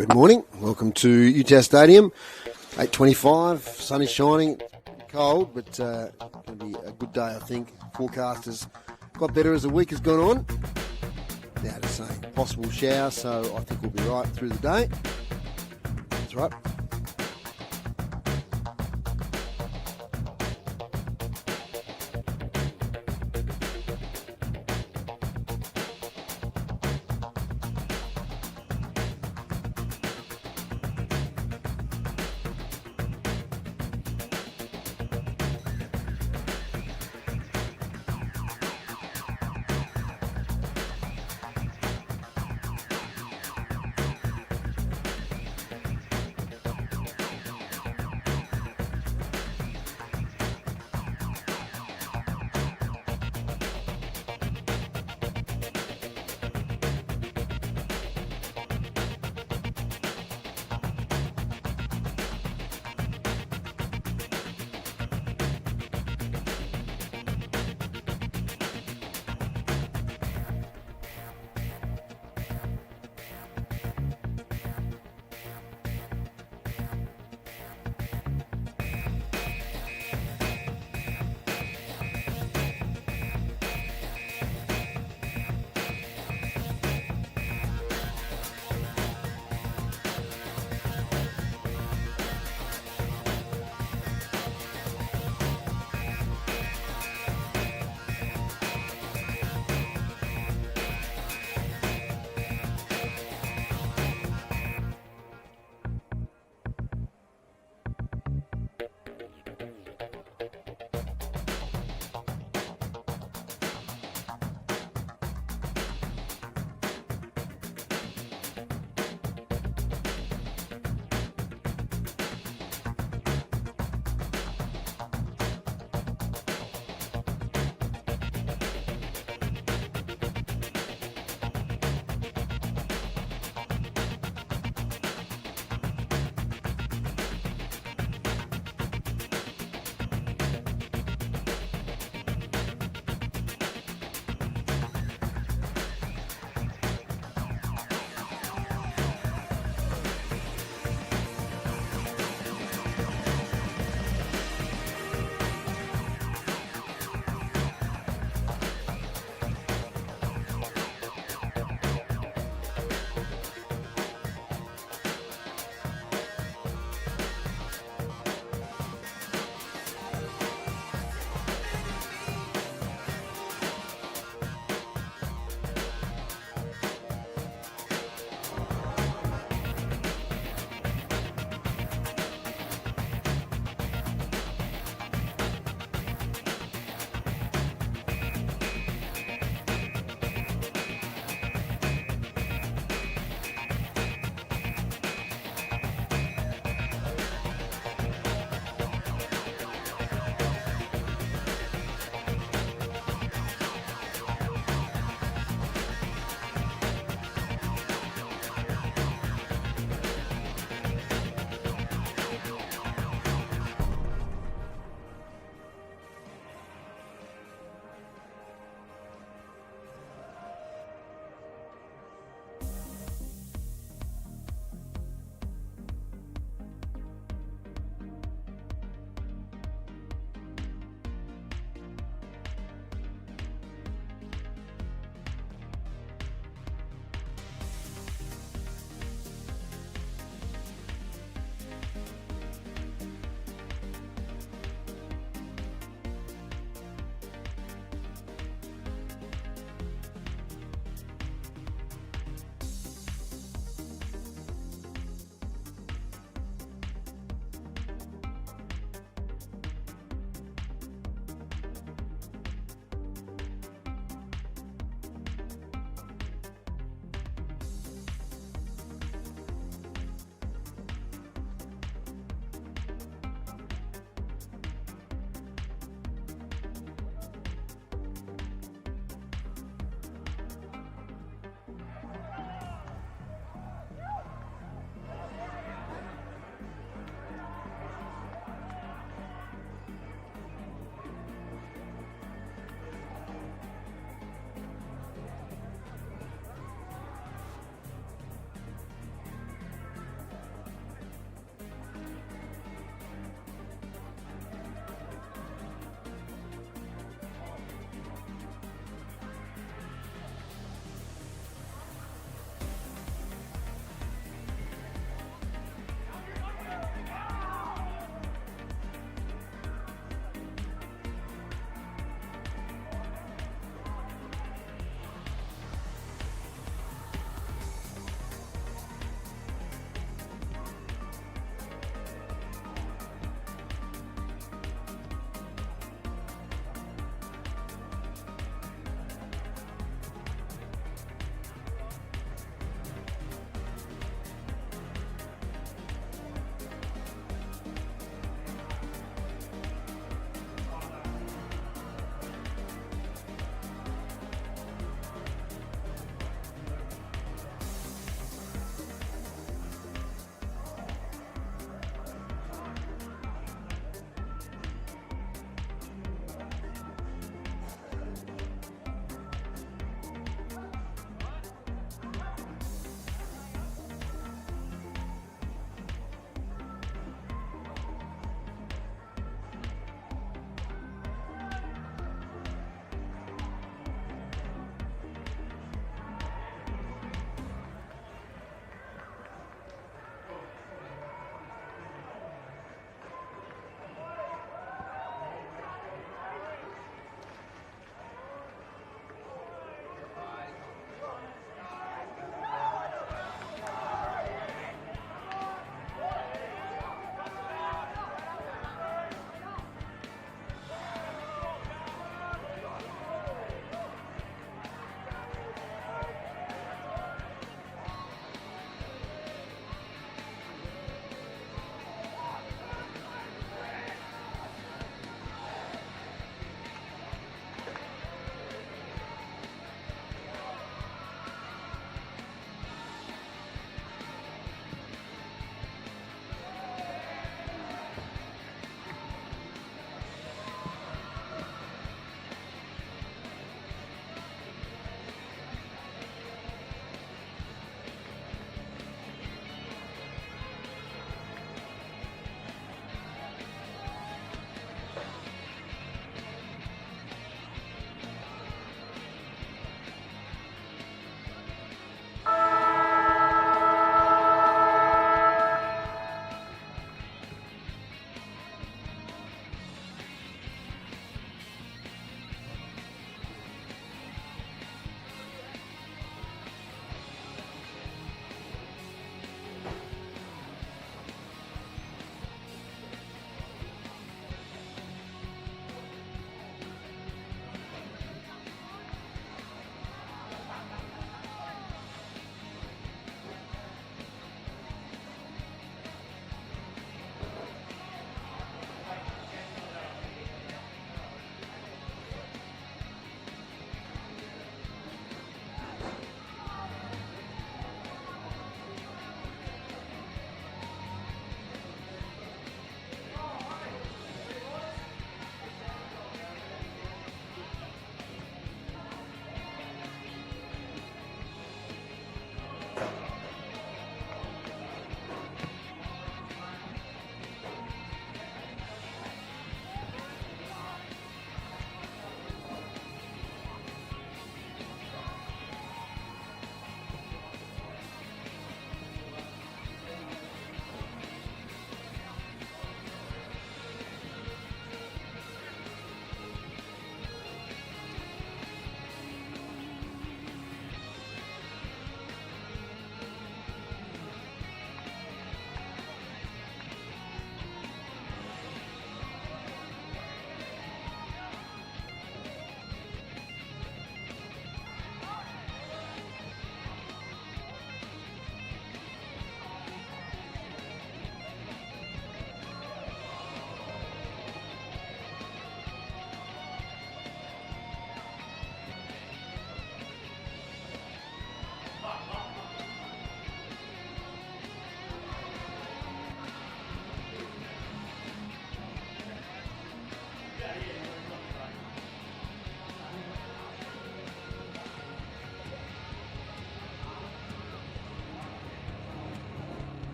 Good morning. Welcome to UTAS Stadium. 8:25. Sun is shining. Cold, but going to be a good day, I think. Forecasters got better as the week has gone on. Now they're saying possible shower, so I think we'll be right through the day. That's right.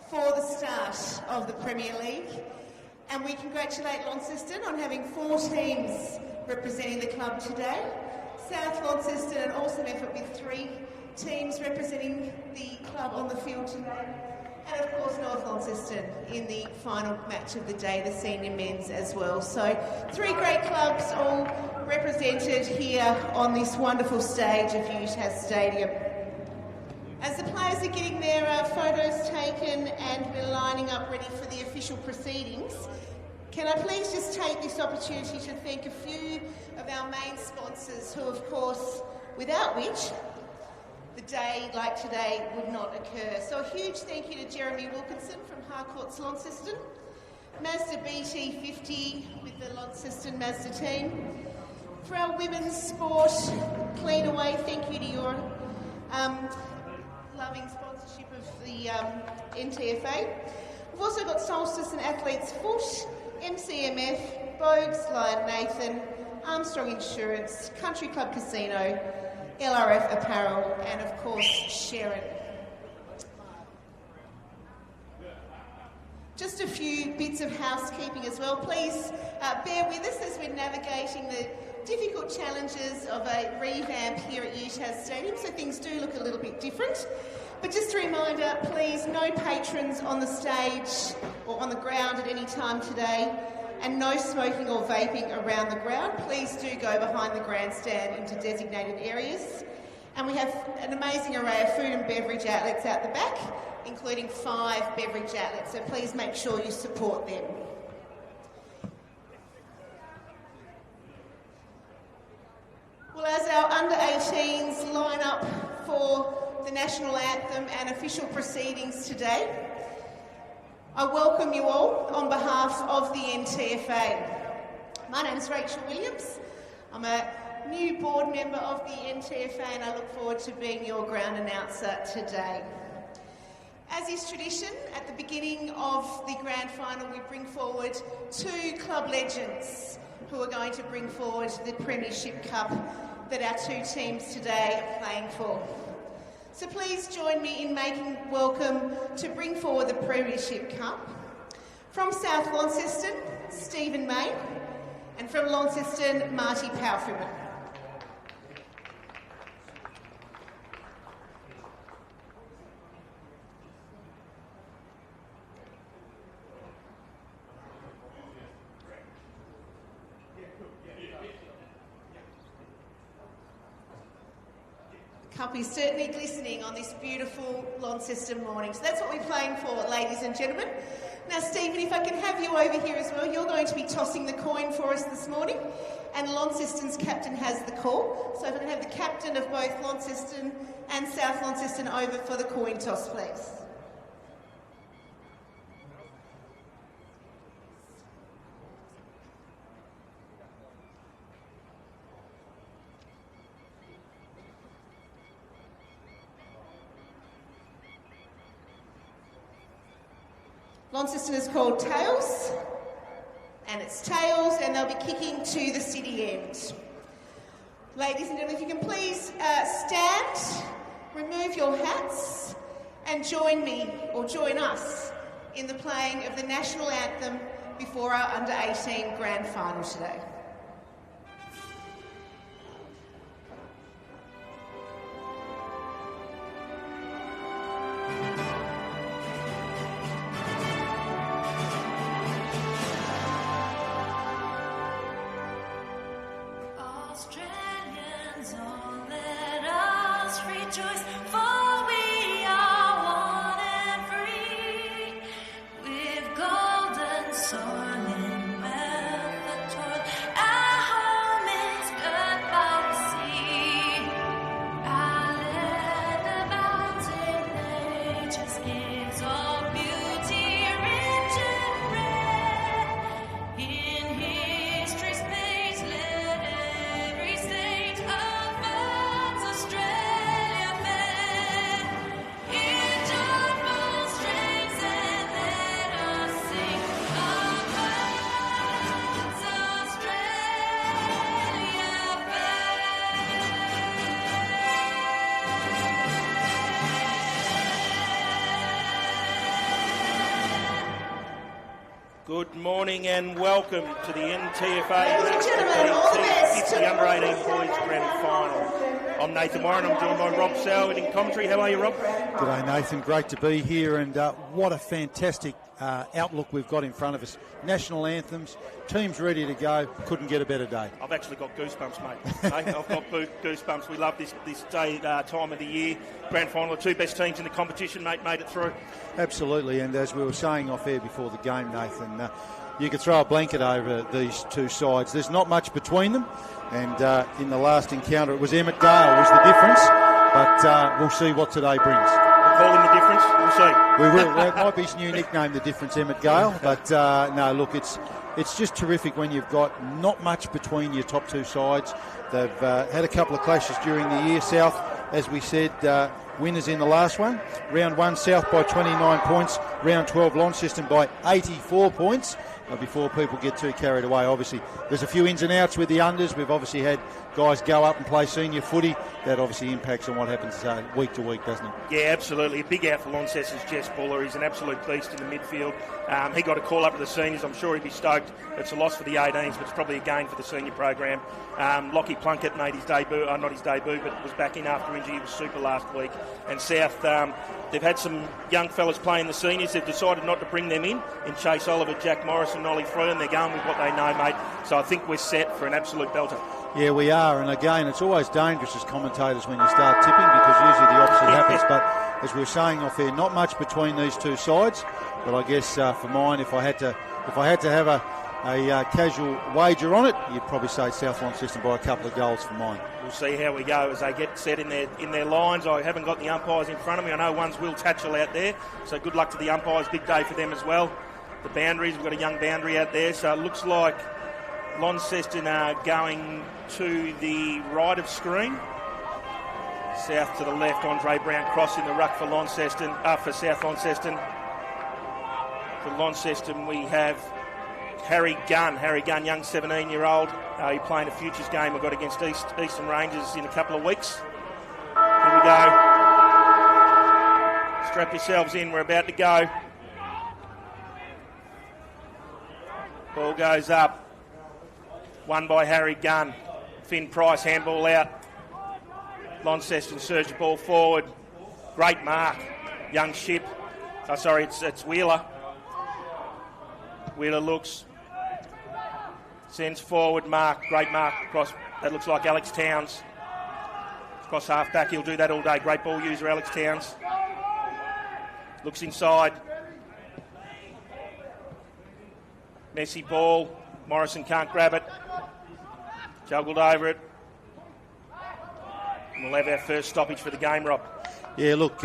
for the start of the Premier League, and we congratulate Launceston on having 4 teams representing the club today. South Launceston, an awesome effort with 3 teams representing the club on the field today. And of course North Launceston in the final match of the day, the senior men's as well. So 3 great clubs all represented here on this wonderful stage of UTAS Stadium. As the players are getting their photos taken and we're lining up ready for the official proceedings, can I please just take this opportunity to thank a few of our main sponsors who, of course, without which the day like today would not occur. So a huge thank you to Jeremy Wilkinson from Harcourts Launceston, Mazda BT50 with the Launceston Mazda team. For our women's sport, Clean Away, thank you to your loving sponsorship of the NTFA. We've also got Solstice and Athlete's Foot, MCMF, Bogues, Lion Nathan, Armstrong Insurance, Country Club Casino, LRF Apparel, and of course Sharon. Just a few bits of housekeeping as well. Please bear with us as we're navigating the difficult challenges of a revamp here at UTAS Stadium, so things do look a little bit different. But just a reminder, please, no patrons on the stage or on the ground at any time today, and no smoking or vaping around the ground. Please do go behind the grandstand into designated areas. And we have an amazing array of food and beverage outlets out the back, including 5 beverage outlets, so please make sure you support them. Well, as our under-18s line up for the National Anthem and official proceedings today, I welcome you all on behalf of the NTFA. My name is Rachel Williams. I'm a new board member of the NTFA and I look forward to being your ground announcer today. As is tradition, at the beginning of the grand final we bring forward 2 club legends who are going to bring forward the Premiership Cup that our 2 teams today are playing for. So please join me in making welcome to bring forward the Premiership Cup. From South Launceston, Stephen May, and from Launceston, Marty Powfriman. Cup is certainly glistening on this beautiful Launceston morning. So that's what we're playing for, ladies and gentlemen. Now, Stephen, if I can have you over here as well, you're going to be tossing the coin for us this morning, and Launceston's captain has the call. So if I can have the captain of both Launceston and South Launceston over for the coin toss, please. Launceston is called Tails, and it's Tails, and they'll be kicking to the city end. Ladies and gentlemen, if you can please stand, remove your hats, and join me, or join us, in the playing of the National Anthem before our under-18 grand final today. Soil and weather toil Good morning and welcome to the NTFA Ladies and gentlemen, all the best. the Under-18 Boys Grand Final. I'm Nathan Warren, I'm joined by Rob Selwood in commentary. How are you, Rob? G'day, Nathan. Great to be here, and what a fantastic outlook we've got in front of us. National anthems, teams ready to go. Couldn't get a better day. I've actually got goosebumps, mate. I've got goosebumps. We love this day, time of the year. Grand Final, the two best teams in the competition, mate, made it through. Absolutely, and as we were saying off air before the game, Nathan, you could throw a blanket over these two sides. There's not much between them, and in the last encounter it was Emmett Gale was the difference, but we'll see what today brings. We'll call him the difference, we'll see. We will. That might be his new nickname, the difference, Emmett Gale, but no, look, it's just terrific when you've got not much between your top two sides. They've had a couple of clashes during the year. South, as we said, winners in the last one. Round 1, South by 29 points. Round 12, Launceston by 84 points. Before people get too carried away, obviously, there's a few ins and outs with the unders. We've obviously had guys go up and play senior footy. That obviously impacts on what happens week to week, doesn't it? Yeah, absolutely. A big out for Launceston's Jess Buller. He's an absolute beast in the midfield. He got a call up to the seniors. I'm sure he'd be stoked. It's a loss for the 18s, but it's probably a gain for the senior program. Lockie Plunkett made his debut, not his debut, but was back in after injury. He was super last week. And South, they've had some young fellas playing the seniors. They've decided not to bring them in Chase Oliver, Jack Morris and Ollie Frewen. They're going with what they know, mate. So I think we're set for an absolute belter. Yeah, we are. And again, it's always dangerous as commentators when you start tipping because usually the opposite happens. But as we were saying off air, not much between these two sides. But I guess for mine, if I had to have a casual wager on it, you'd probably say South Launceston by a couple of goals for mine. We'll see how we go as they get set in their lines. I haven't got the umpires in front of me. I know one's Will Tatchell out there, so good luck to the umpires. Big day for them as well. The boundaries, we've got a young boundary out there, so it looks like Launceston are going to the right of screen. South to the left, Andre Brown crossing the ruck for Launceston, for South Launceston. For Launceston we have Harry Gunn, young 17-year-old. He's playing a futures game we've got against Eastern Rangers in a couple of weeks. Here we go. Strap yourselves in, we're about to go. Ball goes up. Won by Harry Gunn. Finn Price, handball out. Launceston surge the ball forward. Great mark. Young Ship. Oh, sorry, it's Wheeler. Wheeler looks. Sends forward, mark. Great mark across. That looks like Alex Towns. Cross half back, he'll do that all day. Great ball user, Alex Towns. Looks inside. Messy ball. Morrison can't grab it. Juggled over it. And we'll have our first stoppage for the game, Rob. Yeah, look,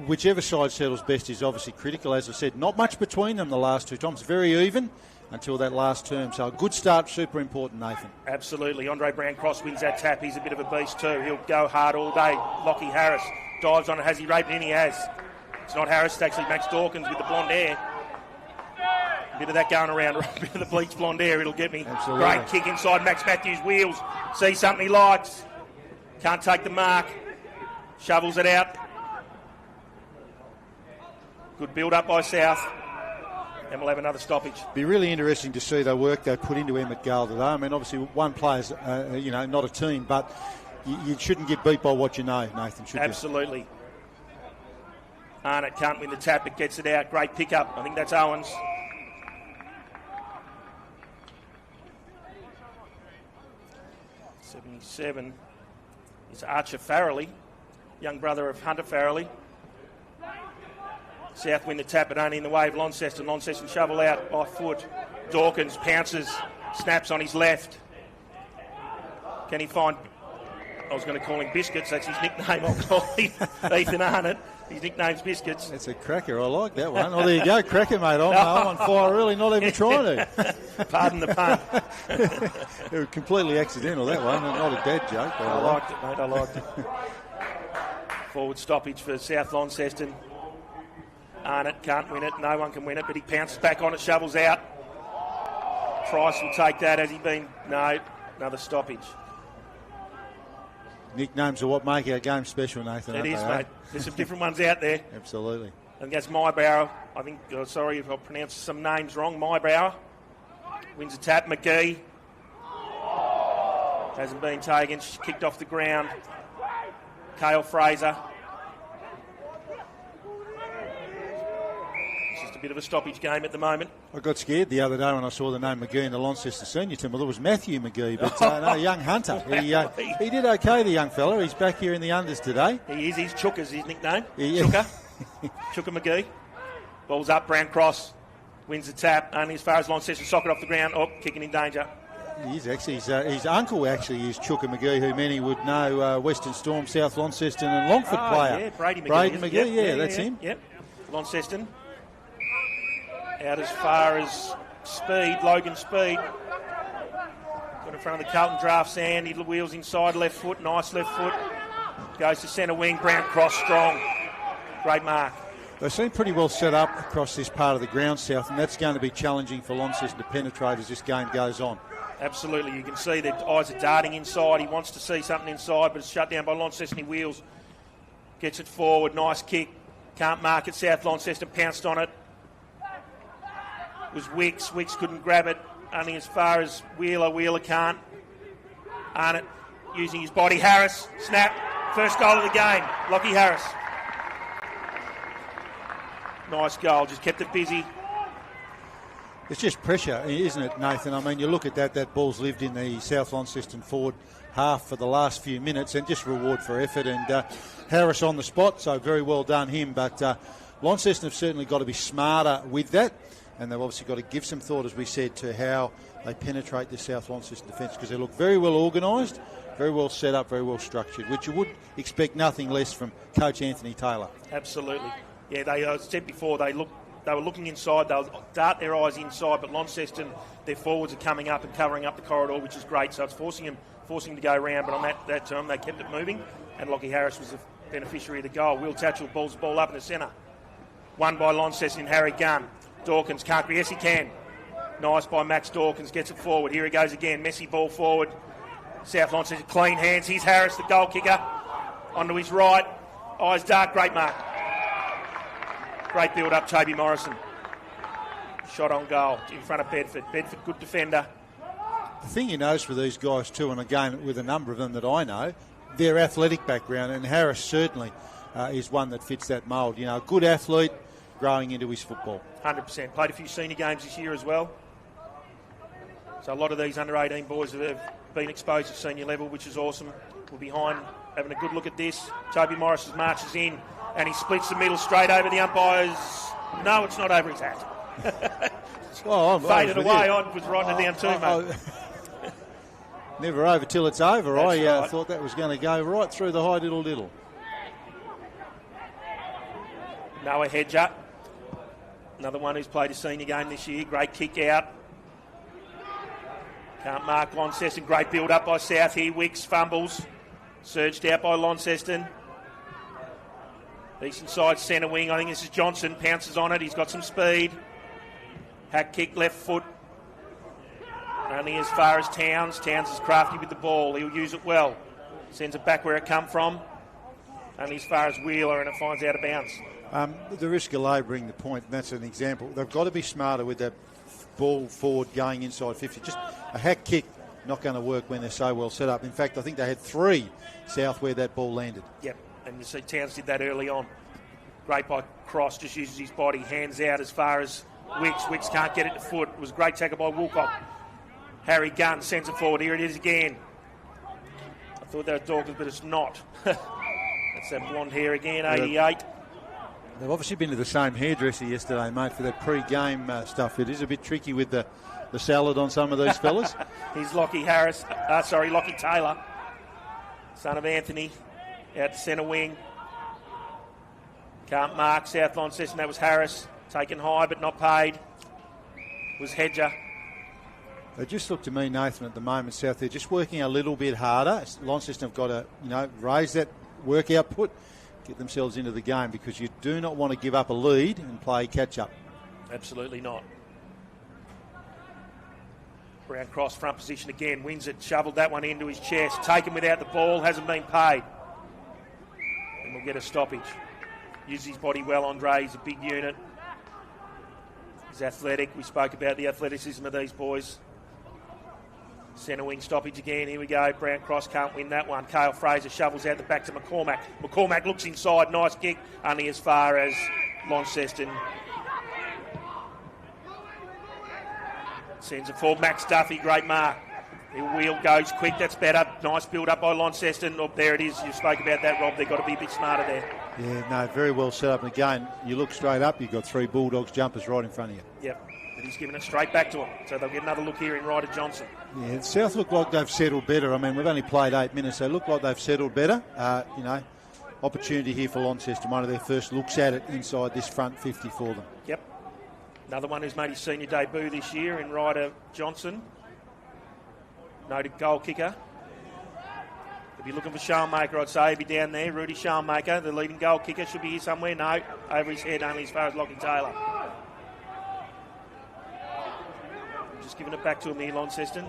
whichever side settles best is obviously critical. As I said, not much between them the last two times. Very even until that last term. So a good start, super important, Nathan. Absolutely. Andre Brown cross wins that tap. He's a bit of a beast too. He'll go hard all day. Lockie Harris dives on it. Has he raped in? He has. It's not Harris, it's actually Max Dawkins with the blonde hair. A bit of that going around, a bit of the bleached blonde hair, it'll get me. Absolutely. Great kick inside Max Matthews' wheels. See something he likes. Can't take the mark. Shovels it out. Good build-up by South. And we'll have another stoppage. Be really interesting to see the work they put into Emmett Gale today. I mean, obviously one player's, not a team, but you shouldn't get beat by what you know, Nathan, should Absolutely. You? Arnott can't win the tap, but gets it out. Great pickup. I think that's Owens. '77 is Archer Farrelly, young brother of Hunter Farrelly. South win the tap, but only in the way of Launceston. Launceston shovel out by foot. Dawkins pounces, snaps on his left. Can he find... I was going to call him Biscuits. That's his nickname. I'll call him Ethan Arnott. His nickname's Biscuits. That's a cracker. I like that one. Oh, there you go. Cracker, mate. I'm on fire, really, not even trying to. Pardon the pun. It was completely accidental, that one. Not a dad joke. But I liked it, mate. I liked it. Forward stoppage for South Launceston. Arnott can't win it. No one can win it, but he pounces back on it, shovels out. Price will take that. Has he been? No. Another stoppage. Nicknames are what make our game special, Nathan. It is, mate. There's some different ones out there. Absolutely. And that's Mybrow. I think, sorry if I pronounced some names wrong. Mybrow wins a tap. McGee hasn't been taken. She's kicked off the ground. Kale Fraser. It's just a bit of a stoppage game at the moment. I got scared the other day when I saw the name McGee in the Launceston senior team. Well, it was Matthew McGee, but no, young Hunter. He did okay, the young fella. He's back here in the unders today. He is. He's Chooker's his nickname. Yeah. Chooker. Chooker McGee. Ball's up. Brown Cross wins the tap. Only as far as Launceston socket off the ground. Oh, kicking in danger. He is actually. His uncle actually is Chooker McGee, who many would know, Western Storm, South Launceston and Longford player. Yeah, Brady McGee. Braden McGee, Yep, that's him. Yep. Launceston. Out as far as Speed, Logan Speed. Got in front of the Carlton draft sand. He wheels inside, left foot, nice left foot. Goes to centre wing, Brown Cross strong. Great mark. They seem pretty well set up across this part of the ground, South, and that's going to be challenging for Launceston to penetrate as this game goes on. Absolutely. You can see their eyes are darting inside. He wants to see something inside, but it's shut down by Launceston. He wheels, gets it forward, nice kick. Can't mark it. South Launceston pounced on it. It was Wicks. Wicks couldn't grab it. Only as far as Wheeler. Wheeler can't. Arnott using his body. Harris, snap. First goal of the game. Lockie Harris. Nice goal. Just kept it busy. It's just pressure, isn't it, Nathan? I mean, you look at that ball's lived in the South Launceston forward half for the last few minutes, and just reward for effort. And Harris on the spot, so very well done him. But Launceston have certainly got to be smarter with that, and they've obviously got to give some thought, as we said, to how they penetrate the South Launceston defence, because they look very well organised, very well set up, very well structured, which you would expect nothing less from Coach Anthony Taylor. Absolutely. Yeah, they said before they were looking inside, they'll dart their eyes inside, but Launceston, their forwards are coming up and covering up the corridor, which is great, so it's forcing them to go around, but on that term they kept it moving, and Lockie Harris was the beneficiary of the goal. Will Tatchell balls the ball up in the centre. Won by Launceston, Harry Gunn. Dawkins can't, yes he can. Nice by Max Dawkins, gets it forward. Here he goes again, messy ball forward. South Launceston, clean hands. Here's Harris, the goal kicker, onto his right. Eyes dark, great mark. Great build-up, Toby Morrison. Shot on goal in front of Bedford. Bedford, good defender. The thing you notice with these guys too, and again with a number of them that I know, their athletic background, and Harris certainly is one that fits that mould. You know, a good athlete growing into his football. 100%. Played a few senior games this year as well. So a lot of these under-18 boys have been exposed to senior level, which is awesome. We're behind, having a good look at this. Toby Morris marches in, and he splits the middle straight over the umpires. No, it's not over his hat. Well, faded away. I was writing it down too, mate. Never over till it's over. That's I right. thought that was going to go right through the high diddle. Noah Hedger, another one who's played a senior game this year. Great kick out. Can't mark Launceston. Great build up by South here. Wicks fumbles. Surged out by Launceston. Decent side centre wing. I think this is Johnson. Pounces on it. He's got some speed. Hack kick left foot. Only as far as Towns. Towns is crafty with the ball. He'll use it well. Sends it back where it come from. Only as far as Wheeler, and it finds out of bounds. The risk of labouring the point, and that's an example. They've got to be smarter with that ball forward going inside 50. Just a hack kick, not going to work when they're so well set up. In fact, I think they had 3 South where that ball landed. Yep, and you see Towns did that early on. Great by Cross, just uses his body, hands out as far as Wicks. Wicks can't get it to foot. It was a great tackle by Woolcock. Harry Gunn sends it forward. Here it is again. I thought that was Dawkins, but it's not. That's that blonde hair again, 88. They've obviously been to the same hairdresser yesterday, mate, for that pre-game stuff. It is a bit tricky with the salad on some of these fellas. Here's Lockie Taylor, son of Anthony, out to centre wing. Can't mark South Launceston. That was Harris, taken high but not paid. Was Hedger. They just look to me, Nathan, at the moment, South, they're just working a little bit harder. Launceston have got to, raise that work output, get themselves into the game, because you do not want to give up a lead and play catch-up. Absolutely not. Brown Cross front position again, wins it, shoveled that one into his chest, taken without the ball, hasn't been paid. And we'll get a stoppage. Uses his body well, Andre. He's a big unit. He's athletic. We spoke about the athleticism of these boys. Centre wing stoppage again. Here we go. Brown Cross can't win that one. Cale Fraser shovels out the back to McCormack. McCormack looks inside. Nice kick. Only as far as Launceston. Sends it forward. Max Duffy. Great mark. The wheel goes quick. That's better. Nice build up by Launceston. Oh, there it is. You spoke about that, Rob. They've got to be a bit smarter there. Yeah, no, very well set up. And again, you look straight up, you've got 3 Bulldogs jumpers right in front of you. Yep. But he's giving it straight back to him. So they'll get another look here in Ryder Johnson. Yeah, South look like they've settled better. I mean, we've only played 8 minutes. They look like they've settled better. Opportunity here for Launceston. One of their first looks at it inside this front 50 for them. Yep. Another one who's made his senior debut this year in Ryder Johnson. Noted goal kicker. If you're looking for Shalmaker, I'd say he'd be down there. Rudy Shalmaker, the leading goal kicker, should be here somewhere. No, over his head only as far as Lockie Taylor. Just giving it back to him here, Launceston.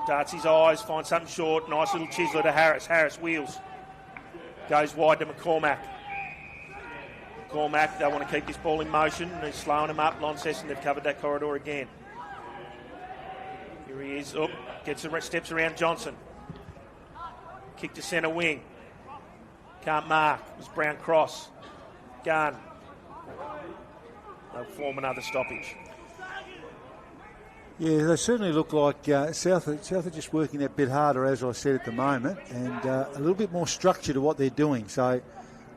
Darts his eyes, finds something short. Nice little chiseler to Harris. Harris wheels. Goes wide to McCormack. McCormack, they want to keep this ball in motion. And he's slowing him up. Launceston, they've covered that corridor again. Here he is. Up, steps around Johnson. Kick to centre wing. Can't mark. It was Brown Cross. Gun. They'll form another stoppage. Yeah, they certainly look like South are just working that bit harder, as I said, at the moment, and a little bit more structure to what they're doing. So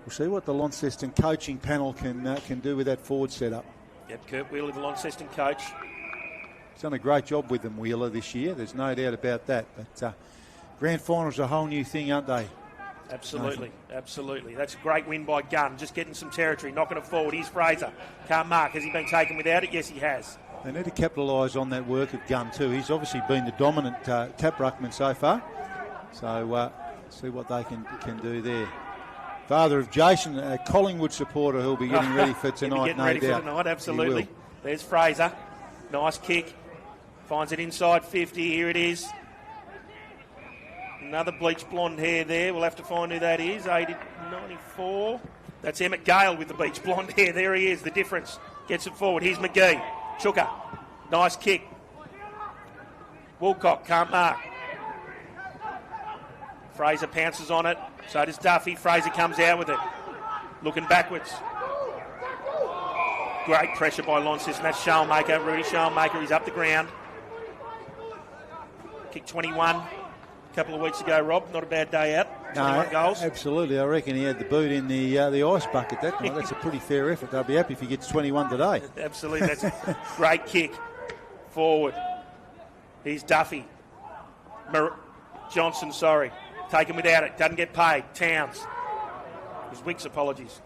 we'll see what the Launceston coaching panel can do with that forward setup. Yep, Kurt Wheeler, the Launceston coach. He's done a great job with them, Wheeler, this year. There's no doubt about that. But grand finals are a whole new thing, aren't they? Absolutely, absolutely. That's a great win by Gunn. Just getting some territory, knocking it forward. Here's Fraser. Can't mark. Has he been taken without it? Yes, he has. They need to capitalise on that work of Gunn too. He's obviously been the dominant tap ruckman so far. So see what they can do there. Father of Jason, a Collingwood supporter who'll be getting ready for tonight, no doubt. For tonight, absolutely. There's Fraser. Nice kick. Finds it inside 50. Here it is. Another bleached blonde hair there. We'll have to find who that is. 94. That's Emmett Gale with the bleached blonde hair. There he is. The difference. Gets it forward. Here's McGee. Chuka. Nice kick. Woolcock can't mark. Fraser pounces on it. So does Duffy. Fraser comes out with it. Looking backwards. Great pressure by Launceston. That's Shalmaker. Rudy Shalmaker. He's up the ground. Kick 21. A couple of weeks ago, Rob. Not a bad day out. 21 goals. Absolutely. I reckon he had the boot in the ice bucket that night. That's a pretty fair effort. They'll be happy if he gets 21 today. Absolutely. That's a great kick. Forward. Here's Duffy. Johnson, sorry. Taken without it. Doesn't get paid. Towns. It was Wicks, apologies.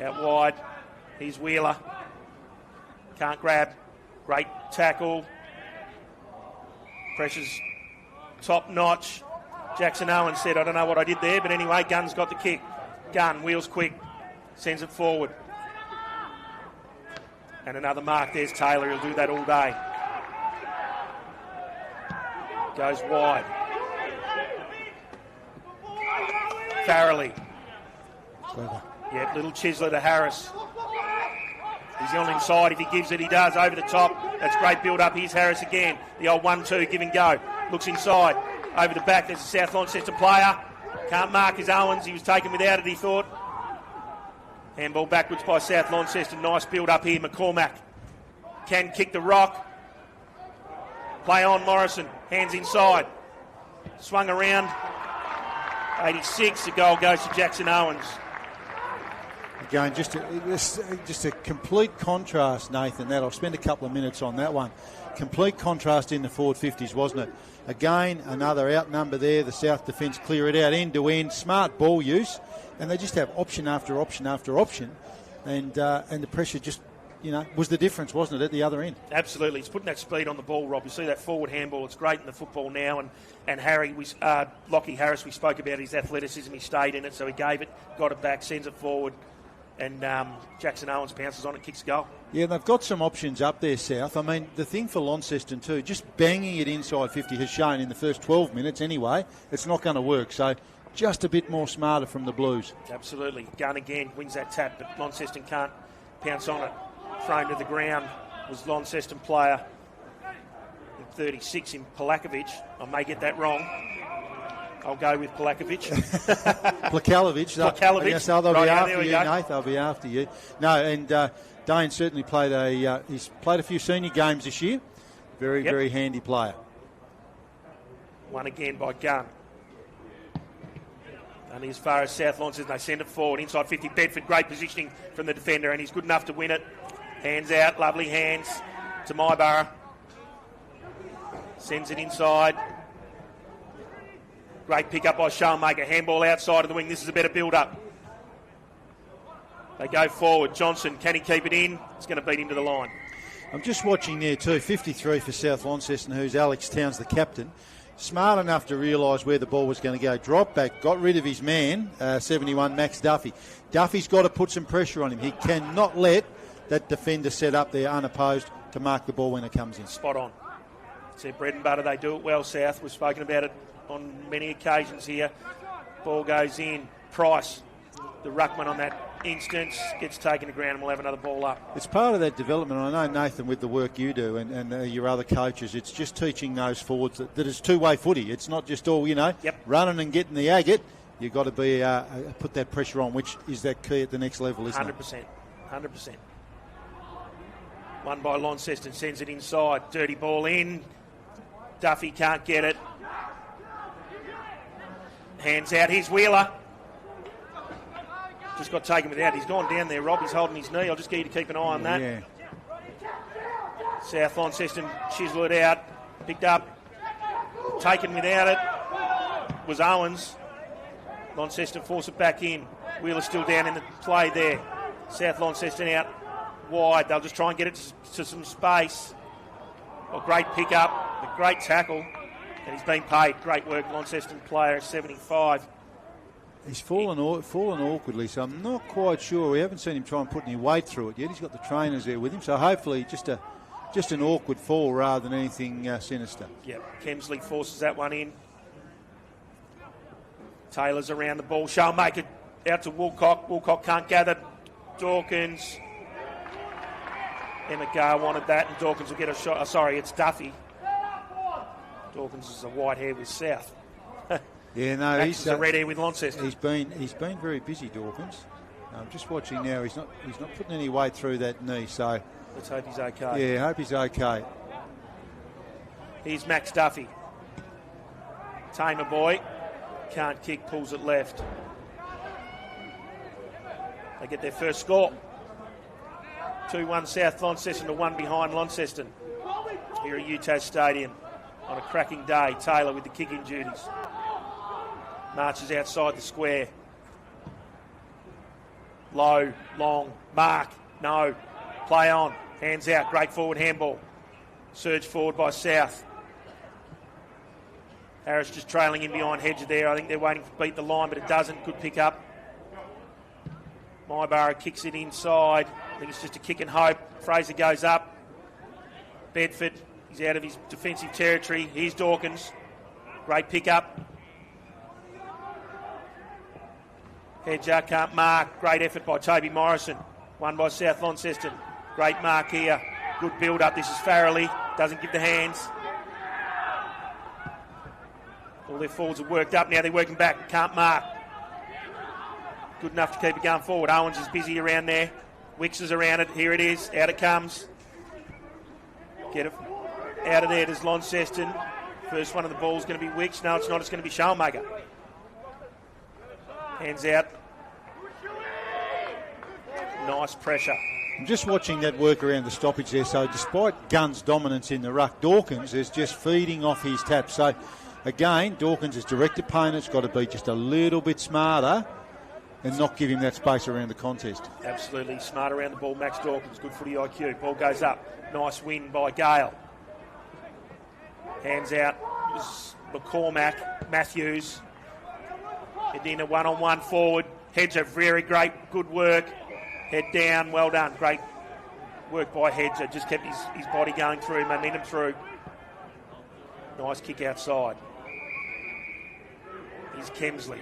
Out wide. Here's Wheeler. Can't grab. Great tackle. Pressure's top notch. Jackson Owen said, I don't know what I did there, but anyway, Gunn's got the kick. Gunn, wheels quick, sends it forward. And another mark, there's Taylor, he'll do that all day. Goes wide. Farrelly. Clever. Yep, little chiseler to Harris. He's on inside, if he gives it, he does, over the top. That's great build-up, here's Harris again. The old 1-2, give and go. Looks inside. Over the back, there's a South Launceston player. Can't mark his Owens. He was taken without it, he thought. Handball backwards by South Launceston. Nice build up here. McCormack can kick the rock. Play on Morrison. Hands inside. Swung around. 86. The goal goes to Jackson Owens. Again, just a complete contrast, Nathan. That I'll spend a couple of minutes on that one. Complete contrast in the forward 50s, wasn't it? Again, another outnumber there. The South defence clear it out end to end. Smart ball use, and they just have option after option after option, and the pressure just, was the difference, wasn't it, at the other end? Absolutely, it's putting that speed on the ball, Rob. You see that forward handball. It's great in the football now, and Harry, Lockie Harris, we spoke about his athleticism. He stayed in it, so he gave it, got it back, sends it forward. And Jackson Owens pounces on it, kicks a goal. Yeah, they've got some options up there, South. I mean, the thing for Launceston too, just banging it inside 50 has shown in the first 12 minutes anyway, it's not going to work. So just a bit more smarter from the Blues. Absolutely. Gunn again wins that tap, but Launceston can't pounce on it. Thrown to the ground was Launceston player 36 in Polakovic. I may get that wrong. I'll go with Polakovic. Plakalovic. Plakalovic. They'll be Right, after you, go. Nate. They'll be after you. No, and Dane certainly he's played a few senior games this year. Very handy player. One again by Gunn. Only as far as South Launceston, they send it forward. Inside 50, Bedford, great positioning from the defender, and he's good enough to win it. Hands out, lovely hands to Myborough. Sends it inside. Great pick up by Schoenmaker. Handball outside of the wing. This is a better build-up. They go forward. Johnson, can he keep it in? It's going to beat him to the line. I'm just watching there too. 53 for South Launceston, who's Alex Towns, the captain. Smart enough to realise where the ball was going to go. Drop back, got rid of his man, 71, Max Duffy. Duffy's got to put some pressure on him. He cannot let that defender set up there unopposed to mark the ball when it comes in. Spot on. It's their bread and butter. They do it well, South. We've spoken about it on many occasions here. Ball goes in. Price, the ruckman on that instance, gets taken to ground and we'll have another ball up. It's part of that development. I know, Nathan, with the work you do and your other coaches, it's just teaching those forwards that it's two-way footy. It's not just all, running and getting the agate. You've got to be put that pressure on, which is that key at the next level, isn't 100%. 100%. One by Launceston, sends it inside. Dirty ball in. Duffy can't get it. Hands out. Here's Wheeler. Just got taken without. He's gone down there, Rob. He's holding his knee. I'll just get you to keep an eye on that. Yeah. South Launceston chisel it out. Picked up. Taken without it. Was Owens. Launceston force it back in. Wheeler still down in the play there. South Launceston out wide. They'll just try and get it to some space. A great pick up. A great tackle. And he's been paid. Great work, Launceston player, 75. He's fallen awkwardly, so I'm not quite sure. We haven't seen him try and put any weight through it yet. He's got the trainers there with him, so hopefully just an awkward fall rather than anything sinister. Yep, Kemsley forces that one in. Taylor's around the ball. Schoenmaker out to Woolcock. Woolcock can't gather. Dawkins. Emmett Gale wanted that, and Dawkins will get a shot. It's Duffy. Dawkins is a white hair with South. Yeah, no, he's a red hair with Launceston. He's been very busy, Dawkins. I'm just watching now. He's not putting any weight through that knee. So let's hope he's okay. Yeah, hope he's okay. Here's Max Duffy. Tamer boy can't kick, pulls it left. They get their first score. 2-1 South Launceston to 1 behind Launceston here at UTAS Stadium on a cracking day. Taylor with the kicking duties. Marches outside the square. Low, long, mark, no. Play on, hands out, great forward handball. Surge forward by South. Harris just trailing in behind Hedger there. I think they're waiting to beat the line, but it doesn't. Good pick up. Myborough kicks it inside. I think it's just a kick and hope. Fraser goes up. Bedford, he's out of his defensive territory. Here's Dawkins. Great pick up. Hedger can't mark. Great effort by Toby Morrison. One by South Launceston. Great mark here. Good build-up. This is Farrelly. Doesn't give the hands. All their forwards are worked up now. They're working back. Can't mark. Good enough to keep it going forward. Owens is busy around there. Wicks is around it. Here it is. Out it comes. Get it out of there. Does Launceston. First one of the ball is going to be Wicks. No, it's not. It's going to be Schoenmaker. Hands out. Nice pressure. I'm just watching that work around the stoppage there. So despite Gunn's dominance in the ruck, Dawkins is just feeding off his tap. So again, Dawkins' direct opponent's got to be just a little bit smarter and not give him that space around the contest. Absolutely. Smart around the ball. Max Dawkins. Good footy IQ. Ball goes up. Nice win by Gale. Hands out. It was McCormack. Matthews. Head in a one-on-one forward. Hedger, very great, good work. Head down, well done. Great work by Hedger. Just kept his body going through, momentum through. Nice kick outside. Here's Kemsley.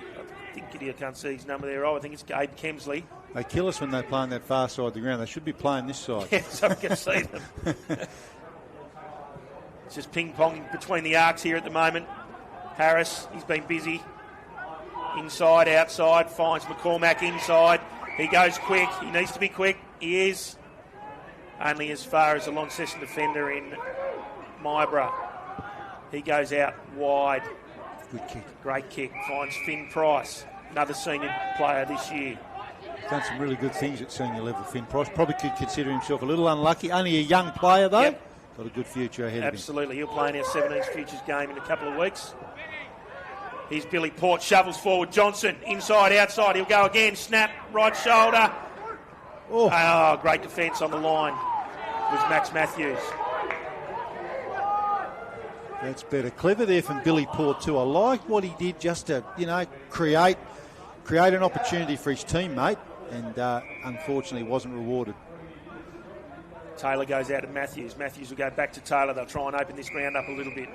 I can't see his number there. Oh, I think it's Gabe Kemsley. They kill us when they play on that far side of the ground. They should be playing this side. Yes, I can see them. It's just ping-ponging between the arcs here at the moment. Harris, he's been busy. Inside, outside, finds McCormack inside. He goes quick. He needs to be quick. He is. Only as far as the Launceston defender in Myborough. He goes out wide. Good kick. Great kick. Finds Finn Price, another senior player this year. Done some really good things at senior level, Finn Price. Probably could consider himself a little unlucky. Only a young player, though. Yep. Got a good future ahead of him. Absolutely. He'll play in our 17s Futures game in a couple of weeks. Here's Billy Port, shovels forward. Johnson, inside, outside. He'll go again. Snap, right shoulder. Oh, great defence on the line. It was Max Matthews. That's better. Clever there from Billy Port too. I like what he did just to, create an opportunity for his teammate, and unfortunately wasn't rewarded. Taylor goes out to Matthews. Matthews will go back to Taylor. They'll try and open this ground up a little bit.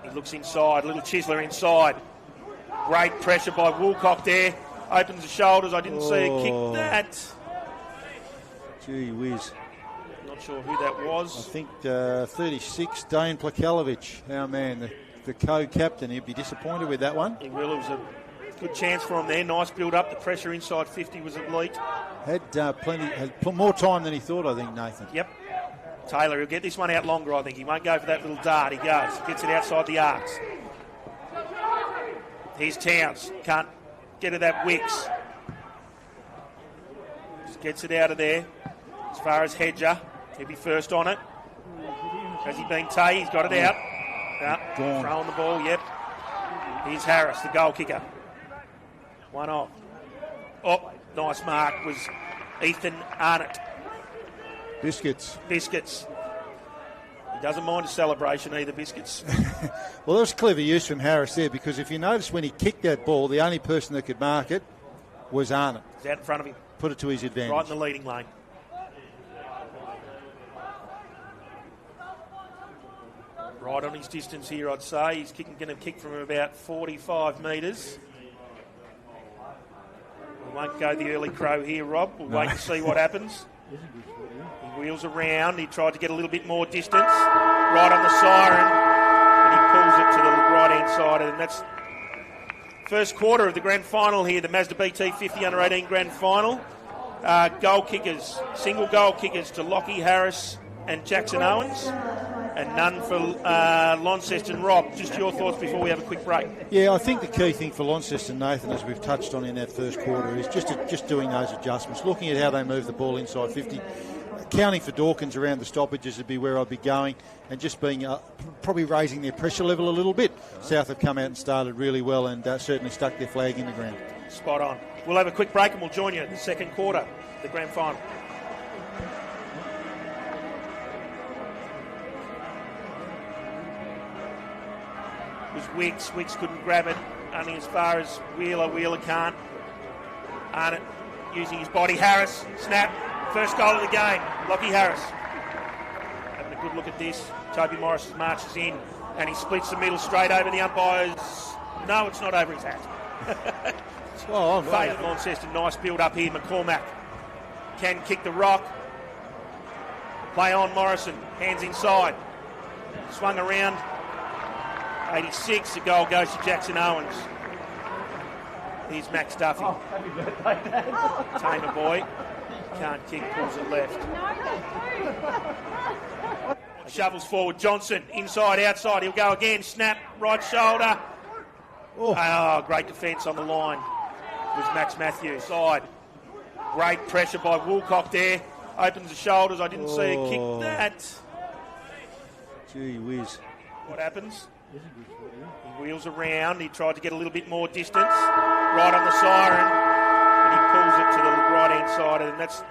He looks inside. Little Chisler inside. Great pressure by Woolcock there. Opens the shoulders. I didn't see a kick that. Gee whiz. Not sure who that was. I think 36, Dane Plakalovich, our man, the co-captain. He'd be disappointed with that one. He will. It was a good chance for him there. Nice build-up. The pressure inside 50 was elite. Had more time than he thought, I think, Nathan. Yep. Taylor, he'll get this one out longer, I think. He won't go for that little dart. He goes. Gets it outside the arcs. Here's Towns. Can't get to that Wicks. Just gets it out of there. As far as Hedger, he'll be first on it. Has he been Tay? He's got it out. Throwing the ball, yep. Here's Harris, the goal kicker. One off. Oh, nice mark was Ethan Arnott. Biscuits. He doesn't mind a celebration either, Biscuits. Well, that was clever use from Harris there, because if you notice when he kicked that ball, the only person that could mark it was Arnott. He's out in front of him. Put it to his advantage. Right in the leading lane. Right on his distance here, I'd say. He's going to kick from about 45 metres. We won't go the early crow here, Rob. We'll wait and see what happens. He wheels around. He tried to get a little bit more distance. Right on the siren. And he pulls it to the right-hand side. And that's first quarter of the grand final here, the Mazda BT 50 under-18 grand final. Goal kickers, single goal kickers to Lockie Harris and Jackson Owens. And none for Launceston. Rob, just your thoughts before we have a quick break. Yeah, I think the key thing for Launceston, Nathan, as we've touched on in that first quarter, is just doing those adjustments, looking at how they move the ball inside 50, counting for Dawkins around the stoppages would be where I'd be going, and just being probably raising their pressure level a little bit. South have come out and started really well, and certainly stuck their flag in the ground. Spot on. We'll have a quick break and we'll join you in the second quarter, the grand final. Was Wicks. Wicks couldn't grab it, only as far as Wheeler. Wheeler can't. Arnott using his body. Harris, snap. First goal of the game. Lockie Harris. Having a good look at this. Toby Morris marches in and he splits the middle straight over the umpires. No, it's not over his hat. Faded Launceston. Nice build up here. McCormack can kick the rock. Play on Morrison. Hands inside. Swung around. 86, the goal goes to Jackson Owens. Here's Max Duffy. Tamer boy. Can't kick, pulls it left. Shovels forward. Johnson, inside, outside. He'll go again. Snap, right shoulder. Oh, great defence on the line. It was Max Matthews. Side. Great pressure by Woolcock there. Opens the shoulders. I didn't see a kick that. Gee whiz. What happens? He wheels around. He tried to get a little bit more distance. Right on the siren. And he pulls it to the right-hand side. And that's...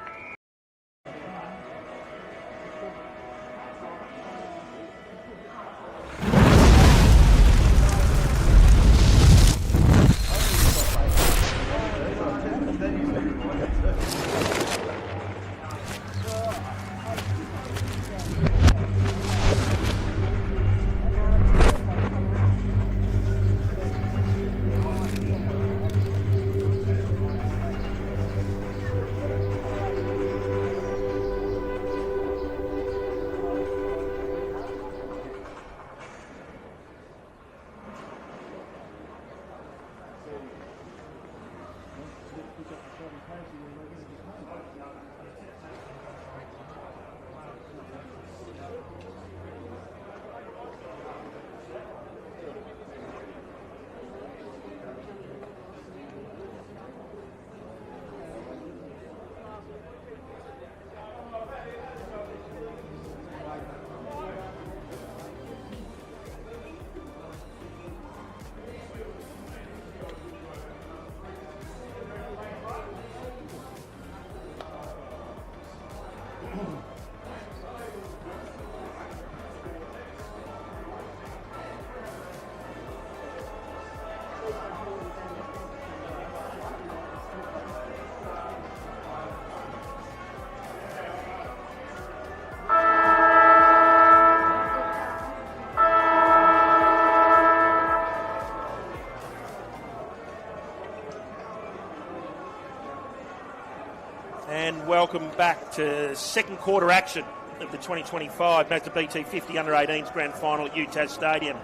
welcome back to second quarter action of the 2025 Mazda BT 50 Under-18s Grand Final at UTAS Stadium.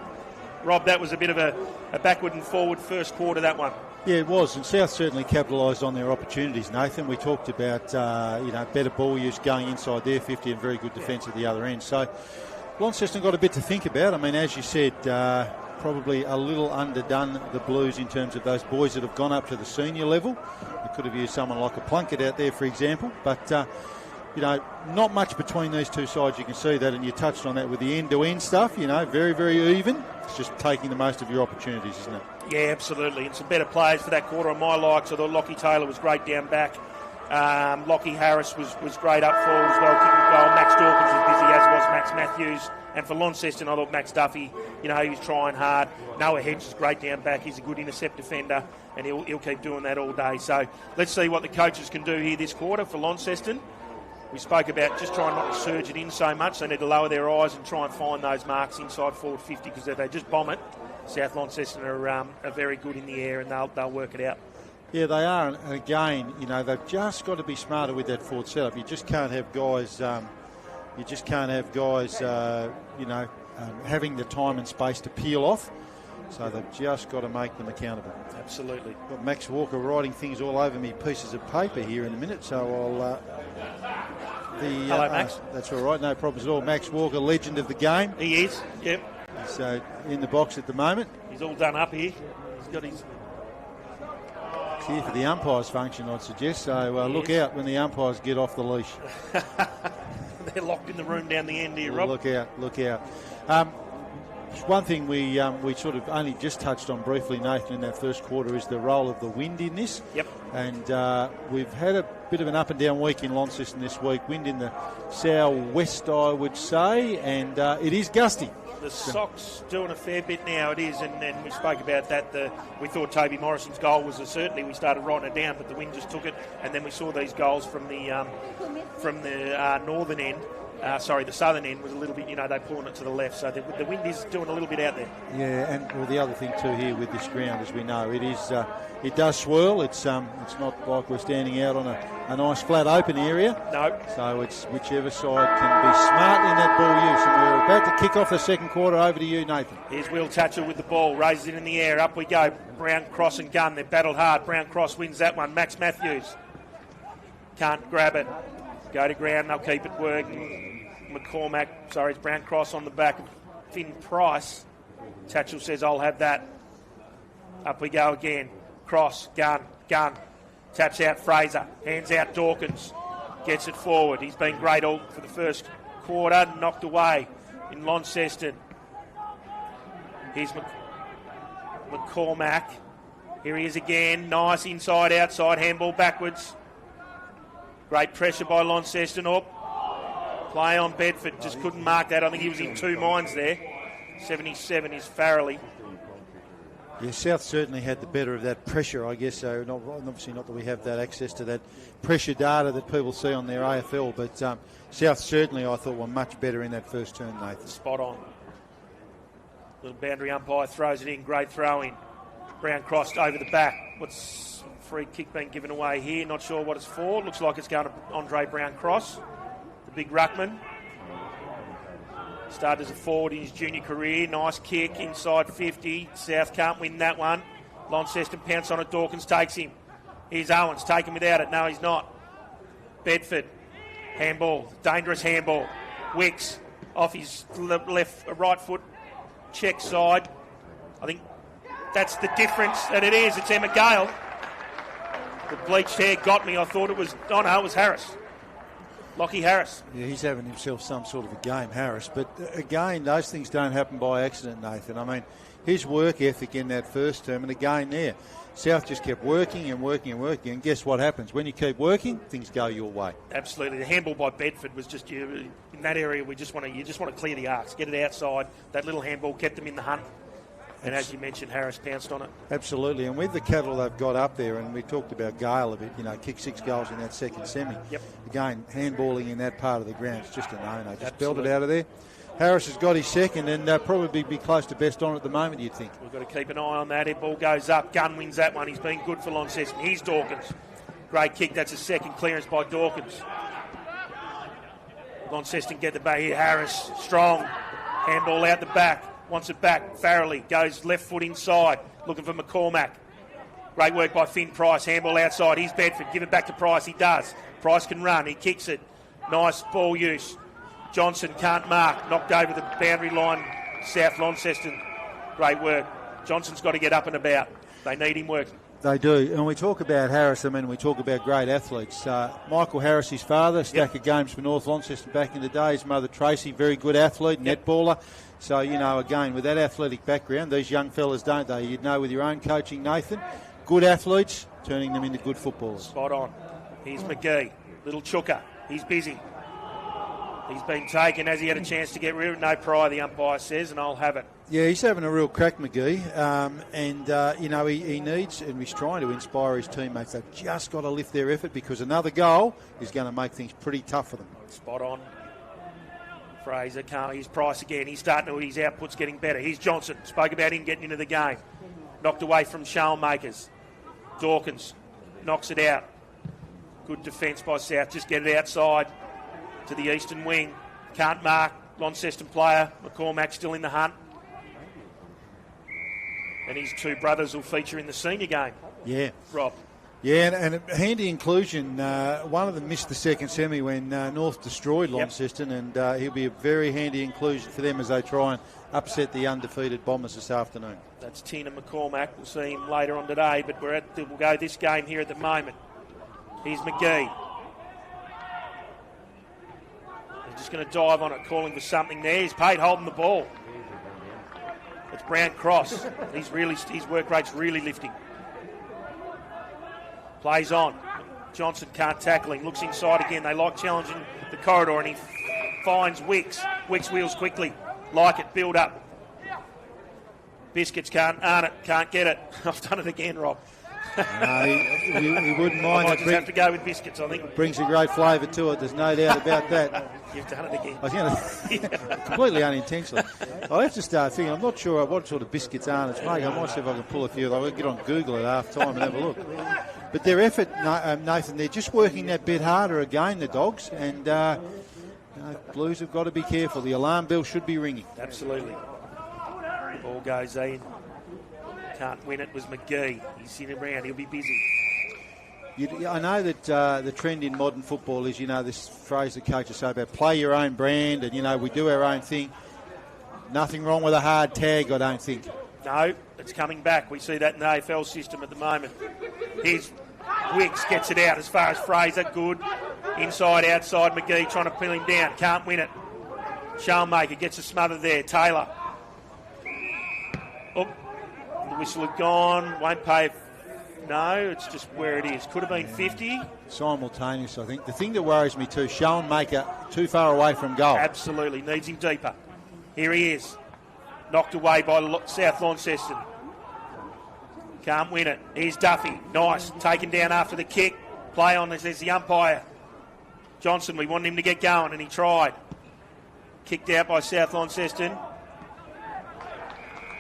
Rob, that was a bit of a backward and forward first quarter, that one. Yeah, it was, and South certainly capitalised on their opportunities, Nathan. We talked about, better ball use going inside their 50 and very good defence at the other end. So Launceston got a bit to think about. I mean, as you said, probably a little underdone the Blues in terms of those boys that have gone up to the senior level. We could have used someone like a Plunkett out there, for example, but not much between these two sides. You can see that, and you touched on that with the end-to-end stuff, very, very even. It's just taking the most of your opportunities, isn't it? Yeah, absolutely. And some better players for that quarter on my likes. I thought Lockie Taylor was great down back. Lockie Harris was great up forward as well, kicking goal. Max Dawkins was busy, as was Max Matthews. And for Launceston, I thought Max Duffy, he was trying hard. Noah Hedge is great down back. He's a good intercept defender, and he'll keep doing that all day. So let's see what the coaches can do here this quarter for Launceston. We spoke about just trying not to surge it in so much. They need to lower their eyes and try and find those marks inside forward 50, because if they just bomb it, South Launceston are very good in the air, and they'll work it out. Yeah, they are. And again, they've just got to be smarter with that forward setup. You just can't have guys. Having the time and space to peel off. So they've just got to make them accountable. Absolutely. Got Max Walker writing things all over me, pieces of paper here in a minute. So I'll. Hello, Max. That's all right. No problems at all. Max Walker, legend of the game. He is. Yep. He's in the box at the moment. He's all done up here. He's got his. He's here for the umpires function, I'd suggest. So look out when the umpires get off the leash. They're locked in the room down the end here, Rob. Look out. One thing we sort of only just touched on briefly, Nathan, in that first quarter is the role of the wind in this. Yep. And we've had a bit of an up and down week in Launceston this week. Wind in the southwest, I would say, and it is gusty. The Sox doing a fair bit now, it is, and we spoke about that. We thought Toby Morrison's goal was a certainty. We started writing it down, but the wind just took it, and then we saw these goals from the northern end. The southern end was a little bit, they're pulling it to the left, so the wind is doing a little bit out there. Yeah, and the other thing too here with this ground, as we know, it does swirl. It's not like we're standing out on a nice flat open area. No. So it's whichever side can be smart in that ball use. And we're about to kick off the second quarter. Over to you, Nathan. Here's Will Tatcher with the ball, raises it in the air. Up we go. Brown, Cross and Gunn. They've battled hard. Brown, Cross wins that one. Max Matthews can't grab it. Go to ground, they'll keep it working. It's Brown Cross on the back of Finn Price. Tatchell says, I'll have that. Up we go again. Cross, Gunn. Taps out Fraser. Hands out Dawkins. Gets it forward. He's been great all for the first quarter. Knocked away in Launceston. Here's McCormack. Here he is again. Nice inside, outside. Handball backwards. Great pressure by Launceston. Play on Bedford. Just couldn't mark that. I think he was in two minds there. 77 is Farrelly. Yeah, South certainly had the better of that pressure, I guess. So obviously not that we have that access to that pressure data that people see on their AFL, but South certainly, I thought, were much better in that first turn, Nathan. Spot on. Little boundary umpire throws it in. Great throw in. Brown crossed over the back. What's free kick being given away here? Not sure what it's for. Looks like it's going to Andre Brown Cross, the big ruckman. Started as a forward in his junior career. Nice kick inside 50. South can't win that one. Launceston pounce on it. Dawkins takes him. Here's Owens. Take him without it. No, he's not. Bedford. Handball. Dangerous handball. Wicks off his right foot. Check side. I think that's the difference. And it is. It's Emma Gale. The bleached hair got me. I thought it was... Oh, no, it was Harris. Lockie Harris. Yeah, he's having himself some sort of a game, Harris. But again, those things don't happen by accident, Nathan. I mean, his work ethic in that first term, and again there, South just kept working and working and working. And guess what happens? When you keep working, things go your way. Absolutely. The handball by Bedford was just in that area. You just want to clear the arcs, get it outside. That little handball kept them in the hunt. And as you mentioned, Harris pounced on it. Absolutely. And with the cattle they've got up there, and we talked about Gale a bit, kicked 6 goals in that second semi. Yep. Again, handballing in that part of the ground, it's just a no-no. Just belt it out of there. Harris has got his second and probably be close to best on at the moment, you'd think. We've got to keep an eye on that. If ball goes up, Gunn wins that one. He's been good for Launceston. Here's Dawkins. Great kick. That's a second clearance by Dawkins. Launceston get the back here. Harris, strong. Handball out the back. Wants it back. Farrelly goes left foot inside. Looking for McCormack. Great work by Finn Price. Handball outside. Here's Bedford. Give it back to Price. He does. Price can run. He kicks it. Nice ball use. Johnson can't mark. Knocked over the boundary line. South Launceston. Great work. Johnson's got to get up and about. They need him working. They do. And when we talk about Harris, I mean, we talk about great athletes. Michael Harris, his father, stack of games for North Launceston back in the day. His mother, Tracy, very good athlete, netballer. So, you know, again, with that athletic background, these young fellas, don't they? You'd know with your own coaching, Nathan, good athletes, turning them into good footballers. Spot on. Here's McGee. Little Chuka. He's busy. He's been taken as he had a chance to get rid of it. No prior, the umpire says, and I'll have it. Yeah, he's having a real crack, McGee. You know, he needs, and he's trying to inspire his teammates. They've just got to lift their effort because another goal is going to make things pretty tough for them. Spot on. Fraser can't. Here's Price again. He's starting to, his output's getting better. Here's Johnson. Spoke about him getting into the game. Knocked away from Shellmakers. Dawkins knocks it out. Good defence by South. Just get it outside to the eastern wing. Can't mark. Launceston player. McCormack still in the hunt. And his two brothers will feature in the senior game. Yeah. Rob. Yeah, and a handy inclusion. One of them missed the second semi when North destroyed Launceston, and he'll be a very handy inclusion for them as they try and upset the undefeated Bombers this afternoon. That's Tina McCormack. We'll see him later on today, but we'll go this game here at the moment. Here's McGee. He's just going to dive on it, calling for something there. He's paid holding the ball. It's Brown Cross. His work rate's really lifting. Plays on. Johnson can't tackle him. Looks inside again. They like challenging the corridor, and he finds Wicks. Wicks wheels quickly. Like it. Build up. Biscuits can't earn it. Can't get it. I've done it again, Rob. No, he wouldn't mind. I might just have to go with biscuits, I think. Brings a great flavour to it. There's no doubt about that. You've done it again. I was going to completely unintentionally. I'll have to start thinking. I'm not sure what sort of biscuits Arnott's make. I might see if I can pull a few. I'll get on Google at half time and have a look. But their effort, Nathan, they're just working that bit harder again, the Dogs, and Blues have got to be careful. The alarm bell should be ringing. Absolutely. The ball goes in. Can't win it was McGee. He's in around. He'll be busy. I know that the trend in modern football is, this phrase that coaches say about play your own brand and, we do our own thing. Nothing wrong with a hard tag, I don't think. No, it's coming back. We see that in the AFL system at the moment. Here's Wicks, gets it out as far as Fraser. Good. Inside, outside, McGee trying to pin him down. Can't win it. Shellmaker gets a smother there. Taylor. Oh, the whistle had gone. Won't pay. No, it's just where it is. Could have been 50. Simultaneous, I think. The thing that worries me too, Shellmaker too far away from goal. Absolutely. Needs him deeper. Here he is. Knocked away by South Launceston. Can't win it. Here's Duffy. Nice. Taken down after the kick. Play on, there's the umpire. Johnson, we wanted him to get going, and he tried. Kicked out by South Launceston.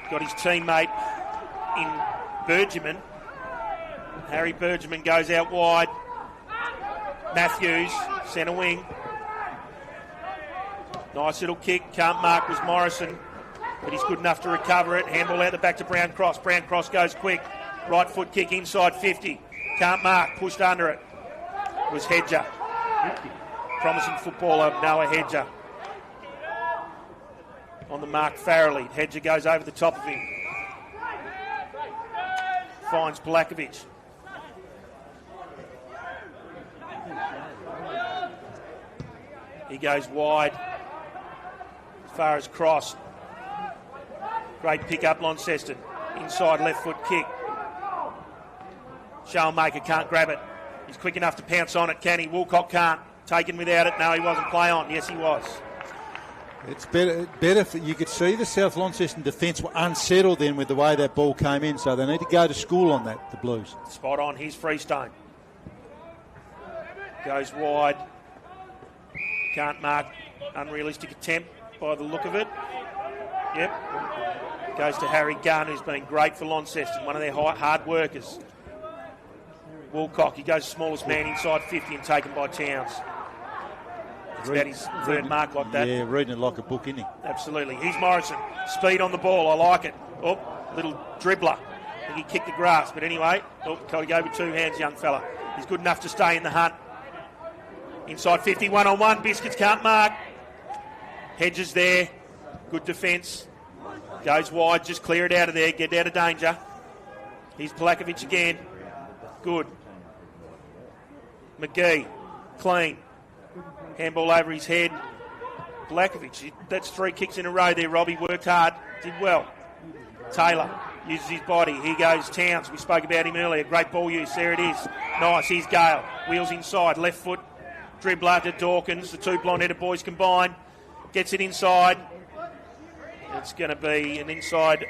Got his teammate in Bergerman. Harry Bergerman goes out wide. Matthews, centre wing. Nice little kick. Can't mark was Morrison. But he's good enough to recover it. Handball out the back to Brown Cross. Brown Cross goes quick. Right foot kick inside 50. Can't mark. Pushed under it. Was Hedger. Promising footballer, Noah Hedger. On the mark, Farrelly. Hedger goes over the top of him. Finds Blakovic. He goes wide. As far as Cross. Great pick up, Launceston. Inside left foot kick. Shellmaker can't grab it. He's quick enough to pounce on it, can he? Woolcock can't. Taken without it. No, he wasn't. Play on. Yes, he was. It's better for, you could see the South Launceston defence were unsettled then with the way that ball came in, so they need to go to school on that, the Blues. Spot on. Here's Freestone. Goes wide. Can't mark. Unrealistic attempt by the look of it. Yep. Goes to Harry Gunn, who's been great for Launceston, one of their hard workers. Woolcock, he goes smallest man inside 50 and taken by Towns. It's about his third mark like that. Yeah, reading it like a book, isn't he? Absolutely. Here's Morrison. Speed on the ball. I like it. Oh, little dribbler. I think he kicked the grass. But anyway, got to go with two hands, young fella. He's good enough to stay in the hunt. Inside 50, one-on-one. Biscuits can't mark. Hedges there. Good defence. Goes wide. Just clear it out of there. Get out of danger. Here's Polakovic again. Good. McGee. Clean. Handball over his head. Polakovic. That's 3 kicks in a row there, Robbie. Worked hard. Did well. Taylor uses his body. Here goes Towns. We spoke about him earlier. Great ball use. There it is. Nice. Here's Gale. Wheels inside. Left foot. Dribbler to Dawkins. The two blonde-headed boys combined. Gets it inside. It's going to be an inside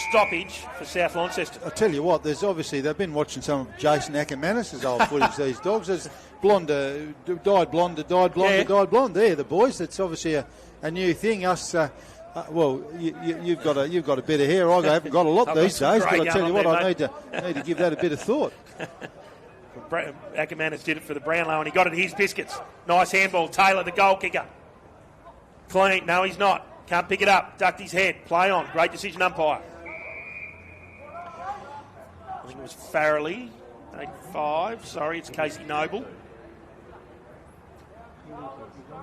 stoppage for South Launceston. I'll tell you what, they've been watching some of Jason Ackermanis' old footage, these dogs. There's dyed blonde. There, the boys. That's obviously a new thing. Us, you've got a bit of hair. I haven't got a lot these days, but I'll tell you what, I need to give that a bit of thought. Ackermanis did it for the Brownlow and he got it. Here's Biscuits. Nice handball. Taylor, the goal kicker. Clean. No, he's not. Can't pick it up. Ducked his head. Play on. Great decision, umpire. I think it was Farrelly. 8-5. Sorry, it's Casey Noble.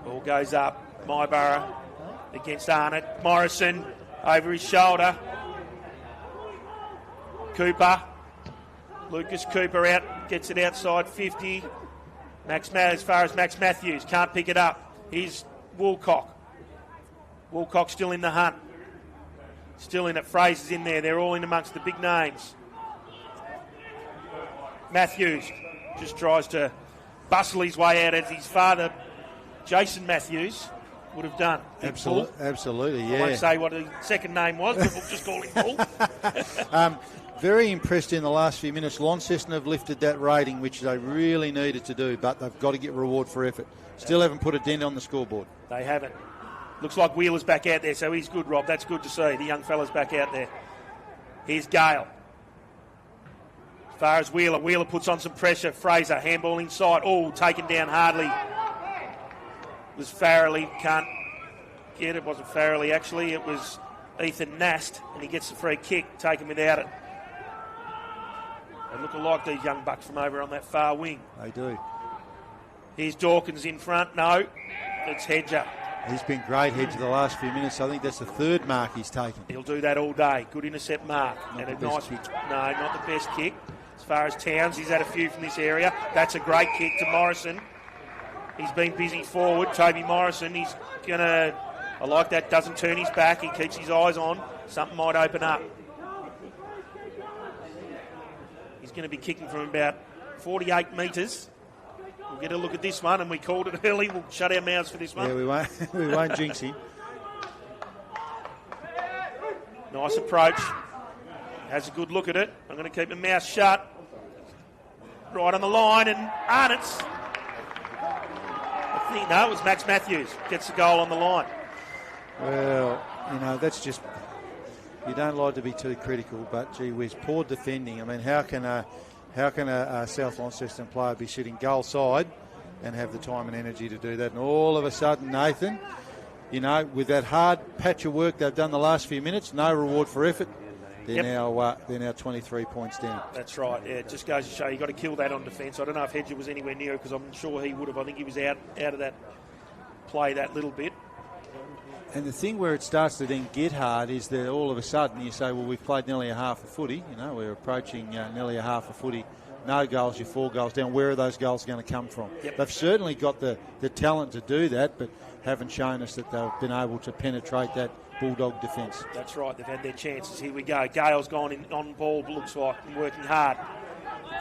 Ball goes up. Myborough against Arnott. Morrison over his shoulder. Cooper. Lucas Cooper out. Gets it outside 50. As far as Max Matthews. Can't pick it up. Here's Woolcock. Woolcock still in the hunt. Still in it. Fraser's in there. They're all in amongst the big names. Matthews just tries to bustle his way out as his father, Jason Matthews, would have done. Absolutely, yeah. I won't say what his second name was, but we'll just call him Bull. Very impressed in the last few minutes. Launceston have lifted that rating, which they really needed to do, but they've got to get reward for effort. Still haven't put a dent on the scoreboard. They haven't. Looks like Wheeler's back out there, so he's good, Rob. That's good to see. The young fella's back out there. Here's Gale. As far as Wheeler puts on some pressure. Fraser, handball inside. Oh, taken down hardly. It was Farrelly. Can't get it. It wasn't Farrelly, actually. It was Ethan Nast, and he gets the free kick, taken without it. They look alike, these young bucks from over on that far wing. They do. Here's Dawkins in front. No, it's Hedger. He's been great, Hedger, the last few minutes. I think that's the third mark he's taken. He'll do that all day. Good intercept mark. Not and the a best nice kick. No, not the best kick. As far as Towns, he's had a few from this area. That's a great kick to Morrison. He's been busy forward. Toby Morrison, he's going to... I like that. Doesn't turn his back. He keeps his eyes on. Something might open up. He's going to be kicking from about 48 metres. We'll get a look at this one, and we called it early. We'll shut our mouths for this one. Yeah, we won't jinx him. Nice approach. Has a good look at it. I'm going to keep my mouth shut. Right on the line, and Arnott's... I think, no, it was Max Matthews. Gets the goal on the line. Well, that's just... You don't like to be too critical, but gee whiz, poor defending. I mean, how can a South Launceston player be sitting goal side and have the time and energy to do that? And all of a sudden, Nathan, with that hard patch of work they've done the last few minutes, no reward for effort. They're now 23 points down. That's right. Yeah, it just goes to show you've got to kill that on defence. I don't know if Hedger was anywhere near it because I'm sure he would have. I think he was out of that play that little bit. And the thing where it starts to then get hard is that all of a sudden you say, well, we've played nearly a half a footy. We're approaching nearly a half a footy. No goals, you're 4 goals down. Where are those goals going to come from? Yep. They've certainly got the talent to do that, but haven't shown us that they've been able to penetrate that Bulldog defence. That's right. They've had their chances. Here we go. Gale's gone in on ball, looks like, and working hard.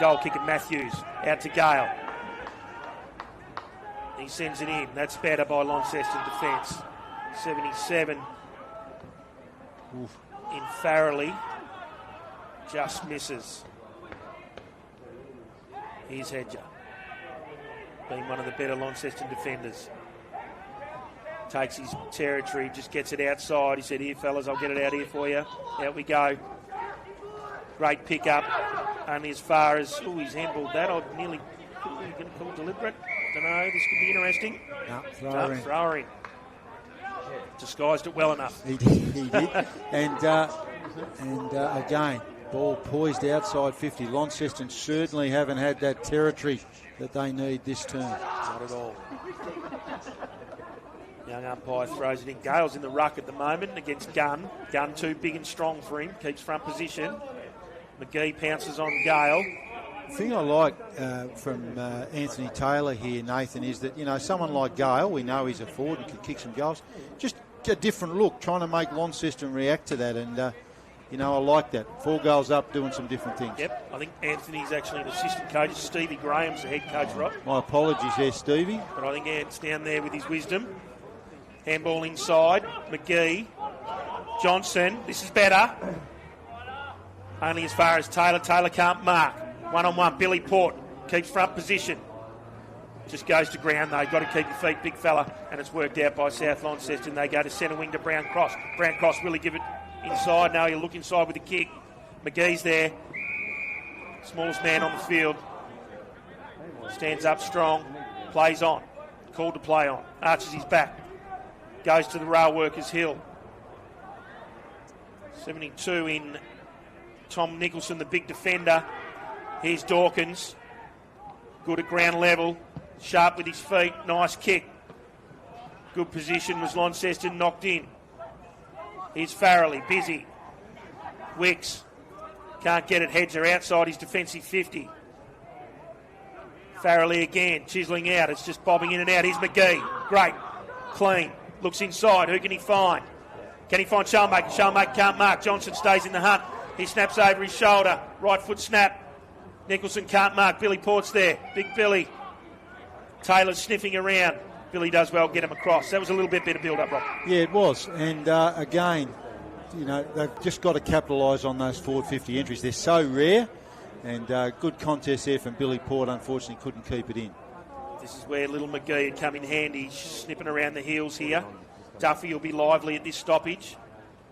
Goal kicker Matthews. Out to Gale. He sends it in. That's better by Launceston defence. 77 in Farrelly. Just misses. Here's Hedger. Being one of the better Launceston defenders. Takes his territory, just gets it outside. He said, here, fellas, I'll get it out here for you. Out we go. Great pick-up. only as far as, he's handballed that. I'd nearly, going to call it deliberate. Don't know, this could be interesting. No, throw her in. Disguised it well enough. He did. And again, ball poised outside 50. Launceston certainly haven't had that territory that they need this term. Not at all. Young umpire throws it in. Gale's in the ruck at the moment against Gunn. Gunn too big and strong for him. Keeps front position. McGee pounces on Gale. The thing I like from Anthony Taylor here, Nathan, is that, someone like Gale, we know he's a forward and can kick some goals, just a different look, trying to make Launceston react to that. And, I like that. 4 goals up, doing some different things. Yep, I think Anthony's actually an assistant coach. Stevie Graham's the head coach, Rob. My apologies there, Stevie. But I think Ant's down there with his wisdom. Handball inside. McGee. Johnson. This is better. Only as far as Taylor. Taylor can't mark. 1-on-1. Billy Port keeps front position. Just goes to ground though. Got to keep your feet, big fella. And it's worked out by South Launceston. They go to centre wing to Brown Cross. Brown Cross really give it inside. Now he'll look inside with a kick. McGee's there. Smallest man on the field. Stands up strong. Plays on. Called to play on. Arches his back. Goes to the rail workers hill. 72 in Tom Nicholson, the big defender. Here's Dawkins. Good at ground level. Sharp with his feet. Nice kick. Good position was Launceston, knocked in. Here's Farrelly, busy. Wicks. Can't get it. Heads are outside his defensive 50. Farrelly again, chiselling out. It's just bobbing in and out. Here's McGee. Great. Clean. Looks inside. Who can he find? Can he find Shellmaker? Shellmaker can't mark. Johnson stays in the hunt. He snaps over his shoulder. Right foot snap. Nicholson can't mark. Billy Port's there. Big Billy. Taylor's sniffing around. Billy does well, get him across. That was a little bit better build-up, Rob. Yeah, it was. And again, they've just got to capitalise on those forward 50 entries. They're so rare. And good contest there from Billy Port. Unfortunately, couldn't keep it in. This is where little McGee had come in handy, snipping around the heels here. Duffy will be lively at this stoppage.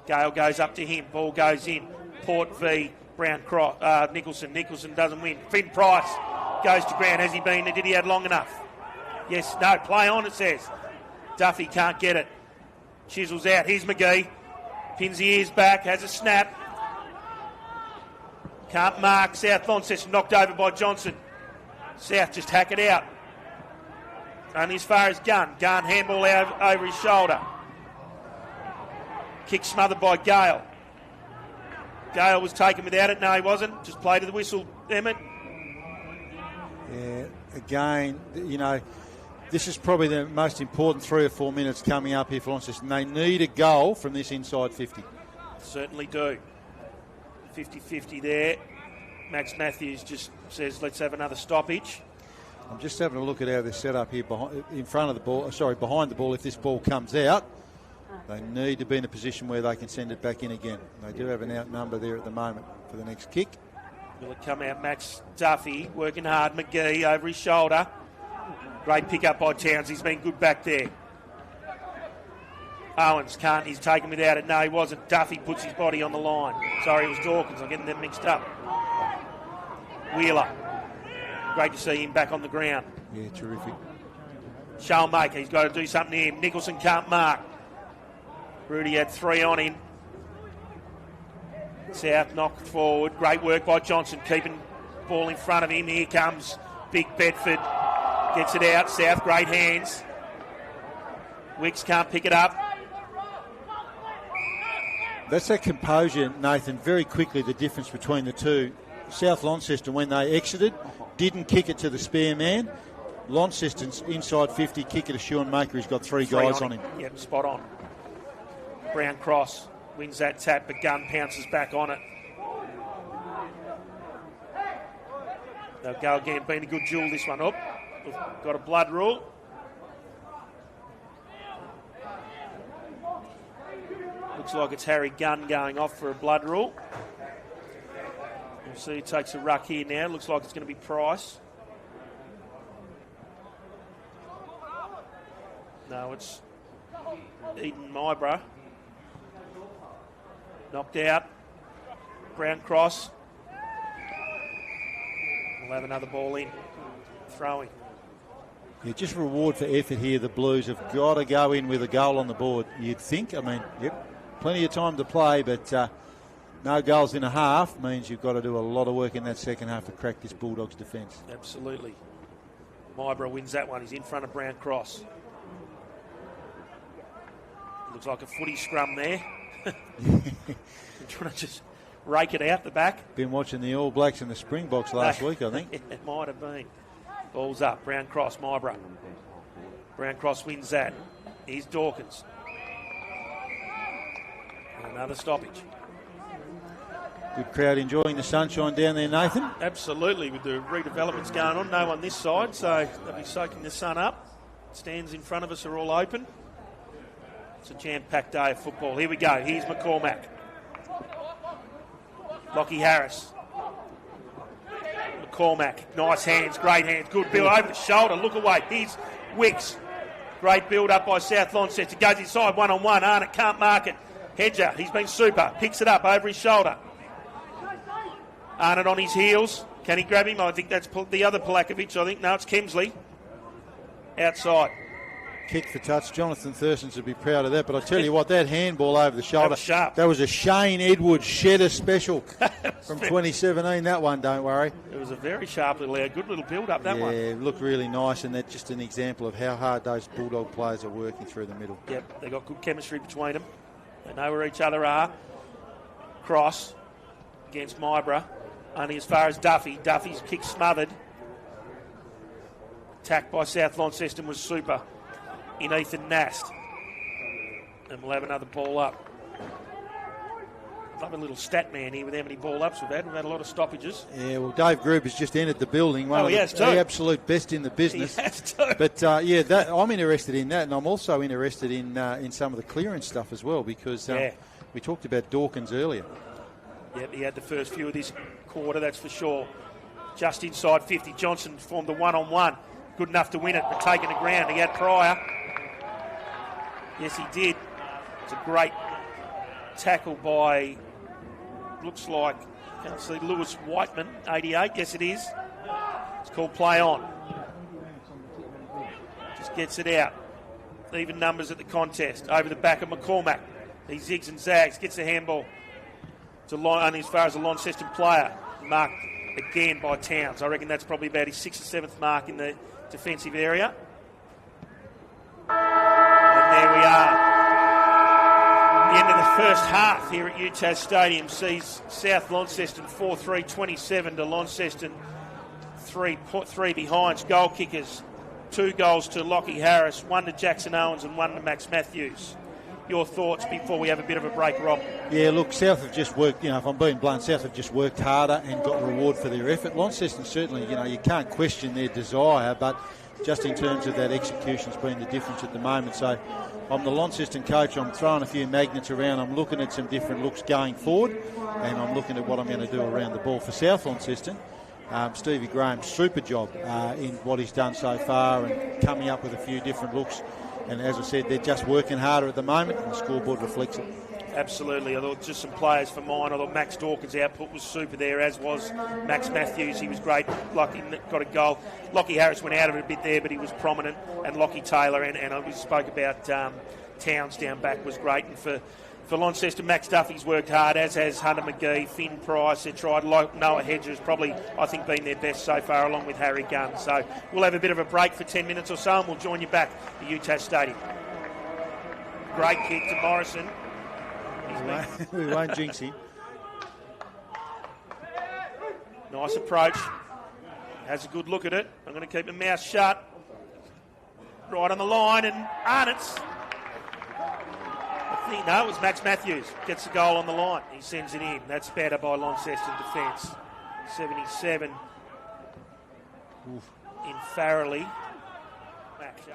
Gale goes up to him. Ball goes in. Port v. Brown Cross. Nicholson. Nicholson doesn't win. Finn Price goes to ground. Has he been? Did he have long enough? Yes. No. Play on, it says. Duffy can't get it. Chisels out. Here's McGee. Pins the ears back. Has a snap. Can't mark. South Launceston knocked over by Johnson. South just hack it out. Only as far as Gunn. Gunn handball out over his shoulder. Kick smothered by Gale. Gale was taken without it. No, he wasn't. Just play to the whistle, Emmett. Yeah, again, this is probably the most important 3 or 4 minutes coming up here for Launceston. They need a goal from this inside 50. Certainly do. 50-50 there. Max Matthews just says, let's have another stoppage. I'm just having a look at how they're set up here behind the ball. If this ball comes out, they need to be in a position where they can send it back in again. They do have an outnumber there at the moment for the next kick. Will it come out? Max Duffy working hard. McGee over his shoulder. Great pick up by Towns. He's been good back there. Owens can't. He's taken without it. No, he wasn't. Duffy puts his body on the line. Sorry, it was Dawkins. I'm getting them mixed up. Wheeler. Great to see him back on the ground. Yeah, terrific. Shellmaker, he's got to do something to him. Nicholson can't mark. Rudy had 3 on him. South knocked forward. Great work by Johnson, keeping ball in front of him. Here comes Big Bedford. Gets it out. South, great hands. Wicks can't pick it up. That's that composure, Nathan. Very quickly, the difference between the two. South Launceston, when they exited, didn't kick it to the spare man. Launceston's inside 50, kick it to Schoenmaker. He's got 3 guys on him. Yep, spot on. Brown Cross wins that tap, but Gunn pounces back on it. They'll go again. Been a good duel, this one. Up. We've got a blood rule. Looks like it's Harry Gunn going off for a blood rule. We'll see who takes a ruck here now. Looks like it's going to be Price. No, it's Eden Myborough. Knocked out. Brown Cross. We'll have another ball in. Throwing. Yeah, just reward for effort here. The Blues have got to go in with a goal on the board, you'd think. I mean, yep, plenty of time to play, but no goals in a half means you've got to do a lot of work in that second half to crack this Bulldogs defence. Absolutely. Mybra wins that one. He's in front of Brown Cross. Looks like a footy scrum there. Trying to just rake it out the back. Been watching the All Blacks and the Springboks last week, I think. It might have been. Ball's up. Brown Cross, Mybra. Brown Cross wins that. Here's Dawkins. Another stoppage. Good crowd enjoying the sunshine down there, Nathan. Absolutely, with the redevelopments going on. No one this side, so they'll be soaking the sun up. Stands in front of us are all open. It's a jam-packed day of football. Here we go. Here's McCormack. Lockie Harris. McCormack. Nice hands, great hands. Good build over the shoulder. Look away. Here's Wicks. Great build up by South Launceston. Goes inside one-on-one. Arnott can't mark it. Hedger, he's been super. Picks it up over his shoulder. Arnott on his heels. Can he grab him? I think that's the other Polakovic. I think, no, it's Kemsley. Outside. Kick for touch. Jonathan Thurston's would be proud of that. But I tell you what, that handball over the shoulder, that was sharp. That was a Shane Edwards Shedder special from 2017. That one, don't worry. It was a very sharp little, good little build-up, that one. Yeah, looked really nice, and that's just an example of how hard those Bulldog players are working through the middle. Yep, they've got good chemistry between them. They know where each other are. Cross against Mybra. Only as far as Duffy. Duffy's kick smothered. Attack by South Launceston was super. In Ethan Nast. And we'll have another ball up. Love a little stat man here with how many ball ups we've had. We've had a lot of stoppages. Yeah, well, Dave Gruber's just entered the building. One of he has the too. Absolute best in the business. He has too. But, I'm interested in that, and I'm also interested in some of the clearance stuff as well, because we talked about Dawkins earlier. Yep, he had the first few of this quarter, that's for sure. Just inside 50. Johnson formed a one-on-one. Good enough to win it, but taking the ground. He had prior. Yes, he did. It's a great tackle by, looks like, can't see, Lewis Whiteman, 88. Yes, it is. It's called play on. Just gets it out. Even numbers at the contest. Over the back of McCormack. He zigs and zags, gets the handball. Only as far as a Launceston player. Marked again by Towns. I reckon that's probably about his 6th or 7th mark in the defensive area. And there we are. The end of the first half here at UTAS Stadium sees South Launceston 4-3-27 to Launceston 3 behind. Goal kickers, 2 goals to Lockie Harris, 1 to Jackson Owens and 1 to Max Matthews. Your thoughts before we have a bit of a break, Rob? Yeah, look, South have just worked, if I'm being blunt, South have just worked harder and got reward for their effort. Launceston certainly, you can't question their desire, but just in terms of that execution's been the difference at the moment. So I'm the Launceston coach, I'm throwing a few magnets around, I'm looking at some different looks going forward, and I'm looking at what I'm going to do around the ball. For South Launceston, Stevie Graham, super job in what he's done so far and coming up with a few different looks. And as I said, they're just working harder at the moment, and the scoreboard reflects it. Absolutely. I thought just some players for mine. I thought Max Dawkins' output was super there, as was Max Matthews. He was great. Lockie got a goal. Lockie Harris went out of it a bit there, but he was prominent. And Lockie Taylor, and we spoke about Towns down back, was great. And for Launceston, Max Duffy's worked hard, as has Hunter McGee, Finn Price. They tried. Noah Hedger's probably, I think, been their best so far, along with Harry Gunn. So we'll have a bit of a break for 10 minutes or so, and we'll join you back at UTAS Stadium. Great kick to Morrison. We won't jinx him. Nice approach. Has a good look at it. I'm going to keep my mouth shut. Right on the line, and Arnott's. No, it was Max Matthews. Gets the goal on the line. He sends it in. That's better by Launceston defence. 77 in Farrelly.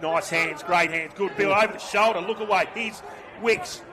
Nice hands, great hands. Good build over the shoulder. Look away. Here's Wicks.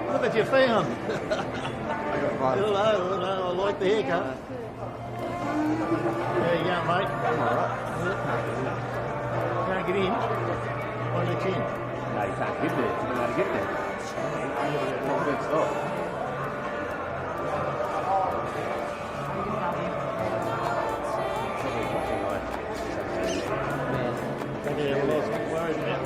What have you found? Hello, I like the haircut. There you go, mate. Can't get in. On the chin. No, you can't get there. You don't know how to get there. Good stop. Yeah, well, I was worried about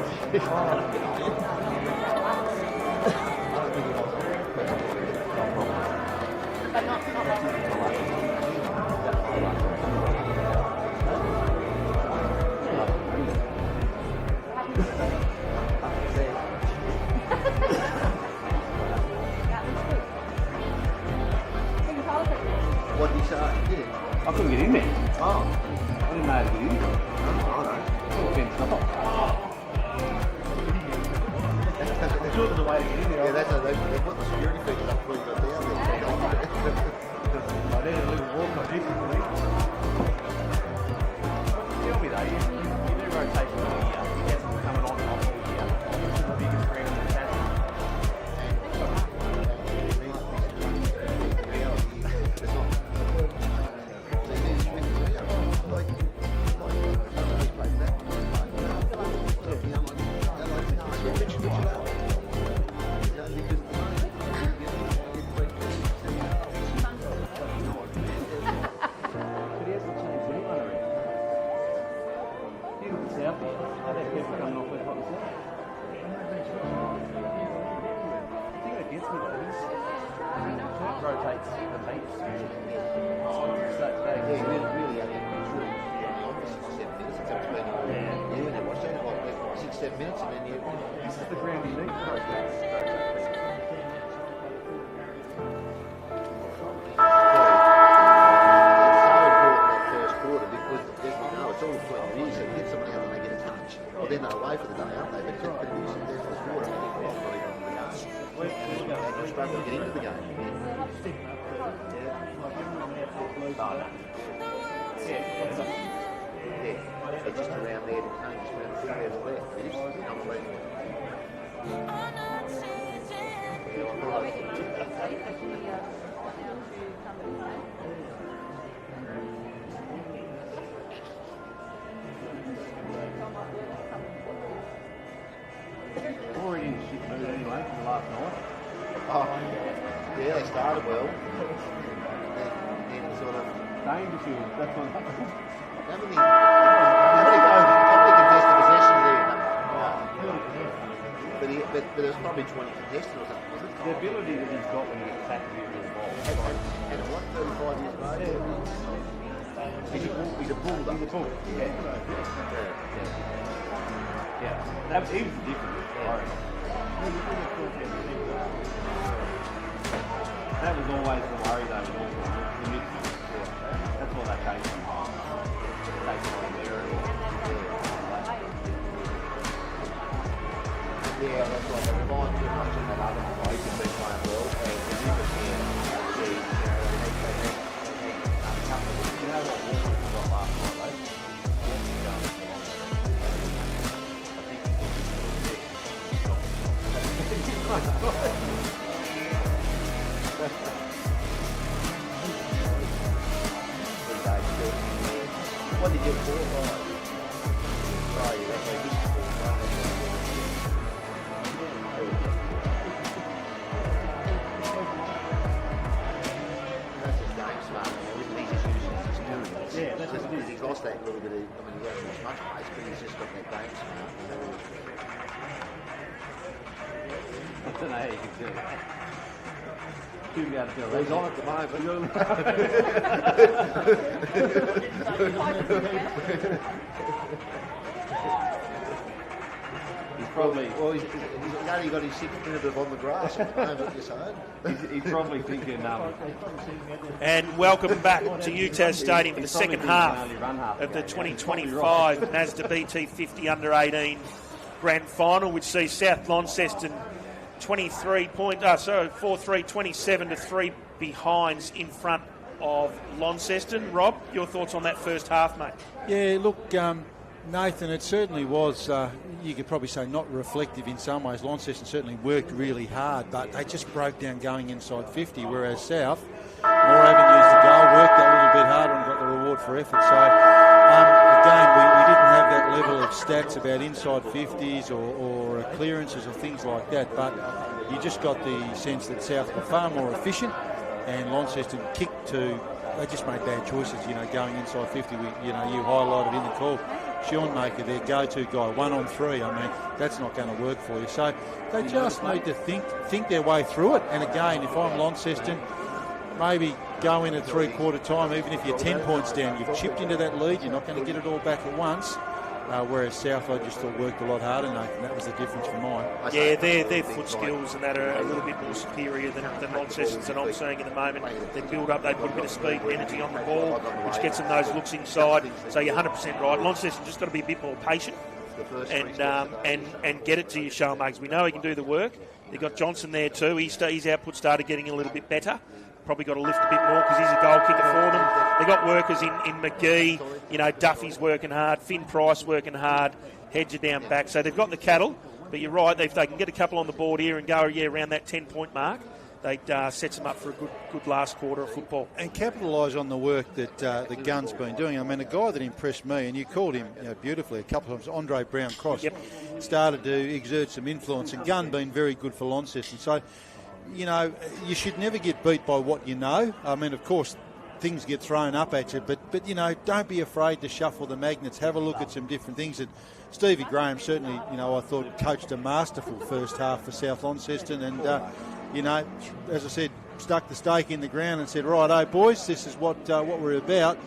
What did you say? I couldn't get in there. Oh. I didn't know how to get in there. Oh, I know. Fenced off. sure there's a way to get in there. Yeah, they put the security features up before you got down there. I did a little walk on this. Tell me though, you do rotation on here. You get them coming on and off here. This is the biggest screen in the chassis. Rotates the base. Yeah, really, yeah, watch that about 6-7 minutes, and then you. This is the ground you need to rotate. Well, then they're away for the day, aren't they? But there's the quarter, they're struggling to get into the game. Yeah, so just around there, just around the area of the left. It is unbelievable. Already in shit mood anyway from the last night. Oh, yeah, they started well. Then sort of. Dangerfield, that's one. How many contested possessions there? But there's probably 20 contested or something, was it? The ability that he's got when he attacks the ball. And at what, 35 years of age? He's a bull, though. He's a bull. Yeah. That was, he was different. That was always the worry though. The midfield. That's all that takes. Yeah, that's right. They rely too much on that other guy who's been playing well. And the new can see, a couple of weeks. You know what Walker got last night, though? What did you get for? Sorry, that's like this. That's his game smart. With these issues he's experienced. Yeah, that's what it is. He's lost that little bit of, I mean, he hasn't lost much pace, but he's just got that game smart. I don't know how you can do it. He's on at the moment. He's probably he's only got his 6th minute of on the grass at the moment, you're saying. he's probably thinking. And welcome back to UTAS Stadium for the second half of the 2025 Mazda BT 50 Under 18 Grand Final, which sees South Launceston 4-3, 27 to 3 behinds in front of Launceston. Rob, your thoughts on that first half, mate? Yeah, look, Nathan, it certainly was, you could probably say, not reflective in some ways. Launceston certainly worked really hard, but they just broke down going inside 50, whereas South, more avenues to go, worked that little bit harder and got the reward for effort. So, again, we didn't have that level of stats about inside 50s or clearances or things like that, but you just got the sense that South were far more efficient, and Launceston kicked to... They just made bad choices, going inside 50. You highlighted in the call. Sean Maker, their go-to guy, 1 on 3. I mean, that's not going to work for you. So they just need to think their way through it. And again, if I'm Launceston, maybe go in at three-quarter time, even if you're 10 points down. You've chipped into that lead. You're not going to get it all back at once. Whereas South, I just thought, worked a lot harder, Nathan. That was the difference for mine. Yeah, their foot skills and that are a little bit more superior than Launceston's that I'm seeing at the moment. They build up, they put a bit of speed and energy on the ball, which gets them those looks inside. So you're 100% right. Launceston just got to be a bit more patient and get it to you, showmakers. We know he can do the work. They've got Johnson there too. His output started getting a little bit better. Probably got to lift a bit more because he's a goal kicker for them. They've got workers in McGee, Duffy's working hard, Finn Price working hard, Hedger down back. So they've got the cattle, but you're right, if they can get a couple on the board here and go around that 10-point mark, they'd set them up for a good last quarter of football. And capitalise on the work that the Gun's been doing. I mean, a guy that impressed me, and you called him beautifully a couple of times, Andre Brown-Cross, started to exert some influence, and Gun been very good for Launceston. So, you should never get beat by what you know. I mean, of course, things get thrown up at you, but don't be afraid to shuffle the magnets. Have a look at some different things. And Stevie Graham certainly, I thought coached a masterful first half for South Launceston, and as I said, stuck the stake in the ground and said, "Righto, boys, this is what we're about."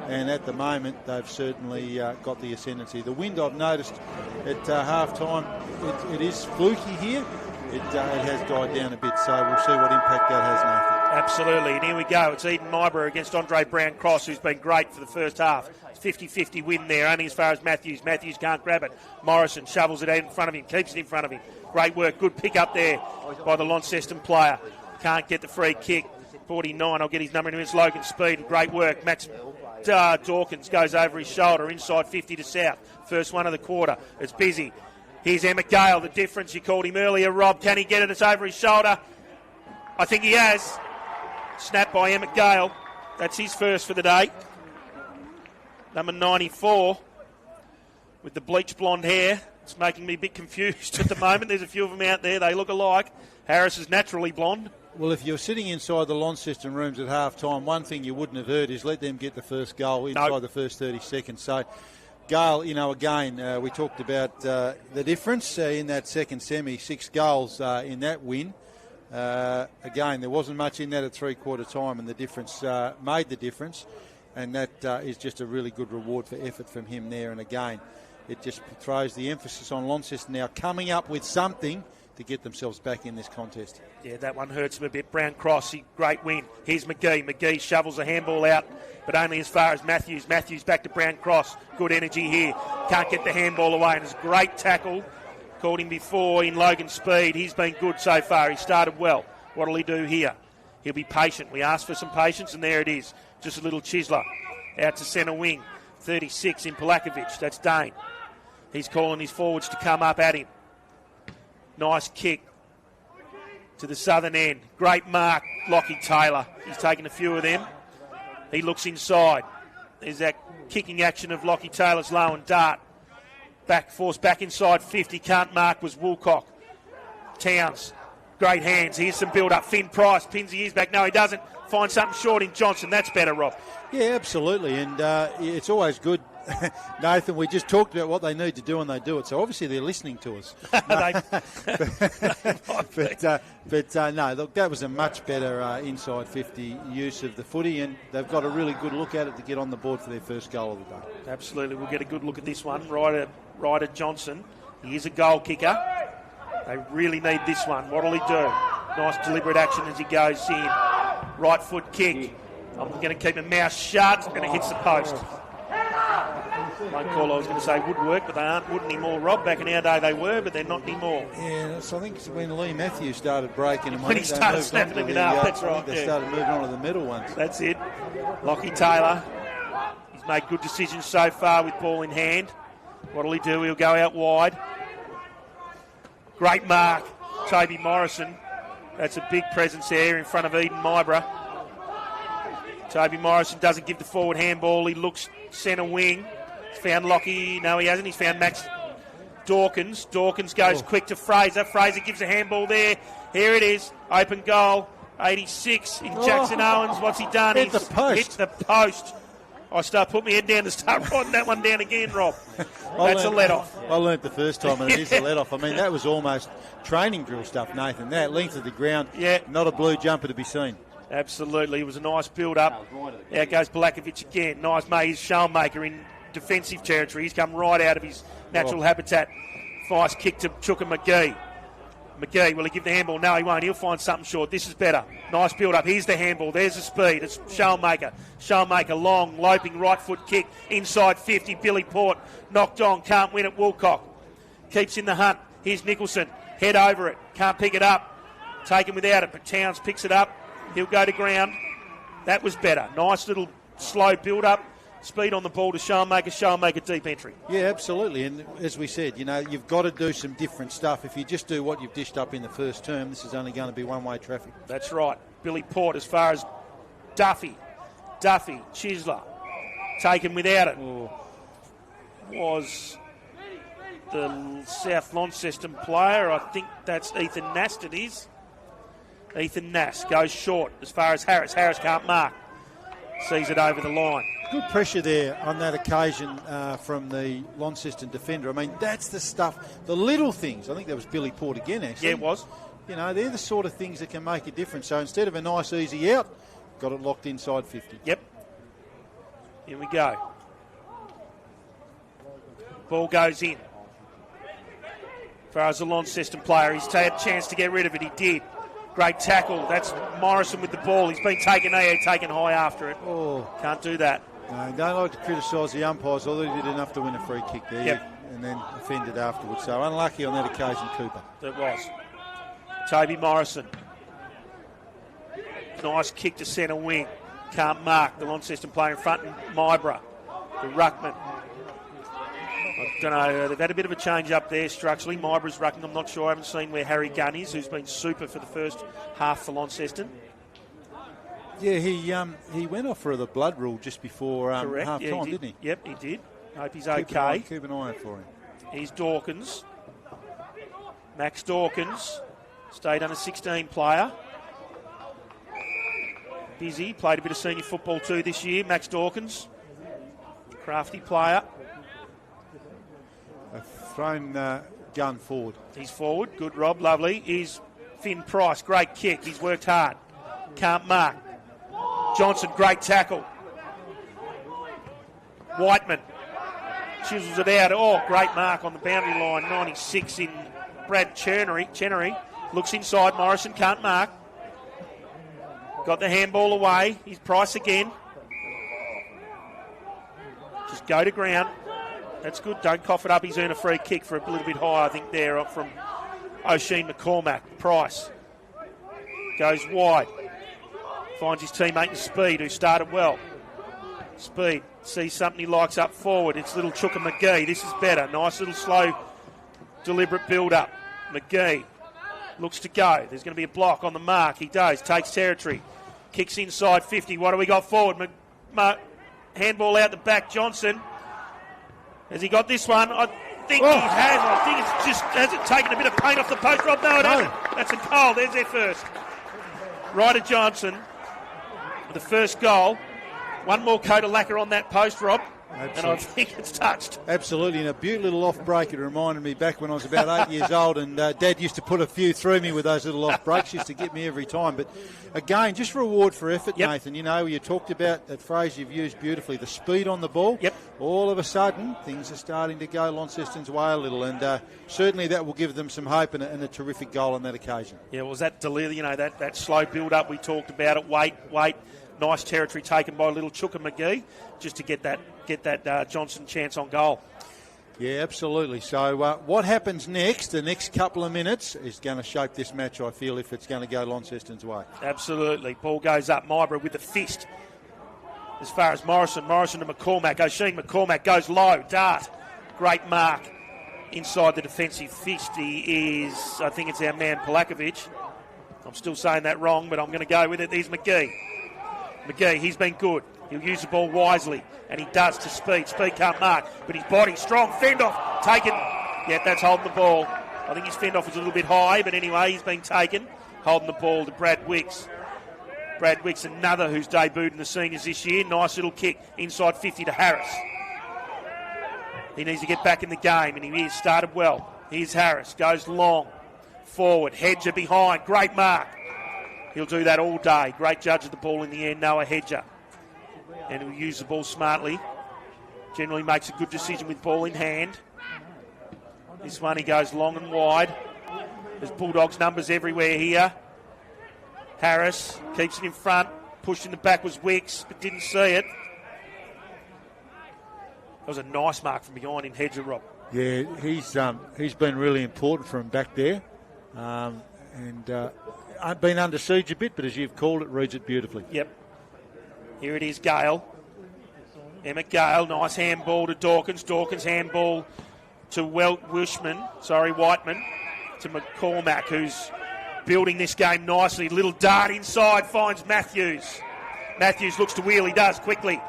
And at the moment, they've certainly got the ascendancy. The wind, I've noticed at half time, it is fluky here. It has died down a bit, so we'll see what impact that has, Nathan. Absolutely, and here we go. It's Eden Myborough against Andre Brown-Cross, who's been great for the first half. It's 50-50 win there, only as far as Matthews. Matthews can't grab it. Morrison shovels it out in front of him, keeps it in front of him. Great work, good pick up there by the Launceston player. Can't get the free kick. 49, I'll get his number in a minute. Logan Speed, great work. Max Dawkins goes over his shoulder, inside 50 to South. First one of the quarter. It's busy. Here's Emmett Gale, the difference. You called him earlier, Rob. Can he get it? It's over his shoulder. I think he has. Snap by Emmett Gale. That's his first for the day. Number 94 with the bleach blonde hair. It's making me a bit confused at the moment. There's a few of them out there. They look alike. Harris is naturally blonde. Well, if you're sitting inside the Launceston rooms at half-time, one thing you wouldn't have heard is let them get the first goal inside the first 30 seconds. So Gale, again, we talked about the difference in that second semi, 6 goals in that win. Again, there wasn't much in that at three-quarter time, and the difference made the difference, and that is just a really good reward for effort from him there. And again, it just throws the emphasis on Launceston now coming up with something to get themselves back in this contest. Yeah, that one hurts him a bit. Brown-Cross, great win. Here's McGee. McGee shovels a handball out, but only as far as Matthews. Matthews back to Brown-Cross. Good energy here. Can't get the handball away, and it's a great tackle. Called him before in Logan Speed. He's been good so far. He started well. What'll he do here? He'll be patient. We asked for some patience, and there it is. Just a little chiseler out to centre wing. 36 in Polakovic. That's Dane. He's calling his forwards to come up at him. Nice kick to the southern end. Great mark, Lockie Taylor. He's taken a few of them. He looks inside. There's that kicking action of Lockie Taylor's low and dart. Force back inside 50. Can't mark was Woolcock. Towns. Great hands. Here's some build-up. Finn Price pins the ears back. No, he doesn't. Find something short in Johnson. That's better, Rob. Yeah, absolutely. And it's always good. Nathan, we just talked about what they need to do, and they do it. So obviously they're listening to us. No, look, that was a much better inside 50 use of the footy, and they've got a really good look at it to get on the board for their first goal of the day. Absolutely, we'll get a good look at this one. Ryder Johnson, he is a goal kicker. They really need this one. What'll he do? Nice deliberate action as he goes in. Right foot kick. I'm going to keep my mouth shut, and it hits the post. One call I was going to say would work, but they aren't wood anymore, Rob. Back in our day they were, but they're not anymore. Yeah, so I think when Lee Matthews started breaking them, when he started snapping them up, that's right. They started moving on to the middle ones. That's it. Lockie Taylor. He's made good decisions so far with ball in hand. What'll he do? He'll go out wide. Great mark, Toby Morrison. That's a big presence there in front of Eden Myborough. Toby Morrison doesn't give the forward handball. He looks centre wing. He's found Lockie. No, he hasn't. He's found Max Dawkins. Dawkins goes quick to Fraser. Fraser gives a handball there. Here it is. Open goal. 86 in Jackson Owens. What's he done? Hit the post. Hit the post. I put my head down to start writing that one down again, Rob. That's a let-off. I learnt the first time, and it is a let-off. I mean, that was almost training drill stuff, Nathan. That length of the ground, not a blue jumper to be seen. Absolutely. It was a nice build-up. Out goes Blakovic again. Nice mate. He's Schoenmaker in defensive territory. He's come right out of his natural habitat. Nice kick to Chuka McGee. McGee, will he give the handball? No, he won't. He'll find something short. This is better. Nice build-up. Here's the handball. There's the speed. It's Schoenmaker. Schoenmaker, long, loping right foot kick. Inside 50. Billy Port knocked on. Can't win it. Woolcock keeps in the hunt. Here's Nicholson. Head over it. Can't pick it up. Taken without it, but Towns picks it up. He'll go to ground. That was better. Nice little slow build-up. Speed on the ball to Schoenmaker deep entry. Yeah, absolutely. And as we said, you've got to do some different stuff. If you just do what you've dished up in the first term, this is only going to be one-way traffic. That's right. Billy Port as far as Duffy, Chisler, taken without it. Was the South Launceston player. I think that's Ethan Nast it is. Ethan Nast goes short as far as Harris. Harris can't mark. Sees it over the line. Good pressure there on that occasion from the Launceston defender. I mean, that's the stuff, the little things. I think that was Billy Port again, actually. Yeah, it was. They're the sort of things that can make a difference. So instead of a nice, easy out, got it locked inside 50. Yep. Here we go. Ball goes in. As far as the Launceston player, he's had a chance to get rid of it. He did. Great tackle. That's Morrison with the ball. He's been taken high after it. Can't do that. No, don't like to criticise the umpires, although he did enough to win a free kick there and then offended afterwards. So unlucky on that occasion, Cooper. It was. Toby Morrison. Nice kick to centre wing. Can't mark. The Launceston player in front, and Myborough. The ruckman. I don't know, they've had a bit of a change up there structurally. Myborough's rucking, I'm not sure. I haven't seen where Harry Gunn is, who's been super for the first half for Launceston. Yeah, he went off for the blood rule just before half-time, didn't he? Yep, he did. Hope he's okay. Keep an eye out for him. Here's Dawkins. Max Dawkins, state under 16 player. Busy, played a bit of senior football too this year. Max Dawkins, crafty player. Thrown Gun forward. He's forward. Good, Rob. Lovely. Here's Finn Price. Great kick. He's worked hard. Can't mark. Johnson, great tackle. Whiteman chisels it out. Great mark on the boundary line. 96 in Brad Chenery. Looks inside. Morrison can't mark. Got the handball away. Here's Price again. Just go to ground. That's good. Don't cough it up. He's earned a free kick for a little bit high, I think, there from O'Sheen McCormack. Price goes wide. Finds his teammate in Speed, who started well. Speed sees something he likes up forward. It's little Chuka McGee. This is better. Nice little slow, deliberate build-up. McGee looks to go. There's going to be a block on the mark. He does. Takes territory. Kicks inside 50. What do we got forward? Handball out the back. Johnson. Has he got this one? I think he has. I think it's just, has it taken a bit of paint off the post, Rob? No, it hasn't. That's a goal. There's their first. Ryder Johnson, the first goal. One more coat of lacquer on that post, Rob. Absolutely. And I think it's touched. Absolutely, and a beautiful little off break. It reminded me back when I was about 8 years old, and Dad used to put a few through me with those little off breaks, used to get me every time. But again, just reward for effort, Nathan. You talked about that phrase you've used beautifully, the speed on the ball. Yep. All of a sudden, things are starting to go Launceston's way a little, and certainly that will give them some hope and a terrific goal on that occasion. Yeah, well, was that delirium? That slow build-up we talked about it. Wait. Nice territory taken by little Chuka McGee, just to get that Johnson chance on goal. Yeah, absolutely. So what happens next, the next couple of minutes, is going to shape this match, I feel, if it's going to go Launceston's way. Absolutely. Ball goes up. Myborough with the fist. as far as Morrison to McCormack. O'Sheen McCormack goes low, dart, great mark inside the defensive 50 is, I think it's our man Polakovic. I'm still saying that wrong, but I'm going to go with it. There's McGee. He's been good. He'll use the ball wisely, and he does to Speed. Speed can't mark, but his body strong. Fend-off taken. Yeah, that's holding the ball. I think his fend-off was a little bit high, but anyway, he's been taken. Holding the ball to Brad Wicks. Brad Wicks, another who's debuted in the seniors this year. Nice little kick inside 50 to Harris. He needs to get back in the game, and he is started well. Here's Harris, goes long, forward, Hedger behind, great mark. He'll do that all day. Great judge of the ball in the end, Noah Hedger. And he'll use the ball smartly. Generally makes a good decision with ball in hand. This one he goes long and wide. There's Bulldogs numbers everywhere here. Harris keeps it in front. Pushed in the back was Wicks, but didn't see it. That was a nice mark from behind in Hedger, Rob. Yeah, he's been really important for him back there. Been under siege a bit, but as you've called it, reads it beautifully. Yep. Here it is, Gale. Emmett Gale, nice handball to Dawkins. Dawkins handball to Whiteman, to McCormack, who's building this game nicely. Little dart inside, finds Matthews. Matthews looks to wheel, he does, quickly.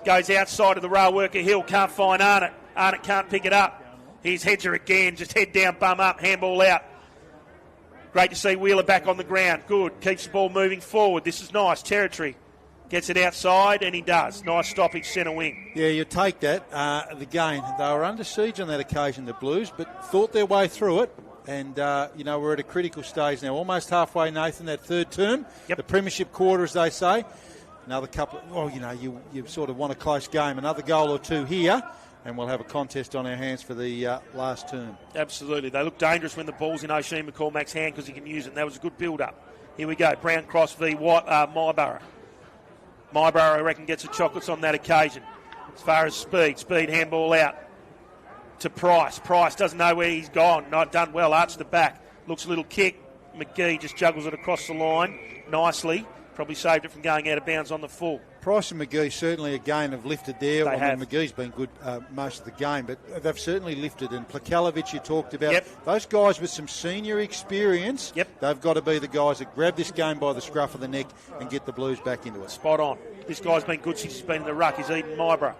Goes outside of the rail worker Hill, can't find Arnott. Arnott can't pick it up. Here's Hedger again, just head down, bum up, handball out. Great to see Wheeler back on the ground. Good, keeps the ball moving forward. This is nice territory. Gets it outside, and he does. Nice stoppage, centre wing. Yeah, you take that. Again, they were under siege on that occasion, the Blues, but thought their way through it. And, we're at a critical stage now. Almost halfway, Nathan, that third term. Yep. The premiership quarter, as they say. Another couple, you sort of want a close game. Another goal or two here, and we'll have a contest on our hands for the last term. Absolutely. They look dangerous when the ball's in O'Sheen McCormack's hand because he can use it, and that was a good build-up. Here we go. Brown Cross v. Marlborough. Marlborough, I reckon, gets the chocolates on that occasion. As far as Speed handball out to Price. Price doesn't know where he's gone. Not done well. Arch the back. Looks a little kick. McGee just juggles it across the line nicely. Probably saved it from going out of bounds on the full. Price and McGee certainly again have lifted there. They have. McGee's been good most of the game, but they've certainly lifted. And Plakalovic, you talked about. Yep. Those guys with some senior experience, Yep. They've got to be the guys that grab this game by the scruff of the neck and get the Blues back into it. Spot on. This guy's been good since he's been in the ruck. He's Eden Marlborough.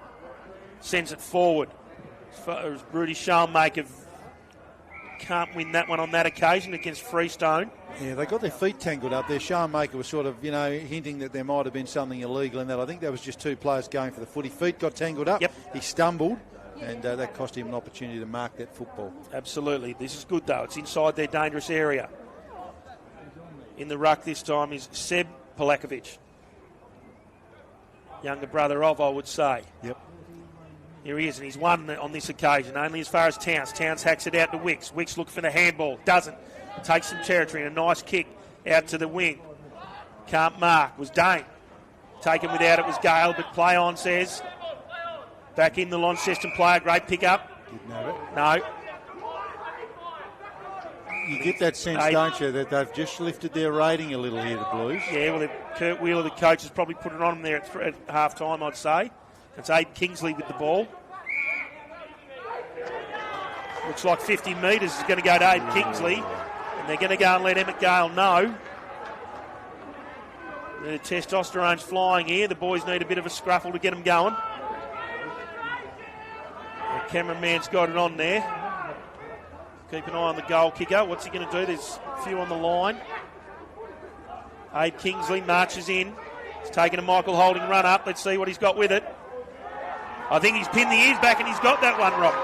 Sends it forward. Rudy Schalmaker can't win that one on that occasion against Freestone. Yeah, they got their feet tangled up there. Schalmaker was sort of, hinting that there might have been something illegal in that. I think that was just two players going for the footy. Feet got tangled up. Yep. He stumbled, and that cost him an opportunity to mark that football. Absolutely. This is good, though. It's inside their dangerous area. In the ruck this time is Seb Polakovic. Younger brother of, I would say. Yep. Here he is, and he's won on this occasion, only as far as Towns. Towns hacks it out to Wicks. Wicks looks for the handball. Doesn't. Takes some territory and a nice kick out to the wing. Can't mark. Was Dane. Taken without it was Gale, but play on, says. Back in the Launceston player. Great pick up. Didn't have it. No. You get that sense, don't you, that they've just lifted their rating a little here, the Blues. Yeah, well, Kurt Wheeler, the coach, has probably put it on them there at half-time, I'd say. It's Abe Kingsley with the ball. Looks like 50 metres is going to go to Abe Kingsley. And they're going to go and let Emmett Gale know. The testosterone's flying here. The boys need a bit of a scruffle to get them going. The cameraman's got it on there. Keep an eye on the goal kicker. What's he going to do? There's a few on the line. Abe Kingsley marches in. He's taken a Michael Holding run up. Let's see what he's got with it. I think he's pinned the ears back and he's got that one, Rob.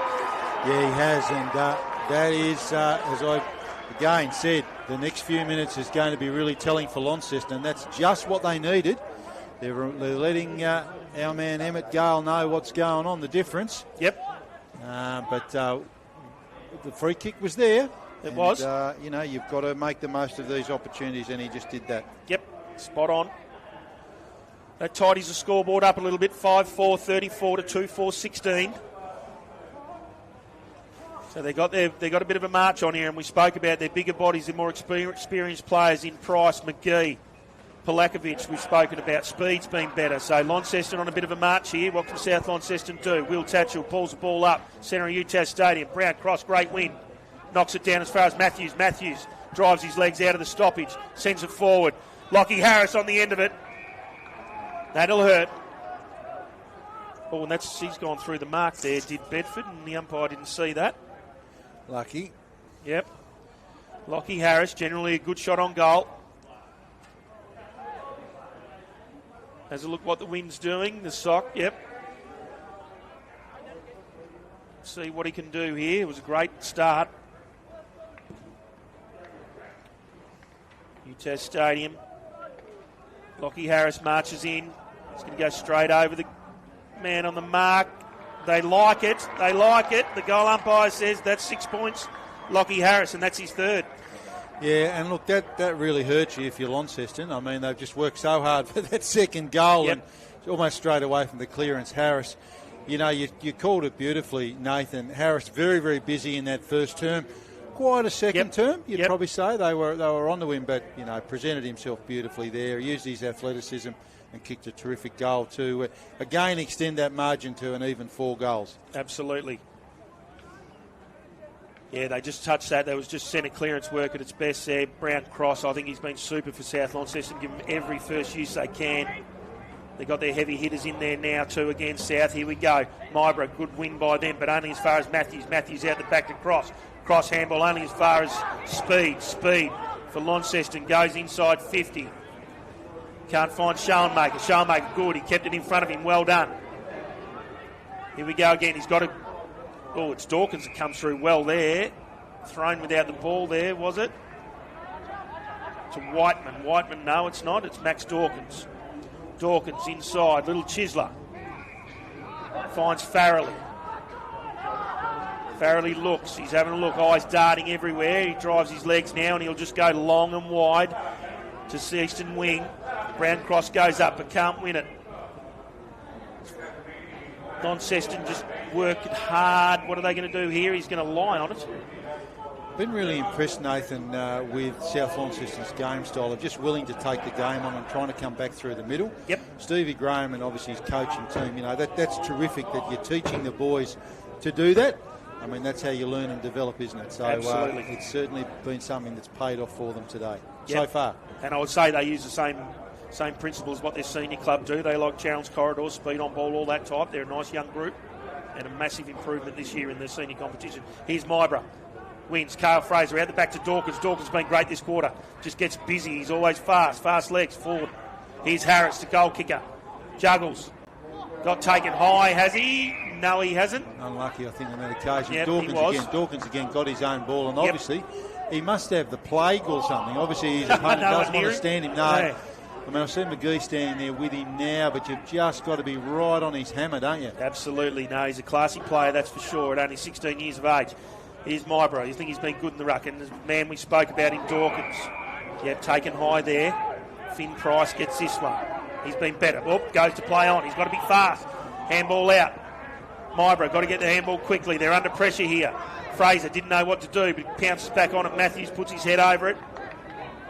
Yeah, he has, and that is, as I again said, the next few minutes is going to be really telling for Launceston, and that's just what they needed. They're letting our man Emmett Gale know what's going on, the difference. Yep. But the free kick was there. It was. You've got to make the most of these opportunities, and he just did that. Yep, spot on. That tidies the scoreboard up a little bit, 5-4, 34 to 2-4, 16. So they got a bit of a march on here, and we spoke about their bigger bodies, their more experienced players in Price, McGee, Polakovic, we've spoken about. Speed's been better. So Launceston on a bit of a march here. What can South Launceston do? Will Tatchell pulls the ball up. Centre of UTAS Stadium. Brown cross, great win. Knocks it down as far as Matthews. Matthews drives his legs out of the stoppage. Sends it forward. Lockie Harris on the end of it. That'll hurt. Oh, and he's gone through the mark there, did Bedford, and the umpire didn't see that. Lucky. Yep. Lockie Harris, generally a good shot on goal. Has a look what the wind's doing. The sock, yep. See what he can do here. It was a great start. UTAS Stadium. Lockie Harris marches in. He's going to go straight over the man on the mark. They like it. They like it. The goal umpire says that's 6 points. Lockie Harris, and that's his third. Yeah, and look, that really hurts you if you're Launceston. I mean, they've just worked so hard for that second goal, yep. And almost straight away from the clearance, Harris. You know, you called it beautifully, Nathan. Harris very, very busy in that first term. Quite a second term, you'd probably say. They were on to him, but, you know, presented himself beautifully there. He used his athleticism and kicked a terrific goal to, again, extend that margin to an even 4 goals. Absolutely. Yeah, they just touched that. There was just centre clearance work at its best there. Brown cross, I think he's been super for South Launceston. Give them every first use they can. They've got their heavy hitters in there now too against South. Here we go. Mybra, good win by them, but only as far as Matthews. Matthews out the back to Cross. Cross handball only as far as Speed. Speed for Launceston goes inside 50. Can't find Schoenmaker. Schoenmaker good. He kept it in front of him. Well done. Here we go again. He's got a... Oh, it's Dawkins that comes through well there. Thrown without the ball there, was it? To Whiteman. Whiteman, no, it's not. It's Max Dawkins. Dawkins inside. Little Chisler. Finds Farrelly. Farrelly looks. He's having a look. Eyes darting everywhere. He drives his legs now and he'll just go long and wide to the eastern wing. Brown cross goes up but can't win it. Launceston just worked hard. What are they going to do here? He's going to lie on it. Been really impressed, Nathan, with South Launceston's game style of just willing to take the game on and trying to come back through the middle. Yep. Stevie Graham and obviously his coaching team, you know, that's terrific that you're teaching the boys to do that. I mean, that's how you learn and develop, isn't it? So absolutely. It's certainly been something that's paid off for them today, yep. so far. And I would say they use the same principles as what their senior club do. They like challenge corridors, speed on ball, all that type. They're a nice young group and a massive improvement this year in the senior competition. Here's Mybra. Wins. Carl Fraser out the back to Dawkins. Dawkins been great this quarter. Just gets busy. He's always fast legs forward. Here's Harris, the goal kicker. Juggles. Got taken high, has he? No, he hasn't. Unlucky, I think, on that occasion. Yep, Dawkins again got his own ball, and obviously he must have the plague or something. Obviously his opponent doesn't want to stand him. No. I mean, I see McGee standing there with him now, but you've just got to be right on his hammer, don't you? Absolutely. No, he's a classy player, that's for sure, at only 16 years of age. Here's Mybra. You think he's been good in the ruck. And the man we spoke about in Dawkins. Taken high there. Finn Price gets this one. He's been better. Oh, goes to play on. He's got to be fast. Handball out. Mybra got to get the handball quickly. They're under pressure here. Fraser didn't know what to do, but he pounces back on it. Matthews puts his head over it.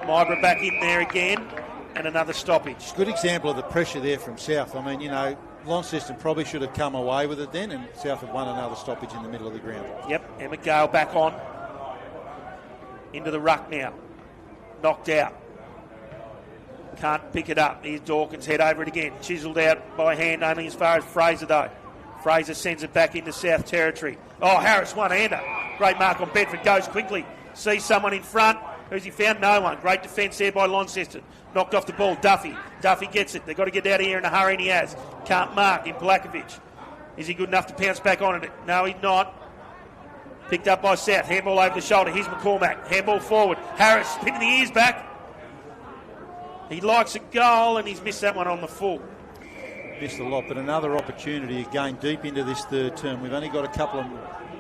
Mybra back in there again. And another stoppage. Good example of the pressure there from South. I mean, you know, Launceston probably should have come away with it then, and South have won another stoppage in the middle of the ground. Yep, Emmett Gale back on. Into the ruck now. Knocked out. Can't pick it up. Here's Dawkins, head over it again. Chiselled out by hand only as far as Fraser, though. Fraser sends it back into South Territory. Oh, Harris, one-hander. Great mark on Bedford, goes quickly. Sees someone in front. Who's he found? No one. Great defence there by Launceston. Knocked off the ball. Duffy. Duffy gets it. They've got to get out of here in a hurry, and he has. Can't mark in Polakovic. Is he good enough to pounce back on it? No, he's not. Picked up by South. Handball over the shoulder. Here's McCormack. Handball forward. Harris pinning the ears back. He likes a goal, and he's missed that one on the full. Missed a lot, but another opportunity again deep into this third term. We've only got a couple of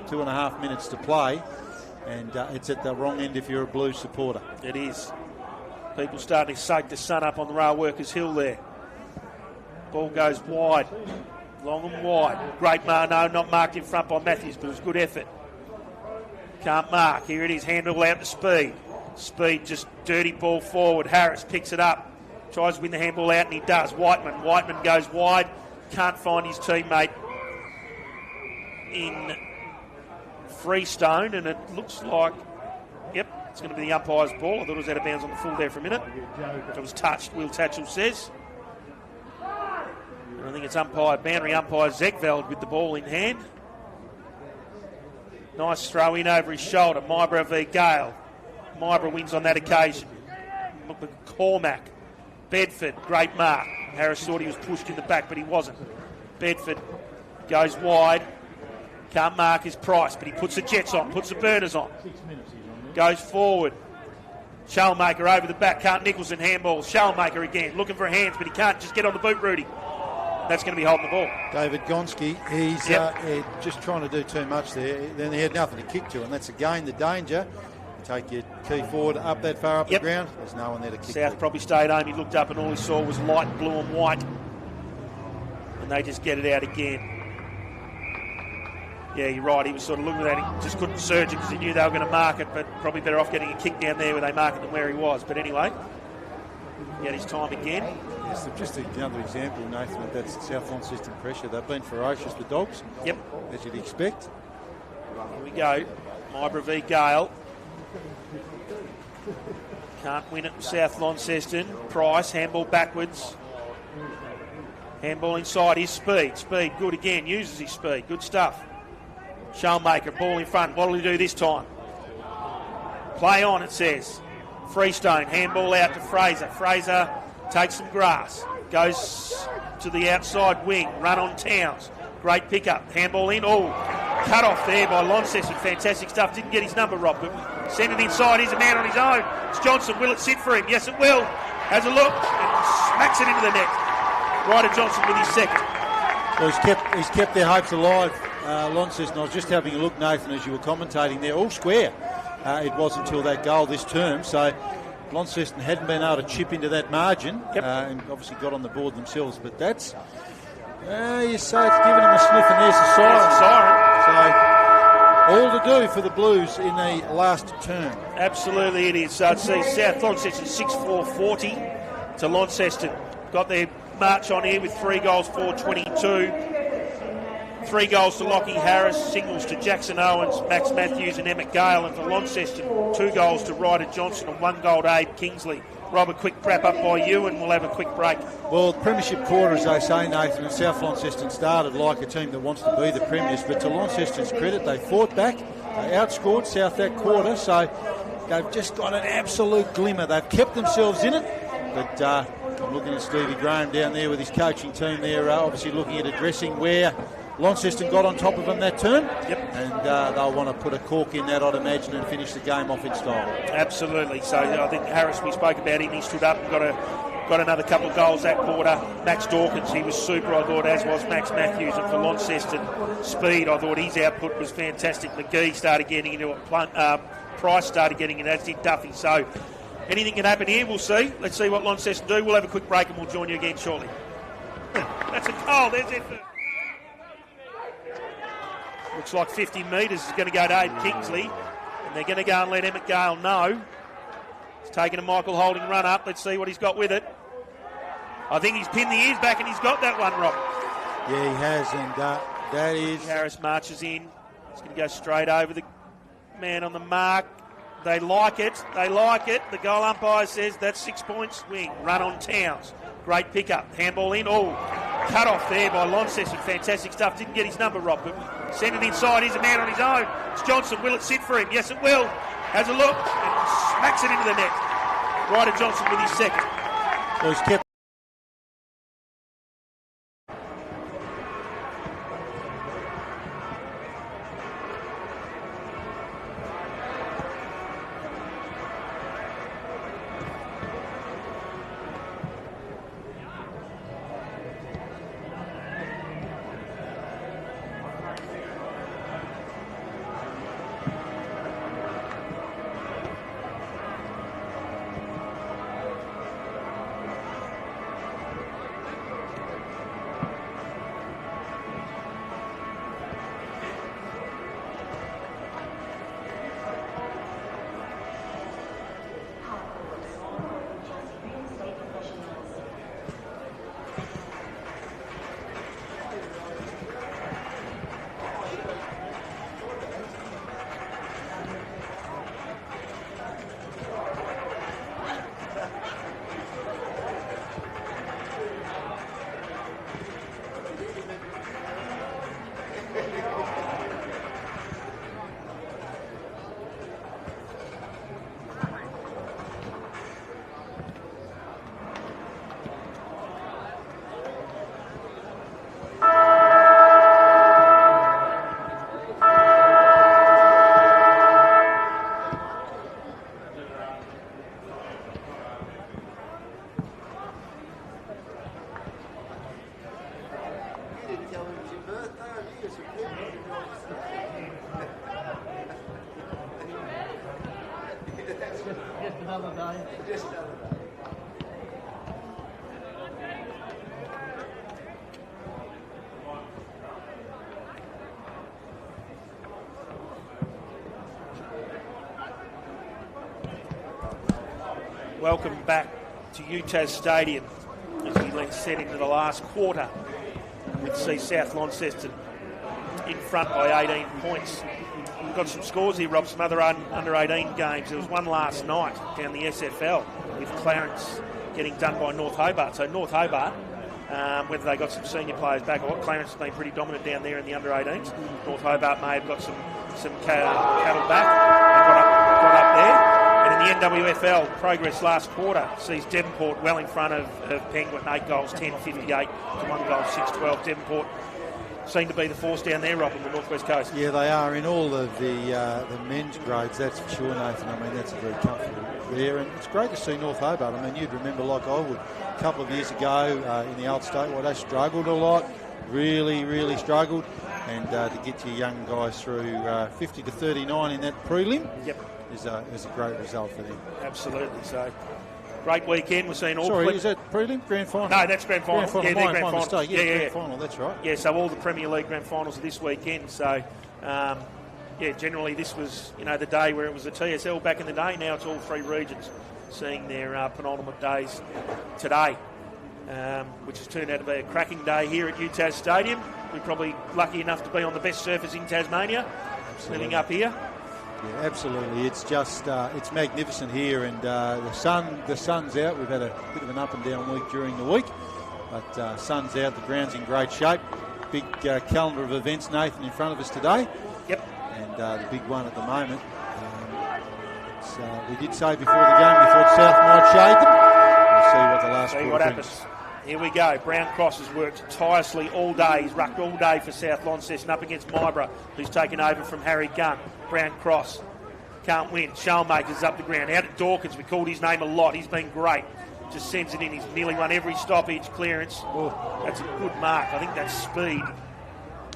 2.5 minutes to play. And it's at the wrong end if you're a Blues supporter. It is. People starting to soak the sun up on the Rail Workers Hill there. Ball goes wide. Long and wide. Great mark. No, not marked in front by Matthews, but it was good effort. Can't mark. Here it is. Handle out to Speed. Speed just dirty ball forward. Harris picks it up. Tries to win the handball out, and he does. Whiteman goes wide. Can't find his teammate in Freestone, and it looks like, yep, it's going to be the umpire's ball. I thought it was out of bounds on the full there for a minute. It was touched, Will Tatchell says. And I think it's boundary umpire Zegveld with the ball in hand. Nice throw in over his shoulder. Mybra v Gale. Mybra wins on that occasion. McCormack. Bedford, great mark. Harris thought he was pushed in the back, but he wasn't. Bedford goes wide. Can't mark his Price, but he puts the jets on, puts the burners on. Goes forward. Shellmaker over the back. Can't Nicholson handball. Shellmaker again, looking for hands, but he can't. Just get on the boot, Rudy. That's going to be holding the ball. David Gonski, he's just trying to do too much there. Then he had nothing to kick to, and that's again the danger. Take your key forward up that far up the ground. There's no one there to kick. South probably stayed home. He looked up and all he saw was light blue and white. And they just get it out again. Yeah, you're right. He was sort of looking at it. He just couldn't surge it because he knew they were going to mark it, but probably better off getting a kick down there where they mark it than where he was. But anyway, he had his time again. Yes, just another example, Nathan, of that South Launceston pressure. They've been ferocious, the Dogs. Yep. As you'd expect. Here we go. Mybra v Gale. Can't win it from South Launceston. Price, handball backwards. Handball inside his speed. Speed, good again. Uses his speed. Good stuff. Shellmaker, ball in front. What will he do this time? Play on, it says. Freestone, handball out to Fraser. Fraser takes some grass. Goes to the outside wing. Run on Towns. Great pickup. Handball in. Oh, cut off there by Launceston. Fantastic stuff. Didn't get his number, Rob, but send it inside. He's a man on his own. It's Johnson. Will it sit for him? Yes, it will. Has a look and smacks it into the net. Ryder Johnson with his second. Well, he's kept their hopes alive, Launceston. I was just having a look, Nathan, as you were commentating there. All square. It was until that goal this term. So Launceston hadn't been able to chip into that margin and obviously got on the board themselves. But that's... you say it's giving him a sniff, and there's a siren. So, all to do for the Blues in the last term. Absolutely it is. So it's South Launceston 6-4-40 to Launceston. Got their march on here with 3 goals, 4-22. 3 goals to Lockie Harris, singles to Jackson Owens, Max Matthews and Emmett Gale. And for Launceston, 2 goals to Ryder Johnson and 1 goal to Abe Kingsley. Rob, a quick wrap-up by you and we'll have a quick break. Well, Premiership quarter, as they say, Nathan, and South Launceston started like a team that wants to be the premiers, but to Launceston's credit, they fought back, they outscored South that quarter, so they've just got an absolute glimmer. They've kept themselves in it, but I'm looking at Stevie Graham down there with his coaching team there, obviously looking at addressing where Launceston got on top of them that term, and they'll want to put a cork in that, I'd imagine, and finish the game off in style. Absolutely. So I think Harris, we spoke about him, he stood up and got another couple of goals that quarter. Max Dawkins, he was super, I thought, as was Max Matthews. And for Launceston, speed, I thought his output was fantastic. McGee started getting into it, Price started getting it, as did Duffy. So anything can happen here, we'll see. Let's see what Launceston do. We'll have a quick break and we'll join you again shortly. That's a goal, there's it. Looks like 50 metres is going to go to Abe Kingsley, and they're going to go and let Emmett Gale know. He's taking a Michael Holding run up. Let's see what he's got with it. I think he's pinned the ears back and he's got that one, Rob. Yeah, he has, and that is... Harris marches in. He's going to go straight over the man on the mark. They like it. They like it. The goal umpire says that's 6 points. Swing. Run on Towns. Great pickup. Handball in. Oh, cut off there by Launceston. Fantastic stuff. Didn't get his number, Rob, but send it inside. He's a man on his own. It's Johnson. Will it sit for him? Yes, it will. Has a look and smacks it into the net. Ryder Johnson with his second. So he's kept... another day. Welcome back to UTAS Stadium as we set into the last quarter. We see South Launceston in front by 18 points. We've got some scores here, Rob, some other under-18 games. There was one last night down the SFL with Clarence getting done by North Hobart. So North Hobart, whether they got some senior players back or what, Clarence has been pretty dominant down there in the under-18s. North Hobart may have got some cattle back and got up there. And in the NWFL, progress last quarter sees Devonport well in front of Penguin, 8 goals, 10-58 to 1 goal, 6-12. Devonport seem to be the force down there, Rob, on the North West Coast. Yeah, they are in all of the men's grades, that's for sure, Nathan. I mean, that's a very comfortable there. And it's great to see North Hobart. I mean, you'd remember, like I would, a couple of years ago in the old state, they struggled a lot, really struggled. And to get your young guys through 50 to 39 in that prelim. Yep. Is a great result for them. Absolutely. So, great weekend. We're seeing all... Sorry, is that prelim? Grand final? No, that's grand final. Yeah, they're grand final. Mistake. Yeah, grand final, that's right. Yeah, so all the Premier League grand finals are this weekend. So, generally this was, the day where it was the TSL back in the day. Now it's all 3 regions seeing their penultimate days today, which has turned out to be a cracking day here at UTAS Stadium. We're probably lucky enough to be on the best surface in Tasmania, living up here. Yeah, absolutely. It's just it's magnificent here, and the sun's out. We've had a bit of an up and down week during the week, but sun's out. The ground's in great shape. Big calendar of events, Nathan, in front of us today. Yep. And the big one at the moment. We did say before the game we thought South might shade them. We'll see what the last quarter brings. Happens. Here we go. Brown Cross has worked tirelessly all day. He's rucked all day for South Launceston up against Myborough, who's taken over from Harry Gunn. Brown Cross can't win. Shellmaker's up the ground. Out at Dawkins, we called his name a lot. He's been great. Just sends it in. He's nearly won every stoppage, clearance. Oh, that's a good mark. I think that's speed.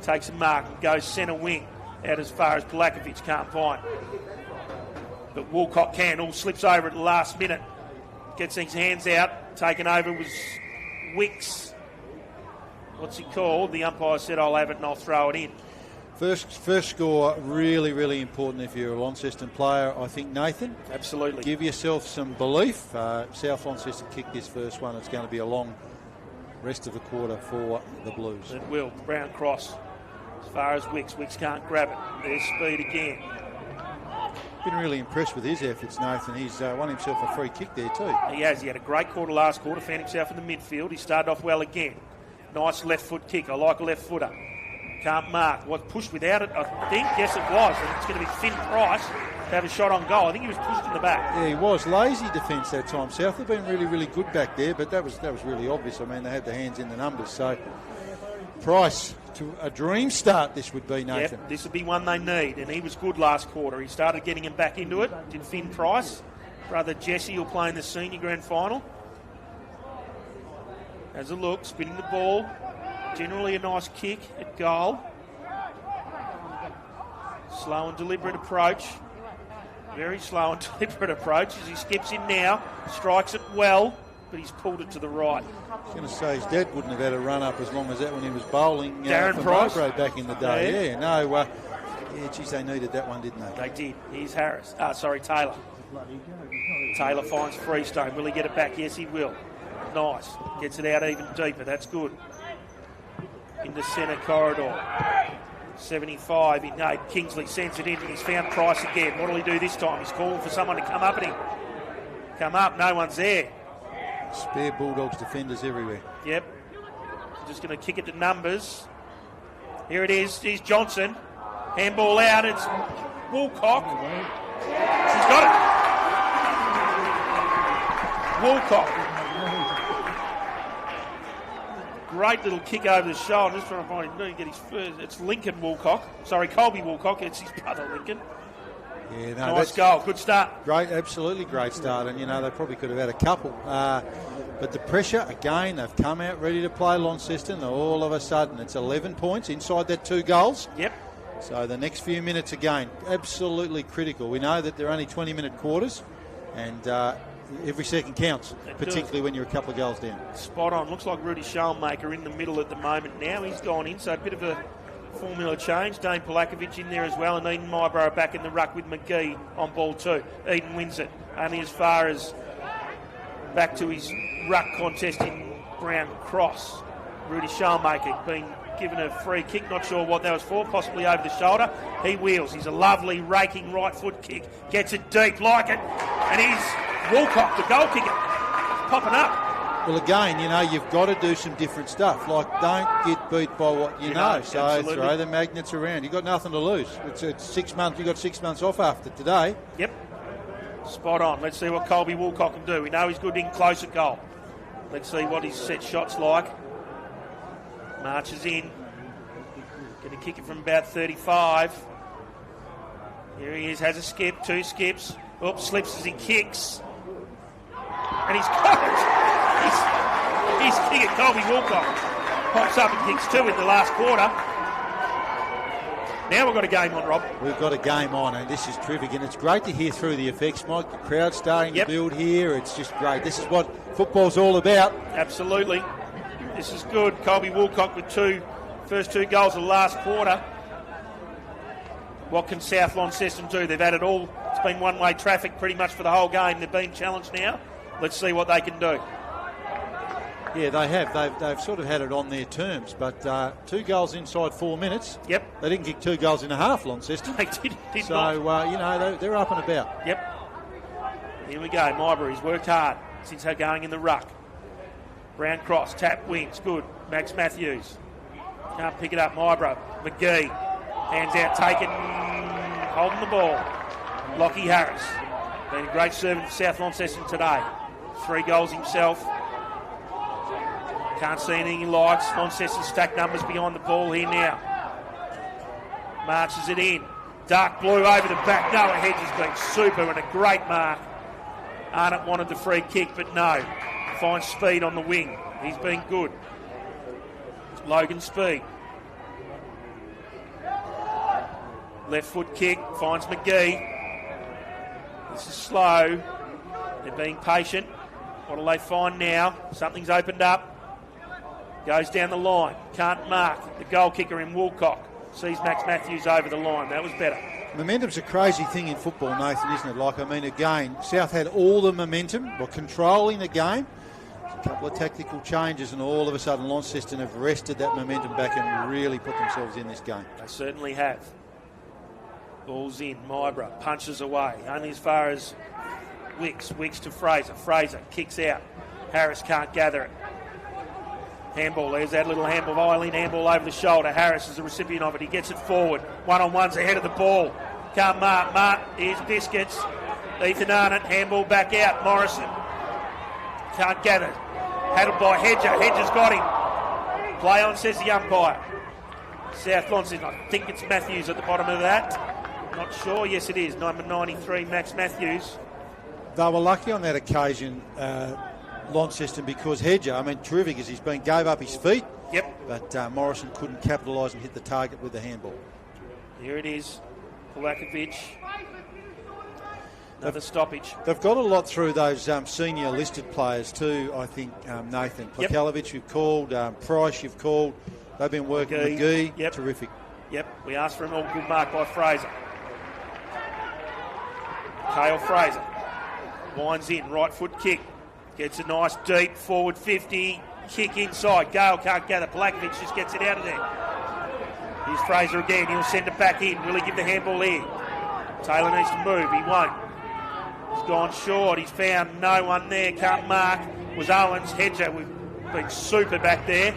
Takes a mark and goes centre wing out as far as Polakovic can't find. But Woolcock can. All slips over at the last minute. Gets his hands out. Taken over was Wicks. What's he called? The umpire said, I'll have it and I'll throw it in. First score, really important if you're a Launceston player, I think, Nathan. Absolutely. Give yourself some belief. South Launceston kicked this first one. It's going to be a long rest of the quarter for the Blues. It will. Brown Cross. As far as Wicks can't grab it. There's speed again. Been really impressed with his efforts, Nathan. He's won himself a free kick there too. He has. He had a great quarter last quarter, found himself in the midfield. He started off well again. Nice left foot kick. I like a left footer. Can't mark. Was pushed without it, I think. Yes, it was. And it's going to be Finn Price to have a shot on goal. I think he was pushed in the back. Yeah, he was. Lazy defence that time. South have been really good back there, but that was really obvious. I mean, they had their hands in the numbers. So Price, to a dream start this would be, Nathan. Yep, this would be one they need, and he was good last quarter. He started getting him back into it. Did Finn Price. Brother Jesse will play in the senior grand final. Has a look, spinning the ball. Generally a nice kick at goal. Slow and deliberate approach. Very slow and deliberate approach as he skips in now. Strikes it well, but he's pulled it to the right. I was going to say his dad wouldn't have had a run up as long as that when he was bowling Darren Price back in the day. Yeah, geez, they needed that one, didn't they? They did. Here's Taylor. Taylor finds Freestone. Will he get it back? Yes, he will. Nice. Gets it out even deeper. That's good. In the centre corridor. 75. Kingsley sends it in and he's found Price again. What will he do this time? He's calling for someone to come up at him. Come up. No one's there. Spare Bulldogs defenders everywhere. Yep. Just going to kick it to numbers. Here it is. Here's Johnson. Handball out. It's Woolcock. He's got it. Woolcock. Great little kick over the shoulder. Just trying to find him. Don't get his first. It's Lincoln Woolcock. Sorry, Colby Woolcock. It's his brother Lincoln. Yeah, nice goal. Good start. Great, absolutely great start. And, they probably could have had a couple. But the pressure, again, they've come out ready to play Launceston. All of a sudden, it's 11 points inside that 2 goals. Yep. So the next few minutes, again, absolutely critical. We know that they're only 20-minute quarters. And every second counts, particularly when you're a couple of goals down. Spot on. Looks like Rudy Schalmaker in the middle at the moment now. He's gone in, so a bit of a formula change. Dane Polakovic in there as well, and Eden Myborough back in the ruck with McGee on ball 2. Eden wins it, only as far as back to his ruck contest in Brown Cross. Rudy Schalmaker being given a free kick, not sure what that was for, possibly over the shoulder. He wheels. He's a lovely raking right foot kick, gets it deep, like it, and he's Woolcock, the goal kicker, popping up. Well, again, you've got to do some different stuff. Like, don't get beat by what you know. So absolutely. Throw the magnets around. You've got nothing to lose. It's 6 months. You've got 6 months off after today. Yep. Spot on. Let's see what Colby Woolcock can do. We know he's good in close at goal. Let's see what his set shot's like. Marches in. Going to kick it from about 35. Here he is. Has a skip. 2 skips. Oops, slips as he kicks. And he's got it. He's kicking Colby Woolcock. Pops up and kicks 2 in the last quarter. Now we've got a game on, Rob. We've got a game on, and this is terrific. And it's great to hear through the effects, Mike. The crowd's starting to build here. It's just great. This is what football's all about. Absolutely. This is good. Colby Woolcock with first 2 goals of the last quarter. What can South Launceston do? They've had it all. It's been one-way traffic pretty much for the whole game. They've been challenged now. Let's see what they can do. Yeah, they have. They've sort of had it on their terms, but 2 goals inside 4 minutes. Yep. They didn't kick 2 goals in a half, Launceston. They did not. So, they're up and about. Yep. Here we go. Mybury's worked hard since her going in the ruck. Brown cross, tap wins, good. Max Matthews. Can't pick it up, Myborough. McGee. Hands out, taken, holding the ball. Lockie Harris. Been a great servant for South Launceston today. 3 goals himself. Can't see anything he likes. Launceston stack numbers behind the ball here now. Marches it in. Dark blue over the back. Noah Hedge has been super and a great mark. Arnott wanted the free kick, but no. Finds Speed on the wing. He's been good. Logan Speed. Left foot kick. Finds McGee. This is slow. They're being patient. What do they find now? Something's opened up. Goes down the line. Can't mark. The goal kicker in Woolcock sees Max Matthews over the line. That was better. Momentum's a crazy thing in football, Nathan, isn't it? Again, South had all the momentum, were controlling the game. A couple of tactical changes, and all of a sudden Launceston have wrested that momentum back and really put themselves in this game. They certainly have. Ball's in. Myborough punches away. Only as far as Wicks. Wicks to Fraser. Fraser kicks out. Harris can't gather it. Handball, there's that little handball, violin handball over the shoulder. Harris is the recipient of it. He gets it forward. One-on-one's ahead of the ball. Can't mark. Mark, here's Biscuits. Ethan Arnott, handball back out. Morrison can't gather. Handled by Hedger. Hedger's got him. Play on, says the umpire. South Launceston, I think it's Matthews at the bottom of that. Not sure. Yes, it is. Number 93, Max Matthews. They were lucky on that occasion, Launceston, because Hedger, terrific as he's been, gave up his feet. Yep. But Morrison couldn't capitalise and hit the target with the handball. Here it is. Polakovic. Another stoppage. They've got a lot through those senior listed players too, I think, Nathan. Polakovic you've called, Price you've called. They've been working. McGee. Yep. Terrific. Yep. We asked for an all good mark by Fraser. Kale Fraser. Winds in. Right foot kick. Gets a nice deep forward 50. Kick inside. Gale can't gather. Polakovic just gets it out of there. Here's Fraser again. He'll send it back in. Will he give the handball here? Taylor needs to move. He won't. He's gone short. He's found no one there. Can't mark. Was Owens. Hedger. We've been super back there.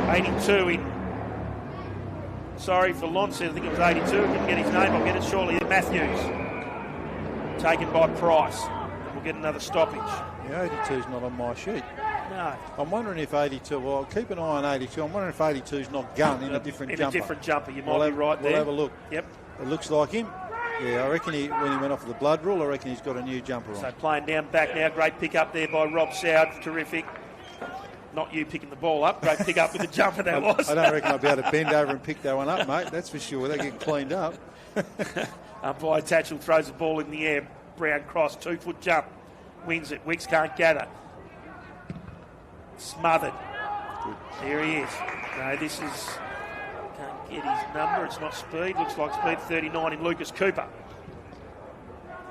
82 in. Sorry for Launceston. I think it was 82. Didn't get his name. I'll get it shortly. Matthews. Taken by Price. We'll get another stoppage. Yeah, 82's not on my sheet. No. I'm wondering if 82, well, keep an eye on 82. I'm wondering if 82's not Gunn in a different jumper. In a different jumper. You might be right there. We'll have a look. Yep. It looks like him. Yeah, I reckon when he went off the blood rule, I reckon he's got a new jumper on. So playing down back now. Great pick up there by Rob Soud. Terrific. Not you picking the ball up. Great pick up with the jumper that was. I don't reckon I'll be able to bend over and pick that one up, mate. That's for sure. They get cleaned up. Umpire Tatchell throws the ball in the air. Brown cross, 2-foot jump. Wins it. Wicks can't gather. Smothered. There he is. No, this is... Can't get his number. It's not speed. Looks like speed 39 in Lucas Cooper.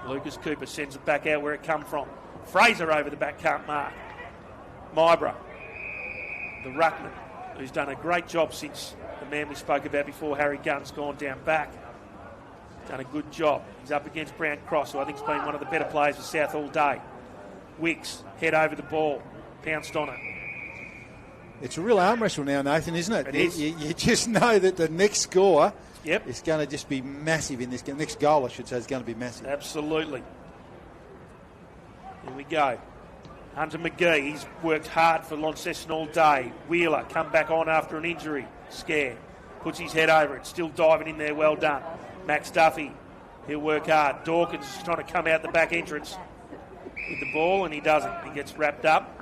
Lucas Cooper sends it back out where it come from. Fraser over the back, can't mark. Mybra, the ruckman, who's done a great job since the man we spoke about before, Harry Gunn's gone down back. Done a good job. He's up against Brown Cross, who I think's been one of the better players for South all day. Wicks, head over the ball, pounced on it. It's a real arm wrestle now, Nathan, isn't it? It is. You just know that the next score Yep. is going to just be massive in this game. Next goal, I should say, is going to be massive. Absolutely. Here we go. Hunter McGee, he's worked hard for Launceston all day. Wheeler, come back on after an injury scare. Puts his head over it, still diving in there, well done. Max Duffy, he'll work hard. Dawkins is trying to come out the back entrance with the ball, and he doesn't. He gets wrapped up.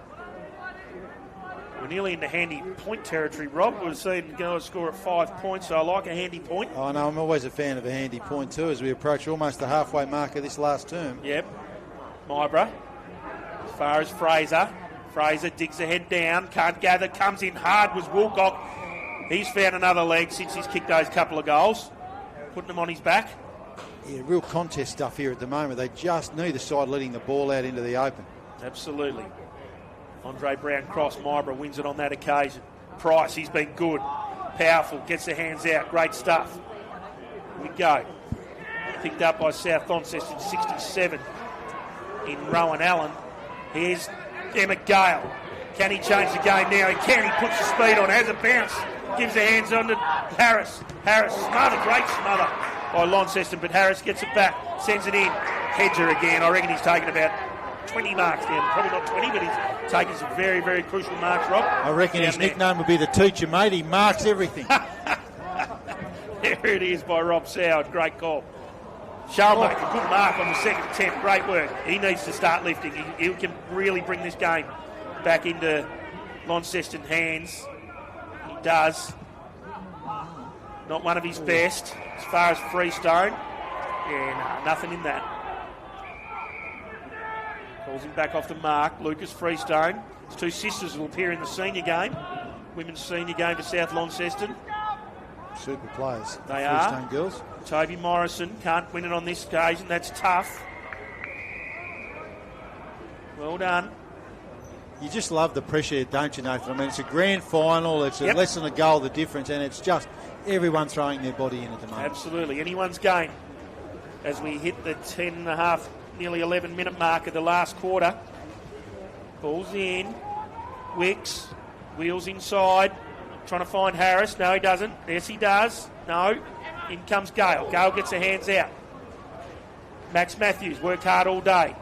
We're nearly in the handy point territory, Rob. We've seen go score at 5 points, so I like a handy point. Oh, no, I'm always a fan of a handy point too as we approach almost the halfway mark of this last term. Yep. Mybra. As far as Fraser. Fraser digs the head down, can't gather, comes in hard was Woolcock. He's found another leg since he's kicked those couple of goals. Putting them on his back. Yeah, real contest stuff here at the moment. They just neither side letting the ball out into the open. Absolutely. Andre Brown cross, Mybra wins it on that occasion. Price, he's been good. Powerful, gets the hands out, great stuff. Here we go. Picked up by South Launceston, 67 in Rowan Allen. Here's Emmett Gale. Can he change the game now? He can. He puts the speed on, has a bounce, gives the hands on to Harris. Harris, smother, great smother by Launceston, but Harris gets it back, sends it in. Hedger again. I reckon he's taken about 20 marks down. Probably not 20, but he's taking some very, very crucial marks, Rob. I reckon his there. nickname would be the teacher, mate. He marks everything. There it is by Rob Soward. Great call. Sharmaker, good mark on the second attempt. Great work. He needs to start lifting. He can really bring this game back into Launceston hands. He does. Not one of his best as far as Freestone. Yeah, no, nothing in that. Calls him back off the mark. Lucas Freestone. His two sisters will appear in the senior game. Women's senior game for South Launceston. Super players. They Freestone are. girls. Toby Morrison can't win it on this occasion. That's tough. Well done. You just love the pressure, don't you, Nathan? I mean, it's a grand final. It's Yep. less than a goal, the difference, and it's just everyone throwing their body in at the moment. Absolutely. Anyone's game as we hit the 10.5, nearly 11-minute mark of the last quarter. Ball's in. Wicks. Wheels inside. Trying to find Harris. No, he doesn't. Yes, he does. No. In comes Gale. Gale gets her hands out. Max Matthews worked hard all day.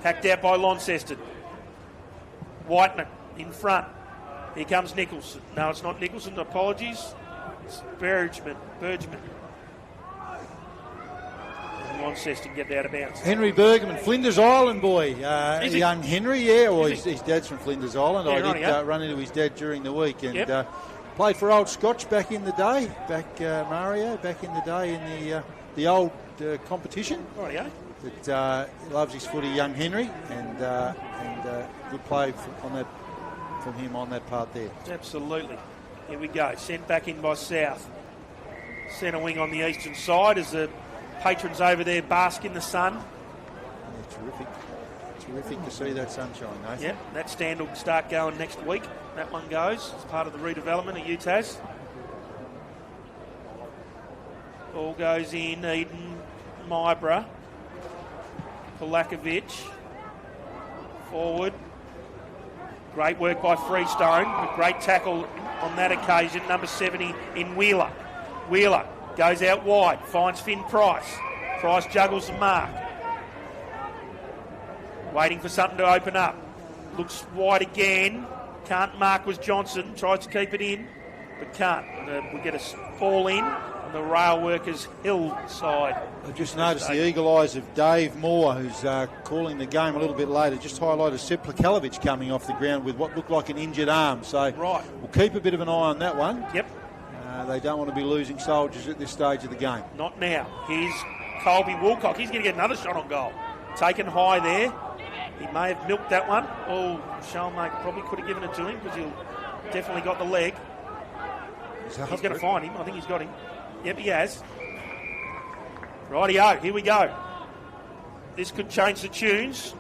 Hacked out by Launceston. Whiteman in front. Here comes Nicholson. No, it's not Nicholson. Apologies. It's Bergman. And Launceston get out of bounds. Henry Bergman, Flinders Island boy. Is he? Young Henry, yeah. Well, Is he? his dad's from Flinders Island. Yeah, I right, did yeah. run into his dad during the week and Yep. played for Old Scotch back in the day. Mario, back in the day in the old competition. Rightio. But loves his footy, young Henry, and good play from him on that part there. Absolutely. Here we go. Sent back in by South. Centre wing on the eastern side as the patrons over there bask in the sun. Yeah, terrific. Terrific to see that sunshine, Nathan. Yep, that stand will start going next week. That one goes as part of the redevelopment at UTAS. Ball goes in. Eden, Mybra, Polakovic. Forward. Great work by Freestone. A great tackle on that occasion. Number 70 in Wheeler. Wheeler goes out wide. Finds Finn Price. Price juggles the mark. Waiting for something to open up. Looks wide again. Can't mark was Johnson. Tries to keep it in, but can't. We get a ball in on the rail workers' hill side. I just noticed the eagle eyes of Dave Moore, who's calling the game a little bit later, just highlighted Sepp Plakalovic coming off the ground with what looked like an injured arm. So Right. we'll keep a bit of an eye on that one. Yep. They don't want to be losing soldiers at this stage of the game. Not now. Here's Colby Woolcock. He's going to get another shot on goal. Taken high there. He may have milked that one. Oh, Shalmaker probably could have given it to him because he'll definitely got the leg. He's going to find him. I think he's got him. Yep, he has. Rightio, here we go. This could change the tunes.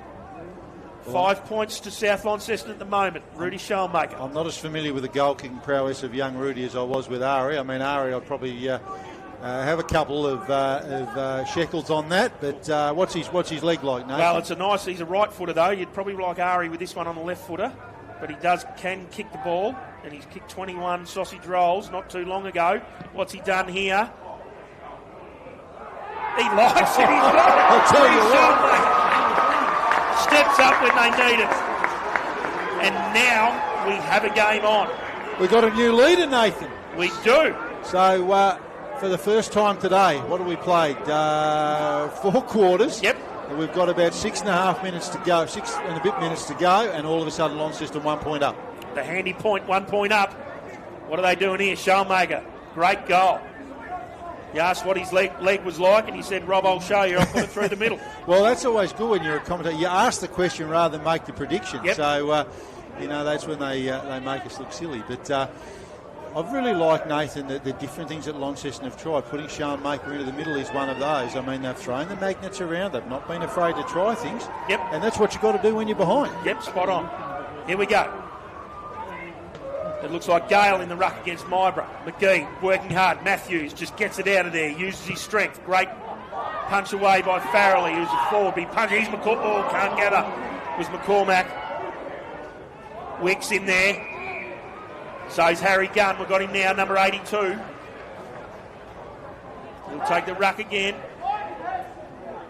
5 points to South Launceston at the moment. Rudy Shalmaker. I'm not as familiar with the goal-kicking prowess of young Rudy as I was with Ari. I mean, Ari, I'd probably have a couple of shekels on that. But what's his leg like, Nathan? Well, he's a right footer though. You'd probably like Ari with this one on the left footer. But he can kick the ball. And he's kicked 21 sausage rolls not too long ago. What's he done here? He likes it. I'll tell you what. Steps up when they need it. And now we have a game on. We've got a new leader, Nathan. We do. So, for the first time today, what have we played? 4 quarters. Yep. And we've got about 6.5 minutes to go, 6 and a bit minutes to go, and all of a sudden Launceston 1 point up. The handy point, 1 point up. What are they doing here? Shalmaker, great goal. You asked what his leg was like, and he said, Rob, I'll show you. I'll put it through the middle. Well, that's always good when you're a commentator. You ask the question rather than make the prediction. Yep. So, that's when they make us look silly. But I've really liked, Nathan, the different things that Launceston have tried. Putting Shalmaker into the middle is one of those. I mean, they've thrown the magnets around. They've not been afraid to try things. Yep. And that's what you've got to do when you're behind. Yep, spot on. Here we go. It looks like Gale in the ruck against Myborough. McGee working hard. Matthews just gets it out of there, uses his strength. Great punch away by Farrelly, who's a forward. Big punch. He's McCormack. Oh, can't get her. It was McCormack. Wicks in there. So is Harry Gunn. We've got him now, number 82. He'll take the ruck again.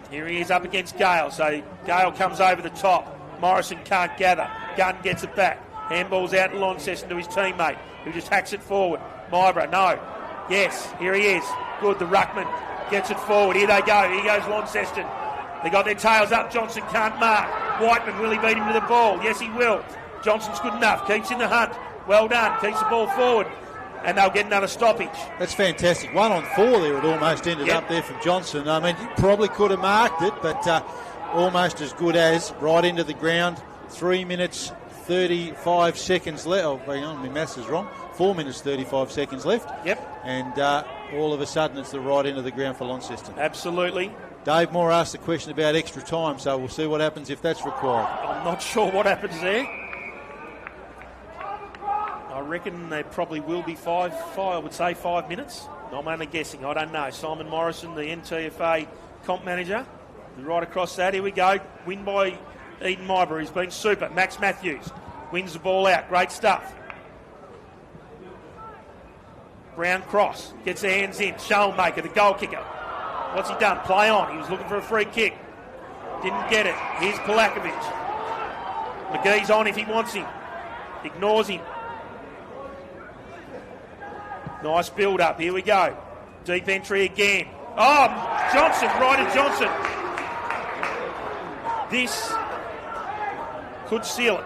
Here he is up against Gale. So Gale comes over the top. Morrison can't gather. Gunn gets it back. Handball's out to Launceston to his teammate, who just hacks it forward. Myborough, no. Yes, here he is. Good, the ruckman gets it forward. Here they go. Here goes Launceston. They got their tails up. Johnson can't mark. Whiteman, will he beat him to the ball? Yes, he will. Johnson's good enough. Keeps in the hunt. Well done. Keeps the ball forward. And they'll get another stoppage. That's fantastic. 1 on 4 there. It almost ended up there from Johnson. I mean, you probably could have marked it, but almost as good as right into the ground. 3 minutes 35 seconds left. Oh, hang on, my maths is wrong. 4 minutes 35 seconds left. Yep. And all of a sudden it's the right end of the ground for Launceston. Absolutely. Dave Moore asked a question about extra time, so we'll see what happens if that's required. I'm not sure what happens there. I reckon there probably will be five, I would say 5 minutes. I'm only guessing, I don't know. Simon Morrison, the NTFA comp manager, right across that. Here we go. Win by Eden Myborough. He's been super. Max Matthews wins the ball out. Great stuff. Brown cross. Gets the hands in. Shalmaker, the goal kicker. What's he done? Play on. He was looking for a free kick. Didn't get it. Here's Polakovic. McGee's on if he wants him. Ignores him. Nice build-up. Here we go. Deep entry again. Oh, Johnson. Ryder Johnson. This could seal it.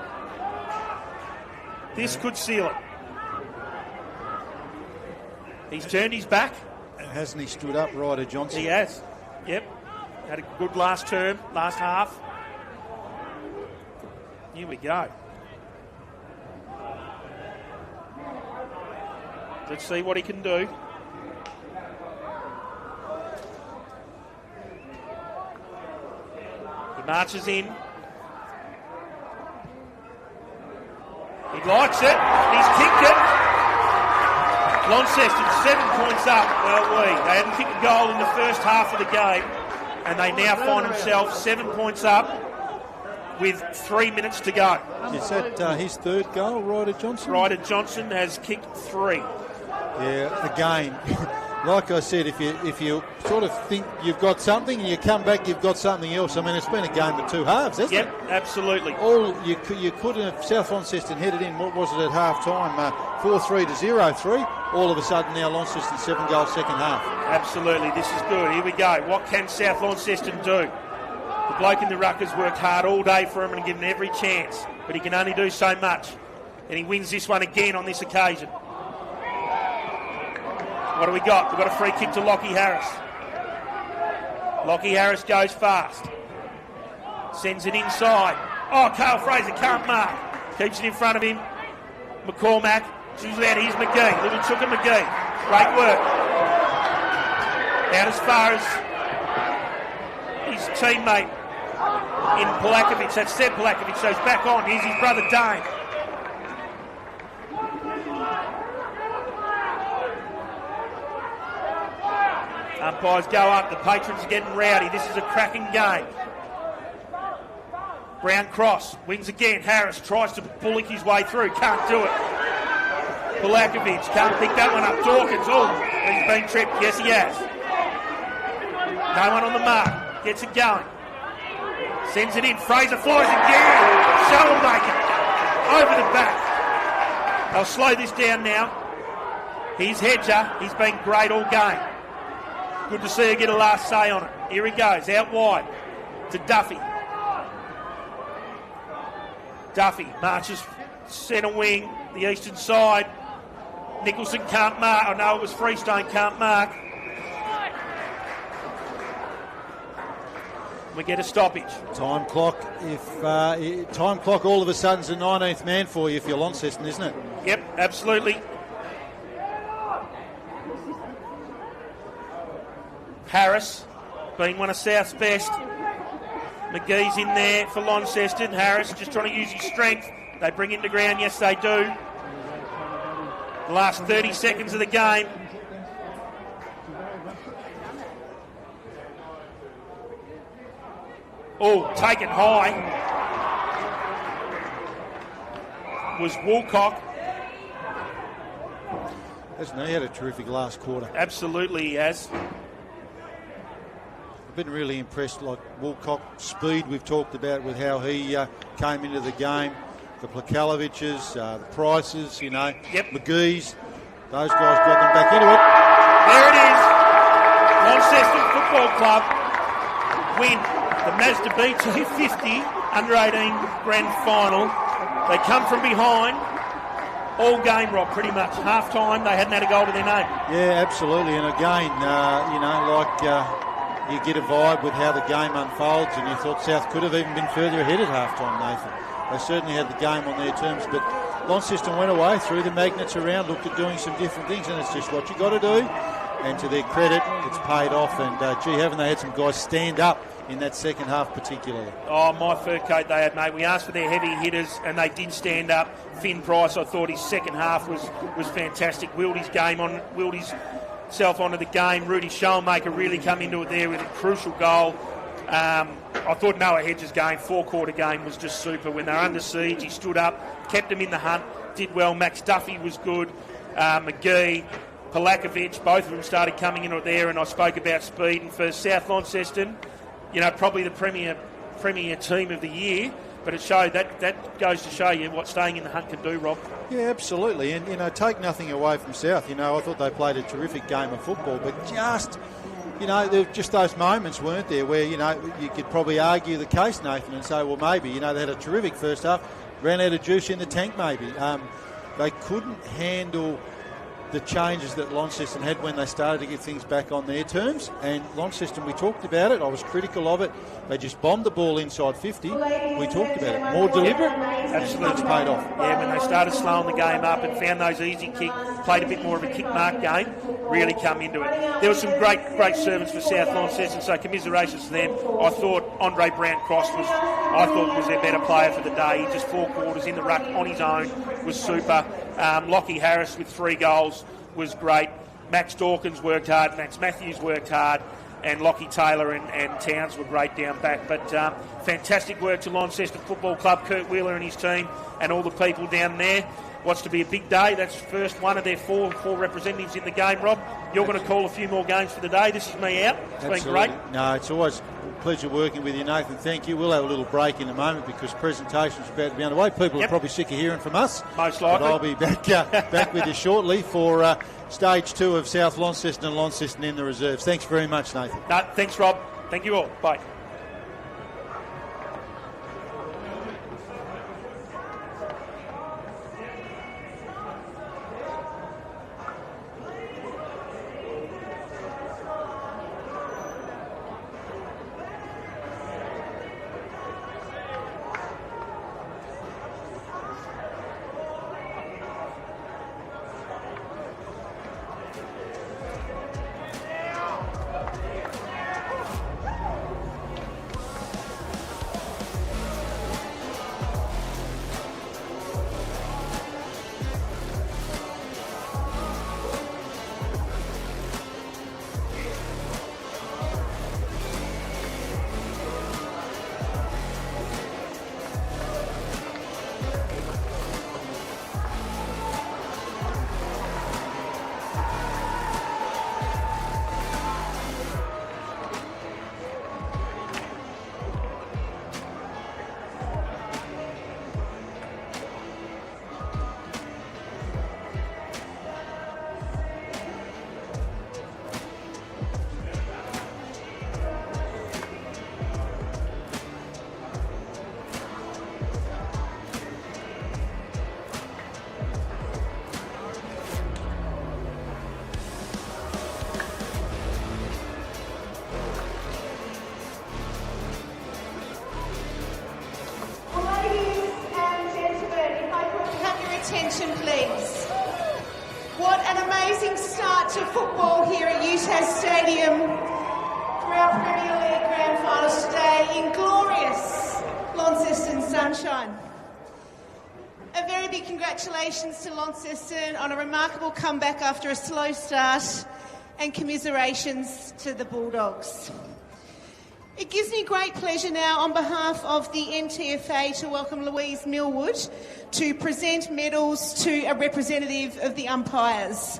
This could seal it. He's turned his back. Hasn't he stood up, Ryder Johnson? He has. Yep. Had a good last term, last half. Here we go. Let's see what he can do. He marches in. He likes it. He's kicked it. Launceston 7 points up. Well, they hadn't kicked a goal in the first half of the game, and they now find themselves 7 points up with 3 minutes to go. Is that his third goal, Ryder Johnson? Ryder Johnson has kicked 3. Yeah, again, like I said, if you sort of think you've got something and you come back, you've got something else. I mean, it's been a game of 2 halves, hasn't it? Yep, absolutely. All you could have South Launceston headed in. What was it at half time? 4-3 to 0-3. All of a sudden now Launceston 7-goal second half. Absolutely, this is good. Here we go. What can South Launceston do? The bloke in the ruck has worked hard all day for him and given every chance, but he can only do so much. And he wins this one again on this occasion. What do we got? We've got a free kick to Lockie Harris. Lockie Harris goes fast. Sends it inside. Oh, Cale Fraser can't mark. Keeps it in front of him. McCormack. Chooses out. Here's McGee. Little Chuka McGee. Great work. Out as far as his teammate in Polakovic. That's Seb Polakovic. So he's back on. Here's his brother Dane. Umpires go up. The patrons are getting rowdy. This is a cracking game. Brown cross. Wins again. Harris tries to bullock his way through. Can't do it. Polakovic can't pick that one up. Dawkins. Oh, he's been tripped. Yes, he has. No one on the mark. Gets it going. Sends it in. Fraser flies again. Showmaker. Over the back. I'll slow this down now. Here's Hedger. He's been great all game. Good to see her get a last say on it. Here he goes. Out wide to Duffy. Duffy marches centre wing, the eastern side. Nicholson can't mark. Oh no, it was Freestone, can't mark. We get a stoppage. Time clock. Time clock all of a sudden's the 19th man for you if you're Launceston, isn't it? Yep, absolutely. Harris being one of South's best. McGee's in there for Launceston. Harris just trying to use his strength. They bring him to ground. Yes, they do. The last 30 seconds of the game. Oh, taken high was Woolcock. Hasn't he had a terrific last quarter? Absolutely he has. Been really impressed, like Woolcock speed we've talked about with how he came into the game. The Plakalovic's, the Prices, you know, yep. McGee's, those guys got them back into it. There it is. Launceston Football Club win the Mazda BT50 under-18 grand final. They come from behind all game, Rob, pretty much. Half-time, they hadn't had a goal to their name. Yeah, absolutely. And again, you know, like... you get a vibe with how the game unfolds, and you thought South could have even been further ahead at half-time, Nathan. They certainly had the game on their terms, but Launceston went away, threw the magnets around, looked at doing some different things, and it's just what you got to do. And to their credit, it's paid off, and gee, haven't they had some guys stand up in that second half particularly? Oh, my fur coat they had, mate. We asked for their heavy hitters, and they did stand up. Finn Price, I thought his second half was fantastic. Willed his self onto the game. Rudy Schoenmaker really come into it there with a crucial goal. I thought Noah Hedges' game, four-quarter game, was just super. When they were under siege, he stood up, kept them in the hunt, did well. Max Duffy was good. McGee, Polakovic, both of them started coming into it there, and I spoke about speed. And for South Launceston, you know, probably the premier team of the year, but it showed that goes to show you what staying in the hunt can do, Rob. Yeah, absolutely. And, you know, take nothing away from South. You know, I thought they played a terrific game of football, but just, you know, there were just those moments, weren't there, where, you know, you could probably argue the case, Nathan, and say, well, maybe, you know, they had a terrific first half, ran out of juice in the tank maybe. They couldn't handle the changes that Launceston had when they started to get things back on their terms. And Launceston, we talked about it. I was critical of it. They just bombed the ball inside 50. We talked about it. More deliberate. Absolutely. It's paid off. Yeah, when they started slowing the game up and found those easy kicks, played a bit more of a kick-mark game, really come into it. There were some great servants for South Launceston, so commiserations to them. I thought Andre Brown-Cross was their better player for the day. He just 4 quarters in the ruck on his own was super. Lockie Harris with 3 goals was great. Max Dawkins worked hard. Max Matthews worked hard. And Lockie Taylor and Towns were great down back. But fantastic work to Launceston Football Club, Kurt Wheeler and his team, and all the people down there. What's to be a big day. That's the first one of their four representatives in the game, Rob. You're going to call a few more games for the day. This is me out. It's been great. No, it's always a pleasure working with you, Nathan. Thank you. We'll have a little break in a moment because presentation's about to be underway. People are probably sick of hearing from us. Most likely. But I'll be back with you shortly for Stage 2 of South Launceston and Launceston in the reserves. Thanks very much, Nathan. No, thanks, Rob. Thank you all. Bye. an amazing start to football here at UTAS Stadium for our Premier League Grand Finals today in glorious Launceston sunshine. A very big congratulations to Launceston on a remarkable comeback after a slow start, and commiserations to the Bulldogs. It gives me great pleasure now on behalf of the NTFA to welcome Louise Millwood to present medals to a representative of the umpires.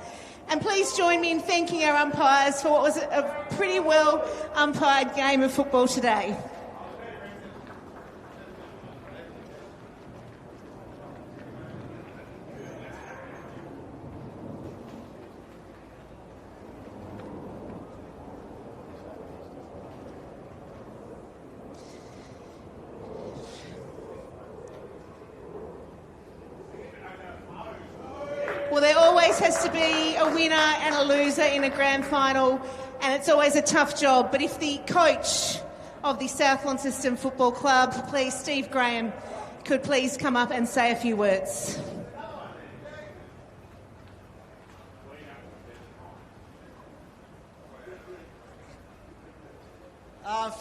And please join me in thanking our umpires for what was a pretty well umpired game of football today. Well, there always has to be a winner and a loser in a grand final, and it's always a tough job. But if the coach of the South Launceston Football Club, please, Steve Graham, could please come up and say a few words.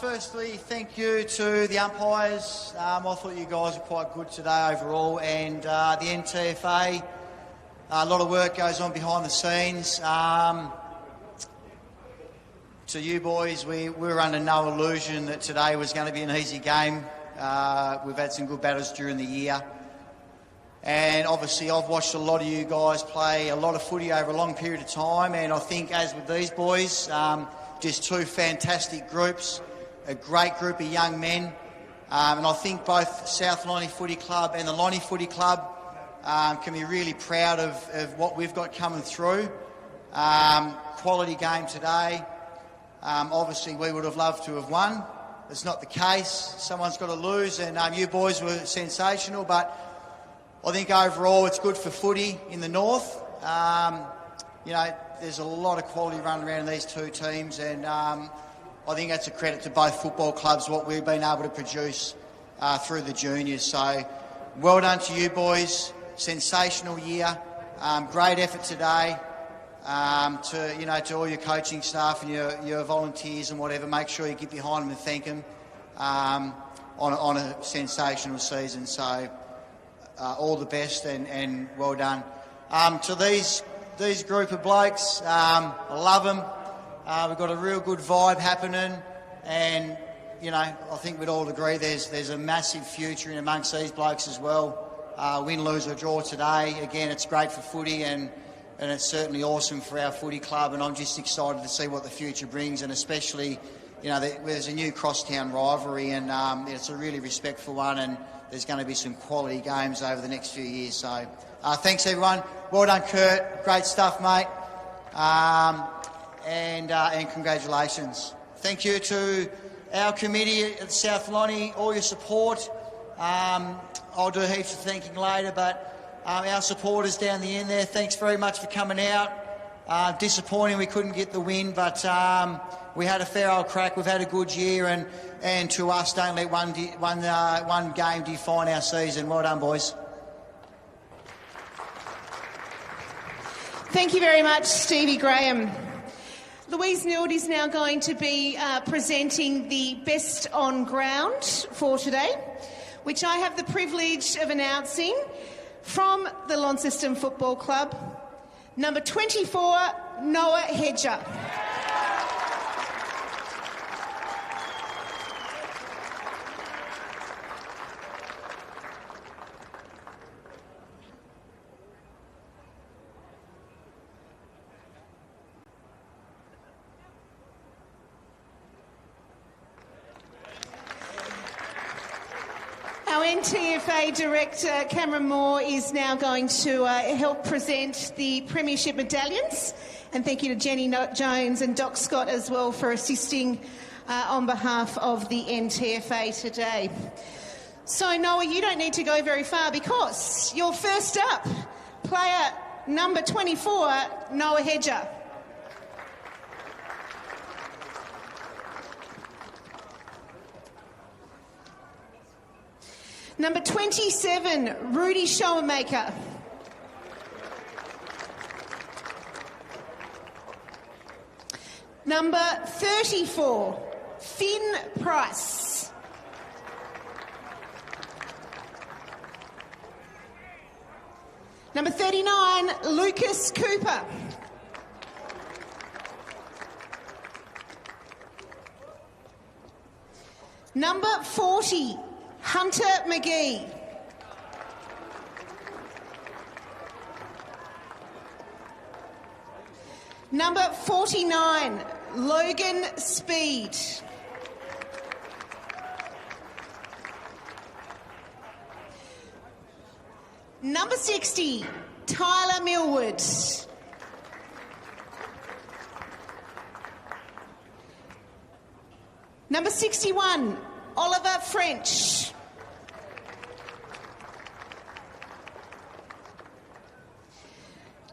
Firstly, thank you to the umpires. I thought you guys were quite good today overall, and the NTFA. A lot of work goes on behind the scenes. To you boys, we were under no illusion that today was going to be an easy game. We've had some good battles during the year. And obviously I've watched a lot of you guys play a lot of footy over a long period of time, and I think, as with these boys, just two fantastic groups, a great group of young men. And I think both South Lonnie Footy Club and the Lonnie Footy Club can be really proud of what we've got coming through. Quality game today. Obviously we would have loved to have won. It's not the case. Someone's got to lose, and you boys were sensational, but I think overall it's good for footy in the north. You know, there's a lot of quality running around in these two teams, and I think that's a credit to both football clubs, what we've been able to produce through the juniors. So well done to you boys. Sensational year. Great effort today. To all your coaching staff and your volunteers and whatever, make sure you get behind them and thank them on a sensational season. So all the best and well done. To these group of blokes, I love them. We've got a real good vibe happening, and I think we'd all agree there's a massive future in amongst these blokes as well. Win, lose or draw today, again, it's great for footy, and it's certainly awesome for our footy club, and I'm just excited to see what the future brings, and especially, there's a new crosstown rivalry, and it's a really respectful one, and there's going to be some quality games over the next few years. So thanks everyone. Well done, Kurt. Great stuff, mate. And congratulations. Thank you to our committee at South Lonnie, all your support. I'll do heaps of thanking later, but our supporters down the end there, thanks very much for coming out. Disappointing we couldn't get the win, but we had a fair old crack. We've had a good year, and to us, don't let one game define our season. Well done, boys. Thank you very much, Stevie Graham. Louise Millwood is now going to be presenting the best on ground for today, which I have the privilege of announcing from the Launceston Football Club, number 24, Noah Hedger. Our NTFA Director, Cameron Moore, is now going to help present the Premiership medallions. And thank you to Jenny Jones and Doc Scott as well for assisting on behalf of the NTFA today. So, Noah, you don't need to go very far because you're first up, player number 24, Noah Hedger. Number 27, Rudy Schoenmaker. Number 34, Finn Price. Number 39, Lucas Cooper. Number 40, Hunter McGee. Number 49, Logan Speed. Number 60, Tyler Millwood. Number 61, Oliver French.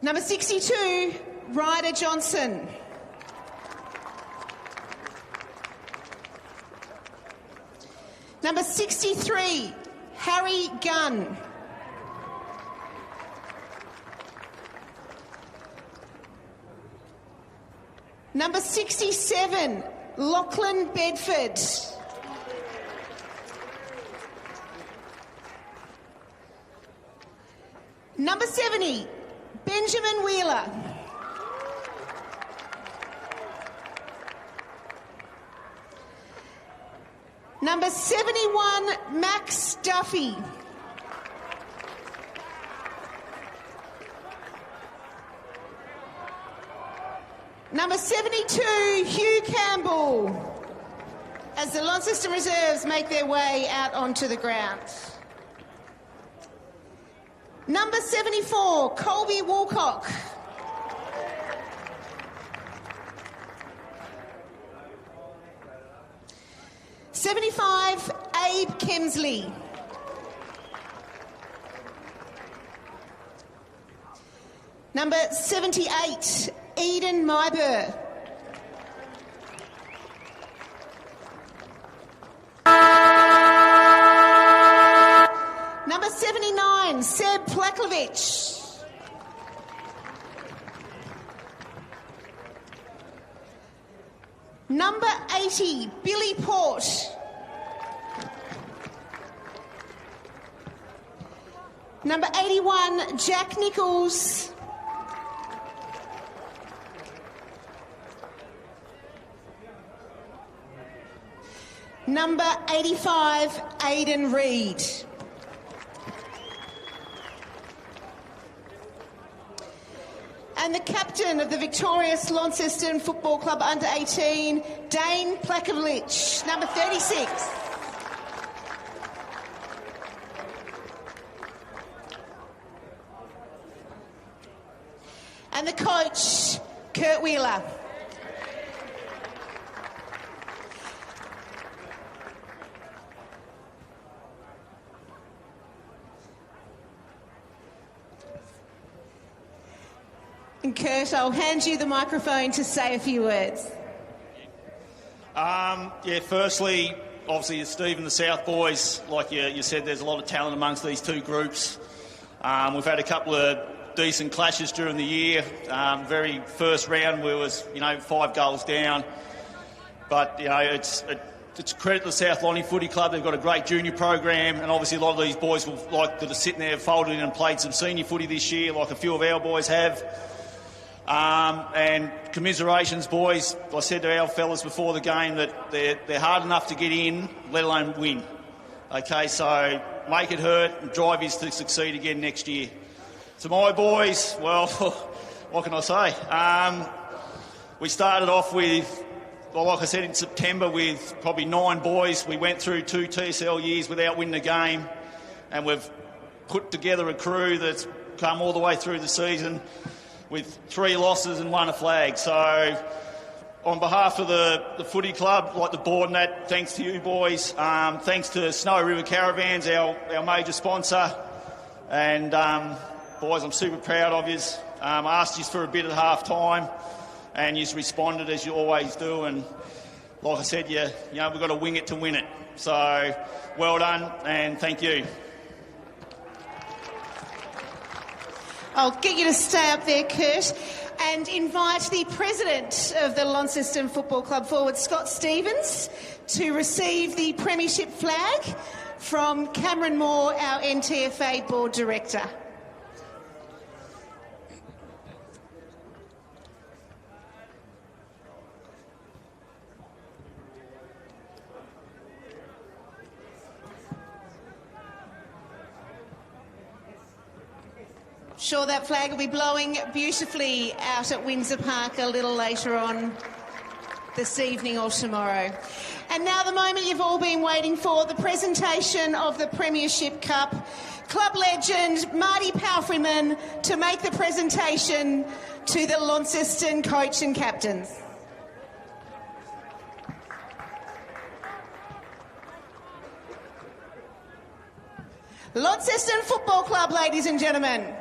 Number 62, Ryder Johnson. Number 63, Harry Gunn. Number 67, Lachlan Bedford. Number 70, Benjamin Wheeler. Number 71, Max Duffy. Number 72, Hugh Campbell, as the Launceston reserves make their way out onto the ground. Number 74, Colby Walcock. '75, Abe Kemsley. Number 78, Eden Myburgh. Number 79, Seb Plakovic. Number 80, Billy Port. Number 81, Jack Nichols. Number 85, Aidan Reid. And the captain of the victorious Launceston Football Club under 18, Dane Plakovic, number 36. And the coach, Kurt Wheeler. And Kurt, I'll hand you the microphone to say a few words. Firstly, obviously, Steve and the South boys, like you said, there's a lot of talent amongst these two groups. We've had a couple of decent clashes during the year. Very first round, we was 5 goals down, but it's a credit to the South Lonnie Footy Club. They've got a great junior program, and obviously a lot of these boys will like that are sitting there folded in and played some senior footy this year, like a few of our boys have. And commiserations, boys. I said to our fellas before the game that they're hard enough to get in, let alone win. Okay, so make it hurt and drive us to succeed again next year. To my boys, well, what can I say? We started off with, well, like I said, in September with probably 9 boys. We went through 2 TSL years without winning a game, and we've put together a crew that's come all the way through the season with 3 losses and 1 a flag. So on behalf of the footy club, I'd like to board and that, thanks to you boys. Thanks to Snowy River Caravans, our major sponsor. And boys, I'm super proud of you. Asked you for a bit at half-time, and you've responded as you always do. And like I said, we've got to wing it to win it. So well done, and thank you. I'll get you to stay up there, Kurt, and invite the president of the Launceston Football Club forward, Scott Stevens, to receive the premiership flag from Cameron Moore, our NTFA board director. Sure, that flag will be blowing beautifully out at Windsor Park a little later on this evening or tomorrow. And now the moment you've all been waiting for, the presentation of the Premiership Cup. Club legend Marty Palfreyman to make the presentation to the Launceston coach and captains. Launceston Football Club, ladies and gentlemen.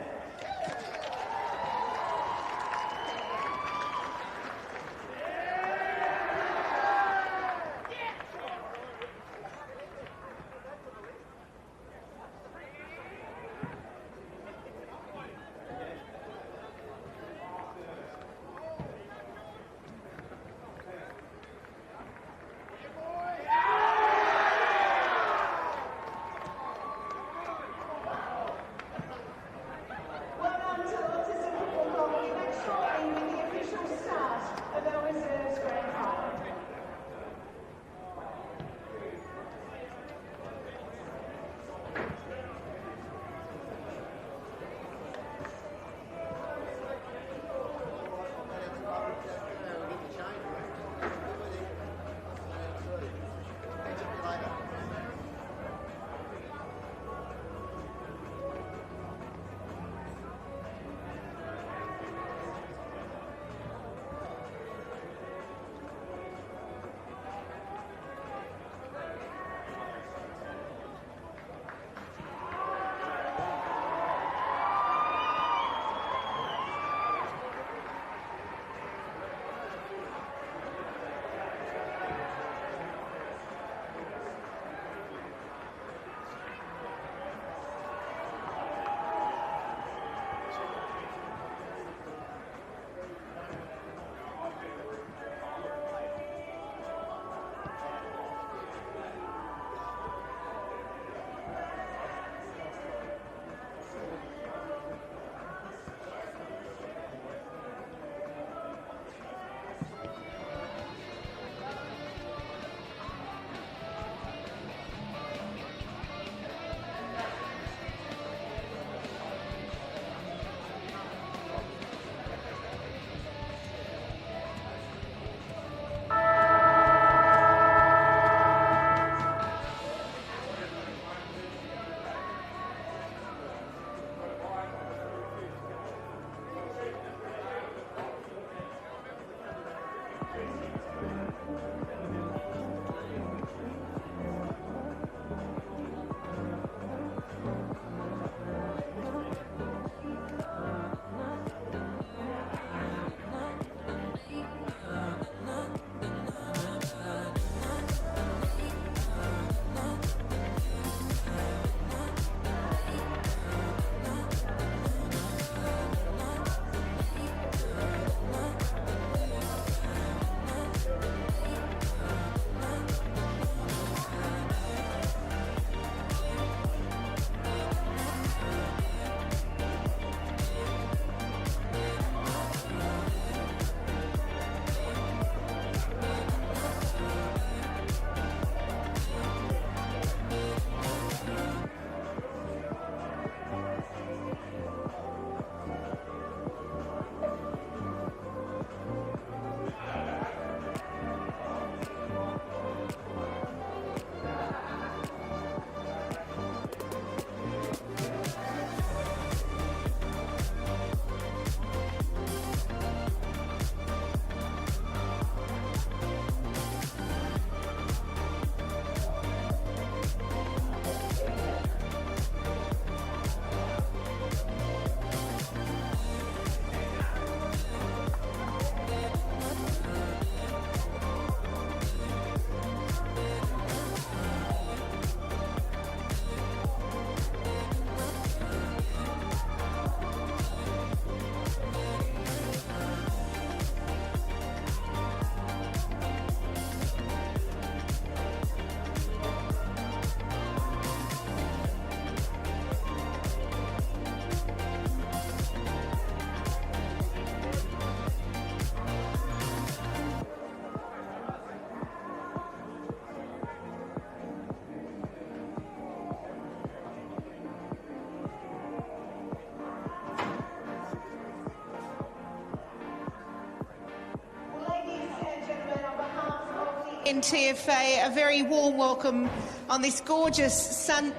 NTFA, a very warm welcome on this gorgeous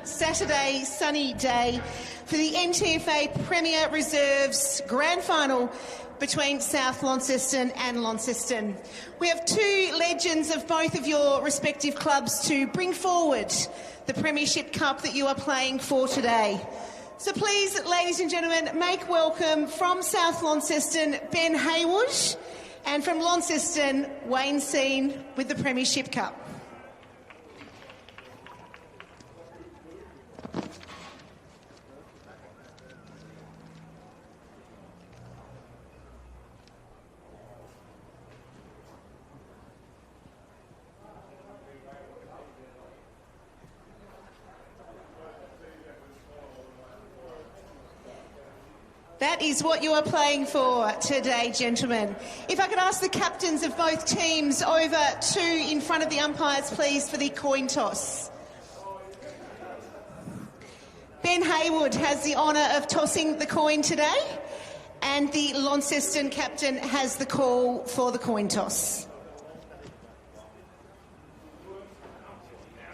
Saturday sunny day for the NTFA Premier Reserves Grand Final between South Launceston and Launceston. We have two legends of both of your respective clubs to bring forward the Premiership Cup that you are playing for today. So please, ladies and gentlemen, make welcome from South Launceston, Ben Haywood, and from Launceston, Wayne Seen with the Premiership Cup. That is what you are playing for today, gentlemen. If I could ask the captains of both teams over to in front of the umpires, please, for the coin toss. Ben Haywood has the honour of tossing the coin today, and the Launceston captain has the call for the coin toss.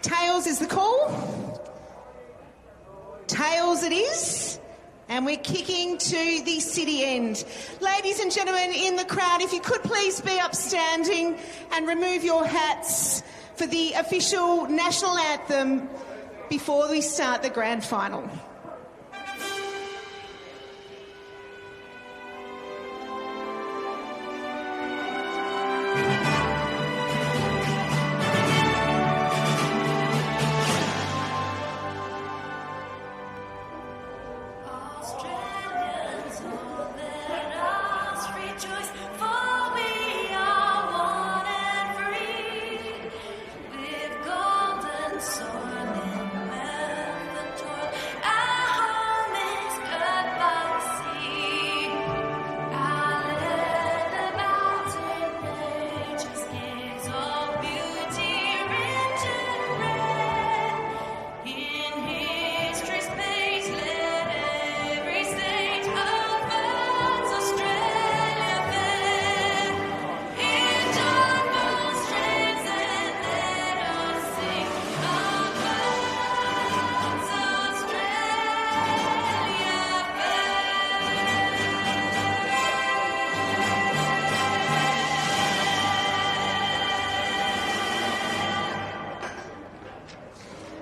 Tails is the call. Tails it is. And we're kicking to the city end. Ladies and gentlemen in the crowd, if you could please be upstanding and remove your hats for the official national anthem before we start the grand final.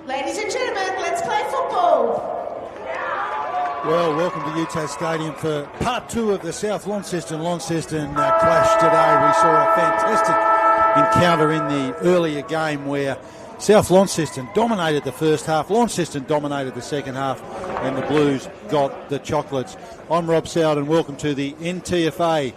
Ladies and gentlemen, let's play football. Well, welcome to UTAS Stadium for part two of the South Launceston clash today. We saw a fantastic encounter in the earlier game where South Launceston dominated the first half, Launceston dominated the second half, and the Blues got the chocolates. I'm Rob Sowden, welcome to the NTFA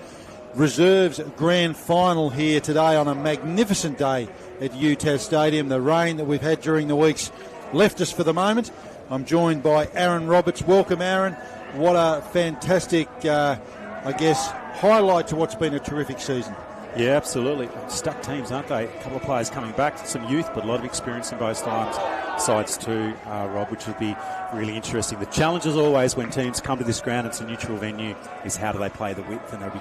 Reserves Grand Final here today on a magnificent day at UTAS Stadium. The rain that we've had during the weeks left us for the moment. I'm joined by Aaron Roberts. Welcome, Aaron. What a fantastic, highlight to what's been a terrific season. Yeah, absolutely. Stuck teams, aren't they? A couple of players coming back, some youth, but a lot of experience in both sides too, Rob, which will be really interesting. The challenge is always when teams come to this ground, it's a neutral venue, is how do they play the width, and they'll be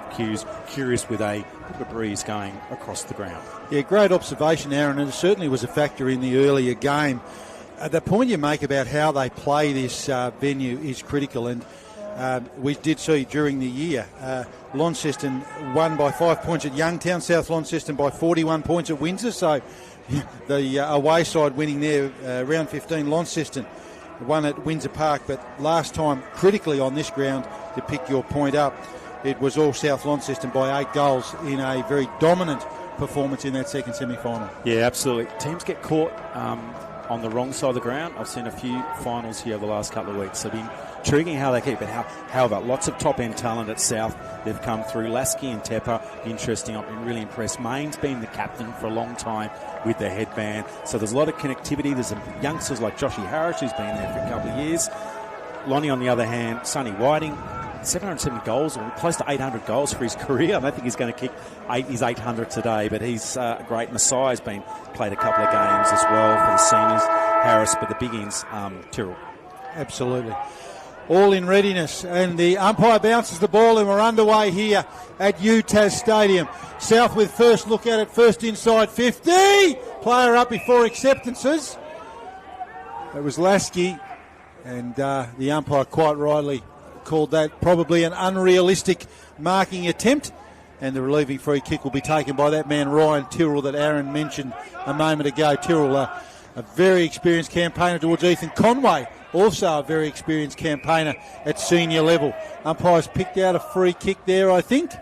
curious with a bit of a breeze going across the ground. Yeah, great observation, Aaron, and it certainly was a factor in the earlier game. The point you make about how they play this venue is critical, and we did see during the year Launceston won by 5 points at Youngtown, South Launceston by 41 points at Windsor, so the away side winning there, round 15, Launceston won at Windsor Park, but last time critically on this ground, to pick your point up, it was all South Launceston by 8 goals in a very dominant performance in that second semi-final. Yeah, absolutely. Teams get caught on the wrong side of the ground. I've seen a few finals here over the last couple of weeks. So it'll be intriguing how they keep it. How about lots of top-end talent at South? They've come through. Lasky and Tepper, interesting. I've been really impressed. Maine's been the captain for a long time with their headband. So there's a lot of connectivity. There's some youngsters like Joshy Harris, who's been there for a couple of years. Lonnie, on the other hand, Sonny Whiting, 770 goals, or close to 800 goals for his career. I don't think he's going to kick his 800 today, but he's great. Messiah's played a couple of games as well for the seniors. Harris, but the big ends, Tyrrell. Absolutely. all in readiness, and the umpire bounces the ball, and we're underway here at UTAS Stadium. South with first look at it, first inside 50. Player up before acceptances. It was Lasky, and the umpire quite rightly called that probably an unrealistic marking attempt, and the relieving free kick will be taken by that man Ryan Tyrrell that Aaron mentioned a moment ago. Tyrrell, a very experienced campaigner towards Ethan Conway, also a very experienced campaigner at senior level. Umpires picked out a free kick there, I think.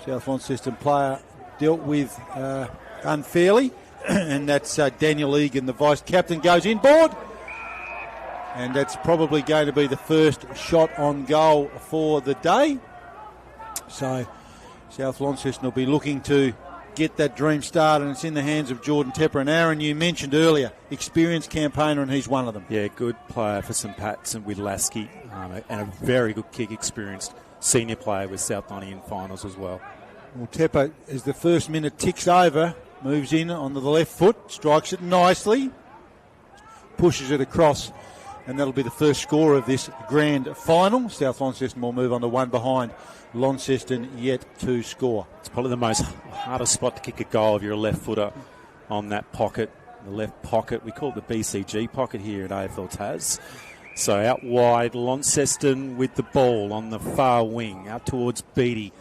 South Launceston player dealt with unfairly, and that's Daniel Egan, the vice-captain, goes inboard. And that's probably going to be the first shot on goal for the day. So South Launceston will be looking to get that dream started, and it's in the hands of Jordan Tepper. And Aaron, you mentioned earlier, experienced campaigner, and he's one of them. Yeah, good player for St Pat's and with Lasky, and a very good kick experienced senior player with South Nottingham in finals as well. Well, Tepper, as the first minute ticks over, moves in onto the left foot, strikes it nicely, pushes it across, and that'll be the first score of this grand final. South Launceston will move on to one behind. Launceston yet to score. It's probably the most hardest spot to kick a goal if you're a left footer on that pocket. The left pocket, we call it the BCG pocket here at AFL Tas. So out wide, Launceston with the ball on the far wing, out towards Beattie.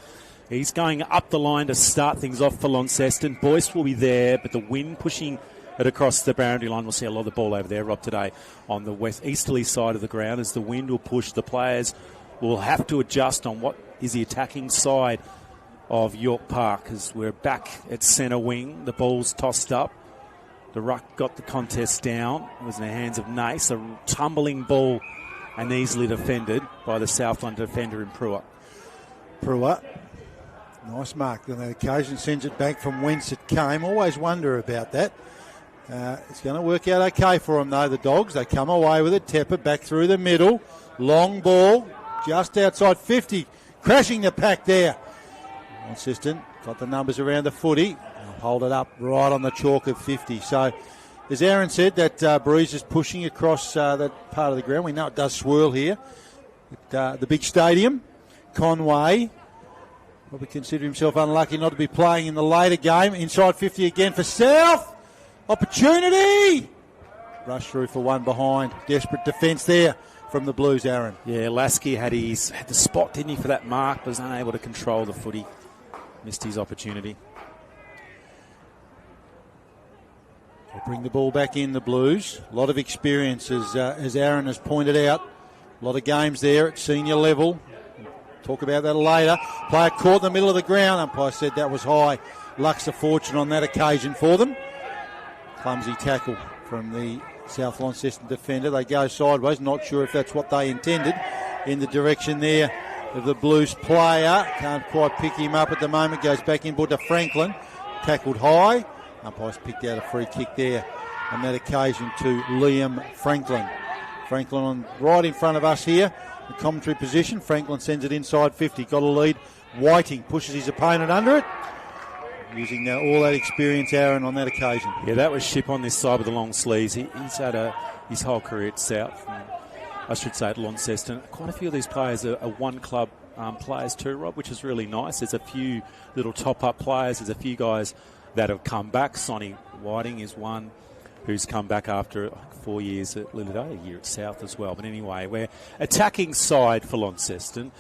He's going up the line to start things off for Launceston. Boyce will be there, but the wind pushing it across the boundary line. We'll see a lot of the ball over there, Rob, today on the easterly side of the ground as the wind will push. The players will have to adjust on what is the attacking side of York Park as we're back at centre wing. The ball's tossed up. The ruck got the contest down. It was in the hands of Nace. A tumbling ball and easily defended by the Southland defender in Pruitt. Pruitt, nice mark on that occasion. Sends it back from whence it came. Always wonder about that. It's going to work out okay for them, though, the Dogs. They come away with it. Tepper back through the middle. Long ball, just outside 50. Crashing the pack there. Launceston got the numbers around the footy. They'll hold it up right on the chalk of 50. So, as Aaron said, that breeze is pushing across that part of the ground. We know it does swirl here at the big stadium. Conway probably consider himself unlucky not to be playing in the later game. Inside 50 again for South. Opportunity! Rush through for one behind. Desperate defence there from the Blues, Aaron. Yeah, Lasky had the spot, didn't he, for that mark, but was unable to control the footy. Missed his opportunity. They'll bring the ball back in, the Blues. A lot of experience, as Aaron has pointed out. A lot of games there at senior level. Talk about that later. Player caught in the middle of the ground. Umpire said that was high. Luck's a fortune on that occasion for them. Clumsy tackle from the South Launceston defender. They go sideways. Not sure if that's what they intended. In the direction there of the Blues player. Can't quite pick him up at the moment. Goes back inboard to Franklin. Tackled high. Umpires picked out a free kick there on that occasion to Liam Franklin. Franklin right in front of us here. The commentary position. Franklin sends it inside 50. Got a lead. Whiting pushes his opponent under it. Using all that experience, Aaron, on that occasion. Yeah, that was Ship on this side with the long sleeves. He's had his whole career at South. I should say at Launceston. Quite a few of these players are one-club players too, Rob, which is really nice. There's a few little top-up players. There's a few guys that have come back. Sonny Whiting is one who's come back after 4 years at Lillard, a year at South as well. But anyway, we're attacking side for Launceston.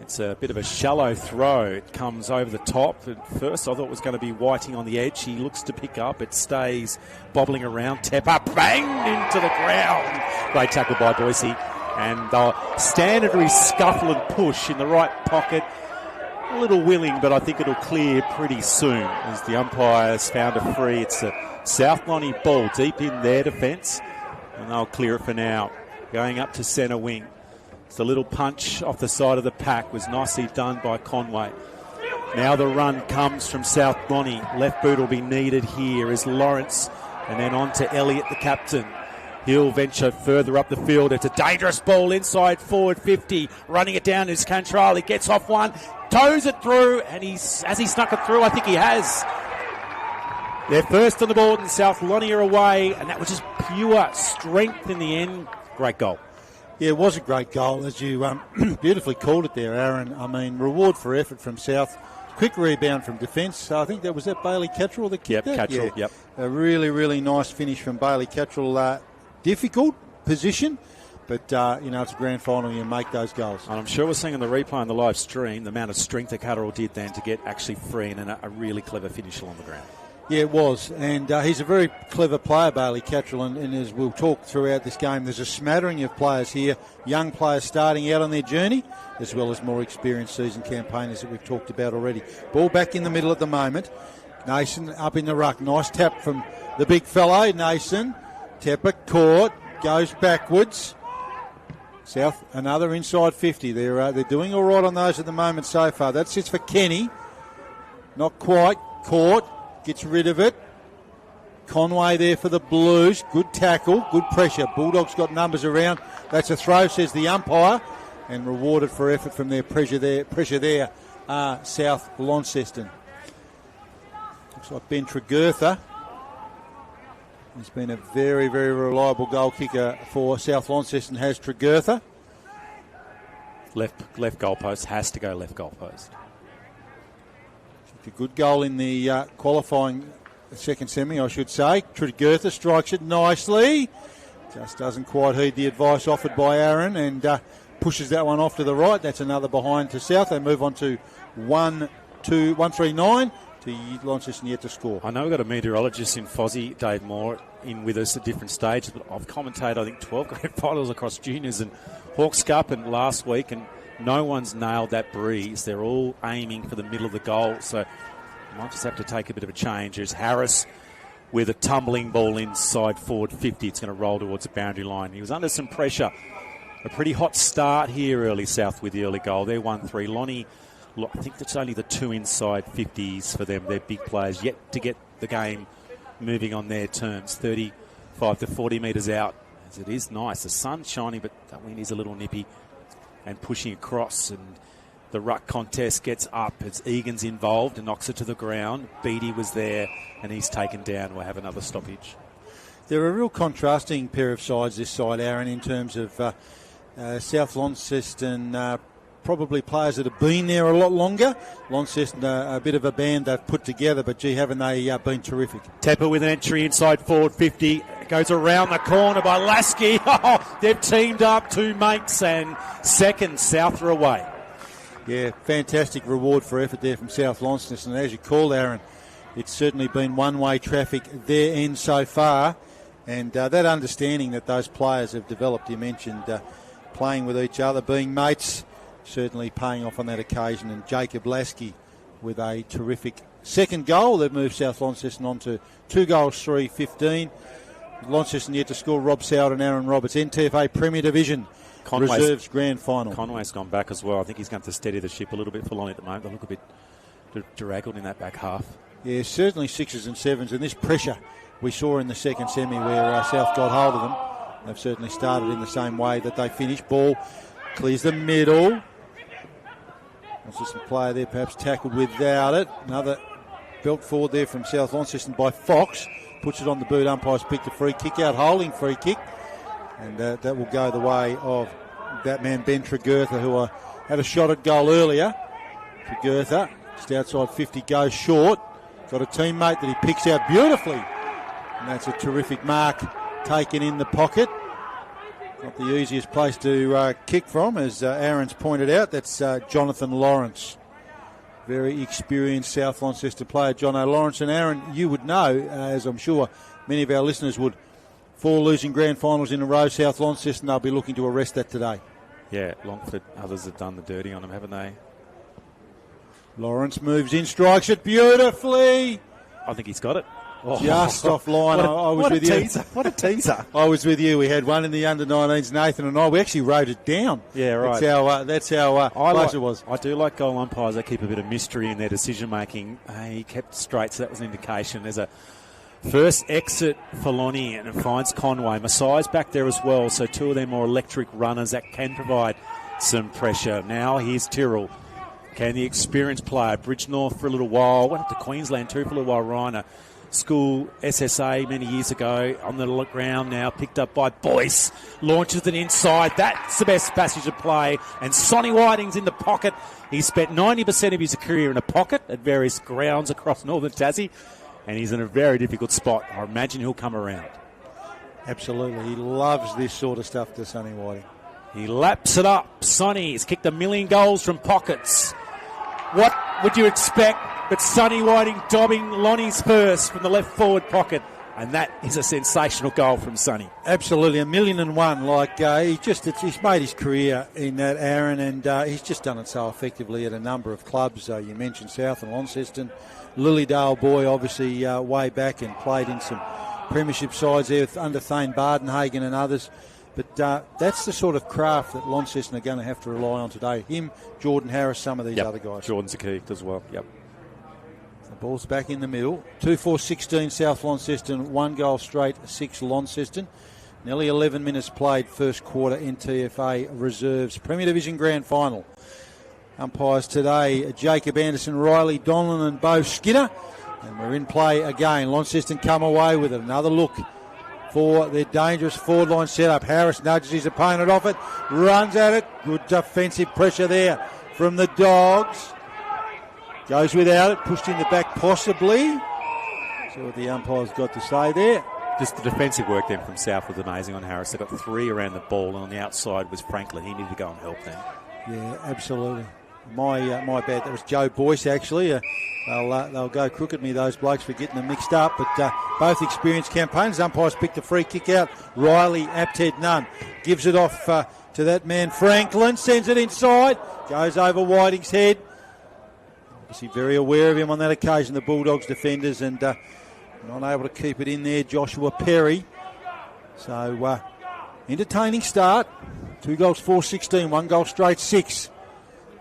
It's a bit of a shallow throw. It comes over the top. At first, I thought it was going to be Whiting on the edge. He looks to pick up. It stays bobbling around. Tepper banged into the ground. Great tackle by Boise. And standardly scuffle and push in the right pocket. A little willing, but I think it'll clear pretty soon as the umpires found a free. It's a South Lonnie ball deep in their defence. And they'll clear it for now. Going up to centre wing. The little punch off the side of the pack was nicely done by Conway. Now the run comes from South Bonnie. Left boot will be needed here as Lawrence, and then on to Elliott, the captain. He'll venture further up the field. It's a dangerous ball inside forward 50. Running it down is Cantrell. He gets off one, toes it through, and has he snuck it through? I think he has. They're first on the board and South Lonnie are away, and that was just pure strength in the end. Great goal. Yeah, it was a great goal, as you beautifully called it there, Aaron. I mean, reward for effort from South. Quick rebound from defence. So I think that was Bailey Cattrall that kicked that? Cattrall, Yeah. yep. A really, really nice finish from Bailey Cattrall. Difficult position, but, it's a grand final. You make those goals. And I'm sure we're seeing on the replay on the live stream the amount of strength that Cattrall did then to get actually free and a really clever finish along the ground. Yeah, it was. And he's a very clever player, Bailey Cattrall. And as we'll talk throughout this game, there's a smattering of players here, young players starting out on their journey, as well as more experienced season campaigners that we've talked about already. Ball back in the middle at the moment. Nason up in the ruck. Nice tap from the big fellow, Nason. Tepper caught, goes backwards. South, another inside 50. They're doing all right on those at the moment so far. That sits for Kenny. Not quite. Caught. Gets rid of it. Conway there for the Blues. Good tackle, good pressure. Bulldogs got numbers around. That's a throw, says the umpire. And rewarded for effort from their pressure there. South Launceston. Looks like Ben Tregurtha. He's been a very, very reliable goal kicker for South Launceston, has Tregurtha. Left goalpost, has to go left goalpost. A good goal in the qualifying second semi, I should say. Tregurtha strikes it nicely. Just doesn't quite heed the advice offered by Aaron and pushes that one off to the right. That's another behind to South. They move on to 1-3-9 to Launceston yet to score. I know we've got a meteorologist in Fozzie, Dave Moore, in with us at different stages, but I've commentated, I think, 12 grand finals across juniors and Hawks Cup and last week, and no one's nailed that breeze. They're all aiming for the middle of the goal, so you might just have to take a bit of a change. There's Harris with a tumbling ball inside forward 50. It's going to roll towards the boundary line. He was under some pressure. A pretty hot start here early, South, with the early goal. They're 1-3. Lonnie, I think that's only the two inside 50s for them. They're big players, yet to get the game moving on their terms. 35 to 40 metres out, as it is nice. The sun's shining, but that wind is a little nippy. And pushing across, and the ruck contest gets up as Egan's involved and knocks it to the ground. Beattie was there, and he's taken down. We'll have another stoppage. They're a real contrasting pair of sides this side, Aaron, in terms of South Launceston, probably players that have been there a lot longer. Launceston, a bit of a band they've put together, but gee, haven't they been terrific. Tepper with an entry inside forward 50. Goes around the corner by Lasky. Oh, they've teamed up, two mates, and second, South are away. Yeah, fantastic reward for effort there from South Launceston. And as you called, Aaron, it's certainly been one-way traffic their end so far. And that understanding that those players have developed, you mentioned playing with each other, being mates, certainly paying off on that occasion. And Jacob Lasky with a terrific second goal that moves South Launceston on to 2 goals, 3-15. Launceston yet to score. Rob Soward and Aaron Roberts. NTFA Premier Division Reserves Grand Final. Conway's gone back as well. I think he's going to steady the ship a little bit for Lonnie at the moment. They look a bit draggled in that back half. Yeah, certainly 6s and 7s. And this pressure we saw in the second semi where South got hold of them. They've certainly started in the same way that they finished. Ball clears the middle. Launceston player there perhaps tackled without it. Another belt forward there from South Launceston by Fox. Puts it on the boot. Umpires picked a free kick out, holding free kick. And that will go the way of that man, Ben Tregurtha, who had a shot at goal earlier. Tregurtha, just outside 50, goes short. Got a teammate that he picks out beautifully. And that's a terrific mark taken in the pocket. Not the easiest place to kick from, as Aaron's pointed out. That's Jonathan Lawrence. Very experienced South Launceston player, John O'Lawrence. And Aaron, you would know, as I'm sure many of our listeners would, 4 losing grand finals in a row, South Launceston, they'll be looking to arrest that today. Yeah, Longford, others have done the dirty on them, haven't they? Lawrence moves in, strikes it beautifully. I think he's got it. Oh, just offline. I was with you. What a teaser. I was with you. We had one in the under-19s, Nathan and I. We actually wrote it down. Yeah, right. That's how close it was. I do like goal umpires. They keep a bit of mystery in their decision-making. He kept straight, so that was an indication. There's a first exit for Lonnie, and it finds Conway. Masai's back there as well, so 2 of them are electric runners that can provide some pressure. Now here's Tyrrell. Can the experienced player, Bridge North for a little while, went up to Queensland too for a little while, Reiner. school SSA many years ago on the ground now, picked up by Boyce, launches it inside. That's the best passage of play. And Sonny Whiting's in the pocket. He spent 90% of his career in a pocket at various grounds across northern Tassie, and he's in a very difficult spot. I imagine he'll come around. Absolutely. He loves this sort of stuff, to Sonny Whiting. He laps it up. Sonny has kicked 1 million goals from pockets. What would you expect but Sonny Whiting dobbing Lonnie's first from the left forward pocket? And that is a sensational goal from Sonny. Absolutely, 1,000,001. Like he's made his career in that, Aaron, and he's just done it so effectively at a number of clubs. You mentioned South and Launceston, Lilydale boy, obviously way back, and played in some premiership sides there under Thane Bardenhagen and others. But that's the sort of craft that Launceston are going to have to rely on today. Him, Jordan Harris, some of these other guys. Jordan's a key as well. Yep. The ball's back in the middle. 2-4-16 South Launceston, 1 goal straight, 6 Launceston. Nearly 11 minutes played, first quarter NTFA Reserves Premier Division Grand Final. Umpires today, Jacob Anderson, Riley Donlan and Bo Skinner. And we're in play again. Launceston come away with it. Another look for their dangerous forward line setup. Harris nudges his opponent off it, runs at it. Good defensive pressure there from the Dogs. Goes without it, pushed in the back possibly. See what the umpire's got to say there. Just the defensive work then from South was amazing on Harris. They got 3 around the ball, and on the outside was Franklin. He needed to go and help them. Yeah, absolutely. My bad. That was Joe Boyce, actually. They'll go crook at me, those blokes, for getting them mixed up. But both experienced campaigners. Umpires picked a free kick out. Riley, Apted, none. Gives it off to that man, Franklin. Sends it inside. Goes over Whiting's head. Obviously very aware of him on that occasion, the Bulldogs defenders, and not able to keep it in there, Joshua Perry. So, entertaining start. 2 goals, 4-16, 1 goal straight, 6.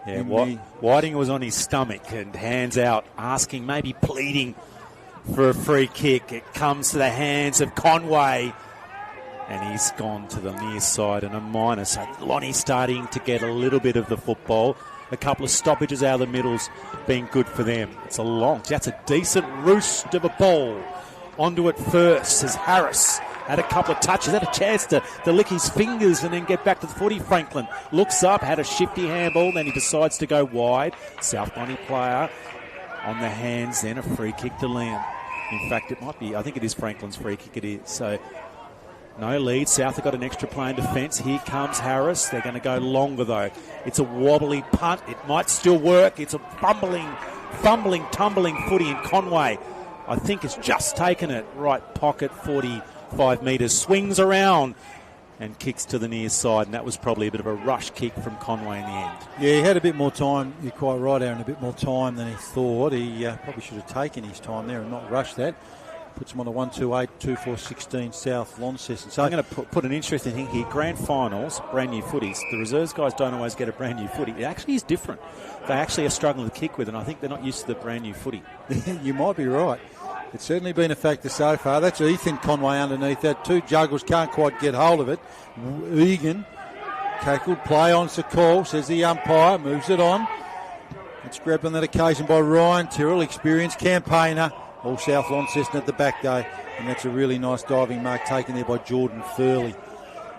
Yeah, Whiting was on his stomach and hands out, asking, maybe pleading for a free kick. It comes to the hands of Conway, and he's gone to the near side and a minus. So Lonnie's starting to get a little bit of the football. A couple of stoppages out of the middles being good for them. It's a long, that's a decent roost of a ball. Onto it first as Harris had a couple of touches, had a chance to lick his fingers and then get back to the footy. Franklin looks up, had a shifty handball, then he decides to go wide. South Bonnie player on the hands, then a free kick to Liam. In fact, it might be, I think it is Franklin's free kick, it is. So no lead. South have got an extra play in defence. Here comes Harris. They're going to go longer, though. It's a wobbly punt. It might still work. It's a fumbling, tumbling footy in Conway. I think it's just taken it. Right pocket, 45 metres. Swings around and kicks to the near side. And that was probably a bit of a rush kick from Conway in the end. Yeah, he had a bit more time. You're quite right, Aaron. A bit more time than he thought. He probably should have taken his time there and not rushed that. Puts him on a 1-2-8, 2-4-16 South Launceston. So I'm going to put an interesting thing here. Grand finals, brand new footies. The reserves guys don't always get a brand new footy. It actually is different. They actually are struggling to kick with, and I think they're not used to the brand new footy. You might be right. It's certainly been a factor so far. That's Ethan Conway underneath that. 2 juggles can't quite get hold of it. Egan tackled, play on Sakal, says the umpire, moves it on. It's grabbed on that occasion by Ryan Tyrrell, experienced campaigner. All South Launceston at the back, though, and that's a really nice diving mark taken there by Jordan Furley.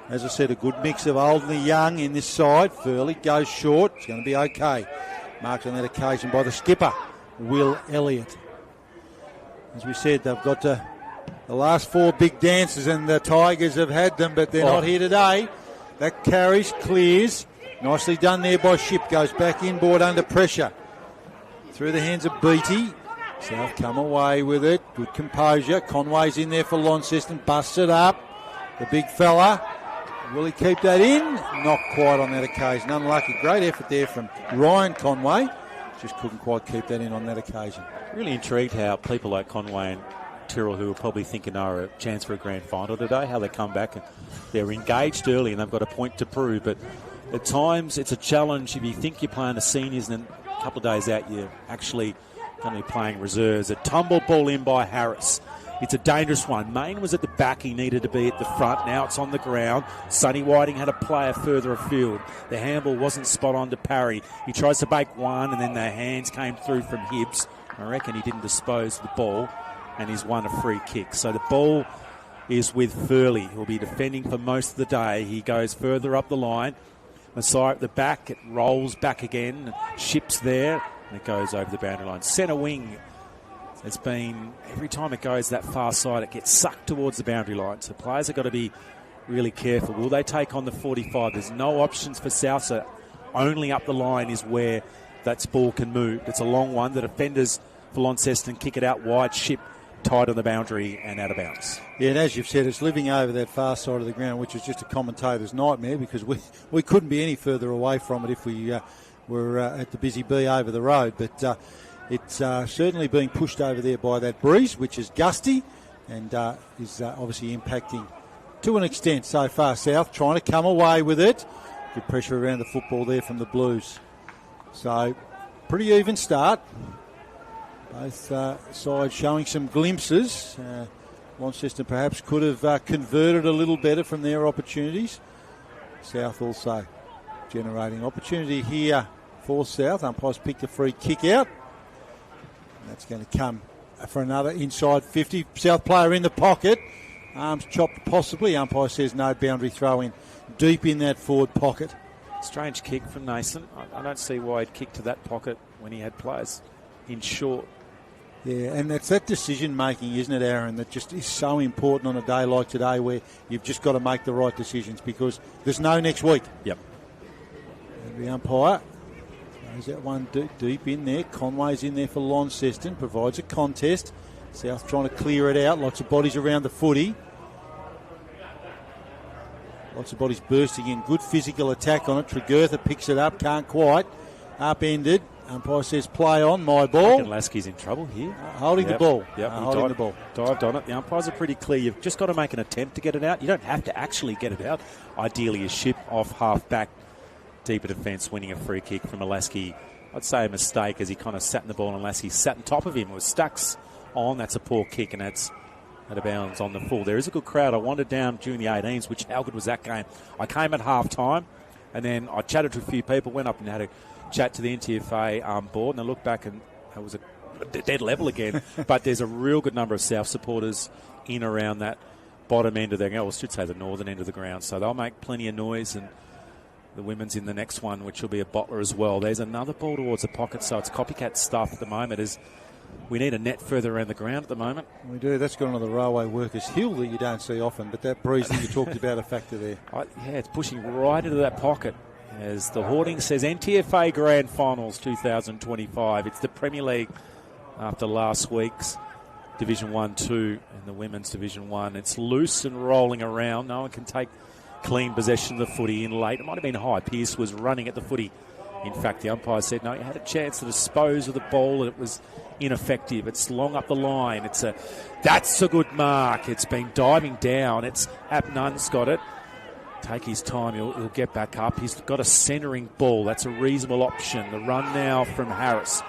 As I said, a good mix of old and the young in this side. Furley goes short. It's going to be okay. Marked on that occasion by the skipper, Will Elliott. As we said, they've got the last 4 big dances, and the Tigers have had them, but they're not here today. That carries, clears. Nicely done there by Ship. Goes back inboard under pressure. Through the hands of Beattie. South come away with it. Good composure. Conway's in there for Launceston. Busts it up. The big fella. Will he keep that in? Not quite on that occasion. Unlucky. Great effort there from Ryan Conway. Just couldn't quite keep that in on that occasion. Really intrigued how people like Conway and Tyrrell, who are probably thinking are a chance for a grand final today, how they come back and they're engaged early and they've got a point to prove. But at times it's a challenge if you think you're playing the seniors and then a couple of days out you're actually going to be playing reserves. A tumble ball in by Harris. It's a dangerous one. Main was at the back. He needed to be at the front. Now it's on the ground. Sonny Whiting had a player further afield. The handball wasn't spot on to parry. He tries to bake one, and then the hands came through from Hibbs. I reckon he didn't dispose of the ball. and he's won a free kick. So the ball is with Furley, who'll be defending for most of the day. He goes further up the line. Messiah at the back, it rolls back again, ships there, and it goes over the boundary line. Centre wing, it's been, every time it goes that far side, it gets sucked towards the boundary line. So players have got to be really careful. Will they take on the 45? There's no options for South, so only up the line is where that ball can move. It's a long one. The defenders for Launceston kick it out wide, ship tight on the boundary and out of bounds. Yeah, and as you've said, it's living over that far side of the ground, which is just a commentator's nightmare because we couldn't be any further away from it if we were at the Busy Bee over the road. But it's certainly being pushed over there by that breeze, which is gusty and is obviously impacting to an extent so far. South trying to come away with it. Good pressure around the football there from the Blues. So pretty even start. Both sides showing some glimpses. Launceston perhaps could have converted a little better from their opportunities. South also generating opportunity here for South. Umpires picked a free kick out. And that's going to come for another inside 50. South player in the pocket. Arms chopped possibly. Umpire says no, boundary throw in deep in that forward pocket. Strange kick from Nathan. I don't see why he'd kick to that pocket when he had players in short. Yeah, and it's that decision-making, isn't it, Aaron, that just is so important on a day like today where you've just got to make the right decisions because there's no next week. Yep. And the umpire throws that one deep in there. Conway's in there for Launceston, provides a contest. South trying to clear it out. Lots of bodies around the footy. Lots of bodies bursting in. Good physical attack on it. Tregurtha picks it up, can't quite. Upended. Umpire says play on, my ball. Lasky's in trouble here. Holding the ball. Yep, holding the ball. Dived on it. The umpires are pretty clear. You've just got to make an attempt to get it out. You don't have to actually get it out. Ideally, a ship off half back, deeper defence, winning a free kick from a Lasky. I'd say a mistake as he kind of sat in the ball and Lasky sat on top of him. It was Stucks on. That's a poor kick and that's out of bounds on the full. There is a good crowd. I wandered down during the 18s, which how good was that game? I came at half time and then I chatted to a few people, went up and had a chat to the NTFA board, and I looked back and it was a dead level again. But there's a real good number of South supporters in around that bottom end of the ground, I should say the northern end of the ground. So they'll make plenty of noise, and the women's in the next one, which will be a bottler as well. There's another ball towards the pocket, so it's copycat stuff at the moment. As we need a net further around the ground at the moment. We do. That's gone on the Railway Workers Hill that you don't see often, but that breeze that you talked about a factor there. Yeah, it's pushing right into that pocket. As the hoarding says, NTFA Grand Finals 2025. It's the Premier League after last week's Division 1-2 and the Women's Division 1. It's loose and rolling around. No one can take clean possession of the footy in late. It might have been high. Pearce was running at the footy. In fact, the umpire said, no, he had a chance to dispose of the ball and it was ineffective. It's long up the line. That's a good mark. It's been diving down. It's Apnun's got it. Take his time, he'll get back up. He's got a centering ball. That's a reasonable option. The run now from Harris.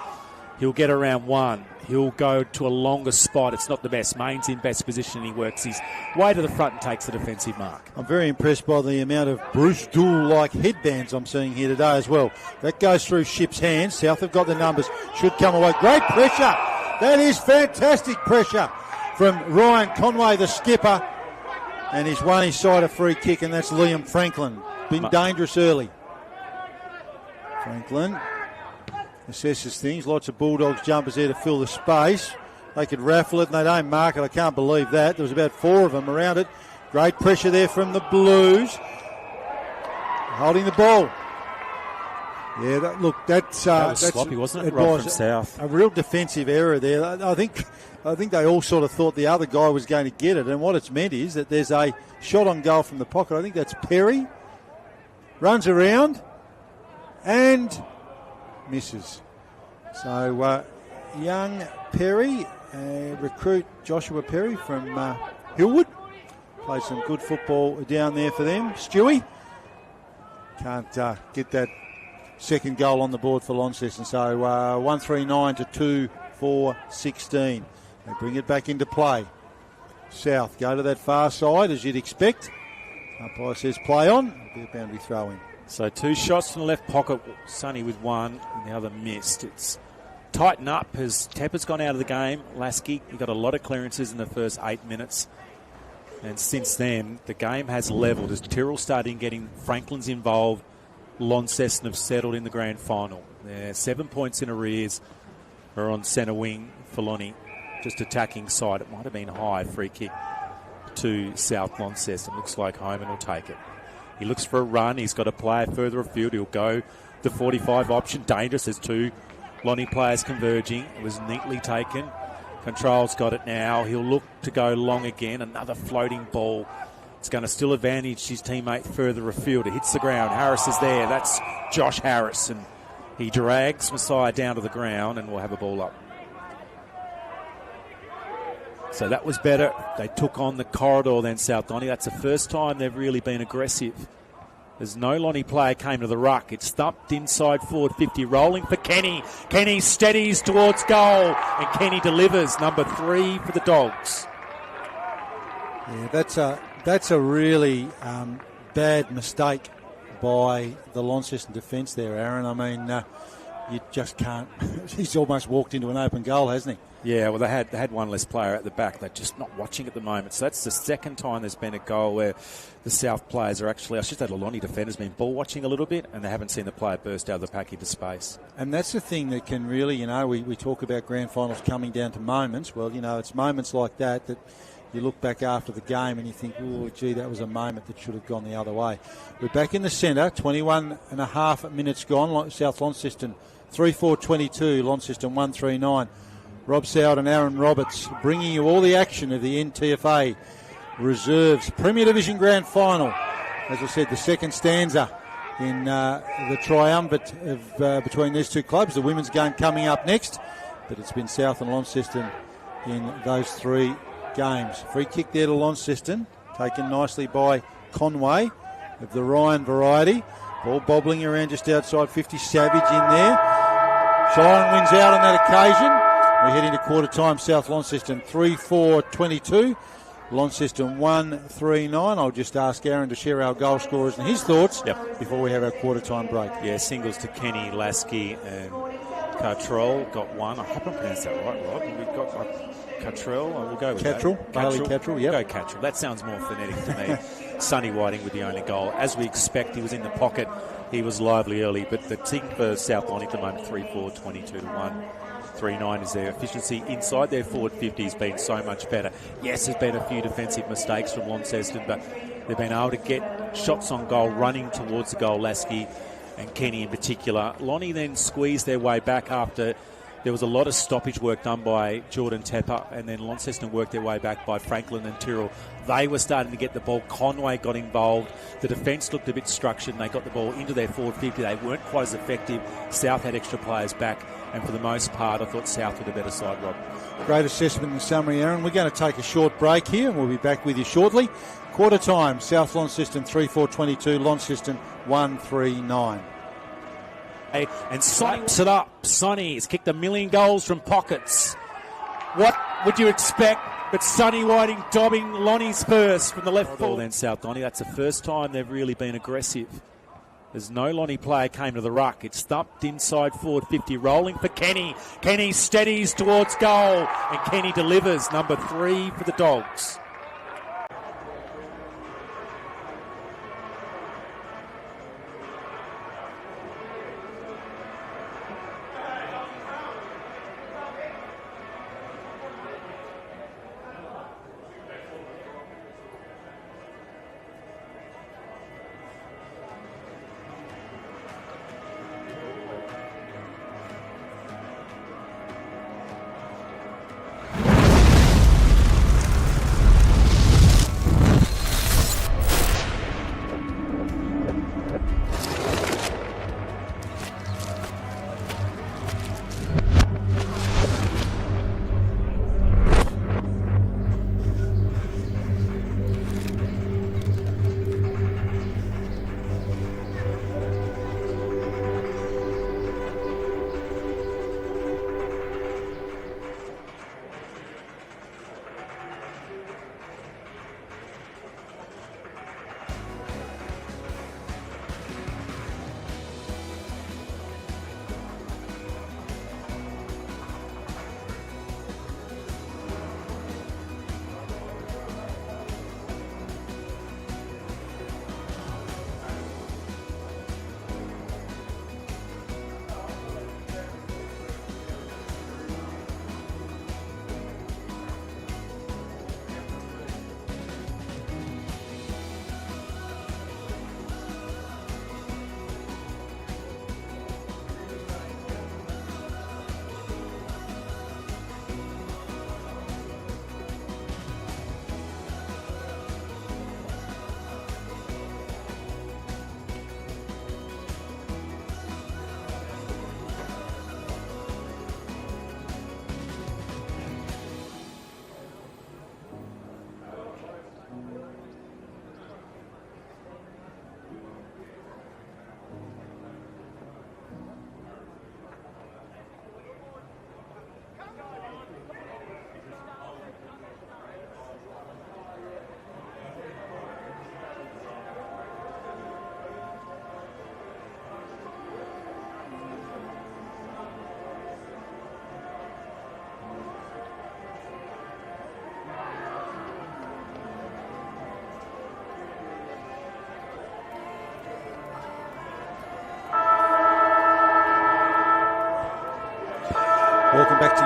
He'll get around one. He'll go to a longer spot. It's not the best. Main's in best position. He works his way to the front and takes the defensive mark. I'm very impressed by the amount of Bruce Dool-like headbands I'm seeing here today as well. That goes through Ship's hands. South have got the numbers. Should come away. Great pressure. That is fantastic pressure from Ryan Conway, the skipper. And he's won his side a free kick, and that's Liam Franklin. Been dangerous early. Franklin assesses things. Lots of Bulldogs jumpers there to fill the space. They could raffle it, and they don't mark it. I can't believe that. There was about 4 of them around it. Great pressure there from the Blues. Holding the ball. Yeah, that was sloppy, wasn't it? Rob from South. A real defensive error there. I think they all sort of thought the other guy was going to get it, and what it's meant is that there's a shot on goal from the pocket. I think that's Perry. Runs around and misses. So young Perry, recruit Joshua Perry from Hillwood. Played some good football down there for them. Stewie can't get that second goal on the board for Launceston. So 139 to 2-4-16. They bring it back into play. South go to that far side as you'd expect. Umpire says play on. It'll be a boundary throw in. So 2 shots from the left pocket. Sonny with one and the other missed. It's tighten up as Tepper's gone out of the game. Lasky, he got a lot of clearances in the first 8 minutes. And since then, the game has levelled as Tyrrell starting getting Franklin's involved. Launceston have settled in the grand final. They're 7 points in arrears. Are on centre wing for Lonnie. Just attacking side. It might have been high. Free kick to South Launceston. Looks like Homan will take it. He looks for a run. He's got a player further afield. He'll go the 45 option. Dangerous. There's two Lonnie players converging. It was neatly taken. Control's got it now. He'll look to go long again. Another floating ball. It's going to still advantage his teammate further afield. It hits the ground. Harris is there. That's Josh Harris. And he drags Messiah down to the ground and will have a ball up. So that was better. They took on the corridor then, South Donny. That's the first time they've really been aggressive. There's no Lonnie player came to the ruck. It's thumped inside forward 50, rolling for Kenny. Kenny steadies towards goal, and Kenny delivers. Number 3 for the Dogs. Yeah, that's a really bad mistake by the Launceston defence there, Aaron. I mean, you just can't. He's almost walked into an open goal, hasn't he? Yeah, well, they had one less player at the back. They're just not watching at the moment. So that's the second time there's been a goal where the South players are actually, I should say the Lonnie defenders been ball watching a little bit, and they haven't seen the player burst out of the pack into space. And that's the thing that can really, we talk about grand finals coming down to moments. Well, it's moments like that you look back after the game and you think, oh, gee, that was a moment that should have gone the other way. We're back in the centre, 21 and a half minutes gone. South Launceston 3-4-22, Launceston 1-3-9. Rob Soward and Aaron Roberts bringing you all the action of the NTFA Reserves Premier Division Grand Final. As I said, the second stanza in the triumvirate of, between these two clubs. The women's game coming up next, but it's been South and Launceston in those 3 games. Free kick there to Launceston, taken nicely by Conway of the Ryan variety. Ball bobbling around just outside 50. Savage in there. Siren wins out on that occasion. We head into quarter time. South Launceston 3-4-22. Launceston 1-3-9. I'll just ask Aaron to share our goal scorers and his thoughts before we have our quarter time break. Yeah, singles to Kenny, Lasky and Cartrell. Got one. I hope I pronounced that right, Rob. We've got Cartrell. We'll go with that. Bailey Cattrell, yep. Go Cattrell. That sounds more phonetic to me. Sonny Whiting with the only goal. As we expect, he was in the pocket. He was lively early, but the team for South Lonnie at the moment, 3-4-22-1. 3-9 is their efficiency. Inside their forward 50 has been so much better. Yes, there's been a few defensive mistakes from Launceston, but they've been able to get shots on goal running towards the goal, Lasky and Kenny in particular. Lonnie then squeezed their way back after there was a lot of stoppage work done by Jordan Tepper, and then Launceston worked their way back by Franklin and Tyrrell. They were starting to get the ball. Conway got involved. The defence looked a bit structured, and they got the ball into their forward 50. They weren't quite as effective. South had extra players back, and for the most part, I thought South were the better side, Rob. Great assessment and summary, Aaron. We're going to take a short break here, and we'll be back with you shortly. Quarter time, South Launceston 3-4-22, Launceston 1-3-9. And slaps it up. Sonny has kicked 1 million goals from pockets. What would you expect? But Sonny Whiting dobbing Lonnie's first from the left ball. Then South Donny. That's the first time they've really been aggressive. There's no Lonnie player came to the ruck. It's thumped inside forward 50, rolling for Kenny. Kenny steadies towards goal, and Kenny delivers. Number 3 for the Dogs.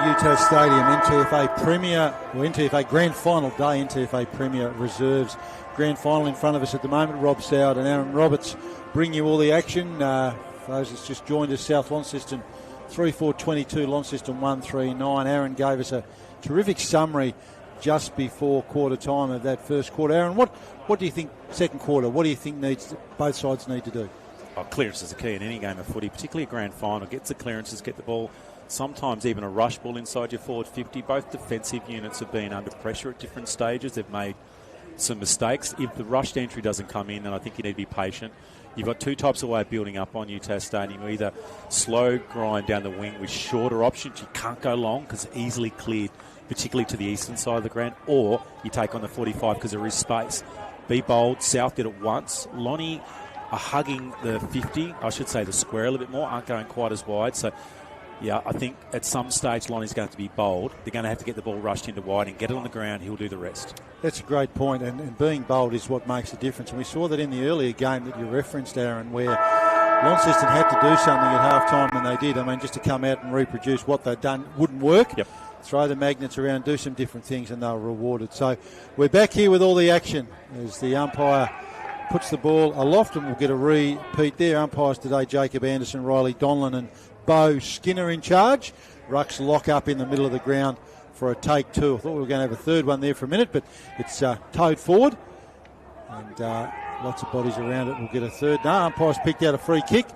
UTAS Stadium, NTFA Premier, or NTFA Grand Final day, NTFA Premier Reserves Grand Final in front of us at the moment. Rob Soward and Aaron Roberts bring you all the action. For those that's just joined us, South Launceston 3-4-22, Launceston 1-3-9. Aaron gave us a terrific summary just before quarter time of that first quarter. Aaron, what do you think second quarter? What do you think both sides need to do? Oh, clearance is the key in any game of footy, particularly a grand final. Get the clearances, get the ball, sometimes even a rush ball inside your forward 50. Both defensive units have been under pressure at different stages. They've made some mistakes. If the rushed entry doesn't come in, then I think you need to be patient. You've got two types of way of building up on UTAS Stadium. Either slow grind down the wing with shorter options. You can't go long because it's easily cleared, particularly to the eastern side of the ground, or you take on the 45 because there is space. Be bold. South did it once. Lonnie are hugging the 50, I should say the square a little bit more, aren't going quite as wide. So, yeah, I think at some stage Lonnie's going to be bold. They're going to have to get the ball rushed into wide and get it on the ground. He'll do the rest. That's a great point, and being bold is what makes a difference. And we saw that in the earlier game that you referenced, Aaron, where Launceston had to do something at half-time, and they did. I mean, just to come out and reproduce what they'd done wouldn't work. Yep. Throw the magnets around, do some different things, and they were rewarded. So we're back here with all the action as the umpire puts the ball aloft, and we'll get a repeat there. Umpires today, Jacob Anderson, Riley Donlan and Bo Skinner in charge. Rucks lock up in the middle of the ground for a take two. I thought we were going to have a third one there for a minute, but it's towed forward. And lots of bodies around it. We'll get a third. No, umpires picked out a free kick.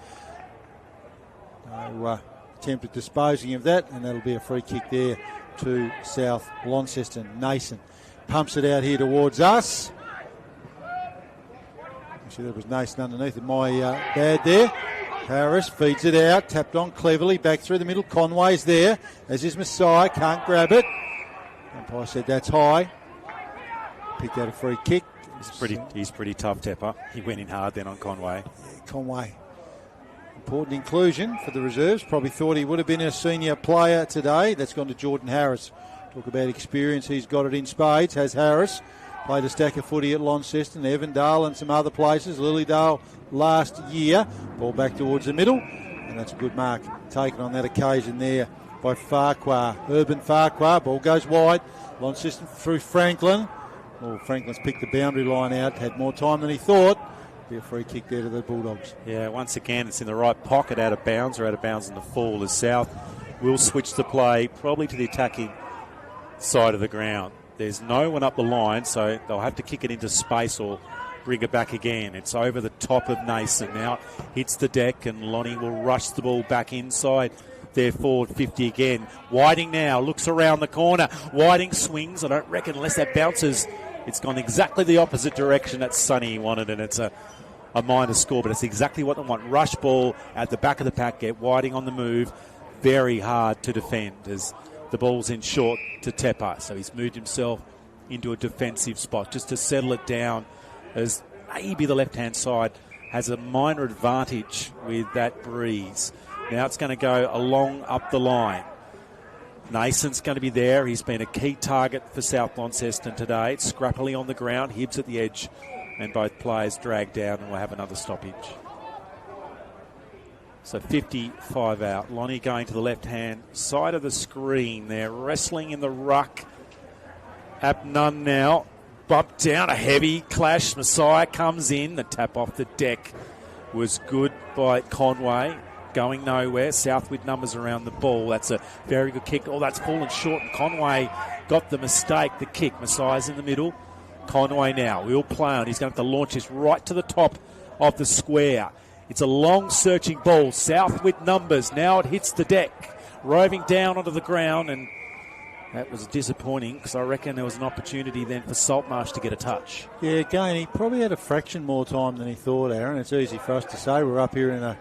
No attempt at disposing of that, and that'll be a free kick there to South Launceston. Nason pumps it out here towards us. Actually, there was Nason underneath it. My bad there. Harris feeds it out, tapped on cleverly, back through the middle. Conway's there, as is Messiah, can't grab it. Umpire said that's high. Picked out a free kick. He's pretty tough, Tepper. He went in hard then on Conway. Yeah, Conway. Important inclusion for the reserves. Probably thought he would have been a senior player today. That's gone to Jordan Harris. Talk about experience. He's got it in spades. Has Harris. Played a stack of footy at Launceston, Evandale and some other places. Lilydale last year. Ball back towards the middle. And that's a good mark taken on that occasion there by Farquhar. Urban Farquhar. Ball goes wide. Launceston through Franklin. Well, Franklin's picked the boundary line out. Had more time than he thought. Be a free kick there to the Bulldogs. Yeah, once again, it's in the right pocket, out of bounds or out of bounds in the fall, as South will switch the play probably to the attacking side of the ground. There's no one up the line, so they'll have to kick it into space or bring it back again. It's over the top of Nason now. Hits the deck, and Lonnie will rush the ball back inside their forward 50 again. Whiting now looks around the corner. Whiting swings. I don't reckon unless that bounces, it's gone exactly the opposite direction that Sonny wanted, and it's a minor score, but it's exactly what they want. Rush ball at the back of the pack, get Whiting on the move. Very hard to defend as the ball's in short to Tepper. So he's moved himself into a defensive spot just to settle it down, as maybe the left-hand side has a minor advantage with that breeze. Now it's going to go along up the line. Nason's going to be there. He's been a key target for South Launceston today. It's scrappily on the ground. Hibbs at the edge, and both players dragged down, and we'll have another stoppage. So 55 out. Lonnie going to the left-hand side of the screen there, wrestling in the ruck. Abnun now. Bumped down, a heavy clash. Messiah comes in. The tap off the deck was good by Conway. Going nowhere. South with numbers around the ball. That's a very good kick. Oh, that's fallen short, and Conway got the mistake. The kick. Messiah's in the middle. Conway now will play on. He's going to have to launch this right to the top of the square. It's a long searching ball. South with numbers. Now it hits the deck. Roving down onto the ground, and that was disappointing because I reckon there was an opportunity then for Saltmarsh to get a touch. Yeah, again, he probably had a fraction more time than he thought, Aaron. It's easy for us to say. We're up here in a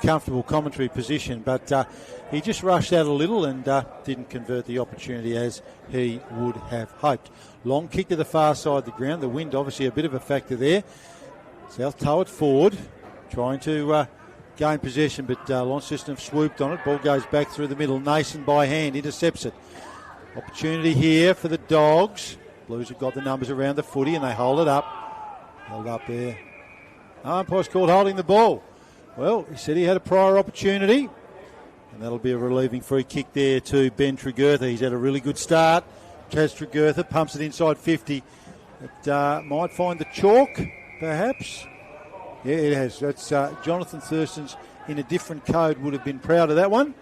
comfortable commentary position, but he just rushed out a little and didn't convert the opportunity as he would have hoped. Long kick to the far side of the ground. The wind obviously a bit of a factor there. South tow it forward, trying to gain possession, but Launceston have swooped on it. Ball goes back through the middle. Nason by hand intercepts it. Opportunity here for the Dogs. Blues have got the numbers around the footy and they hold it up. Held up there. Umpire's called holding the ball. Well, he said he had a prior opportunity. And that'll be a relieving free kick there to Ben Tregurtha. He's had a really good start. Chaz Tregurtha pumps it inside 50. It might find the chalk, perhaps. Yeah, it has. That's Jonathan Thurston's in a different code would have been proud of that one.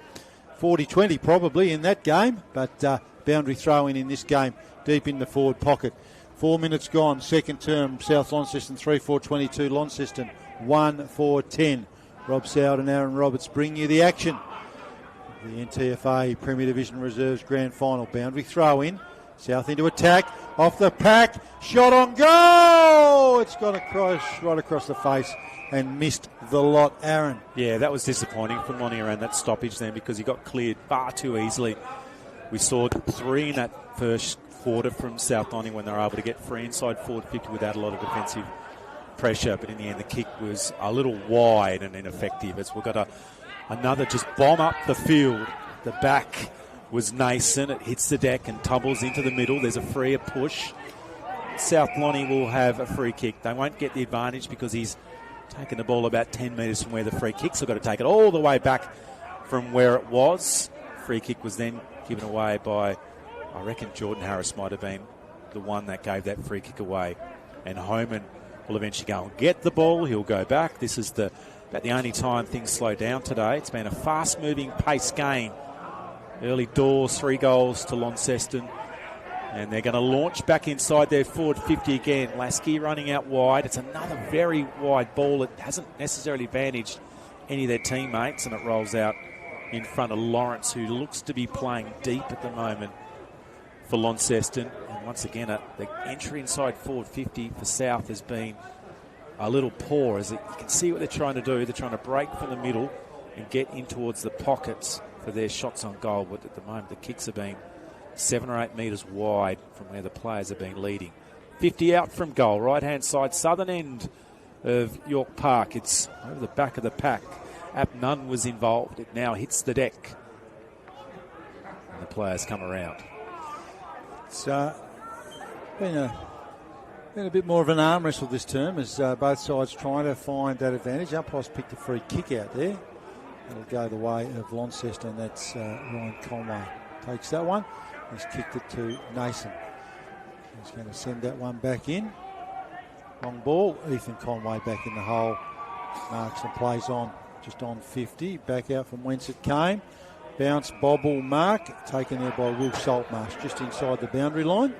40-20 probably in that game, but boundary throw in this game deep in the forward pocket. 4 minutes gone, second term, South Launceston 3-4-22, Launceston 1-4-10. Rob Soward and Aaron Roberts bring you the action. The NTFA Premier Division Reserves Grand Final. Boundary throw in. South into attack. Off the pack. Shot on goal! It's gone right across the face and missed the lot, Aaron. Yeah, that was disappointing from Lonnie around that stoppage then because he got cleared far too easily. We saw 3 in that first quarter from South Lonnie when they were able to get free inside forward 50 without a lot of defensive pressure. But in the end, the kick was a little wide and ineffective. As we've got another just bomb up the field. The back was Nason. It hits the deck and tumbles into the middle. There's a freer push. South Lonnie will have a free kick. They won't get the advantage because he's taken the ball about 10 metres from where the free kick. So got to take it all the way back from where it was. Free kick was then given away by, I reckon Jordan Harris might have been the one that gave that free kick away. And Homan will eventually go and get the ball. He'll go back. This is about the only time things slow down today. It's been a fast-moving pace game. Early doors, 3 goals to Launceston. And they're going to launch back inside their forward 50 again. Lasky running out wide. It's another very wide ball. It hasn't necessarily advantaged any of their teammates, and it rolls out in front of Lawrence, who looks to be playing deep at the moment for Launceston. And once again, the entry inside forward 50 for South has been a little poor. As you can see what they're trying to do. They're trying to break from the middle and get in towards the pockets for their shots on goal. But at the moment, the kicks have been 7 or 8 metres wide from where the players have been leading. 50 out from goal, right-hand side, southern end of York Park. It's over the back of the pack. App Nunn was involved. It now hits the deck. And the players come around. It's been a bit more of an arm wrestle this term as both sides trying to find that advantage. Umpires picked a free kick out there. It'll go the way of Launceston. That's Ryan Conway. Takes that one. He's kicked it to Nason. He's going to send that one back in. Long ball. Ethan Conway back in the hole. Marks and plays on. Just on 50. Back out from whence it came. Bounce, bobble, mark. Taken there by Will Saltmarsh just inside the boundary line.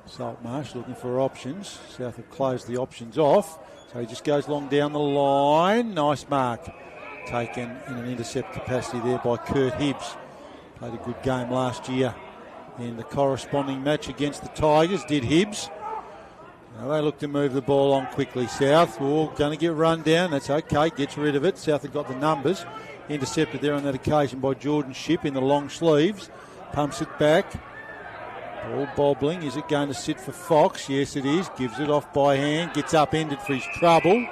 Saltmarsh looking for options. South have closed the options off. So he just goes long down the line. Nice mark. Taken in an intercept capacity there by Kurt Hibbs. Played a good game last year in the corresponding match against the Tigers, did Hibbs. Now they look to move the ball on quickly. South, going to get run down. That's okay, gets rid of it. South have got the numbers. Intercepted there on that occasion by Jordan Shipp in the long sleeves. Pumps it back. Ball bobbling. Is it going to sit for Fox? Yes, it is. Gives it off by hand. Gets upended for his trouble.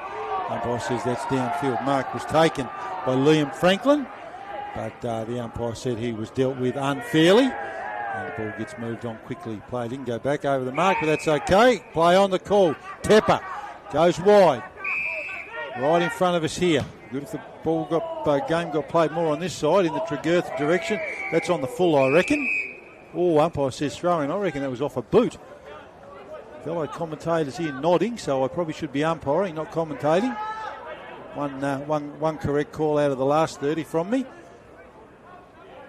Umpire says that's downfield. Mark was taken by Liam Franklin, but the umpire said he was dealt with unfairly. And the ball gets moved on quickly. Play didn't go back over the mark, but that's okay. Play on the call. Tepper goes wide. Right in front of us here. Good if the game got played more on this side in the Tregurtha direction. That's on the full, I reckon. Oh, umpire says throwing. I reckon that was off a boot. Fellow commentators here nodding, so I probably should be umpiring, not commentating. One correct call out of the last 30 from me.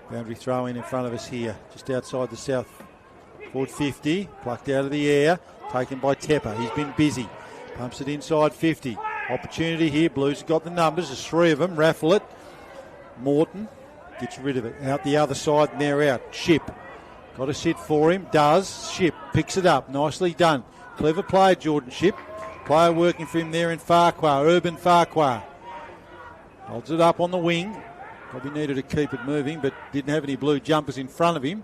Boundary throw in front of us here, just outside the South forward 50. Plucked out of the air, taken by Tepper. He's been busy. Pumps it inside 50. Opportunity here. Blues have got the numbers. There's 3 of them. Raffle it. Morton gets rid of it. Out the other side and they're out. Shipp. Got to sit for him. Does. Shipp picks it up. Nicely done. Clever play, Jordan Shipp. Player working for him there in Farquhar. Urban Farquhar. Holds it up on the wing. Probably needed to keep it moving, but didn't have any blue jumpers in front of him.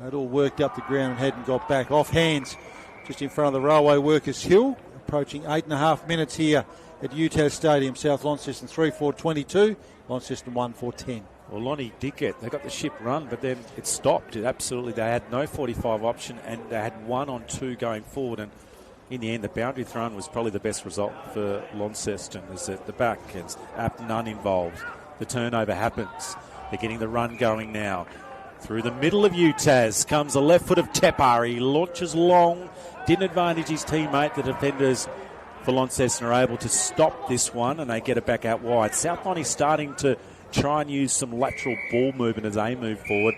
That all worked up the ground and hadn't got back. Off hands. Just in front of the Railway Workers Hill. Approaching 8.5 minutes here at UTAS Stadium. South Launceston 3-4-22. Launceston 1-4-10. Well, Lonnie did they got the Ship run, but then it stopped. They had no 45 option, and they had 1 on 2 going forward. And in the end, the boundary thrown was probably the best result for Launceston. Is at the back, and none involved. the turnover happens. They're getting the run going now. Through the middle of UTAS comes the left foot of Tepar. He launches long, didn't advantage his teammate. The defenders for Launceston are able to stop this one, and they get it back out wide. South Lonnie's starting to try and use some lateral ball movement as they move forward.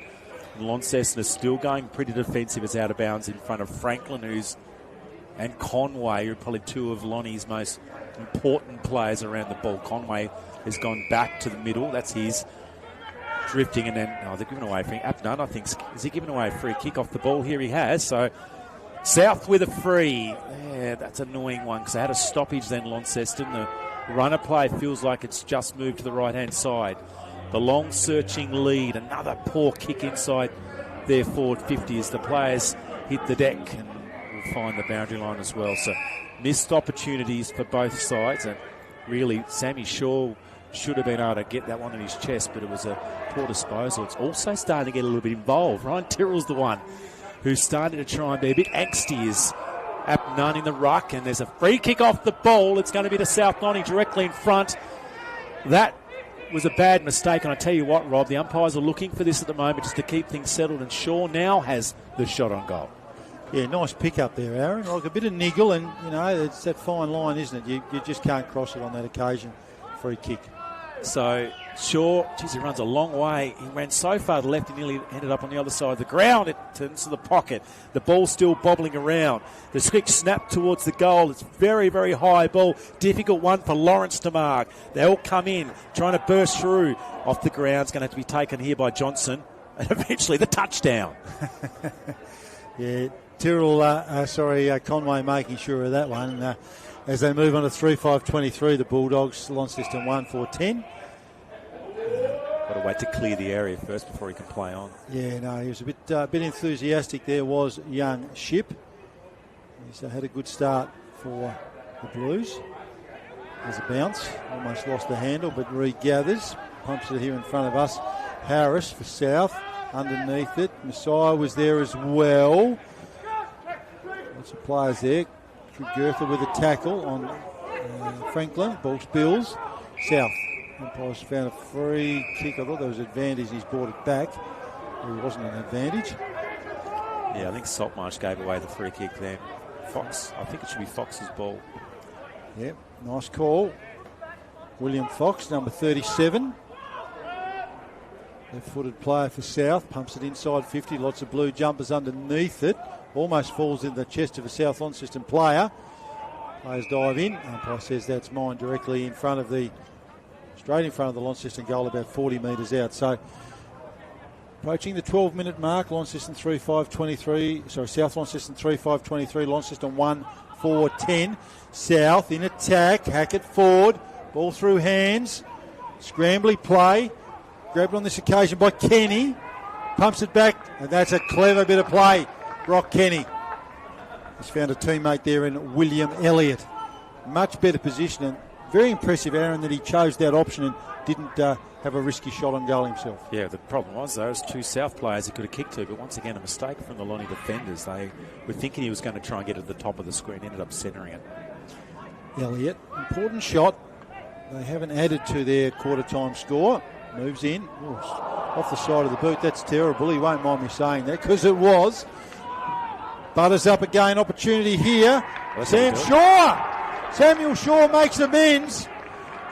And Launceston is still going pretty defensive as out of bounds in front of Franklin, and Conway, who are probably two of Lonnie's most important players around the ball. Conway has gone back to the middle. That's his. Drifting, and then they're giving away a free. Abnun, I think, is he giving away a free kick off the ball? Here he has. So South with a free. Yeah, that's an annoying one because they had a stoppage then, Launceston. The runner play feels like it's just moved to the right-hand side. The long searching lead. Another poor kick inside their forward 50 as the players hit the deck and will find the boundary line as well. So missed opportunities for both sides, and really Sammy Shaw should have been able to get that one in his chest, but it was a poor disposal. It's also starting to get a little bit involved. Ryan Tyrrell's the one who's starting to try and be a bit angsty. Is Abnun in the ruck, and there's a free kick off the ball. It's going to be to South Lonnie directly in front. That was a bad mistake, and I tell you what, Rob, the umpires are looking for this at the moment just to keep things settled, and Shaw now has the shot on goal. Yeah, nice pick up there, Aaron. Like a bit of niggle, and, it's that fine line, isn't it? You just can't cross it on that occasion. Free kick. So Shaw, he runs a long way. He ran so far to the left, he nearly ended up on the other side of the ground. It turns to the pocket. The ball's still bobbling around. The quick snap towards the goal. It's very, very high ball. Difficult one for Lawrence to mark. They all come in, trying to burst through. Off the ground. It's going to have to be taken here by Johnson. And eventually the touchdown. Yeah, Tyrrell, Conway making sure of that one. As they move on to 3-5-23, the Bulldogs, Launceston 1-4-10. Got to wait to clear the area first before he can play on. Yeah, no, he was a bit enthusiastic there, was young Ship. He's had a good start for the Blues. There's a bounce, almost lost the handle, but regathers. Pumps it here in front of us. Harris for South, underneath it. Messiah was there as well. Lots of players there. Gertha with a tackle on Franklin. Ball spills. South. Umpires found a free kick. I thought there was advantage. He's brought it back. There wasn't an advantage. Yeah, I think Saltmarsh gave away the free kick there. Fox. I think it should be Fox's ball. Yep, nice call. William Fox, number 37. Left-footed player for South. Pumps it inside 50. Lots of blue jumpers underneath it. Almost falls in the chest of a South Launceston player. Players dive in. Umpire says that's mine, directly in front of straight in front of the Launceston goal, about 40 metres out. So approaching the 12-minute mark, Launceston 3-5-23. Sorry, South Launceston 3-5-23. Launceston 1-4-10. South in attack. Hackett forward. Ball through hands. Scrambly play. Grabbed on this occasion by Kenny. Pumps it back, and that's a clever bit of play. Brock Kenny has found a teammate there in William Elliott. Much better position, and very impressive, Aaron, that he chose that option and didn't have a risky shot on goal himself. Yeah, the problem was those two South players he could have kicked to, but once again a mistake from the Lonnie defenders. They were thinking he was going to try and get to the top of the screen, ended up centering it. Elliott, important shot. They haven't added to their quarter-time score. Moves in. Ooh, off the side of the boot. That's terrible. He won't mind me saying that because it was. Butters up again. Opportunity here. Samuel Shaw makes amends.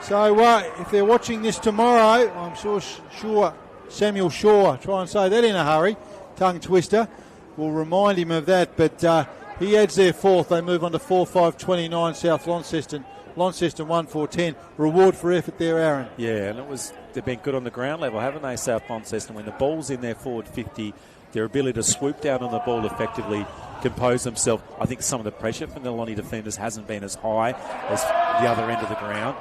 So if they're watching this tomorrow, I'm sure Samuel Shaw, try and say that in a hurry, tongue twister, will remind him of that. But he adds their fourth. They move on to 4-5-29 South Launceston. Launceston 1-4-10. Reward for effort there, Aaron. Yeah, and they've been good on the ground level, haven't they, South Launceston? When the ball's in their forward 50, their ability to swoop down on the ball effectively, compose themselves. I think some of the pressure from the Lonnie defenders hasn't been as high as the other end of the ground.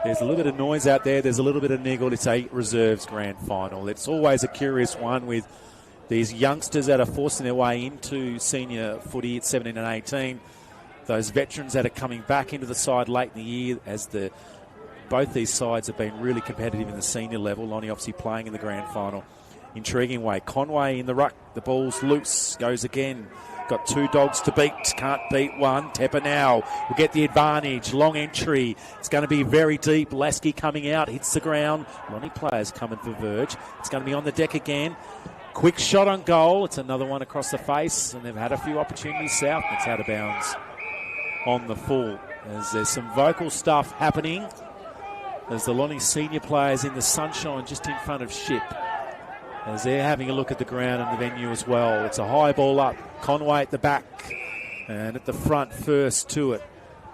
There's a little bit of noise out there. There's a little bit of niggle. It's a reserves grand final. It's always a curious one with these youngsters that are forcing their way into senior footy at 17 and 18. Those veterans that are coming back into the side late in the year as both these sides have been really competitive in the senior level. Lonnie obviously playing in the grand final. Intriguing way. Conway in the ruck. The ball's loose. Goes again got 2 dogs to beat. Can't beat one. Tepper now will get the advantage. Long entry. It's going to be very deep. Lasky coming out. Hits the ground. Lonnie players coming for Verge. It's going to be on the deck again. Quick shot on goal. It's another one across the face. And they've had a few opportunities south. It's out of bounds on the full. As there's some vocal stuff happening. As the Lonnie senior players in the sunshine just in front of Ship. As they're having a look at the ground and the venue as well. It's a high ball up. Conway at the back. And at the front first to it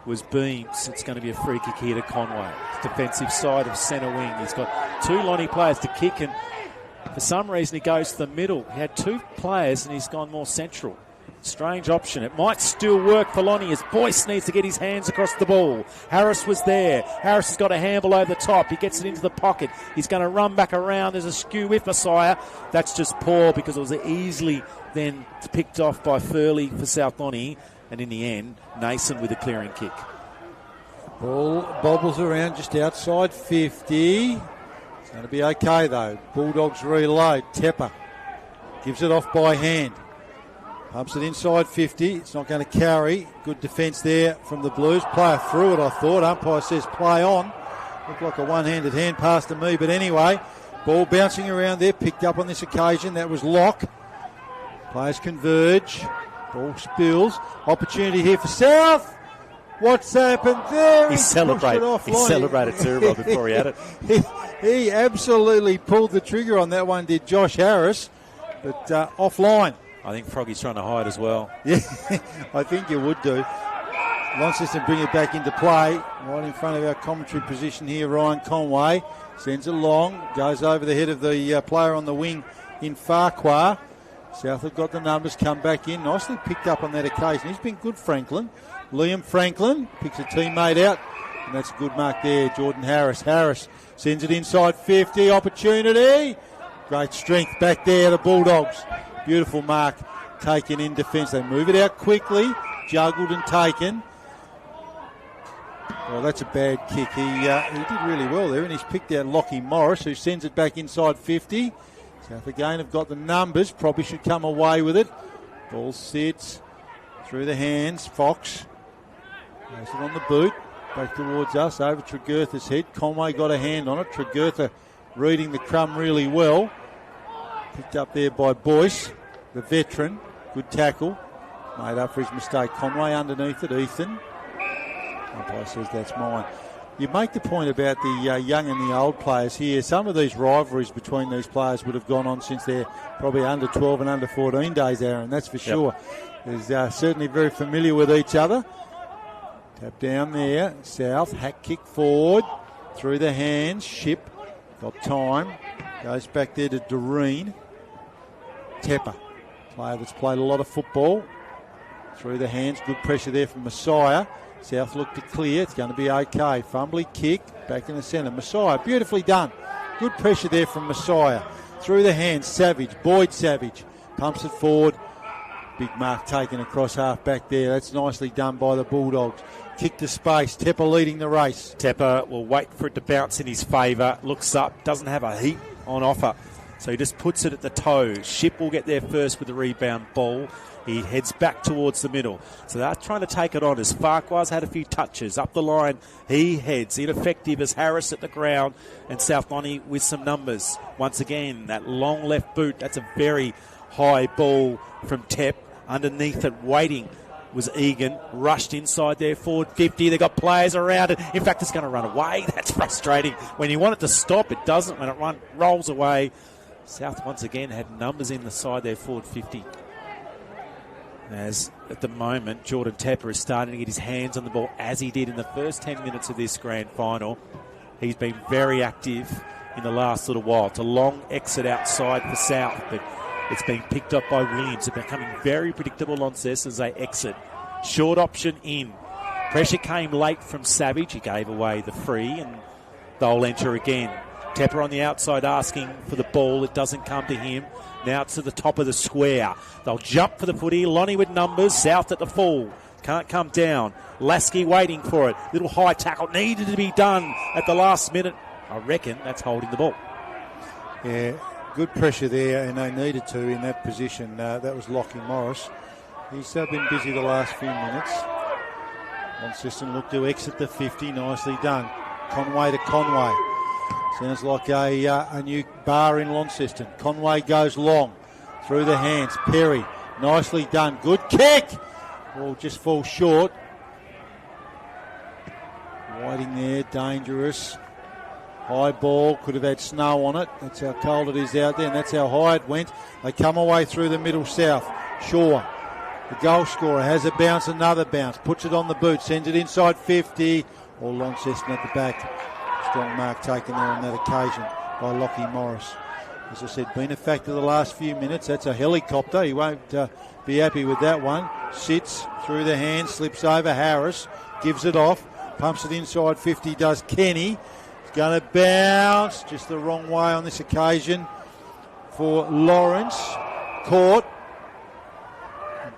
was Beams. It's going to be a free kick here to Conway. Defensive side of centre wing. He's got 2 Lonnie players to kick, and for some reason he goes to the middle. He had 2 players and he's gone more central. Strange option. It might still work for Lonnie as Boyce needs to get his hands across the ball. Harris was there. Harris has got a handle over the top. He gets it into the pocket. He's going to run back around. There's a skew with Messiah. That's just poor because it was easily then picked off by Furley for South Lonnie. And in the end, Nason with a clearing kick. Ball bobbles around just outside 50. It's going to be okay though. Bulldogs reload. Tepper gives it off by hand. Pumps it inside 50. It's not going to carry. Good defence there from the Blues. Player through it, I thought. Umpire says play on. Looked like a one-handed hand pass to me. But anyway, ball bouncing around there. Picked up on this occasion. That was Locke. Players converge. Ball spills. Opportunity here for South. What's happened there? He celebrated too, Rob, before he had it. He absolutely pulled the trigger on that one, did Josh Harris. But offline. I think Froggy's trying to hide as well. Yeah, I think you would do. Launceston bring it back into play. Right in front of our commentary position here, Ryan Conway. Sends it long. Goes over the head of the player on the wing in Farquhar. South have got the numbers, come back in. Nicely picked up on that occasion. He's been good, Franklin. Liam Franklin picks a teammate out. And that's a good mark there, Jordan Harris. Harris sends it inside 50. Opportunity. Great strength back there, the Bulldogs. Beautiful mark taken in defence. They move it out quickly, juggled and taken. Well, that's a bad kick. He did really well there, and he's picked out Lockie Morris, who sends it back inside 50. South again have got the numbers, probably should come away with it. Ball sits through the hands. Fox goes it on the boot, back towards us, over Tregurtha's head. Conway got a hand on it. Tregurtha reading the crumb really well. Picked up there by Boyce, the veteran. Good tackle. Made up for his mistake. Conway underneath it. Ethan. Umpire says that's mine. You make the point about the young and the old players here. Some of these rivalries between these players would have gone on since they're probably under 12 and under 14 days, Aaron. That's for sure. They're certainly very familiar with each other. Tap down there. South. Hack kick forward. Through the hands. Ship. Got time. Goes back there to Doreen. Tepper, player that's played a lot of football. Through the hands, good pressure there from Messiah. South look to clear, it's going to be okay. Fumbly kick, back in the centre. Messiah, beautifully done. Good pressure there from Messiah. Through the hands, Savage, Boyd Savage. Pumps it forward. Big mark taken across half back there. That's nicely done by the Bulldogs. Kick to space, Tepper leading the race. Tepper will wait for it to bounce in his favour. Looks up, doesn't have a heap on offer. So he just puts it at the toe. Ship will get there first with the rebound ball. He heads back towards the middle. So they're trying to take it on as Farquhar's had a few touches. Up the line, he heads. Ineffective as Harris at the ground. And South Lonnie with some numbers. Once again, that long left boot. That's a very high ball from Tep. Underneath it, waiting, was Egan. Rushed inside there, forward 50. They've got players around it. In fact, it's going to run away. That's frustrating. When you want it to stop, it doesn't. When it rolls away, South once again had numbers in the side there, forward 50. As at the moment, Jordan Tepper is starting to get his hands on the ball as he did in the first 10 minutes of this grand final. He's been very active in the last little while. It's a long exit outside for South, but it's been picked up by Williams. They're becoming very predictable on this as they exit. Short option in. Pressure came late from Savage. He gave away the free, and they'll enter again. Tepper on the outside asking for the ball. It doesn't come to him. Now it's to the top of the square. They'll jump for the footy. Lonnie with numbers. South at the full. Can't come down. Lasky waiting for it. Little high tackle needed to be done at the last minute. I reckon that's holding the ball. Yeah, good pressure there, and they needed to in that position. That was Lockie Morris. He's been busy the last few minutes. Launceston look to exit the 50. Nicely done. Conway to Conway. Sounds like a new bar in Launceston. Conway goes long. Through the hands. Perry. Nicely done. Good kick. Ball just falls short. Whiting there. Dangerous. High ball. Could have had snow on it. That's how cold it is out there, and that's how high it went. They come away through the middle south. Shaw. The goal scorer has a bounce, another bounce, puts it on the boot, sends it inside 50. All Launceston at the back. Strong mark taken there on that occasion by Lockie Morris. As I said, been a factor the last few minutes. That's a helicopter. He won't be happy with that one. Sits through the hand, slips over Harris, gives it off, pumps it inside 50, does Kenny. It's going to bounce just the wrong way on this occasion for Lawrence. Caught.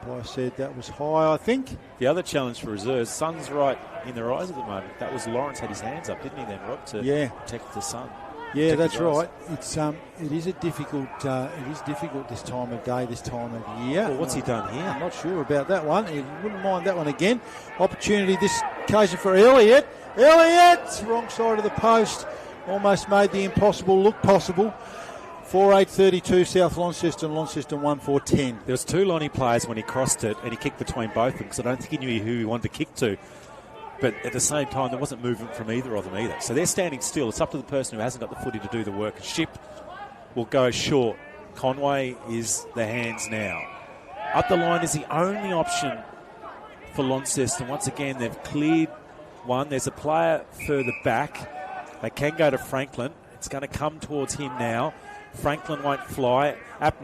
I said that was high, I think. The other challenge for reserves, sun's right in their eyes at the moment. That was Lawrence had his hands up, didn't he then, Rob, to protect the sun. Yeah, that's right. It is difficult this time of day, this time of year. Well, what's he done here? I'm not sure about that one. He wouldn't mind that one again. Opportunity this occasion for Elliott. Elliott! Wrong side of the post. Almost made the impossible look possible. 4-8-32 South Launceston, Launceston 1-4-10. There was two Lonnie players when he crossed it and he kicked between both of them because I don't think he knew who he wanted to kick to. But at the same time, there wasn't movement from either of them either. So they're standing still. It's up to the person who hasn't got the footy to do the work. Ship will go short. Conway is the hands now. Up the line is the only option for Launceston. Once again, they've cleared one. There's a player further back. They can go to Franklin. It's going to come towards him now. Franklin won't fly.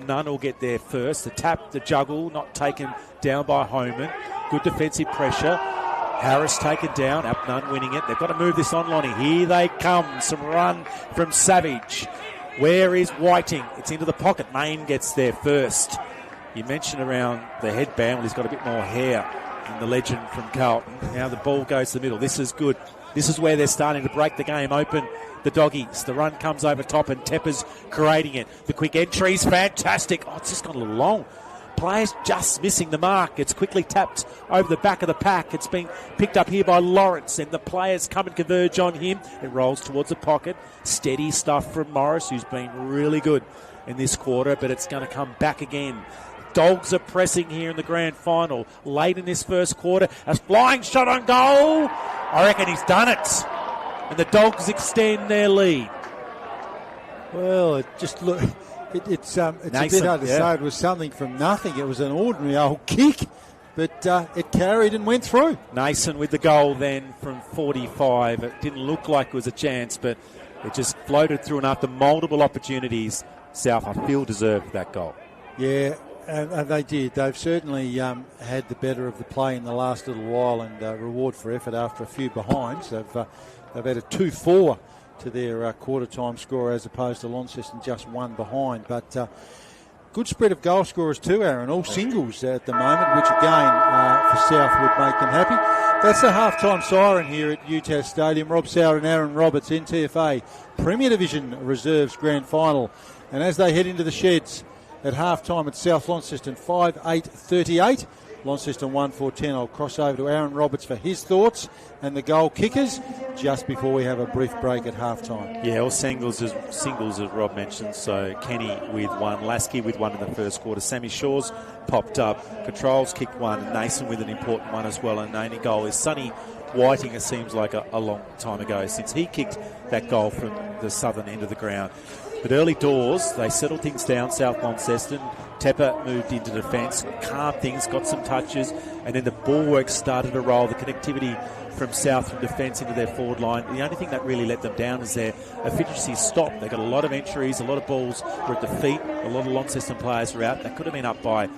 Nunn will get there first. The tap, the juggle, not taken down by Homan. Good defensive pressure. Harris taken down. Nunn winning it. They've got to move this on, Lonnie. Here they come. Some run from Savage. Where is Whiting? It's into the pocket. Main gets there first. You mentioned around the headband. Well, he's got a bit more hair than the legend from Carlton. Now the ball goes to the middle. This is good. This is where they're starting to break the game open. The Doggies. The run comes over top and Tepper's creating it. The quick entry's fantastic. Oh, it's just gone a little long. Players just missing the mark. It's quickly tapped over the back of the pack. It's been picked up here by Lawrence and the players come and converge on him. It rolls towards the pocket. Steady stuff from Morris, who's been really good in this quarter, but it's going to come back again. Dogs are pressing here in the grand final. Late in this first quarter. A flying shot on goal. I reckon he's done it. And the Dogs extend their lead. Well, it just look. It's a bit hard to say. It was something from nothing. It was an ordinary old kick, but it carried and went through. Nason with the goal then from 45. It didn't look like it was a chance, but it just floated through, and after multiple opportunities, South, I feel, deserved that goal. Yeah, and they did. They've certainly had the better of the play in the last little while, and reward for effort after a few behinds. They've had a 2-4 to their quarter-time score as opposed to Launceston just one behind. But good spread of goal scorers too, Aaron. All singles at the moment, which again for South would make them happy. That's the half-time siren here at UTAS Stadium. Rob Sauer and Aaron Roberts, NTFA Premier Division Reserves Grand Final. And as they head into the sheds at half-time at South Launceston, 5-8-38. Launceston 1-4-10. I'll cross over to Aaron Roberts for his thoughts and the goal kickers just before we have a brief break at half-time. Yeah, all singles as Rob mentioned. So Kenny with one, Lasky with one in the first quarter. Sammy Shaw's popped up. Controls kicked one, and Nason with an important one as well. And the only goal is Sonny Whiting. It seems like a long time ago since he kicked that goal from the southern end of the ground. But early doors, they settled things down, South Launceston. Tepper moved into defence, calmed things, got some touches, and then the ball work started to roll. The connectivity from South from defence into their forward line. The only thing that really let them down is their efficiency stopped. They got a lot of entries, a lot of balls were at the feet. A lot of Launceston players were out. They could have been up by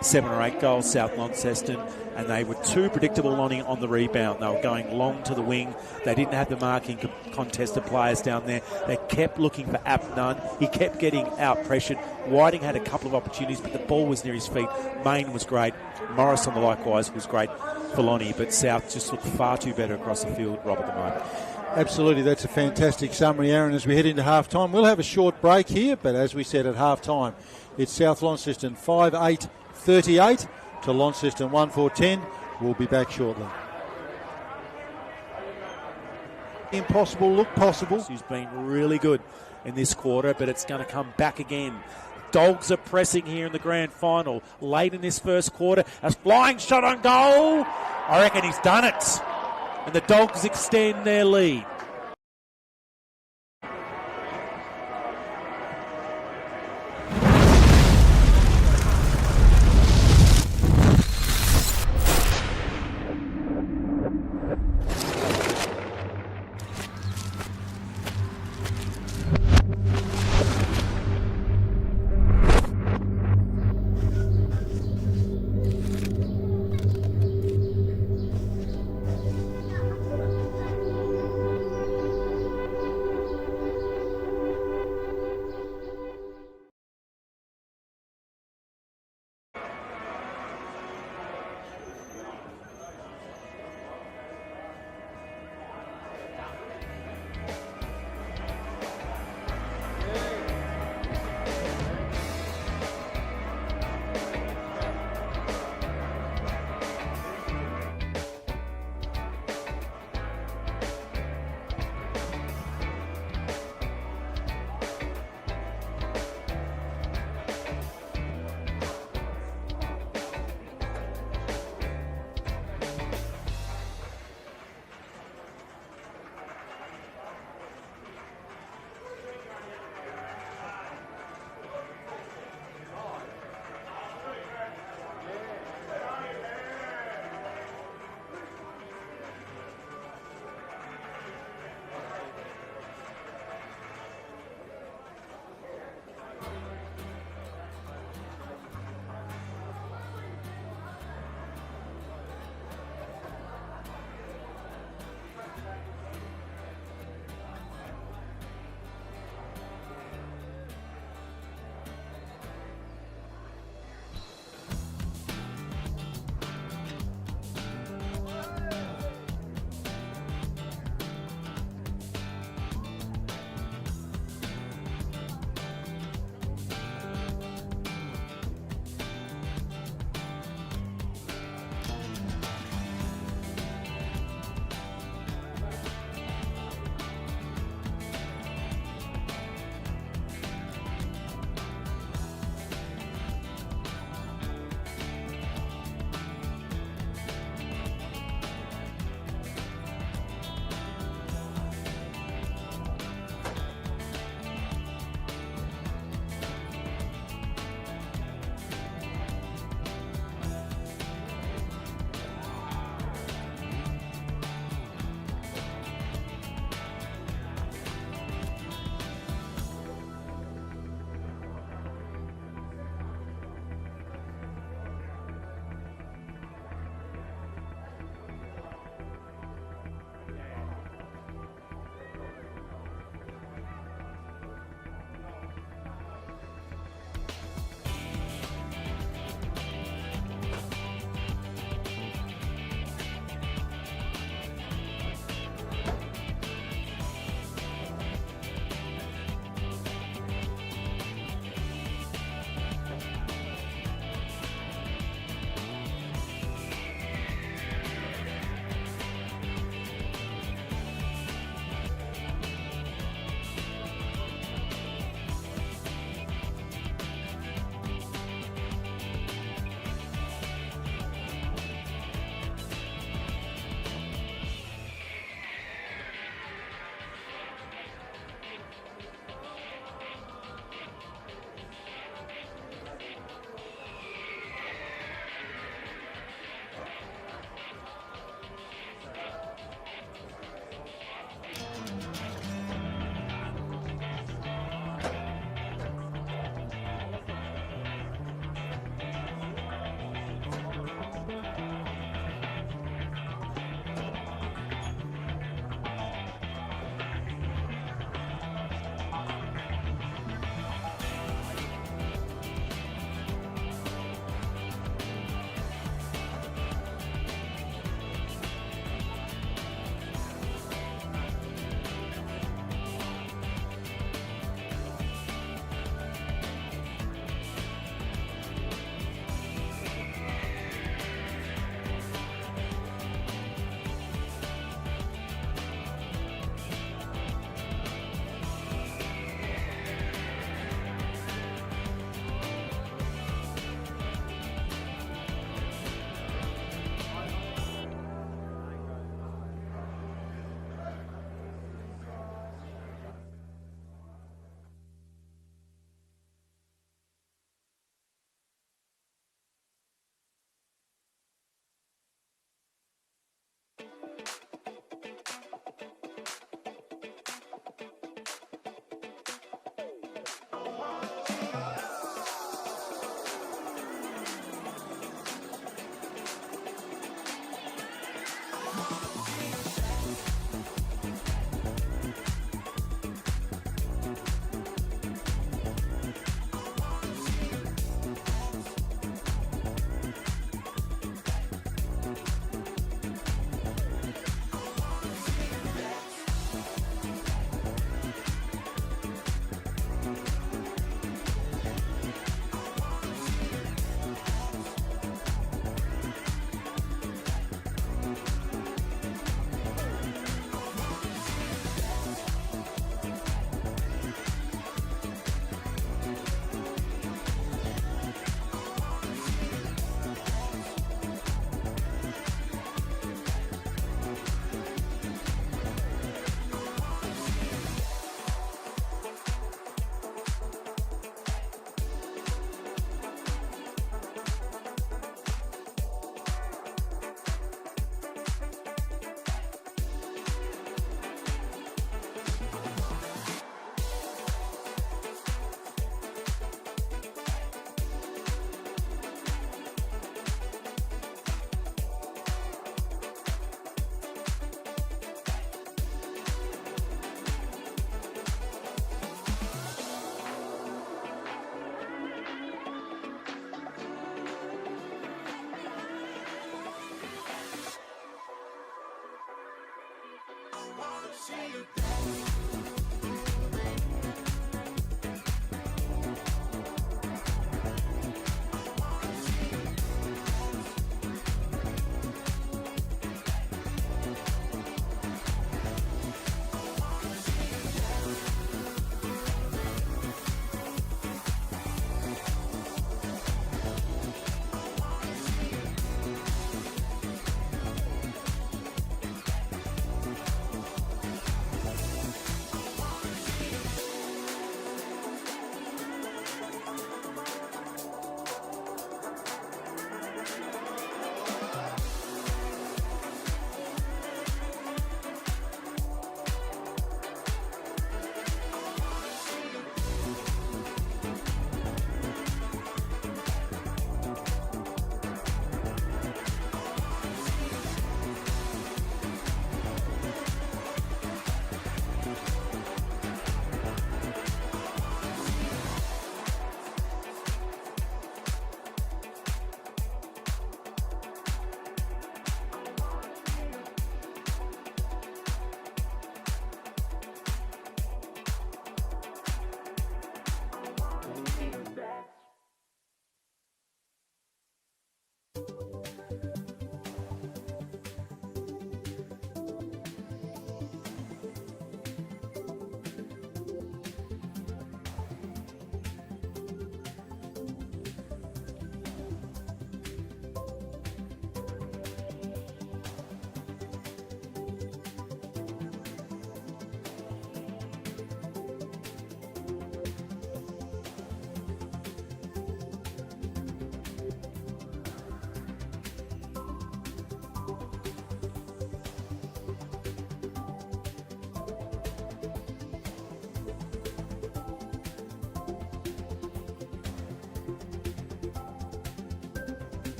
7 or 8 goals, South Launceston, and they were too predictable on the rebound. They were going long to the wing. They didn't have the marking contested players down there. They kept looking for Nunn. He kept getting out-pressured. Whiting had a couple of opportunities, but the ball was near his feet. Main was great. Morris on the likewise was great for Lonnie, but South just looked far too better across the field, Rob, at the moment. Absolutely, that's a fantastic summary, Aaron, as we head into half-time. We'll have a short break here, but as we said at half-time, it's South Launceston 5-8-38. to Launceston 1-4-10. We'll be back shortly. Impossible look possible. He's been really good in this quarter, but it's going to come back again. Dogs are pressing here in the grand final. Late in this first quarter, a flying shot on goal. I reckon he's done it. And the Dogs extend their lead.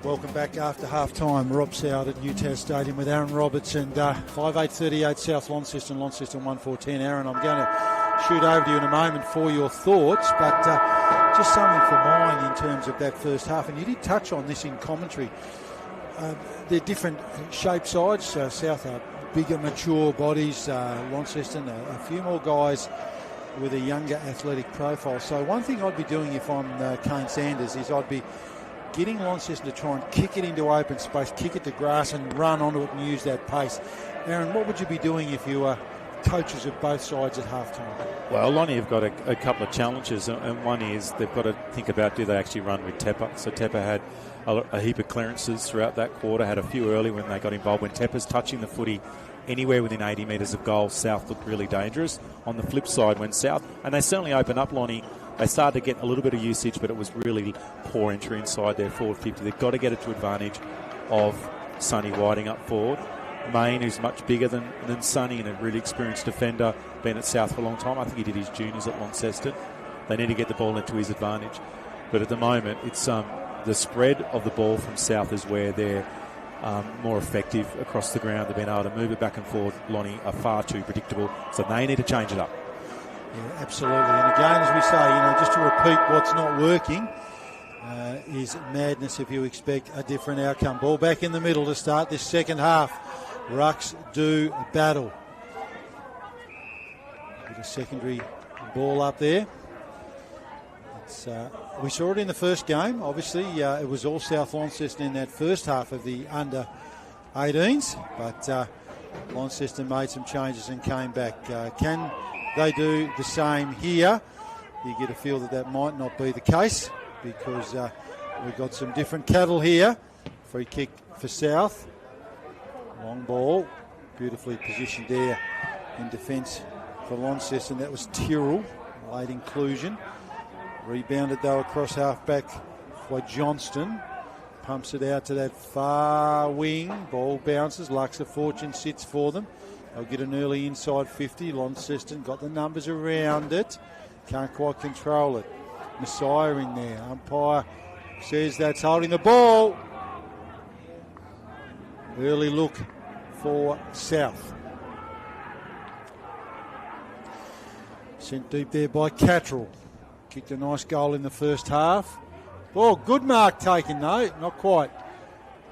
Welcome back after half-time. Rob Soward at UTAS Stadium with Aaron Roberts and 5838 South Launceston, Launceston 1410. Aaron, I'm going to shoot over to you in a moment for your thoughts, but just something for mine in terms of that first half. And you did touch on this in commentary. They're different shape sides. South are bigger, mature bodies. Launceston, a few more guys with a younger athletic profile. So one thing I'd be doing if I'm Kane Sanders is I'd be getting Launceston to try and kick it into open space, kick it to grass and run onto it and use that pace. Aaron, what would you be doing if you were coaches of both sides at halftime? Well, Lonnie have got a couple of challenges, and one is they've got to think about, do they actually run with Tepper? So Tepper had a heap of clearances throughout that quarter, had a few early when they got involved. When Tepper's touching the footy anywhere within 80 metres of goal, South looked really dangerous. On the flip side, when South, and they certainly opened up, Lonnie, they started to get a little bit of usage, but it was really poor entry inside their forward 50. They've got to get it to advantage of Sonny Whiting up forward. Main, who's much bigger than Sonny and a really experienced defender, been at South for a long time. I think he did his juniors at Launceston. They need to get the ball into his advantage. But at the moment, it's the spread of the ball from South is where they're more effective across the ground. They've been able to move it back and forward. Lonnie are far too predictable, so they need to change it up. Yeah, absolutely. And again, as we say, just to repeat what's not working is madness if you expect a different outcome. Ball back in the middle to start this second half. Rucks do battle. Bit of secondary ball up there. We saw it in the first game. Obviously, it was all South Launceston in that first half of the under-18s, but Launceston made some changes and came back. Can they do the same here? You get a feel that might not be the case because we've got some different cattle here. Free kick for South. Long ball, beautifully positioned there in defence for Launceston. That was Tyrrell, late inclusion. Rebounded though across half-back by Johnston. Pumps it out to that far wing. Ball bounces. Luxor Fortune sits for them. They'll get an early inside 50. Launceston got the numbers around it. Can't quite control it. Messiah in there. Umpire says that's holding the ball. Early look for South. Sent deep there by Cattrall. Kicked a nice goal in the first half. Oh, good mark taken though. Not quite.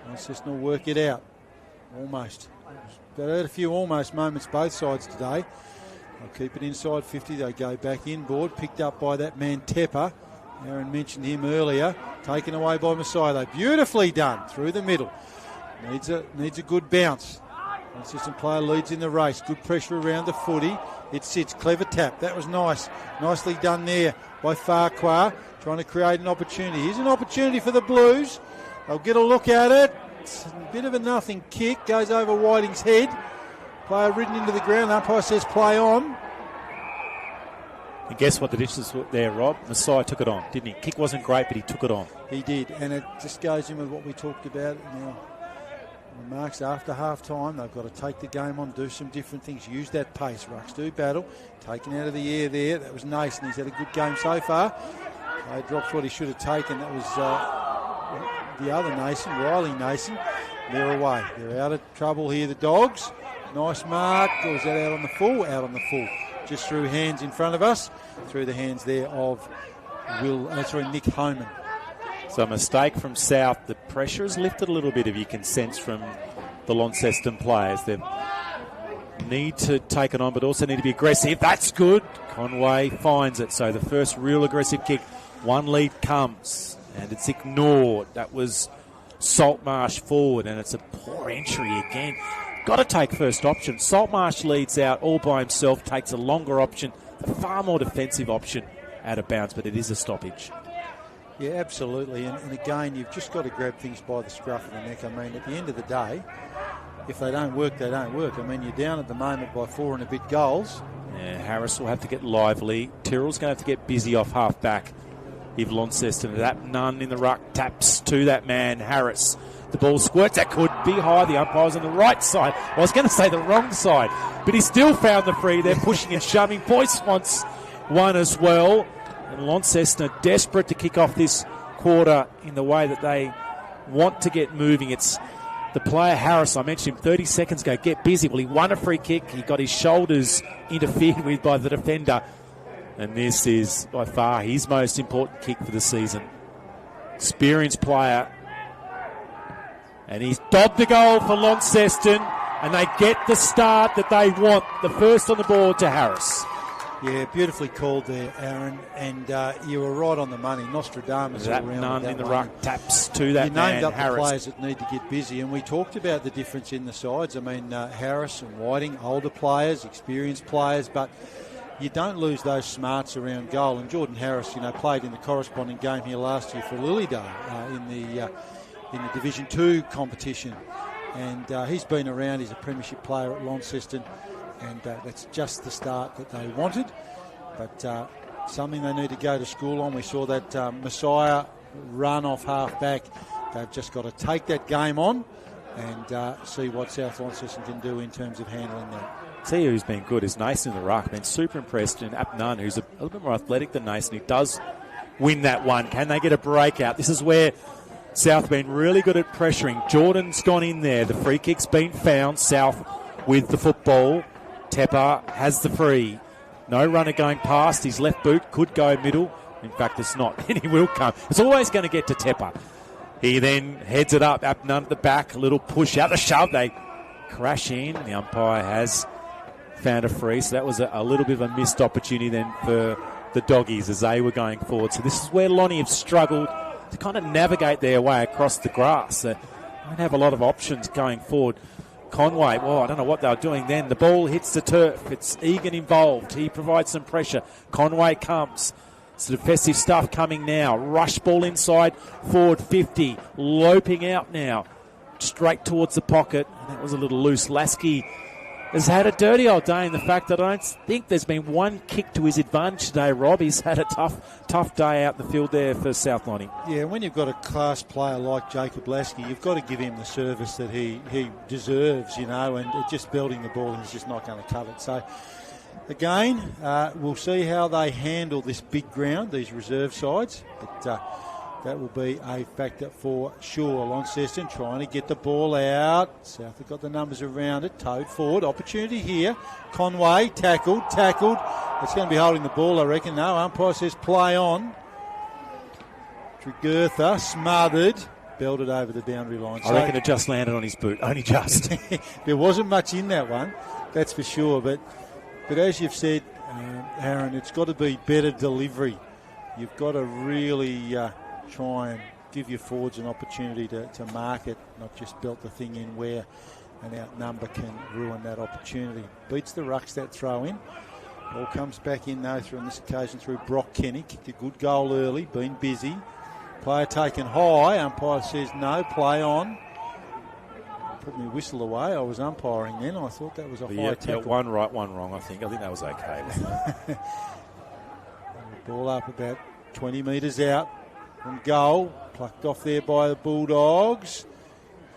Launceston will work it out. Almost. But I had a few almost moments both sides today. They'll keep it inside 50. They go back inboard. Picked up by that man Tepper. Aaron mentioned him earlier. Taken away by Messiah though. Beautifully done through the middle. Needs a good bounce. Assistant player leads in the race. Good pressure around the footy. It sits. Clever tap. That was nice. Nicely done there by Farquhar. Trying to create an opportunity. Here's an opportunity for the Blues. They'll get a look at it. It's a bit of a nothing kick. Goes over Whiting's head. Player ridden into the ground. Umpire says play on. And guess what the difference was there, Rob? Messiah took it on, didn't he? Kick wasn't great, but he took it on. He did. And it just goes in with what we talked about now. Remarks after half-time, they've got to take the game on, do some different things, use that pace. Rucks do battle, taken out of the air there. That was Nason. He's had a good game so far. He drops what he should have taken. That was the other Nason, Riley Nason. They're away. They're out of trouble here, the Dogs. Nice mark. Or was that out on the full? Out on the full. Just through hands in front of us. Through the hands there of Nick Homan. So a mistake from South. The pressure has lifted a little bit, if you can sense, from the Launceston players. They need to take it on, but also need to be aggressive. That's good. Conway finds it. So the first real aggressive kick. One lead comes, and it's ignored. That was Saltmarsh forward, and it's a poor entry again. Got to take first option. Saltmarsh leads out all by himself, takes a longer option, the far more defensive option out of bounds, but it is a stoppage. Yeah, absolutely. And again, you've just got to grab things by the scruff of the neck. I mean, at the end of the day, if they don't work, they don't work. I mean, you're down at the moment by 4 and a bit goals. Yeah, Harris will have to get lively. Tyrrell's going to have to get busy off half-back. If Launceston, that Nunn in the ruck, taps to that man, Harris. The ball squirts. That could be high. The umpire's on the right side. I was going to say the wrong side, but he still found the free. They're pushing and shoving. Boyce wants one as well. And Launceston are desperate to kick off this quarter in the way that they want to get moving. It's the player Harris, I mentioned him 30 seconds ago, get busy. Well, he won a free kick. He got his shoulders interfered with by the defender. And this is by far his most important kick for the season. Experienced player. And he's dobbed the goal for Launceston. And they get the start that they want. The first on the board to Harris. Yeah, beautifully called there, Aaron. And you were right on the money. Nostradamus all around none that in the one. ruck taps to that you man, named up Harris. the players that need to get busy, and we talked about the difference in the sides. I mean, Harris and Whiting, older players, experienced players, but you don't lose those smarts around goal. And Jordan Harris, played in the corresponding game here last year for Lilydale in the Division 2 competition. And he's been around. He's a premiership player at Launceston. And that's just the start that they wanted. But something they need to go to school on. We saw that Messiah run off half-back. They've just got to take that game on and see what South Launceston can do in terms of handling that. See who's been good is Nason in the ruck. Been super impressed in Apnan, who's a little bit more athletic than Nason. He does win that one. Can they get a breakout? This is where South have been really good at pressuring. Jordan's gone in there. The free kick's been found. South with the football. Tepper has the free. No runner going past. His left boot could go middle. In fact, it's not. And he will come. It's always going to get to Tepper. He then heads it up. Apnan at the back. A little push out. The shove. They crash in. The umpire has found a free. So that was a little bit of a missed opportunity then for the Doggies as they were going forward. So this is where Lonnie have struggled to kind of navigate their way across the grass. They don't have a lot of options going forward. Conway, I don't know what they were doing then. The ball hits the turf. It's Egan involved. He provides some pressure. Conway comes. It's the defensive stuff coming now. Rush ball inside, forward 50. Loping out now. Straight towards the pocket. And that was a little loose. Lasky has had a dirty old day in the fact that I don't think there's been one kick to his advantage today, Rob. He's had a tough day out in the field there for South Lonnie. Yeah, when you've got a class player like Jacob Lasky, you've got to give him the service that he deserves, and just building the ball is just not going to cut it. So, again, we'll see how they handle this big ground, these reserve sides. But that will be a factor for sure. Launceston trying to get the ball out. South have got the numbers around it. Towed forward. Opportunity here. Conway tackled. It's going to be holding the ball, I reckon. No, umpire says play on. Tregurtha smothered. Belted over the boundary line. I reckon it just landed on his boot. Only just. There wasn't much in that one. That's for sure. But as you've said, Aaron, it's got to be better delivery. You've got to really try and give your forwards an opportunity to mark it, not just belt the thing in where an outnumber can ruin that opportunity. Beats the rucks that throw in. Ball comes back in though on this occasion through Brock Kenny. Kicked a good goal early, been busy. Player taken high, umpire says no, play on. Put me whistle away, I was umpiring then, I thought that was a high tackle. Yeah, one right, one wrong, I think that was okay. Ball up about 20 metres out from goal, plucked off there by the Bulldogs.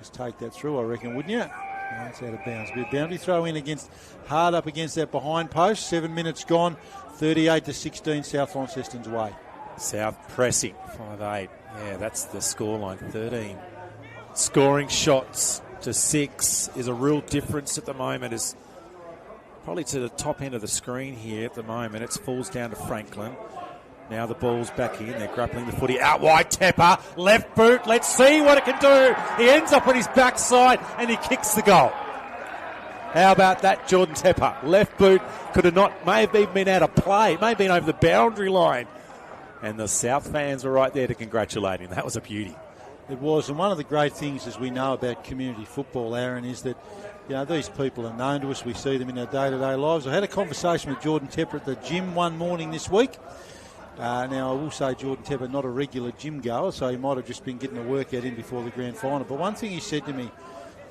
Just take that through, I reckon, wouldn't you? No, it's out of bounds. Be a boundary throw in hard up against that behind post. 7 minutes gone, 38-16 South Launceston's way. South pressing, 5-8. Yeah, that's the scoreline, 13. Scoring shots to 6 is a real difference at the moment. Is probably to the top end of the screen here at the moment. It falls down to Franklin. Now the ball's back in. They're grappling the footy. Out wide, Tepper. Left boot. Let's see what it can do. He ends up on his backside and he kicks the goal. How about that, Jordan Tepper? Left boot may have even been out of play. May have been over the boundary line. And the South fans were right there to congratulate him. That was a beauty. It was. And one of the great things, as we know about community football, Aaron, is that these people are known to us. We see them in our day-to-day lives. I had a conversation with Jordan Tepper at the gym one morning this week. Now, I will say Jordan Tepper, not a regular gym goer, so he might have just been getting a workout in before the grand final. But one thing he said to me,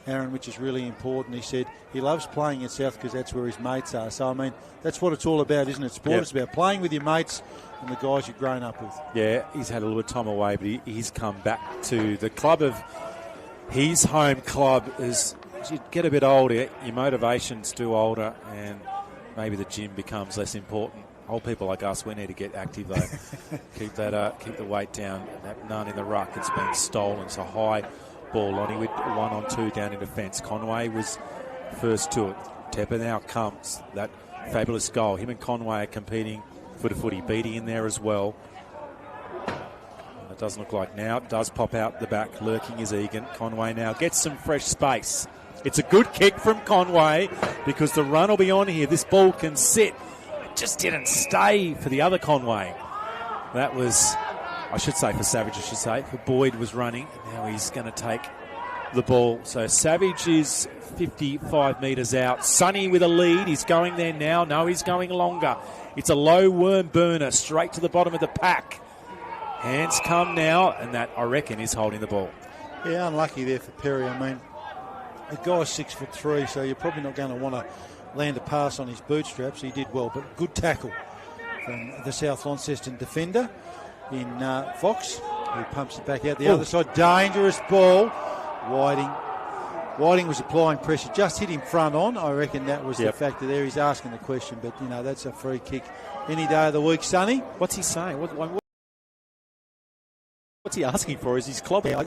Aaron, which is really important, he said he loves playing at South because that's where his mates are. So, I mean, that's what it's all about, isn't it? Sport is about playing with your mates and the guys you've grown up with. Yeah, he's had a little bit of time away, but he's come back to the club of his home club. As you get a bit older, your motivations do older, and maybe the gym becomes less important. Old people like us, we need to get active though. keep the weight down. That none in the ruck. It's been stolen. So high ball, Lonnie with 1-on-2 down in defence. Conway was first to it. Tepper now comes. That fabulous goal. Him and Conway are competing foot to footy. Beattie in there as well. It doesn't look like now. It does pop out the back. Lurking is Egan. Conway now gets some fresh space. It's a good kick from Conway because the run will be on here. This ball can sit. It just didn't stay for the other Conway. That was, I should say for Savage, for Boyd was running. Now he's going to take the ball. So Savage is 55 metres out. Sonny with a lead. He's going there now. No, he's going longer. It's a low worm burner straight to the bottom of the pack. Hands come now, and that, I reckon, is holding the ball. Yeah, unlucky there for Perry. I mean, the guy's 6'3", so you're probably not going to want to land a pass on his bootstraps. He did well, but good tackle from the South Launceston defender in Fox, who pumps it back out the other side. Dangerous ball. Whiting was applying pressure, just hit him front on. I reckon that was the factor there. He's asking the question, but, that's a free kick any day of the week, Sonny. What's he saying? What's he asking for? Is his club? Yeah,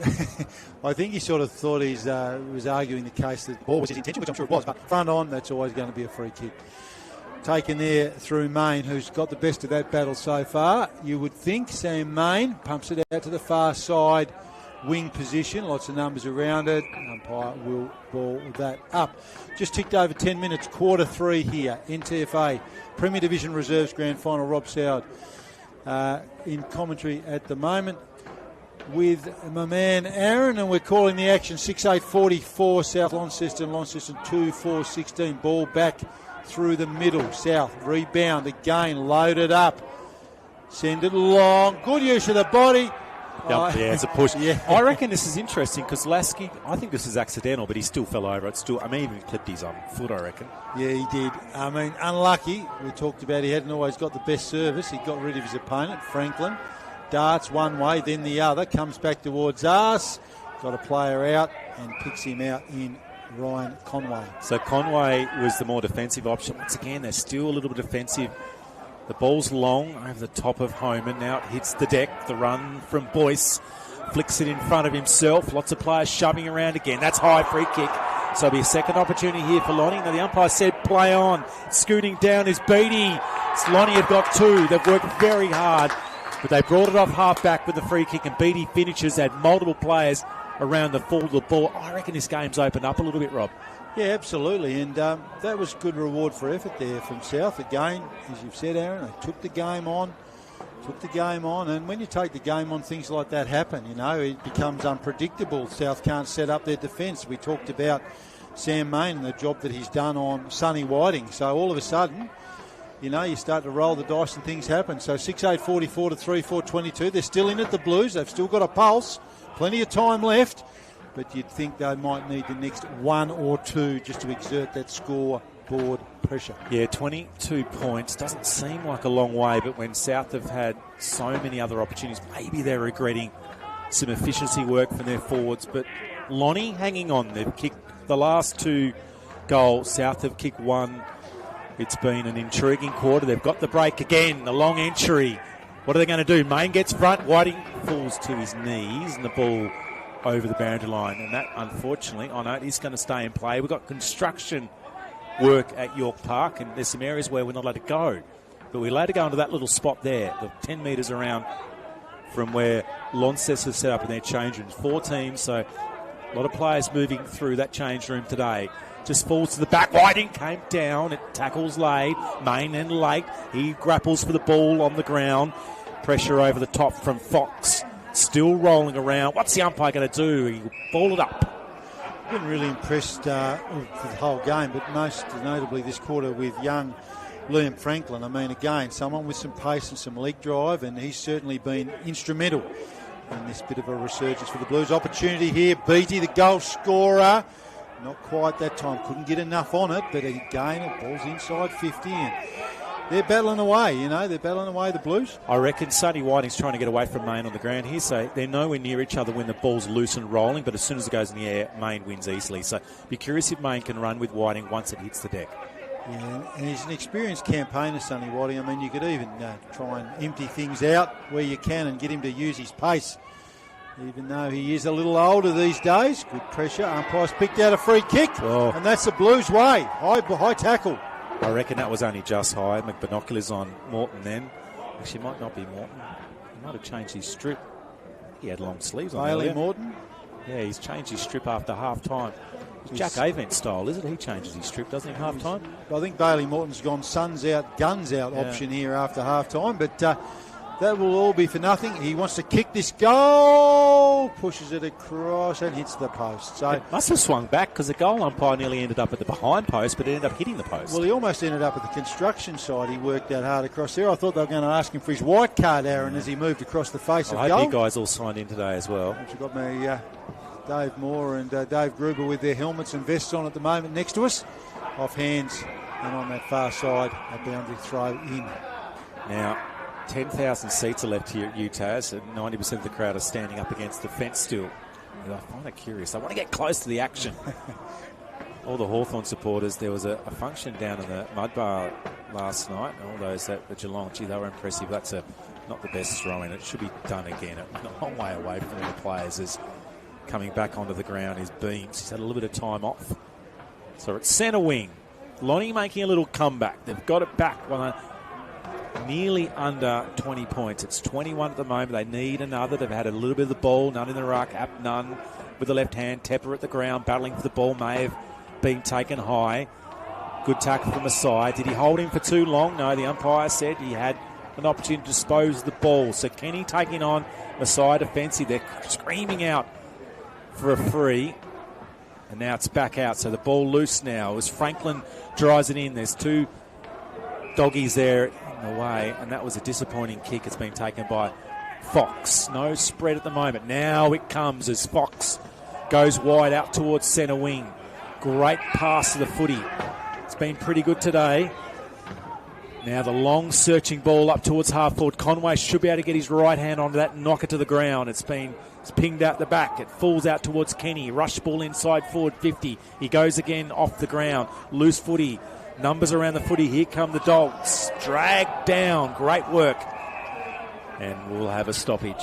I think he sort of thought he was arguing the case that the ball was his intention, which I'm sure it was, but front on, that's always going to be a free kick. Taken there through Main, who's got the best of that battle so far. You would think Sam Main pumps it out to the far side wing position. Lots of numbers around it. Umpire will ball that up. Just ticked over 10 minutes, quarter 3 here. NTFA, Premier Division Reserves Grand Final. Rob Soward in commentary at the moment with my man Aaron, and we're calling the action 6:8:44 South Launceston 2-4-16. Ball back through the middle. South rebound again, loaded up, send it long, good use of the body. Yeah, it's a push. I reckon this is interesting because Lasky, I think this is accidental, but he still fell over it. He even clipped his foot, I reckon. Yeah, he did. I mean, unlucky. We talked about he hadn't always got the best service. He got rid of his opponent, Franklin. Darts one way, then the other, comes back towards us, got a player out and picks him out in Ryan Conway. So Conway was the more defensive option. Once again, they're still a little bit defensive. The ball's long over the top of Homan. Now it hits the deck. The run from Boyce flicks it in front of himself. Lots of players shoving around again. That's high, free kick. So it'll be a second opportunity here for Lonnie. Now the umpire said play on. Scooting down is Beattie. Lonnie have got 2. They've worked very hard. But they brought it off half-back with the free kick, and Beattie finishes, had multiple players around the full of the ball. I reckon this game's opened up a little bit, Rob. Yeah, absolutely, and that was good reward for effort there from South. Again, as you've said, Aaron, they took the game on, and when you take the game on, things like that happen, it becomes unpredictable. South can't set up their defence. We talked about Sam Main and the job that he's done on Sonny Whiting, so all of a sudden, you start to roll the dice and things happen. So 6:8:44 to 3:4:22. They're still in it, the Blues. They've still got a pulse. Plenty of time left. But you'd think they might need the next 1 or 2 just to exert that scoreboard pressure. Yeah, 22 points. Doesn't seem like a long way, but when South have had so many other opportunities, maybe they're regretting some efficiency work from their forwards. But Lonnie hanging on. They've kicked the last 2 goals. South have kicked 1. It's been an intriguing quarter. They've got the break again, the long entry. What are they going to do? Main gets front, Whiting falls to his knees, and the ball over the boundary line. And that, unfortunately, I know it is going to stay in play. We've got construction work at York Park, and there's some areas where we're not allowed to go. But we're allowed to go into that little spot there, the 10 metres around from where Launceston set up in their change rooms. 4 teams, so a lot of players moving through that change room today. Just falls to the back. Whiting came down. It tackles Lade. Main and late. He grapples for the ball on the ground. Pressure over the top from Fox. Still rolling around. What's the umpire going to do? He'll ball it up. Been really impressed with the whole game, but most notably this quarter with young Liam Franklin. I mean, again, someone with some pace and some leg drive, and he's certainly been instrumental in this bit of a resurgence for the Blues. Opportunity here. Beattie, the goal scorer. Not quite that time. Couldn't get enough on it, but again, it ball's inside 50, and they're battling away, They're battling away, the Blues. I reckon Sonny Whiting's trying to get away from Main on the ground here, so they're nowhere near each other when the ball's loose and rolling, but as soon as it goes in the air, Main wins easily. So be curious if Main can run with Whiting once it hits the deck. Yeah, and he's an experienced campaigner, Sonny Whiting. I mean, you could even try and empty things out where you can and get him to use his pace. Even though he is a little older these days. Good pressure. Umpire's picked out a free kick. Oh. And that's the Blues' way. High tackle. I reckon that was only just high. McBinoculars on Morton then. Actually, might not be Morton. He might have changed his strip. He had long sleeves on Bailey earlier. Morton. Yeah, he's changed his strip after half-time. It's Jack Avent style, is it? He changes his strip, doesn't he, half-time? I think Bailey Morton's gone suns out, guns out option here after half-time, but that will all be for nothing. He wants to kick this goal, pushes it across and hits the post. So it must have swung back because the goal umpire nearly ended up at the behind post, but it ended up hitting the post. Well, he almost ended up at the construction side. He worked out hard across there. I thought they were going to ask him for his white card, Aaron, as he moved across the face of goal. I hope you guys all signed in today as well. We've got me, Dave Moore and Dave Gruber with their helmets and vests on at the moment next to us. Off hands and on that far side, a boundary throw in. Now, 10,000 seats are left here at UTAS, and 90% of the crowd are standing up against the fence still. And I find it curious. I want to get close to the action. All the Hawthorn supporters, there was a function down in the mud bar last night, and all those at Geelong, gee, they were impressive. That's not the best throw-in. It should be done again. A long way away from the players is coming back onto the ground. His beams, he's had a little bit of time off. So it's centre wing. Lonnie making a little comeback. They've got it back. Nearly under 20 points. It's 21 at the moment. They need another. They've had a little bit of the ball. None in the ruck. App none with the left hand. Tepper at the ground, battling for the ball. May have been taken high. Good tackle from Masai. Did he hold him for too long? No, the umpire said he had an opportunity to dispose of the ball. So Kenny taking on Masai defensive. They're screaming out for a free. And now it's back out. So the ball loose now as Franklin drives it in. There's two doggies there in the way, and that was a disappointing kick. It's been taken by Fox. No spread at the moment. Now it comes as Fox goes wide out towards centre wing. Great pass to the footy. It's been pretty good today. Now the long searching ball up towards half forward. Conway should be able to get his right hand onto that and knock it to the ground. It's pinged out the back. It falls out towards Kenny. Rush ball inside forward 50. He goes again off the ground. Loose footy. Numbers around the footy. Here come the Dogs. Dragged down. Great work. And we'll have a stoppage.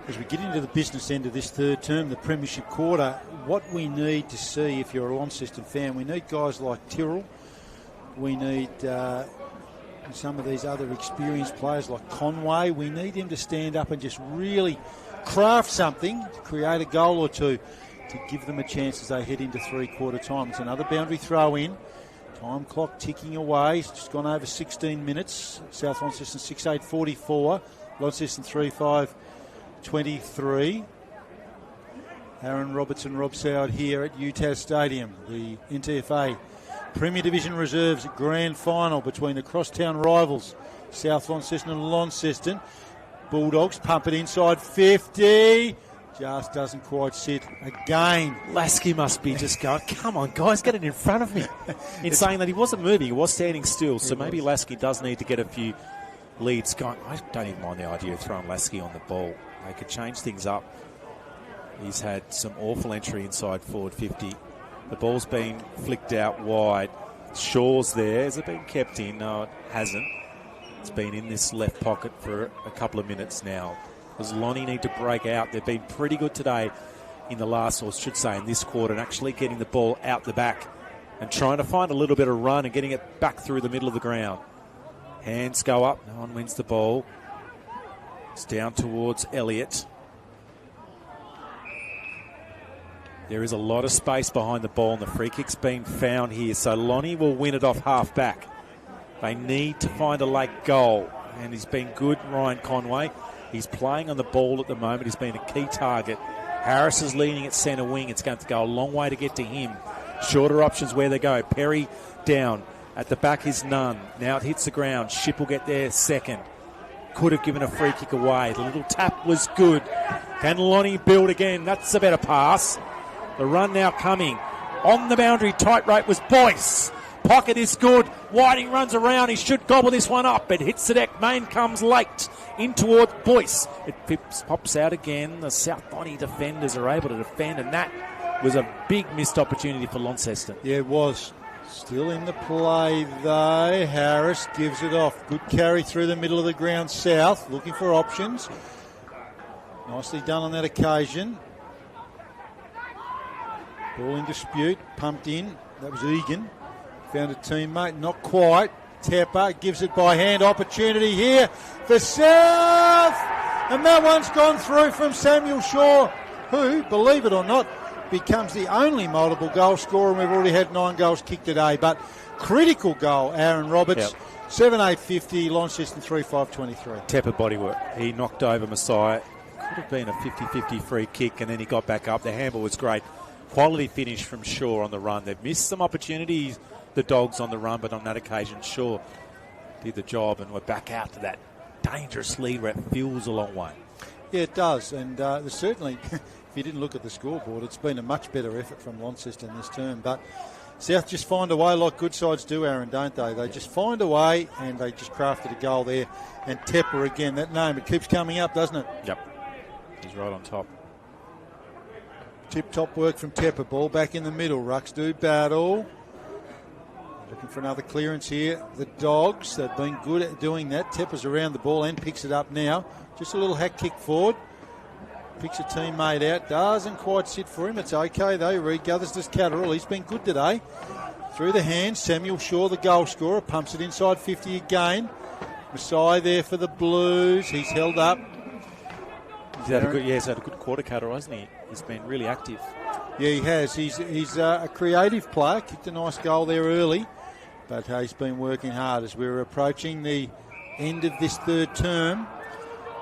As we get into the business end of this third term, the Premiership quarter, what we need to see, if you're a Launceston fan, we need guys like Tyrrell. We need some of these other experienced players like Conway. We need him to stand up and just really craft something, to create a goal or two, to give them a chance as they head into three-quarter time. It's another boundary throw in. Time clock ticking away. It's just gone over 16 minutes. South Launceston 6:8:44. Launceston 3:5:23. Aaron Robertson, Rob Soward here at UTAS Stadium. The NTFA Premier Division Reserves Grand Final between the crosstown rivals South Launceston and Launceston. Bulldogs pump it inside 50. Just doesn't quite sit again. Lasky must be just going, come on, guys, get it in front of me. In saying that he wasn't moving, he was standing still. So maybe Lasky does need to get a few leads going. I don't even mind the idea of throwing Lasky on the ball. They could change things up. He's had some awful entry inside forward 50. The ball's been flicked out wide. Shaw's there. Has it been kept in? No, it hasn't. It's been in this left pocket for a couple of minutes now. Does Lonnie need to break out? They've been pretty good today in the last, or should say in this quarter, and actually getting the ball out the back and trying to find a little bit of run and getting it back through the middle of the ground. Hands go up. No one wins the ball. It's down towards Elliott. There is a lot of space behind the ball, and the free kick's been found here. So Lonnie will win it off half back. They need to find a late goal, and he's been good, Ryan Conway. He's playing on the ball at the moment. He's been a key target. Harris is leading at centre wing. It's going to go a long way to get to him. Shorter options where they go. Perry down. At the back is none. Now it hits the ground. Ship will get there second. Could have given a free kick away. The little tap was good. Can Lonnie build again? That's a better pass. The run now coming. On the boundary, tight rope was Boyce. Pocket is good. Whiting runs around. He should gobble this one up. It hits the deck. Main comes late in towards Boyce. It pops out again. The South Bonnie defenders are able to defend, and that was a big missed opportunity for Launceston. Yeah, it was. Still in the play, though. Harris gives it off. Good carry through the middle of the ground south, looking for options. Nicely done on that occasion. Ball in dispute, pumped in. That was Egan. Found a teammate, not quite. Tepper gives it by hand. Opportunity here for South. And that one's gone through from Samuel Shaw, who, believe it or not, becomes the only multiple goal scorer. And we've already had 9 goals kicked today. But critical goal, Aaron Roberts. Yep. 7-8-50, Launceston 3-5-23. Tepper bodywork. He knocked over Messiah. Could have been a 50-50 free kick, and then he got back up. The handball was great. Quality finish from Shaw on the run. They've missed some opportunities, the Dogs, on the run, but on that occasion, Shaw did the job, and we're back out to that dangerous lead where it feels a long way. Yeah, it does, and there's certainly, if you didn't look at the scoreboard, it's been a much better effort from Launceston this term, but South just find a way like good sides do, Aaron, don't they? They just find a way, and they just crafted a goal there. And Tepper again, that name, it keeps coming up, doesn't it? Yep. He's right on top. Tip-top work from Tepper. Ball back in the middle. Rucks do battle. Looking for another clearance here. The Dogs, they've been good at doing that. Tepper's around the ball and picks it up now. Just a little hack kick forward. Picks a teammate out. Doesn't quite sit for him. It's okay, though. Regathers does Catterall. He's been good today. Through the hands, Samuel Shaw, the goal scorer, pumps it inside 50 again. Masai there for the Blues. He's held up. He's had a good quarter, Catterall, hasn't he? He's been really active. Yeah, he has. He's a creative player. Kicked a nice goal there early. But he's been working hard as we're approaching the end of this third term.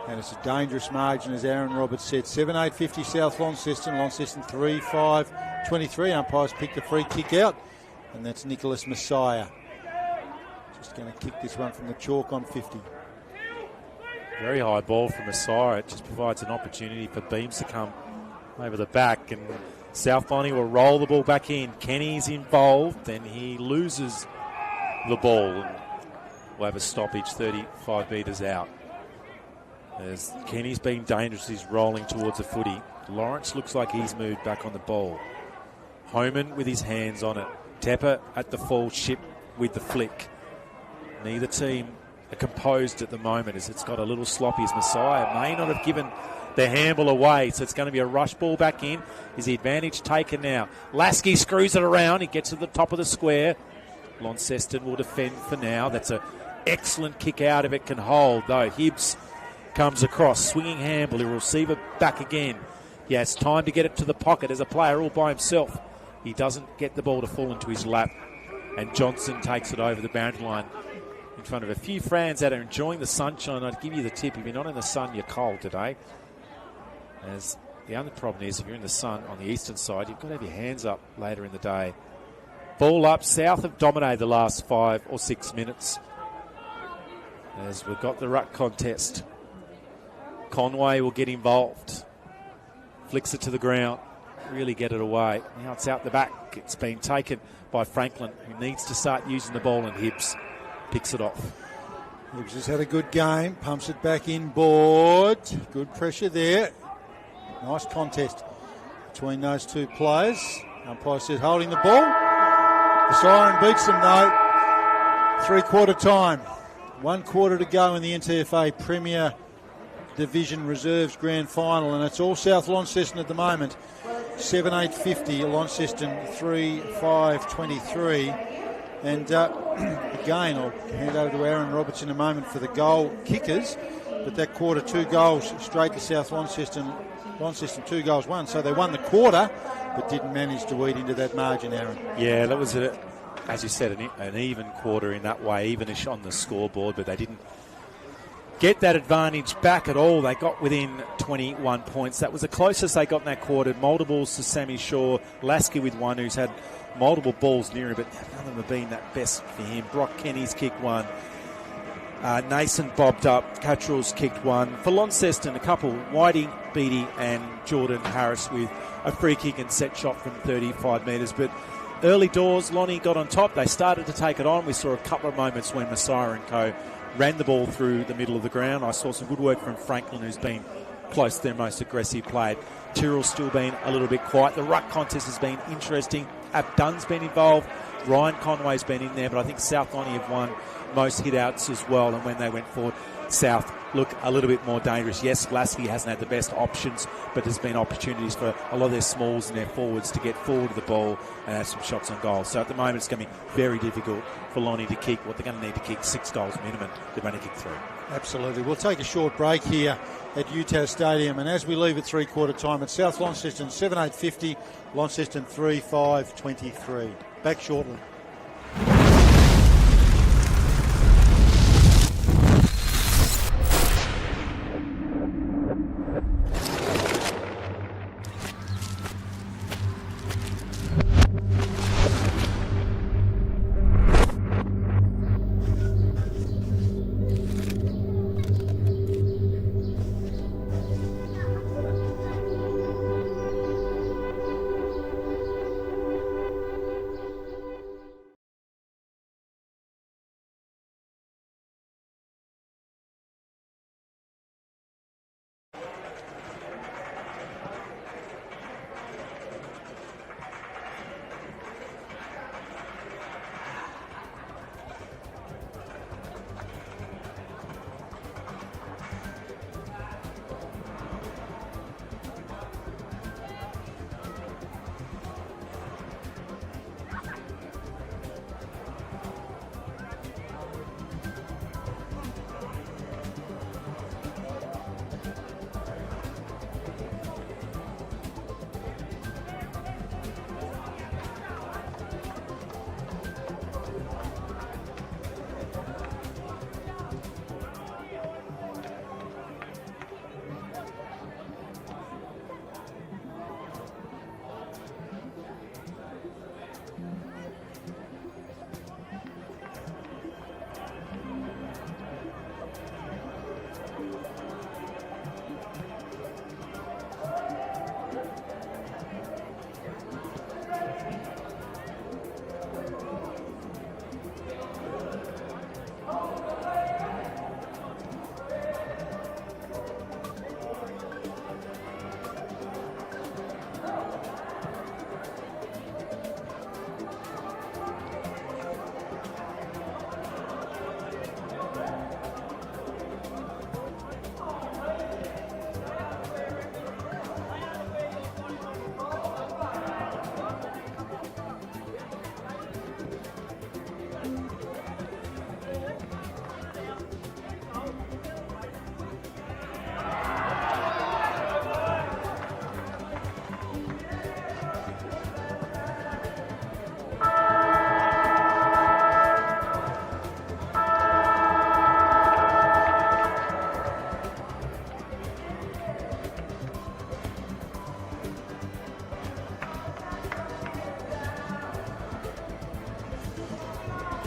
And it's a dangerous margin, as Aaron Roberts said. 7-8-50 South Launceston. Launceston 3-5-23. Umpires picked the free kick out. And that's Nicholas Messiah. Just going to kick this one from the chalk on 50. Very high ball from Messiah. It just provides an opportunity for Beams to come over the back. And South Lonnie will roll the ball back in. Kenny's involved, and he loses the ball. And we'll have a stoppage 35 metres out. As Kenny's been dangerous, he's rolling towards the footy. Lawrence looks like he's moved back on the ball. Homan with his hands on it. Tepper at the full ship with the flick. Neither team are composed at the moment as it's got a little sloppy as Messiah may not have given the handball away, so it's going to be a rush ball back in. Is the advantage taken now? Lasky screws it around. He gets to the top of the square. Launceston will defend for now. That's an excellent kick out if it can hold, though. Hibbs comes across, swinging handball. He'll receive it back again. He has time to get it to the pocket as a player all by himself. He doesn't get the ball to fall into his lap, and Johnson takes it over the boundary line in front of a few fans that are enjoying the sunshine. I'd give you the tip, if you're not in the sun, you're cold today. As the only problem is, if you're in the sun on the eastern side, you've got to have your hands up later in the day. Ball up. South have dominated the last 5 or 6 minutes as we've got the ruck contest. Conway will get involved. Flicks it to the ground. Really get it away. Now it's out the back. It's been taken by Franklin, who needs to start using the ball, and Hibbs picks it off. Hibbs has had a good game. Pumps it back inboard. Good pressure there. Nice contest between those two players. Umpire says holding the ball. The siren beats them, though. 3-quarter time. 1 quarter to go in the NTFA Premier Division Reserves Grand Final, and it's all South Launceston at the moment. 7-8-50, Launceston 3-5-23. And again, I'll hand over to Aaron Roberts in a moment for the goal kickers, but that quarter, 2 goals straight to South Launceston. Launceston 2 goals won, so they won the quarter, but didn't manage to eat into that margin, Aaron. Yeah, that was, as you said, an even quarter in that way, evenish on the scoreboard, but they didn't get that advantage back at all. They got within 21 points. That was the closest they got in that quarter. Multiples to Sammy Shaw. Lasky with one, who's had multiple balls near him, but none of them have been that best for him. Brock Kenny's kicked one. Nason bobbed up. Cattrall's kicked one. For Launceston, a couple. Whiting, Beattie and Jordan Harris with a free kick and set shot from 35 metres. But early doors, Lonnie got on top. They started to take it on. We saw a couple of moments when Messiah and co ran the ball through the middle of the ground. I saw some good work from Franklin, who's been close to their most aggressive play. Tyrrell's still been a little bit quiet. The ruck contest has been interesting. Abdunn's been involved. Ryan Conway's been in there, but I think South Lonnie have won most hit-outs as well, and when they went forward, South look a little bit more dangerous. Yes, Lasky hasn't had the best options, but there's been opportunities for a lot of their smalls and their forwards to get forward to the ball and have some shots on goal. So at the moment, it's going to be very difficult for Lonnie to kick what they're going to need to kick 6 goals minimum. They've only kicked 3. Absolutely. We'll take a short break here at UTAS Stadium, and as we leave at three-quarter time, it's South Launceston 7-8-50, Launceston 3-5-23. Back shortly.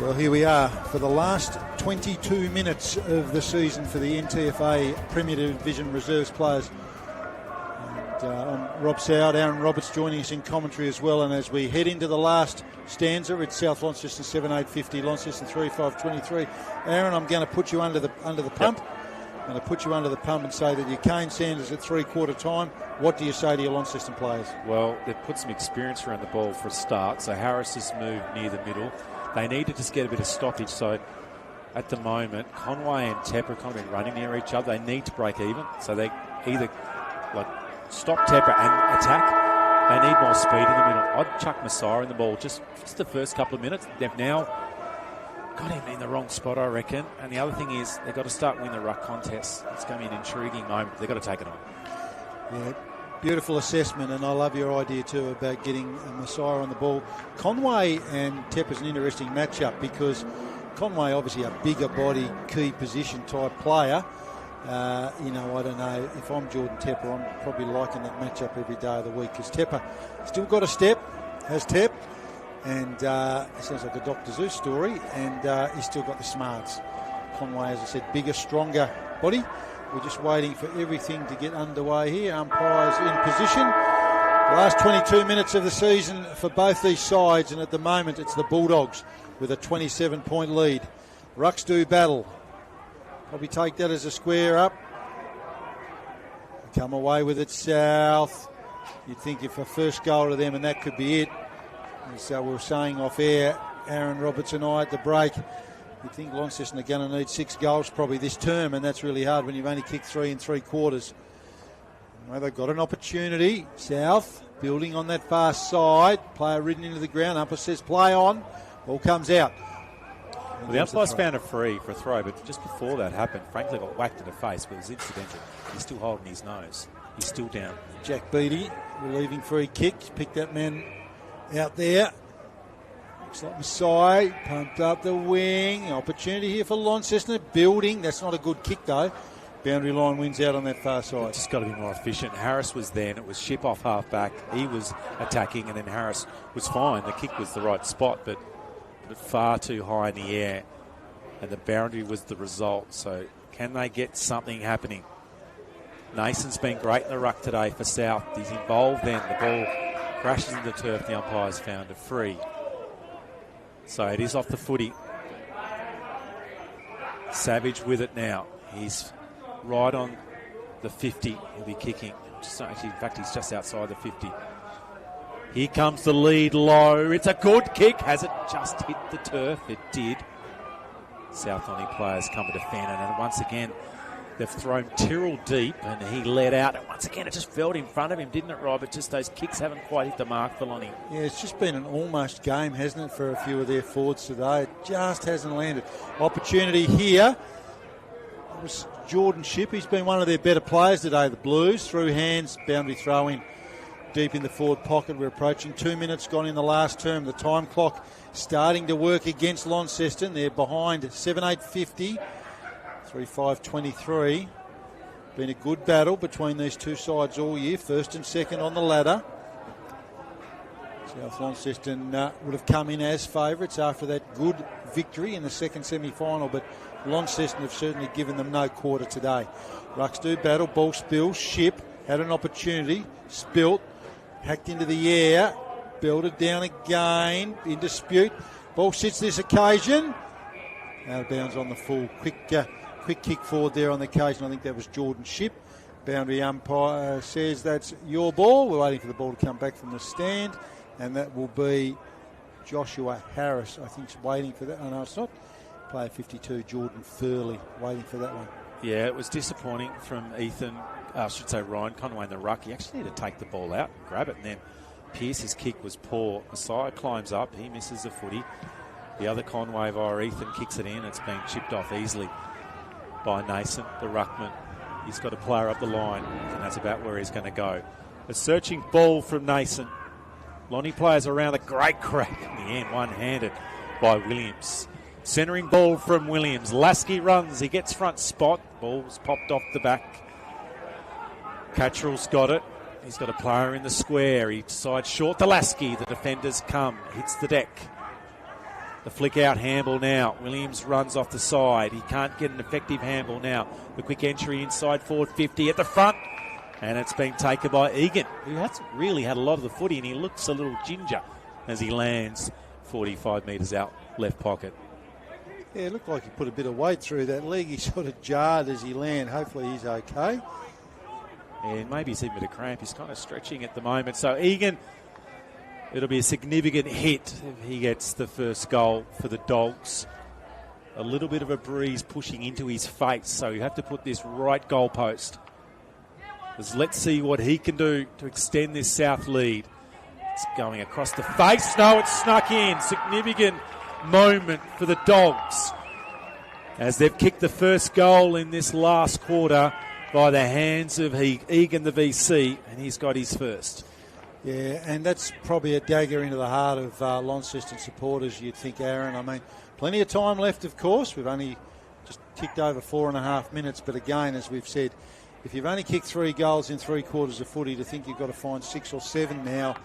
Well, here we are for the last 22 minutes of the season for the NTFA Premier Division Reserves players. And I'm Rob Soward, Aaron Roberts joining us in commentary as well. And as we head into the last stanza, it's South Launceston 7-8-50, Launceston 3-5-23. Aaron, I'm going to put you under the pump. I'm going to put you under the pump and say that your Kane Sanders at three-quarter time. What do you say to your Launceston players? Well, they've put some experience around the ball for a start. So Harris has moved near the middle. They need to just get a bit of stoppage. So at the moment, Conway and Tepper have kind of been running near each other. They need to break even. So they either stop Tepper and attack. They need more speed in the middle. I'd chuck Messiah in the ball just the first couple of minutes. They've now got him in the wrong spot, I reckon. And the other thing is they've got to start winning the ruck contest. It's going to be an intriguing moment. They've got to take it on. Yeah. Beautiful assessment, and I love your idea too about getting Messiah on the ball. Conway and Tepper's an interesting matchup because Conway obviously a bigger body, key position type player. I don't know, if I'm Jordan Tepper, I'm probably liking that matchup every day of the week because Tepper still got a step, has Tep, and it sounds like a Dr. Zeus story, and he's still got the smarts. Conway, as I said, bigger, stronger body. We're just waiting for everything to get underway here. Umpires in position. The last 22 minutes of the season for both these sides, and at the moment it's the Bulldogs with a 27-point lead. Rucks do battle. Probably take that as a square up. Come away with it South. You'd think if a first goal to them and that could be it. As we were saying off air, Aaron Roberts and I at the break, you think Launceston are going to need 6 goals probably this term, and that's really hard when you've only kicked 3 3/4. Well, they've got an opportunity. South building on that far side. Player ridden into the ground. Upper says play on. Ball comes out. Well, the umpires found a free for a throw, but just before that happened, Franklin got whacked in the face, but it was incidental. He's still holding his nose. He's still down. Jack Beattie relieving free kick. Picked that man out there. Looks like Masai pumped up the wing. Opportunity here for Launceston. Building. That's not a good kick though. Boundary line wins out on that far side. Just got to be more efficient. Harris was there, and it was Ship off half-back. He was attacking, and then Harris was fine. The kick was the right spot, but far too high in the air, and the boundary was the result. So can they get something happening? Nason's been great in the ruck today for South. He's involved then. The ball crashes in the turf. The umpires found a free. So it is off the footy. Savage with it now. He's right on the 50. He'll be kicking. Actually, in fact, he's just outside the 50. Here comes the lead low. It's a good kick. Has it just hit the turf? It did. South Lonnie players come to defend, and once again, they've thrown Tyrrell deep, and he let out. And once again, it just fell in front of him, didn't it, Rob? It just those kicks haven't quite hit the mark for Lonnie. Yeah, it's just been an almost game, hasn't it, for a few of their forwards today? It just hasn't landed. Opportunity here. It was Jordan Ship. He's been one of their better players today. The Blues through hands, boundary throw in. Deep in the forward pocket. We're approaching 2 minutes gone in the last term. The time clock starting to work against Launceston. They're behind 7-8-50. 3-5-23. Been a good battle between these two sides all year. First and second on the ladder. South Launceston would have come in as favourites after that good victory in the second semi-final, but Launceston have certainly given them no quarter today. Rucks do battle. Ball spills. Ship had an opportunity. Spilt. Hacked into the air, belted down again, in dispute. Ball sits this occasion. Out of bounds on the full. Quick kick forward there on the occasion. I think that was Jordan Ship. Boundary umpire says that's your ball. We're waiting for the ball to come back from the stand, and that will be Joshua Harris. I think he's waiting for that. Oh, no, it's not. Player 52, Jordan Furley, waiting for that one. Yeah, it was disappointing from Ethan. I should say Ryan Conway in the ruck. He actually had to take the ball out, grab it, and then Pearce's kick was poor. Masai climbs up, he misses the footy. The other Conway via Ethan kicks it in. It's been chipped off easily by Nason, the ruckman. He's got a player up the line, and that's about where he's going to go. A searching ball from Nason. Lonnie players around, a great crack in the end, one-handed by Williams. Centering ball from Williams. Lasky runs, he gets front spot. Ball's popped off the back. Cattrall's got it. He's got a player in the square. He decides short to Lasky. The defenders come. Hits the deck. The flick out handball now. Williams runs off the side. He can't get an effective handball now. The quick entry inside forward 50 at the front. And it's been taken by Egan, who hasn't really had a lot of the footy, and he looks a little ginger as he lands 45 metres out left pocket. Yeah, it looked like he put a bit of weight through that leg. He sort of jarred as he landed. Hopefully he's okay. And maybe he's even a cramp. He's kind of stretching at the moment. So Egan, it'll be a significant hit if he gets the first goal for the Dogs. A little bit of a breeze pushing into his face, so you have to put this right goalpost. Let's see what he can do to extend this South lead. It's going across the face. No, it's snuck in. Significant moment for the Dogs as they've kicked the first goal in this last quarter by the hands of Egan, the VC, and he's got his first. Yeah, and that's probably a dagger into the heart of Launceston supporters, you'd think, Aaron. I mean, plenty of time left, of course. We've only just ticked over 4.5 minutes, but again, as we've said, if you've only kicked 3 goals in 3/4 of footy, to think you've got to find 6 or 7 now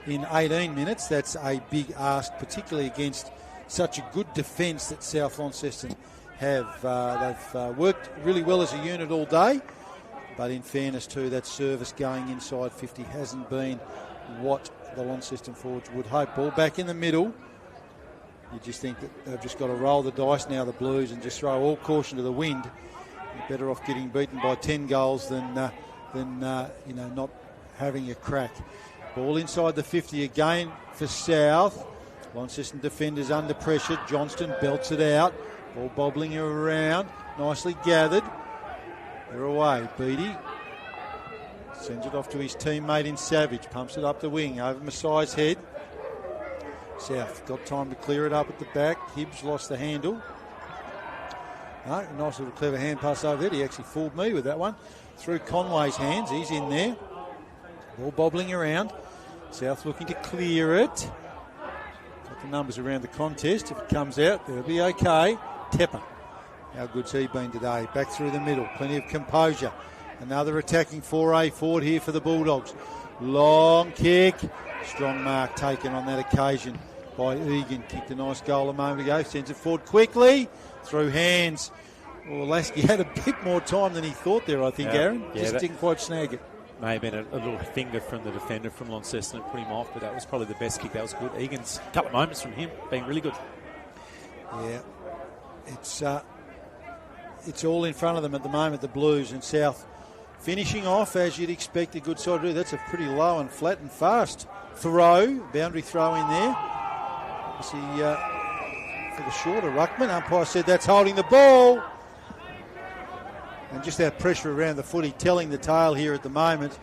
in 18 minutes, that's a big ask, particularly against such a good defence that South Launceston have. They've worked really well as a unit all day, but in fairness too, that service going inside 50 hasn't been what the Launceston forwards would hope. Ball back in the middle. You just think that they've just got to roll the dice now, the Blues, and just throw all caution to the wind. You're better off getting beaten by 10 goals than not having a crack. Ball inside the 50 again for South. Launceston defenders under pressure. Johnston belts it out. Ball bobbling around. Nicely gathered. They're away. Beattie sends it off to his teammate in Savage. Pumps it up the wing over Masai's head. South got time to clear it up at the back. Hibbs lost the handle. No, nice little clever hand pass over there. He actually fooled me with that one. Through Conway's hands. He's in there. Ball bobbling around. South looking to clear it. Got the numbers around the contest. If it comes out, they'll be okay. Tepper. How good's he been today? Back through the middle. Plenty of composure. Another attacking foray forward here for the Bulldogs. Long kick. Strong mark taken on that occasion by Egan. Kicked a nice goal a moment ago. Sends it forward quickly. Through hands. Well, Lasky had a bit more time than he thought there, I think, Aaron. Just didn't quite snag it. May have been a little finger from the defender from Launceston and put him off, but that was probably the best kick. That was good. Egan's a couple of moments from him being really good. Yeah. It's all in front of them at the moment, the Blues, and South finishing off as you'd expect a good side to do. That's a pretty low and flat and fast throw. Boundary throw in there. For the shorter ruckman. Umpire said that's holding the ball. And just that pressure around the footy telling the tale here at the moment.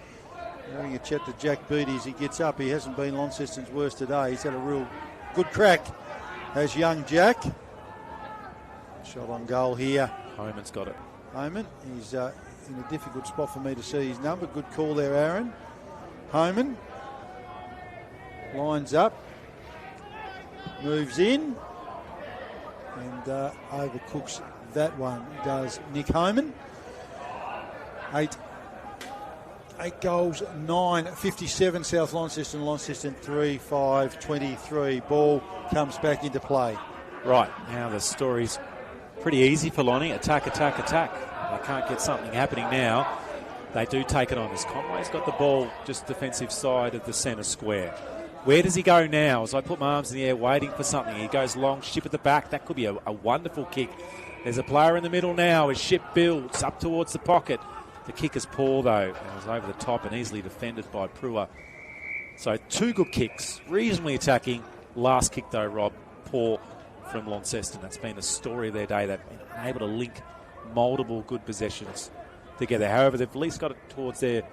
Having a chat to Jack Beattie as he gets up. He hasn't been Launceston's worst today. He's had a real good crack as young Jack. Shot on goal here. Homan's got it. Homan, he's in a difficult spot for me to see his number. Good call there, Aaron. Homan lines up, moves in, and overcooks that one, does Nick Homan. Eight goals, 9-57 South Launceston. Launceston 3-5-23. Ball comes back into play. Right, now the story's pretty easy for Lonnie. Attack, attack, attack. They can't get something happening now. They do take it on as Conway's got the ball just defensive side of the centre square. Where does he go now? As I put my arms in the air waiting for something. He goes long, Ship at the back. That could be a wonderful kick. There's a player in the middle now as Ship builds up towards the pocket. The kick is poor though. It was over the top and easily defended by Prua. So two good kicks, reasonably attacking. Last kick though, Rob, poor from Launceston. That's been the story of their day. They've been able to link multiple good possessions together. However, they've at least got it towards their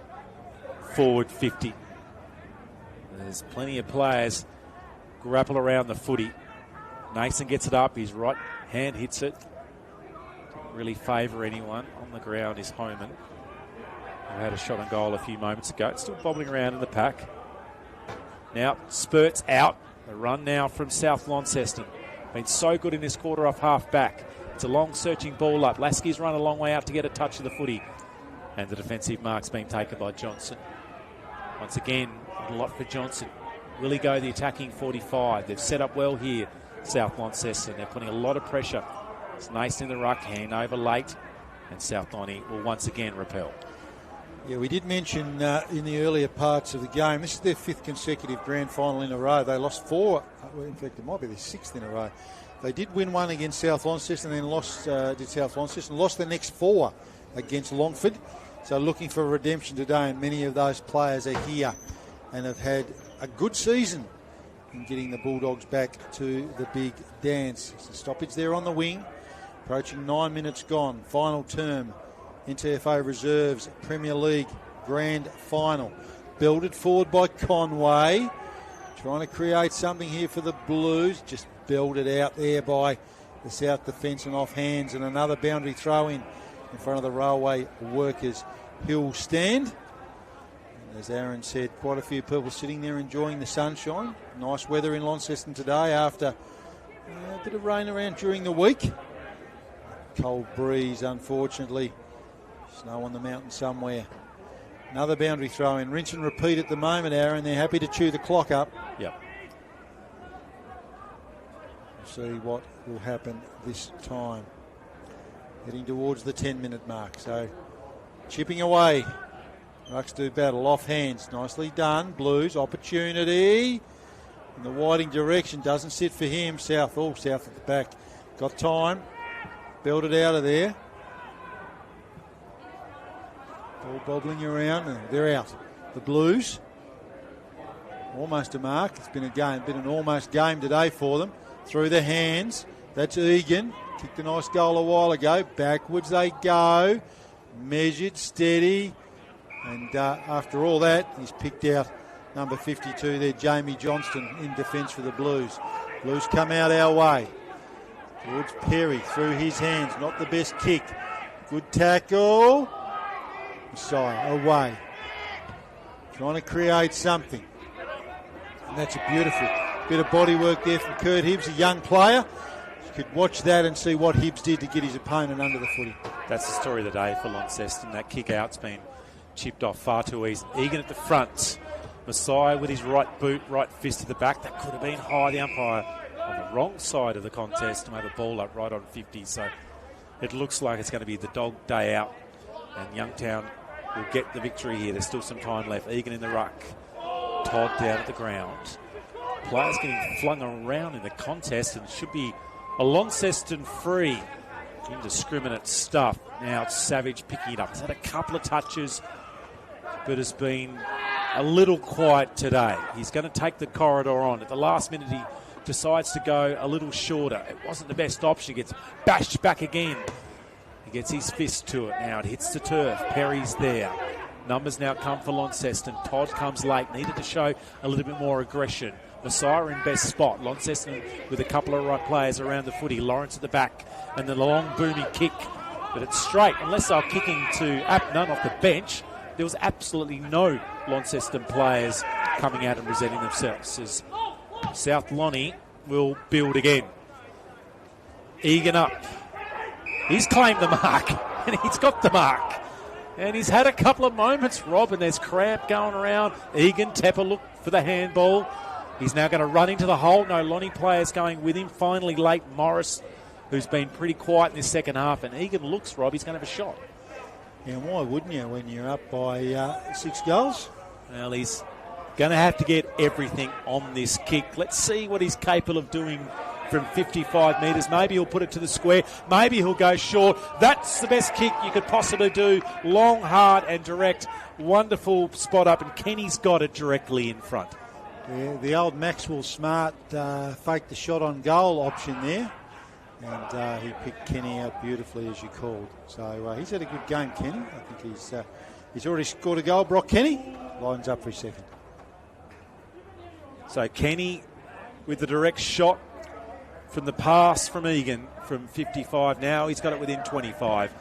forward 50. There's plenty of players grapple around the footy. Nason gets it up. His right hand hits it. Didn't really favour anyone. On the ground is Homan, who had a shot on goal a few moments ago. It's still bobbling around in the pack. Now spurts out. The run now from South Launceston. Been so good in this quarter off half back. It's a long searching ball up. Lasky's run a long way out to get a touch of the footy. And the defensive mark's been taken by Johnson. Once again, a lot for Johnson. Will he go the attacking 45? They've set up well here, South Launceston. They're putting a lot of pressure. It's nice in the ruck, hand over late. And South Lonnie will once again repel. Yeah, we did mention in the earlier parts of the game, this is their fifth consecutive grand final in a row. They lost four. Well, in fact, it might be their sixth in a row. They did win one against South Launceston and then lost the next four against Longford. So looking for redemption today, and many of those players are here and have had a good season in getting the Bulldogs back to the big dance. It's a stoppage there on the wing. Approaching 9 minutes gone. Final term. NTFA Reserves Premier League Grand Final. Builded forward by Conway. Trying to create something here for the Blues. Just belted out there by the South defence and off hands. And another boundary throw in front of the Railway Workers Hill stand. And as Aaron said, quite a few people sitting there enjoying the sunshine. Nice weather in Launceston today after a bit of rain around during the week. Cold breeze, unfortunately. Snow on the mountain somewhere. Another boundary throw in. Rinse and repeat at the moment, Aaron. They're happy to chew the clock up. Yep. We'll see what will happen this time. Heading towards the 10-minute mark. So chipping away. Rucks do battle. Off hands. Nicely done. Blues opportunity. In the Whiting direction. Doesn't sit for him. South at the back. Got time. Belted out of there. Ball bobbling around. And they're out. The Blues. Almost a mark. It's been an almost game today for them. Through the hands. That's Egan. Kicked a nice goal a while ago. Backwards they go. Measured, steady. And after all that, he's picked out number 52 there, Jamie Johnston, in defence for the Blues. Blues come out our way. Towards Perry, through his hands. Not the best kick. Good tackle. Messiah, away. Trying to create something. And that's a beautiful bit of body work there from Kurt Hibbs, a young player. You could watch that and see what Hibbs did to get his opponent under the footy. That's the story of the day for Launceston. That kick out's been chipped off far too easy. Egan at the front. Messiah with his right boot, right fist to the back. That could have been high. The umpire on the wrong side of the contest to have a ball up right on 50. So it looks like it's going to be the dog day out. And Youngtown will get the victory here. There's still some time left. Egan in the ruck. Todd down at the ground. Players getting flung around in the contest, and it should be a Launceston free. Indiscriminate stuff. Now it's Savage picking it up. He's had a couple of touches, but has been a little quiet today. He's going to take the corridor on. At the last minute, he decides to go a little shorter. It wasn't the best option. He gets bashed back again. He gets his fist to it. Now it hits the turf. Perry's there. Numbers now come for Launceston. Todd comes late. Needed to show a little bit more aggression. Messiah in best spot. Launceston with a couple of right players around the footy. Lawrence at the back. And the long booming kick. But it's straight. Unless they're kicking to Apnan off the bench, there was absolutely no Launceston players coming out and presenting themselves. As South Lonnie will build again. Egan up. He's claimed the mark. And he's got the mark. And he's had a couple of moments, Rob, and there's cramp going around. Egan, Tepper look for the handball. He's now going to run into the hole. No Lonnie players going with him. Finally, late Morris, who's been pretty quiet in this second half. And Egan looks, Rob, he's going to have a shot. Yeah, why wouldn't you when you're up by 6 goals? Well, he's going to have to get everything on this kick. Let's see what he's capable of doing from 55 metres. Maybe he'll put it to the square. Maybe he'll go short. That's the best kick you could possibly do. Long, hard and direct. Wonderful spot up, and Kenny's got it directly in front. Yeah, the old Maxwell Smart faked the shot on goal option there. And he picked Kenny out beautifully, as you called. So he's had a good game, Kenny. I think he's already scored a goal. Brock Kenny lines up for his second. So Kenny with the direct shot from the pass from Egan from 55. Now he's got it within 25.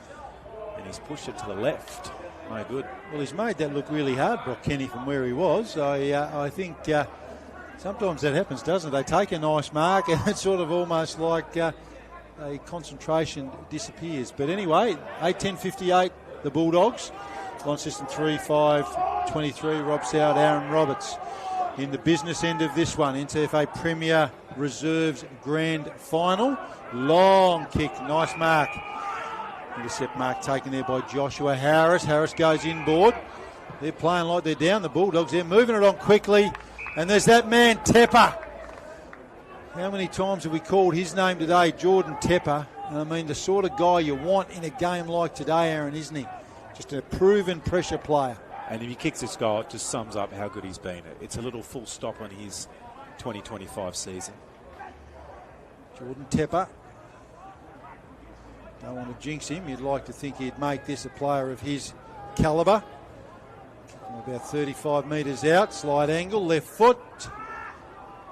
And he's pushed it to the left. No good. Well, he's made that look really hard, Brock Kenny, from where he was. I think sometimes that happens, doesn't it? They take a nice mark and it's sort of almost like a concentration disappears. But anyway, 8-10-58, the Bulldogs. Launceston 3-5-23, Rob Soward, Aaron Roberts. In the business end of this one, NTFA Premier Reserves Grand Final. Long kick, nice mark. Intercept mark taken there by Joshua Harris. Harris goes inboard. They're playing like they're down, the Bulldogs. They're moving it on quickly. And there's that man, Tepper. How many times have we called his name today, Jordan Tepper? I mean, the sort of guy you want in a game like today, Aaron, isn't he? Just a proven pressure player. And if he kicks this goal, it just sums up how good he's been. It's a little full stop on his 2025 season. Jordan Tepper. Don't want to jinx him. You'd like to think he'd make this a player of his calibre. From about 35 metres out, slide angle, left foot.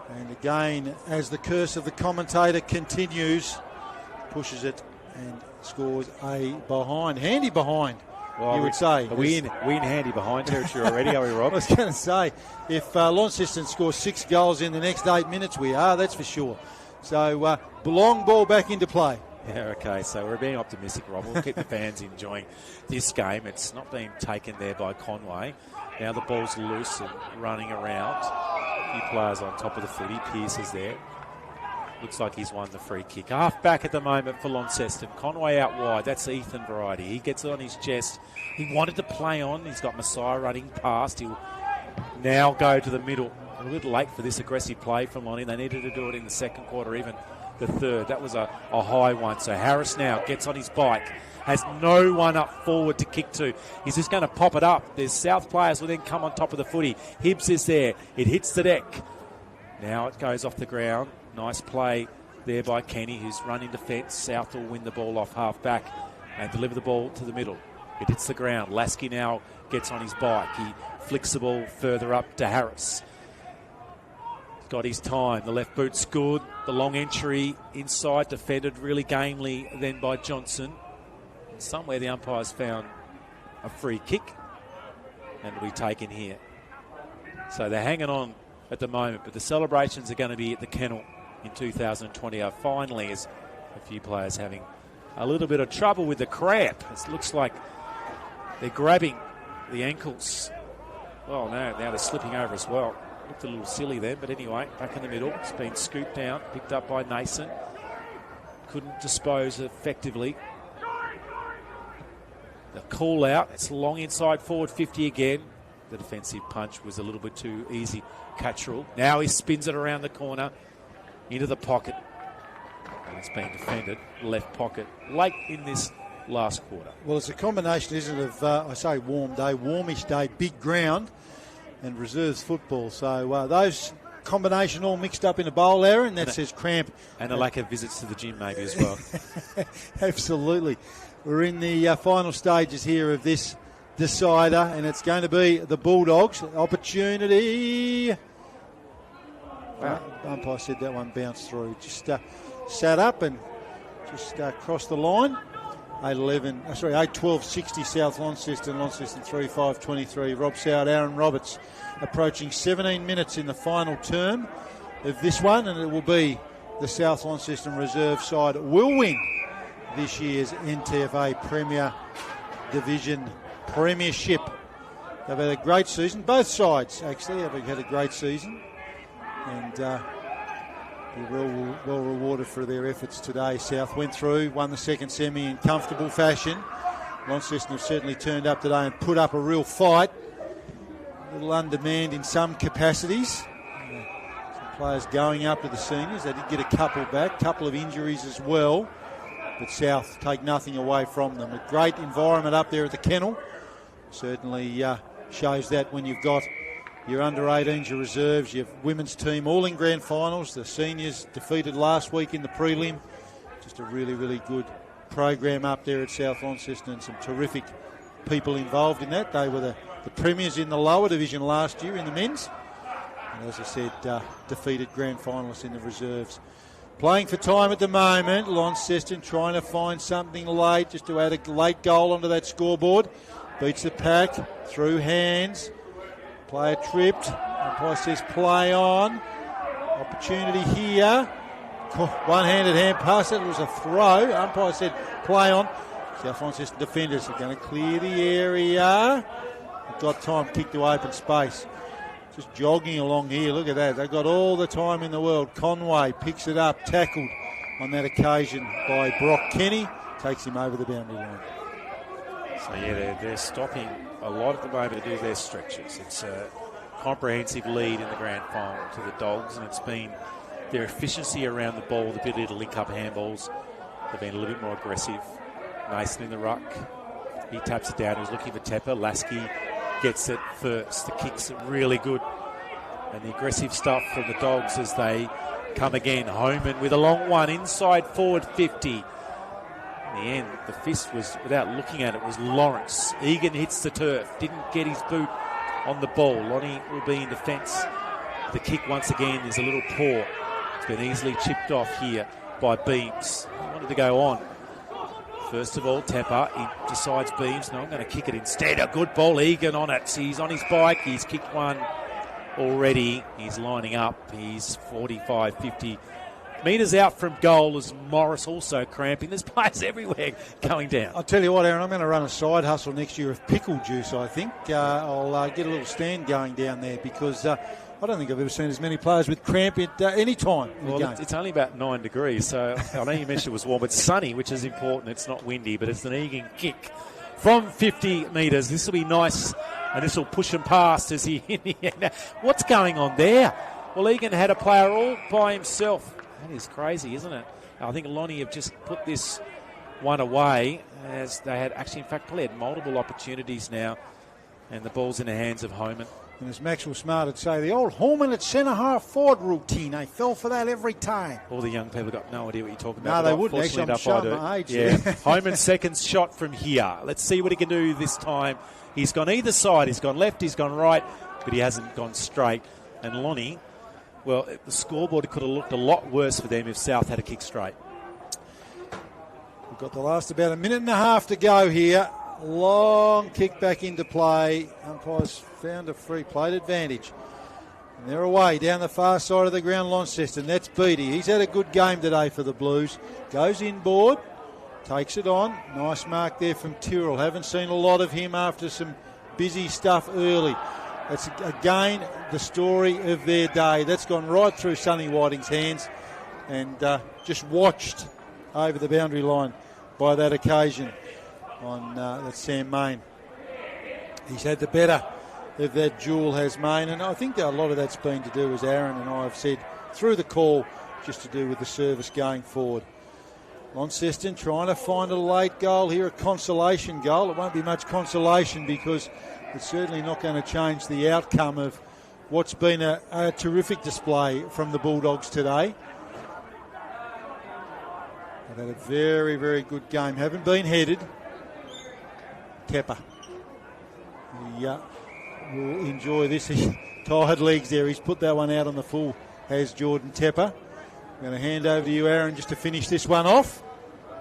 And again, as the curse of the commentator continues, pushes it and scores a behind. Handy behind, well, you would say. Are we in handy behind territory already, are we, Rob? I was going to say, if Launceston scores 6 goals in the next 8 minutes, we are, that's for sure. So, long ball back into play. Yeah, okay, so we're being optimistic, Rob. We'll keep the fans enjoying this game. It's not being taken there by Conway. Now the ball's loose and running around. A few players on top of the footy. Pearce is there. Looks like he's won the free kick. Half back at the moment for Launceston. Conway out wide. That's Ethan variety. He gets it on his chest. He wanted to play on. He's got Messiah running past. He'll now go to the middle. A little late for this aggressive play from Lonnie. They needed to do it in the second quarter even the third. That was a high one. So Harris now gets on his bike. Has no one up forward to kick to. He's just going to pop it up. There's South players will then come on top of the footy. Hibbs is there. It hits the deck. Now it goes off the ground. Nice play there by Kenny, who's run in defence. South will win the ball off half back and deliver the ball to the middle. It hits the ground. Lasky now gets on his bike. He flicks the ball further up to Harris. He's got his time. The left boot's good. The long entry inside, defended really gamely then by Johnson. Somewhere the umpires found a free kick and it'll be taken here. So they're hanging on at the moment, but the celebrations are going to be at the Kennel in 2020. Finally, as a few players having a little bit of trouble with the cramp. It looks like they're grabbing the ankles. Well, now they're slipping over as well. Looked a little silly then, but anyway, back in the middle. It's been scooped down, picked up by Nason. Couldn't dispose effectively. The call out, it's long inside forward 50 again. The defensive punch was a little bit too easy. Catchall. Now he spins it around the corner into the pocket. And it's been defended. Left pocket late in this last quarter. Well, it's a combination, isn't it, of, I say warm day, warmish day, big ground and reserves football. So those combination all mixed up in a bowl there, and that says cramp. And a lack of visits to the gym maybe as well. Absolutely. We're in the final stages here of this decider, and it's going to be the Bulldogs. Opportunity. Wow. Umpire said that one bounced through. Just sat up and just crossed the line. 8-12-60 South Launceston. Launceston 3-5-23. Rob Soward, Aaron Roberts approaching 17 minutes in the final term of this one, and it will be the South Launceston reserve side will win this year's NTFA Premier Division Premiership. They've had a great season. Both sides, actually, have had a great season. And they're well rewarded for their efforts today. South went through, won the second semi in comfortable fashion. Launceston have certainly turned up today and put up a real fight. A little undermanned in some capacities. Some players going up to the seniors. They did get a couple back, couple of injuries as well. But South take nothing away from them. A great environment up there at the Kennel. Certainly shows that when you've got your under-18s, your reserves, your women's team all in grand finals. The seniors defeated last week in the prelim. Just a really, really good program up there at South Launceston and some terrific people involved in that. They were the premiers in the lower division last year in the men's. And as I said, defeated grand finalists in the reserves. Playing for time at the moment. Launceston trying to find something late just to add a late goal onto that scoreboard. Beats the pack through hands. Player tripped. Umpire says play on. Opportunity here. One-handed hand pass. It was a throw. Umpire said play on. South Launceston defenders are going to clear the area. They've got time, kick to open space. Just jogging along here. Look at that. They've got all the time in the world. Conway picks it up, tackled on that occasion by Brock Kenny. Takes him over the boundary line. So, yeah, they're stopping a lot at the moment to do their stretches. It's a comprehensive lead in the grand final to the Dogs, and it's been their efficiency around the ball, the ability to link up handballs. They've been a little bit more aggressive. Mason in the ruck. He taps it down. He's looking for Tepper. Lasky gets it first. The kicks are really good. And the aggressive stuff from the Dogs as they come again. Homan with a long one inside forward 50. In the end, the fist was, without looking at it, was Lawrence. Egan hits the turf. Didn't get his boot on the ball. Lonnie will be in defence. The kick once again is a little poor. It's been easily chipped off here by Beams. He wanted to go on. First of all, Tepper, he decides Beams, no, I'm going to kick it instead. A good ball, Egan on it. He's on his bike. He's kicked one already. He's lining up. He's 45, 50 metres out from goal as Morris also cramping. There's players everywhere going down. I'll tell you what, Aaron, I'm going to run a side hustle next year of pickle juice, I think. I'll get a little stand going down there because I don't think I've ever seen as many players with cramp at any time in the game. It's only about 9 degrees, so I know you mentioned it was warm. It's sunny, which is important. It's not windy, but it's an Egan kick from 50 metres. This will be nice, and this will push him past as he... What's going on there? Well, Egan had a player all by himself That is crazy, isn't it? I think Lonnie have just put this one away, as they had actually, in fact, probably had multiple opportunities now, and the ball's in the hands of Homan. And as Maxwell Smart would say, the old Homan at centre-half forward routine. I fell for that every time. All the young people got no idea what you're talking about. No, they wouldn't. Actually, I'm showing my age. Yeah. Homan's second shot from here. Let's see what he can do this time. He's gone either side. He's gone left, he's gone right, but he hasn't gone straight. And Lonnie, well, the scoreboard could have looked a lot worse for them if South had a kick straight. We've got the last about a minute and a half to go here. Long kick back into play. Umpires found a free plate advantage. And they're away down the far side of the ground, Launceston. That's Beattie. He's had a good game today for the Blues. Goes inboard, takes it on. Nice mark there from Tyrrell. Haven't seen a lot of him after some busy stuff early. That's, again, the story of their day. That's gone right through Sonny Whiting's hands and just watched over the boundary line by that occasion on that's Sam Main. He's had the better of that duel, has Main, and I think that a lot of that's been to do, as Aaron and I have said, through the call, just to do with the service going forward. Launceston trying to find a late goal here, a consolation goal. It won't be much consolation because it's certainly not going to change the outcome of what's been a terrific display from the Bulldogs today. They've had a very, very good game. Haven't been headed. Tepper. He will enjoy this. Tired legs there. He's put that one out on the full, has Jordan Tepper. I'm going to hand over to you, Aaron, just to finish this one off.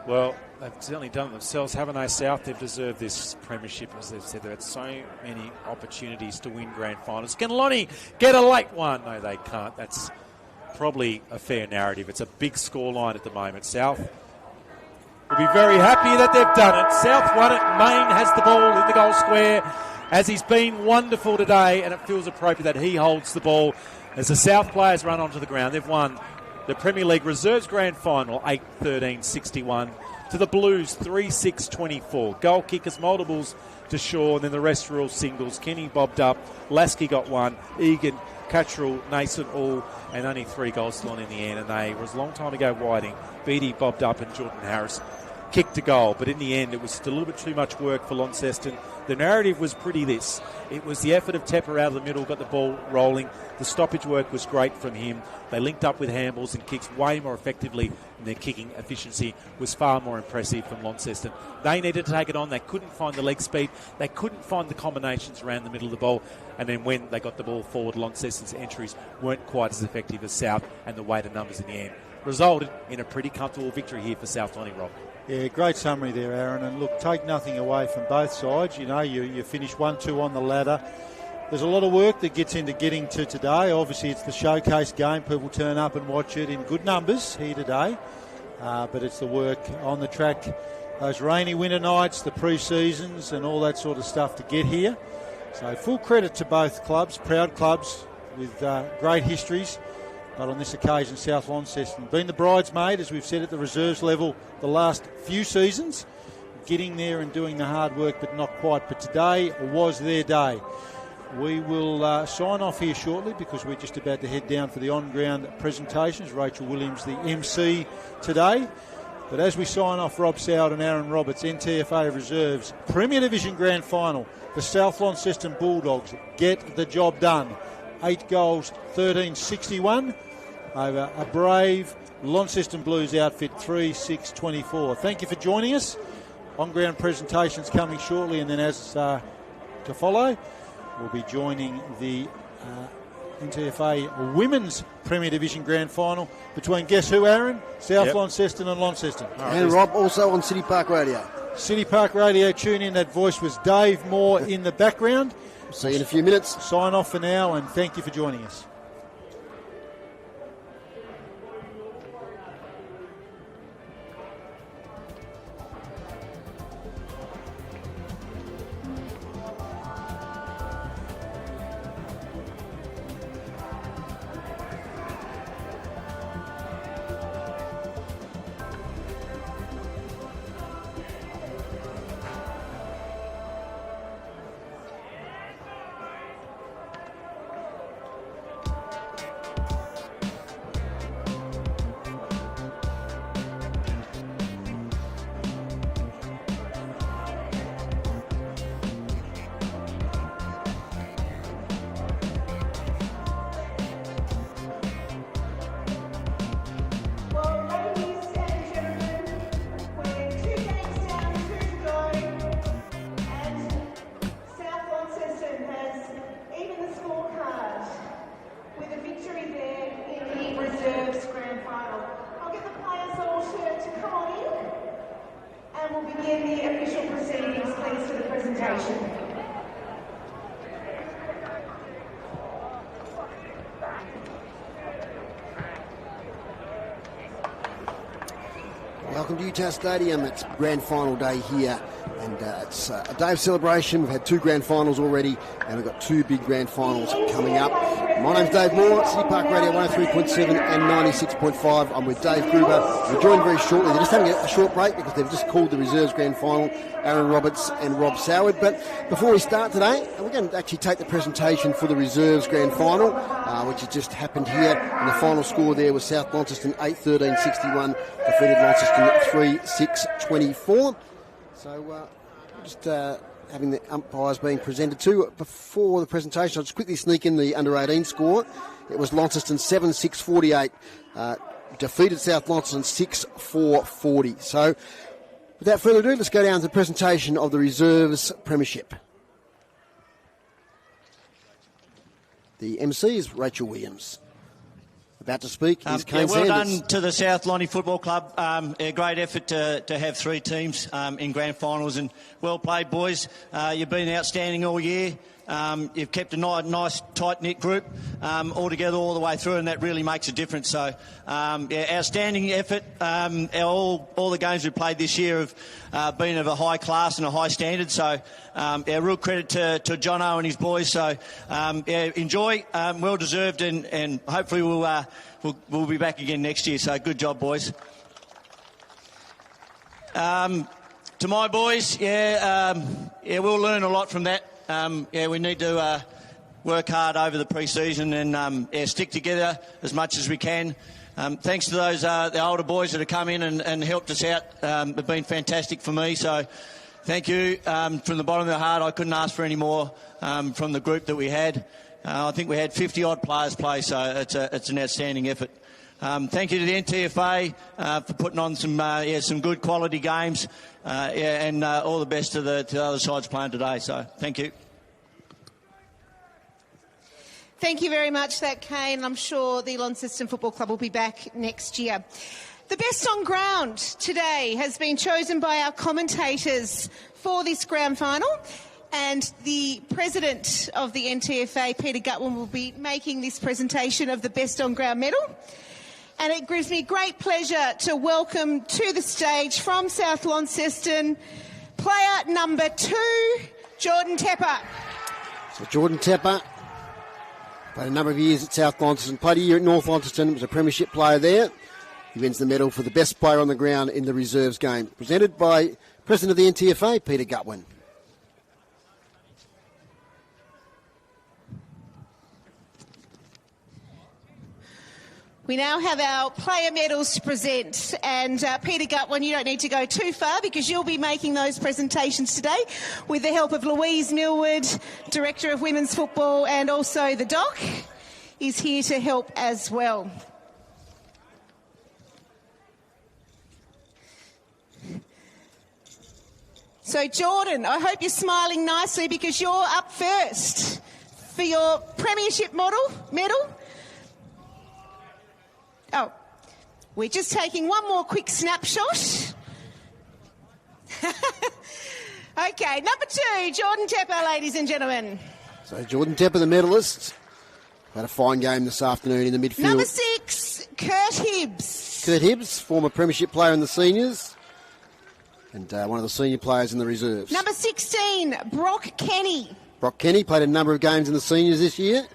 Well, they've certainly done it themselves, haven't they, South? They've deserved this premiership, as they've said. They've had so many opportunities to win grand finals. Can Lonnie get a late one? No, they can't. That's probably a fair narrative. It's a big scoreline at the moment. South will be very happy that they've done it. South won it. Main has the ball in the goal square, as he's been wonderful today, and it feels appropriate that he holds the ball as the South players run onto the ground. They've won the Premier League Reserves Grand Final 8-13-61 to the Blues 3-6-24. Goal kickers, multiples to Shaw, and then the rest were all singles. Kenny bobbed up, Lasky got one, Egan, Cattrall, Nason all, and only 3 goals still on in the end. And they was a long time ago Whiting. Beattie bobbed up and Jordan Harris kicked a goal, but in the end it was a little bit too much work for Launceston. The narrative was pretty this. It was the effort of Tepper out of the middle, got the ball rolling. The stoppage work was great from him. They linked up with handballs and kicks way more effectively, and their kicking efficiency was far more impressive from Launceston. They needed to take it on. They couldn't find the leg speed. They couldn't find the combinations around the middle of the ball. And then when they got the ball forward, Launceston's entries weren't quite as effective as South, and the weight of numbers in the end resulted in a pretty comfortable victory here for South Lonnie, Rob. Yeah, great summary there, Aaron. And look, take nothing away from both sides. You know, you finish 1-2 on the ladder. There's a lot of work that gets into getting to today. Obviously, it's the showcase game. People turn up and watch it in good numbers here today. But it's the work on the track, those rainy winter nights, the pre-seasons and all that sort of stuff to get here. So full credit to both clubs, proud clubs with great histories. But on this occasion, South Launceston been the bridesmaid, as we've said, at the reserves level the last few seasons, getting there and doing the hard work, but not quite. But today was their day. We will sign off here shortly because we're just about to head down for the on-ground presentations. Rachel Williams, the MC today. But as we sign off, Rob Soward and Aaron Roberts, NTFA Reserves, Premier Division Grand Final, the South Launceston Bulldogs get the job done. 8 goals, 13-61 over a brave Launceston Blues outfit, 3-6-24. Thank you for joining us. On-ground presentations coming shortly, and then as to follow, we'll be joining the NTFA Women's Premier Division Grand Final between, guess who, Aaron? South Launceston and Launceston. And Rob, also on City Park Radio. City Park Radio, tune in. That voice was Dave Moore in the background. See you in a few minutes. Sign off for now, and thank you for joining us. celebration. Welcome to UTAS Stadium. It's grand final day here, and it's a day of celebration. We've had 2 grand finals already, and we've got 2 big grand finals coming up. My name's Dave Moore, City Park Radio 103.7 and 96.5. I'm with Dave Gruber. We're joined very shortly. They're just having a short break because they've just called the reserves grand final, Aaron Roberts and Rob Soward. But before we start today, we're going to actually take the presentation for the reserves grand final, which has just happened here. And the final score there was South Launceston 8-13-61, defeated Launceston 3-6-24. So just having the umpires being presented to. Before the presentation, I'll just quickly sneak in the under-18 score. It was Launceston 7-6-48, defeated South Launceston 6-4-40. So without further ado, let's go down to the presentation of the reserves premiership. The MC is Rachel Williams. About to speak is Kane well Sanders. done to the South Lonnie Football Club. A great effort to have 3 teams in grand finals, and well played, boys. You've been outstanding all year. You've kept a nice tight-knit group all together all the way through, and that really makes a difference. So, outstanding effort. All the games we've played this year have been of a high class and a high standard. So, real credit to Jono and his boys. So, enjoy. Well deserved, and hopefully we'll be back again next year. So, good job, boys. To my boys, we'll learn a lot from that. We need to work hard over the pre-season and stick together as much as we can. Thanks to those the older boys that have come in and helped us out. They've been fantastic for me. So thank you from the bottom of the heart. I couldn't ask for any more from the group that we had. I think we had 50-odd players play, so it's an outstanding effort. Thank you to the NTFA for putting on some good quality games, and all the best to the other sides playing today. So thank you. Thank you very much, Kane. I'm sure the Launceston Football Club will be back next year. The best on ground today has been chosen by our commentators for this grand final, and the president of the NTFA, Peter Gutwin, will be making this presentation of the best on ground medal. And it gives me great pleasure to welcome to the stage from South Launceston, player number 2, Jordan Tepper. So Jordan Tepper played a number of years at South Launceston, played a year at North Launceston, was a premiership player there. He wins the medal for the best player on the ground in the reserves game. Presented by President of the NTFA, Peter Gutwin. We now have our player medals to present, and Peter Gutwin, you don't need to go too far because you'll be making those presentations today with the help of Louise Millward, Director of Women's Football, and also the Doc is here to help as well. So Jordan, I hope you're smiling nicely because you're up first for your premiership medal. Oh, we're just taking one more quick snapshot. Okay, number 2, Jordan Tepper, ladies and gentlemen. So Jordan Tepper, the medalist, had a fine game this afternoon in the midfield. Number 6, Kurt Hibbs. Kurt Hibbs, former premiership player in the seniors, and one of the senior players in the reserves. Number 16, Brock Kenny. Brock Kenny played a number of games in the seniors this year.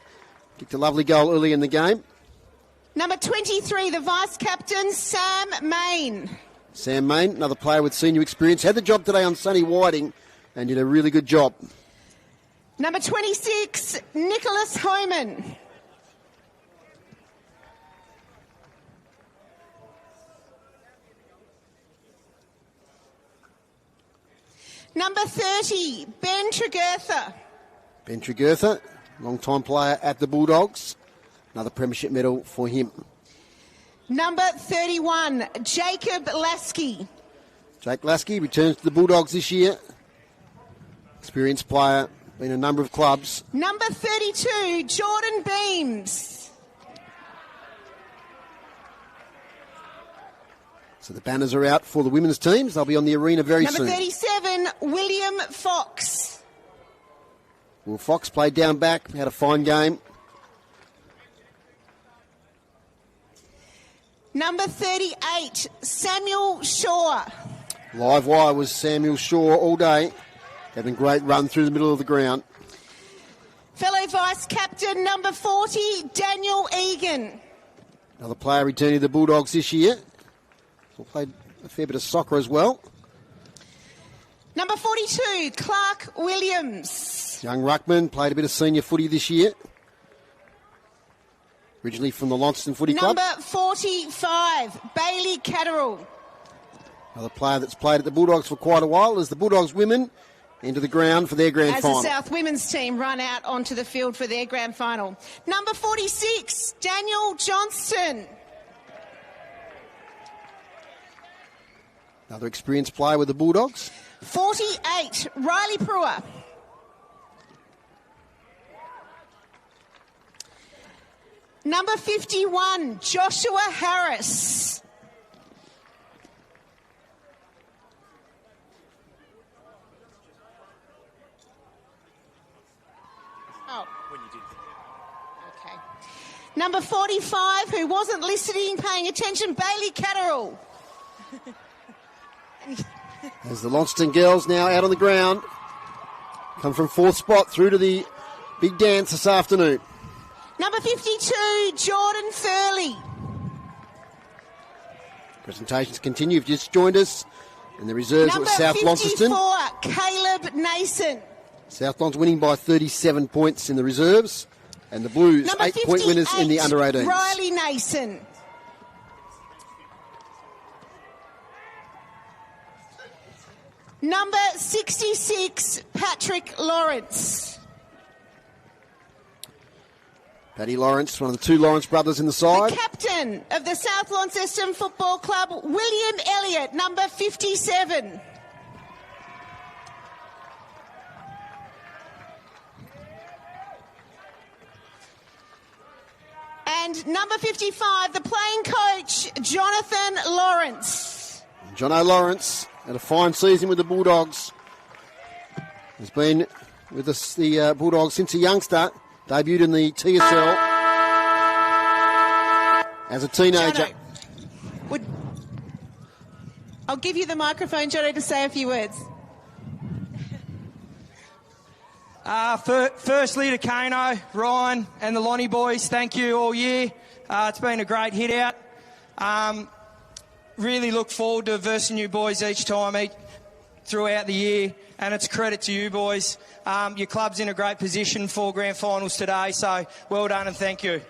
Kicked a lovely goal early in the game. Number 23, the vice-captain, Sam Main. Sam Main, another player with senior experience, had the job today on Sonny Whiting and did a really good job. Number 26, Nicholas Homan. Number 30, Ben Tregurtha. Ben Tregurtha, long-time player at the Bulldogs. Another premiership medal for him. Number 31, Jacob Lasky. Jake Lasky returns to the Bulldogs this year. Experienced player, been in a number of clubs. Number 32, Jordan Beams. So the banners are out for the women's teams. They'll be on the arena very soon. Number 37, William Fox. Will Fox played down back, had a fine game. Number 38, Samuel Shaw. Live wire was Samuel Shaw all day. Having a great run through the middle of the ground. Fellow vice-captain, number 40, Daniel Egan. Another player returning to the Bulldogs this year. Played a fair bit of soccer as well. Number 42, Clark Williams. Young ruckman, played a bit of senior footy this year. Originally from the Launceston Footy Club. Number 45, Bailey Catterall. Another player that's played at the Bulldogs for quite a while as the Bulldogs women into the ground for their grand final. As the South women's team run out onto the field for their grand final. Number 46, Daniel Johnston. Another experienced player with the Bulldogs. 48, Riley Brewer. Number 51, Joshua Harris. Oh. When you did. Okay. Number 45, who wasn't listening, paying attention, Bailey Catterall. As the Launceston girls now out on the ground. Come from fourth spot through to the big dance this afternoon. Number 52, Jordan Furley. Presentations continue. You've just joined us in the reserves Number at South 54, Launceston. Caleb Nason. South Launceston winning by 37 points in the reserves. And the Blues, Number 8-point winners in the 58, under-18s. Riley Nason. Number 66, Patrick Lawrence. Paddy Lawrence, one of the two Lawrence brothers in the side. The captain of the South Launceston Football Club, William Elliott, number 57. And number 55, the playing coach, Jonathan Lawrence. Jono Lawrence had a fine season with the Bulldogs. He's been with the Bulldogs since a youngster. Debuted in the TSL as a teenager. Jono, I'll give you the microphone, Jono, to say a few words. Firstly to Kano, Ryan and the Lonnie boys, thank you all year. It's been a great hit out. Really look forward to versing you boys each time throughout the year, and it's a credit to you boys. Your club's in a great position for grand finals today, so well done and thank you.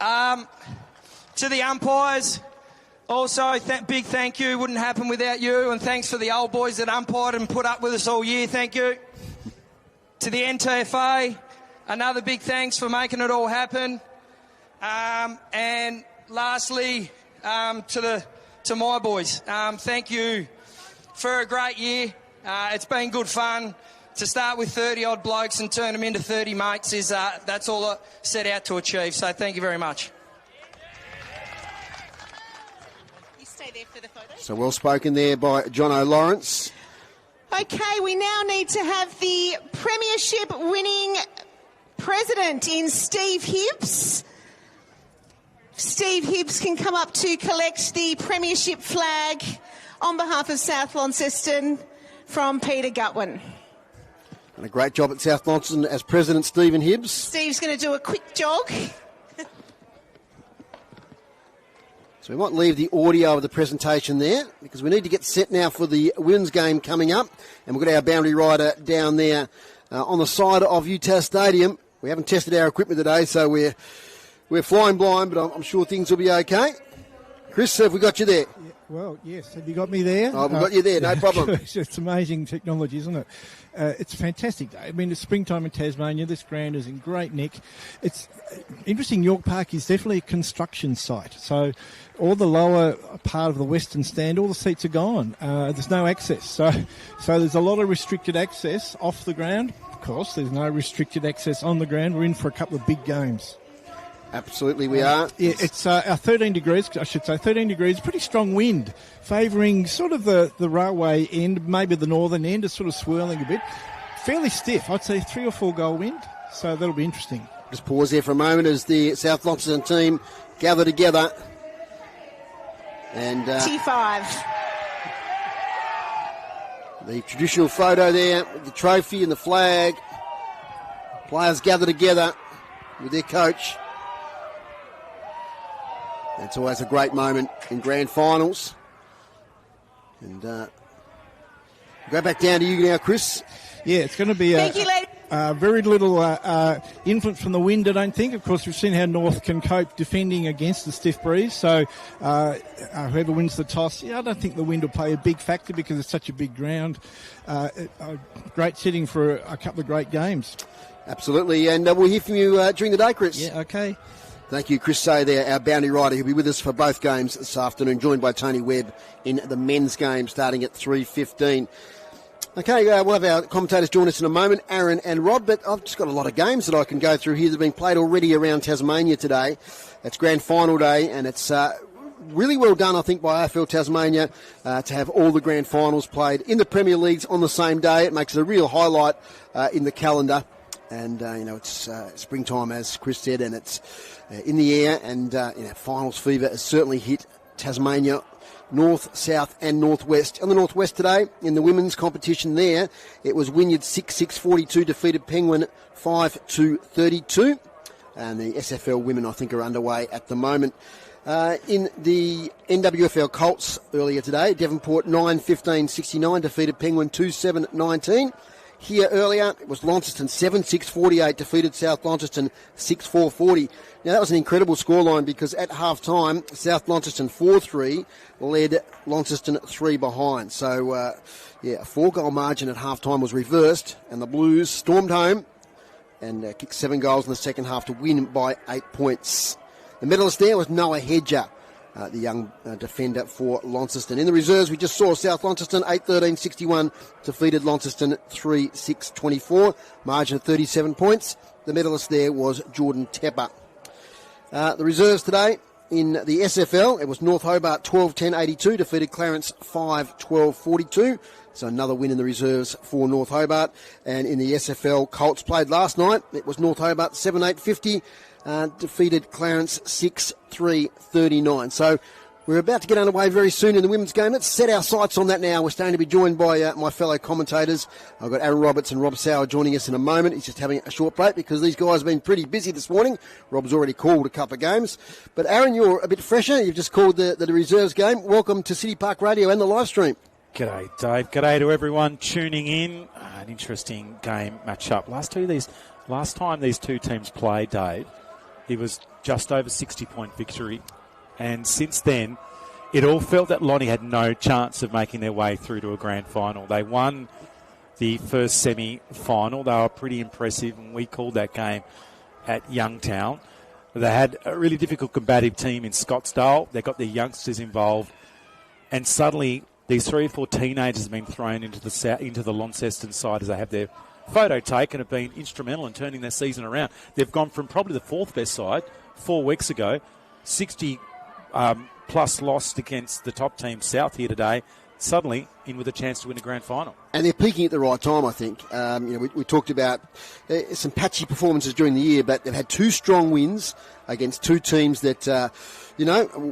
To the umpires, also big thank you. Wouldn't happen without you, and thanks for the old boys that umpired and put up with us all year. Thank you. To the NTFA, another big thanks for making it all happen. And lastly, to my boys, thank you for a great year. It's been good fun. To start with 30-odd blokes and turn them into 30 mates that's all I set out to achieve. So thank you very much. You stay there for the photo. So well spoken there by Jono Lawrence. Okay, we now need to have the premiership winning president in Steve Hibbs. Steve Hibbs can come up to collect the premiership flag on behalf of South Launceston from Peter Gutwin. And a great job at South Launceston as President Stephen Hibbs. Steve's going to do a quick jog. So we might leave the audio of the presentation there because we need to get set now for the women's game coming up. And we've got our boundary rider down there on the side of UTAS Stadium. We haven't tested our equipment today, so we're flying blind, but I'm sure things will be okay. Chris, have we got you there? Yeah, well, yes. Have you got me there? Oh, we've got you there, no problem. It's amazing technology, isn't it? It's a fantastic day. I mean, it's springtime in Tasmania. This ground is in great nick. It's interesting. York Park is definitely a construction site. So all the lower part of the western stand, all the seats are gone. There's no access. So there's a lot of restricted access off the ground. Of course, there's no restricted access on the ground. We're in for a couple of big games. Absolutely, we are. Yeah, it's 13 degrees, I should say. 13 degrees, pretty strong wind, favouring sort of the railway end, maybe the northern end. It's sort of swirling a bit. Fairly stiff. I'd say 3 or 4 goal wind, so that'll be interesting. Just pause there for a moment as the South Launceston team gather together. And T5. The traditional photo there with the trophy and the flag. Players gather together with their coach. It's always a great moment in grand finals. And go back down to you now, Chris. Yeah, it's going to be Thank you, ladies. very little influence from the wind, I don't think. Of course, we've seen how North can cope defending against the stiff breeze. So whoever wins the toss, I don't think the wind will play a big factor because it's such a big ground. A great setting for a couple of great games. Absolutely, and we'll hear from you during the day, Chris. Yeah, okay. Thank you, Chris Say there, our boundary rider. He'll be with us for both games this afternoon, joined by Tony Webb in the men's game starting at 3:15. Okay, we'll have our commentators join us in a moment, Aaron and Rob, but I've just got a lot of games that I can go through here that have been played already around Tasmania today. It's grand final day, and it's really well done, I think, by AFL Tasmania to have all the grand finals played in the Premier Leagues on the same day. It makes it a real highlight in the calendar. And, it's springtime, as Chris said, and it's in the air, and finals fever has certainly hit Tasmania, north, south and northwest. On the northwest today, in the women's competition there, it was Wynyard 6-6-42 defeated Penguin 5-32. And the SFL women, I think, are underway at the moment. In the NWFL Colts earlier today, Devonport 9-15-69 defeated Penguin 2-7-19. Here earlier, it was Launceston 7-6-48 defeated South Launceston 6-4-40. Now, that was an incredible scoreline because at half-time, South Launceston 4-3 led Launceston 3 behind. So, a 4-goal margin at half-time was reversed, and the Blues stormed home and kicked 7 goals in the second half to win by 8 points. The medalist there was Noah Hedger, the young defender for Launceston. In the reserves, we just saw South Launceston 8-13-61 defeated Launceston 3-6-24, margin of 37 points. The medalist there was Jordan Tepper. The reserves today in the SFL, it was North Hobart 12-10-82 defeated Clarence 5-12-42. So another win in the reserves for North Hobart. And in the SFL, Colts played last night. It was North Hobart 7-8-50. Defeated Clarence 6-3-39. So we're about to get underway very soon in the women's game. Let's set our sights on that now. We're starting to be joined by my fellow commentators. I've got Aaron Roberts and Rob Sauer joining us in a moment. He's just having a short break because these guys have been pretty busy this morning. Rob's already called a couple of games. But Aaron, you're a bit fresher. You've just called the reserves game. Welcome to City Park Radio and the live stream. G'day, Dave. G'day to everyone tuning in. An interesting game match-up. Last time these two teams played, Dave, it was just over 60-point victory. And since then, it all felt that Lonnie had no chance of making their way through to a grand final. They won the first semi-final. They were pretty impressive, and we called that game at Youngtown. They had a really difficult combative team in Scottsdale. They got their youngsters involved. And suddenly, these 3 or 4 teenagers have been thrown into the Launceston side as they have their photo taken, have been instrumental in turning their season around. They've gone from probably the 4th best side 4 weeks ago, 60 plus lost against the top team South here today, suddenly in with a chance to win a grand final. And they're peaking at the right time, I think. We talked about some patchy performances during the year, but they've had 2 strong wins against 2 teams that,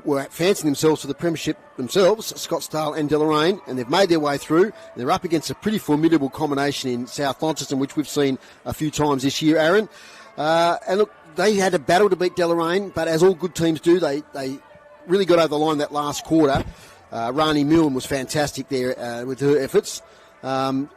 were fancying themselves for the premiership themselves, Scottsdale and Deloraine, and they've made their way through. They're up against a pretty formidable combination in South Launceston, which we've seen a few times this year, Aaron. And look, they had a battle to beat Deloraine, but as all good teams do, they really got over the line that last quarter. Rani Milne was fantastic there with her efforts. And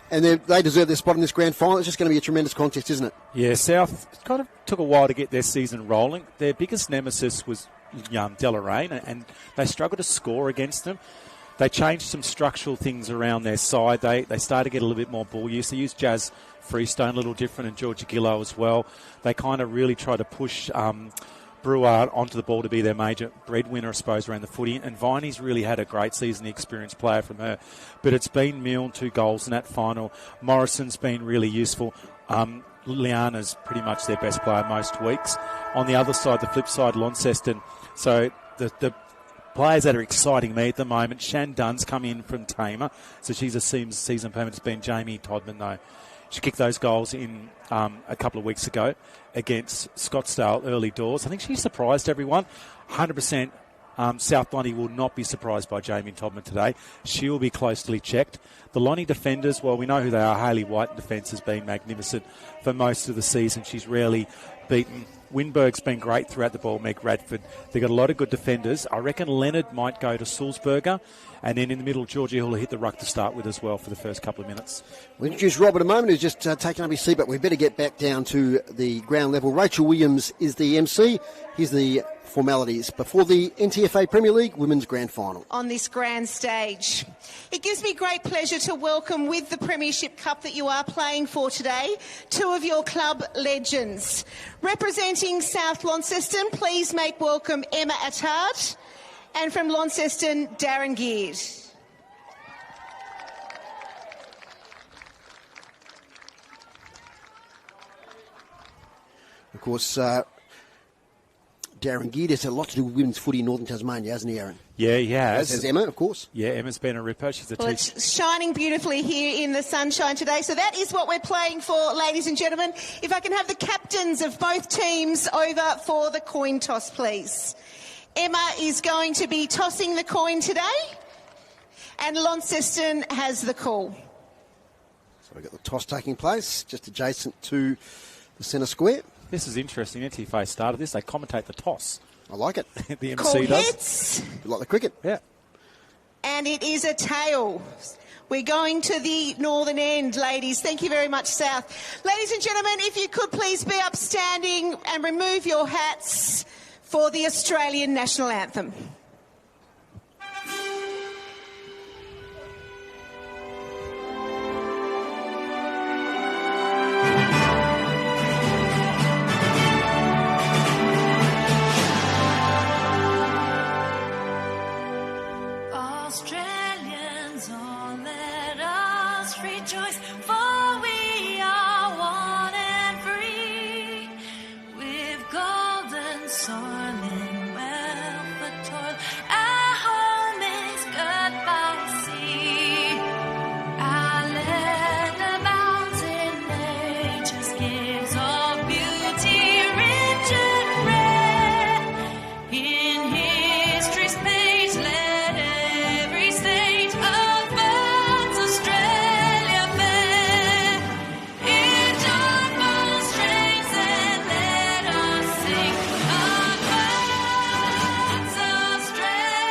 they deserve their spot in this grand final. It's just going to be a tremendous contest, isn't it? Yeah, South kind of took a while to get their season rolling. Their biggest nemesis was Deloraine, and they struggled to score against them. They changed some structural things around their side. They started to get a little bit more ball use. They used Jazz Freestone a little different, and Georgia Gillow as well. They kind of really tried to push Brewer onto the ball to be their major breadwinner, I suppose, around the footy. And Viney's really had a great season, the experienced player from her. But it's been Milne, 2 goals in that final. Morrison's been really useful. Liana's pretty much their best player most weeks. On the other side, the flip side, Launceston. So the players that are exciting me at the moment, Shan Dunn's come in from Tamer, so she's a season permit. It's been Jamie Todman, though. She kicked those goals in a couple of weeks ago against Scottsdale early doors. I think she surprised everyone. 100% South Lonnie will not be surprised by Jamie Todman today. She will be closely checked. The Lonnie defenders, well, we know who they are. Hayley White in defence has been magnificent for most of the season. She's rarely beaten. Winberg's been great throughout the ball, Meg Radford. They've got a lot of good defenders. I reckon Leonard might go to Sulzberger. And then in the middle, Georgia Hill will hit the ruck to start with as well for the first couple of minutes. We'll introduce Rob in a moment, who's just taken up his seat, but we better get back down to the ground level. Rachel Williams is the MC. Here's the formalities before the NTFA Premier League Women's Grand Final. On this grand stage, it gives me great pleasure to welcome with the Premiership Cup that you are playing for today, two of your club legends. Representing South Launceston, please make welcome Emma Attard, and from Launceston, Darren Geard. Of course, Darren Geard has had a lot to do with women's footy in Northern Tasmania, hasn't he, Aaron? Yeah, he has. As has Emma, of course. Yeah, Emma's been a ripper. She's a teacher. It's shining beautifully here in the sunshine today. So that is what we're playing for, ladies and gentlemen. If I can have the captains of both teams over for the coin toss, please. Emma is going to be tossing the coin today, and Launceston has the call. So we've got the toss taking place just adjacent to the centre square. This is interesting. NTFA started this. They commentate the toss. I like it. The Call MC does. hits. Like the cricket. Yeah. And it is a tail. We're going to the northern end, ladies. Thank you very much, South. Ladies and gentlemen, if you could please be upstanding and remove your hats for the Australian National Anthem. Australians, all let us rejoice, for we are one and free, with golden soil and wealth of toil. Our home is good by sea. Our land abounds in nature's gifts of beauty, rich and rare. In history's page, let every stage of birds Australia fair. In joyful strains, and let us sing of birds Australia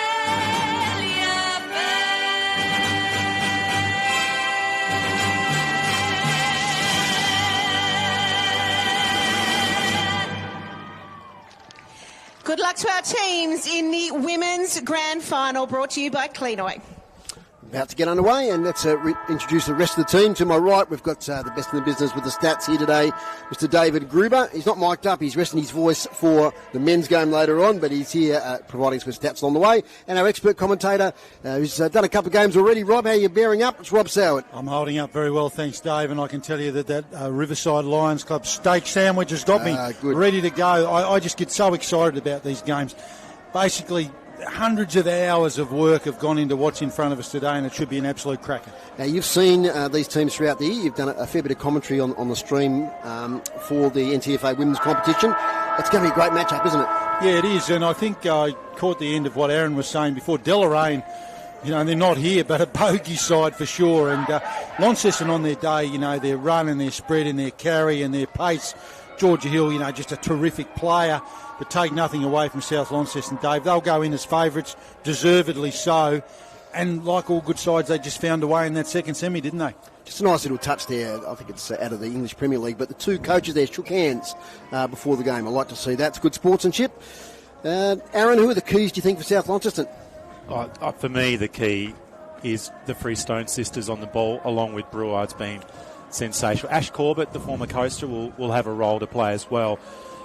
Good luck to our teams in the Women's Grand Final, brought to you by Cleanoy. About to get underway, and let's introduce the rest of the team. To my right, we've got the best in the business with the stats here today, Mr. David Gruber. He's not mic'd up, he's resting his voice for the men's game later on, but he's here providing us with stats along the way. And our expert commentator, who's done a couple of games already. Rob, how are you bearing up? It's Rob Soward. I'm holding up very well, thanks, Dave, and I can tell you that Riverside Lions Club steak sandwich has got me ready to go. I just get so excited about these games. Basically, hundreds of hours of work have gone into what's in front of us today, and it should be an absolute cracker. Now, you've seen these teams throughout the year. You've done a fair bit of commentary on the stream for the NTFA women's competition. It's going to be a great matchup, isn't it? Yeah, it is, and I think I caught the end of what Aaron was saying before. Deloraine, you know, they're not here, but a bogey side for sure. And Launceston on their day, you know, their run and their spread and their carry and their pace. Georgia Hill, you know, just a terrific player, but take nothing away from South Launceston, Dave. They'll go in as favourites, deservedly so. And like all good sides, they just found a way in that second semi, didn't they? Just a nice little touch there. I think it's out of the English Premier League, but the two coaches there shook hands before the game. I like to see that. It's good sportsmanship. Aaron, who are the keys, do you think, for South Launceston? For me, the key is the Freestone sisters on the ball, along with Brewards being sensational. Ash Corbett, the former coaster, will have a role to play as well.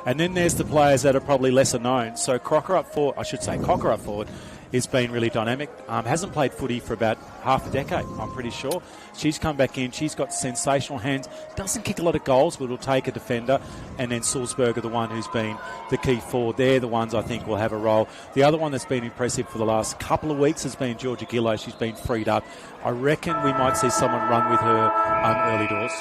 And then there's the players that are probably lesser known. So Cocker up forward has been really dynamic. Hasn't played footy for about half a decade, I'm pretty sure. She's come back in. She's got sensational hands. Doesn't kick a lot of goals, but will take a defender. And then Sulzberger, the one who's been the key forward. They're the ones I think will have a role. The other one that's been impressive for the last couple of weeks has been Georgia Gillow. She's been freed up. I reckon we might see someone run with her early doors.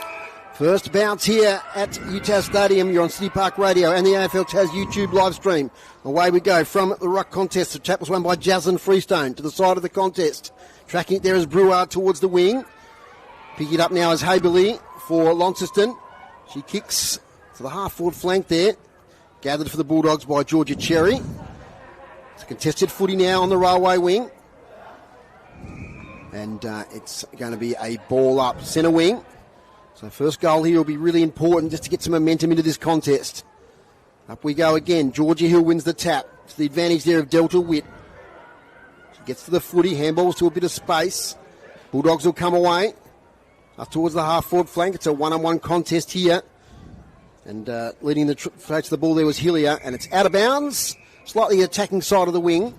First bounce here at UTAS Stadium. You're on City Park Radio and the AFL Taz YouTube live stream. Away we go from the ruck contest. The tap was won by Jaslyn Freestone to the side of the contest. Tracking it there is Brouard towards the wing. Picking it up now is Haberly for Launceston. She kicks to the half-forward flank there. Gathered for the Bulldogs by Georgia Cherry. It's a contested footy now on the railway wing. And it's going to be a ball up centre wing. So first goal here will be really important just to get some momentum into this contest. Up we go again. Georgia Hill wins the tap. To the advantage there of Delta Witt. She gets to the footy. Handballs to a bit of space. Bulldogs will come away. Up towards the half-forward flank. It's a one-on-one contest here. And leading the face to the ball there was Hillier. And it's out of bounds. Slightly attacking side of the wing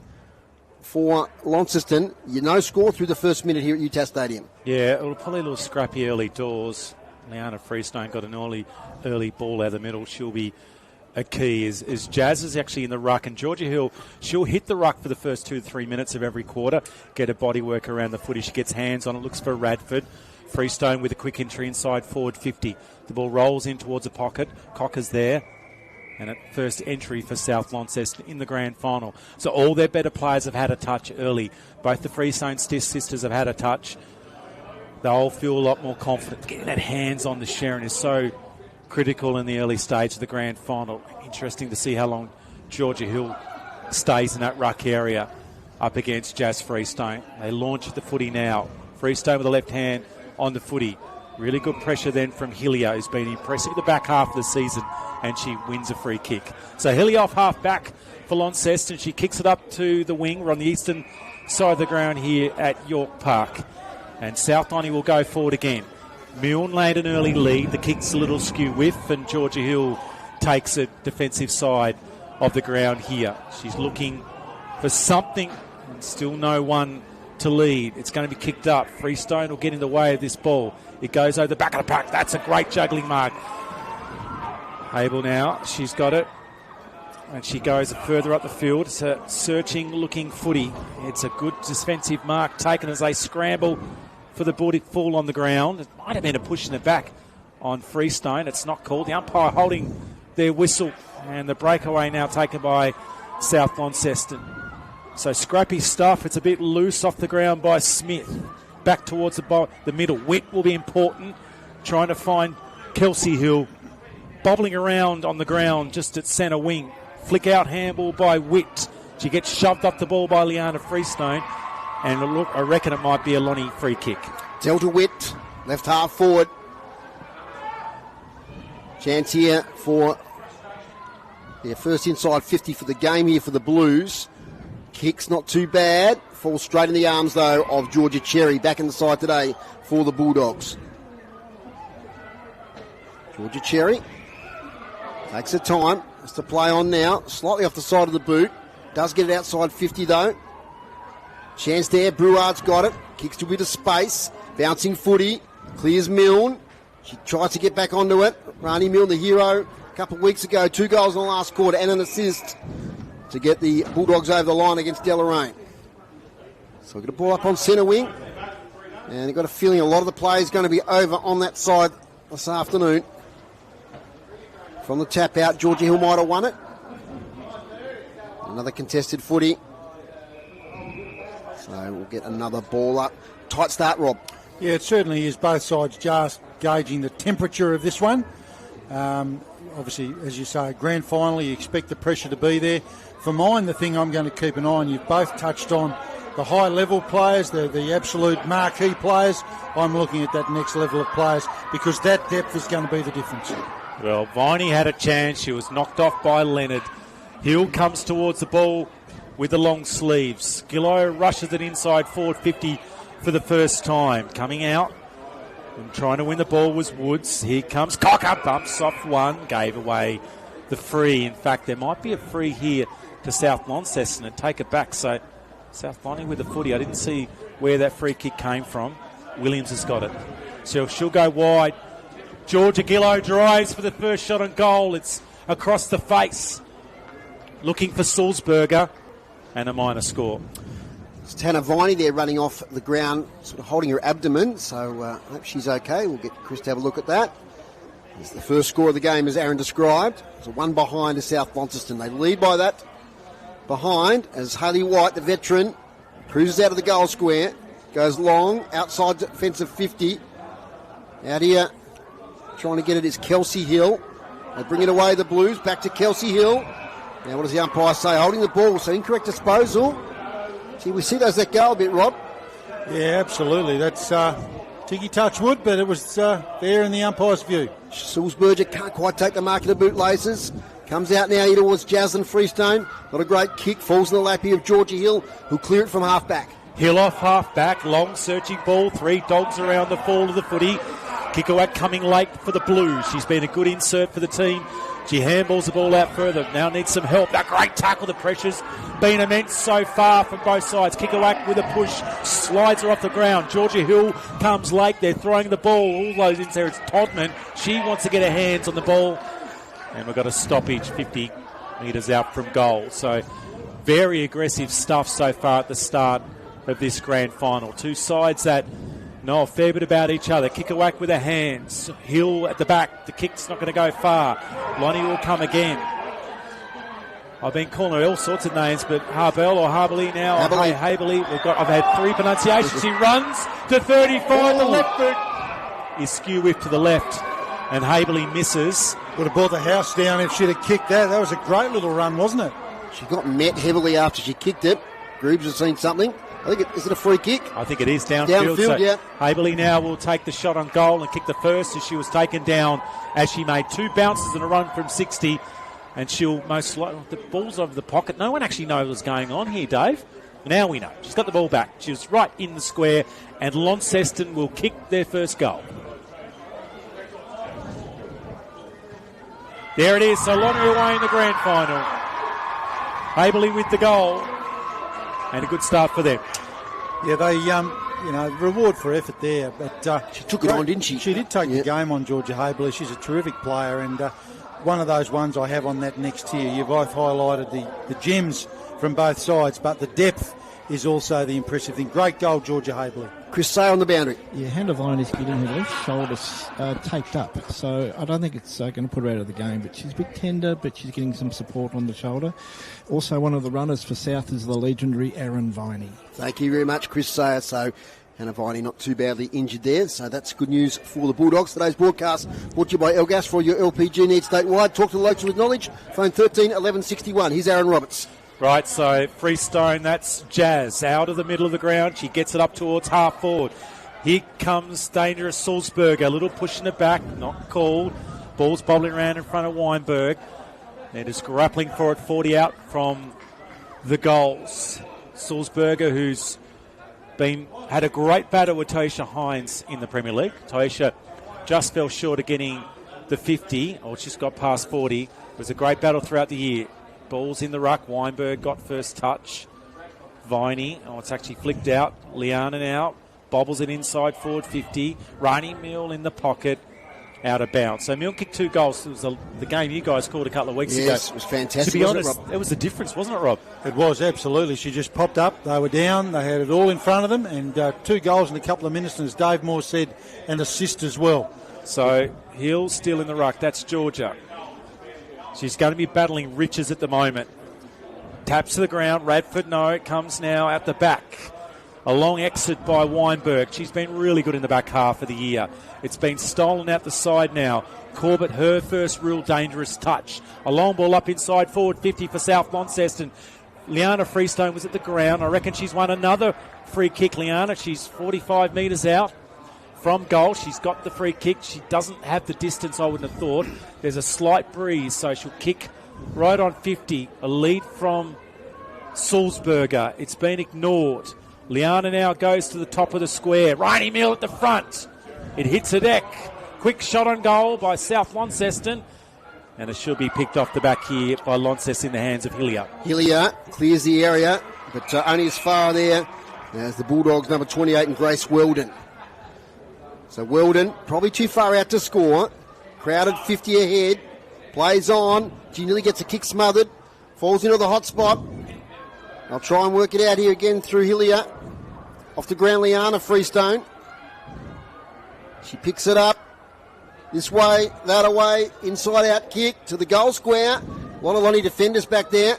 for Launceston. No score through the first minute here at UTAS Stadium. Yeah, it will probably a little scrappy early doors. Liana Freestone got an early ball out of the middle. She'll be a key. As Jazz is actually in the ruck, and Georgia Hill, she'll hit the ruck for the first 2 to 3 minutes of every quarter, get a body work around the footy. She gets hands on it, looks for Radford. Freestone with a quick entry inside forward 50. The ball rolls in towards a pocket. Cocker's there. And at first entry for South Launceston in the grand final. So all their better players have had a touch early. Both the Freestone sisters have had a touch. They'll feel a lot more confident. Getting that hands on the Sharon is so critical in the early stage of the grand final. Interesting to see how long Georgia Hill stays in that ruck area up against Jazz Freestone. They launch the footy now. Freestone with the left hand on the footy. Really good pressure then from Hillier, who's been impressive the back half of the season, and she wins a free kick. So Hillier off half back for Launceston. She kicks it up to the wing. We're on the eastern side of the ground here at York Park. And South Lonnie will go forward again. Milne laid an early lead. The kick's a little skew whiff, and Georgia Hill takes a defensive side of the ground here. She's looking for something, and still no one to lead. It's going to be kicked up. Freestone will get in the way of this ball. It goes over the back of the pack. That's a great juggling mark. Abel now, she's got it. And she goes further up the field. It's a searching looking footy. It's a good defensive mark taken as they scramble for the ball to fall on the ground. It might have been a push in the back on Freestone. It's not called. The umpire holding their whistle. And the breakaway now taken by South Launceston. So scrappy stuff. It's a bit loose off the ground by Smith. Back towards the middle. Witt will be important. Trying to find Kelsey Hill. Bobbling around on the ground just at centre wing. Flick out handball by Witt. She gets shoved up the ball by Liana Freestone. And look, I reckon it might be a Lonnie free kick. Delta Witt, left half forward. Chance here for their first inside 50 for the game here for the Blues. Kick's not too bad. Falls straight in the arms, though, of Georgia Cherry. Back in the side today for the Bulldogs. Georgia Cherry takes her time. Has to play on now. Slightly off the side of the boot. Does get it outside 50, though. Chance there. Brouard's got it. Kicks to a bit of space. Bouncing footy. Clears Milne. She tries to get back onto it. Rani Milne, the hero, a couple of weeks ago. 2 goals in the last quarter and an assist to get the Bulldogs over the line against Deloraine. So we've got a ball up on centre wing. And I've got a feeling a lot of the players going to be over on that side this afternoon. From the tap out, Georgia Hill might have won it. Another contested footy. So we'll get another ball up. Tight start, Rob. Yeah, it certainly is. Both sides just gauging the temperature of this one. Obviously, as you say, grand final, you expect the pressure to be there. For mine, the thing I'm going to keep an eye on, you've both touched on the high-level players, the absolute marquee players. I'm looking at that next level of players because that depth is going to be the difference. Well, Viney had a chance. She was knocked off by Leonard. Hill comes towards the ball with the long sleeves. Gillow rushes it inside forward 50 for the first time. Coming out and trying to win the ball was Woods. Here comes Cocker. Bumps off one. Gave away the free. In fact, there might be a free here to South Launceston and take it back. So South Bonnie with the footy. I didn't see where that free kick came from. Williams has got it. So she'll go wide. Georgia Gillow drives for the first shot on goal. It's across the face. Looking for Sulzberger. And a minor score. It's Tanner Viney there running off the ground, sort of holding her abdomen. So I hope she's okay. We'll get Chris to have a look at that. It's the first score of the game, as Aaron described. It's a one behind to South Launceston. They lead by that. Behind, as Haley White, the veteran, cruises out of the goal square, goes long, outside the fence of 50. Out here, trying to get it is Kelsey Hill. They bring it away, the Blues, back to Kelsey Hill. Now what does the umpire say? Holding the ball, so incorrect disposal. See, we see those let go a bit, Rob. Yeah, absolutely. That's Tiggy touch wood, but it was there in the umpire's view. Sulzberger can't quite take the mark of the bootlaces. Comes out now here towards Jaslyn Freestone. Not a great kick. Falls in the lap here of Georgia Hill, who'll clear it from half-back. Hill off half-back. Long searching ball. 3 dogs around the fall of the footy. Kikowak coming late for the Blues. She's been a good insert for the team. She handballs the ball out further. Now needs some help. That great tackle. The pressure's been immense so far from both sides. Kikowak with a push. Slides her off the ground. Georgia Hill comes late. They're throwing the ball. All those in there. It's Todman. She wants to get her hands on the ball. And we've got a stoppage 50 metres out from goal. So very aggressive stuff so far at the start of this grand final. Two sides that know a fair bit about each other. Kikowak with her hands. Hill at the back. The kick's not going to go far. Lonnie will come again. I've been calling her all sorts of names, but Harbel or Harberley now. Haberley. I've had 3 pronunciations. She runs to 35. The left foot is skew whipped to the left. And Haberley misses. Would have brought the house down if she'd have kicked that. That was a great little run, wasn't it? She got met heavily after she kicked it. Groobs has seen something. I think is it a free kick? I think it is downfield. Downfield, yeah. Haberley now will take the shot on goal and kick the first, as she was taken down as she made 2 bounces in a run from 60. And she'll most likely, the ball's over the pocket. No one actually knows what's going on here, Dave. Now we know. She's got the ball back. She was right in the square, and Launceston will kick their first goal. There it is, so Lonnie away in the grand final. Haberley with the goal. And a good start for them. Yeah, they, reward for effort there. But she took it on, didn't she? She did take the game on, Georgia Haberley. She's a terrific player, and one of those ones I have on that next tier. You both highlighted the gems from both sides, but the depth is also the impressive thing. Great goal, Georgia Haberley. Chris Say on the boundary. Yeah, Hannah Vine is getting her left shoulder taped up, so I don't think it's going to put her out of the game, but she's a bit tender, but she's getting some support on the shoulder. Also, one of the runners for South is the legendary Aaron Viney. Thank you very much, Chris Sayer. So Hannah Viney not too badly injured there, so that's good news for the Bulldogs. Today's broadcast brought to you by Elgas for your LPG needs statewide. Talk to the locals with knowledge. Phone 13 11 61. Here's Aaron Roberts. Right, so Freestone, that's Jazz out of the middle of the ground. She gets it up towards half forward. Here comes dangerous Sulzberger. A little push in the back, not called. Ball's bobbling around in front of Weinberg. They're just grappling for it, 40 out from the goals. Sulzberger, who's had a great battle with Toyesha Hines in the Premier League. Toyesha just fell short of getting the 50, or just got past 40. It was a great battle throughout the year. Ball's in the ruck. Weinberg got first touch. Viney, it's actually flicked out. Liana now bobbles it inside forward 50. Rainey Mill in the pocket, out of bounds. So Mill kicked 2 goals. It was the game you guys called a couple of weeks ago. Yes, it was fantastic. To be honest, it was the difference, wasn't it, Rob? It was, absolutely. She just popped up. They were down. They had it all in front of them, and 2 goals in a couple of minutes, and as Dave Moore said, an assist as well. So Hill still in the ruck. That's Georgia. She's going to be battling Riches at the moment. Taps to the ground. Radford, no. It comes now at the back. A long exit by Weinberg. She's been really good in the back half of the year. It's been stolen out the side now. Corbett, her first real dangerous touch. A long ball up inside forward 50 for South Launceston. Liana Freestone was at the ground. I reckon she's won another free kick, Liana. She's 45 metres out from goal. She's got the free kick. She doesn't have the distance I wouldn't have thought. There's a slight breeze, so she'll kick right on 50. A lead from Sulzberger. It's been ignored. Liana now goes to the top of the square. Rainey Mill at the front. It hits a deck. Quick shot on goal by South Launceston. And it should be picked off the back here by Launceston in the hands of Hillier. Hillier clears the area. but only as far there as the Bulldogs' number 28 and Grace Weldon. So Weldon probably too far out to score. Crowded 50 ahead. Plays on. She nearly gets a kick smothered. Falls into the hot spot. I'll try and work it out here again through Hillier. Off the ground, Liana Freestone. She picks it up. This way, that away. Inside out kick to the goal square. A lot of Lonnie defenders back there.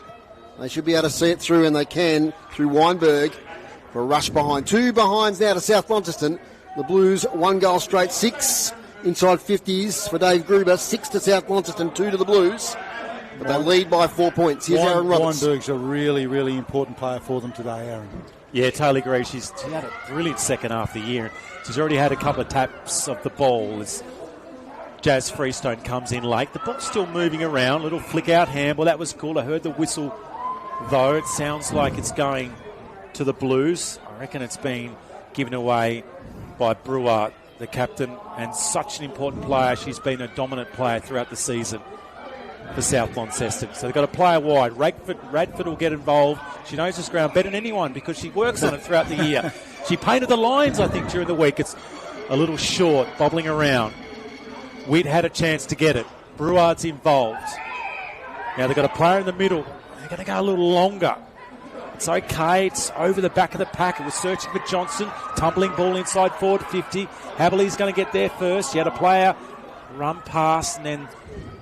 They should be able to see it through, and they can through Weinberg for a rush behind. 2 behinds now to South Launceston. The Blues, 1 goal straight, 6 inside 50s for Dave Gruber, 6 to South Launceston, 2 to the Blues. But they lead by 4 points. Here's Aaron Roberts. Weinberg's a really, really important player for them today, Aaron. Yeah, totally agree. She had a brilliant second half of the year. She's already had a couple of taps of the ball as Jazz Freestone comes in late. The ball's still moving around. Little flick out handball. That was cool. I heard the whistle, though. It sounds like it's going to the Blues. I reckon it's been given away by Brewer, the captain, and such an important player. She's been a dominant player throughout the season for South Launceston. So they've got a player wide. Radford will get involved. She knows this ground better than anyone because she works on it throughout the year. She painted the lines, I think, during the week. It's a little short, bobbling around. Witt had a chance to get it. Brewer's involved. Now they've got a player in the middle. They're going to go a little longer. It's okay. It's over the back of the pack. It was searching for Johnson. Tumbling ball inside forward 50. Haberley's going to get there first. She had a player run past, and then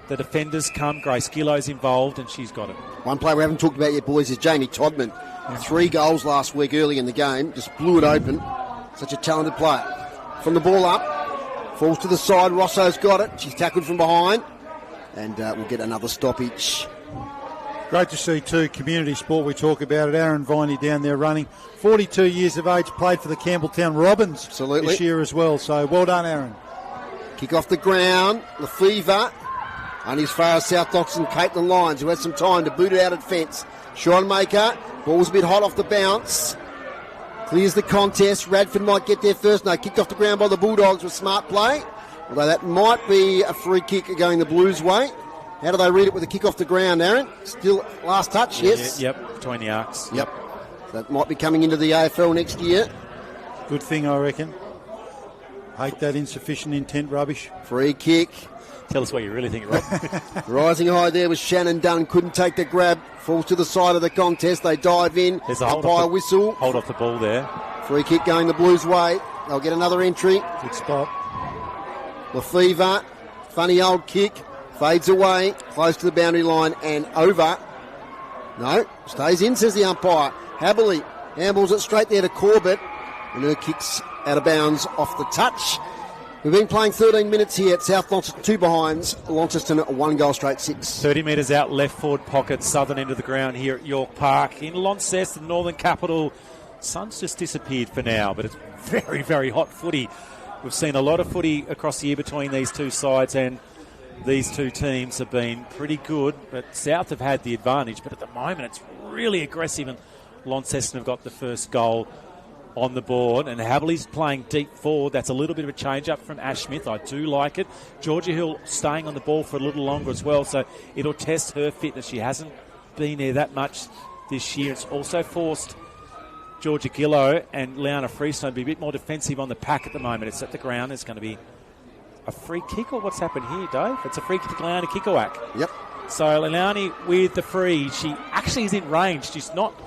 the defenders come. Grace Gillo's involved, and she's got it. One player we haven't talked about yet, boys, is Jamie Todman. 3 goals last week early in the game. Just blew it open. Such a talented player. From the ball up. Falls to the side. Rosso's got it. She's tackled from behind. And we'll get another stoppage. Great to see, too, community sport. We talk about it. Aaron Viney down there running. 42 years of age, played for the Campbelltown Robins this year as well. So well done, Aaron. Kick off the ground. Lefevre. Only as far as South Launceston, Caitlin Lyons, who has some time to boot it out at fence. Schonmaker. Ball's a bit hot off the bounce. Clears the contest. Radford might get there first. No, kicked off the ground by the Bulldogs with smart play. Although that might be a free kick going the Blues' way. How do they read it with a kick off the ground, Aaron? Still last touch, yes? Yep, between the arcs. Yep. That might be coming into the AFL next year. Good thing, I reckon. Hate that insufficient intent rubbish. Free kick. Tell us what you really think, Rob. Rising high there was Shannon Dunn. Couldn't take the grab. Falls to the side of the contest. They dive in. There's a umpire whistle. Hold off the ball there. Free kick going the Blues' way. They'll get another entry. Good spot. Lefevre. Funny old kick. Fades away. Close to the boundary line and over. No. Stays in, says the umpire. Haberley handballs it straight there to Corbett. And her kicks out of bounds off the touch. We've been playing 13 minutes here at South Launceston, 2 behinds. Launceston 1 goal straight 6. 30 metres out, left forward pocket, southern end of the ground here at York Park. In Launceston, northern capital, sun's just disappeared for now, but it's very, very hot footy. We've seen a lot of footy across the year between these two sides, and these two teams have been pretty good, but South have had the advantage. But at the moment, it's really aggressive, and Launceston have got the first goal on the board, and Haberley's playing deep forward. That's a little bit of a change up from Ash Smith. I do like it. Georgia Hill staying on the ball for a little longer as well, so it'll test her fitness. She hasn't been there that much this year. It's also forced Georgia Gillow and Leona Freestone to be a bit more defensive on the pack at the moment. It's at the ground. It's going to be a free kick, or what's happened here, Dave? It's a free kick to Leona Kikowak. Yep. So Leilani with the free. She actually is in range. She's not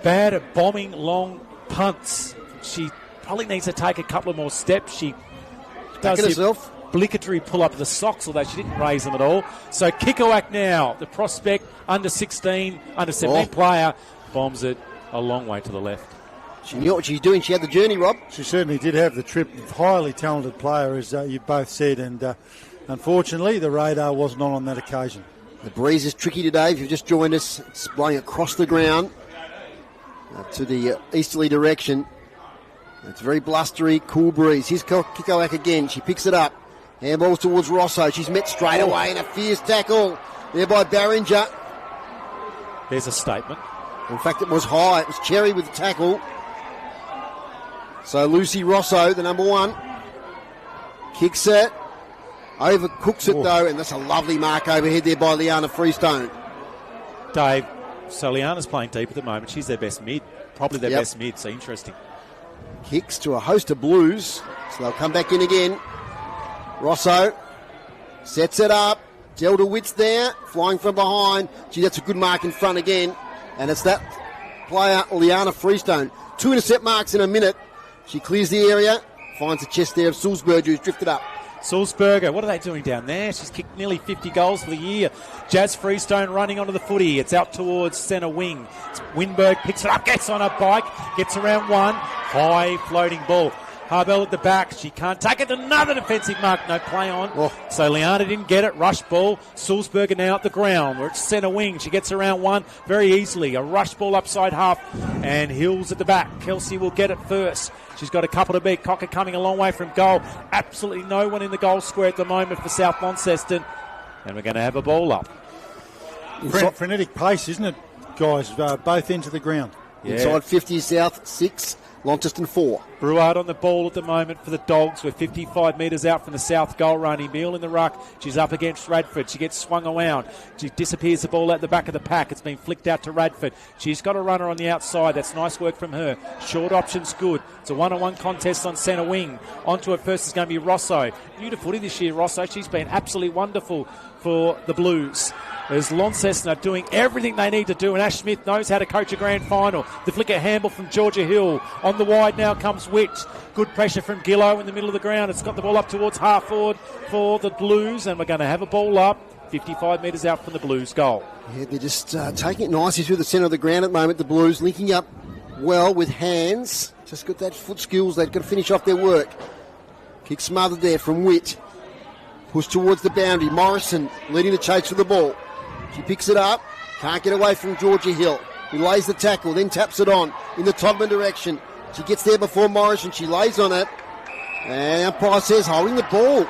bad at bombing long punts. She probably needs to take a couple of more steps. She does herself. Obligatory pull up the socks, although she didn't raise them at all. So Kikowak now, the prospect, under 16, under 17 player, bombs it a long way to the left. She knew what she was doing. She had the journey, Rob. She certainly did have the trip. Highly talented player, as you both said, and unfortunately the radar was not on that occasion. The breeze is tricky today. If you've just joined us, it's blowing across the ground to the easterly direction. It's a very blustery, cool breeze. Here's Kikowak again. She picks it up. Handballs towards Rosso. She's met straight away in a fierce tackle there by Barringer. There's a statement. In fact, it was high. It was Cherry with the tackle. So Lucy Rosso, the number 1, kicks it. Overcooks it, though, and that's a lovely mark overhead there by Liana Freestone. Dave, So Liana's playing deep at the moment. She's their best mid. Probably their best mid, so interesting. Kicks to a host of Blues. So they'll come back in again. Rosso sets it up. Delta Witt's there, flying from behind. Gee, that's a good mark in front again. And it's that player, Liana Freestone. 2 intercept marks in a minute. She clears the area, finds the chest there of Sulzberger, who's drifted up. Sulzberger, what are they doing down there? She's kicked nearly 50 goals for the year. Jazz Freestone running onto the footy. It's out towards centre wing. Winberg picks it up, gets on a bike, gets around one. High floating ball. Harbell at the back. She can't take it. Another defensive mark. No play on. Oh. So Liana didn't get it. Rush ball. Sulzberger now at the ground. We're at centre wing. She gets around one very easily. A rush ball upside half. And Hills at the back. Kelsey will get it first. She's got a couple to beat. Cocker coming a long way from goal. Absolutely no one in the goal square at the moment for South Launceston. And we're going to have a ball up. Frenetic pace, isn't it, guys? Both ends of the ground. Yeah. Inside 50 South 6, Launceston 4. Bruard on the ball at the moment for the Dogs. We're 55 metres out from the south goal run. Emile in the ruck. She's up against Radford. She gets swung around. She disappears the ball out the back of the pack. It's been flicked out to Radford. She's got a runner on the outside. That's nice work from her. Short option's good. It's a one-on-one contest on centre wing. Onto it first is going to be Rosso. New to footy this year, Rosso. She's been absolutely wonderful for the Blues. As Launceston are doing everything they need to do, and Ash Smith knows how to coach a grand final. The flicker handle from Georgia Hill. On the wide now comes Witt. Good pressure from Gillow in the middle of the ground. It's got the ball up towards half forward for the Blues, and we're going to have a ball up 55 metres out from the Blues goal. Yeah, they're just taking it nicely through the centre of the ground at the moment, the Blues, linking up well with hands. Just got that foot skills. They've got to finish off their work. Kick smothered there from Witt. Push towards the boundary. Morrison leading the chase for the ball. She picks it up, can't get away from Georgia Hill, who lays the tackle, then taps it on in the Todman direction. She gets there before Morrison, she lays on it, and umpire says holding the ball.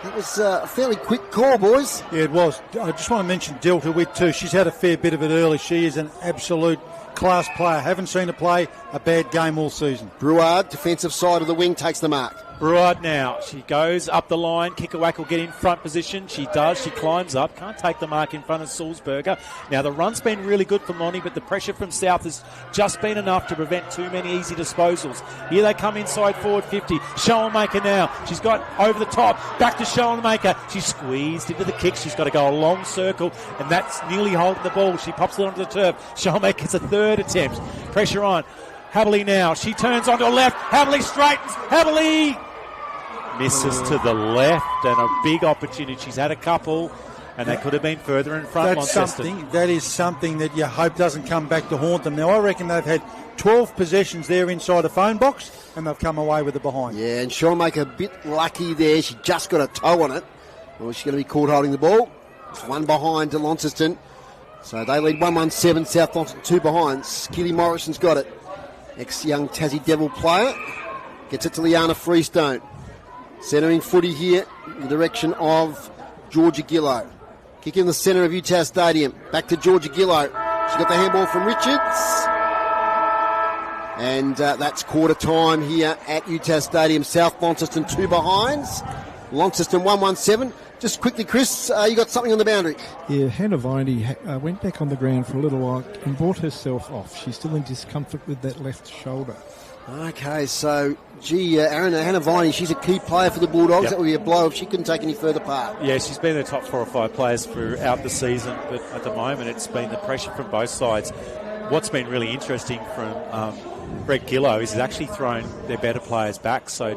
That was a fairly quick call, boys. Yeah, it was. I just want to mention Delta Witt too. She's had a fair bit of it early. She is an absolute class player. Haven't seen her play a bad game all season. Bruard, defensive side of the wing, takes the mark. Bruard now. She goes up the line. Kickerwack will get in front position. She does. She climbs up. Can't take the mark in front of Sulzberger. Now, the run's been really good for Lonnie, but the pressure from South has just been enough to prevent too many easy disposals. Here they come inside forward 50. Schoenmaker now. She's got over the top. Back to Schoenmaker. She's squeezed into the kick. She's got to go a long circle, and that's nearly holding the ball. She pops it onto the turf. Schoenmaker gets a third attempt. Pressure on. Haverly now. She turns onto her left. Haverly straightens. Haverly misses to the left, and a big opportunity. She's had a couple, and they could have been further in front. That is something that you hope doesn't come back to haunt them. Now, I reckon they've had 12 possessions there inside a phone box, and they've come away with the behind. Yeah, and Schoenmaker a bit lucky there. She just got a toe on it. Well, she's going to be caught holding the ball. It's one behind to Launceston. So they lead 1-1-7, South Launceston 2 behind. Skilly Morrison's got it. Ex-young Tassie Devil player. Gets it to Liana Freestone. Centering footy here in the direction of Georgia Gillow. Kick in the centre of UTAS Stadium. Back to Georgia Gillow. She got the handball from Richards. And that's quarter time here at UTAS Stadium. South Launceston 2 behinds. Launceston 1-1-7. Just quickly, Chris, you got something on the boundary. Yeah, Hannah Viney went back on the ground for a little while and brought herself off. She's still in discomfort with that left shoulder. Okay, so, Aaron, Hannah Viney, she's a key player for the Bulldogs. Yep. That would be a blow if she couldn't take any further part. Yeah, she's been in the top 4 or 5 players throughout the season, but at the moment it's been the pressure from both sides. What's been really interesting from Brett Gillow is he's actually thrown their better players back. So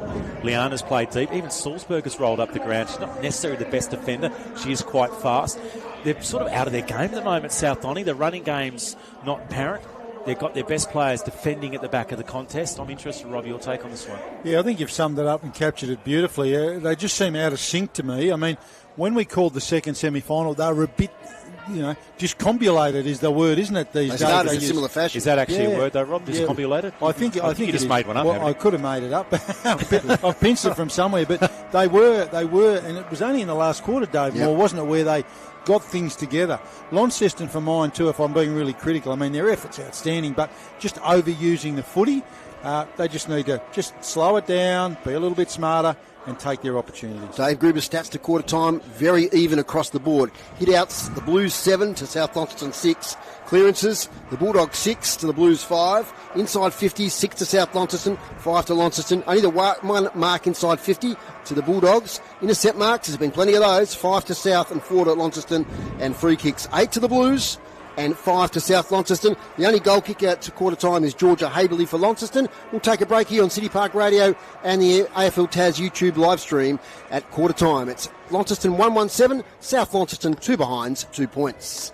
Liana's played deep. Even Sulzberger's rolled up the ground. She's not necessarily the best defender. She is quite fast. They're sort of out of their game at the moment, South Donny. The running game's not apparent. They've got their best players defending at the back of the contest. I'm interested, Rob, your take on this one. Yeah, I think you've summed it up and captured it beautifully. They just seem out of sync to me. I mean, when we called the second semi-final, they were a bit, discombobulated is the word, isn't it, these days? They started in a similar fashion. Is that actually a word, though, Rob? Discombobulated? I think you just made one up. Well, I could have made it up. I've pinched it from somewhere, but they were, and it was only in the last quarter, Dave Moore, wasn't it, where they got things together. Launceston, for mine too, if I'm being really critical, I mean, their effort's outstanding, but just overusing the footy. They just need to just slow it down, be a little bit smarter, and take their opportunities. Dave Gruber's stats to quarter time, very even across the board. Hit-outs, the Blues 7 to South Launceston 6. Clearances, the Bulldogs 6 to the Blues 5. Inside 50, 6 to South Launceston, 5 to Launceston. Only the one mark inside 50 to the Bulldogs. Intercept marks, there's been plenty of those. 5 to South and 4 to Launceston. And free kicks, 8 to the Blues and 5 to South Launceston. The only goal kicker to quarter time is Georgia Haberley for Launceston. We'll take a break here on City Park Radio and the AFL Tas YouTube live stream at quarter time. It's Launceston 117, South Launceston 2 behinds, 2 points.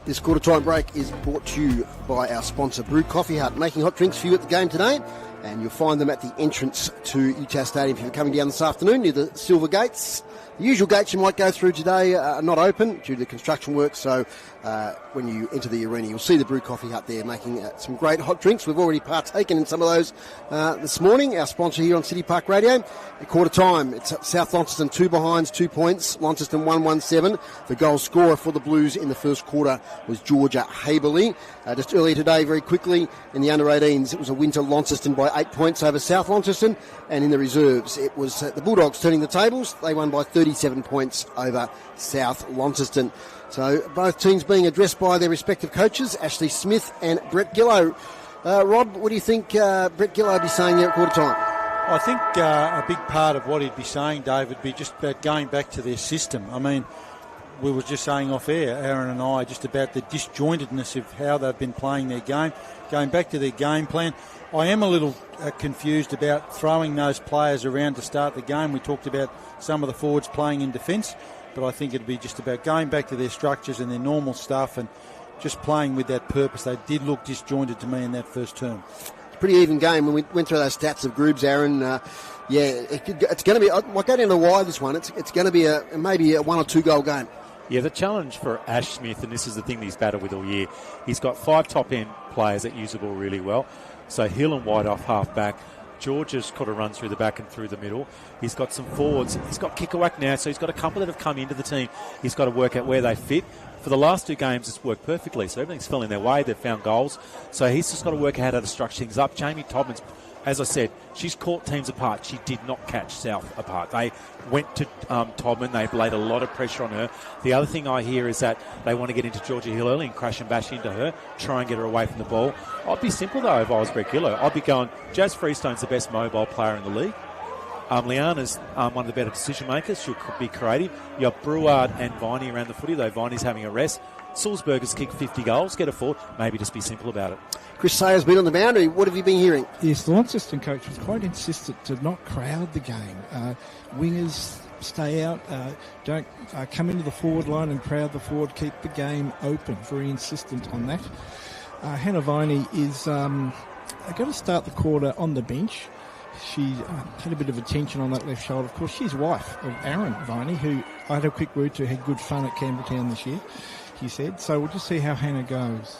This quarter-time break is brought to you by our sponsor, Brew Coffee Hut, making hot drinks for you at the game today. And you'll find them at the entrance to UTAS Stadium if you're coming down this afternoon near the Silver Gates. The usual gates you might go through today are not open due to construction work, so when you enter the arena, you'll see the Brew Coffee Hut there making some great hot drinks. We've already partaken in some of those this morning. Our sponsor here on City Park Radio. At quarter time, it's South Launceston 2 behinds, 2 points. Launceston 117. The goal scorer for the Blues in the first quarter was Georgia Haberley. Just earlier today, very quickly, in the under-18s, it was a win to Launceston by 8 points over South Launceston. And in the reserves, it was the Bulldogs turning the tables. They won by 37 points over South Launceston. So both teams being addressed by their respective coaches, Ashley Smith and Brett Gillow. Rob, what do you think Brett Gillow would be saying there at quarter time? I think a big part of what he'd be saying, Dave, would be just about going back to their system. I mean, we were just saying off air, Aaron and I, just about the disjointedness of how they've been playing their game, going back to their game plan. I am a little confused about throwing those players around to start the game. We talked about some of the forwards playing in defence, but I think it'd be just about going back to their structures and their normal stuff and just playing with that purpose. They did look disjointed to me in that first term. Pretty even game. When we went through those stats of Groobs, Aaron, it's going to be, I might go down to why this one, it's going to be maybe a 1 or 2 goal game. Yeah, the challenge for Ash Smith, and this is the thing that he's battled with all year, he's got 5 top-end players that use the ball really well. So Hill and White off half-back. George has got to run through the back and through the middle. He's got some forwards. He's got Kickawack now, so he's got a couple that have come into the team. He's got to work out where they fit. For the last 2 games, it's worked perfectly. So everything's fell in their way. They've found goals. So he's just got to work out how to structure things up. Jamie Todman's, as I said, she's caught teams apart. She did not catch South apart. They went to Todman. They laid a lot of pressure on her. The other thing I hear is that they want to get into Georgia Hill early and crash and bash into her, try and get her away from the ball. I'd be simple, though, if I was Brett Gillow. I'd be going, Jazz Freestone's the best mobile player in the league. Liana's one of the better decision makers. She'll be creative. You have Breward and Viney around the footy, though Viney's having a rest. Sulzberger's kicked 50 goals. Get a forward. Maybe just be simple about it. Chris Sayer's been on the boundary. What have you been hearing? Yes, the Launceston coach was quite insistent to not crowd the game. Wingers stay out. Don't come into the forward line and crowd the forward. Keep the game open. Very insistent on that. Hannah Viney is got to start the quarter on the bench. She had a bit of attention on that left shoulder. Of course, she's wife of Aaron Viney, who I had a quick word to, had good fun at Campbelltown this year, he said. So we'll just see how Hannah goes.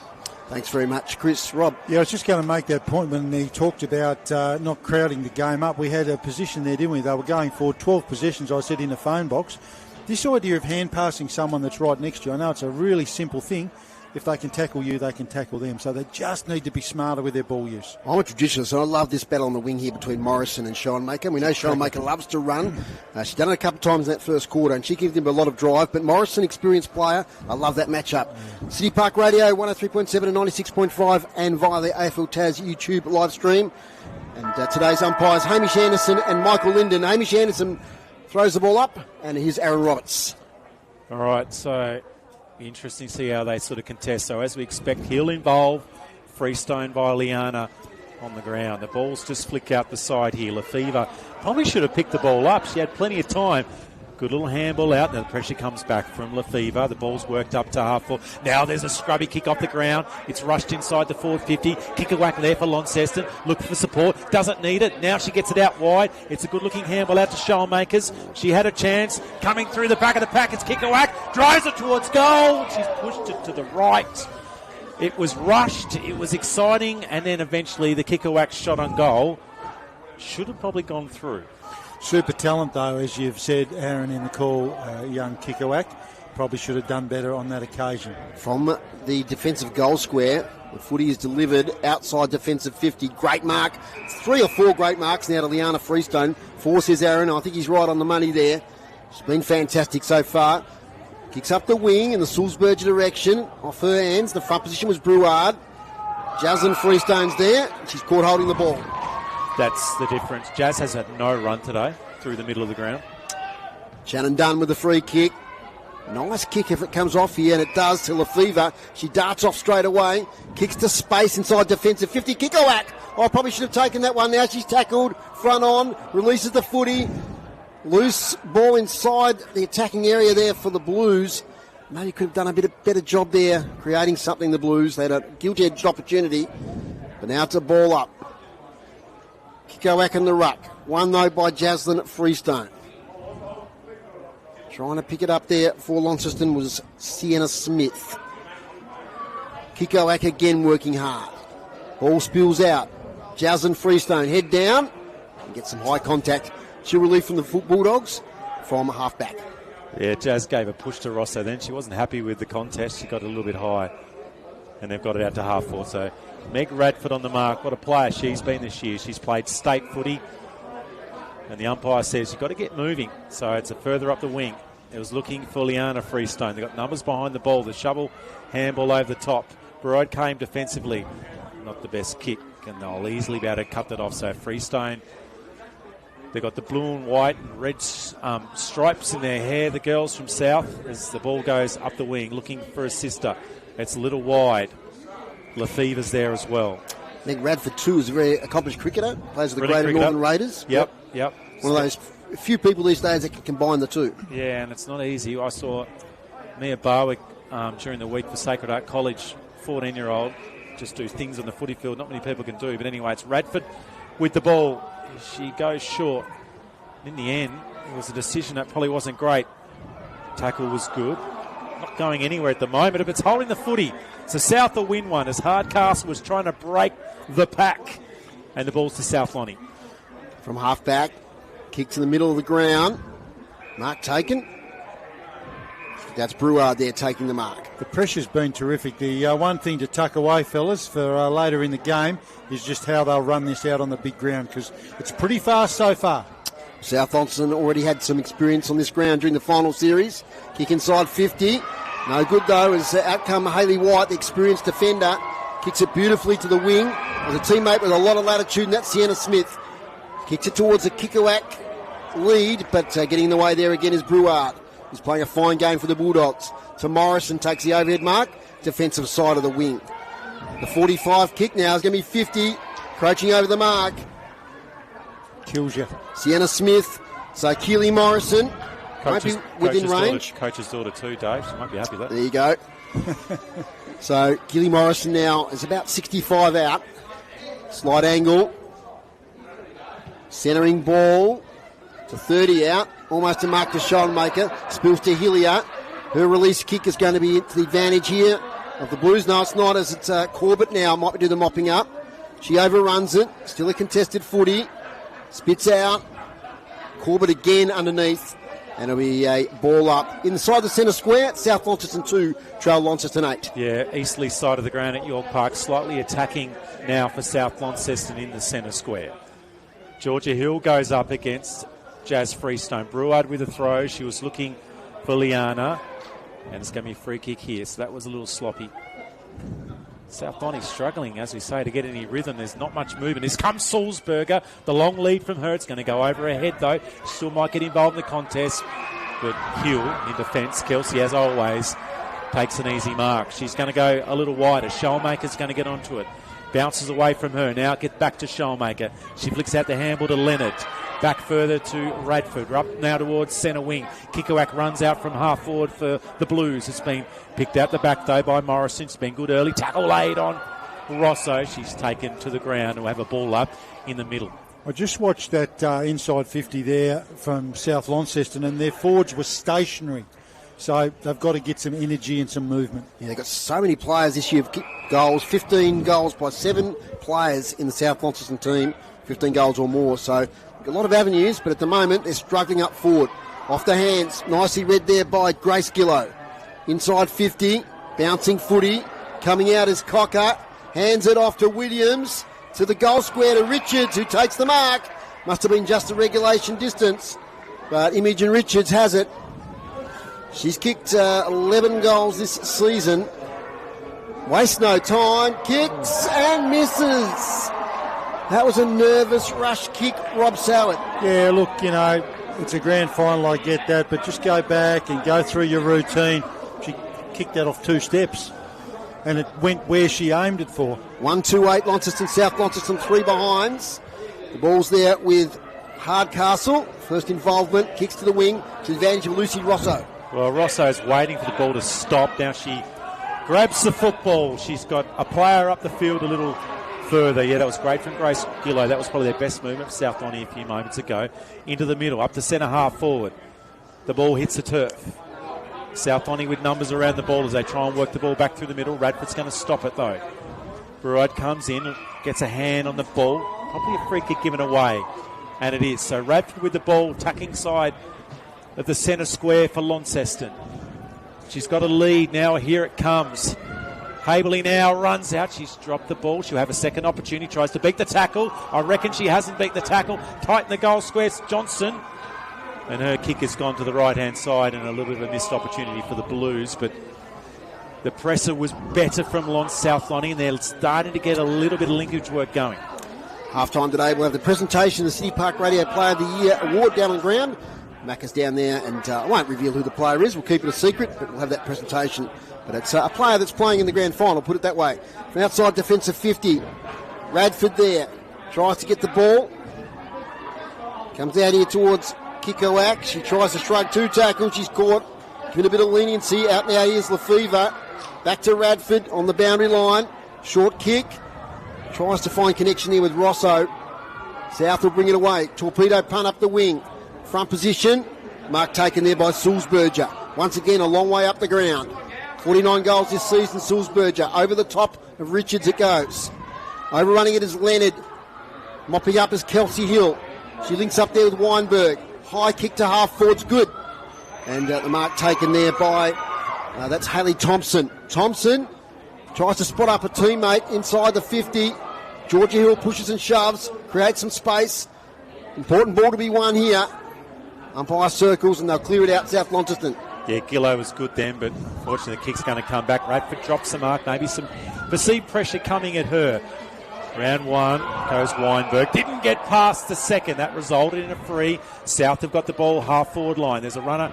Thanks very much, Chris. Rob? Yeah, I was just going to make that point when he talked about not crowding the game up. We had a position there, didn't we? They were going for 12 possessions, I said, in the phone box. This idea of hand passing someone that's right next to you, I know it's a really simple thing. If they can tackle you, they can tackle them. So they just need to be smarter with their ball use. I'm a traditionalist, and I love this battle on the wing here between Morrison and Schoenmaker. We know Schoenmaker loves to run. She's done it a couple of times in that first quarter, and she gives him a lot of drive. But Morrison, experienced player, I love that matchup. City Park Radio, 103.7 and 96.5, and via the AFL Tas YouTube live stream. And today's umpires, Hamish Anderson and Michael Linden. Hamish Anderson throws the ball up, and here's Aaron Roberts. All right, so interesting to see how they sort of contest. So as we expect, he'll involve Freestone by Liana on the ground. The ball's just flick out the side here. Lefevre probably should have picked the ball up. She had plenty of time. Good little handball out. Now the pressure comes back from Lefevre. The ball's worked up to half full. Now there's a scrubby kick off the ground. It's rushed inside the forward 50. Kick a whack there for Launceston. Looking for support. Doesn't need it. Now she gets it out wide. It's a good looking handball out to Schoenmakers. She had a chance. Coming through the back of the pack. It's kick a whack. Drives it towards goal. She's pushed it to the right. It was rushed. It was exciting. And then eventually the kick a whack shot on goal should have probably gone through. Super talent, though, as you've said, Aaron, in the call, young Kikowak. Probably should have done better on that occasion. From the defensive goal square, the footy is delivered outside defensive 50. Great mark. 3 or 4 great marks now to Liana Freestone. 4, says Aaron. I think he's right on the money there. She's been fantastic so far. Kicks up the wing in the Sulzberger direction. Off her hands. The front position was Brouard. Jaslyn Freestone's there. She's caught holding the ball. That's the difference. Jazz has had no run today through the middle of the ground. Shannon Dunn with the free kick. Nice kick if it comes off here, and it does to Lefevre. She darts off straight away. Kicks to space inside defensive 50. Kick a whack. Oh, probably should have taken that one. Now she's tackled. Front on. Releases the footy. Loose ball inside the attacking area there for the Blues. Maybe could have done a bit better job there, creating something, the Blues. They had a guilty-edged opportunity. But now it's a ball up. Kikowak in the ruck. One, though, by Jaslyn Freestone. Trying to pick it up there for Launceston was Sienna Smith. Kikowak again working hard. Ball spills out. Jaslyn Freestone head down and get some high contact. She'll relief from the Bulldogs from half-back. Yeah, Jazz gave a push to Rosso then. She wasn't happy with the contest. She got a little bit high. And they've got it out to half-forward. So Meg Radford on the mark. What a player she's been this year. She's played state footy. And the umpire says you've got to get moving. So it's a further up the wing. It was looking for Liana Freestone. They've got numbers behind the ball. The shovel handball over the top. Broad came defensively. Not the best kick. And they'll easily be able to cut that off. So Freestone, they've got the blue and white and red stripes in their hair, the girls from South, as the ball goes up the wing, looking for a sister. It's a little wide. Lefevre's there as well. I think Radford, too, is a very accomplished cricketer. Plays with the Great Greater Northern Raiders. Yep. One of those few people these days that can combine the two. Yeah, and it's not easy. I saw Mia Barwick during the week for Sacred Heart College, 14-year-old, just do things on the footy field not many people can do. But anyway, it's Radford with the ball. She goes short. In the end, it was a decision that probably wasn't great. Tackle was good. Not going anywhere at the moment, but it's holding the footy. So South will win one as Hardcastle was trying to break the pack. And the ball's to South Lonnie. From half-back, kick to the middle of the ground. Mark taken. That's Brouard there taking the mark. The pressure's been terrific. The one thing to tuck away, fellas, for later in the game is just how they'll run this out on the big ground, because it's pretty fast so far. South Launceston already had some experience on this ground during the final series. Kick inside 50. No good, though, as out come Hayley White, the experienced defender. Kicks it beautifully to the wing. There's a teammate with a lot of latitude, and that's Sienna Smith. Kicks it towards the Kikowak lead, but getting in the way there again is Brouard. He's playing a fine game for the Bulldogs. To Morrison, takes the overhead mark, defensive side of the wing. The 45 kick now is going to be 50, crouching over the mark. Kills you. Sienna Smith, so Keely Morrison won't be within range. Coach's daughter too, Dave. She might be happy with that. There you go. So Keely Morrison now is about 65 out. Slight angle. Centering ball to 30 out. Almost a mark to Schoenmaker. Spills to Hillier. Her release kick is going to be to the advantage here of the Blues. No, it's not, as it's Corbett now. Might do the mopping up. She overruns it. Still a contested footy. Spits out. Corbett again underneath. And it'll be a ball up inside the centre square. South Launceston 2, trail Launceston 8. Yeah, easterly side of the ground at York Park. Slightly attacking now for South Launceston in the centre square. Georgia Hill goes up against Jazz Freestone. Breward with a throw. She was looking for Liana. And it's going to be a free kick here. So that was a little sloppy. South Donny struggling, as we say, to get any rhythm. There's not much movement. This comes Sulzberger. The long lead from her. It's going to go over her head, though. Still might get involved in the contest. But Hill in defence. Kelsey, as always, takes an easy mark. She's going to go a little wider. Schoenmaker's going to get onto it. Bounces away from her. Now get back to Schoenmaker. She flicks out the handball to Leonard. Back further to Radford. We're up now towards centre wing. Kikoak runs out from half forward for the Blues. It's been picked out the back, though, by Morrison. It's been good early tackle laid on Rosso. She's taken to the ground. We'll have a ball up in the middle. I just watched that inside 50 there from South Launceston, and their forwards were stationary. So they've got to get some energy and some movement. Yeah, they've got so many players this year. Goals, 15 goals by 7 players in the South Launceston team, 15 goals or more. So a lot of avenues, but at the moment they're struggling up forward. Off the hands, nicely read there by Grace Gillow. Inside 50, bouncing footy, coming out is Cocker, hands it off to Williams, to the goal square to Richards, who takes the mark. Must have been just a regulation distance, but Imogen Richards has it. She's kicked 11 goals this season. Waste no time, kicks and misses. That was a nervous rush kick, Rob Soward. Yeah, look, you know, it's a grand final, I get that, but just go back and go through your routine. She kicked that off 2 steps, and it went where she aimed it for. 1-2-8, Launceston, South Launceston, 3 behinds. The ball's there with Hardcastle. First involvement, kicks to the wing, to the advantage of Lucy Rosso. Well, Rosso's waiting for the ball to stop. Now she grabs the football. She's got a player up the field a little further. Yeah, that was great from Grace Gillow. That was probably their best movement for South Donny a few moments ago. Into the middle, up to centre half forward. The ball hits the turf. South Donny with numbers around the ball as they try and work the ball back through the middle. Radford's going to stop it, though. Breward comes in, gets a hand on the ball. Probably a free kick given away. And it is. So Radford with the ball, tucking side of the centre square for Launceston. She's got a lead now. Here it comes. Haberley now runs out. She's dropped the ball. She'll have a second opportunity. Tries to beat the tackle. I reckon she hasn't beat the tackle. Tight in the goal square. It's Johnson. And her kick has gone to the right-hand side and a little bit of a missed opportunity for the Blues. But the presser was better from South Lonnie, and they're starting to get a little bit of linkage work going. Half-time today, we'll have the presentation of the City Park Radio Player of the Year award down on the ground. Mac is down there, and I won't reveal who the player is. We'll keep it a secret, but we'll have that presentation. But it's a player that's playing in the grand final, put it that way. From outside defensive 50, Radford there. Tries to get the ball. Comes out here towards Kikoak. She tries to shrug 2 tackles. She's caught. Given a bit of leniency. Out now here's Lefevre. Back to Radford on the boundary line. Short kick. Tries to find connection here with Rosso. South will bring it away. Torpedo punt up the wing. Front position. Mark taken there by Sulzberger. Once again, a long way up the ground. 49 goals this season, Sulzberger. Over the top of Richards it goes. Overrunning it is Leonard. Mopping up is Kelsey Hill. She links up there with Weinberg. High kick to half forward's good. And the mark taken there by, that's Haley Thompson. Thompson tries to spot up a teammate inside the 50. Georgia Hill pushes and shoves, creates some space. Important ball to be won here. Umpire circles and they'll clear it out South Launceston. Yeah, Gillow was good then, but fortunately the kick's going to come back. Radford drops the mark, maybe some perceived pressure coming at her. Round 1 goes Weinberg. Didn't get past the second. That resulted in a free. South have got the ball half forward line. There's a runner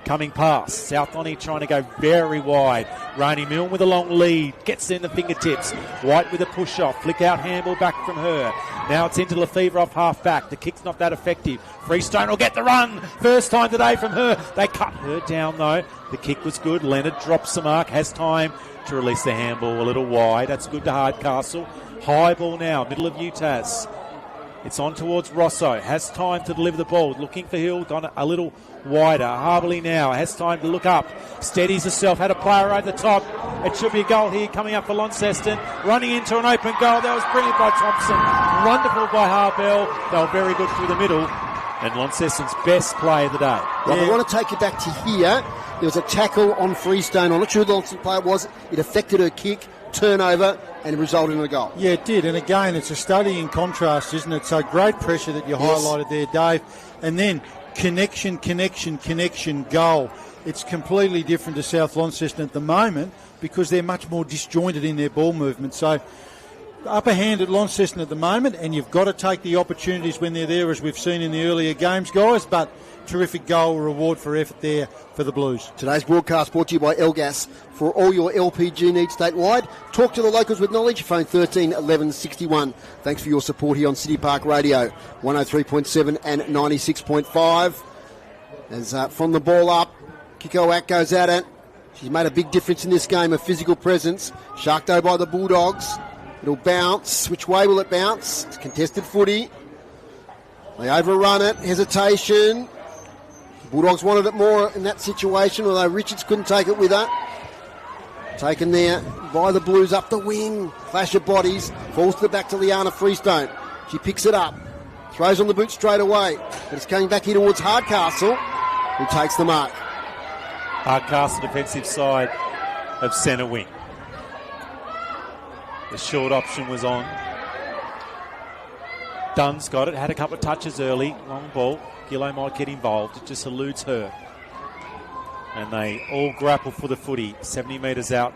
coming past. South on here trying to go very wide. Rainey Milne with a long lead. Gets in the fingertips. White with a push off. Flick out handball back from her. Now it's into Lefevre off half back. The kick's not that effective. Freestone will get the run. First time today from her. They cut her down though. The kick was good. Leonard drops the mark. Has time to release the handball a little wide. That's good to Hardcastle. High ball now. Middle of UTAS. It's on towards Rosso. Has time to deliver the ball. Looking for Hill. Gone a little wider. Harbley now has time to look up. Steadies herself. Had a player over the top. It should be a goal here coming up for Launceston. Running into an open goal. That was brilliant by Thompson. Wonderful by Harbell. They were very good through the middle. And Launceston's best play of the day. Well, I want to take you back to here. There was a tackle on Freestone. I'm not sure who the Launceston player was. It affected her kick, turnover, and it resulted in a goal. Yeah, it did. And again, it's a study in contrast, isn't it? So great pressure that you highlighted there, Dave. And then connection, goal. It's completely different to South Launceston at the moment because they're much more disjointed in their ball movement. So upper hand at Launceston at the moment, and you've got to take the opportunities when they're there, as we've seen in the earlier games, guys. But terrific goal reward for effort there for the Blues. Today's broadcast brought to you by Elgas. For all your LPG needs statewide, talk to the locals with knowledge. Phone 13 11 61. Thanks for your support here on City Park Radio, 103.7 and 96.5. As from the ball up, Kiko Ack goes at it. She's made a big difference in this game, a physical presence. Sharkdo by the Bulldogs. It'll bounce. Which way will it bounce? It's contested footy. They overrun it. Hesitation. The Bulldogs wanted it more in that situation, although Richards couldn't take it with her. Taken there by the Blues up the wing. Clash of bodies. Falls to the back to Liana Freestone. She picks it up. Throws on the boot straight away. But it's coming back here towards Hardcastle, who takes the mark. Hardcastle defensive side of centre wing. The short option was on. Dunn's got it. Had a couple of touches early. Long ball. Gillow might get involved. It just eludes her. And they all grapple for the footy. 70 metres out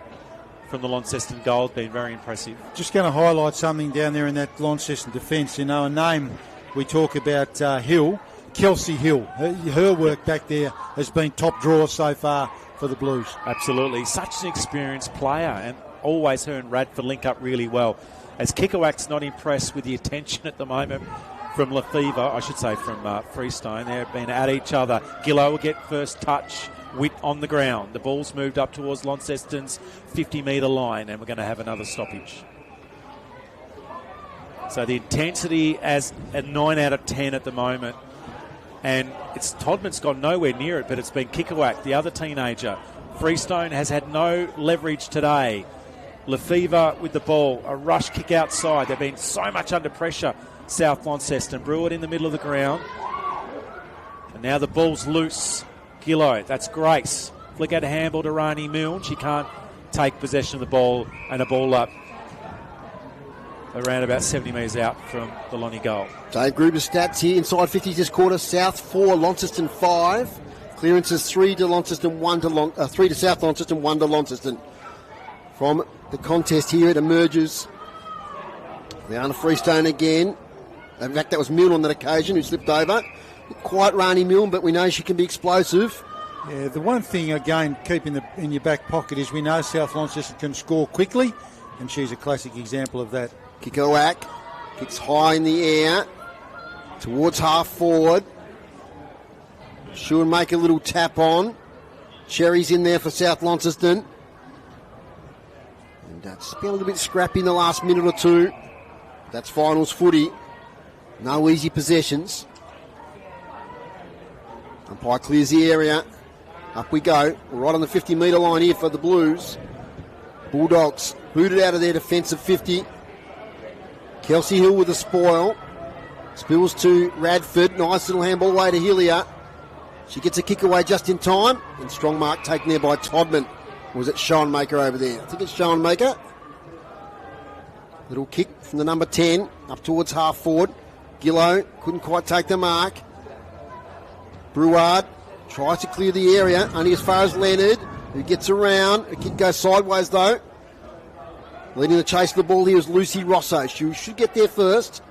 from the Launceston goal. Been very impressive. Just going to highlight something down there in that Launceston defence. You know, a name we talk about, Hill. Kelsey Hill. Her work back there has been top draw so far for the Blues. Absolutely. Such an experienced player, and always her and Radford link up really well. As Kikowak's not impressed with the attention at the moment from Lefevre, I should say from Freestone. They've been at each other. Gillow will get first touch. Witt on the ground. The ball's moved up towards Launceston's 50-metre line, and we're going to have another stoppage. So the intensity as a 9 out of 10 at the moment. And it's Todman's gone nowhere near it, but it's been Kikowak, the other teenager. Freestone has had no leverage today. Lefevre with the ball, a rush kick outside. They've been so much under pressure, South Launceston. Brewer in the middle of the ground. And now the ball's loose. Gillow, that's Grace. Flick out a handball to Rani Milne. She can't take possession of the ball, and a ball up around about 70 metres out from the Lonnie goal. Dave Gruber's stats here inside 50 this quarter. South 4, Launceston 5. Clearances 3 to Launceston, 3 to South Launceston, 1 to Launceston. From the contest here, it emerges. Liana Freestone again. In fact, that was Milne on that occasion who slipped over. Quite Rani Milne, but we know she can be explosive. Yeah, the one thing, again, keep in your back pocket is we know South Launceston can score quickly, and she's a classic example of that. Kikoak kicks high in the air towards half forward. Should make a little tap on. Cherry's in there for South Launceston. And it's been a little bit scrappy in the last minute or two. That's finals footy. No easy possessions. Umpire clears the area. Up we go. We're right on the 50-metre line here for the Blues. Bulldogs booted out of their defensive 50. Kelsey Hill with a spoil. Spills to Radford. Nice little handball away to Hillier. She gets a kick away just in time. And strong mark taken there by Todman. Or was it Schoenmaker over there? I think it's Schoenmaker. Little kick from the number 10 up towards half forward. Gillow couldn't quite take the mark. Breward tries to clear the area, only as far as Leonard, who gets around. A kick goes sideways though. Leading the chase of the ball here is Lucy Rosso. She should get there first.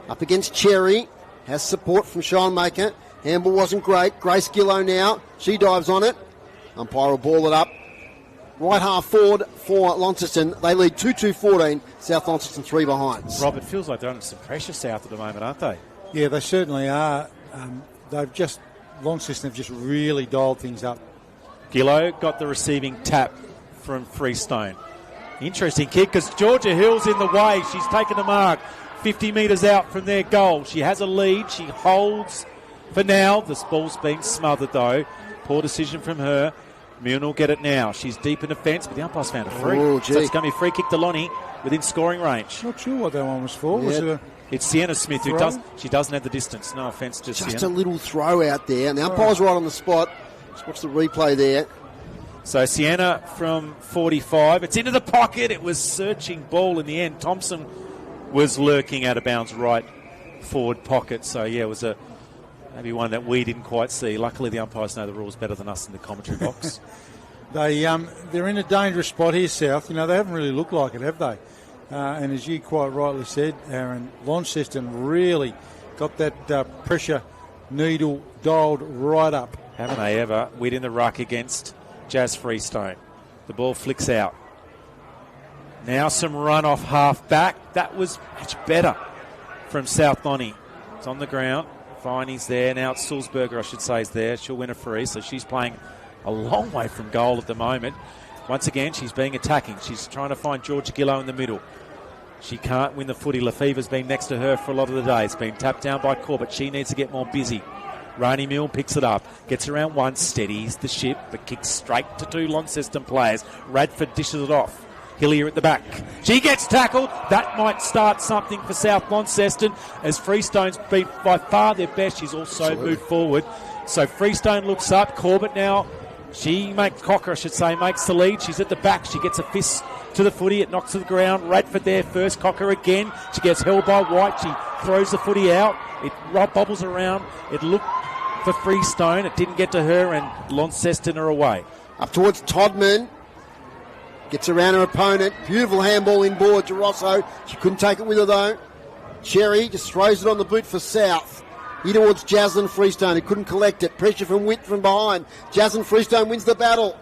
Up against Cherry. Has support from Schoenmaker. Handball wasn't great. Grace Gillow now. She dives on it. Umpire will ball it up. Right half forward for Launceston. They lead 2-2-14. South Launceston 3 behind. Rob, it feels like they're under some pressure, South, at the moment, aren't they? Yeah, they certainly are. Launceston have just really dialed things up. Gillow got the receiving tap from Freestone. Interesting kick because Georgia Hill's in the way. She's taken the mark. 50 metres out from their goal. She has a lead. She holds for now. This ball's been smothered, though. Poor decision from her. Milne will get it now. She's deep in the fence, but the umpire's found a free. Oh, so it's going to be a free kick to Lonnie within scoring range. Not sure what that one was for. Yeah. Was it It's Sienna Smith throw? who doesn't have the distance. No offence to Just Sienna. a little throw out there. And the umpire's right on the spot. Just watch the replay there. So Sienna from 45. It's into the pocket. It was searching ball in the end. Thompson was lurking out of bounds right forward pocket. So, yeah, it was maybe one that we didn't quite see. Luckily, the umpires know the rules better than us in the commentary box. They're in a dangerous spot here, South. They haven't really looked like it, have they? And as you quite rightly said, Aaron, Launceston really got that pressure needle dialed right up. Haven't they ever? We'd in the ruck against Jazz Freestone. The ball flicks out. Now some run off half back. That was much better from South Lonnie. It's on the ground. Viney's there. Now it's Sulzberger, I should say, is there. She'll win a free, so she's playing a long way from goal at the moment. Once again, she's being attacking. She's trying to find Georgia Gillow in the middle. She can't win the footy. Lefever's been next to her for a lot of the day. It's been tapped down by Corbett. She needs to get more busy. Rani Milne picks it up, gets around one, steadies the ship, but kicks straight to two Launceston players. Radford dishes it off. Hillier at the back. She gets tackled. That might start something for South Launceston, as Freestone's been by far their best. She's also moved forward. So Freestone looks up. Corbett now, Cocker, I should say, makes the lead. She's at the back. She gets a fist to the footy. It knocks to the ground. Radford there first. Cocker again. She gets held by White. She throws the footy out. It bobbles around. It looked for Freestone. It didn't get to her, and Launceston are away. Up towards Todman. Gets around her opponent. Beautiful handball inboard to Rosso. She couldn't take it with her, though. Cherry just throws it on the boot for South. Here towards Jaslyn Freestone, who couldn't collect it. Pressure from Witt from behind. Jaslyn Freestone wins the battle.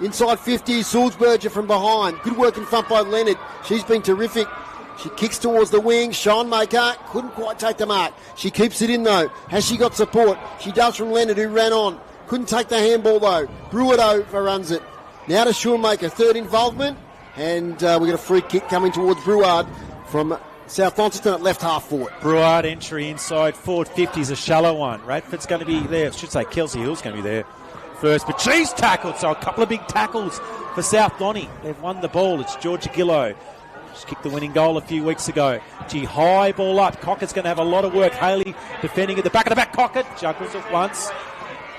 Inside 50, Sulzberger from behind. Good work in front by Leonard. She's been terrific. She kicks towards the wing. Schoenmaker couldn't quite take the mark. She keeps it in, though. Has she got support? She does from Leonard, who ran on. Couldn't take the handball, though. Brewer overruns it. Now to Schoenmaker, third involvement. And we got a free kick coming towards Breward from South Launceston at left half forward. Breward entry inside forward 50 is a shallow one. Radford's going to be there. I should say Kelsey Hill's going to be there first. But she's tackled. So a couple of big tackles for South Lonnie. They've won the ball. It's Georgia Gillow. She kicked the winning goal a few weeks ago. She high ball up. Cockett's going to have a lot of work. Haley defending at the back of the back. Cockett juggles it once.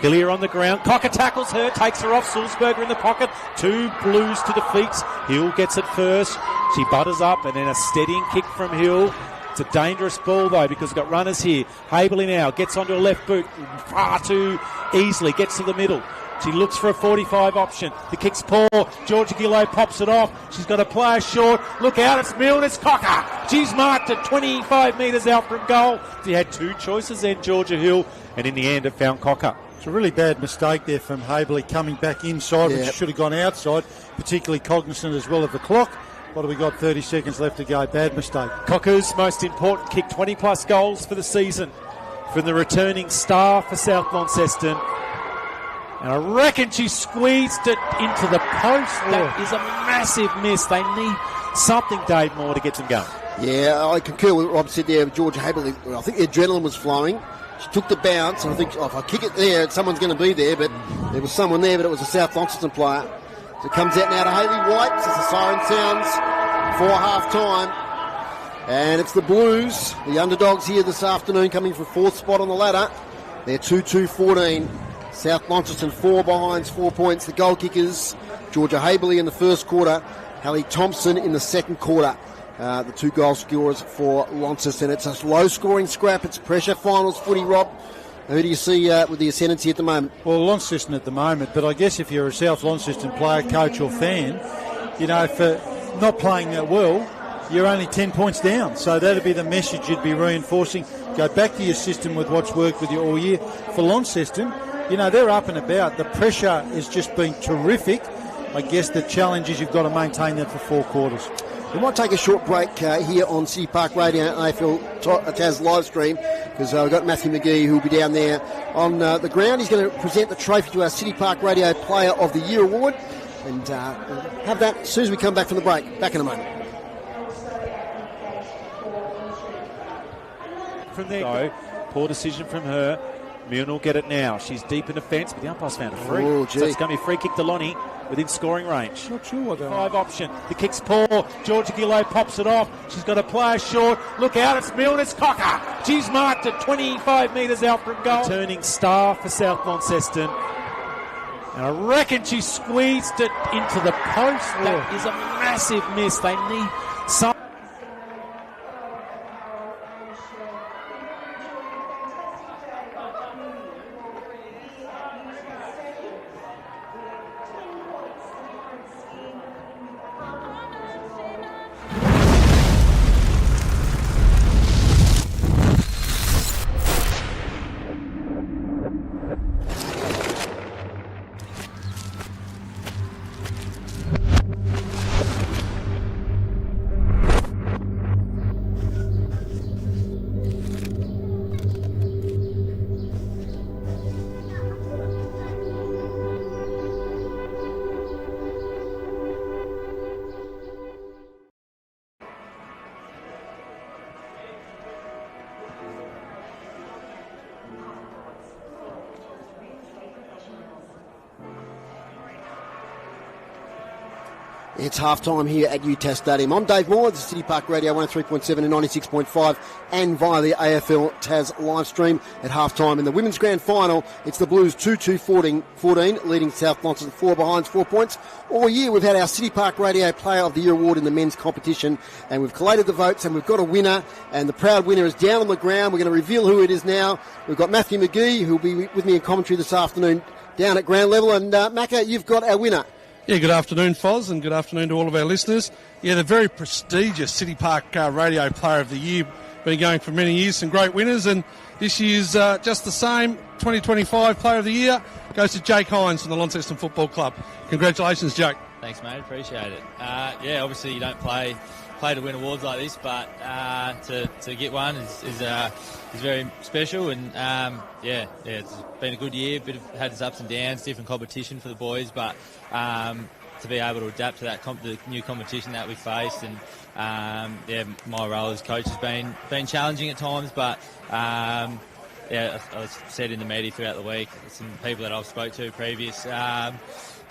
Hillier on the ground. Cocker tackles her, takes her off. Sulzberger in the pocket. Two Blues to defeat. Hill gets it first. She butters up, and then a steadying kick from Hill. It's a dangerous ball, though, because we've got runners here. Haberley now gets onto a left boot far too easily. Gets to the middle. She looks for a 45 option. The kick's poor. Georgia Gillow pops it off. She's got a player short. Look out, it's Milne, it's Cocker. She's marked at 25 metres out from goal. She had two choices then, Georgia Hill, and in the end it found Cocker. It's a really bad mistake there from Haberley coming back inside, which should have gone outside, particularly cognizant as well of the clock. What have we got? 30 seconds left to go. Bad mistake. Cocker's most important kick, 20-plus goals for the season from the returning star for South Launceston. And I reckon she squeezed it into the post. That is a massive miss. They need something, Dave Moore, to get them going. Yeah, I concur with what Rob said there. Georgia Haberley, I think the adrenaline was flowing. She took the bounce, and I think if I kick it there, someone's going to be there, but there was someone there, but it was a South Launceston player. So it comes out now to Hayley White as the siren sounds for half-time. And it's the Blues, the underdogs here this afternoon, coming for fourth spot on the ladder. They're 2-2-14. South Launceston 4 behinds, 4 points. The goal kickers, Georgia Haberley in the first quarter, Hallie Thompson in the second quarter. The two goal scorers for Launceston. It's a low-scoring scrap. It's pressure finals footy, Rob. Who do you see with the ascendancy at the moment? Well, Launceston at the moment, but I guess if you're a South Launceston player, coach or fan, for not playing that well, you're only 10 points down. So that'd be the message you'd be reinforcing. Go back to your system with what's worked with you all year. For Launceston, they're up and about. The pressure has just been terrific. I guess the challenge is you've got to maintain that for 4 quarters. We might take a short break here on City Park Radio and AFL Taz live stream, because we've got Matthew McGee, who will be down there on the ground. He's going to present the trophy to our City Park Radio Player of the Year award, and have that as soon as we come back from the break. Back in a moment. from there. Go. Poor decision from her. Milne will get it now. She's deep in the fence, but the umpire's found a free. Oh, so it's going to be a free kick to Lonnie within scoring range. Not sure what that 5 option. The kick's poor. Georgia Gillow pops it off. She's got a player short. Look out, it's Milne, it's Cocker. She's marked at 25 metres out from goal. Turning star for South Launceston. And I reckon she squeezed it into the post. That is a massive miss. They need some. It's half-time here at UTAS Stadium. I'm Dave Moore, this is City Park Radio 103.7 and 96.5 and via the AFL TAS live stream at half-time. In the Women's Grand Final, it's the Blues 2-2-14, leading South Launceston 4 behind 4 points. All year we've had our City Park Radio Player of the Year award in the men's competition, and we've collated the votes and we've got a winner, and the proud winner is down on the ground. We're going to reveal who it is now. We've got Matthew McGee, who'll be with me in commentary this afternoon down at ground level, and Macca, you've got our winner. Yeah, good afternoon, Foz, and good afternoon to all of our listeners. Yeah, the very prestigious City Park Radio Player of the Year, been going for many years, some great winners, and this year's just the same, 2025 Player of the Year goes to Jake Hines from the Launceston Football Club. Congratulations, Jake. Thanks, mate, appreciate it. Yeah, obviously you don't play to win awards like this, but to get one is very special, and it's been a good year. Had its ups and downs, different competition for the boys, but to be able to adapt to that the new competition that we faced, and my role as coach has been challenging at times, but I said in the media throughout the week, some people that I've spoke to previous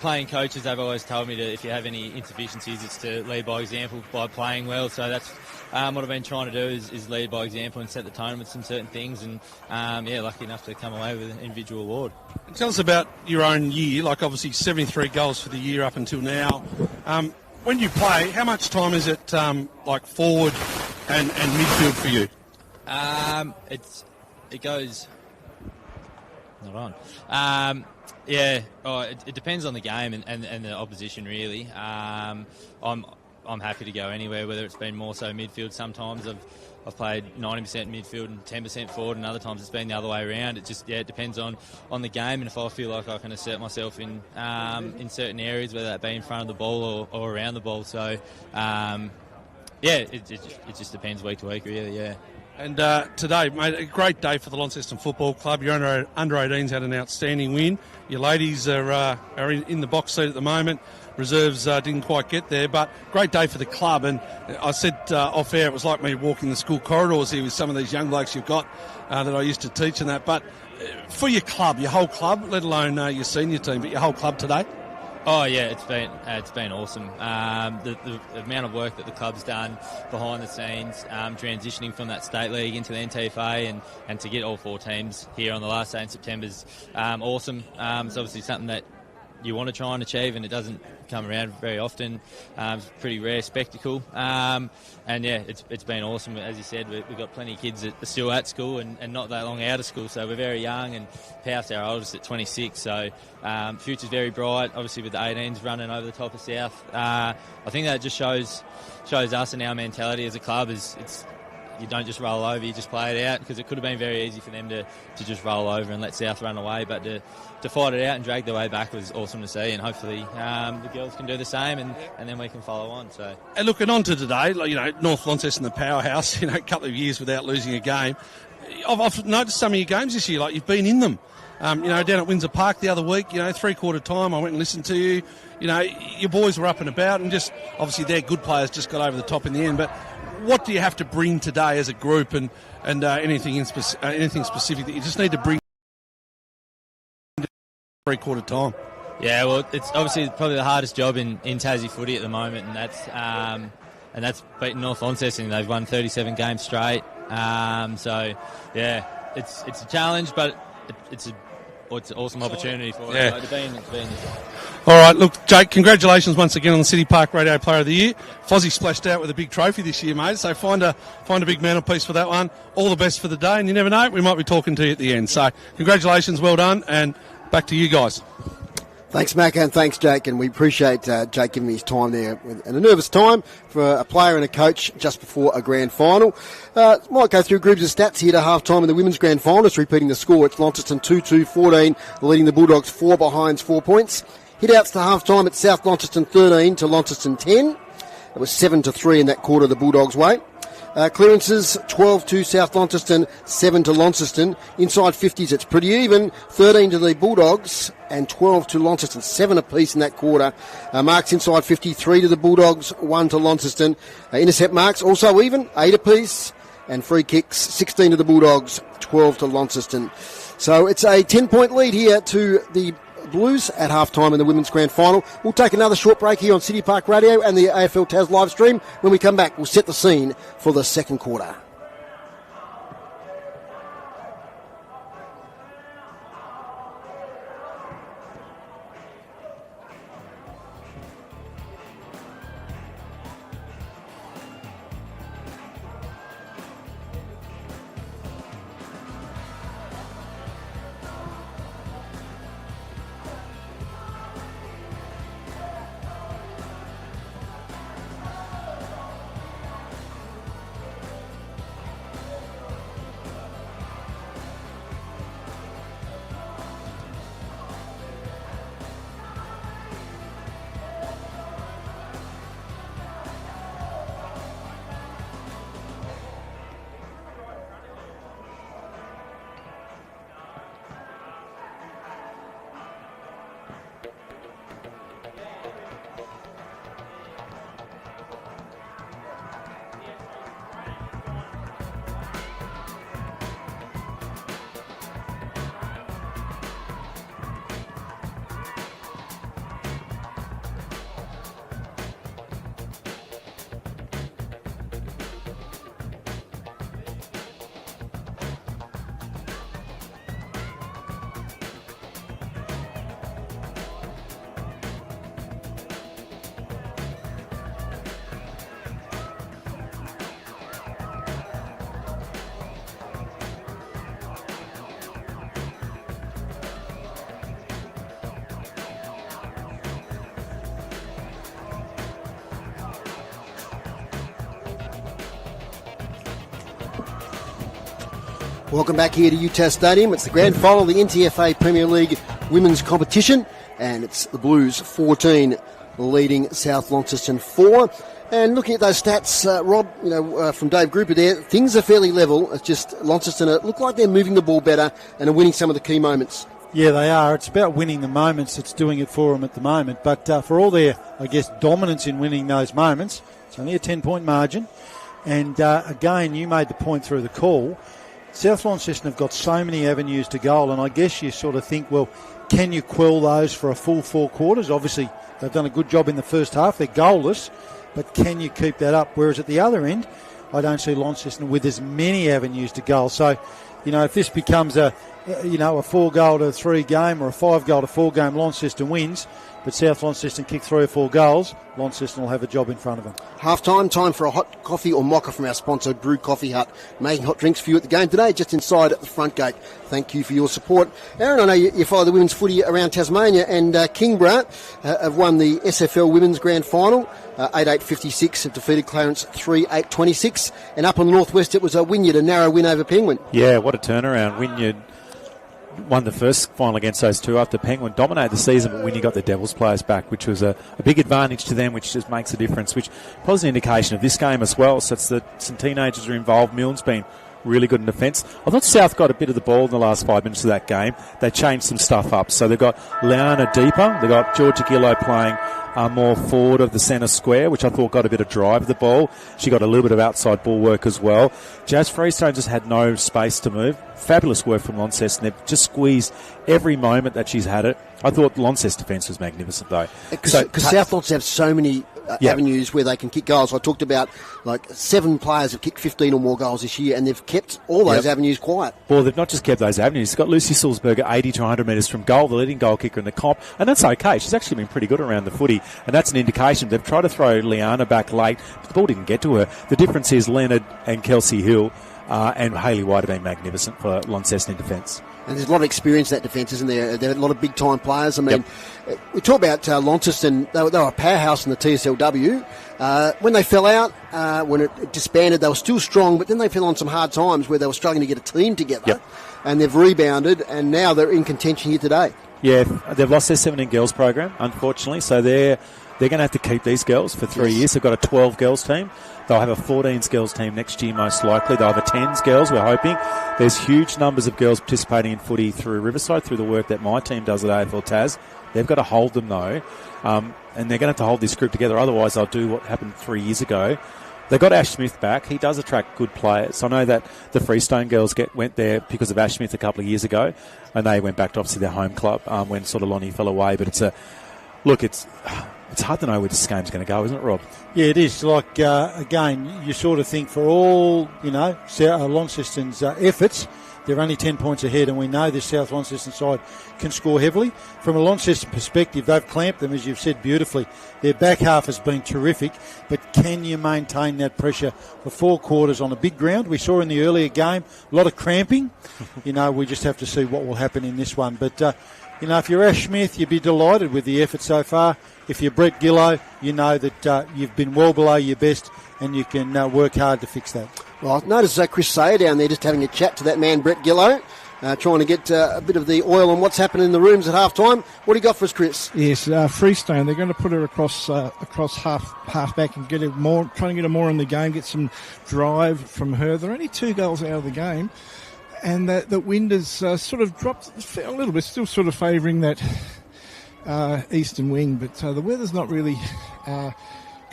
playing coaches, they've always told me that if you have any insufficiencies, it's to lead by example by playing well. So that's what I've been trying to do is lead by example and set the tone with some certain things, and lucky enough to come away with an individual award. Tell us about your own year, like obviously 73 goals for the year up until now. When you play, how much time is it like forward and midfield for you? It goes not on. It depends on the game and the opposition, really. I'm happy to go anywhere, whether it's been more so midfield. Sometimes I've played 90% midfield and 10% forward, and other times it's been the other way around. It just it depends on the game, and if I feel like I can assert myself in certain areas, whether that be in front of the ball or around the ball. So it just depends week to week, really. Yeah. And today, mate, a great day for the Launceston Football Club. Your under-18s had an outstanding win. Your ladies are in the box seat at the moment. Reserves didn't quite get there, but great day for the club. And I said off air, it was like me walking the school corridors here with some of these young blokes you've got that I used to teach and that. But for your club, your whole club, let alone your senior team, but your whole club today? Oh yeah, it's been awesome. The amount of work that the club's done behind the scenes, transitioning from that state league into the NTFA, and to get all 4 teams here on the last day in September is awesome. It's obviously something that you want to try and achieve, and it doesn't come around very often. It's a pretty rare spectacle, it's been awesome. As you said, we've got plenty of kids that are still at school and not that long out of school, so we're very young, and Pow's our oldest at 26, so future's very bright. Obviously with the 18s running over the top of South, I think that just shows us and our mentality as a club is you don't just roll over, you just play it out, because it could have been very easy for them to just roll over and let South run away, but to fight it out and drag their way back was awesome to see, and hopefully the girls can do the same, and then we can follow on. So, and looking on to today, North Launceston, the powerhouse, a couple of years without losing a game. I've noticed some of your games this year, like you've been in them. Down at Windsor Park the other week, 3/4 time, I went and listened to you. Your boys were up and about, and just obviously they're good players, just got over the top in the end. But what do you have to bring today as a group, and anything specific that you just need to bring three-quarter time? Yeah, well, it's obviously probably the hardest job in Tassie footy at the moment, and that's beating North Launceston. They've won 37 games straight. So yeah, it's a challenge, but it's an awesome opportunity for us to be in this. All right, look, Jake, congratulations once again on the City Park Radio Player of the Year. Fozzie splashed out with a big trophy this year, mate, so find a big mantelpiece for that one. All the best for the day, and you never know, we might be talking to you at the end. So congratulations, well done, and back to you guys. Thanks, Mac, and thanks, Jake, and we appreciate Jake giving me his time there in a nervous time for a player and a coach just before a grand final. Might go through groups of stats here to half-time in the women's grand final. Just repeating the score, it's Launceston 2-2-14, leading the Bulldogs 4 behinds 4 points. Hit-outs to half-time at South Launceston 13 to Launceston 10. It was 7-3 in that quarter the Bulldogs' way. Clearances 12 to South Launceston, 7 to Launceston. Inside 50s, it's pretty even. 13 to the Bulldogs and 12 to Launceston, 7 apiece in that quarter. Marks inside 53 to the Bulldogs, 1 to Launceston. Intercept marks also even, 8 apiece. And free kicks 16 to the Bulldogs, 12 to Launceston. So it's a 10-point lead here to the Blues at half-time in the women's grand final. We'll take another short break here on City Park Radio and the AFL Tas live stream. When we come back, we'll set the scene for the second quarter. Welcome back here to UTAS Stadium. It's the grand final of the NTFA Premier League women's competition, and it's the Blues 14 leading South Launceston 4. And looking at those stats, Rob, from Dave Grouper there, things are fairly level. It's just Launceston look like they're moving the ball better and are winning some of the key moments. Yeah, they are. It's about winning the moments that's doing it for them at the moment. But for all their, dominance in winning those moments, it's only a 10-point margin. And again, you made the point through the call. South Launceston have got so many avenues to goal, and I guess you sort of think, well, can you quell those for a full 4 quarters? Obviously, they've done a good job in the first half. They're goalless, but can you keep that up? Whereas at the other end, I don't see Launceston with as many avenues to goal. So, if this becomes a 4-goal to 3 game or a 5-goal to 4 game, Launceston wins. But South Launceston kick 3 or 4 goals, Launceston will have a job in front of them. Half-time, time for a hot coffee or mocha from our sponsor, Brew Coffee Hut. Making hot drinks for you at the game today, just inside at the front gate. Thank you for your support. Aaron, I know you follow the women's footy around Tasmania, and Kingborough have won the SFL Women's Grand Final. 8-8-56 have defeated Clarence 3-8-26. And up on the northwest, it was a Wynyard, a narrow win over Penguin. Yeah, what a turnaround. Wynyard won the first final against those two after Penguin dominated the season, but Wynyard got the Devils players back, which was a big advantage to them, which just makes a difference, which probably is an indication of this game as well. So it's that some teenagers are involved. Milne's been really good in defence. I thought South got a bit of the ball in the last 5 minutes of that game. They changed some stuff up. So they've got Leona deeper. They've got Georgia Gillow playing more forward of the centre square, which I thought got a bit of drive of the ball. She got a little bit of outside ball work as well. Jazz Freestone just had no space to move. Fabulous work from Launceston. They've just squeezed every moment that she's had it. I thought Launceston defence was magnificent, though. Because South Launceston have so many avenues where they can kick goals. I talked about 7 players have kicked 15 or more goals this year, and they've kept all those avenues quiet. Well, they've not just kept those avenues. They've got Lucy Sulzberger 80 to 100 metres from goal, the leading goal kicker in the comp, and that's okay. She's actually been pretty good around the footy, and that's an indication. They've tried to throw Liana back late, but the ball didn't get to her. The difference is Leonard and Kelsey Hill and Hayley White have been magnificent for Launceston in defence. And there's a lot of experience in that defence, isn't there? There are a lot of big-time players. I mean, we talk about Launceston. They were a powerhouse in the TSLW. When they fell out, when it disbanded, they were still strong, but then they fell on some hard times where they were struggling to get a team together. And they've rebounded, and now they're in contention here today. Yeah, they've lost their 17 girls program, unfortunately, so they're going to have to keep these girls for 3 years. They've got a 12 girls team. They'll have a 14s girls team next year, most likely. They'll have a 10s girls, we're hoping. There's huge numbers of girls participating in footy through Riverside, through the work that my team does at AFL TAS. They've got to hold them, though, and they're going to have to hold this group together. Otherwise, they'll do what happened 3 years ago. They got Ash Smith back. He does attract good players. I know that the Freestone girls went there because of Ash Smith a couple of years ago, and they went back to obviously their home club when sort of Lonnie fell away. But it's hard to know where this game's going to go, isn't it, Rob? Yeah, it is. Again, you sort of think for all, Launceston's efforts, they're only 10 points ahead, and we know this South Launceston side can score heavily. From a Launceston perspective, they've clamped them, as you've said beautifully. Their back half has been terrific, but can you maintain that pressure for 4 quarters on a big ground? We saw in the earlier game a lot of cramping. We just have to see what will happen in this one. But, if you're Ash Smith, you'd be delighted with the effort so far. If you're Brett Gillow, you know that you've been well below your best, and you can work hard to fix that. Well, I noticed Chris Sayer down there just having a chat to that man, Brett Gillow, trying to get a bit of the oil on what's happening in the rooms at half time. What do you got for us, Chris? Yes, Freestone, they're going to put her across half back and get her more, trying to get her more in the game, get some drive from her. They're only 2 goals out of the game, and the wind has sort of dropped a little bit, still sort of favouring that eastern wing, but the weather's not really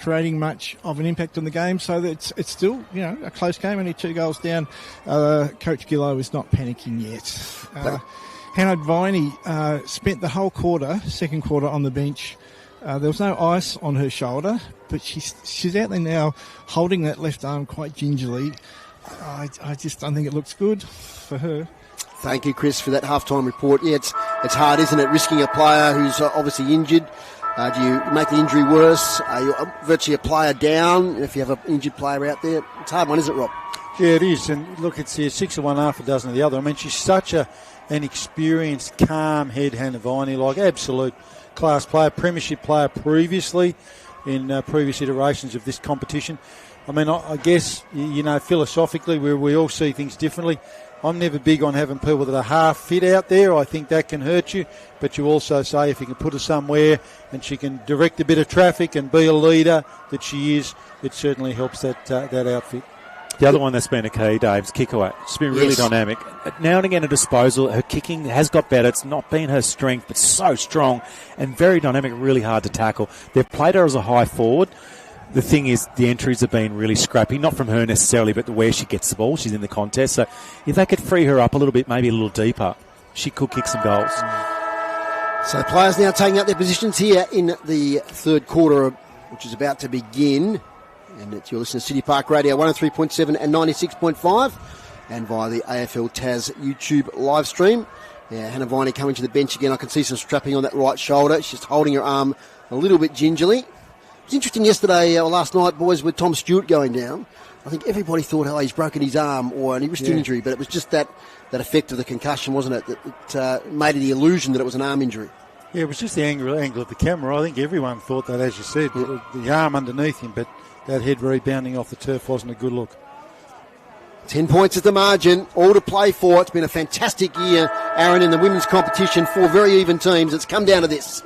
creating much of an impact on the game, so that it's still a close game, only 2 goals down. Coach Gillow is not panicking yet. Hannah Viney spent the whole second quarter on the bench. There was no ice on her shoulder, but she's out there now holding that left arm quite gingerly. I just don't think it looks good for her. Thank you, Chris, for that halftime report. Yeah, it's hard, isn't it, risking a player who's obviously injured. Do you make the injury worse? Are you virtually a player down if you have an injured player out there? It's a hard one, isn't it, Rob? Yeah, it is. And look, it's 6 of one, half a dozen of the other. I mean, she's such an experienced, calm head, Hannah Viney, absolute class player, premiership player previously in previous iterations of this competition. I mean, I guess, philosophically, we all see things differently. I'm never big on having people that are half fit out there. I think that can hurt you. But you also say if you can put her somewhere and she can direct a bit of traffic and be a leader that she is, it certainly helps that outfit. The other one that's been a key, Dave, is kick away. She's been really dynamic. Now and again a disposal. Her kicking has got better. It's not been her strength, but so strong and very dynamic, really hard to tackle. They've played her as a high forward. The thing is, the entries have been really scrappy, not from her necessarily, but where she gets the ball. She's in the contest. So if they could free her up a little bit, maybe a little deeper, she could kick some goals. So players now taking up their positions here in the third quarter, which is about to begin. And you're listening to City Park Radio 103.7 and 96.5, and via the AFL TAS YouTube live stream. Yeah, Hannah Viney coming to the bench again. I can see some strapping on that right shoulder. She's just holding her arm a little bit gingerly. It was interesting yesterday or last night, boys, with Tom Stewart going down. I think everybody thought, he's broken his arm or an wrist injury, but it was just that effect of the concussion, wasn't it? That made it the illusion that it was an arm injury. Yeah, it was just the angle of the camera. I think everyone thought that, as you said, the arm underneath him, but that head rebounding off the turf wasn't a good look. 10 points at the margin, all to play for. It's been a fantastic year, Aaron, in the women's competition. 4 very even teams. It's come down to this.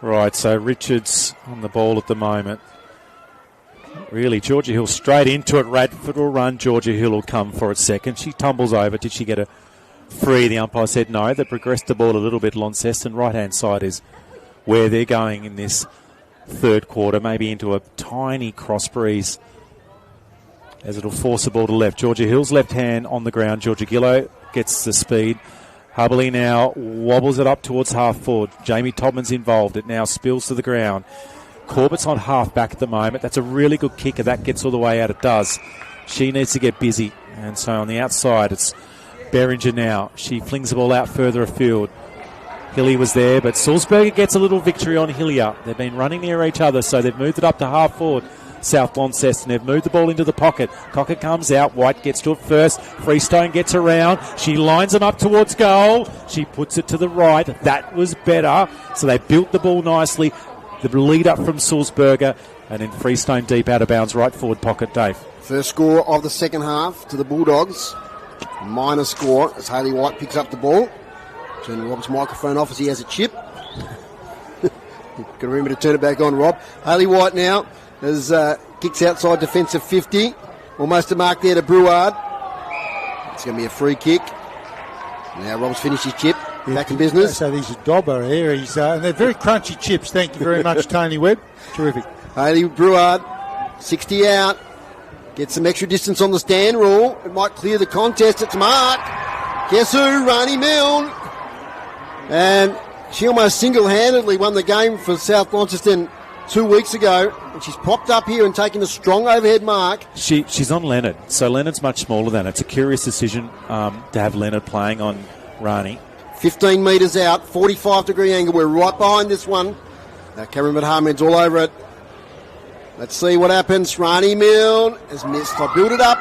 Right, so Richards on the ball at the moment. Really, Georgia Hill straight into it. Radford will run. Georgia Hill will come for its second. She tumbles over. Did she get a free? The umpire said no. They progressed the ball a little bit. Launceston, right-hand side is where they're going in this third quarter, maybe into a tiny cross breeze as it'll force the ball to left. Georgia Hill's left hand on the ground. Georgia Gillow gets the speed. Hubbly now wobbles it up towards half forward. Jamie Todman's involved. It now spills to the ground. Corbett's on half back at the moment. That's a really good kicker. That gets all the way out. It does. She needs to get busy. And so on the outside, it's Beringer now. She flings the ball out further afield. Hilly was there, but Sulzberger gets a little victory on Hillier. They've been running near each other, so they've moved it up to half forward. South Launceston. They've moved the ball into the pocket. Cocker comes out. White gets to it first. Freestone gets around. She lines them up towards goal. She puts it to the right. That was better. So they built the ball nicely. The lead up from Sulzberger, and then Freestone deep out of bounds, right forward pocket, Dave. First score of the second half to the Bulldogs. Minor score as Hayley White picks up the ball. Turn Rob's microphone off as he has a chip. Got to remember to turn it back on, Rob. Hayley White now as kicks outside defensive 50. Almost a mark there to Brouard. It's going to be a free kick. Now Rob's finished his chip. Back in business. So these are Dobber here. And they're very crunchy chips. Thank you very much, Tony Webb. Terrific. Hayley Brouard, 60 out. Gets some extra distance on the stand rule. It might clear the contest. It's Mark. Guess who? Rani Milne. And she almost single-handedly won the game for South Launceston 2 weeks ago. And she's popped up here and taken a strong overhead mark. She's on Leonard. So Leonard's much smaller than her. It's a curious decision to have Leonard playing on Rani. 15 metres out, 45-degree angle. We're right behind this one. Cameron Ahmed's all over it. Let's see what happens. Rani Milne has missed. I built it up,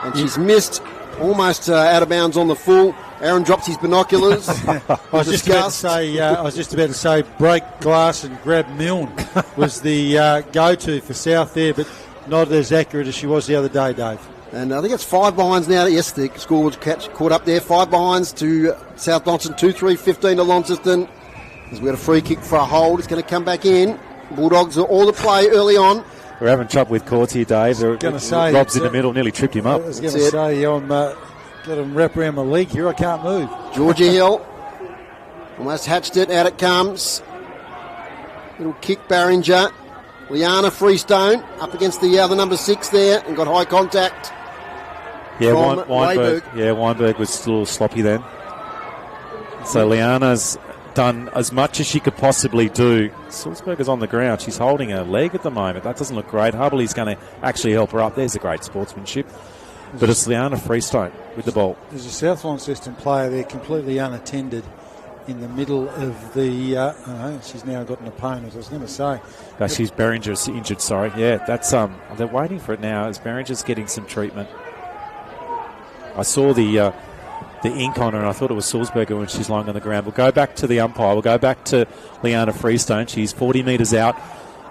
and she's missed almost out of bounds on the full. Aaron drops his binoculars. I was just about to say, break glass and grab Milne was the go-to for South there, but not as accurate as she was the other day, Dave. And I think it's 5 behinds now. Yes, the score was caught up there. 5 behinds to South Launceston, 2-3-15 to Launceston. As we got a free kick for a hold. It's going to come back in. Bulldogs are all the play early on. We're having trouble with courts here, Dave. Rob's in the middle, nearly tripped him up. I was going to say, I'm got him wrap around my leg here. I can't move. Georgia Hill almost hatched it. Out it comes. Little kick, Beringer. Liana Freestone up against the other number 6 there and got high contact. Yeah, Weinberg was still sloppy then. So Liana's done as much as she could possibly do. Sulzberger's on the ground. She's holding her leg at the moment. That doesn't look great. Hubbly's going to actually help her up. There's a great sportsmanship. But it's Liana Freestone with the ball. There's a South Launceston player there completely unattended in the middle of the... she's now got an opponent, I was going to say. No, she's Beringer's injured, sorry. Yeah, that's they're waiting for it now as Beringer's getting some treatment. I saw the ink on her and I thought it was Sulzberger when she's lying on the ground. We'll go back to the umpire. We'll go back to Liana Freestone. She's 40 metres out,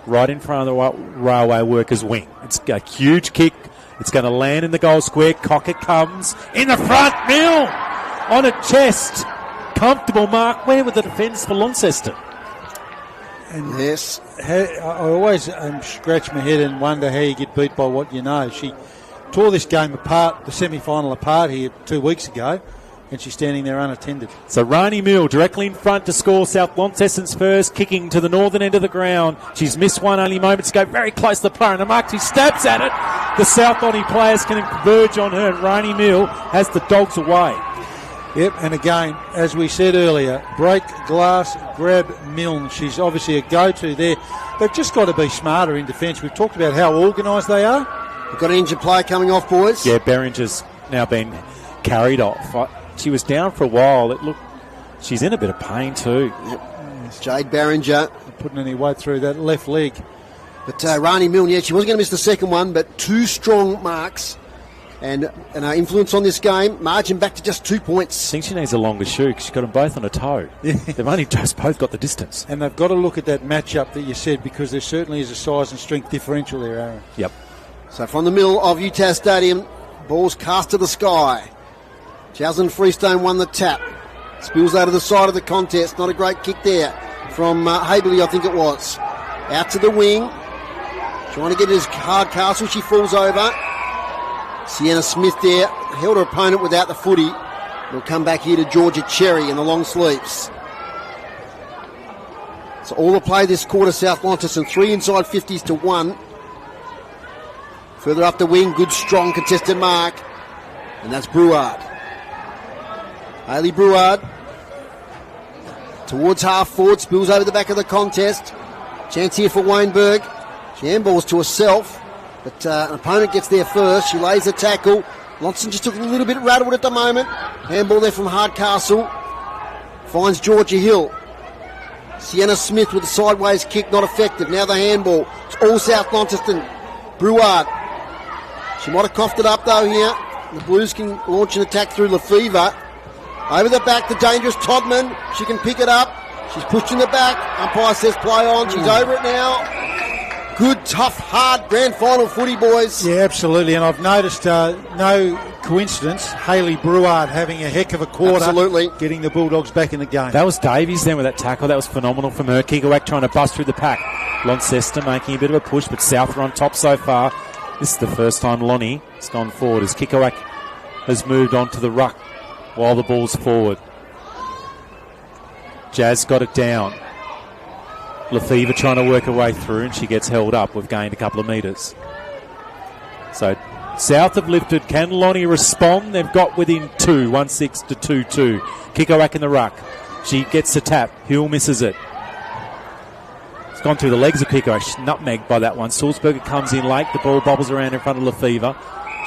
right in front of the railway workers' wing. It's a huge kick. It's going to land in the goal square. Cocker comes in the front. Mill on a chest. Comfortable mark. Where were the defence for Launceston? And yes, I always scratch my head and wonder how you get beat by what you know. She tore this game apart, the semi-final apart here 2 weeks ago, and she's standing there unattended. So Rani Mill directly in front to score South Launceston's first, kicking to the northern end of the ground. She's missed one only moments ago, very close to the player, and the mark, she stabs at it. The South Lonnie players can converge on her, and Rani Mill has the dogs away. Yep, and again, as we said earlier, break glass, grab Milne. She's obviously a go-to there. They've just got to be smarter in defence. We've talked about how organised they are. We've got an injured player coming off, boys. Yeah, Beringer's now been carried off. She was down for a while. She's in a bit of pain too. Yep. Jade Beringer. Not putting any weight through that left leg. But Rani Milne, yeah, she wasn't going to miss the second one, but 2 strong marks. And her influence on this game, margin back to just 2 points. I think she needs a longer shoe because she's got them both on a toe. Yeah. They've only just both got the distance. And they've got to look at that matchup that you said because there certainly is a size and strength differential there, Aaron. Yep. So from the middle of UTAS Stadium, ball's cast to the sky. Jasmine Freestone won the tap. Spills out of the side of the contest. Not a great kick there from Habley, I think it was. Out to the wing. Trying to get it as Hardcastle. She falls over. Sienna Smith there held her opponent without the footy. It'll come back here to Georgia Cherry in the long sleeves. So all the play this quarter, South Launceston, 3 inside 50s to 1. Further up the wing, good strong contested mark. And that's Brouard. Hayley Brouard towards half forward, spills over the back of the contest. Chance here for Wayneberg. She handballs to herself, but an opponent gets there first. She lays a tackle. Launceston just took a little bit rattled at the moment. Handball there from Hardcastle. Finds Georgia Hill. Sienna Smith with a sideways kick, not effective. Now the handball. It's all South Launceston. Brouard. She might have coughed it up though here. The Blues can launch an attack through Lefevre. Over the back, the dangerous Todman. She can pick it up. She's pushed in the back. Umpire says play on. She's over it now. Good, tough, hard grand final footy, boys. Yeah, absolutely. And I've noticed no coincidence, Hayley Brouard having a heck of a quarter. Absolutely. Getting the Bulldogs back in the game. That was Davies then with that tackle. That was phenomenal from her. Kigawak trying to bust through the pack. Launceston making a bit of a push, but South are on top so far. This is the first time Lonnie has gone forward as Kigawak has moved on to the ruck while the ball's forward. Jazz got it down. Lefevre trying to work her way through, and she gets held up. We've gained a couple of metres. So South have lifted. Can Lonnie respond? They've got within 2, 1-6 to 2-2. Kigawak in the ruck. She gets the tap. Hill misses it. It's gone through the legs of Kigawak. She's nutmegged by that one. Sulzberger comes in late. The ball bobbles around in front of Lefevre.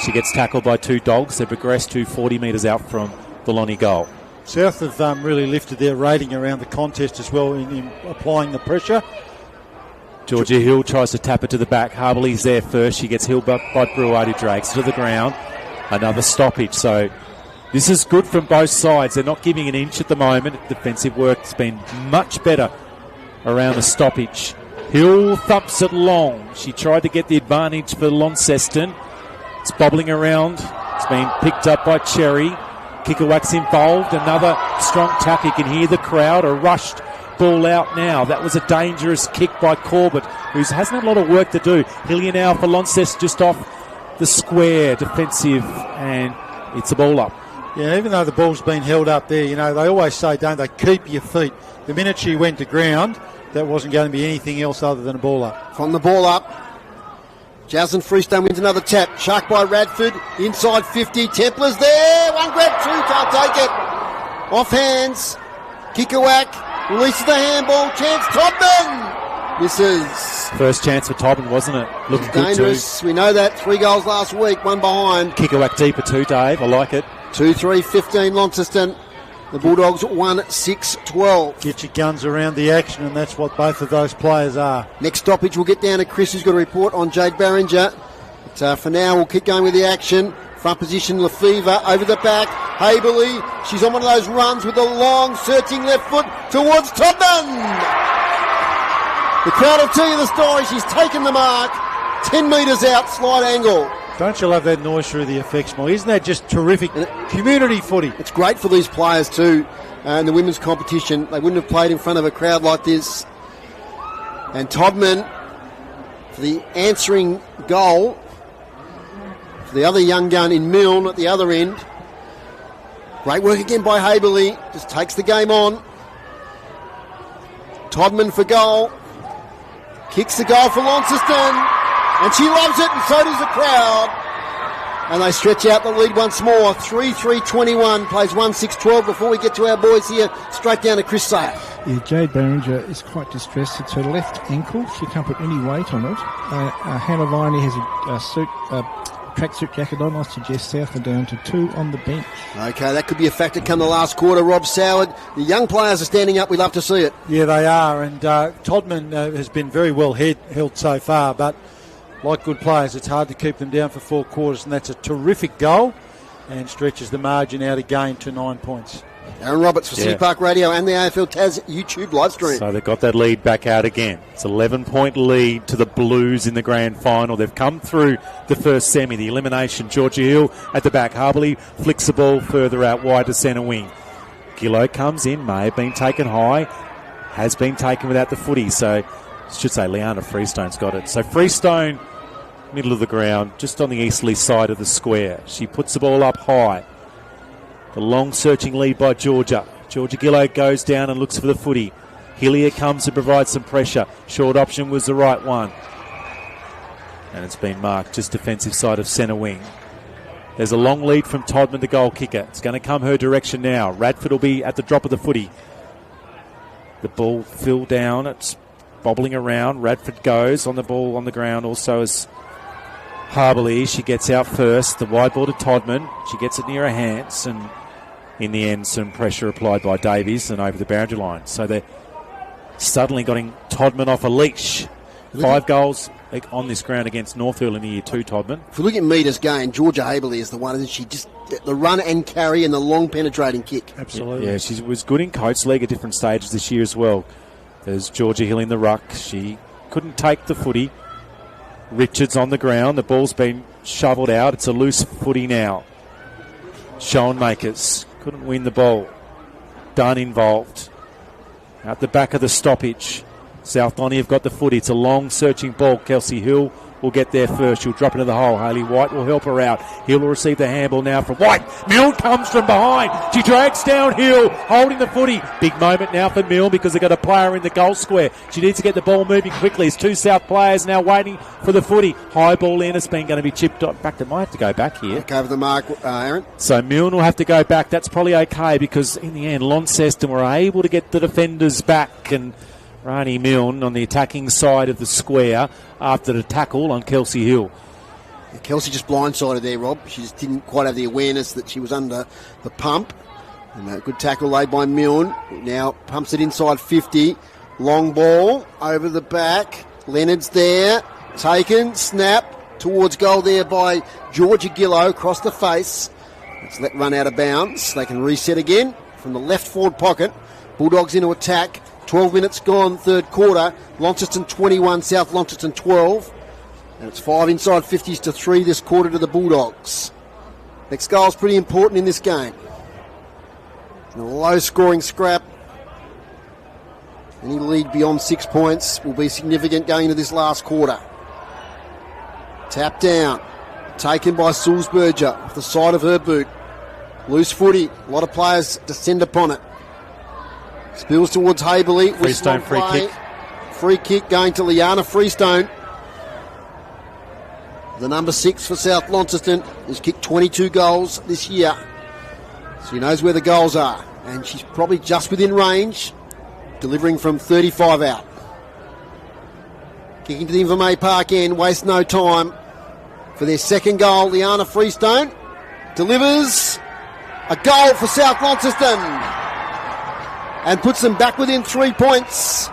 She gets tackled by 2 dogs. They progress to 40 metres out from the Lonnie goal. South have really lifted their rating around the contest as well in applying the pressure. Georgia Hill tries to tap it to the back. Harbley's there first. She gets held by Brouard, who drags to the ground. Another stoppage. So this is good from both sides. They're not giving an inch at the moment. Defensive work's been much better around the stoppage. Hill thumps it long. She tried to get the advantage for Launceston. It's bobbling around. It's been picked up by Cherry. Kigawak's involved. Another strong tap. You can hear the crowd. A rushed ball out now. That was a dangerous kick by Corbett, who hasn't had a lot of work to do. Hillier now for Launceston, just off the square, defensive, and it's a ball up. Yeah, even though the ball's been held up there, you know, they always say, don't they, keep your feet. The minute she went to ground, that wasn't going to be anything else other than a ball up. From the ball up, Jasmine Freestone wins another tap. Shark by Radford, inside 50. Templars there. One grab, 2, can't take it. Off hands. Kigawak releases the handball. Chance Todman misses. First chance for Todman, wasn't it? Looking dangerous. Good too. We know that. 3 goals last week, 1 behind. Kigawak deeper too, Dave. I like it. 2-3-15 Launceston. The Bulldogs 1-6-12. Get your guns around the action, and that's what both of those players are. Next stoppage, we'll get down to Chris, who's got a report on Jade Barringer. But for now, we'll keep going with the action. Front position, Lefevre over the back. Haberley, she's on one of those runs with a long, searching left foot towards Todman. The crowd will tell you the story. She's taken the mark. 10 metres out, slight angle. Don't you love that noise through the effects, Mo? Isn't that just terrific? Community footy. It's great for these players too. In the women's competition, they wouldn't have played in front of a crowd like this. And Todman, for the answering goal, for the other young gun in Milne at the other end. Great work again by Haberley. Just takes the game on. Todman for goal. Kicks the goal for Launceston. And she loves it, and so does the crowd. And they stretch out the lead once more. 3-3-21, plays 1-6-12 before we get to our boys here. Straight down to Chris Sayer. Yeah, Jade Barringer is quite distressed. It's her left ankle. She can't put any weight on it. Hannah Viney has a tracksuit jacket on. I suggest South are down to 2 on the bench. Okay, that could be a factor come the last quarter. Rob Soward, the young players are standing up. We love to see it. Yeah, they are. And Todman has been very well held so far, but like good players, it's hard to keep them down for 4 quarters, and that's a terrific goal and stretches the margin out again to 9 points. Aaron Roberts for City Park Radio and the AFL Tas YouTube live stream. So they've got that lead back out again. It's 11-point lead to the Blues in the grand final. They've come through the first semi, the elimination. Georgia Hill at the back. Harbley flicks the ball further out wide to centre wing. Gillow comes in, may have been taken high, has been taken without the footy. So I should say Liana Freestone's got it. So Freestone, middle of the ground, just on the easterly side of the square. She puts the ball up high. The long searching lead by Georgia. Georgia Gillow goes down and looks for the footy. Hillier comes to provide some pressure. Short option was the right one. And it's been marked just defensive side of centre wing. There's a long lead from Todman, the goal kicker. It's going to come her direction now. Radford will be at the drop of the footy. The ball filled down. It's bobbling around. Radford goes on the ball on the ground also as Harberley. She gets out first. The wide ball to Todman. She gets it near her hands, and in the end some pressure applied by Davies and over the boundary line. So they're suddenly getting Todman off a leash. 5 goals on this ground against Northfield in the year 2, Todman. If we look at metres gained, Georgia Haberley is the one, isn't she? Just the run and carry and the long penetrating kick. Absolutely. Yeah, she was good in Coates League at different stages this year as well. There's Georgia Hill in the ruck. She couldn't take the footy. Richards on the ground. The ball's been shovelled out. It's a loose footy now. Schoenmakers couldn't win the ball. Dunn involved. Out the back of the stoppage. South Lonnie have got the footy. It's a long searching ball. Kelsey Hill will get there first. She'll drop into the hole. Hayley White will help her out. Hill will receive the handball now from White. Milne comes from behind. She drags down Hill, holding the footy. Big moment now for Milne because they've got a player in the goal square. She needs to get the ball moving quickly. It's 2 South players now waiting for the footy. High ball in. It's been going to be chipped up. In fact, it might have to go back here. Back over the mark, Aaron. So Milne will have to go back. That's probably okay because in the end, Launceston were able to get the defenders back, and Rani Milne on the attacking side of the square after the tackle on Kelsey Hill. Yeah, Kelsey just blindsided there, Rob. She just didn't quite have the awareness that she was under the pump. And a good tackle laid by Milne. Now pumps it inside 50. Long ball over the back. Leonard's there. Taken. Snap towards goal there by Georgia Gillow across the face. It's let run out of bounds. They can reset again from the left forward pocket. Bulldogs into attack. 12 minutes gone, third quarter. Launceston 21, South Launceston 12. And it's 5 inside 50s to 3 this quarter to the Bulldogs. Next goal's pretty important in this game. In a low-scoring scrap. Any lead beyond 6 points will be significant going into this last quarter. Tap down. Taken by Sulzberger off the side of her boot. Loose footy. A lot of players descend upon it. Spills towards Haberley. Freestone free kick. Free kick going to Liana Freestone. The number 6 for South Launceston has kicked 22 goals this year. So she knows where the goals are. And she's probably just within range, delivering from 35 out. Kicking to the Invermay Park end, waste no time. For their second goal, Liana Freestone delivers a goal for South Launceston. And puts them back within 3 points.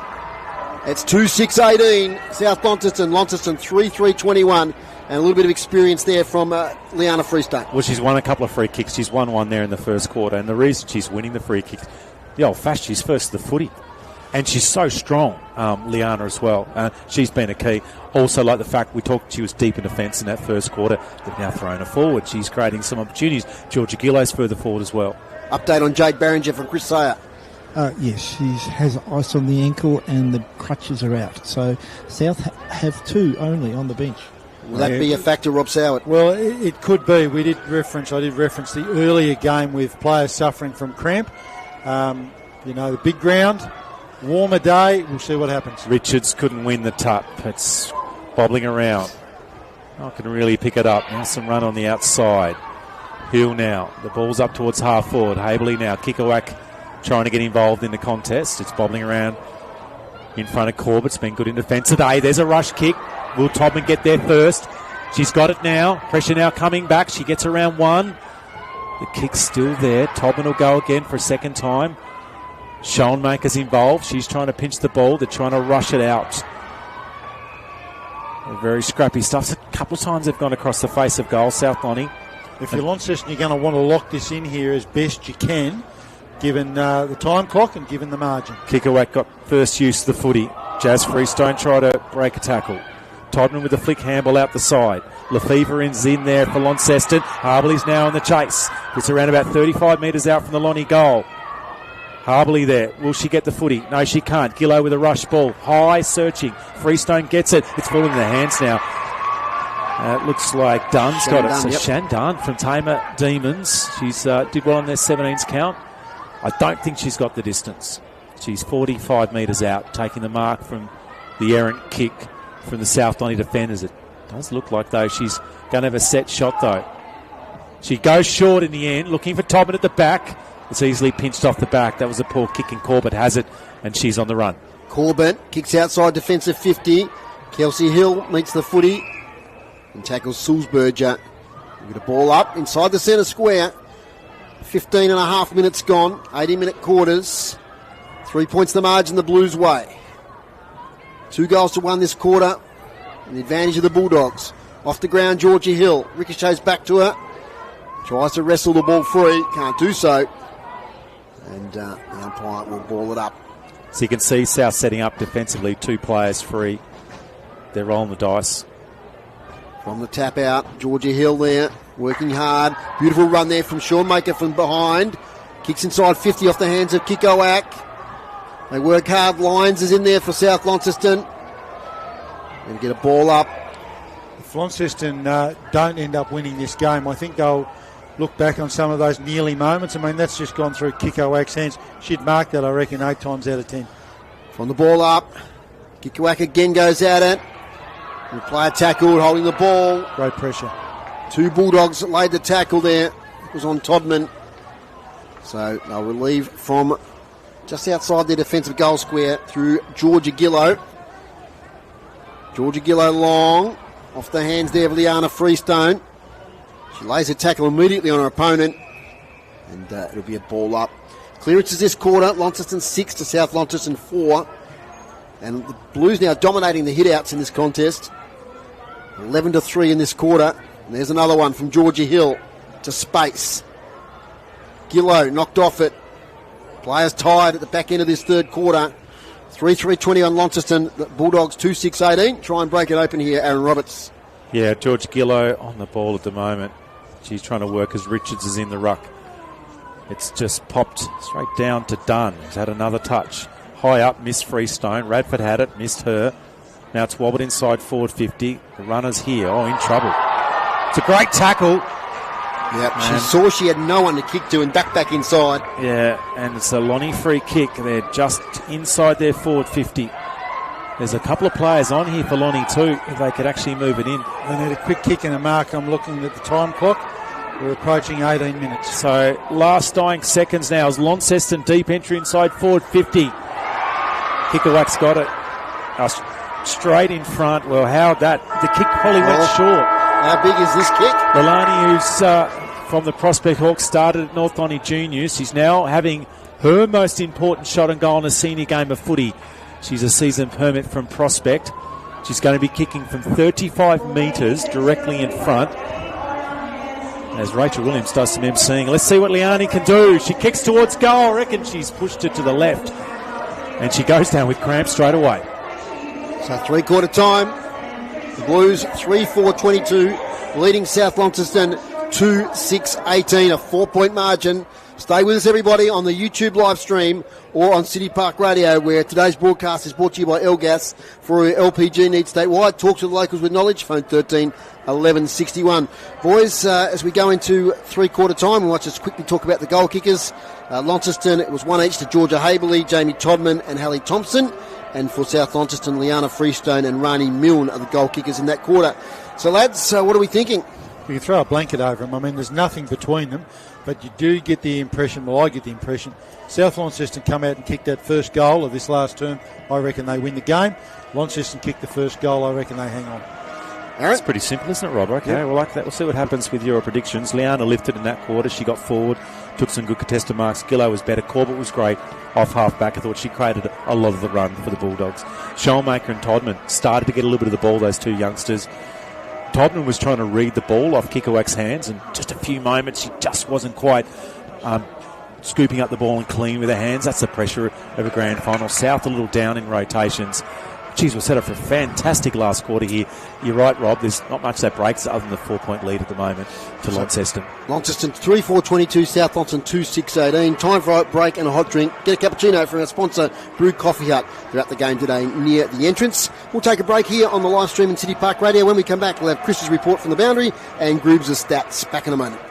It's 2-6-18. South Launceston. Launceston 3-3-21. And a little bit of experience there from Liana Freestone. Well, she's won a couple of free kicks. She's won one there in the first quarter. And the reason she's winning the free kicks, the old-fashioned, she's first to the footy. And she's so strong, Liana, as well. She's been a key. Also, like the fact we talked, she was deep in defence in that first quarter. They've now thrown her forward. She's creating some opportunities. Georgia Gillow's further forward as well. Update on Jade Barringer from Chris Sayer. Yes, she has ice on the ankle and the crutches are out. So South have 2 only on the bench. Will that be a factor, Rob Soward? Well, it could be. I did reference the earlier game with players suffering from cramp. The big ground, warmer day. We'll see what happens. Richards couldn't win the tup. It's bobbling around. Not can really pick it up. Now some run on the outside. Hill now. The ball's up towards half forward. Haberley now. Kickawhack trying to get involved in the contest. It's bobbling around in front of Corbett's been good in defence today. There's a rush kick. Will Todman get there first? She's got it now. Pressure now coming back. She gets around one. The kick's still there. Todman will go again for a second time. Schoenmaker's involved. She's trying to pinch the ball. They're trying to rush it out. Very scrappy stuff. A couple of times they've gone across the face of goal, South Lonnie. If you're Launceston, you're going to want to lock this in here as best you can, given the time clock and given the margin. Kickawhack got first use of the footy. Jazz Freestone tried to break a tackle. Todman with a flick handball out the side. Lefevre-In's in there for Launceston. Harberley's now on the chase. It's around about 35 metres out from the Lonnie goal. Harbley there. Will she get the footy? No, she can't. Gillow with a rush ball. High, searching. Freestone gets it. It's falling in the hands now. It looks like Dunn's got it. So yep. Shan Dunn from Tamer Demons. She's did well on their 17s count. I don't think she's got the distance. She's 45 metres out, taking the mark from the errant kick from the South Donny defenders. It does look like, though, she's going to have a set shot, though. She goes short in the end, looking for Tobin at the back. It's easily pinched off the back. That was a poor kick, and Corbett has it, and she's on the run. Corbett kicks outside defensive 50. Kelsey Hill meets the footy and tackles Sulzberger. We get a ball up inside the centre square. 15 and a half minutes gone. 80-minute quarters. 3 points the margin the Blues' way. 2 goals to 1 this quarter. And the advantage of the Bulldogs. Off the ground, Georgia Hill. Ricochets back to her. Tries to wrestle the ball free. Can't do so. And the umpire will ball it up. So you can see South setting up defensively. 2 players free. They're rolling the dice. From the tap out, Georgia Hill there. Working hard. Beautiful run there from Shawnmaker from behind. Kicks inside 50 off the hands of Kikoak. They work hard. Lyons is in there for South Launceston. Going to get a ball up. If Launceston don't end up winning this game, I think they'll look back on some of those nearly moments. I mean, that's just gone through Kikoak's hands. She'd mark that, I reckon, 8 times out of 10. From the ball up, Kikoak again goes at it. The player tackled, holding the ball. Great pressure. 2 Bulldogs laid the tackle there. It was on Todman. So they'll relieve from just outside their defensive goal square through Georgia Gillow. Georgia Gillow long. Off the hands there of Liana Freestone. She lays a tackle immediately on her opponent. And it'll be a ball up. Clearances this quarter. Launceston 6 to South Launceston 4. And the Blues now dominating the hit-outs in this contest. 11-3 in this quarter. And there's another one from Georgia Hill to space. Gillow knocked off it. Players tied at the back end of this third quarter. 3-3-20 on Launceston. The Bulldogs 2-6-18. Try and break it open here, Aaron Roberts. Yeah, George Gillow on the ball at the moment. She's trying to work as Richards is in the ruck. It's just popped straight down to Dunn. He's had another touch. High up, missed Freestone. Radford had it, missed her. Now it's wobbled inside forward 50. The runner's here. Oh, in trouble. It's a great tackle. Yep, she saw she had no one to kick to and back inside. Yeah, and it's a Lonnie free kick. They're just inside their forward 50. There's a couple of players on here for Lonnie too, if they could actually move it in. They need a quick kick and a mark. I'm looking at the time clock. We're approaching 18 minutes. So last dying seconds now is Launceston deep entry inside forward 50. Kikowak's got it. Straight in front. Well, how that? The kick probably went short. How big is this kick? Lilani, who's from the Prospect Hawks, started at North Donny Juniors. She's now having her most important shot and goal in a senior game of footy. She's a season permit from Prospect. She's going to be kicking from 35 metres directly in front. As Rachel Williams does some emceeing. Let's see what Liani can do. She kicks towards goal. I reckon she's pushed it to the left. And she goes down with cramps straight away. So 3/4 time. The Blues 3-4-22. Leading South Launceston 2-6-18. A 4-point margin. Stay with us, everybody, on the YouTube live stream or on City Park Radio, where today's broadcast is brought to you by Elgas. For your LPG needs statewide, talk to the locals with knowledge. Phone 13 11 61. Boys, as we go into 3/4 time, we'll just quickly talk about the goal kickers. Launceston, it was 1 each to Georgia Haberley, Jamie Todman and Hallie Thompson. And for South Launceston, Liana Freestone and Rani Milne are the goal kickers in that quarter. So, lads, what are we thinking? You can throw a blanket over them. I mean, there's nothing between them, but you do get the impression, well, I get the impression, South Launceston come out and kick that first goal of this last term. I reckon they win the game. Launceston kick the first goal. I reckon they hang on. It's pretty simple, isn't it, Rob? Okay, Yeah. well, like that. We'll see what happens with your predictions. Liana lifted in that quarter. She got forward, took some good contested marks. Gillow was better. Corbett was great off half-back. I thought she created a lot of the run for the Bulldogs. Schoenmaker and Todman started to get a little bit of the ball, those two youngsters. Todman was trying to read the ball off Kikowak's hands, and just a few moments, she just wasn't quite scooping up the ball and clean with her hands. That's the pressure of a grand final. South a little down in rotations. geez, we're set up for a fantastic last quarter here. You're right, Rob. There's not much that breaks other than the 4-point lead at the moment to Launceston. Launceston 3-4-22, South Launceston 2-6-18. Time for a break and a hot drink. Get a cappuccino from our sponsor, Brew Coffee Hut. They're at the game today near the entrance. We'll take a break here on the live stream in City Park Radio. When we come back, we'll have Chris's report from the boundary and Groobs' stats. Back in a moment.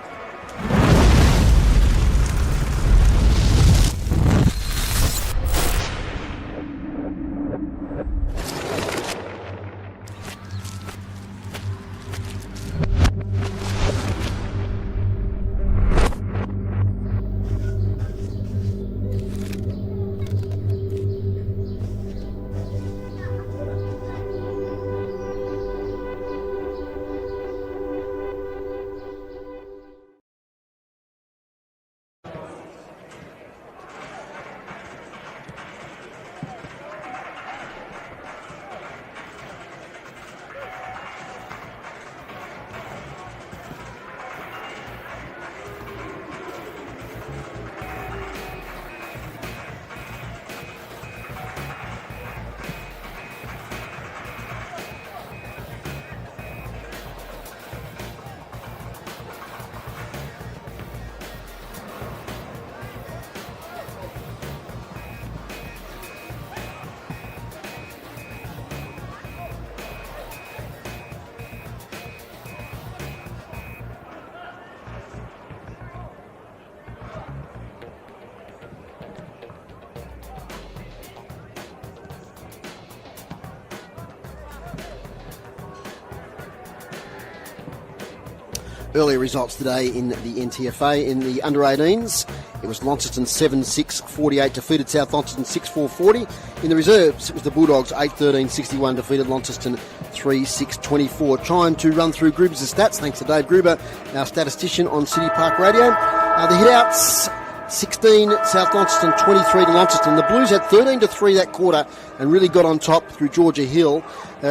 Earlier results today in the NTFA in the under-18s. It was Launceston 7-6-48 defeated South Launceston 6-4-40. In the reserves, it was the Bulldogs 8-13-61 defeated Launceston 3-6-24. Trying to run through Gruber's stats, thanks to Dave Gruber, our statistician on City Park Radio. The hit-outs, 16 South Launceston, 23 to Launceston. The Blues had 13-3 that quarter and really got on top through Georgia Hill.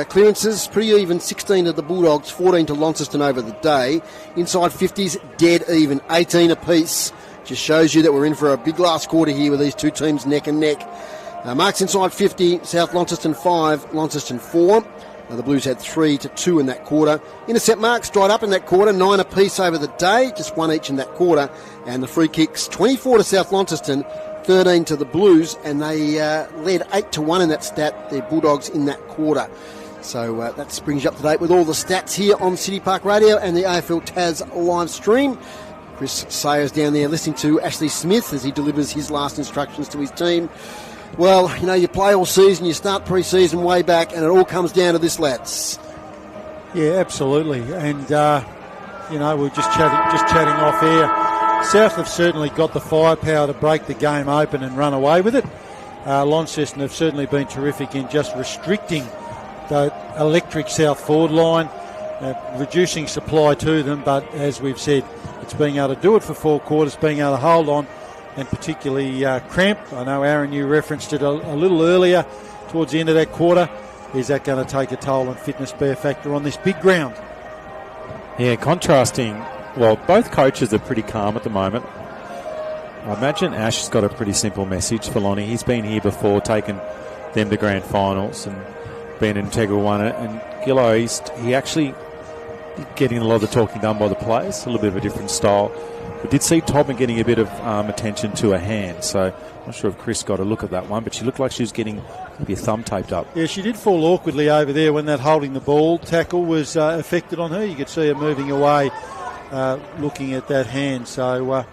Clearances, pretty even, 16 to the Bulldogs, 14 to Launceston over the day. Inside 50s, dead even, 18 apiece. Just shows you that we're in for a big last quarter here with these two teams neck and neck. Marks inside 50, South Launceston 5, Launceston 4. The Blues had 3-2 in that quarter. Intercept marks dried up in that quarter, 9 apiece over the day, just 1 each in that quarter. And the free kicks, 24 to South Launceston, 13 to the Blues, and they led 8-1 in that stat, the Bulldogs, in that quarter. So that brings you up to date with all the stats here on City Park Radio and the AFL Tas live stream. Chris Sayers down there listening to Ashley Smith as he delivers his last instructions to his team. Well, you know, you play all season, you start pre-season way back, and it all comes down to this, lads. Yeah, absolutely. And, you know, we're just chatting off air. South have certainly got the firepower to break the game open and run away with it. Launceston have certainly been terrific in just restricting the electric South forward line, reducing supply to them, but as we've said, it's being able to do it for 4 quarters, being able to hold on, and particularly cramp. I know, Aaron, you referenced it a little earlier towards the end of that quarter. Is that going to take a toll and fitness be a factor on this big ground? Yeah, contrasting, well, both coaches are pretty calm at the moment. I imagine Ash has got a pretty simple message for Lonnie. He's been here before, taken them to grand finals and been an integral one. And Gillo, he actually getting a lot of the talking done by the players, a little bit of a different style. We did see Tobin getting a bit of attention to her hand, so I'm not sure if Chris got a look at that one, but she looked like she was getting maybe a thumb taped up. Yeah, she did fall awkwardly over there when that holding the ball tackle was affected on her. You could see her moving away, looking at that hand, so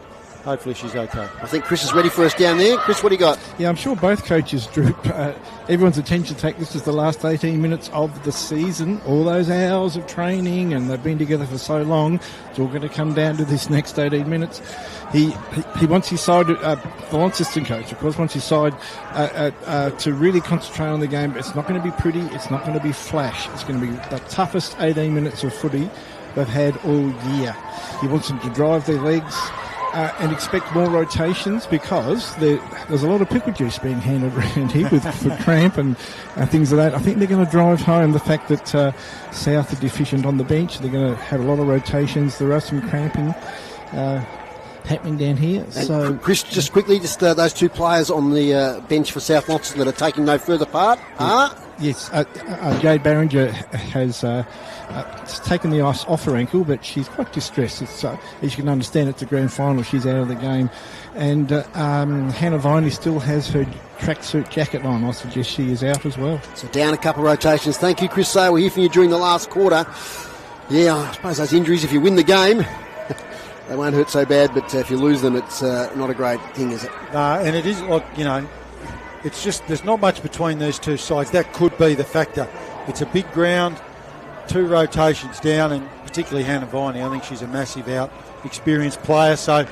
hopefully she's okay. I think Chris is ready for us down there. Chris, what do you got? Yeah, I'm sure both coaches drew everyone's attention. This is the last 18 minutes of the season. All those hours of training, and they've been together for so long. It's all going to come down to this next 18 minutes. He wants his side, the Launceston coach, of course, wants his side to really concentrate on the game. It's not going to be pretty. It's not going to be flash. It's going to be the toughest 18 minutes of footy they've had all year. He wants them to drive their legs. And expect more rotations because there's a lot of pickle juice being handed around here for cramp and things like that. I think they're going to drive home the fact that South are deficient on the bench. They're going to have a lot of rotations. There are some cramping happening down here. And so, Chris, just quickly, those two players on the bench for South Launceston that are taking no further part are Yes, Jade Barringer has taken the ice off her ankle, but she's quite distressed. It's, as you can understand, it's a grand final. She's out of the game. And Hannah Viney still has her tracksuit jacket on. I suggest she is out as well. So down a couple of rotations. Thank you, Chris Say. We'll hear from you during the last quarter. Yeah, I suppose those injuries, if you win the game, they won't hurt so bad, but if you lose them, it's not a great thing, is it? And it is, like, you know, it's just there's not much between these two sides. That could be the factor. It's a big ground, 2 rotations down, and particularly Hannah Viney. I think she's a massive out, experienced player, so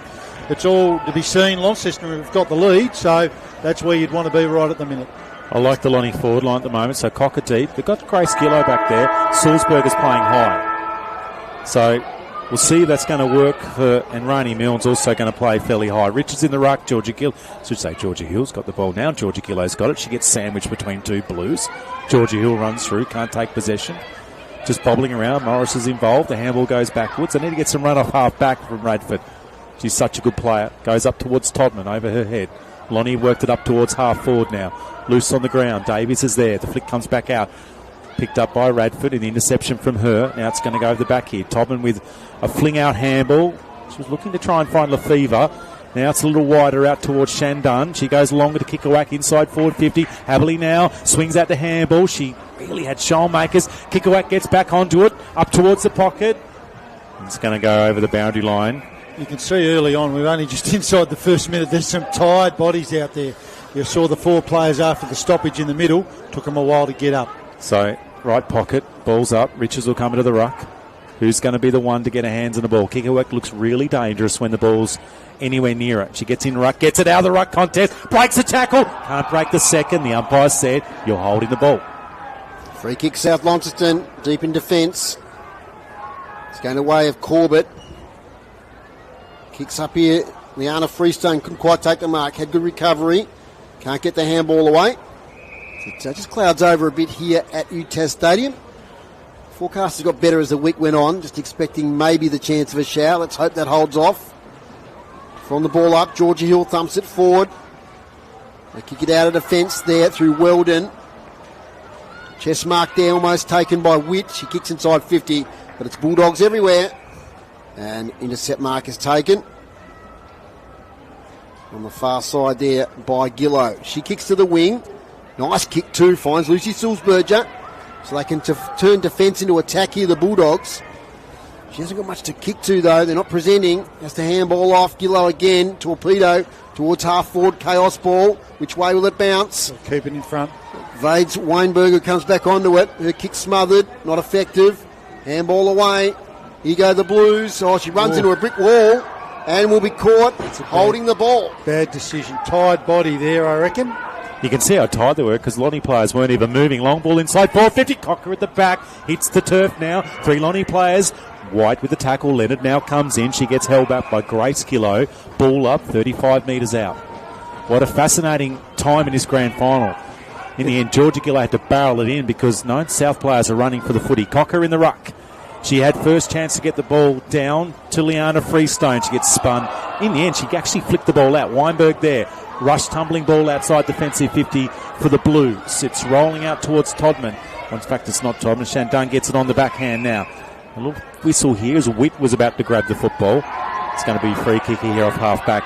it's all to be seen. Launceston have got the lead, so that's where you'd want to be right at the minute. I like the Lonnie forward line at the moment, so Cocker deep. They've got Grace Gillow back there. Sulzberger's playing high. So we'll see if that's going to work for, and Rainey Milne's also going to play fairly high. Richards in the ruck, Georgia Hill's got the ball now. Georgia Gillow's got it. She gets sandwiched between 2 Blues. Georgia Hill runs through, can't take possession. Just bobbling around. Morris is involved. The handball goes backwards. They need to get some run off half back from Radford. She's such a good player. Goes up towards Todman over her head. Lonnie worked it up towards half forward now. Loose on the ground. Davies is there. The flick comes back out. Picked up by Radford, and the interception from her. Now it's going to go over the back here. Todman with a fling out handball. She was looking to try and find Lefevre. Now it's a little wider out towards Shandun. She goes longer to kick a whack inside forward 50. Haberley now swings out the handball. She really had shoal makers. Kick a whack gets back onto it. Up towards the pocket. It's going to go over the boundary line. You can see early on, we're only just inside the first minute, there's some tired bodies out there. You saw the 4 players after the stoppage in the middle. Took them a while to get up. So, right pocket, ball's up. Richards will come into the ruck. Who's going to be the one to get her hands on the ball? Kickerwork looks really dangerous when the ball's anywhere near it. She gets in ruck, gets it out of the ruck contest, breaks the tackle, can't break the second. The umpire said, you're holding the ball. Free kick, South Launceston, deep in defence. It's going the way of Corbett. Kicks up here. Liana Freestone couldn't quite take the mark. Had good recovery. Can't get the handball away. It just clouds over a bit here at UTAS Stadium. Forecasters got better as the week went on. Just expecting maybe the chance of a shower. Let's hope that holds off. From the ball up, Georgia Hill thumps it forward. They kick it out of defence there through Weldon. Chest mark there, almost taken by Witt. She kicks inside 50, but it's Bulldogs everywhere. And intercept mark is taken. On the far side there by Gillow. She kicks to the wing. Nice kick too, finds Lucy Sulzberger. So they can turn defence into attack here, the Bulldogs. She hasn't got much to kick to though. They're not presenting. Has to handball off. Gillow again. Torpedo towards half forward. Chaos ball. Which way will it bounce? They'll keep it in front. Vades Weinberger comes back onto it. Her kick smothered. Not effective. Handball away. Here go the Blues. Oh, she runs into a brick wall and will be caught holding the ball. Bad decision. Tired body there, I reckon. You can see how tired they were because Lonnie players weren't even moving. Long ball inside 450. Cocker at the back. Hits the turf now. 3 Lonnie players. White with the tackle. Leonard now comes in. She gets held back by Grace Gillow. Ball up 35 metres out. What a fascinating time in this grand final. In the end, Georgia Gillow had to barrel it in because 9 South players are running for the footy. Cocker in the ruck. She had first chance to get the ball down to Liana Freestone. She gets spun. In the end, she actually flicked the ball out. Weinberg there. Rush tumbling ball outside defensive 50 for the Blues. It's rolling out towards Todman. Well, in fact, it's not Todman. Shandun gets it on the backhand now. A little whistle here as Witt was about to grab the football. It's going to be free kick here off half back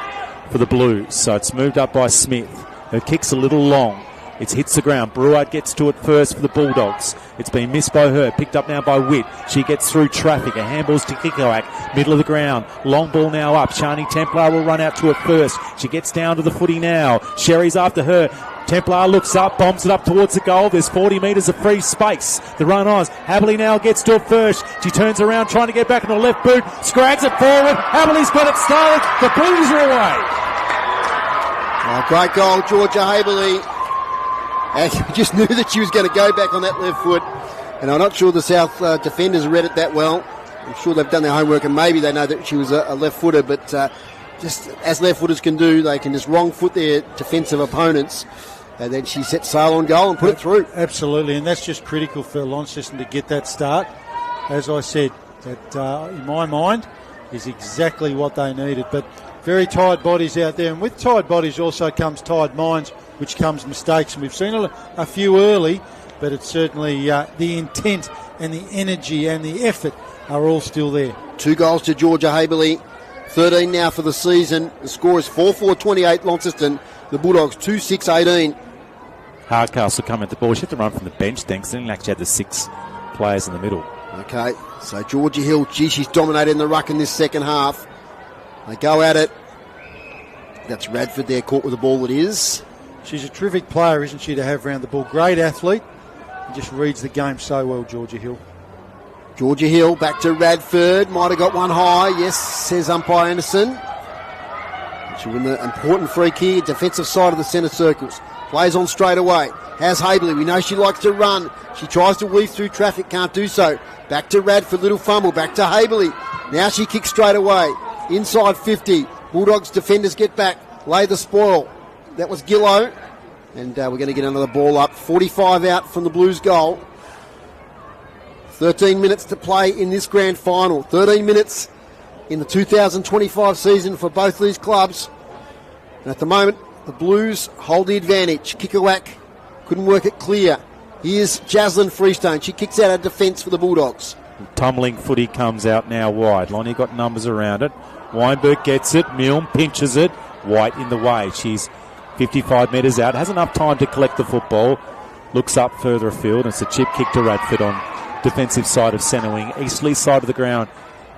for the Blues. So it's moved up by Smith. Her kick's a little long. It hits the ground. Brewer gets to it first for the Bulldogs. It's been missed by her. Picked up now by Witt. She gets through traffic. A handball's to Kikoak. Middle of the ground. Long ball now up. Shani Templar will run out to it first. She gets down to the footy now. Sherry's after her. Templar looks up, bombs it up towards the goal. There's 40 metres of free space. The run on. Haberley now gets to it first. She turns around trying to get back on the left boot. Scrags it forward. Haberley's got it started. The Blues are away. Oh, great goal, Georgia Haberley. And you just knew that she was going to go back on that left foot. And I'm not sure the South defenders read it that well. I'm sure they've done their homework and maybe they know that she was a left footer. But just as left footers can do, they can just wrong foot their defensive opponents. And then she set sail on goal and put it through. Absolutely, and that's just critical for Launceston to get that start. As I said, that in my mind is exactly what they needed. But very tired bodies out there, and with tired bodies also comes tired minds, which comes mistakes. And we've seen a few early, but it's certainly the intent and the energy and the effort are all still there. 2 goals to Georgia Haberley, 13 now for the season. The score is 4-4-28 Launceston. The Bulldogs 2-6-18. Hardcastle coming at the ball. She had to run from the bench then because they didn't actually have the 6 players in the middle. Okay, so Georgia Hill, she's dominating the ruck in this second half. They go at it. That's Radford there, caught with the ball it is. She's a terrific player, isn't she, to have around the ball. Great athlete. And just reads the game so well, Georgia Hill. Georgia Hill back to Radford. Might have got one high. Yes, says umpire Anderson. She'll win the important free kick, defensive side of the centre circles. Plays on straight away. Has Haberley. We know she likes to run. She tries to weave through traffic, can't do so. Back to Radford, little fumble. Back to Haberley. Now she kicks straight away. Inside 50. Bulldogs defenders get back. Lay the spoil. That was Gillow. And we're going to get another ball up. 45 out from the Blues goal. 13 minutes to play in this grand final. 13 minutes in the 2025 season for both these clubs. And at the moment, the Blues hold the advantage. Kickerwack couldn't work it clear. Here's Jaslyn Freestone. She kicks out her defence for the Bulldogs. Tumbling footy comes out now wide. Lonnie got numbers around it. Weinberg gets it. Milne pinches it. White in the way. She's 55 metres out. Has enough time to collect the football. Looks up further afield. And it's a chip kick to Radford on defensive side of centre wing. Easterly side of the ground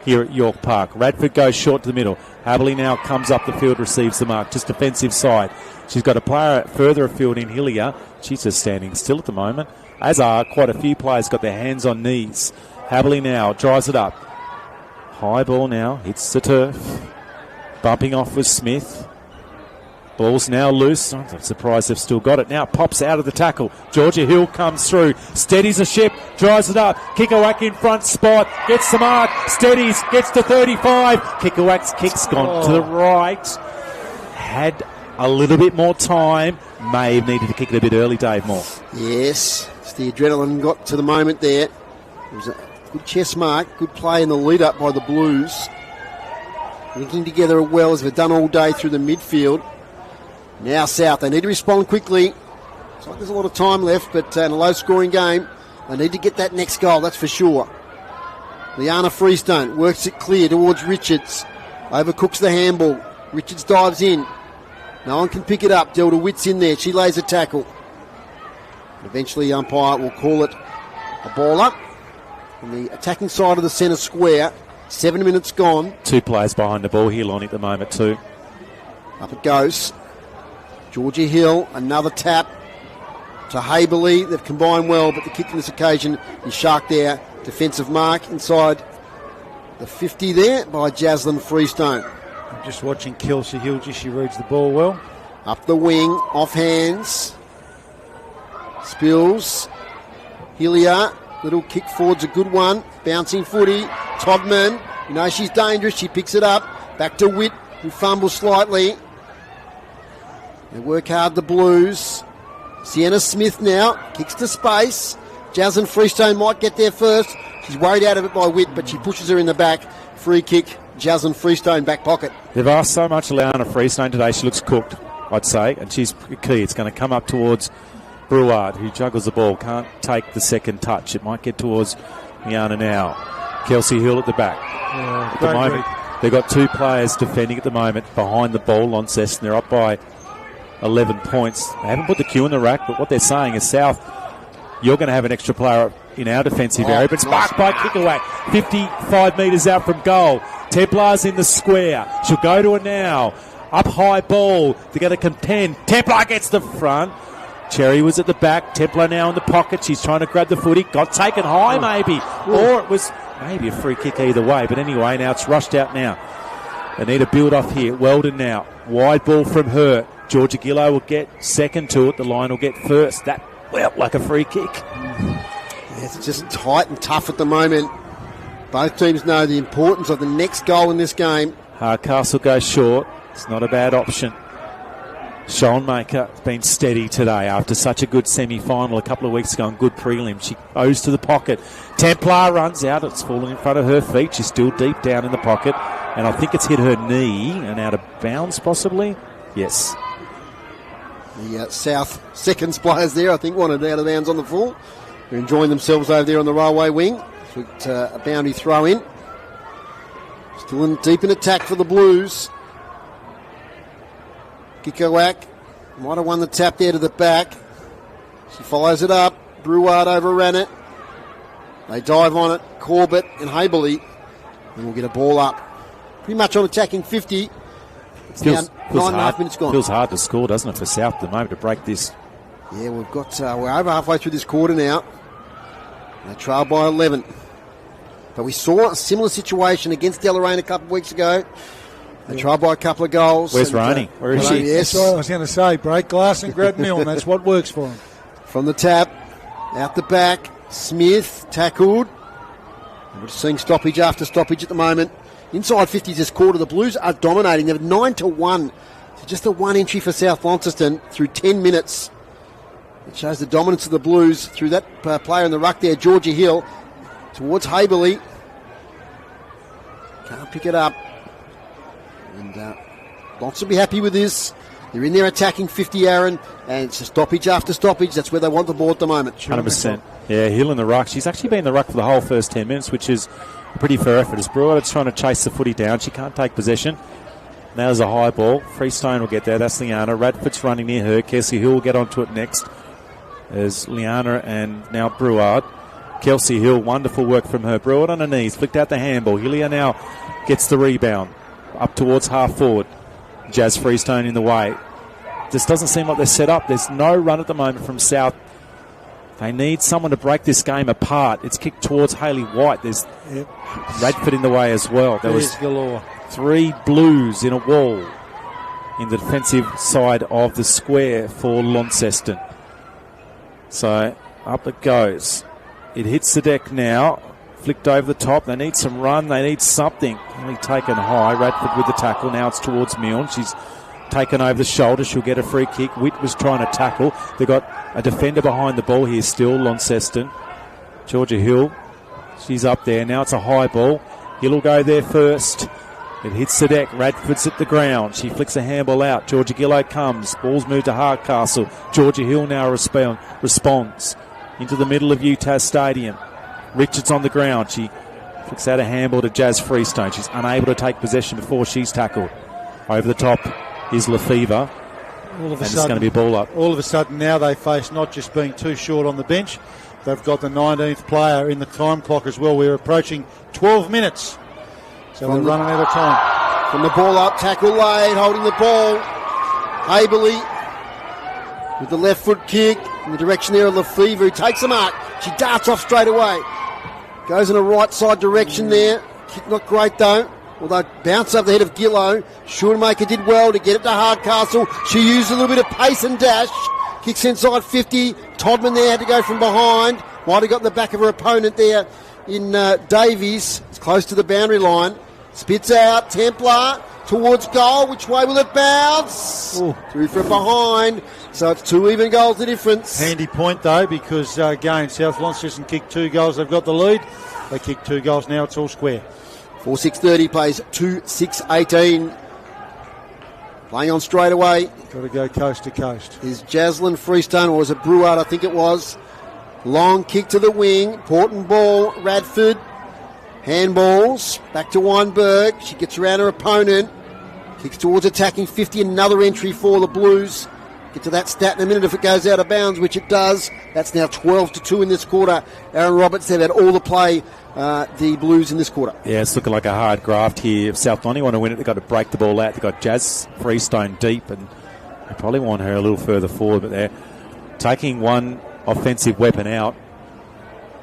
here at York Park. Radford goes short to the middle. Haberley now comes up the field, receives the mark. Just defensive side. She's got a player further afield in Hillier. She's just standing still at the moment. As are quite a few players got their hands on knees. Haberley now drives it up. High ball now. Hits the turf. Bumping off with Smith. Ball's now loose. I'm surprised they've still got it. Now pops out of the tackle. Georgia Hill comes through. Steadies a ship. Drives it up. Kickerwack in front spot. Gets the mark. Steadies. Gets to 35. Kickerwack's kick's gone to the right. Had a little bit more time. May have needed to kick it a bit early, Dave Moore. Yes. It's the adrenaline got to the moment there. It was a good chest mark. Good play in the lead up by the Blues. Linking together well as they've done all day through the midfield. Now South, they need to respond quickly. It's like there's a lot of time left, but in a low-scoring game, they need to get that next goal, that's for sure. Liana Freestone works it clear towards Richards. Overcooks the handball. Richards dives in. No one can pick it up. Delta Witt's in there. She lays a tackle. Eventually, umpire will call it a ball up. On the attacking side of the centre square, 7 minutes gone. 2 players behind the ball here, Lonnie, at the moment, too. Up it goes. Georgia Hill, another tap to Haberley. They've combined well, but the kick on this occasion is shark there. Defensive mark inside the 50 there by Jaslyn Freestone. I'm just watching Kelsey Hill, she reads the ball well. Up the wing, off hands. Spills. Hillier, little kick forward's a good one. Bouncing footy. Todman, you know she's dangerous. She picks it up. Back to Witt, who fumbles slightly. They work hard, the Blues. Sienna Smith now kicks to space. Jaslyn Freestone might get there first. She's worried out of it by Witt, but she pushes her in the back. Free kick, Jaslyn Freestone, back pocket. They've asked so much of Liana Freestone today. She looks cooked, I'd say, and she's key. It's going to come up towards Bruard, who juggles the ball. Can't take the second touch. It might get towards Liana now. Kelsey Hill at the back. Yeah, at the moment, they've got 2 players defending at the moment behind the ball. Launceston, they're up by 11 points. They haven't put the cue in the rack, but what they're saying is, South, you're going to have an extra player in our defensive area. But it's marked by Kickerwack, 55 metres out from goal. Templar's in the square. She'll go to her now. Up high ball. They're going to contend. Templar gets the front. Cherry was at the back. Templar now in the pocket. She's trying to grab the footy. Got taken high, maybe. Or it was maybe a free kick either way. But anyway, now it's rushed out now. They need a build off here. Weldon now. Wide ball from her. Georgia Gillow will get second to it. The line will get first. That felt like a free kick. Yeah, it's just tight and tough at the moment. Both teams know the importance of the next goal in this game. Hardcastle goes short. It's not a bad option. Schoenmaker has been steady today after such a good semi-final a couple of weeks ago and good prelim. She goes to the pocket. Templar runs out. It's fallen in front of her feet. She's still deep down in the pocket. And I think it's hit her knee and out of bounds possibly. Yes. The South Seconds players there, I think, wanted out of bounds on the full. They're enjoying themselves over there on the railway wing. With a boundary throw in. Still in deep in attack for the Blues. Kikowak might have won the tap there to the back. She follows it up. Bruard overran it. They dive on it. Corbett and Haberley. And we'll get a ball up. Pretty much on attacking 50. It's now 9.5 minutes gone. Feels hard to score, doesn't it, for South at the moment to break this? Yeah, we've got, we're over halfway through this quarter now. They trail by 11. But we saw a similar situation against Deloraine a couple of weeks ago. They tried by a couple of goals. Where's Ronnie? Where is she? Yes. That's what I was going to say. Break glass and grab Milne. That's what works for him. From the tap, out the back, Smith tackled. We're just seeing stoppage after stoppage at the moment. Inside 50 this quarter, the Blues are dominating. They're 9-1. So just the one entry for South Launceston through 10 minutes. It shows the dominance of the Blues through that player in the ruck there, Georgia Hill, towards Haberley. Can't pick it up. And Lots will be happy with this. They're in there attacking 50, Aaron, and it's a stoppage after stoppage. That's where they want the ball at the moment. 100%. Yeah, Hill in the ruck. She's actually been in the ruck for the whole first 10 minutes, which is a pretty fair effort. As Brewer's trying to chase the footy down. She can't take possession. Now there's a high ball. Freestone will get there. That's Liana. Radford's running near her. Kelsey Hill will get onto it next. There's Liana and now Breward. Kelsey Hill, wonderful work from her. Breward on her knees, flicked out the handball. Hillier now gets the rebound. Up towards half forward. Jazz Freestone in the way. This doesn't seem like they're set up. There's no run at the moment from South. They need someone to break this game apart. It's kicked towards Hayley White. There's Radford in the way as well. There was galore. 3 Blues in a wall in the defensive side of the square for Launceston. So up it goes. It hits the deck now. Flicked over the top. They need some run. They need something. Only taken high. Radford with the tackle. Now it's towards Milne. She's taken over the shoulder. She'll get a free kick. Witt was trying to tackle. They've got a defender behind the ball here still, Launceston. Georgia Hill. She's up there. Now it's a high ball. Hill will go there first. It hits the deck. Radford's at the ground. She flicks a handball out. Georgia Gillow comes. Ball's moved to Hardcastle. Georgia Hill now responds into the middle of UTAS Stadium. Richards on the ground. She flicks out a handball to Jazz Freestone. She's unable to take possession before she's tackled. Over the top is Lefevre. And it's going to be a ball up. All of a sudden now they face not just being too short on the bench, they've got the 19th player in the time clock as well. We're approaching 12 minutes. So we're running out of time. From the ball up, tackle late, holding the ball. Haberley with the left foot kick in the direction there of Lefevre, who takes the mark. She darts off straight away. Goes in a right side direction there. Kick not great though. Although bounce up the head of Gillow. Schoonmaker did well to get it to Hardcastle. She used a little bit of pace and dash. Kicks inside 50. Todman there had to go from behind. Might have got in the back of her opponent there in Davies. It's close to the boundary line. Spits out. Templar towards goal. Which way will it bounce? Ooh. Through from behind. So it's 2 even goals the difference. Handy point though, because again, South Launceston kicked 2 goals. They've got the lead. They kicked 2 goals. Now it's all square. 4-6-30 plays 2-6-18. Playing on straight away. Got to go coast to coast. Is Jaslyn Freestone, or was it Breward? I think it was. Long kick to the wing. Porton ball. Radford. Handballs. Back to Weinberg. She gets around her opponent. Kicks towards attacking 50. Another entry for the Blues. Get to that stat in a minute if it goes out of bounds, which it does. That's now 12-2 in this quarter. Aaron Roberts, they've had all the play, the Blues in this quarter. Yeah, it's looking like a hard graft here. If South Lonnie want to win it, they've got to break the ball out. They've got Jazz Freestone deep, and they probably want her a little further forward, but they're taking one offensive weapon out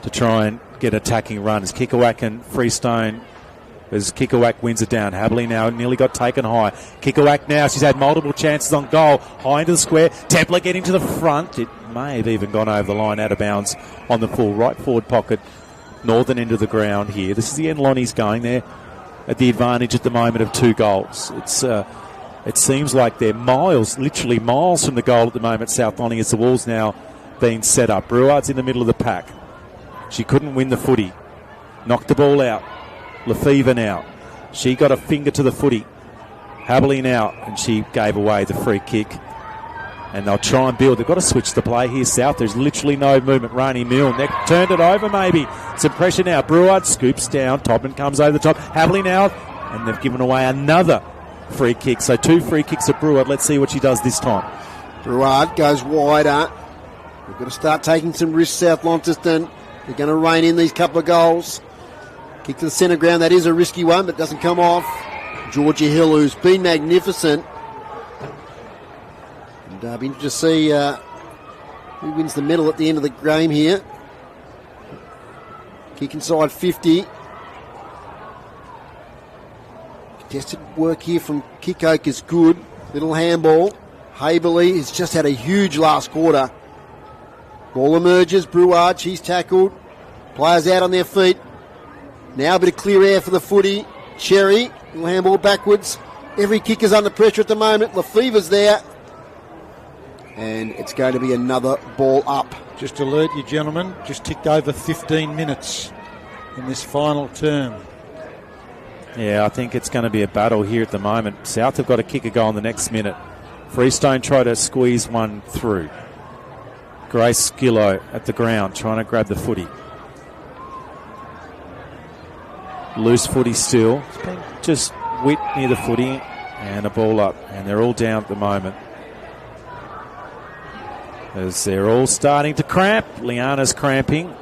to try and get attacking run. As Kikowak and Freestone, as Kikowak wins it down. Haberley now nearly got taken high. Kikowak now, she's had multiple chances on goal. High into the square. Templar getting to the front. It may have even gone over the line, out of bounds on the full right forward pocket. Northern end of the ground here. This is the end Lonnie's going there at the advantage at the moment of 2 goals. It seems like they're miles, literally miles from the goal at the moment, South Lonnie, as the wall's now being set up. Breward's in the middle of the pack. She couldn't win the footy. Knocked the ball out. Lefevre now. She got a finger to the footy. Haberley now, and she gave away the free kick. And they'll try and build. They've got to switch the play here, South. There's literally no movement. Rainey Milne, they've turned it over maybe. Some pressure now. Breward scoops down. Tobin comes over the top. Havley now. And they've given away another free kick. So 2 free kicks at Breward. Let's see what she does this time. Breward goes wider. We've got to start taking some risks, South Launceston. They're going to rein in these couple of goals. Kick to the centre ground. That is a risky one, but doesn't come off. Georgia Hill, who's been magnificent. And I'll be interested to see who wins the medal at the end of the game here. Kick inside 50. Contested work here from Kickoke is good. Little handball. Haberley has just had a huge last quarter. Ball emerges. Breward, she's tackled. Players out on their feet. Now a bit of clear air for the footy. Cherry, little handball backwards. Every kick is under pressure at the moment. Lefever's there. And it's going to be another ball up. Just alert you, gentlemen, just ticked over 15 minutes in this final term. Yeah, I think it's going to be a battle here at the moment. South have got to kick a goal in the next minute. Freestone try to squeeze one through. Grace Skillo at the ground trying to grab the footy. Loose footy still. It's been just Witt near the footy and a ball up. And they're all down at the moment. As they're all starting to cramp. Liana's cramping.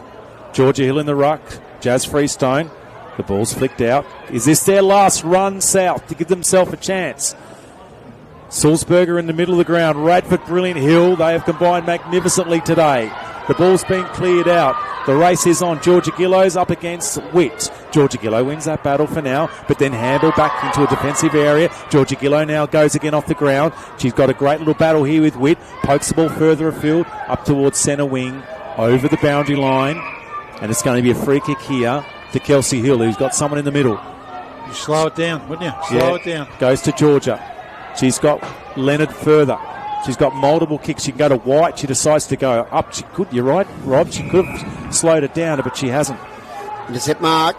Georgia Hill in the ruck. Jazz Freestone. The ball's flicked out. Is this their last run, South, to give themselves a chance? Sulzberger in the middle of the ground. Radford, brilliant. Hill, they have combined magnificently today. The ball's been cleared out. The race is on. Georgia Gillo's up against Witt. Georgia Gillo wins that battle for now, but then handball back into a defensive area. Georgia Gillo now goes again off the ground. She's got a great little battle here with Witt. Pokes the ball further afield, up towards centre wing, over the boundary line. And it's going to be a free kick here to Kelsey Hill, who's got someone in the middle. You slow it down, wouldn't you? Slow it down. Goes to Georgia. She's got Leonard further. She's got multiple kicks. She can go to White. She decides to go up. She could, you're right, Rob. She could have slowed it down, but she hasn't. Intercept mark.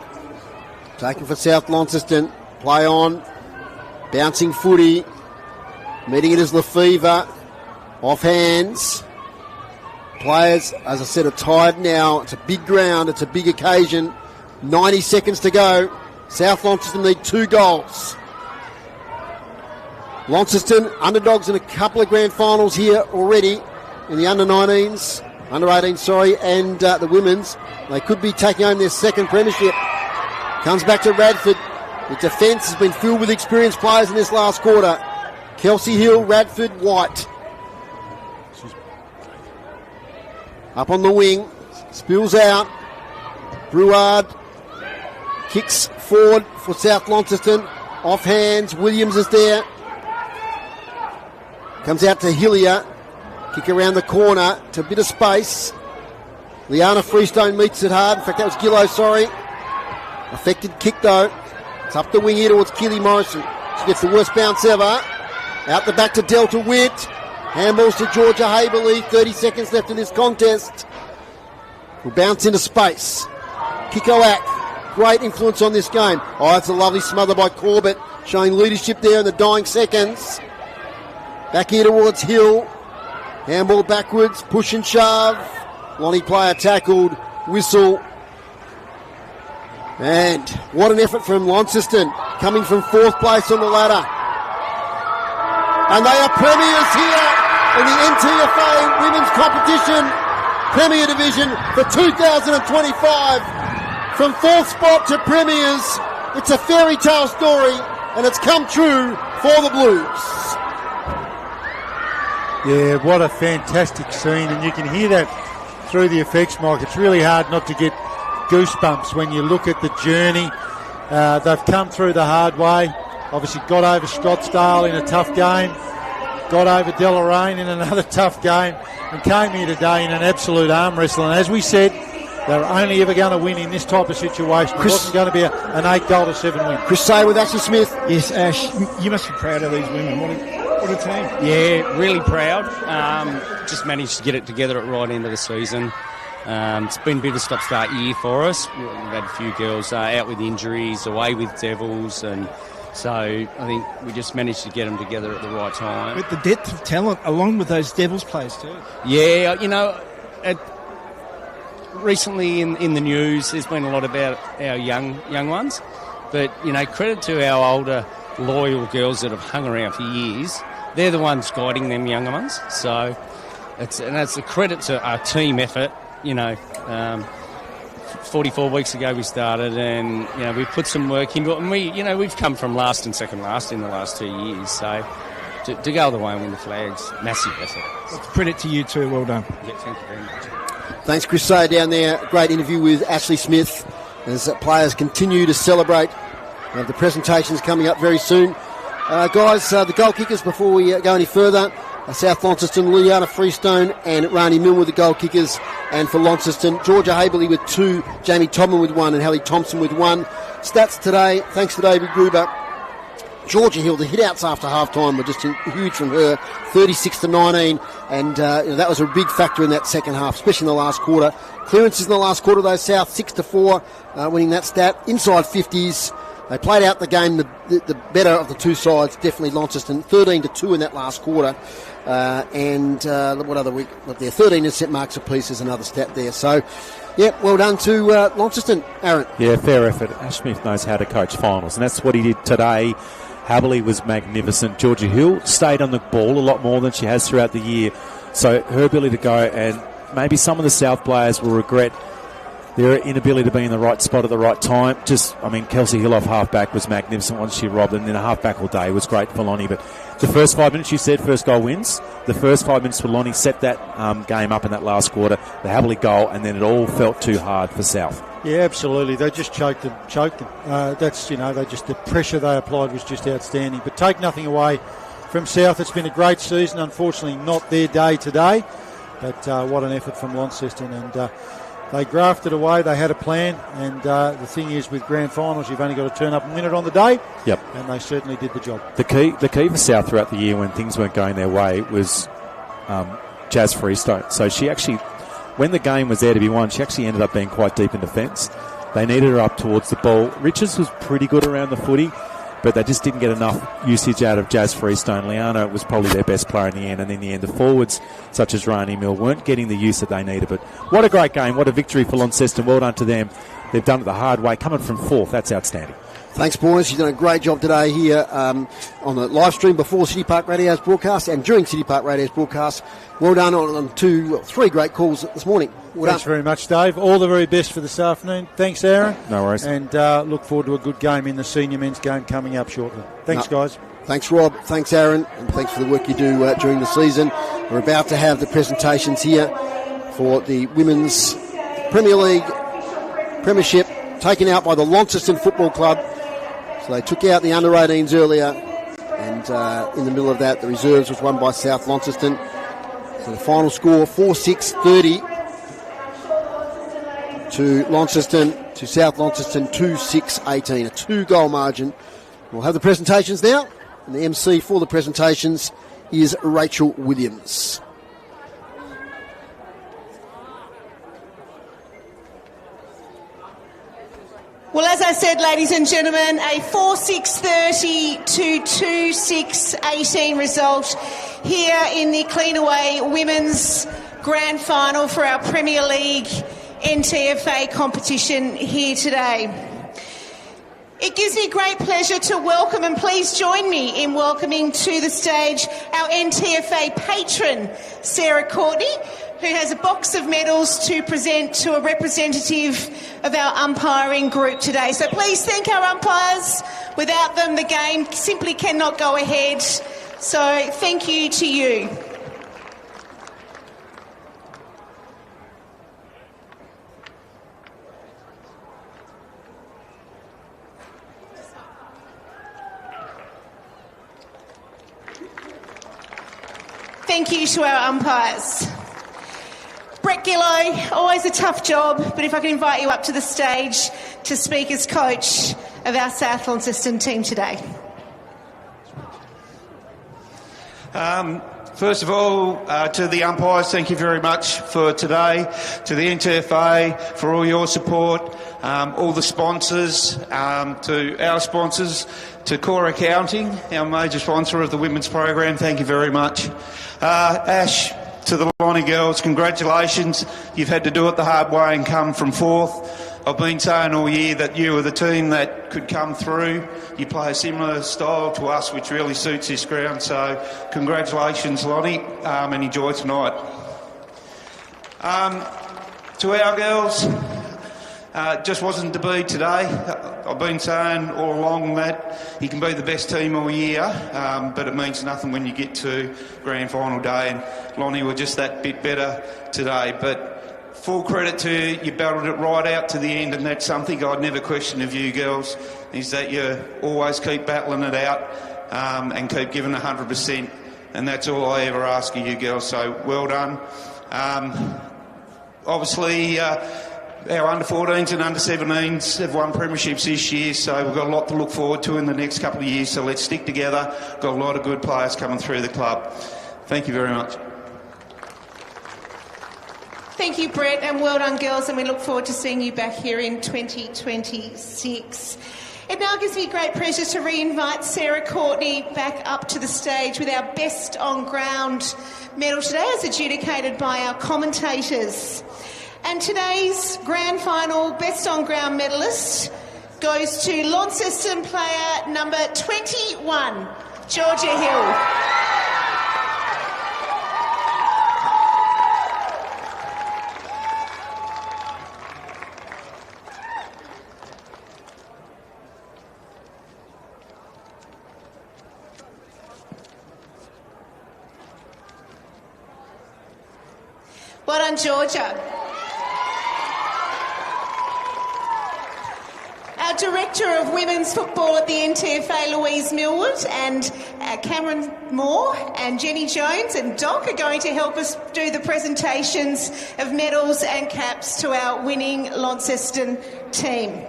Taken for South Launceston. Play on. Bouncing footy. Meeting it as Lefever. Off hands. Players, as I said, are tired now. It's a big ground. It's a big occasion. 90 seconds to go. South Launceston need 2 goals. Launceston, underdogs in a couple of grand finals here already in the under-19s, under-18, sorry, and the women's. They could be taking home their second premiership. Comes back to Radford. The defence has been filled with experienced players in this last quarter. Kelsey Hill, Radford, White. Up on the wing, spills out. Breward kicks forward for South Launceston. Off hands, Williams is there. Comes out to Hillier. Kick around the corner to a bit of space. Liana Freestone meets it hard. In fact, that was Gillo, sorry. Affected kick though. It's up the wing here towards Keely Morrison. She gets the worst bounce ever. Out the back to Delta Witt. Handballs to Georgia Haberley. 30 seconds left in this contest. Will bounce into space. Kikoak. Great influence on this game. Oh, that's a lovely smother by Corbett. Showing leadership there in the dying seconds. Back here towards Hill. Handball backwards. Push and shove. Lonnie player tackled. Whistle. And what an effort from Launceston. Coming from 4th place on the ladder. And they are premiers here in the NTFA Women's Competition Premier Division for 2025. From 4th spot to premiers. It's a fairy tale story and it's come true for the Blues. Yeah, what a fantastic scene, and you can hear that through the effects, Mike. It's really hard not to get goosebumps when you look at the journey. They've come through the hard way. Obviously got over Scottsdale in a tough game, got over Deloraine in another tough game, and came here today in an absolute arm wrestle. And as we said, they're only ever going to win in this type of situation. It wasn't going to be an 8-7 win. Chris Say with Ashley Smith. Yes, Ash, you must be proud of these women. What a team. Yeah, really proud. Just managed to get it together at right end of the season. It's been a bit of a stop-start year for us. We've had a few girls out with injuries, away with Devils, and So I think we just managed to get them together at the right time. With the depth of talent, along with those Devils players too. Yeah, recently in the news, there's been a lot about our young ones. But, credit to our older, loyal girls that have hung around for years. They're the ones guiding them younger ones. So it's a credit to our team effort. 44 weeks ago we started, and we put some work into it, and we've come from last and second last in the last 2 years. So to go the way and win the flags, massive effort. Well, credit to you too. Well done. Yeah, thank you very much. Thanks, Chris Sayer down there. Great interview with Ashley Smith as players continue to celebrate. The presentations coming up very soon. Guys, the goal kickers, before we go any further, South Launceston, Liliana Freestone and Rani Milne with the goal kickers. And for Launceston, Georgia Haberley with 2, Jamie Todman with 1 and Hallie Thompson with 1. Stats today, thanks to David Gruber. Georgia Hill, the hit-outs after half-time were just huge from her, 36-19, and that was a big factor in that second half, especially in the last quarter. Clearances in the last quarter, though, South 6-4, winning that stat. Inside 50s, they played out the game, the better of the two sides, definitely Launceston, 13-2 in that last quarter. What other week? Look there, 13 set marks apiece is another stat there. So, well done to Launceston, Aaron. Yeah, fair effort. Ash Smith knows how to coach finals, and that's what he did today. Haberley was magnificent. Georgia Hill stayed on the ball a lot more than she has throughout the year. So her ability to go, and maybe some of the South players will regret their inability to be in the right spot at the right time. Kelsey Hill off half-back was magnificent once she robbed, and then a half-back all day was great for Lonnie. But the first 5 minutes, you said, first goal wins. The first 5 minutes for Lonnie set that game up in that last quarter. The Haberley goal, and then it all felt too hard for South. Yeah, absolutely. They just choked them. The pressure they applied was just outstanding. But take nothing away from South. It's been a great season. Unfortunately, not their day today. But what an effort from Launceston. And they grafted away. They had a plan. And the thing is, with grand finals, you've only got to turn up a minute on the day. Yep. And they certainly did the job. The key for South throughout the year when things weren't going their way was Jazz Freestone. So she actually, when the game was there to be won, she actually ended up being quite deep in defence. They needed her up towards the ball. Richards was pretty good around the footy, but they just didn't get enough usage out of Jazz Freestone. Liana was probably their best player in the end, and in the end the forwards, such as Rani Milne, weren't getting the use that they needed. But what a great game, what a victory for Launceston. Well done to them. They've done it the hard way, coming from fourth. That's outstanding. Thanks, boys. You've done a great job today here on the live stream before City Park Radio's broadcast and during City Park Radio's broadcast. Well done on 3 great calls this morning. Thanks very much, Dave. All the very best for this afternoon. Thanks, Aaron. No worries. And look forward to a good game in the senior men's game coming up shortly. Thanks, guys. Thanks, Rob. Thanks, Aaron. And thanks for the work you do during the season. We're about to have the presentations here for the Women's Premier League Premiership taken out by the Launceston Football Club. So they took out the under-18s earlier, and in the middle of that, the reserves was won by South Launceston. So the final score, 4-6-30 to Launceston, to South Launceston, 2-6-18, a 2-goal margin. We'll have the presentations now, and the MC for the presentations is Rachel Williams. Well, as I said, ladies and gentlemen, a 4-6-30 to 2-6-18 result here in the Cleanaway Women's Grand Final for our Premier League NTFA competition here today. It gives me great pleasure to welcome, and please join me in welcoming to the stage our NTFA patron, Sarah Courtney, who has a box of medals to present to a representative of our umpiring group today. So please thank our umpires. Without them, the game simply cannot go ahead. So thank you to you. Thank you to our umpires. Brett Gillow, always a tough job, but if I can invite you up to the stage to speak as coach of our South Launceston team today. First of all, to the umpires, thank you very much for today. To the NTFA for all your support, all the sponsors, to our sponsors, to Core Accounting, our major sponsor of the women's program, thank you very much. Ash, to the Lonnie girls, congratulations. You've had to do it the hard way and come from fourth. I've been saying all year that you were the team that could come through. You play a similar style to us, which really suits this ground. So congratulations, Lonnie, and enjoy tonight. To our girls, just wasn't to be today. I've been saying all along that you can be the best team all year, but it means nothing when you get to grand final day. And Lonnie were just that bit better today. But full credit to you, you battled it right out to the end, and that's something I'd never question of you girls, is that you always keep battling it out and keep giving 100%, and that's all I ever ask of you girls, so well done. Obviously, our under-14s and under-17s have won premierships this year, so we've got a lot to look forward to in the next couple of years, so let's stick together. Got a lot of good players coming through the club. Thank you very much. Thank you, Brett, and well done, girls, and we look forward to seeing you back here in 2026. It now gives me great pleasure to re-invite Sarah Courtney back up to the stage with our best on-ground medal today, as adjudicated by our commentators. And today's grand final best on-ground medalist goes to Launceston player number 21, Georgia Hill. Well done, Georgia. Our Director of Women's Football at the NTFA, Louise Millwood, and Cameron Moore and Jenny Jones and Doc are going to help us do the presentations of medals and caps to our winning Launceston team.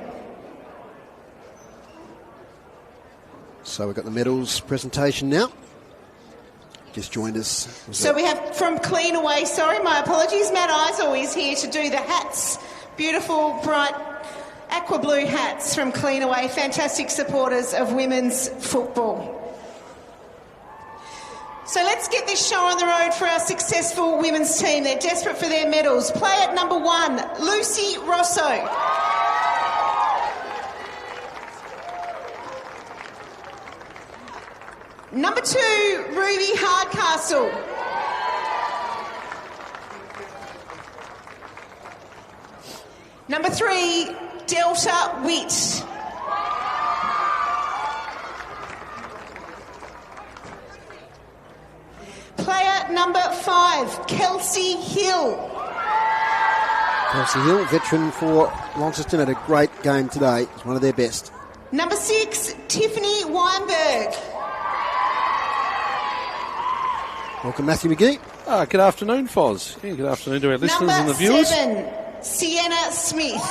So we've got the medals presentation now. Just joined us. So we have from Cleanaway, sorry, my apologies, Matt Eisel is here to do the hats. Beautiful, bright, aqua blue hats from Cleanaway, fantastic supporters of women's football. So let's get this show on the road for our successful women's team. They're desperate for their medals. Play at number 1, Lucy Rosso. Number 2, Ruby Hardcastle. Number 3, Delta Witt. Player number 5, Kelsey Hill. Kelsey Hill, veteran for Launceston, had a great game today. It's one of their best. Number 6, Tiffany Weinberg. Welcome, Matthew McGee. Good afternoon, Foz. Yeah, good afternoon to our listeners and the viewers. Number 7, Sienna Smith.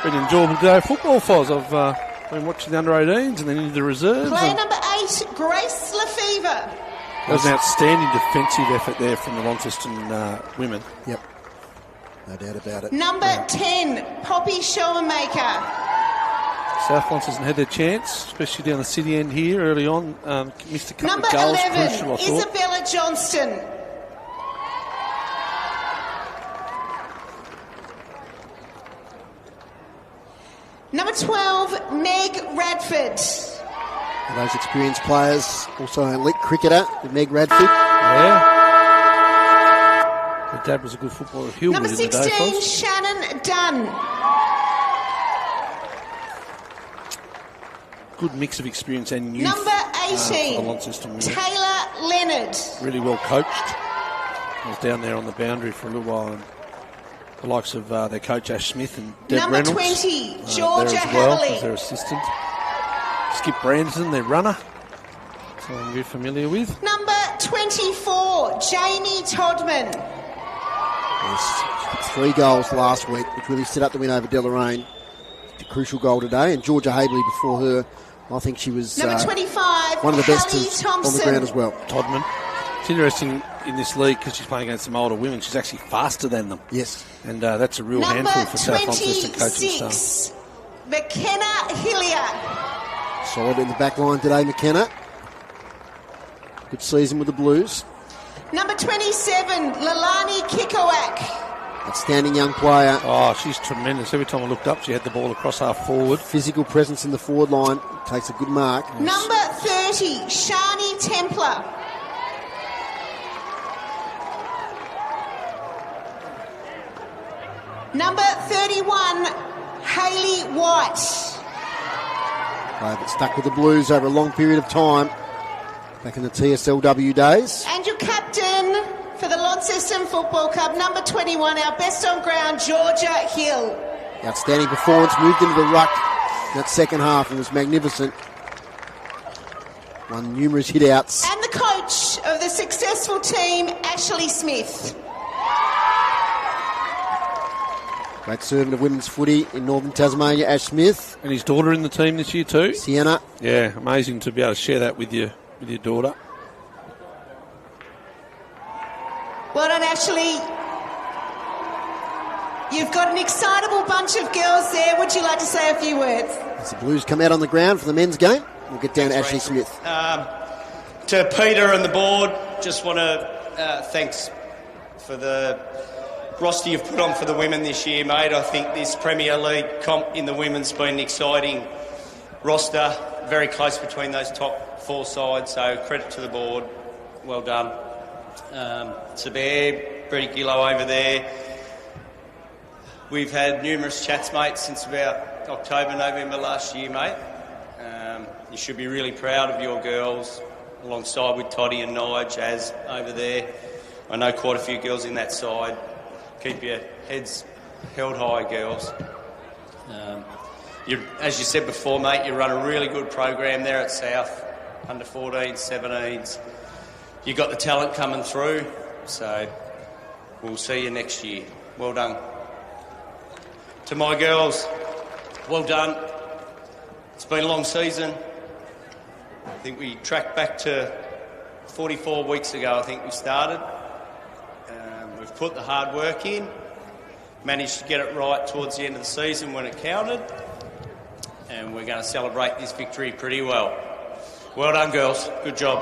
Been an enjoyable day of football, Foz. I've been watching the under-18s and then into the reserves. Player number 8, Grace Lefevre. That was an outstanding defensive effort there from the Launceston women. Yep, no doubt about it. Number 10, Poppy Schoenmaker. South Launceston had their chance, especially down the city end here early on. Missed a couple Number of goals, 11, crucial, I thought. Isabella Johnston. Number 12, Meg Radford. And those experienced players, also an elite cricketer, Meg Radford. Yeah. Her dad was a good footballer at Hillwood Number in the day, 16, Foz. Shannon Dunn. Good mix of experience and youth. Number 18, for the Launceston women. Taylor Leonard. Really well coached. I was down there on the boundary for a little while, and the likes of their coach Ash Smith and Deb Number Reynolds 20, there Georgia as well Havley. as their assistant. Skip Branson, their runner, someone we're familiar with. Number 24, Jamie Todman. Yes, 3 goals last week, which really set up the win over Deloraine. A crucial goal today, and Georgia Habley before her, I think she was Number 25, one of the best Hallie on the Thompson. ground as well. Todman. It's interesting in this league because she's playing against some older women. She's actually faster than them. Yes. And that's a real Number handful for South Launceston coaching staff. McKenna Hillier. Solid in the back line today, McKenna. Good season with the Blues. Number 27, Lalani Kikowak. Outstanding young player. Oh, she's tremendous. Every time I looked up, she had the ball across half forward. Physical presence in the forward line. Takes a good mark. Number 30, Shani Templar. Number 31, Hayley White. Player that stuck with the Blues over a long period of time. Back in the TSLW days. And your captain for the Launceston Football Club, number 21, our best on ground, Georgia Hill. Outstanding performance. Moved into the ruck in that second half and was magnificent. Won numerous hit-outs. And the coach of the successful team, Ashley Smith. Great servant of women's footy in Northern Tasmania, Ash Smith. And his daughter in the team this year too. Sienna. Yeah, amazing to be able to share that with your daughter. Well done, Ashley. You've got an excitable bunch of girls there. Would you like to say a few words? As the Blues come out on the ground for the men's game, we'll get down to Ashley Smith. To Peter and the board, just want to thanks for the roster you've put on for the women this year, mate. I think this Premier League comp in the women's been an exciting roster, very close between those top four sides, so credit to the board. Well done. Saber, Brady Gillow over there. We've had numerous chats, mate, since about October, November last year, mate. You should be really proud of your girls, alongside with Toddy and Nige, as over there. I know quite a few girls in that side. Keep your heads held high, girls. As you said before, mate, you run a really good program there at South, under 14s, 17s. You got the talent coming through, so we'll see you next year. Well done. To my girls, well done. It's been a long season. I think we tracked back to 44 weeks ago, I think we started. We've put the hard work in, managed to get it right towards the end of the season when it counted, and we're going to celebrate this victory pretty well. Well done, girls. Good job.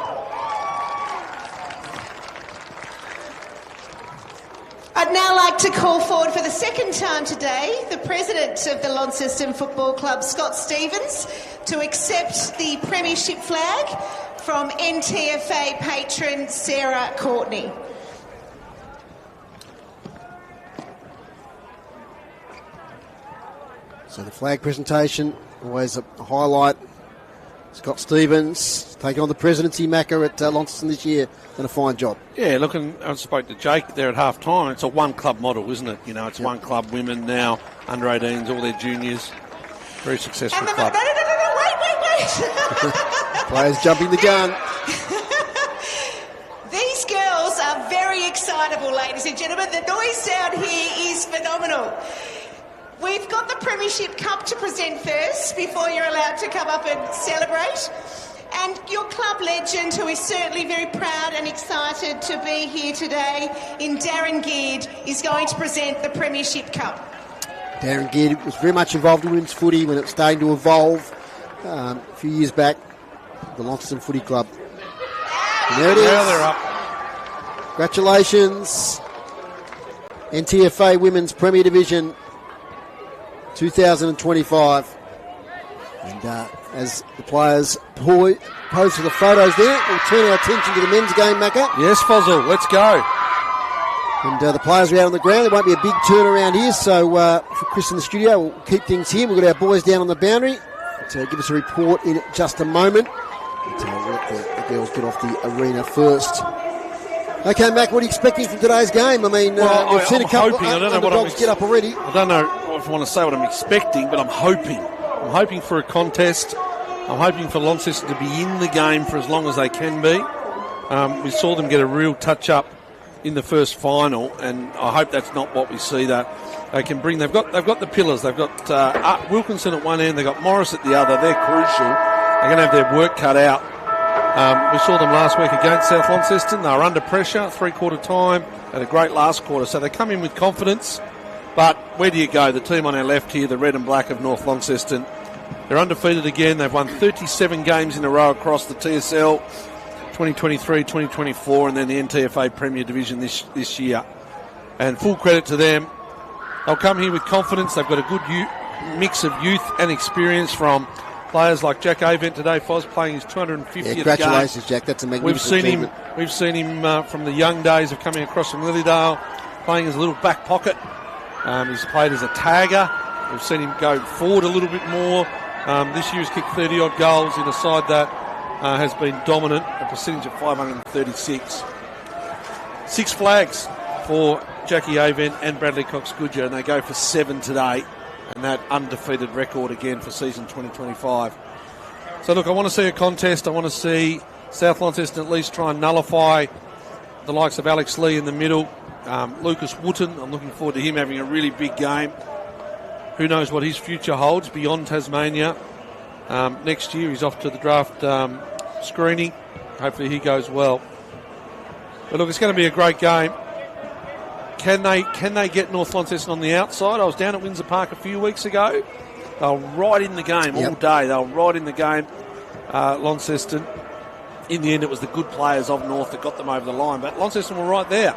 I'd now like to call forward for the second time today the President of the Launceston Football Club, Scott Stevens, to accept the Premiership flag from NTFA patron Sarah Courtney. So the flag presentation, always a highlight. Scott Stevens taking on the presidency, Macca, at Launceston this year. Done a fine job. Yeah, look, and I spoke to Jake there at half time. It's a one club model, isn't it? You know, it's one club, women now, under 18s, all their juniors. Very successful club. No, wait. Players jumping the gun. These girls are very excitable, ladies and gentlemen. The noise down here is phenomenal. We've got the Premiership Cup to present first before you're allowed to come up and celebrate. And your club legend, who is certainly very proud and excited to be here today, in Darren Geard, is going to present the Premiership Cup. Darren Geard was very much involved in women's footy when it was starting to evolve a few years back. The Launceston Footy Club. And there it is. Now they're up. Congratulations. NTFA Women's Premier Division 2025. And as the players pose for the photos there, we'll turn our attention to the men's game, Macca. Yes, Fozzel, let's go. And the players are out on the ground. There won't be a big turnaround here, so for Chris in the studio, we'll keep things here. We've got our boys down on the boundary to give us a report in just a moment. We'll let the girls get off the arena first. Okay, Mac, what are you expecting from today's game? I mean, we've seen a couple of underdogs get up already. I don't know if I want to say what I'm expecting, but I'm hoping. I'm hoping for a contest. I'm hoping for Launceston to be in the game for as long as they can be. We saw them get a real touch-up in the first final, and I hope that's not what we see. That they can bring. They've got the pillars. They've got Wilkinson at one end. They've got Morris at the other. They're crucial. They're going to have their work cut out. We saw them last week against South Launceston. They were under pressure, three-quarter time, had a great last quarter. So they come in with confidence. But where do you go? The team on our left here, the red and black of North Launceston, they're undefeated again. They've won 37 games in a row across the TSL, 2023, 2024, and then the NTFA Premier Division this year. And full credit to them. They'll come here with confidence. They've got a good mix of youth and experience from players like Jack Avent today, Foz, playing his 250th game. Congratulations, Jack. That's a magnificent achievement. We've seen him from the young days of coming across from Lilydale, playing as a little back pocket. He's played as a tagger. We've seen him go forward a little bit more. This year he's kicked 30-odd goals in a side that has been dominant, a percentage of 536. 6 flags for Jackie Avent and Bradley Cox-Goodger, and they go for 7 today, and that undefeated record again for season 2025. So look, I want to see a contest. I want to see South Launceston at least try and nullify the likes of Alex Lee in the middle. Lucas Wooten, I'm looking forward to him having a really big game. Who knows what his future holds beyond Tasmania. Next year he's off to the draft screening. Hopefully he goes well. But look, it's going to be a great game. Can they get North Launceston on the outside? I was down at Windsor Park a few weeks ago. They were right in the game all day. They were right in the game, Launceston. In the end, it was the good players of North that got them over the line. But Launceston were right there.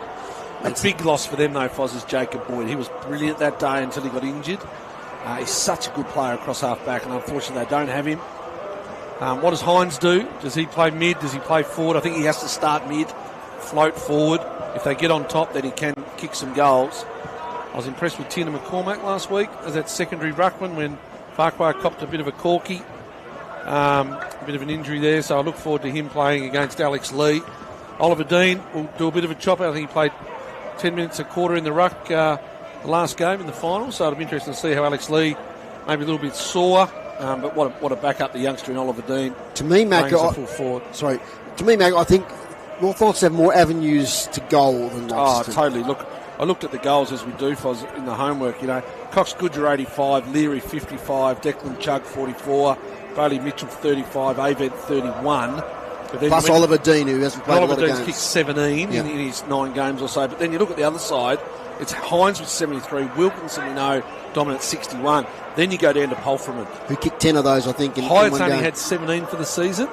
A big loss for them, though, Foz, is Jacob Boyd. He was brilliant that day until he got injured. He's such a good player across half-back, and unfortunately they don't have him. What does Hines do? Does he play mid? Does he play forward? I think he has to start mid, float forward. If they get on top, then he can kick some goals. I was impressed with Tina McCormack last week as that secondary ruckman when Farquhar copped a bit of a corky. A bit of an injury there, so I look forward to him playing against Alex Lee. Oliver Dean will do a bit of a chop out. I think he played 10 minutes a quarter in the ruck the last game in the final, so it'll be interesting to see how Alex Lee, maybe a little bit sore, but what a backup the youngster in Oliver Dean. To me, Mac, I think North Launceston have more avenues to goal than Launceston. Oh, totally. Look, I looked at the goals as we do in the homework. You know, Cox-Goodger 85, Leary 55, Declan Chugg 44, Bailey Mitchell 35, Avent 31. Plus Oliver Dean, who hasn't played a lot of games. Oliver Dean's kicked 17 in his 9 games or so. But then you look at the other side, it's Hines with 73, Wilkinson, we know, dominant 61. Then you go down to Polframan, who kicked 10 of those, I think, in Hyatt's one game. only had 17 for the season.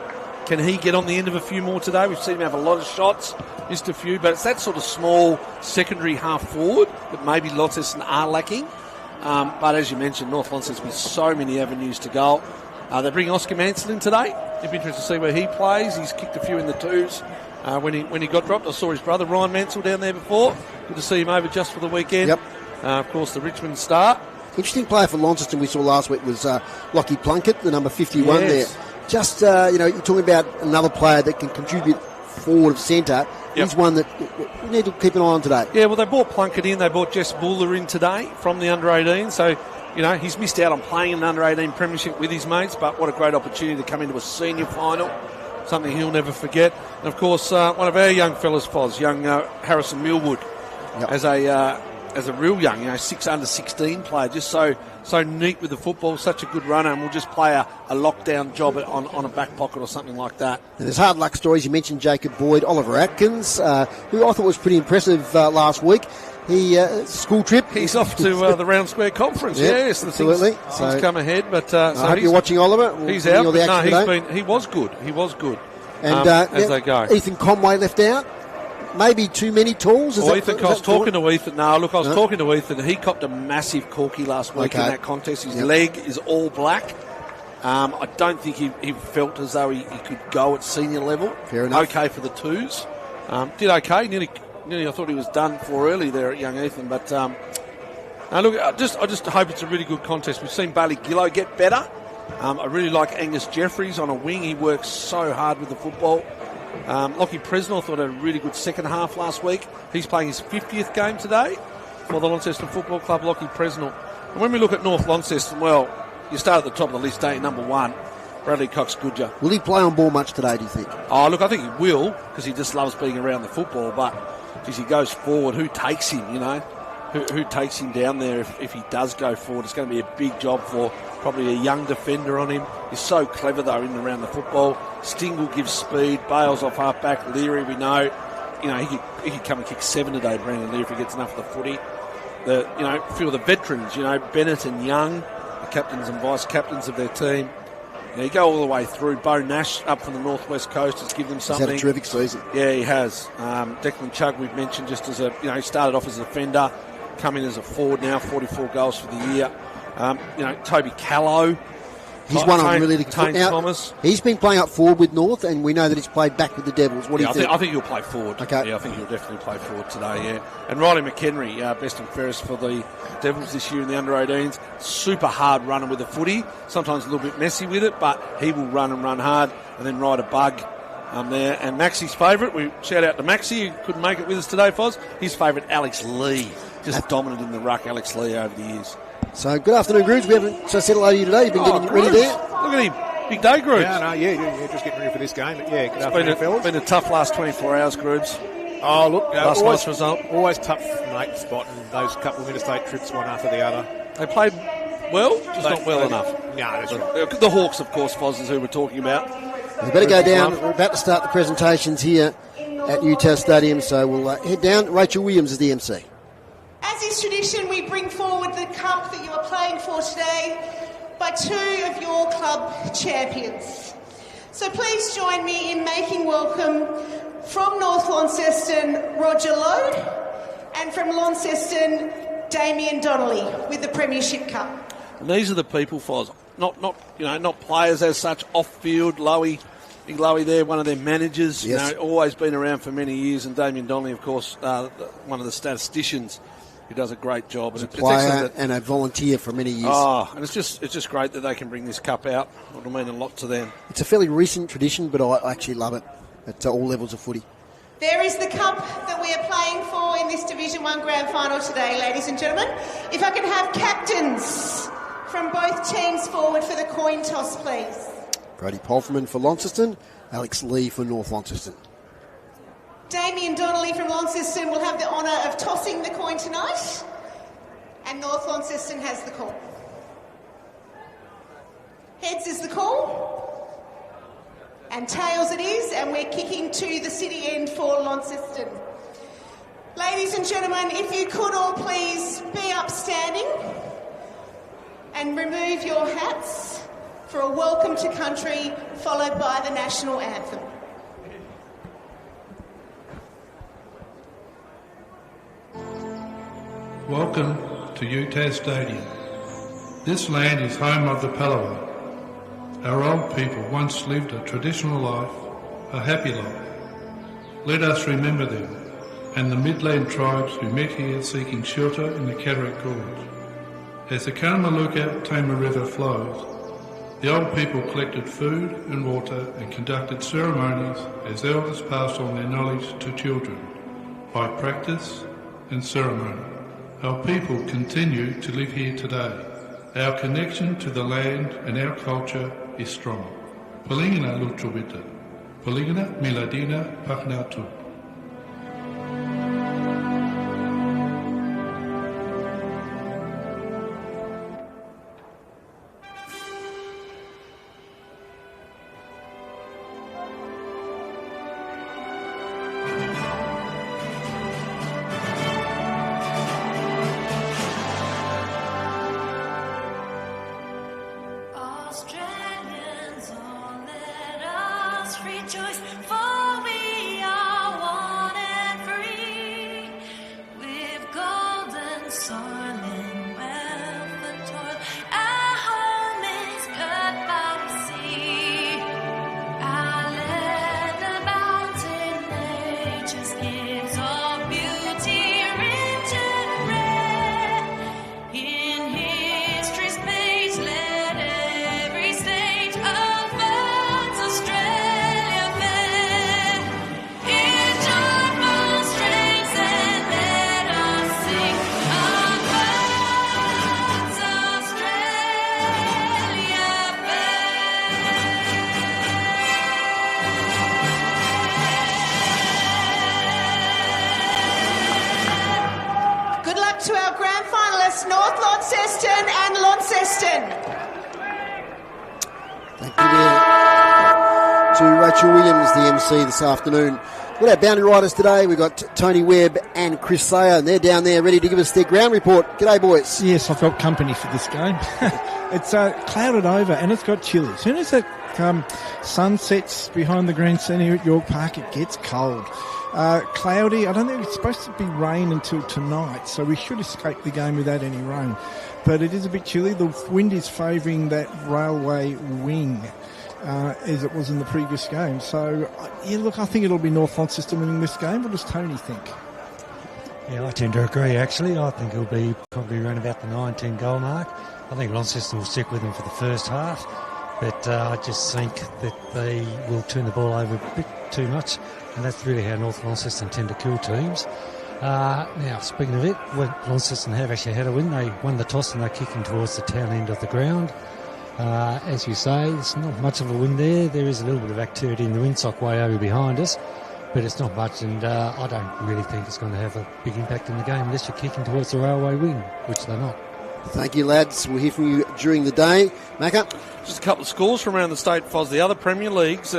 Can he get on the end of a few more today? We've seen him have a lot of shots, missed a few, but it's that sort of small secondary half forward that maybe Launceston are lacking. But as you mentioned, North Launceston with so many avenues to goal. They bring Oscar Mansell in today. It'd be interesting to see where he plays. He's kicked a few in the twos when he got dropped. I saw his brother Ryan Mansell down there before. Good to see him over just for the weekend. Yep. Of course, the Richmond star. Interesting player for Launceston we saw last week was Lockie Plunkett, the number 51 there. Just, you're talking about another player that can contribute forward of centre. He's one that we need to keep an eye on today. Yeah, well, they brought Plunkett in. They brought Jess Buller in today from the under-18. So, he's missed out on playing an under-18 premiership with his mates, but what a great opportunity to come into a senior final, something he'll never forget. And, of course, one of our young fellas, Foz, young Harrison Millwood, as a real young, under 16 player, just so neat with the football, such a good runner, and will just play a lockdown job on a back pocket or something like that. And there's hard luck stories. You mentioned Jacob Boyd, Oliver Atkins, who I thought was pretty impressive last week. He school trip. He's off to the Round Square Conference. Yes, absolutely. Things come ahead, but I hope you're watching Oliver. He's out. He was good. And as they go. Ethan Conway left out. Maybe too many tools. I was talking to Ethan. No, look, I was talking to Ethan. He copped a massive corky last week in that contest. His leg is all black. I don't think he felt as though he could go at senior level. Fair enough. Okay for the twos. Did okay. Nearly I thought he was done for early there at young Ethan. But look, I just hope it's a really good contest. We've seen Bailey Gillow get better. I really like Angus Jeffries on a wing. He works so hard with the football. Lockie Presnell thought had a really good second half last week. He's playing his 50th game today for the Launceston Football Club, Lockie Presnell. And when we look at North Launceston, well, you start at the top of the list, number 1, Bradley Cox-Goodger. Will he play on ball much today, do you think? Oh, look, I think he will, because he just loves being around the football, but as he goes forward, who takes him, who takes him down there if he does go forward. It's going to be a big job for probably a young defender on him. He's so clever, though, in and around the football. Stingle gives speed, Bales off half-back. Leary, we know, he could come and kick 7 today, Brandon Leary, if he gets enough of the footy. A few of the veterans, Bennett and Young, the captains and vice-captains of their team. You go all the way through. Bo Nash up from the northwest coast has given them something. He's had a terrific season. Yeah, he has. Declan Chugg, we've mentioned, just as he started off as a defender, come in as a forward now, 44 goals for the year. Toby Callow. He's one I'm really looking for. Now, Thomas. He's been playing up forward with North, and we know that he's played back with the Devils. What do you think? I think he'll play forward. Okay. Yeah, I think he'll definitely play forward today, yeah. And Riley McHenry, best and fairest for the Devils this year in the under-18s. Super hard runner with the footy. Sometimes a little bit messy with it, but he will run and run hard and then ride a bug there. And Maxi's favourite, we shout out to Maxi, who couldn't make it with us today, Foz. His favourite, Alex Lee. Just dominant in the ruck, Alex Lee, over the years. So, good afternoon, Grooves. We haven't said hello to you today. You've been getting ready there. Look at him. Big day, Grooves. Yeah, just getting ready for this game. But yeah, good afternoon, fellas. It's been a tough last 24 hours, Grooves. Oh, look. Last night's result. Always tough, mate, spotting those couple of interstate trips one after the other. They played well, just not well enough. No, that's right. The Hawks, of course, Foz, is who we're talking about. We better go down. We're about to start the presentations here at UTAS Stadium, so we'll head down. Rachel Williams is the MC. As is tradition, we bring forward the cup that you are playing for today by 2 of your club champions. So please join me in making welcome from North Launceston, Roger Lowe, and from Launceston, Damien Donnelly, with the Premiership Cup. And these are the people, Foz, not players as such, off-field. Big Lowy there, one of their managers, yes. Always been around for many years, and Damien Donnelly, of course, one of the statisticians who does a great job. He's a player and a volunteer for many years. Oh, and it's just great that they can bring this cup out. It'll mean a lot to them. It's a fairly recent tradition, but I actually love it at all levels of footy. There is the cup that we are playing for in this Division 1 Grand Final today, ladies and gentlemen. If I can have captains from both teams forward for the coin toss, please. Brady Polferman for Launceston, Alex Lee for North Launceston. Damien Donnelly from Launceston will have the honour of tossing the coin tonight, and North Launceston has the call. Heads is the call, and tails it is, and we're kicking to the city end for Launceston. Ladies and gentlemen, if you could all please be upstanding and remove your hats for a welcome to country, followed by the national anthem. Welcome to UTAS Stadium. This land is home of the Palawa. Our old people once lived a traditional life, a happy life. Let us remember them and the Midland tribes who met here seeking shelter in the Cataract Gorge. As the Karamaluka-Tama River flows, the old people collected food and water and conducted ceremonies as elders passed on their knowledge to children by practice and ceremony. Our people continue to live here today. Our connection to the land and our culture is strong. Palingina Lutrubita, Palingina Miladina Paknatu. Australians, all let us rejoice, for we are umpires, North Launceston and Launceston. Thank you there to Rachel Williams, the MC this afternoon. We've got our boundary riders today. We've got Tony Webb and Chris Sayer, and they're down there ready to give us their ground report. G'day, boys. Yes, I've got company for this game. It's clouded over and it's got chilly. As soon as that sun sets behind the Grand Centre at York Park, it gets cold. Cloudy. I don't think it's supposed to be rain until tonight, so we should escape the game without any rain. But it is a bit chilly. The wind is favouring that railway wing, as it was in the previous game. So, yeah, look, I think it'll be North Launceston winning this game. What does Tony think? Yeah, I tend to agree, actually. I think it'll be probably around about the 19 goal mark. I think Launceston will stick with them for the first half, but I just think that they will turn the ball over a bit too much, and that's really how North Launceston tend to kill teams. Now, speaking of it, Launceston have actually had a win. They won the toss and they're kicking towards the town end of the ground. As you say, it's not much of a win there. There is a little bit of activity in the windsock way over behind us, but it's not much, and I don't really think it's going to have a big impact in the game unless you're kicking towards the railway wing, which they're not. Thank you, lads. We'll hear from you during the day. Macca? Just a couple of scores from around the state, Foz. The other Premier Leagues,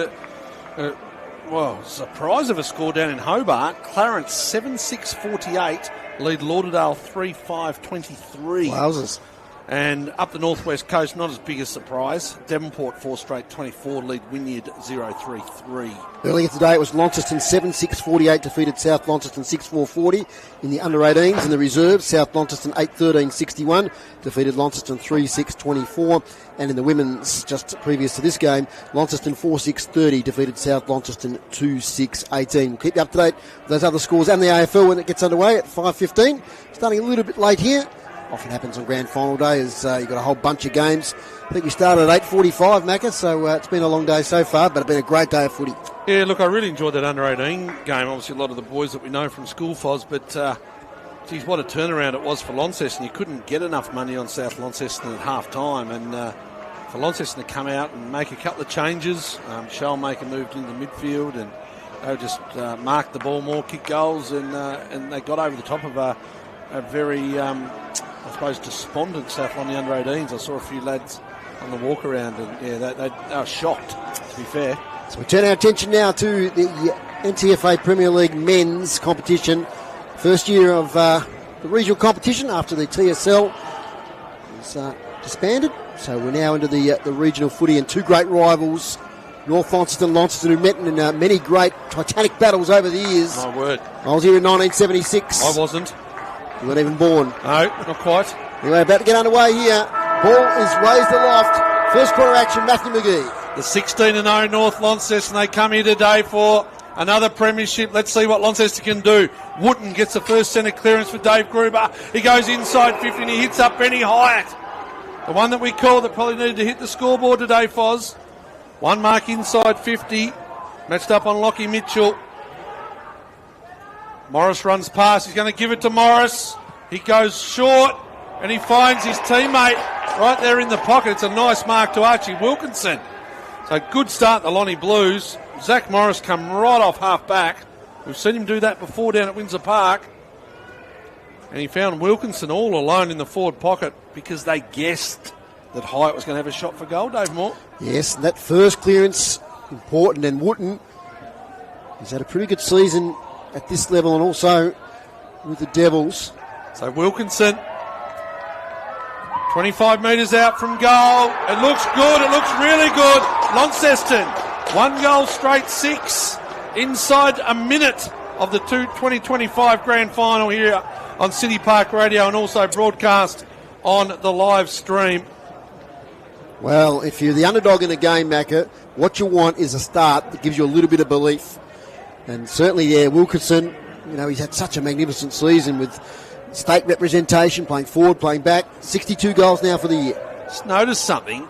surprise of a score down in Hobart. Clarence 7-6-48, lead Lauderdale 3-5-23. Wowzers. And up the northwest coast, not as big a surprise. Devonport 4 straight 24, lead Wynyard 0-3-3. Earlier today it was Launceston 7-6-48 defeated South Launceston 6-4-40 in the under-18s. In the reserves, South Launceston 8-13-61 defeated Launceston 3-6-24. And in the women's, just previous to this game, Launceston 4-6-30 defeated South Launceston 2-6-18. We'll keep you up to date with those other scores and the AFL when it gets underway at 5:15. Starting a little bit late here. Often happens on grand final day as you've got a whole bunch of games. I think we started at 8:45, Macca, so it's been a long day so far, but it's been a great day of footy. Yeah, look, I really enjoyed that under-18 game. Obviously, a lot of the boys that we know from school, Foz, but geez, what a turnaround it was for Launceston. You couldn't get enough money on South Launceston at half-time, and for Launceston to come out and make a couple of changes, Shellmaker moved into midfield, and they just marked the ball more, kick goals, and they got over the top of a very... I suppose despondent South on the under-18s. I saw a few lads on the walk around, and yeah, they were shocked, to be fair. So we turn our attention now to the NTFA Premier League men's competition. First year of the regional competition after the TSL was disbanded. So we're now into the regional footy, and two great rivals, North Launceston, who met in many great titanic battles over the years. My word. I was here in 1976. I wasn't. You weren't even born. No, not quite. Anyway, about to get underway here. Ball is raised aloft. First quarter action, Matthew McGee. The 16-0 North Launceston, they come here today for another premiership. Let's see what Launceston can do. Wooten gets the first centre clearance for Dave Gruber. He goes inside 50 and he hits up Benny Hyatt. The one that we called that probably needed to hit the scoreboard today, Foz. One mark inside 50. Matched up on Lockie Mitchell. Morris runs past. He's going to give it to Morris. He goes short and he finds his teammate right there in the pocket. It's a nice mark to Archie Wilkinson. So good start, the Lonnie Blues. Zach Morris come right off half back. We've seen him do that before down at Windsor Park. And he found Wilkinson all alone in the forward pocket because they guessed that Hyatt was going to have a shot for goal, Dave Moore. Yes, that first clearance, important. And Wooten has had a pretty good season at this level and also with the Devils. So Wilkinson, 25 metres out from goal. It looks good. It looks really good. Launceston, 1 goal straight 6 inside a minute of the 2025 grand final here on City Park Radio and also broadcast on the live stream. Well, if you're the underdog in a game, Macca, what you want is a start that gives you a little bit of belief. And certainly, yeah, Wilkinson, he's had such a magnificent season with state representation, playing forward, playing back. 62 goals now for the year. Just noticed something.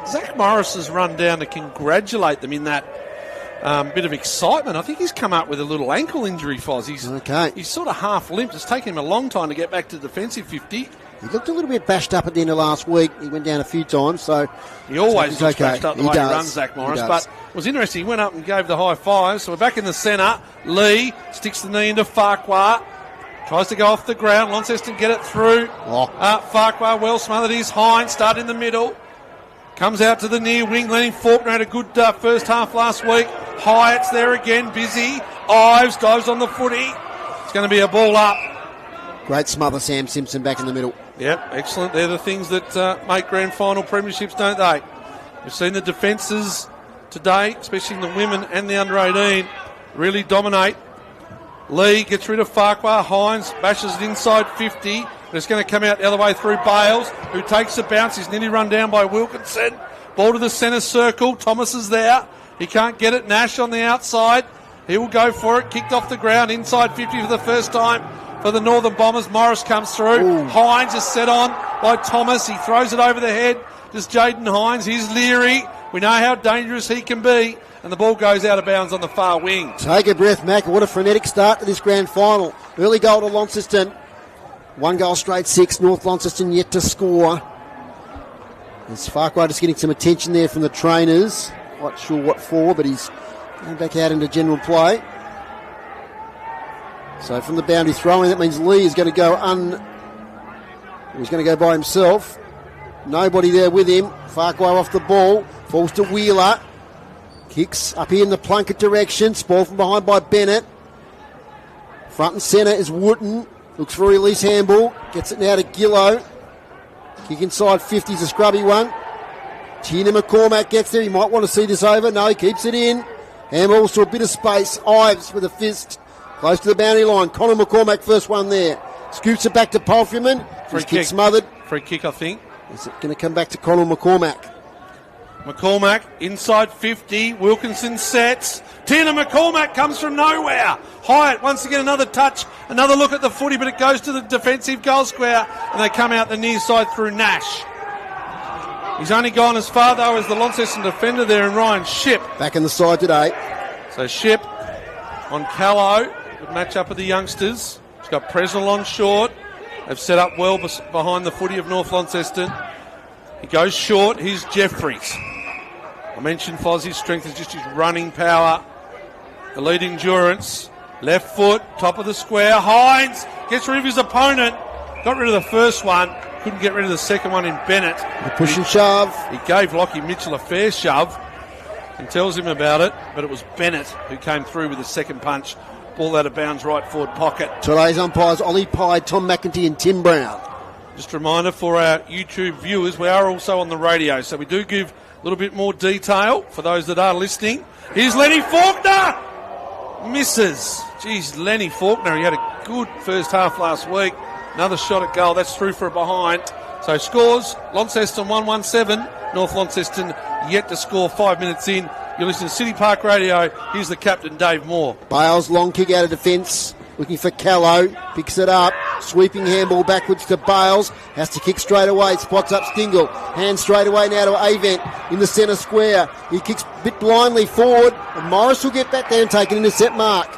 Zach Morris has run down to congratulate them in that bit of excitement. I think he's come up with a little ankle injury, Foz. He's sort of half limped. It's taken him a long time to get back to defensive 50. He looked a little bit bashed up at the end of last week. He went down a few times, so he always looks bashed up the way he runs, Zach He Morris. does. But it was interesting. He went up and gave the high five. So we're back in the centre. Lee sticks the knee into Farquhar. Tries to go off the ground. Launceston get it through. Farquhar well smothered. Is Hines. Start in the middle. Comes out to the near wing. Lenny Faulkner had a good first half last week. Hyatt's there again. Busy. Ives dives on the footy. It's going to be a ball up. Great smother, Sam Simpson back in the middle. Yep, excellent. They're the things that make grand final premierships, don't they? We've seen the defences today, especially the women and the under 18, really dominate. Lee gets rid of Farquhar. Hines bashes it inside 50. But it's going to come out the other way through Bales, who takes the bounce. He's nearly run down by Wilkinson. Ball to the centre circle. Thomas is there. He can't get it. Nash on the outside. He will go for it. Kicked off the ground inside 50 for the first time for the Northern Bombers. Morris comes through. Ooh. Hines is set on by Thomas. He throws it over the head. Just Jaden Hines. He's Leary. We know how dangerous he can be. And the ball goes out of bounds on the far wing. Take a breath, Mac. What a frenetic start to this grand final. Early goal to Launceston. 1 goal straight 6. North Launceston yet to score. As Farquhar just getting some attention there from the trainers. Not sure what for, but he's going back out into general play. So from the boundary throwing, that means Lee is going to go he's going to go by himself. Nobody there with him. Farquhar off the ball. Falls to Wheeler. Kicks up here in the Plunkett direction. Spoil from behind by Bennett. Front and centre is Wooten. Looks for release handball. Gets it now to Gillow. Kick inside 50 is a scrubby one. Tina McCormack gets there. He might want to see this over. No, he keeps it in. Handball to a bit of space. Ives with a fist. Close to the boundary line. Connor McCormack first one there. Scoops it back to Palfreyman. Free His kick. kick smothered. Free kick, I think. Is it going to come back to Connor McCormack? McCormack inside 50. Wilkinson sets. Tina McCormack comes from nowhere. Hyatt once again another touch, another look at the footy, but it goes to the defensive goal square and they come out the near side through Nash. He's only gone as far though as the Launceston defender there and Ryan Shipp. Back in the side today. So Shipp on Callow. Good match up with the youngsters. He's got Presnell on short. They've set up well behind the footy of North Launceston. He goes short. Here's Jeffries. I mentioned Fozzie's strength is just his running power. The lead endurance. Left foot, top of the square. Hines gets rid of his opponent. Got rid of the first one. Couldn't get rid of the second one in Bennett. The push and shove. He gave Lockie Mitchell a fair shove and tells him about it, but it was Bennett who came through with the second punch. Ball out of bounds, right forward pocket. Today's umpires, Ollie Pye, Tom McEntee and Tim Brown. Just a reminder for our YouTube viewers, we are also on the radio, so we do give a little bit more detail for those that are listening. Here's Lenny Faulkner! Misses. Geez, Lenny Faulkner, he had a good first half last week. Another shot at goal, that's through for a behind. So scores, Launceston 1-1-7, North Launceston yet to score 5 minutes in. You're listening to City Park Radio, here's the captain, Dave Moore. Bales, long kick out of defence, looking for Callow, picks it up, sweeping handball backwards to Bales, has to kick straight away, spots up Stingle, hands straight away now to Avent in the centre square. He kicks a bit blindly forward, and Morris will get back there and take an intercept mark.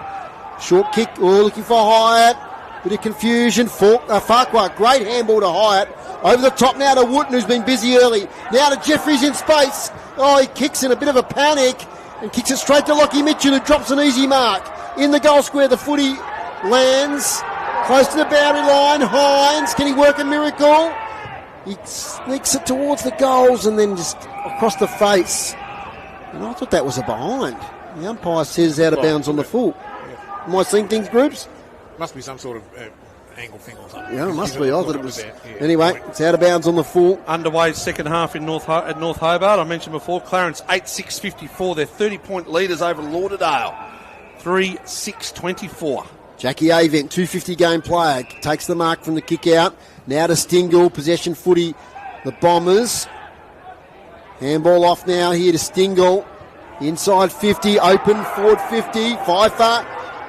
Short kick, looking for Hyatt, bit of confusion. Farquhar, great handball to Hyatt. Over the top now to Wooten, who's been busy early. Now to Jeffries in space. Oh, he kicks in a bit of a panic and kicks it straight to Lockie Mitchell, who drops an easy mark. In the goal square, the footy lands close to the boundary line. Hines, can he work a miracle? He sneaks it towards the goals and then just across the face. And I thought that was a behind. The umpire says out of bounds on the full. Am I seeing things, groups? Must be some sort of angle thing or something. Yeah, it must be. I thought it was. Anyway, it's out of bounds on the full. Underway second half in North Hobart. I mentioned before, Clarence 8-6-54. They're 30-point leaders over Lauderdale. 3-6-24. Jackie Avent, 250 game player, takes the mark from the kick out. Now to Stingle, possession footy, the Bombers. Handball off now here to Stingle. Inside 50, open, forward 50. Pfeiffer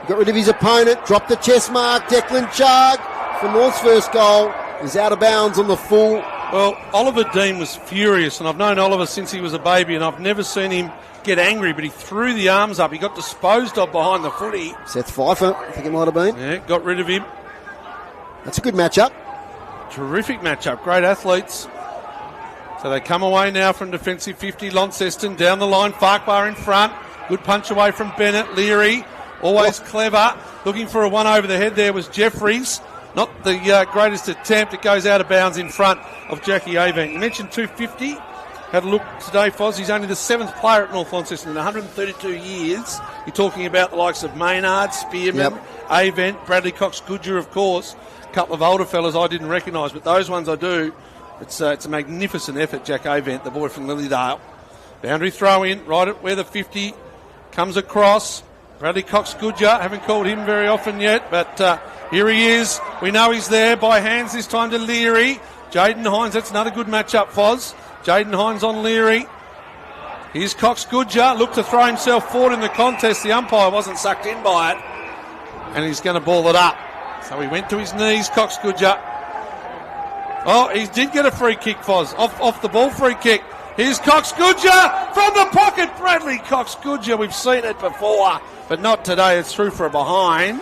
got rid of his opponent, dropped the chest mark. Declan Chug for North's first goal is out of bounds on the full. Well, Oliver Dean was furious, and I've known Oliver since he was a baby, and I've never seen him get angry, but he threw the arms up. He got disposed of behind the footy. Seth Pfeiffer, I think it might have been. Yeah, got rid of him. That's a good matchup. Terrific matchup. Great athletes. So they come away now from defensive 50. Launceston down the line. Farquhar in front. Good punch away from Bennett. Leary Always clever. Looking for a one over the head there was Jeffries. Not the greatest attempt. It goes out of bounds in front of Jackie Avent. You mentioned 250. Had a look today, Foz. He's only the 7th player at North Launceston in 132 years. You're talking about the likes of Maynard, Spearman, Avent, Bradley Cox-Goodger, of course. A couple of older fellas I didn't recognise, but those ones I do. It's a magnificent effort, Jack Avent, the boy from Lilydale. Boundary throw in, right at where the 50 comes across. Bradley Cox-Goodger, haven't called him very often yet, but here he is. We know he's there by hands this time to Leary. Jaden Hines, that's another good matchup, Foz. Jaden Hines on Leary. Here's Cox-Goodger, looked to throw himself forward in the contest. The umpire wasn't sucked in by it, and he's going to ball it up. So he went to his knees, Cox-Goodger. Oh, he did get a free kick, Foz. Off the ball free kick. Here's Cox-Goodger from the pocket. Bradley Cox-Goodger. We've seen it before, but not today. It's through for a behind.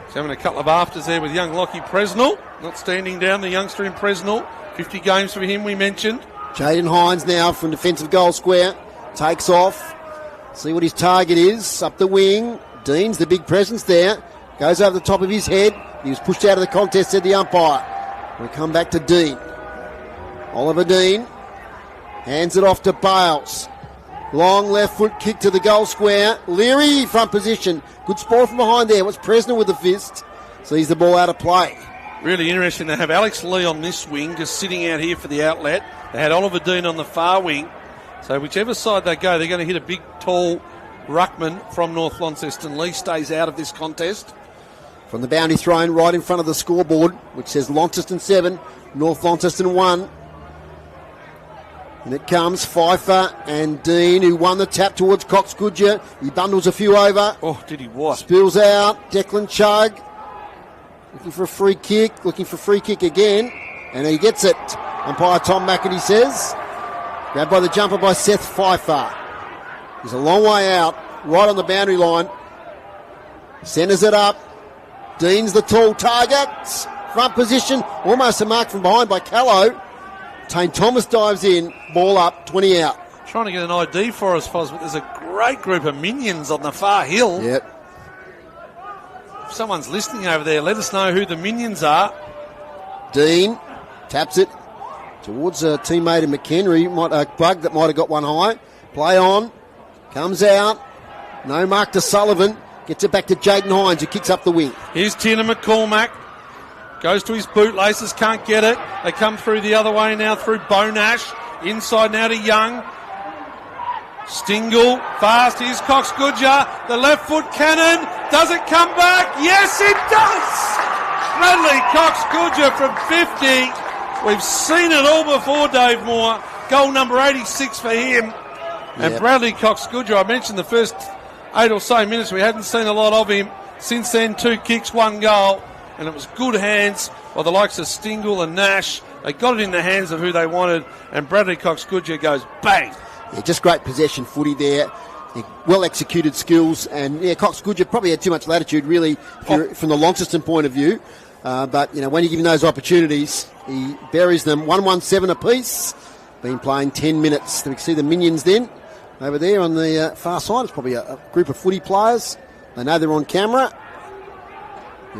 He's having a couple of afters there with young Lockie Presnell. Not standing down, the youngster in Presnell. 50 games for him, we mentioned. Jaden Hines now from defensive goal square. Takes off. See what his target is. Up the wing. Dean's the big presence there. Goes over the top of his head. He was pushed out of the contest, said the umpire. We come back to Dean. Oliver Dean hands it off to Bales. Long left foot kick to the goal square. Leary, front position. Good spoil from behind there. What's Presnell with the fist? Sees the ball out of play. Really interesting to have Alex Lee on this wing, just sitting out here for the outlet. They had Oliver Dean on the far wing. So whichever side they go, they're going to hit a big, tall ruckman from North Launceston. Lee stays out of this contest. From the boundary thrown right in front of the scoreboard, which says Launceston 7, North Launceston 1. And it comes Pfeiffer and Dean, who won the tap towards Cox-Goodger. He bundles a few over. Oh, did he what? Spills out. Declan Chugg looking for a free kick, looking for free kick again. And he gets it. Umpire Tom McAtee says. Grabbed by the jumper by Seth Pfeiffer. He's a long way out, right on the boundary line. Centres it up. Dean's the tall target. Front position, almost a mark from behind by Callow. Tane Thomas dives in, ball up, 20 out. Trying to get an ID for us, Foz, but there's a great group of minions on the far hill. Yep. If someone's listening over there, let us know who the minions are. Dean taps it towards a teammate of McHenry, a bug that might have got one high. Play on, comes out, no mark to Sullivan. Gets it back to Jaden Hines, who kicks up the wing. Here's Tina McCormack. Goes to his bootlaces, can't get it. They come through the other way now through Bonash. Inside now to Young. Stingle, fast. Here's Cox-Goodger. The left foot cannon. Does it come back? Yes, it does! Bradley Cox-Goodger from 50. We've seen it all before, Dave Moore. Goal number 86 for him. And Bradley Cox-Goodger, I mentioned the first 8 or so minutes, we hadn't seen a lot of him. Since then, 2 kicks, 1 goal. And it was good hands by the likes of Stingle and Nash. They got it in the hands of who they wanted. And Bradley Cox-Goodger goes bang. Yeah, just great possession footy there. Well executed skills. And Cox-Goodger probably had too much latitude, really, from the Launceston point of view. But, when you give him those opportunities, he buries them 1-1-7 apiece. Been playing 10 minutes. We can see the minions then. Over there on the far side, it's probably a group of footy players. They know they're on camera.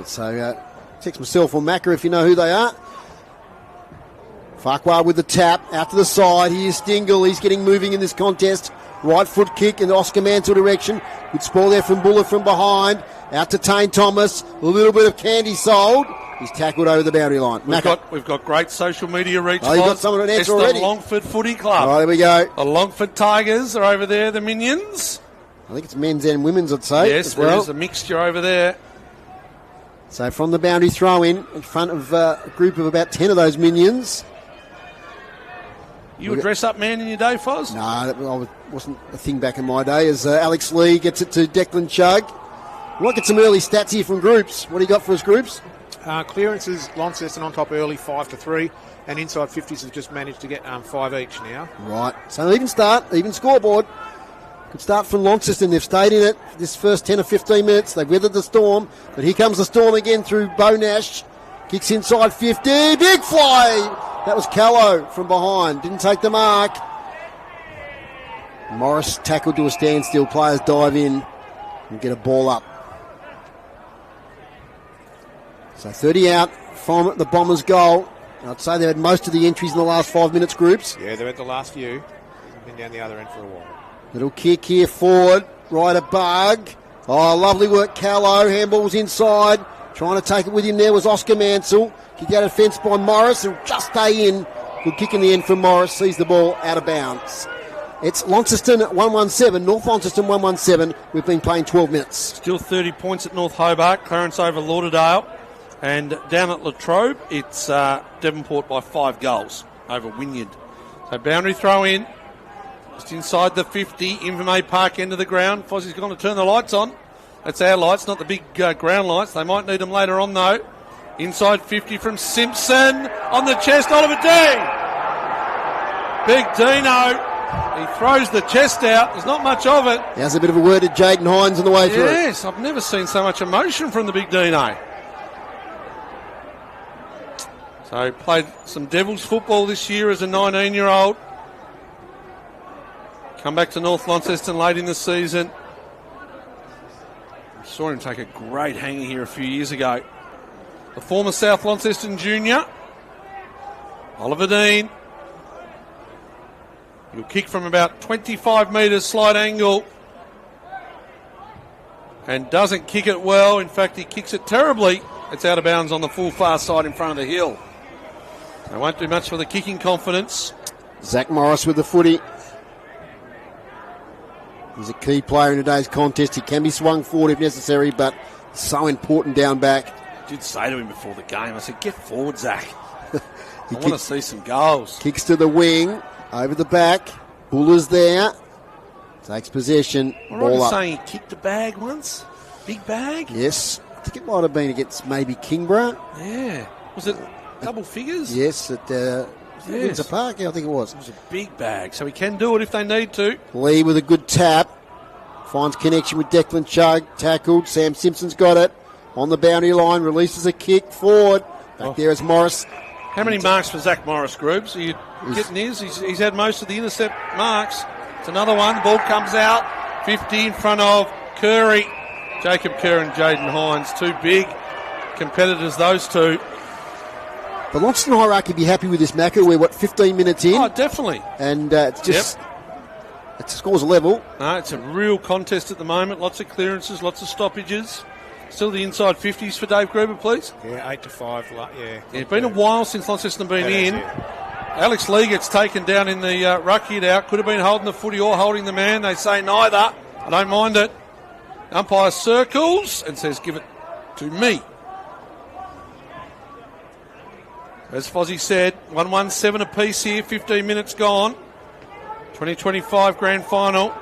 So text myself or Macca if you know who they are. Farquhar with the tap, out to the side. Here's Stingle. He's getting moving in this contest. Right foot kick in the Oscar Mansell direction. Good spoil there from Buller from behind. Out to Tane Thomas. A little bit of candy sold. He's tackled over the boundary line. We've got great social media reach. Oh, you've got someone on answer it's already. The Longford Footy Club. All right, there we go. The Longford Tigers are over there, the minions. I think it's men's and women's, I'd say. Yes, there is a mixture over there. So from the boundary throw in front of a group of about 10 of those minions. You a dress-up man in your day, Foz? No, that wasn't a thing back in my day. As Alex Lee gets it to Declan Chugg. We'll get some early stats here from groups. What do you got for us, groups? Clearances, Launceston on top early, 5-3, and inside 50s have just managed to get 5 each now. Right, so even start, even scoreboard. Good start from Launceston. They've stayed in it this first 10 or 15 minutes. They've weathered the storm, but here comes the storm again through Bonash. Kicks inside 50, big fly! That was Callow from behind, didn't take the mark. Morris tackled to a standstill, players dive in. and get a ball up. So 30 out from the Bombers' goal. I'd say they had most of the entries in the last 5 minutes groups. Yeah, they've had the last few. Been down the other end for a while. Little kick here forward. Ryder Bug. Oh, lovely work, Callow. Handball's inside. Trying to take it with him there was Oscar Mansell. Kick out of fence by Morris. It'll just stay in. Good kick in the end from Morris. Sees the ball out of bounds. It's Launceston 117, North Launceston 117. We've been playing 12 minutes. Still 30 points at North Hobart. Clarence over Lauderdale. And down at Latrobe, it's Devonport by 5 goals over Wynyard. So boundary throw in. Just inside the 50, Invermay Park end of the ground. Fozzie's going to turn the lights on. That's our lights, not the big ground lights. They might need them later on, though. Inside 50 from Simpson. On the chest, Oliver Dean. Big Dino. He throws the chest out. There's not much of it. He has a bit of a word to Jaden Hines on the way through. Yes, I've never seen so much emotion from the big Dino. So played some Devils football this year as a 19-year-old. Come back to North Launceston late in the season. I saw him take a great hanger here a few years ago. The former South Launceston junior, Oliver Dean. He'll kick from about 25 metres, slight angle. And doesn't kick it well. In fact, he kicks it terribly. It's out of bounds on the full far side in front of the hill. They won't do much for the kicking confidence. Zach Morris with the footy. He's a key player in today's contest. He can be swung forward if necessary, but so important down back. I did say to him before the game, I said, get forward, Zach. I want to see some goals. Kicks to the wing, over the back. Buller's there. Takes possession. All ball right, up. saying he kicked a bag once? Big bag? Yes. I think it might have been against maybe Kingborough. Yeah. Was it double figures? Yes, at Windsor Park, I think it was. It was a big bag, so he can do it if they need to. Lee with a good tap. Finds connection with Declan Chugg. Tackled. Sam Simpson's got it. On the boundary line. Releases a kick forward. Back there is Morris. How many marks for Zach Morris, Groobs? Are you getting his? He's had most of the intercept marks. It's another one. The ball comes out. 50 in front of Curry. Jacob Kerr and Jaden Hines. Two big competitors, those two. The Launceston hierarchy be happy with this, Macca. We're, 15 minutes in? Oh, definitely. And it's just... It scores a level. No, it's a real contest at the moment. Lots of clearances, lots of stoppages. Still the inside 50s for Dave Gruber, please. Yeah, 8-5. Yeah. It's been a while since Launceston been in. Alex Lee gets taken down in the ruck hit out. Could have been holding the footy or holding the man. They say neither. I don't mind it. Umpire circles and says, give it to me. As Fozzie said, 1-1-7 apiece here, 15 minutes gone. 2025 grand final.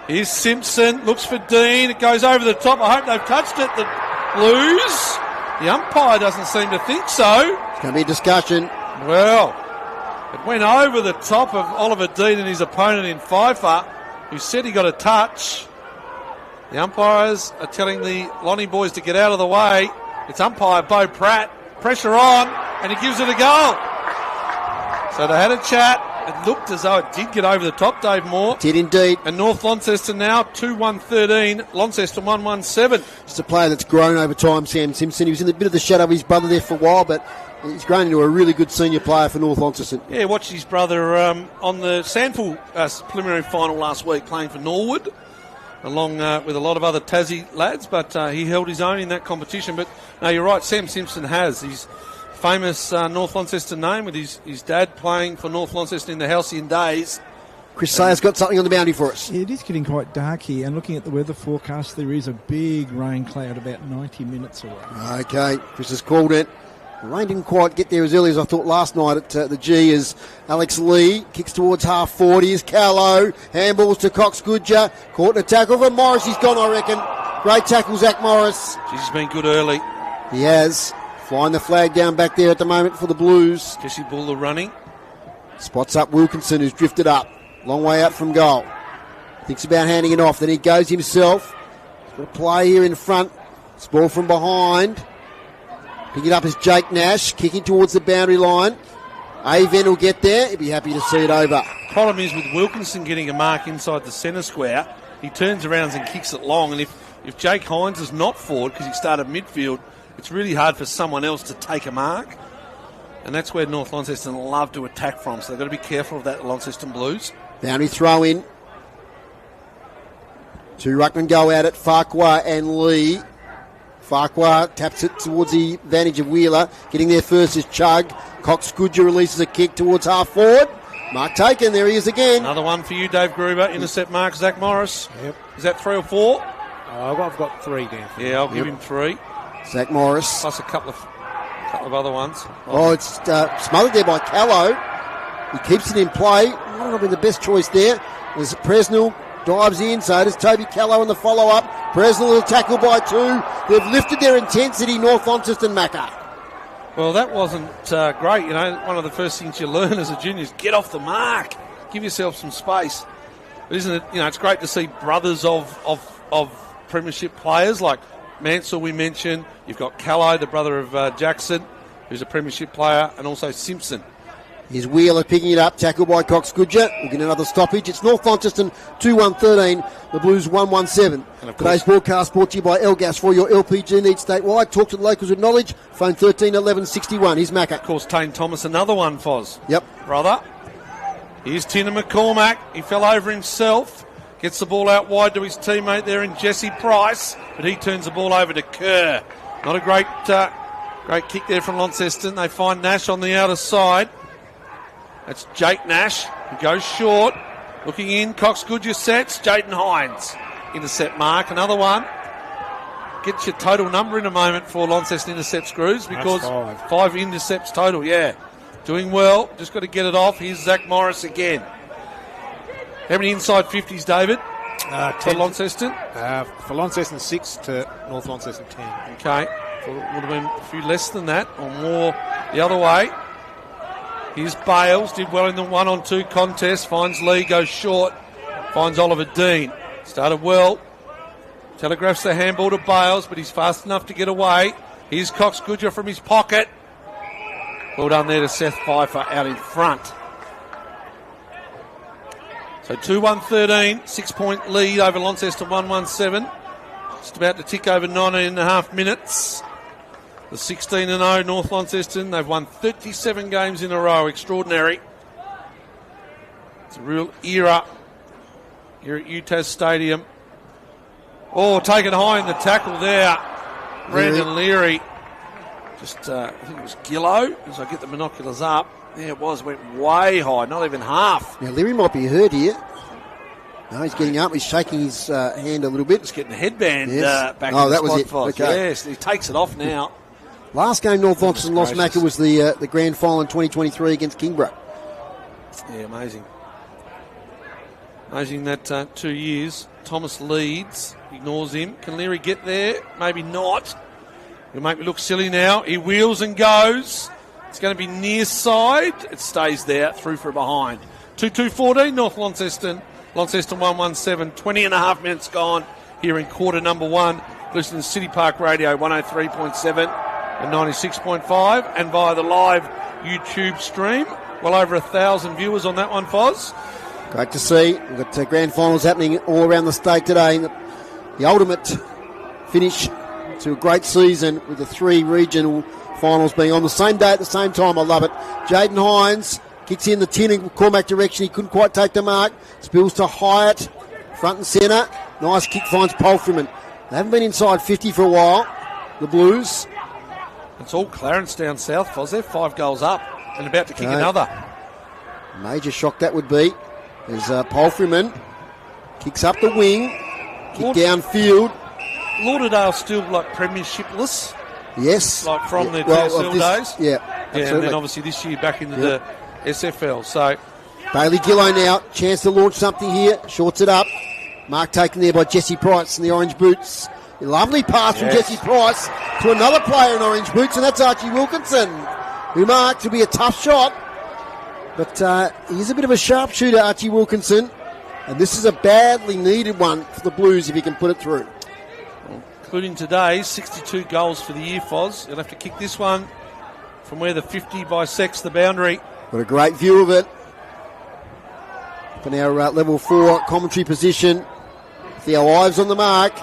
Here's Simpson, looks for Dean, it goes over the top. I hope they've touched it, the Blues. The umpire doesn't seem to think so. It's going to be a discussion. Well, it went over the top of Oliver Dean and his opponent in Pfeiffer, who said he got a touch. The umpires are telling the Lonnie boys to get out of the way. It's umpire Bo Pratt. Pressure on, and he gives it a goal. So they had a chat. It looked as though it did get over the top, Dave Moore. Did indeed. And North Launceston now 2-1-13, Launceston 1-1-7. Just a player that's grown over time, Sam Simpson. He was in a bit of the shadow of his brother there for a while, but he's grown into a really good senior player for North Launceston. Yeah, watched his brother on the Sandful preliminary final last week playing for Norwood, along with a lot of other Tassie lads, but he held his own in that competition. But no, you're right, Sam Simpson has. He's famous North Launceston name with his dad playing for North Launceston in the halcyon days. Chris Sayer's got something on the boundary for us. Yeah, it is getting quite dark here, and looking at the weather forecast, there is a big rain cloud about 90 minutes away. Okay, Chris has called it. The rain didn't quite get there as early as I thought last night at the G as Alex Lee kicks towards half 40. Here's Callow. Handballs to Cox Goodger. Caught in a tackle from Morris. He's gone, I reckon. Great tackle, Zach Morris. He's been good early. He has. Flying the flag down back there at the moment for the Blues. Jesse Buller running. Spots up Wilkinson, who's drifted up. Long way out from goal. Thinks about handing it off. Then he goes himself. He's got a play here in front. It's ball from behind. Picking it up is Jake Nash, kicking towards the boundary line. Aven will get there. He'll be happy to see it over. Problem is with Wilkinson getting a mark inside the centre square, he turns around and kicks it long, and if if Jake Hines is not forward because he started midfield, it's really hard for someone else to take a mark. And that's where North Launceston love to attack from. So they've got to be careful of that, Launceston Blues. Boundary throw in. 2 ruckmen go at it, Farquhar and Lee. Farquhar taps it towards the advantage of Wheeler. Getting there first is Chug. Cox Goodger releases a kick towards half forward. Mark taken, there he is again. Another one for you, Dave Gruber. Intercept mark, Zach Morris. Yep. Is that 3 or 4? I've got 3 down. Yeah, I'll give him 3. Zach Morris. Plus a couple of other ones. Oh, it's smothered there by Callow. He keeps it in play. Might not be the best choice there. There's Presnell. Dives in, so does Toby Callow in the follow-up. Presnell will tackle by 2. They've lifted their intensity, North Launceston Macca. Well, that wasn't great. You know, one of the first things you learn as a junior is get off the mark. Give yourself some space. But isn't it, you know, it's great to see brothers of premiership players like Mansell we mentioned. You've got Callow, the brother of Jackson, who's a premiership player, and also Simpson. Here's Wheeler picking it up, tackled by Cox Goodger. We'll get another stoppage. It's North Launceston 2-1-13, the Blues 1-1-7. Today's broadcast brought to you by Elgas. For your LPG needs statewide, talk to the locals with knowledge. Phone 13 11 61. Here's Macca. Of course, Tane Thomas, another one, Foz. Yep. Brother. Here's Tina McCormack. He fell over himself. Gets the ball out wide to his teammate there in Jesse Price, but he turns the ball over to Kerr. Not a great kick there from Launceston. They find Nash on the outer side. That's Jake Nash. He goes short. Looking in. Cox Goodger sets. Jaden Hines. Intercept mark. Another one. Get your total number in a moment for Launceston intercept screws because 5 intercepts total. Yeah. Doing well. Just got to get it off. Here's Zach Morris again. How many inside 50s, David? For Launceston? For Launceston, 6 to North Launceston, 10. Okay. Would have been a few less than that or more the other way. Here's Bales, did well in the 1-on-2 contest, finds Lee, goes short, finds Oliver Dean. Started well, telegraphs the handball to Bales, but he's fast enough to get away. Here's Cox Goodger from his pocket. Well done there to Seth Pfeiffer out in front. So 2-1-13, 6-point lead over Launceston 1-1-7. Just about to tick over 19.5 minutes. The 16-0 North Launceston. They've won 37 games in a row. Extraordinary. It's a real era here at UTAS Stadium. Oh, taken high in the tackle there. Brandon Leary. Just, I think it was Gillow, as I get the binoculars up. There it was, went way high, not even half. Now, Leary might be hurt here. No, he's getting up. He's shaking his hand a little bit. Just getting the headband back oh, in that the was spot. it. Okay. Yes, he takes it off now. Last game North Launceston lost, Macca, was the grand final in 2023 against Kingborough. Yeah, amazing. Amazing that 2 years. Thomas leads, ignores him. Can Leary get there? Maybe not. He'll make me look silly now. He wheels and goes. It's going to be near side. It stays there, through for behind. 2-2-14, North Launceston. Launceston 1-1-7. 20.5 minutes gone here in quarter number 1. Listen to City Park Radio 103.7 and 96.5 and via the live YouTube stream. Well over 1,000 viewers on that one, Foz. Great to see. We've got grand finals happening all around the state today. The ultimate finish to a great season with the 3 regional finals being on the same day at the same time. I love it. Jaden Hines kicks in the tin in Cormac direction. He couldn't quite take the mark. Spills to Hyatt, front and centre. Nice kick, finds Polfreman. They haven't been inside 50 for a while, the Blues. It's all Clarence down south, Foz. They're 5 goals up and about to kick another. Major shock that would be. There's Polfreman. Kicks up the wing. Kick downfield. Lauderdale still like premiershipless. Yes. Like from their TSL days. Yeah, absolutely. And then obviously this year back into the SFL. So Bailey Gillow now. Chance to launch something here. Shorts it up. Mark taken there by Jesse Price in the orange boots. A lovely pass from Jesse Price to another player in orange boots, and that's Archie Wilkinson, who marked to be a tough shot. But he's a bit of a sharpshooter, Archie Wilkinson. And this is a badly needed one for the Blues if he can put it through. Including today, 62 goals for the year, Foz. You'll have to kick this one from where the 50 bisects the boundary. Got a great view of it. For our level 4 commentary position. Theo Ives on the mark.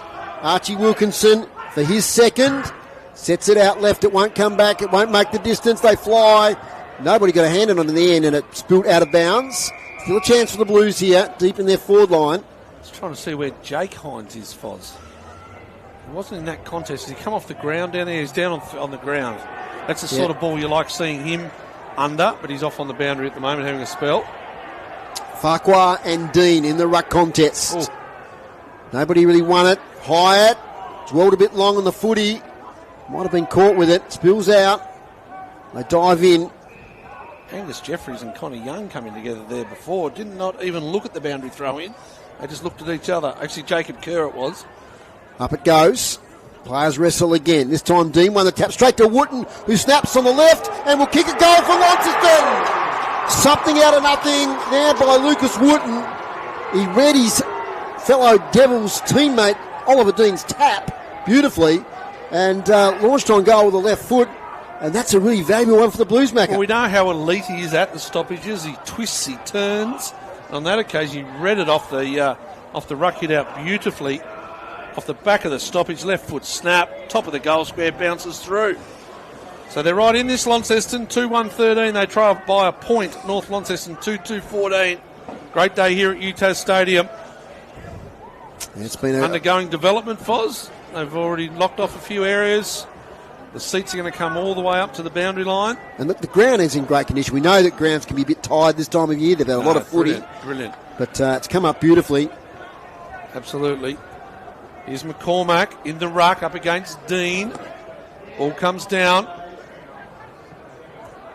Archie Wilkinson for his second. Sets it out left. It won't come back. It won't make the distance. They fly. Nobody got a hand on it in the end, and it spilled out of bounds. Still a chance for the Blues here, deep in their forward line. I was trying to see where Jake Hines is, Foz. He wasn't in that contest. Did he come off the ground down there? He's down on the ground. That's the sort of ball you like seeing him under, but he's off on the boundary at the moment having a spell. Farquhar and Dean in the ruck contest. Ooh. Nobody really won it. Hyatt dwelled a bit long on the footy. Might have been caught with it. Spills out. They dive in. Angus Jeffries and Conor Young coming together there before. Did not even look at the boundary throw in. They just looked at each other. Actually, Jacob Kerr it was. Up it goes. Players wrestle again. This time Dean won the tap straight to Wooten, who snaps on the left and will kick a goal for Launceston. Something out of nothing now by Lucas Wooten. He read his fellow Devils teammate Oliver Dean's tap beautifully and launched on goal with the left foot. And that's a really valuable one for the Blues, Macca. Well, we know how elite he is at the stoppages. He twists, he turns. On that occasion, he read it off the ruck hit out beautifully. Off the back of the stoppage, left foot snap, top of the goal square, bounces through. So they're right in this, Launceston, 2-1-13. They trail by a point. North Launceston, 2-2-14. Great day here at UTAS Stadium. It's been undergoing development, Foz. They've already locked off a few areas. The seats are going to come all the way up to the boundary line. And look, the ground is in great condition. We know that grounds can be a bit tired this time of year. They've had a lot of footy. Brilliant. But it's come up beautifully. Absolutely. Here's McCormack in the ruck up against Dean. Ball comes down.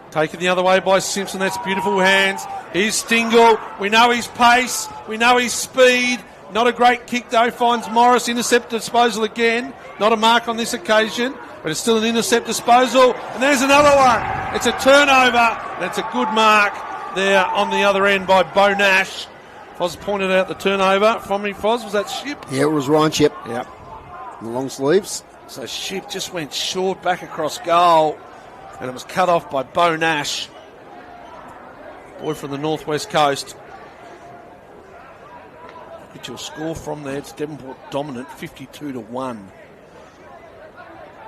Taken the other way by Simpson. That's beautiful hands. Here's Stingle. We know his pace. We know his speed. Not a great kick though. Finds Morris. Intercept disposal again. Not a mark on this occasion. But it's still an intercept disposal. And there's another one. It's a turnover. That's a good mark there on the other end by Bo Nash. Foz pointed out the turnover from me, Foz. Was that Ship? Yeah, it was Ryan Ship. Yep. The long sleeves. So Ship just went short back across goal. And it was cut off by Bo Nash. Boy from the northwest coast. Get your score from there. It's Devonport dominant, 52-1.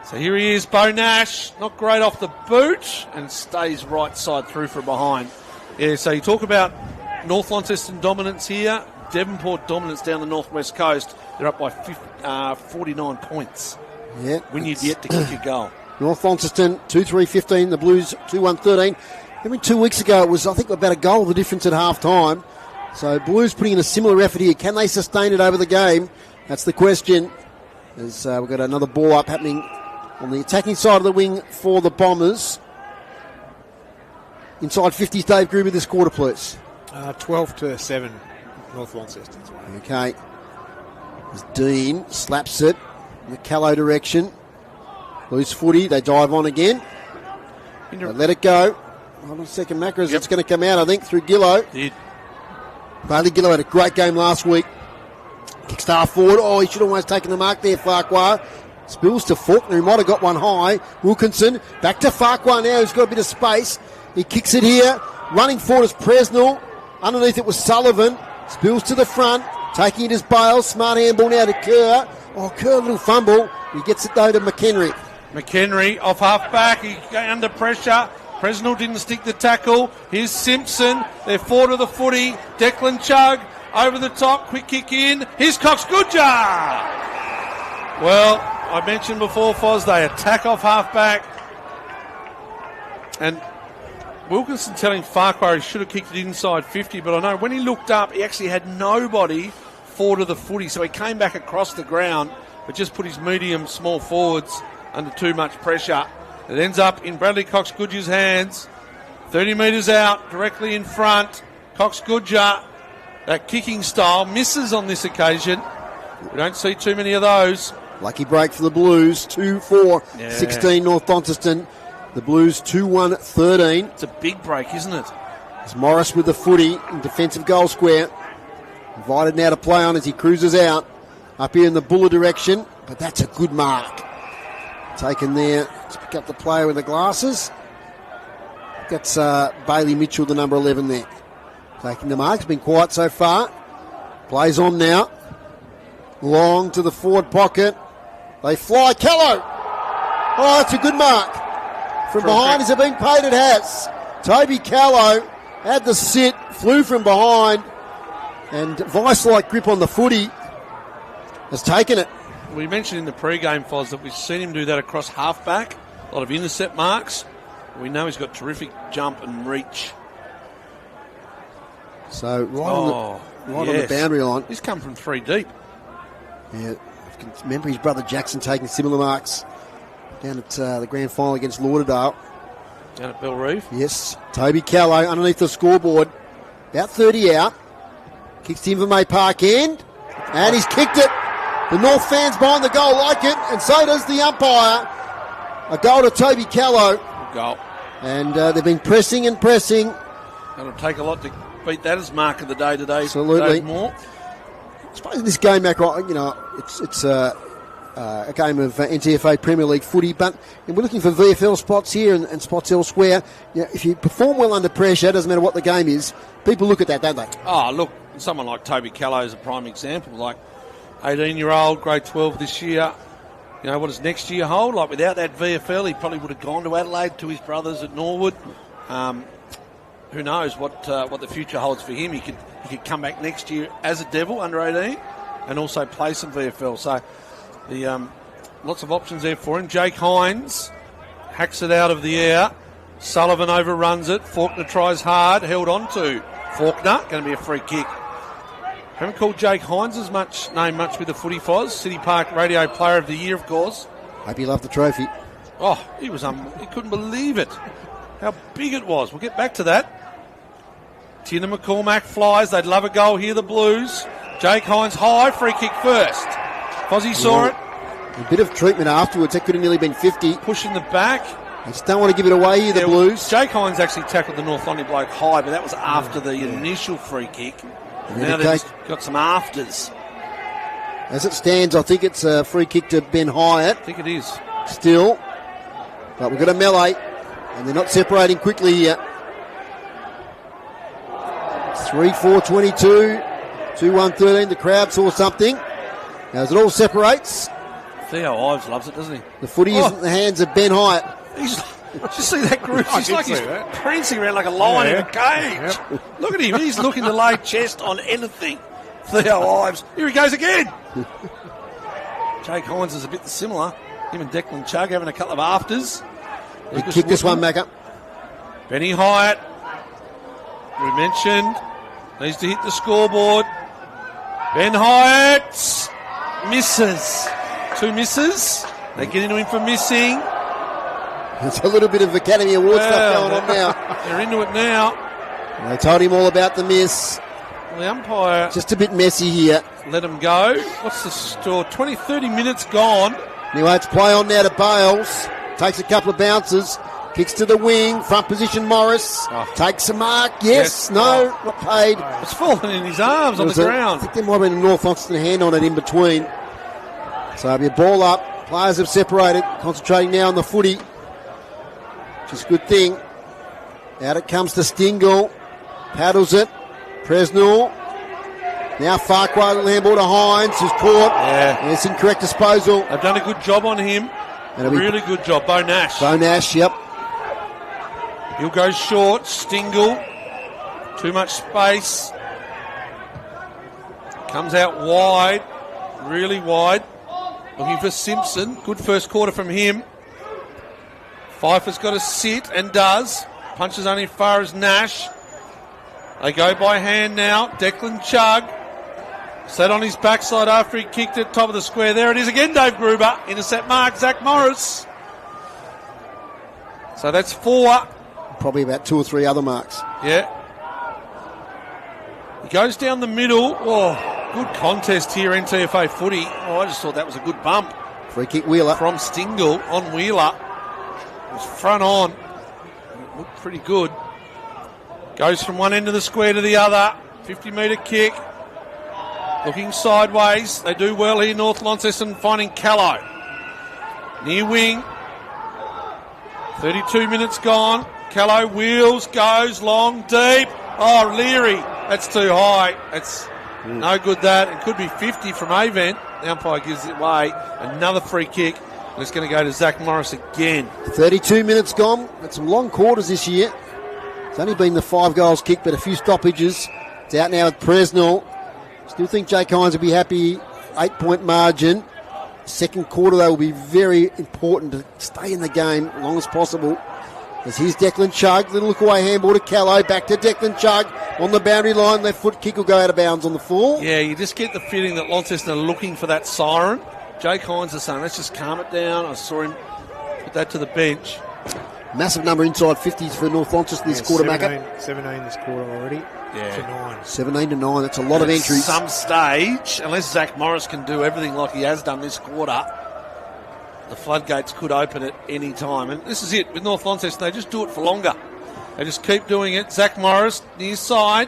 So here he is, Bo Nash. Not great off the boot. And stays right side through from behind. Yeah, so you talk about North Launceston dominance here. Devonport dominance down the northwest coast. They're up by 49 points. Yeah. When you've yet to kick a goal. North Launceston 2-3-15. The Blues 2-1-13. Every 2 weeks ago it was, I think, about a goal of the difference at half time. So Blues putting in a similar effort here. Can they sustain it over the game? That's the question. As we've got another ball up happening on the attacking side of the wing for the Bombers. Inside 50s, Dave Gruber, this quarter, please. 12-7, North Launceston. Okay. As Dean slaps it in the Callow direction. Loose footy, they dive on again. They let it go. Hold on a second, Macros. It's going to come out, I think, through Gillow. Bailey Gillow had a great game last week. Kickstart forward. Oh, he should have almost taken the mark there, Farquhar. Spills to Faulkner, who might have got one high. Wilkinson, back to Farquhar now, who's got a bit of space. He kicks it here. Running forward is Presnell. Underneath it was Sullivan. Spills to the front. Taking it as Bale. Smart handball now to Kerr. Oh, Kerr, a little fumble. He gets it though to McHenry. McHenry off half back. He's under pressure. Presnell didn't stick the tackle. Here's Simpson. They're forward of the footy. Declan Chugg over the top. Quick kick in. Here's Cox Goodjar. Well, I mentioned before, Foz, they attack off half back. And Wilkinson telling Farquhar he should have kicked it inside 50, but I know when he looked up, he actually had nobody forward of the footy, so he came back across the ground, but just put his medium, small forwards under too much pressure. It ends up in Bradley Cox Goodjar's hands. 30 metres out, directly in front. Cox Goodjar, that kicking style, misses on this occasion. We don't see too many of those. Lucky break for the Blues. 2-4-16 North Launceston. The Blues 2-1-13. It's a big break, isn't it? It's Morris with the footy in defensive goal square. Invited now to play on as he cruises out. Up here in the Buller direction. But that's a good mark. Taken there to pick up the player with the glasses. That's Bailey Mitchell, the number 11 there. Taking the mark. It's been quiet so far. Plays on now. Long to the forward pocket. They fly. Callow. Oh, that's a good mark. From behind, has it been paid? It has. Toby Callow had the sit, flew from behind, and vice-like grip on the footy has taken it. We mentioned in the pre-game, Foz, that we've seen him do that across half-back. A lot of intercept marks. We know he's got terrific jump and reach. So on the boundary line. He's come from 3 deep. Yeah, I can remember his brother Jackson taking similar marks down at the grand final against Lauderdale. Down at Belrive. Yes, Toby Callow underneath the scoreboard. About 30 out. Kicks to Invermay Park end. And he's kicked it. The North fans behind the goal like it, and so does the umpire. A goal to Toby Callow. Good goal. And they've been pressing and pressing. It'll take a lot to beat that as mark of the day today. Absolutely. Dave Moore. I suppose in this game, Mac, it's a game of NTFA Premier League footy, but we're looking for VFL spots here and spots elsewhere. You know, if you perform well under pressure, it doesn't matter what the game is, people look at that, don't they? Oh, look, someone like Toby Callow is a prime example. Like 18-year-old, grade 12 this year. You know, what does next year hold? Like, without that VFL, he probably would have gone to Adelaide to his brothers at Norwood. Who knows what the future holds for him? He could come back next year as a Devil under 18 and also play some VFL. So the lots of options there for him. Jake Hines hacks it out of the air. Sullivan overruns it. Faulkner tries hard, held on to. Faulkner, going to be a free kick. Haven't called Jake Hines' name much with the footy, Foz. City Park Radio Player of the Year, of course. Hope you loved the trophy. Oh, he couldn't believe it. How big it was. We'll get back to that. Tina McCormack flies. They'd love a goal here, the Blues. Jake Hines high, free kick first. Fozzie saw it. A bit of treatment afterwards. That could have nearly been 50. Pushing the back. They just don't want to give it away here, the Blues. Jake Hines actually tackled the North London bloke high, but that was after the initial free kick. And now they've got some afters. As it stands, I think it's a free kick to Ben Hyatt. I think it is. Still. But we've got a melee, and they're not separating quickly here. 3-4-22, 2-1-13. The crowd saw something. Now, as it all separates. Theo Ives loves it, doesn't he? The footy is in the hands of Ben Hyatt. Just see that group. He's like he's prancing around like a lion in a cage. Yep. Look at him. He's looking to lay chest on anything. Theo Ives. Here he goes again. Jake Hines is a bit similar. Him and Declan Chugg having a couple of afters. He kicked this one back up. Benny Hyatt. We mentioned. Needs to hit the scoreboard. Ben Hyatt misses. 2 misses. They get into him for missing. There's a little bit of Academy Award stuff going on now. They're into it now. And they told him all about the miss. Well, the umpire... Just a bit messy here. Let him go. What's the score? 30 minutes gone. Anyway, it's play on now to Bales. Takes a couple of bounces. Kicks to the wing. Front position Morris. Takes a mark. Yes. No. Not paid. It's fallen in his arms on the ground. I think there might have been a North Launceston hand on it in between. So it'll be a ball up. Players have separated. Concentrating now on the footy. Which is a good thing. Out it comes to Stingle. Paddles it. Presnell. Now Farquhar, the handball to Hines, who's caught. Yeah. And it's incorrect disposal. They've done a good job on him. Really good job. Bo Nash. Bo Nash, yep. He'll go short. Stingle. Too much space. Comes out wide. Really wide. Looking for Simpson. Good first quarter from him. Pfeiffer's got to sit and does. Punches only as far as Nash. They go by hand now. Declan Chugg. Sat on his backside after he kicked it. Top of the square. There it is again, Dave Gruber. Intercept mark, Zach Morris. So that's 4. Probably about 2 or 3 other marks. Yeah. He goes down the middle. Oh, good contest here, NTFA footy. Oh, I just thought that was a good bump. Free kick Wheeler. From Stingle on Wheeler. It was front on. It looked pretty good. Goes from one end of the square to the other. 50-metre kick. Looking sideways. They do well here, North Launceston, finding Callow. Near wing. 32 minutes gone. Callow wheels, goes long, deep. Oh, Leary. That's too high. That's no good, that. It could be 50 from Avent. The umpire gives it away. Another free kick. And it's going to go to Zach Morris again. 32 minutes gone. Had some long quarters this year. It's only been the 5 goals kicked, but a few stoppages. It's out now with Presnell. Still think Jake Hines will be happy. 8-point margin. Second quarter, though, will be very important to stay in the game as long as possible. As here's Declan Chugg. Little look away handball to Callow. Back to Declan Chugg on the boundary line. Left foot kick will go out of bounds on the full. Yeah, you just get the feeling that Launceston are looking for that siren. Jake Hines is saying, let's just calm it down. I saw him put that to the bench. Massive number inside 50s for North Launceston this quarter, Macca. 17 this quarter already. Yeah. To 9. 17 to 9. That's a lot of entries. At some stage, unless Zach Morris can do everything like he has done this quarter, the floodgates could open at any time. And this is it with North Launceston. They just do it for longer. They just keep doing it. Zach Morris, near side.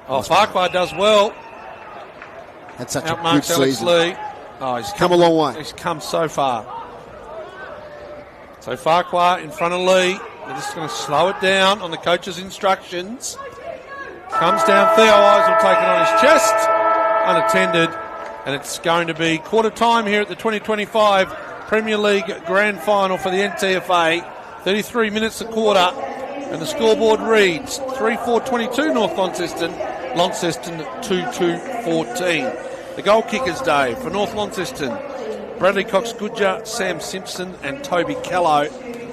Oh, Farquhar does well. That's such Outmarks a good Alex season. Lee. Oh, he's Come a long way. He's come so far. So Farquhar in front of Lee. They're just going to slow it down on the coach's instructions. Comes down. Theo Eyes will take it on his chest. Unattended. And it's going to be quarter time here at the 2025 Premier League Grand Final for the NTFA. 33 minutes a quarter. And the scoreboard reads 3-4-22 North Launceston. Launceston 2-2-14. The goal kickers, Dave, for North Launceston. Bradley Cox-Goodger, Sam Simpson and Toby Callow.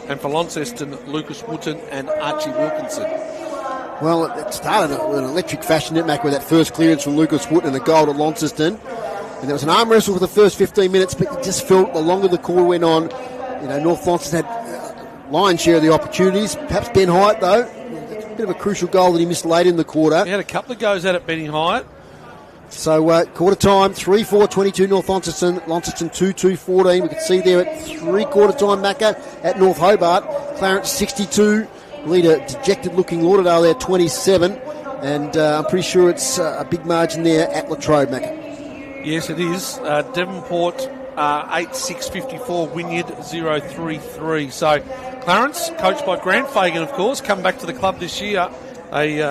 And for Launceston, Lucas Wooten and Archie Wilkinson. Well, it started in an electric fashion, didn't Mac, with that first clearance from Lucas Wooten and a goal to Launceston. And there was an arm wrestle for the first 15 minutes, but you just felt the longer the quarter went on, North Launceston had lion's share of the opportunities. Perhaps Ben Hyatt, though, a bit of a crucial goal that he missed late in the quarter. He had a couple of goes at it, Benny Hyatt. So quarter time, 3-4-22 North Launceston. Launceston 2-2-14. We can see there at 3-quarter time Macca at North Hobart. Clarence 62. Leader dejected-looking Lauderdale there 27. And I'm pretty sure it's a big margin there at Latrobe, Macca. Yes, it is. Devonport 8-6-54. Wynyard 0-3-3. So Clarence, coached by Grant Fagan, of course, come back to the club this year. They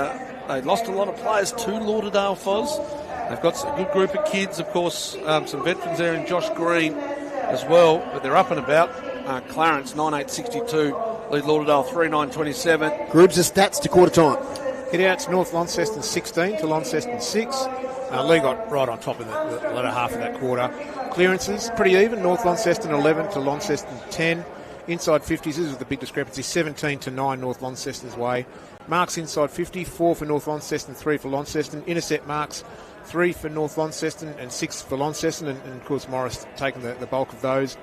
lost a lot of players to Lauderdale, Foz. They've got a good group of kids, of course, some veterans there in Josh Green as well, but they're up and about. Clarence, 9-8-62, lead Lauderdale 3-9-27. Groups of stats to quarter time. Hit-outs, North Launceston 16 to Launceston 6. Lee got right on top of the latter half of that quarter. Clearances, pretty even. North Launceston 11 to Launceston 10. Inside 50s, this is the big discrepancy, 17 to 9 North Launceston's way. Marks inside 50, 4 for North Launceston, 3 for Launceston. Intercept marks, 3 for North Launceston and 6 for Launceston, and of course Morris taking the bulk of those.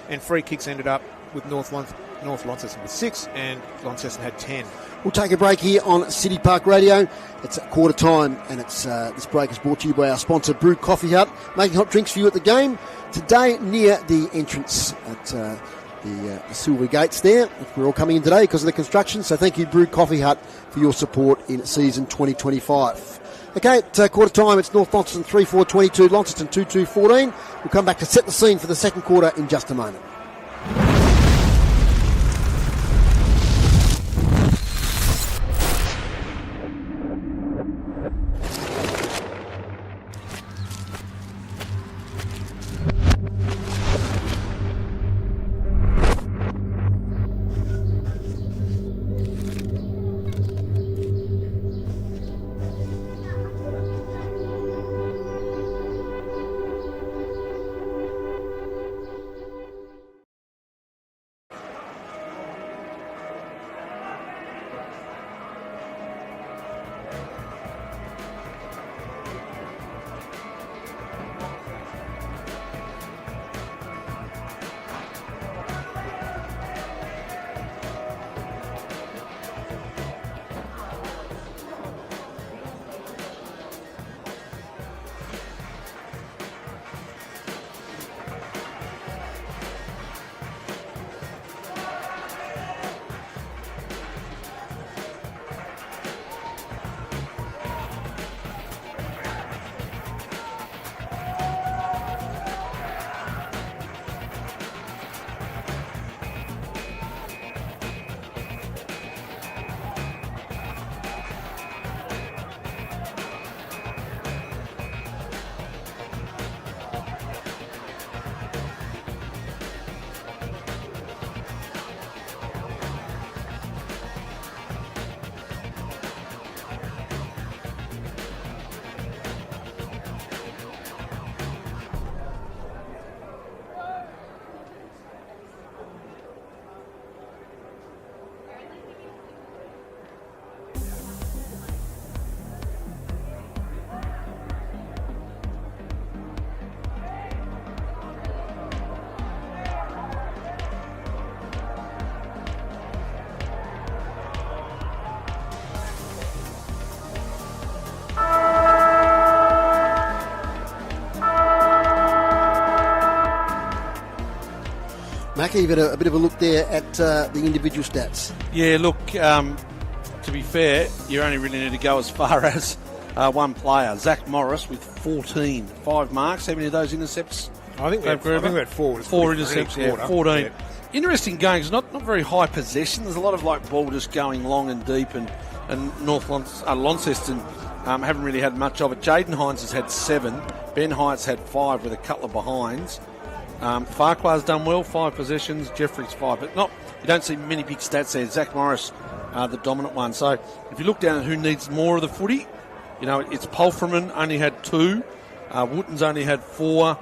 And free kicks ended up with North Launceston with 6 and Launceston had 10. We'll take a break here on City Park Radio. It's at quarter time, and it's this break is brought to you by our sponsor Brew Coffee Hut, making hot drinks for you at the game today near the entrance at the Silver Gates there. We're all coming in today because of the construction, so thank you Brew Coffee Hut for your support in season 2025. Okay, at quarter time, it's North Launceston 3-4-22, Launceston 2-2-14. We'll come back to set the scene for the second quarter in just a moment. Mackie, you've had a bit of a look there at the individual stats. Yeah, look, to be fair, you only really need to go as far as one player, Zach Morris, with 14. 5 marks. How many of those intercepts? I think we had 4. 4 intercepts, yeah, 14. Yeah. Interesting games, not very high possession. There's a lot of ball just going long and deep, and Launceston haven't really had much of it. Jaden Hines has had 7. Ben Hyatt's had 5 with a couple of behinds. Farquhar's done well, 5 possessions. Jeffrey's 5, but you don't see many big stats there. Zach Morris, the dominant one. So if you look down at who needs more of the footy, it's Pulfreman only had 2. Wooten's only had 4.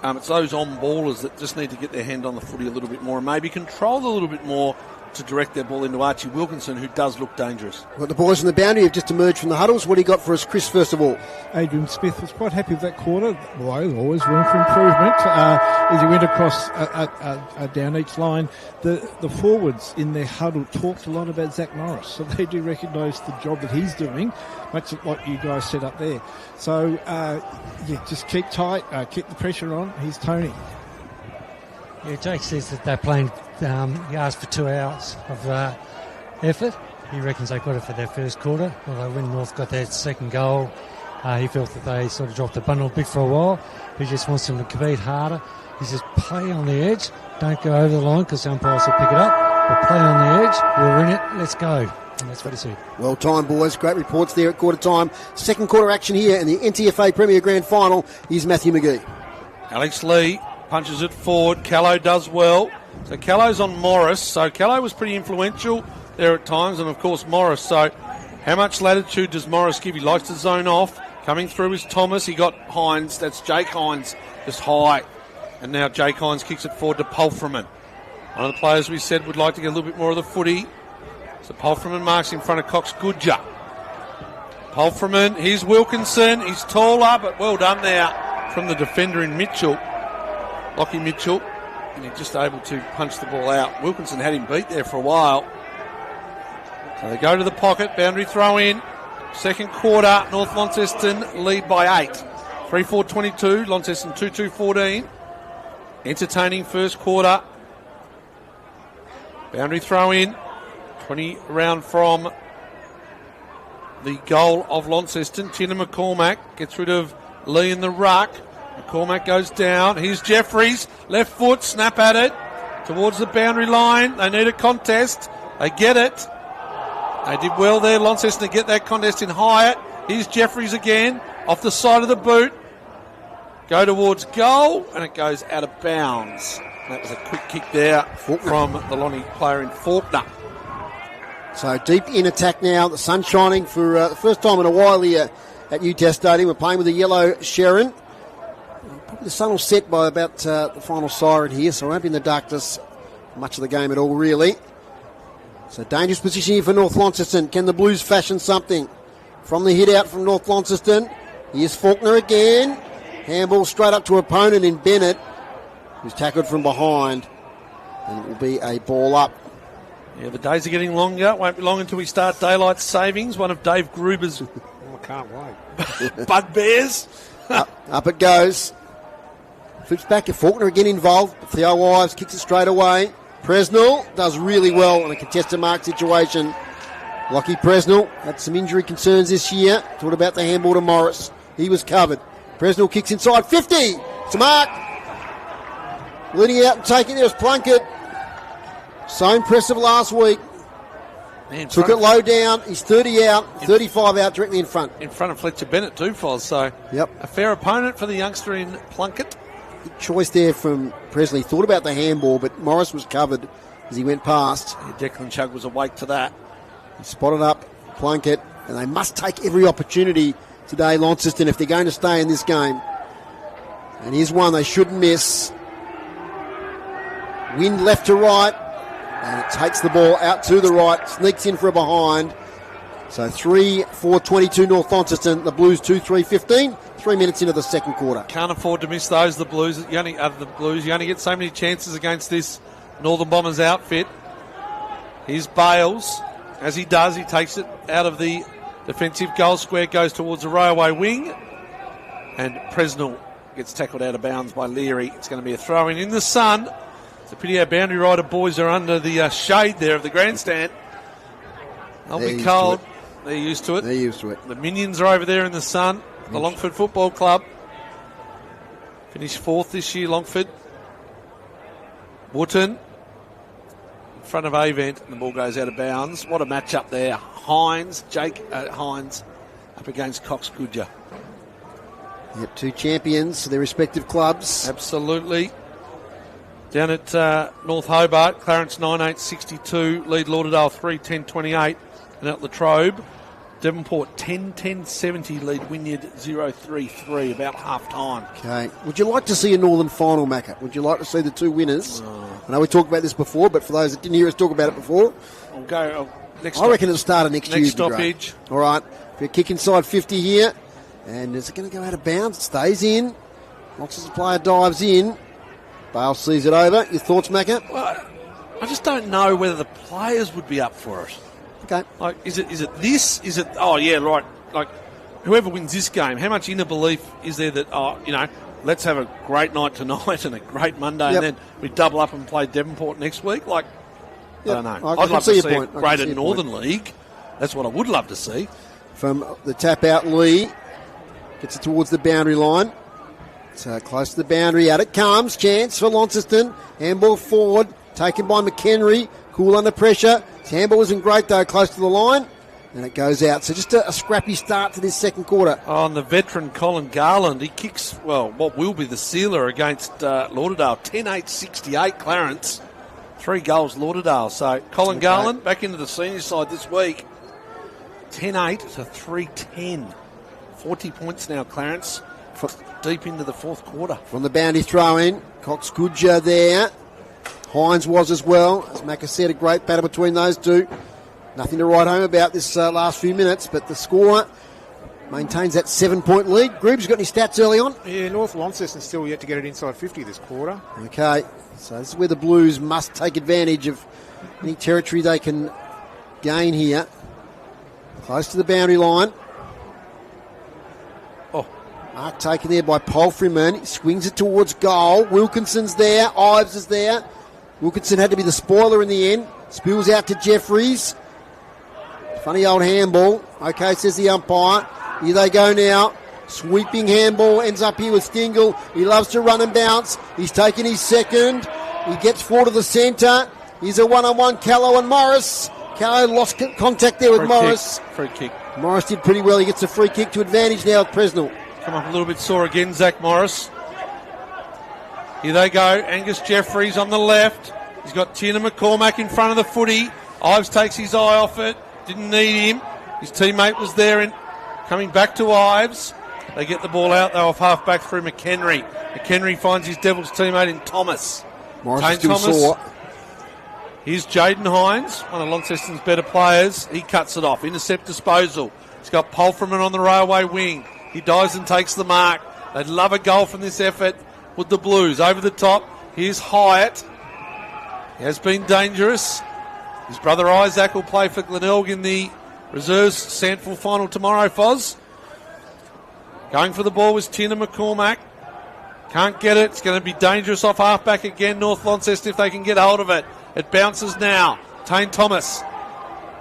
It's those on-ballers that just need to get their hand on the footy a little bit more and maybe control a little bit more to direct their ball into Archie Wilkinson, who does look dangerous. Well, the boys in the boundary have just emerged from the huddles. What do you got for us, Chris, first of all? Adrian Smith was quite happy with that quarter. Well, there's always room for improvement. As he went across down each line, the forwards in their huddle talked a lot about Zach Morris, so they do recognise the job that he's doing, much like you guys set up there. So, just keep tight, keep the pressure on. Here's Tony. Yeah, Jake says that they're playing, he asked for 2 hours of effort. He reckons they got it for their first quarter. Although when North got their second goal, he felt that they sort of dropped the bundle a bit for a while. He just wants them to compete harder. He says, play on the edge. Don't go over the line because the umpires will pick it up. But play on the edge. We're in it. Let's go. And that's what he said. Well timed, boys. Great reports there at quarter time. Second quarter action here in the NTFA Premier Grand Final. Here's Matthew McGee. Alex Lee punches it forward. Callow does well. So Callow's on Morris. So Callow was pretty influential there at times, and of course Morris. So how much latitude does Morris give? He likes to zone off. Coming through is Thomas. He got Hines. That's Jake Hines, just high. And now Jake Hines kicks it forward to Pulfreman. One of the players we said would like to get a little bit more of the footy. So Pulfreman marks in front of Cox Goodger. Pulfreman, here's Wilkinson. He's taller, but well done there from the defender in Mitchell. Lockie Mitchell, and he's just able to punch the ball out. Wilkinson had him beat there for a while. So they go to the pocket, boundary throw in. Second quarter, North Launceston lead by 8. 3-4-22, Launceston 2-2-14. Entertaining first quarter. Boundary throw in. 20 around from the goal of Launceston. Tina McCormack gets rid of Lee in the ruck. McCormack goes down. Here's Jeffries. Left foot, snap at it. Towards the boundary line. They need a contest. They get it. They did well there, Launceston, to get that contest in Hyatt. Here's Jeffries again. Off the side of the boot. Go towards goal. And it goes out of bounds. That was a quick kick there from the Lonnie player in Faulkner. So deep in attack now. The sun shining for the first time in a while here at UTAS Stadium. We're playing with a yellow Sharon. Probably the sun will set by about the final siren here, so I won't be in the darkness much of the game at all, really. So dangerous position here for North Launceston. Can the Blues fashion something? From the hit out from North Launceston. Here's Faulkner again. Handball straight up to opponent in Bennett, who's tackled from behind. And it will be a ball up. Yeah, the days are getting longer. Won't be long until we start daylight savings. One of Dave Gruber's I can't wait. bugbears. Up it goes. Flips back to Faulkner again involved. Theo Ives kicks it straight away. Presnell does really well in a contested mark situation. Lockie Presnell had some injury concerns this year. Thought about the handball to Morris. He was covered. Presnell kicks inside. 50. It's a mark. Leading out and taking there is Plunkett. So impressive last week. Man, took it low down. He's 30 out, 35 out, directly in front. In front of Fletcher Bennett too, Foz. So yep, a fair opponent for the youngster in Plunkett. Good choice there from Presley. Thought about the handball, but Morris was covered as he went past. Yeah, Declan Chugg was awake to that. He spotted up Plunkett, and they must take every opportunity today, Launceston, if they're going to stay in this game. And here's one they shouldn't miss. Wind left to right. And it takes the ball out to the right, sneaks in for a behind. So 3-4-22 North Launceston, the Blues 2-3-15, 3 minutes into the second quarter. Can't afford to miss those, the Blues. You only get so many chances against this Northern Bombers outfit. Here's Bales. As he does, he takes it out of the defensive goal square, goes towards the railway wing. And Presnell gets tackled out of bounds by Leary. It's going to be a throw-in the sun. It's a pity our boundary rider boys are under the shade there of the grandstand. They'll be cold. They're used to it. They're used to it. The Minions are over there in the sun. The Longford Football Club finished 4th this year, Longford. Wootton in front of Avent, and the ball goes out of bounds. What a match up there. Jake Hines up against Cox Goodger. Yep, 2 champions for their respective clubs. Absolutely. Down at North Hobart, Clarence 9-8-62, lead Lauderdale 3-10-28, and at Latrobe, Devonport 10-10-70, lead Wynyard 0-3-3, about half time. Okay. Would you like to see a Northern final, Macca? Would you like to see the 2 winners? I know we talked about this before, but for those that didn't hear us talk about it before, I'll go next. I reckon it'll start next year. Next stoppage. All right. If you kick inside 50 here, and is it going to go out of bounds? It stays in. Launceston player dives in. Bale sees it over. Your thoughts, Macca? Well, I just don't know whether the players would be up for it. Okay. Like, is it this? Is it, oh, yeah, right. Like, whoever wins this game, how much inner belief is there that, let's have a great night tonight and a great Monday, and then we double up and play Devonport next week? Like, I don't know. I'd love to see a greater Northern League. That's what I would love to see. From the tap out, Lee gets it towards the boundary line. So close to the boundary, out it comes. Chance for Launceston. Handball forward, taken by McHenry. Cool under pressure. His handball isn't great though, close to the line. And it goes out. So just a scrappy start to this second quarter. Oh, and the veteran Colin Garland, he kicks, what will be the sealer against Lauderdale. 10-8-68 Clarence. 3 goals Lauderdale. So Colin Garland back into the senior side this week. 10-8 to 3-10. 40 points now, Clarence. Deep into the fourth quarter. From the boundary throw in, Cox Goodger there. Hines was as well. As Macca said, a great battle between those two. Nothing to write home about this last few minutes, but the score maintains that 7-point lead. Groob's got any stats early on? Yeah, North Launceston still yet to get it inside 50 this quarter. Okay, so this is where the Blues must take advantage of any territory they can gain here. Close to the boundary line. Mark taken there by Palfreyman. He swings it towards goal. Wilkinson's there. Ives is there. Wilkinson had to be the spoiler in the end. Spills out to Jeffries. Funny old handball. Okay, says the umpire. Here they go now. Sweeping handball. Ends up here with Stingle. He loves to run and bounce. He's taken his second. He gets 4 to the centre. He's a one-on-one. Callow and Morris. Callow lost contact there with Morris. Free kick. Morris did pretty well. He gets a free kick to advantage now with Presnell. Come up a little bit sore again, Zach Morris. Here they go. Angus Jeffries on the left. He's got Tina McCormack in front of the footy. Ives takes his eye off it. Didn't need him. His teammate was there. Coming back to Ives. They get the ball out. They're off half back through McHenry. McHenry finds his Devils teammate in Thomas. Morris is still sore. Here's Jaden Hines, one of Launceston's better players. He cuts it off. Intercept disposal. He's got Palfreyman on the railway wing. He dives and takes the mark. They'd love a goal from this effort with the Blues. Over the top, here's Hyatt. He has been dangerous. His brother Isaac will play for Glenelg in the reserves Sandford final tomorrow, Foz. Going for the ball was Tina McCormack. Can't get it. It's going to be dangerous off half-back again, North Launceston, if they can get hold of it. It bounces now. Tane Thomas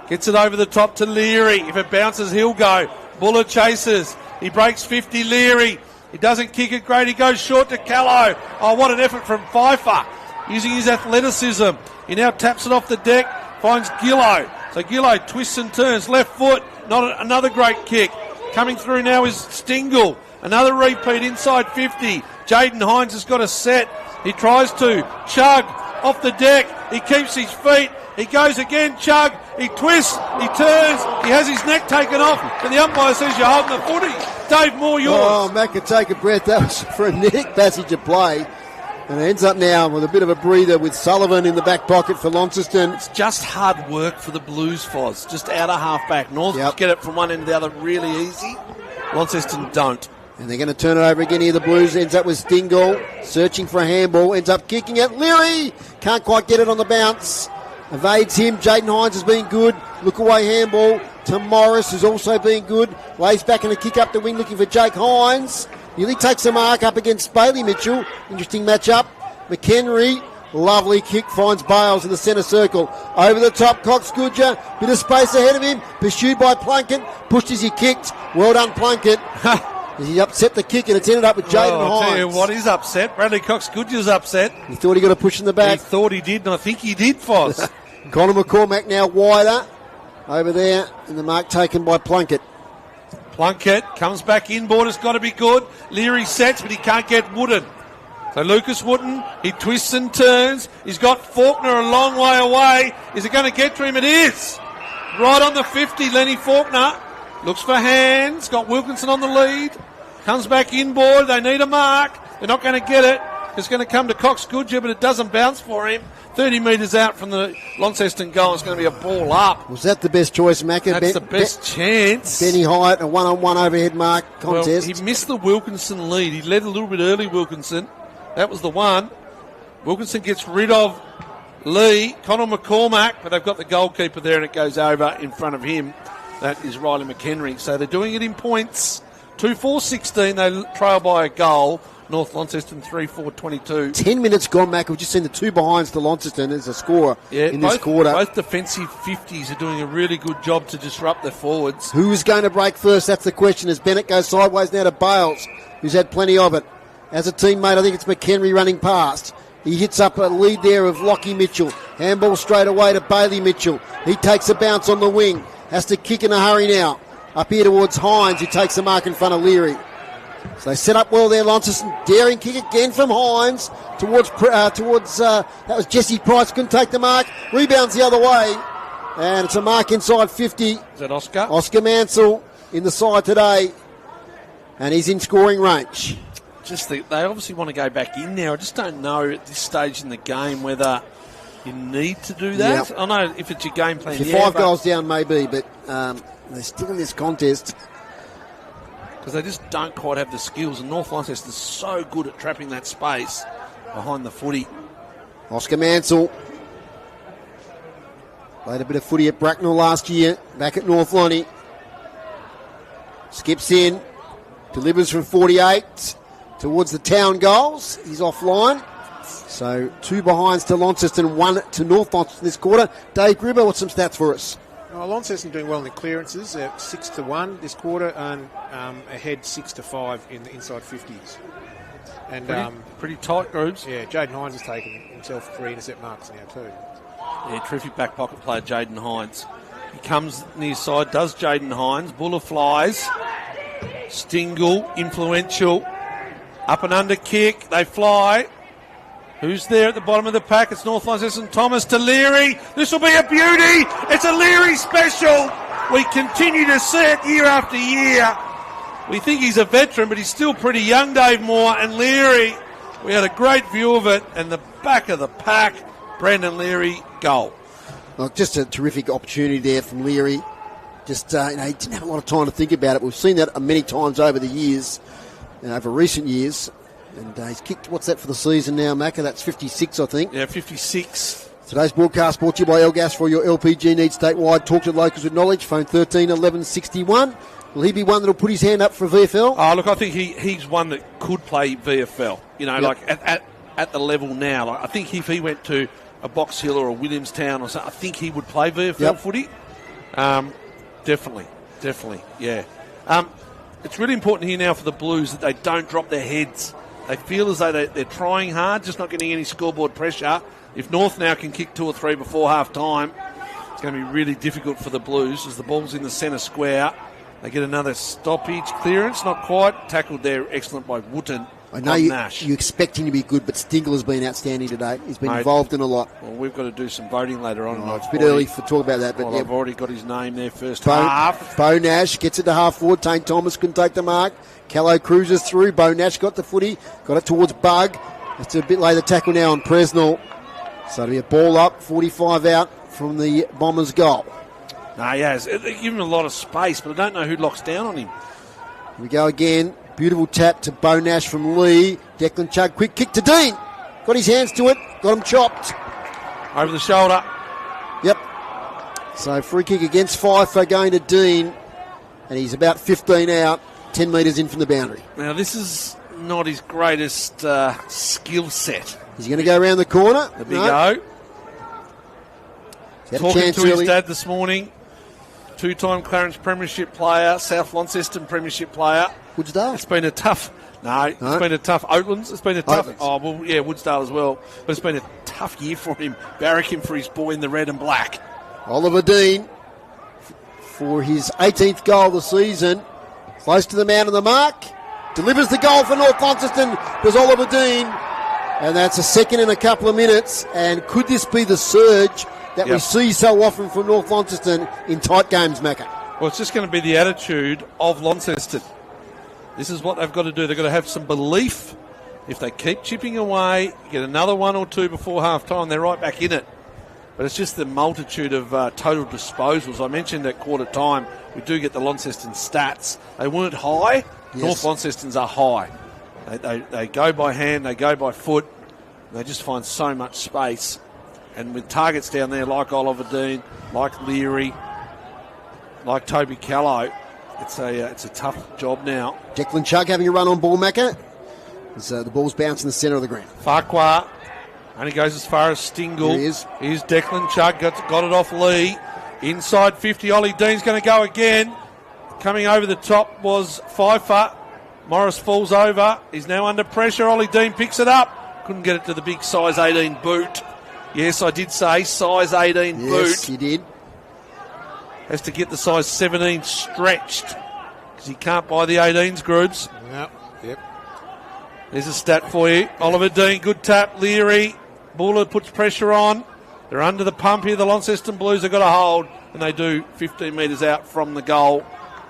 gets it over the top to Leary. If it bounces, he'll go. Buller chases. He breaks 50, Leary. He doesn't kick it great. He goes short to Callow. Oh, what an effort from Pfeiffer. Using his athleticism. He now taps it off the deck. Finds Gillow. So Gillow twists and turns. Left foot. Another great kick. Coming through now is Stingle. Another repeat inside 50. Jaden Hines has got a set. He tries to chug off the deck. He keeps his feet. He goes again, chug. He twists. He turns. He has his neck taken off. And the umpire says you're holding the footy. Dave Moore, yours. Oh, Matt could take a breath. That was for a neck passage of play. And it ends up now with a bit of a breather with Sullivan in the back pocket for Launceston. It's just hard work for the Blues, Foz. Just out of half-back. North get it from one end to the other really easy. Launceston don't. And they're going to turn it over again here. The Blues ends up with Stingle. Searching for a handball. Ends up kicking it. Leary can't quite get it on the bounce. Evades him. Jaden Hines has been good. Look away handball to Morris, who's also been good. Lays back and a kick up the wing looking for Jake Hines. Nearly takes the mark up against Bailey Mitchell. Interesting matchup. McHenry Lovely kick, finds Bales in the centre circle. Over the top, Cox Goodger. Bit of space ahead of him. Pursued by Plunkett. Pushed as he kicked. Well done, Plunkett. He upset the kick and it's ended up with Jaden Hines. I'll tell you what is upset. Bradley Cox-Goodger's upset. He thought he got a push in the back. He thought he did, and I think he did, Foz. Connor McCormack now wider. Over there, and the mark taken by Plunkett. Plunkett comes back inboard. It's got to be good. Leary sets, but he can't get Wooden. So Lucas Wooden, he twists and turns. He's got Faulkner a long way away. Is it going to get to him? It is. Right on the 50, Lenny Faulkner. Looks for hands. Got Wilkinson on the lead. Comes back inboard. They need a mark. They're not going to get it. It's going to come to Cox Goodger, but it doesn't bounce for him. 30 metres out from the Launceston goal. It's going to be a ball up. Was that the best choice, Macca? That's the best chance. Benny Hyatt, a one-on-one overhead mark contest. Well, he missed the Wilkinson lead. He led a little bit early, Wilkinson. That was the one. Wilkinson gets rid of Lee, Connor McCormack, but they've got the goalkeeper there and it goes over in front of him. That is Riley McHenry. So they're doing it in points. 2-4-16. They trail by a goal. North Launceston 3-4-22. 10 minutes gone, Mac. We've just seen the two behinds to Launceston as a scorer in this quarter. Both defensive 50s are doing a really good job to disrupt their forwards. Who is going to break first? That's the question. As Bennett goes sideways now to Bales, who's had plenty of it. As a teammate, I think it's McHenry running past. He hits up a lead there of Lockie Mitchell. Handball straight away to Bailey Mitchell. He takes a bounce on the wing. Has to kick in a hurry now. Up here towards Hines, who takes the mark in front of Leary. So they set up well there, Launceston. Daring kick again from Hines towards that was Jesse Price, couldn't take the mark. Rebounds the other way. And it's a mark inside 50. Is that Oscar? Oscar Mansell in the side today. And he's in scoring range. They obviously want to go back in there. I just don't know at this stage in the game whether you need to do that. Yep. I know if it's your game plan. If you're 5 goals down, maybe, but they're still in this contest. Because they just don't quite have the skills, and North Launceston's so good at trapping that space behind the footy. Oscar Mansell played a bit of footy at Bracknell last year, back at North Lonnie. Skips in, delivers from 48 towards the town goals. He's offline. So 2 behinds to Launceston, 1 to North Launceston this quarter. Dave Gribber, what's some stats for us? Launceston doing well in the clearances. They're 6-1 this quarter and ahead 6-5 in the inside 50s. And pretty tight groups. Yeah, Jaden Hines has taken himself 3 intercept marks now too. Yeah, terrific back pocket player, Jaden Hines. He comes near side, does Jaden Hines. Buller flies. Stingle, influential. Up and under kick. They fly. Who's there at the bottom of the pack? It's North Launceston. Thomas to Leary. This will be a beauty. It's a Leary special. We continue to see it year after year. We think he's a veteran, but he's still pretty young, Dave Moore. And Leary, we had a great view of it. And the back of the pack, Brandon Leary, goal. Well, just a terrific opportunity there from Leary. Just, he didn't have a lot of time to think about it. We've seen that many times over the years, over recent years. And he's kicked, what's that for the season now, Macca? That's 56, I think. Yeah, 56. Today's broadcast brought to you by Elgas. For your LPG needs statewide. Talk to locals with knowledge. Phone 13 11 61. Will he be one that will put his hand up for VFL? Oh, look, I think he's one that could play VFL. Like at the level now. Like, I think if he went to a Box Hill or a Williamstown or something, I think he would play VFL footy. Definitely, yeah. It's really important here now for the Blues that they don't drop their heads. They feel as though they're trying hard, just not getting any scoreboard pressure. If North now can kick 2 or 3 before half time, it's going to be really difficult for the Blues as the ball's in the centre square. They get another stoppage clearance, not quite. Tackled there, excellent by Wooten. I know you expect him to be good, but Stingler's been outstanding today. He's been involved in a lot. Well, we've got to do some voting later on. It's a bit early to talk about that. But I've already got his name there first half. Bo Nash gets it to half forward. Tane Thomas couldn't take the mark. Callow cruises through. Bo Nash got the footy. Got it towards Bug. It's a bit later tackle now on Presnell. So it'll be a ball up, 45 out from the Bombers' goal. He has. They give him a lot of space, but I don't know who locks down on him. Here we go again. Beautiful tap to Bo Nash from Lee. Declan Chugg, quick kick to Dean. Got his hands to it. Got him chopped. Over the shoulder. Yep. So free kick against Fife going to Dean. And he's about 15 out, 10 metres in from the boundary. Now, this is not his greatest skill set. He's going to go around the corner. The big O. Talking to his dad this morning. 2-time Clarence Premiership player, South Launceston Premiership player. Woodsdale. It's been a tough... No, it's been a tough... Oatlands. It's been a tough... Oh, well, yeah, Woodsdale as well. But it's been a tough year for him. Barracking for his boy in the red and black. Oliver Dean for his 18th goal of the season. Close to the man on the mark. Delivers the goal for North Launceston. There's Oliver Dean. And that's a second in a couple of minutes. And could this be the surge that we see so often from North Launceston in tight games, Macca? Well, it's just going to be the attitude of Launceston. This is what they've got to do. They've got to have some belief. If they keep chipping away, get another one or two before half-time, they're right back in it. But it's just the multitude of total disposals. I mentioned at quarter time, we do get the Launceston stats. They weren't high. Yes. North Launcestons are high. They go by hand, they go by foot. They just find so much space. And with targets down there like Oliver Dean, like Leary, like Toby Callow, it's a tough job now. Declan Chugg having a run on ball, Macca. As the ball's bounced in the centre of the ground. Farquhar only goes as far as Stingle. Here's Declan Chugg, got it off Lee. Inside 50, Ollie Dean's going to go again. Coming over the top was Pfeiffer. Morris falls over. He's now under pressure. Ollie Dean picks it up. Couldn't get it to the big size 18 boot. Yes, I did say size 18 boot. Yes, you did. Has to get the size 17 stretched because he can't buy the 18s, Grooves. Yep. There's a stat for you. Oliver Dean, good tap. Leary. Buller puts pressure on. They're under the pump here. The Launceston Blues have got a hold, and they do 15 metres out from the goal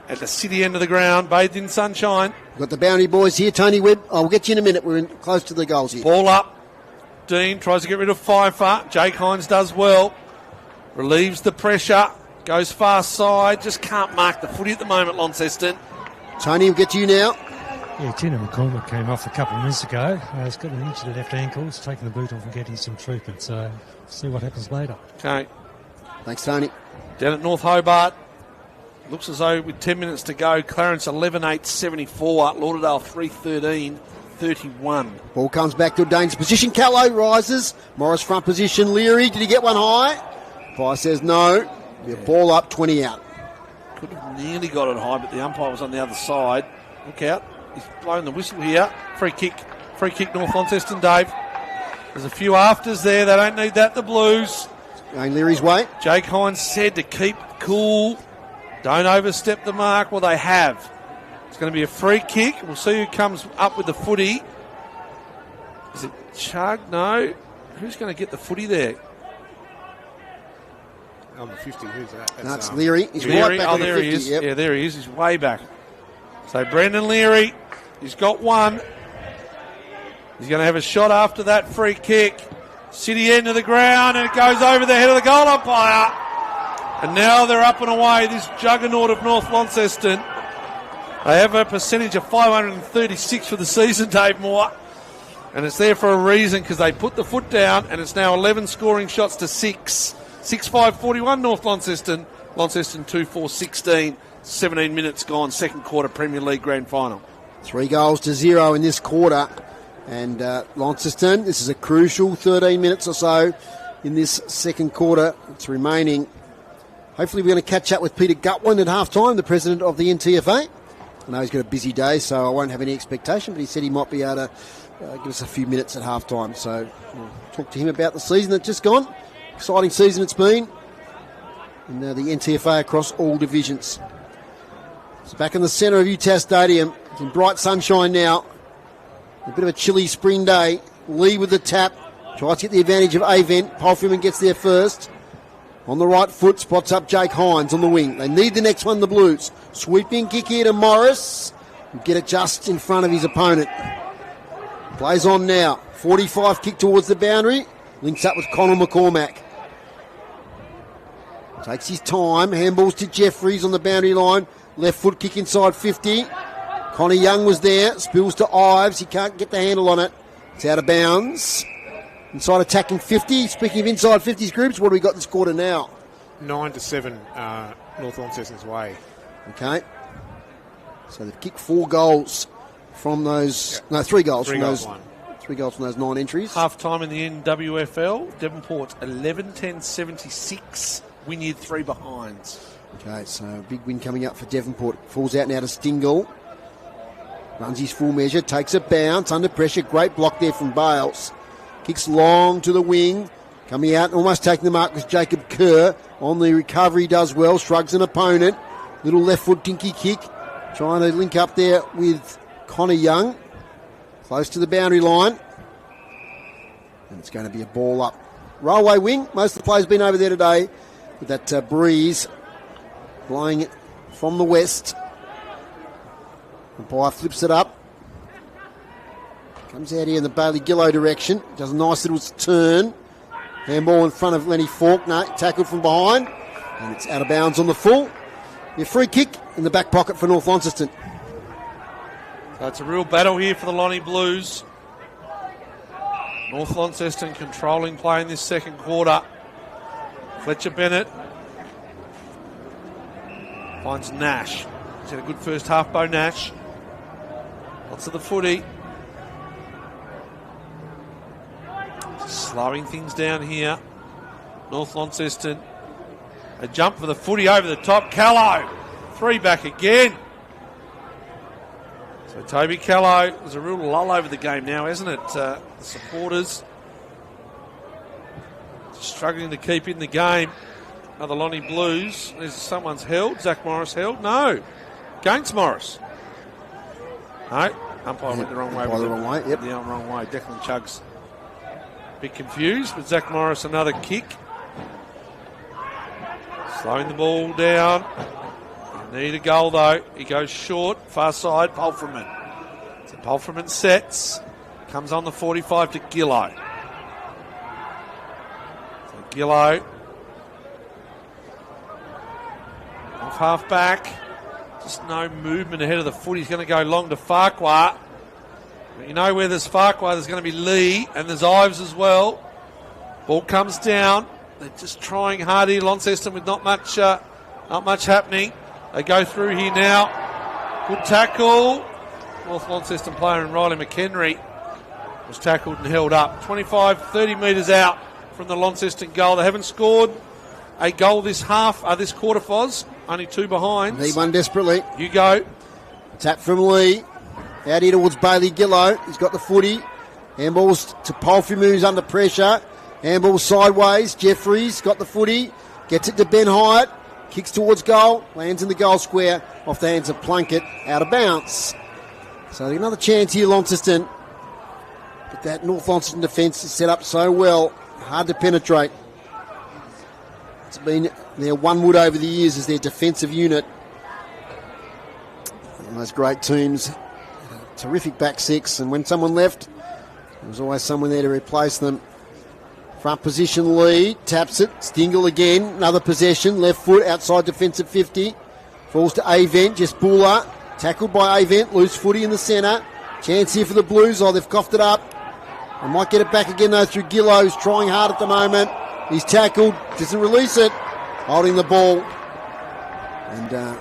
at the city end of the ground, bathed in sunshine. Got the boundary boys here. Tony Webb, I'll get you in a minute. We're close to the goals here. Ball up. Dean tries to get rid of Pfeiffer. Jake Hines does well. Relieves the pressure. Goes far side. Just can't mark the footy at the moment, Launceston. Tony, we'll get you now. Yeah, Tina McCormick came off a couple of minutes ago. He's got an injured left ankle. He's taking the boot off and getting some treatment. So see what happens later. Okay. Thanks, Tony. Down at North Hobart. Looks as though with 10 minutes to go, Clarence 11-8-74. Lauderdale 3-13-31. Ball comes back to Dane's position. Callow rises. Morris front position. Leary, did he get one high? Pye says no. Be a ball up, 20 out. Could have nearly got it high, but the umpire was on the other side. Look out. He's blowing the whistle here. Free kick North Launceston, Dave. There's a few afters there. They don't need that, the Blues. Going Leary's way. Jake Hines said to keep cool. Don't overstep the mark. Well, they have. It's going to be a free kick. We'll see who comes up with the footy. Is it Chugg? No. Who's going to get the footy there? On the 50, who's that? That's Leary. He's Leary. right back on the there 50. he is. Yep. Yeah, there he is. He's way back. So Brendan Leary, he's got one. He's going to have a shot after that free kick. City end of the ground, and it goes over the head of the goal umpire. And now they're up and away, this juggernaut of North Launceston. They have a percentage of 536 for the season, Dave Moore. And it's there for a reason, because they put the foot down, and it's now 11 scoring shots to 6. 6-5-41 North Launceston. Launceston 2-4-16. 17 minutes gone, second quarter Premier League Grand Final. 3-0 in this quarter. And Launceston, this is a crucial 13 minutes or so in this second quarter. It's remaining. Hopefully we're going to catch up with Peter Gutwin at half-time, the president of the NTFA. I know he's got a busy day, so I won't have any expectation, but he said he might be able to give us a few minutes at half-time. So we'll talk to him about the season that's just gone. Exciting season it's been. And the NTFA across all divisions. It's back in the centre of UTAS Stadium. It's in bright sunshine now. A bit of a chilly spring day. Lee with the tap. Tries to get the advantage of Avent. Polfreeman gets there first. On the right foot, spots up Jake Hines on the wing. They need the next one, the Blues. Sweeping kick here to Morris. Get it just in front of his opponent. Plays on now. 45 kick towards the boundary. Links up with Connor McCormack. Takes his time. Handballs to Jeffries on the boundary line. Left foot kick inside 50. Connie Young was there. Spills to Ives. He can't get the handle on it. It's out of bounds. Inside attacking 50. Speaking of inside 50s groups, what do we got this quarter now? 9-7 North Launceston's way. Okay. So they've kicked 4 goals from those. No, 3 goals from those. 3 goals from those 9 entries. Half time in the NWFL. Devonport's 11-10-76. Wynyard 3 behinds. Okay, so a big win coming up for Devonport. Falls out now to Stingle. Runs his full measure, takes a bounce, under pressure. Great block there from Bales. Kicks long to the wing. Coming out and almost taking the mark was Jacob Kerr. On the recovery, does well, shrugs an opponent. Little left foot dinky kick. Trying to link up there with Connor Young. Close to the boundary line. And it's going to be a ball up. Railway wing. Most of the players have been over there today with that breeze blowing it from the west. Umpire flips it up. Comes out here in the Bailey Gillow direction. Does a nice little turn. Handball in front of Lenny Faulkner. Tackled from behind. And it's out of bounds on the full. A free kick in the back pocket for North Launceston. So it's a real battle here for the Lonnie Blues. North Launceston controlling play in this second quarter. Fletcher Bennett finds Nash. He's had a good first half, Bo Nash. Lots of the footy. Slowing things down here. North Launceston. A jump for the footy over the top. Callow. 3 back again. So Toby Callow, there's a real lull over the game now, isn't it? The supporters struggling to keep in the game. The Lonnie Blues. There's someone's held. Zach Morris held. No. Against Morris. No. Umpire went the wrong way. The wrong way, yep. The wrong way. Declan Chugg's a bit confused, but Zach Morris another kick. Slowing the ball down. Need a goal though. He goes short. Far side. Pulfreman. So Pulfreman sets. Comes on the 45 to Gillow. So Gillow. Off half back. Just no movement ahead of the foot. He's going to go long to Farquhar. But you know where there's Farquhar, there's going to be Lee, and there's Ives as well. Ball comes down. They're just trying hard here. Launceston with not much happening. They go through here now. Good tackle. North Launceston player and Riley McHenry was tackled and held up. 25, 30 metres out from the Launceston goal. They haven't scored a goal this quarter, Foz. Only 2 behinds. Need one desperately. You go. Tap from Lee. Out here towards Bailey Gillow. He's got the footy. Handballs to Palfrey, moves under pressure. Handball sideways. Jeffries got the footy. Gets it to Ben Hyatt. Kicks towards goal. Lands in the goal square. Off the hands of Plunkett. Out of bounds. So another chance here, Launceston. But that North Launceston defence is set up so well. Hard to penetrate. It's been their one wood over the years as their defensive unit. One of those great teams. Terrific back six. And when someone left, there was always someone there to replace them. Front position Lee, taps it, Stingle again, another possession, left foot, outside defensive 50. Falls to Avent, just Buller, tackled by Avent, loose footy in the centre. Chance here for the Blues, they've coughed it up. They might get it back again though through Gillow, who's trying hard at the moment. He's tackled, doesn't release it, holding the ball. And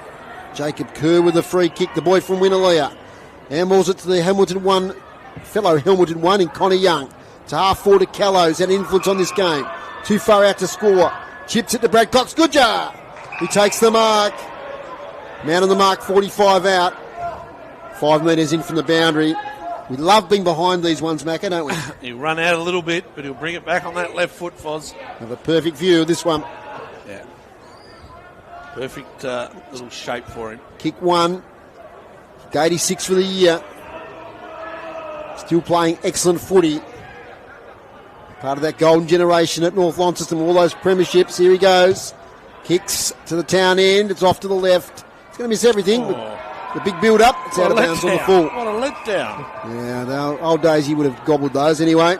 Jacob Kerr with the free kick, the boy from Winnelea. Handballs it to the fellow Hamilton one in Connor Young. To half forward to Callows, had influence on this game. Too far out to score. Chips it to Brad Cox. Good job. He takes the mark. Man on the mark, 45 out. 5 metres in from the boundary. We love being behind these ones, Macca, don't we? He'll run out a little bit, but he'll bring it back on that left foot, Foz. Have a perfect view of this one. Yeah. Perfect little shape for him. Kick one. 86 for the year. Still playing excellent footy. Part of that golden generation at North Launceston, all those premierships. Here he goes. Kicks to the town end. It's off to the left. It's going to miss everything. But the big build-up, it's out of bounds on the full. What a letdown. Yeah, the old days he would have gobbled those anyway.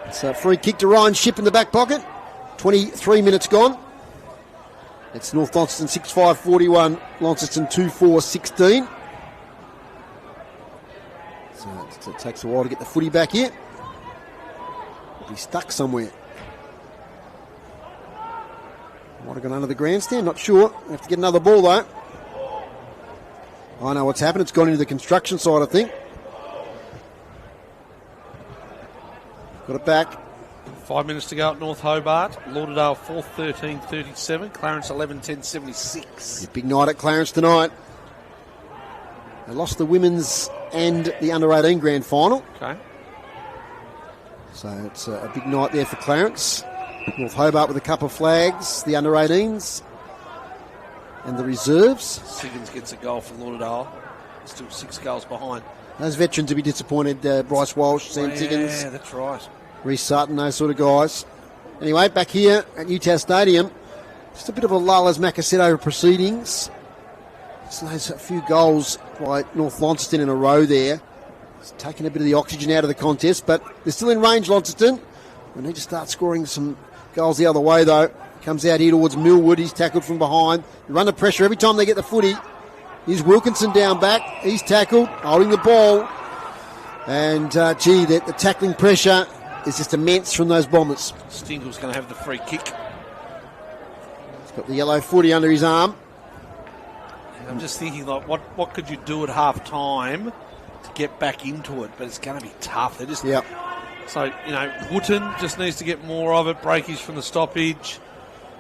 It's a free kick to Ryan Shipp in the back pocket. 23 minutes gone. It's North Launceston 6-5-41. Launceston 2-4-16. So it takes a while to get the footy back here. He's stuck somewhere. Might have gone under the grandstand, not sure. Have to get another ball though. I know what's happened. It's gone into the construction side, I think. Got it back. 5 minutes to go at North Hobart. Lauderdale 4-13-37. Clarence 11-10-76. Big night at Clarence tonight. They lost the women's and the under-18 grand final. Okay. So it's a big night there for Clarence. North Hobart with a couple of flags, the under-18s and the reserves. Siggins gets a goal for Lauderdale. Still 6 goals behind. Those veterans will be disappointed. Bryce Walsh, Sam Siggins. Yeah, that's right. Reece Sutton, those sort of guys. Anyway, back here at UTAS Stadium, just a bit of a lull, as Macca said, over proceedings. There's a few goals by North Launceston in a row there. It's taking a bit of the oxygen out of the contest, but they're still in range, Launceston. We need to start scoring some goals the other way, though. Comes out here towards Millwood. He's tackled from behind. They're under pressure every time they get the footy. Here's Wilkinson down back. He's tackled, holding the ball. And, the tackling pressure is just immense from those Bombers. Stingle's going to have the free kick. He's got the yellow footy under his arm. I'm just thinking, like, what could you do at half time to get back into it? But it's going to be tough. They're just... Yep. So, Wooten just needs to get more of it. Breakage from the stoppage.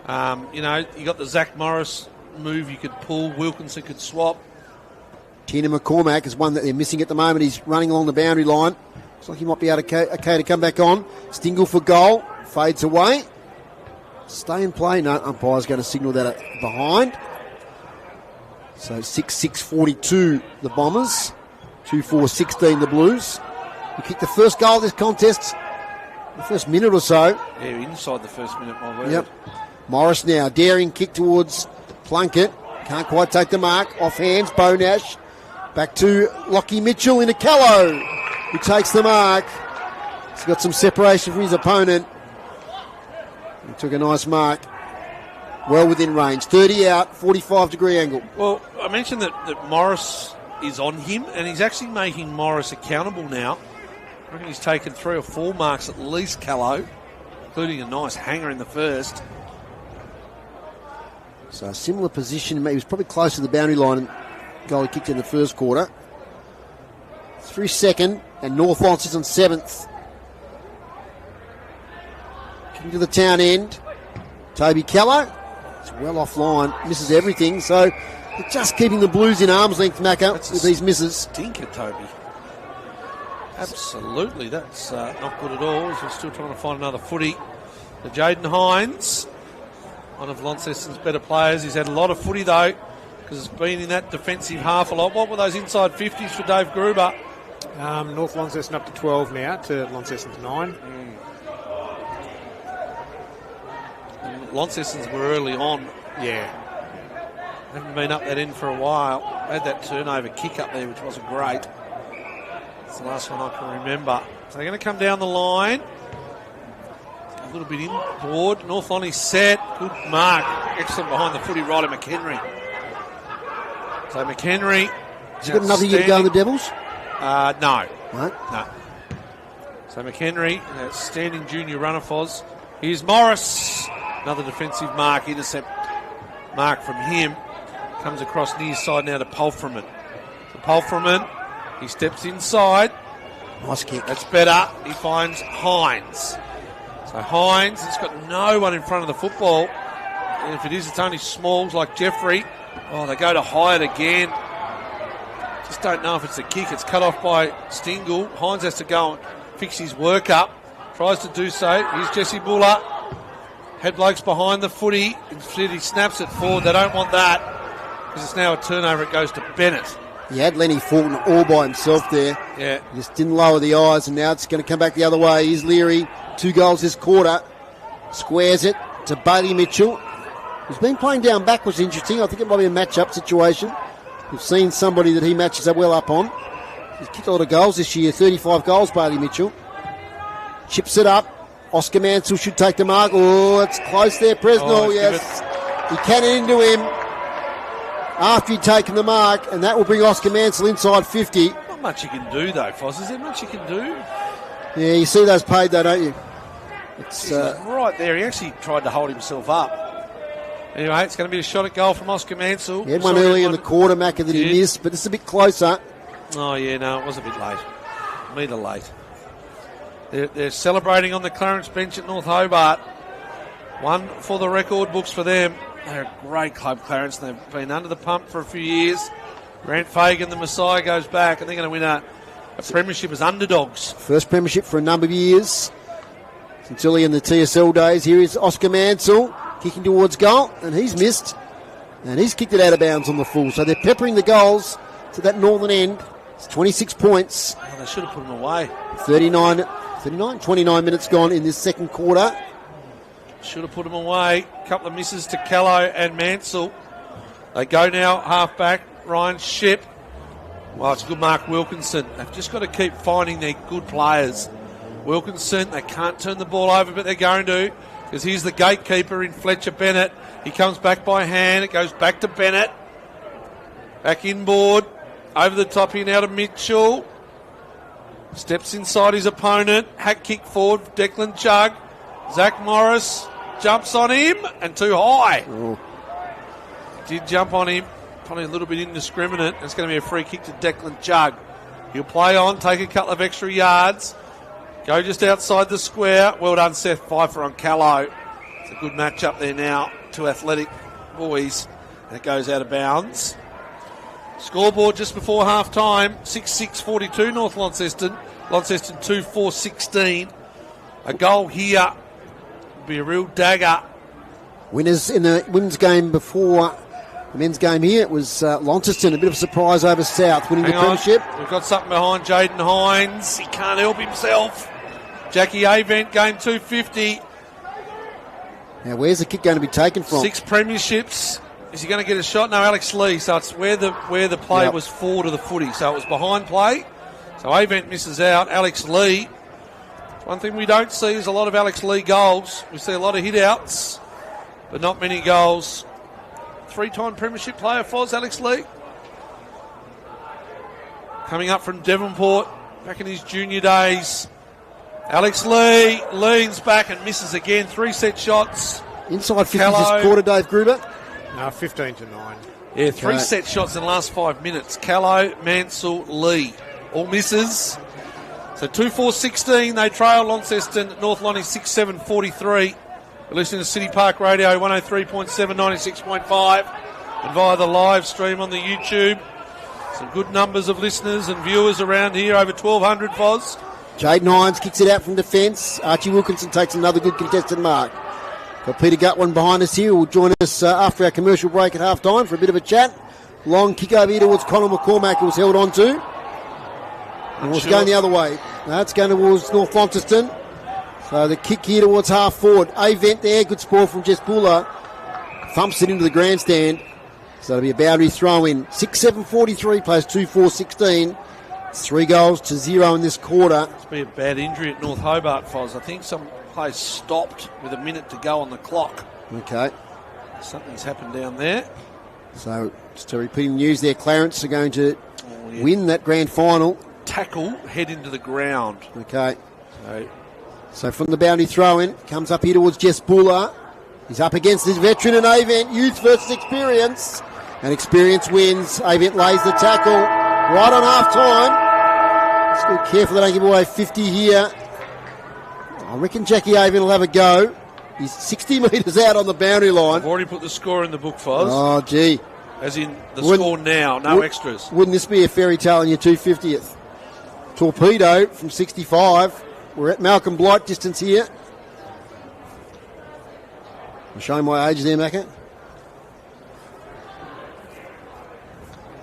You got the Zach Morris move you could pull. Wilkinson could swap. Tina McCormack is one that they're missing at the moment. He's running along the boundary line. Looks like he might be okay to come back on. Stingle for goal. Fades away. Stay in play. No, umpire's going to signal that behind. So 6-6-42 the Bombers. 2-4-16 the Blues. We kicked the first goal of this contest, the first minute or so. Yeah, inside the first minute, my word. Yep. Morris now, daring kick towards Plunkett. Can't quite take the mark. Off hands, Bonash. Back to Lockie Mitchell into Callow, who takes the mark. He's got some separation from his opponent. He took a nice mark. Well within range. 30 out, 45-degree angle. Well, I mentioned that Morris is on him, and he's actually making Morris accountable now. I reckon he's taken 3 or 4 marks at least, Callow, including a nice hanger in the first. So a similar position. He was probably close to the boundary line and goal he kicked in the first quarter. Through second, and North Launceston 7th. Kicking to the town end. Toby Callow. It's well offline. Misses everything. So they're just keeping the Blues in arm's length, Macca, with these misses. Stinker, Toby. Absolutely. That's not good at all. We're still trying to find another footy. The Jaden Hines, one of Launceston's better players. He's had a lot of footy, though, because it's been in that defensive half a lot. What were those inside 50s for Dave Gruber? North Launceston up to 12 now, to Launceston's 9. Launceston's were early on. Yeah. Haven't been up that end for a while. Had that turnover kick up there, which wasn't great. It's the last one I can remember. So they're going to come down the line. A little bit inboard. North Lonnie set. Good mark. Excellent behind the footy right at McHenry. So McHenry. Has he got another year to go in the Devils? No. Right. No. So McHenry, outstanding junior runner, Foz. Here's Morris. Another defensive mark. Intercept mark from him. Comes across near side now to Pulfreman. So Pulfreman, he steps inside. Nice kick. That's better. He finds Hines. So Hines has got no one in front of the football. And if it is, it's only smalls like Jeffrey. Oh, they go to Hyatt again. Just don't know if it's a kick. It's cut off by Stingle. Hines has to go and fix his work up. Tries to do so. Here's Jesse Buller. Head blokes behind the footy. Instead he snaps it forward. They don't want that because it's now a turnover. It goes to Bennett. He had Lenny Fulton all by himself there. Yeah. He just didn't lower the eyes, and now it's going to come back the other way. Here's Leary. 2 goals this quarter. Squares it to Bailey Mitchell, who's been playing down back, was interesting. I think it might be a match-up situation. We've seen somebody that he matches up well up on. He's kicked a lot of goals this year. 35 goals, Bailey Mitchell. Chips it up. Oscar Mansell should take the mark. Oh, it's close there, Presnell, yes. He cannoned into him after he'd taken the mark, and that will bring Oscar Mansell inside 50. Not much you can do, though, Foz. Is there much you can do? Yeah, you see those paid, though, don't you? It's right there. He actually tried to hold himself up. Anyway, it's going to be a shot at goal from Oscar Mansell. He had one early in the quarter, Macca, that he missed, but it's a bit closer. Oh, yeah, no, it was a bit late. Metre late. They're celebrating on the Clarence bench at North Hobart. One for the record books for them. They're a great club, Clarence. They've been under the pump for a few years. Grant Fagan, the Messiah, goes back, and they're going to win a premiership as underdogs. First premiership for a number of years. Since early in the TSL days. Here is Oscar Mansell kicking towards goal, and he's missed. And he's kicked it out of bounds on the full. So they're peppering the goals to that northern end. It's 26 points. Oh, they should have put them away. 29 minutes gone in this second quarter. Should have put them away. A couple of misses to Callow and Mansell. They go now half back. Ryan Shep. Well, it's good Mark Wilkinson. They've just got to keep finding their good players. Wilkinson, they can't turn the ball over, but they're going to, because he's the gatekeeper in Fletcher Bennett. He comes back by hand. It goes back to Bennett. Back inboard. Over the top here now to Mitchell. Steps inside his opponent. Hack kick forward. Declan Chugg. Zach Morris jumps on him and too high. Oh. Did jump on him. Probably a little bit indiscriminate. It's going to be a free kick to Declan Chugg. He'll play on, take a couple of extra yards. Go just outside the square. Well done, Seth Pfeiffer on Callow. It's a good match up there now. Two athletic boys. And it goes out of bounds. Scoreboard just before half time. 6-6-42 North Launceston. Launceston 2-4-16. A goal here would be a real dagger. Winners in the women's game before the men's game here. It was Launceston, a bit of a surprise over South, winning the premiership. We've got something behind Jaden Hines. He can't help himself. Jackie Avent, game 250. Now, where's the kick going to be taken from? 6 premierships. Is he going to get a shot? No, Alex Lee. So it's where the play was forward of the footy. So it was behind play. So Avent misses out. Alex Lee. One thing we don't see is a lot of Alex Lee goals. We see a lot of hit-outs, but not many goals. 3-time premiership player, Foz, Alex Lee. Coming up from Devonport, back in his junior days. Alex Lee leans back and misses again. 3 set shots. Inside 50 this quarter, Dave Gruber. No, 15-9. Yeah, 3 set shots in the last 5 minutes. Callow, Mansell, Lee. All misses. So 2-4-16, they trail Launceston, North Lonnie 6-7-43. You're listening to City Park Radio 103.7, 96.5, and via the live stream on the YouTube. Some good numbers of listeners and viewers around here, over 1,200, Foz. Jaden Hines kicks it out from defence. Archie Wilkinson takes another good contested mark. Got Peter Gutwin behind us here, who will join us after our commercial break at half-time for a bit of a chat. Long kick over here towards Conor McCormack, who was held on to. And it's going the other way. No, it's going towards North Launceston. So the kick here towards half forward. Avent there, good score from Jess Buller. Thumps it into the grandstand. So it'll be a boundary throw in. 6-7-43 plays 2-4-16. It's 3-0 in this quarter. It's been a bad injury at North Hobart, Foz. I think some plays stopped with a minute to go on the clock. Okay. Something's happened down there. So just to repeat news there, Clarence are going to win that grand final. Tackle, head into the ground. Okay. So from the boundary throw-in, comes up here towards Jess Buller. He's up against this veteran and Avent. Youth versus experience. And experience wins. Avent lays the tackle right on half-time. Just be careful they don't give away 50 here. I reckon Jackie Avent will have a go. He's 60 metres out on the boundary line. I've already put the score in the book, Foz. Oh, gee. As in the score now, no extras. Wouldn't this be a fairy tale in your 250th? Torpedo from 65. We're at Malcolm Blight distance here. I'm showing my age there, Macca.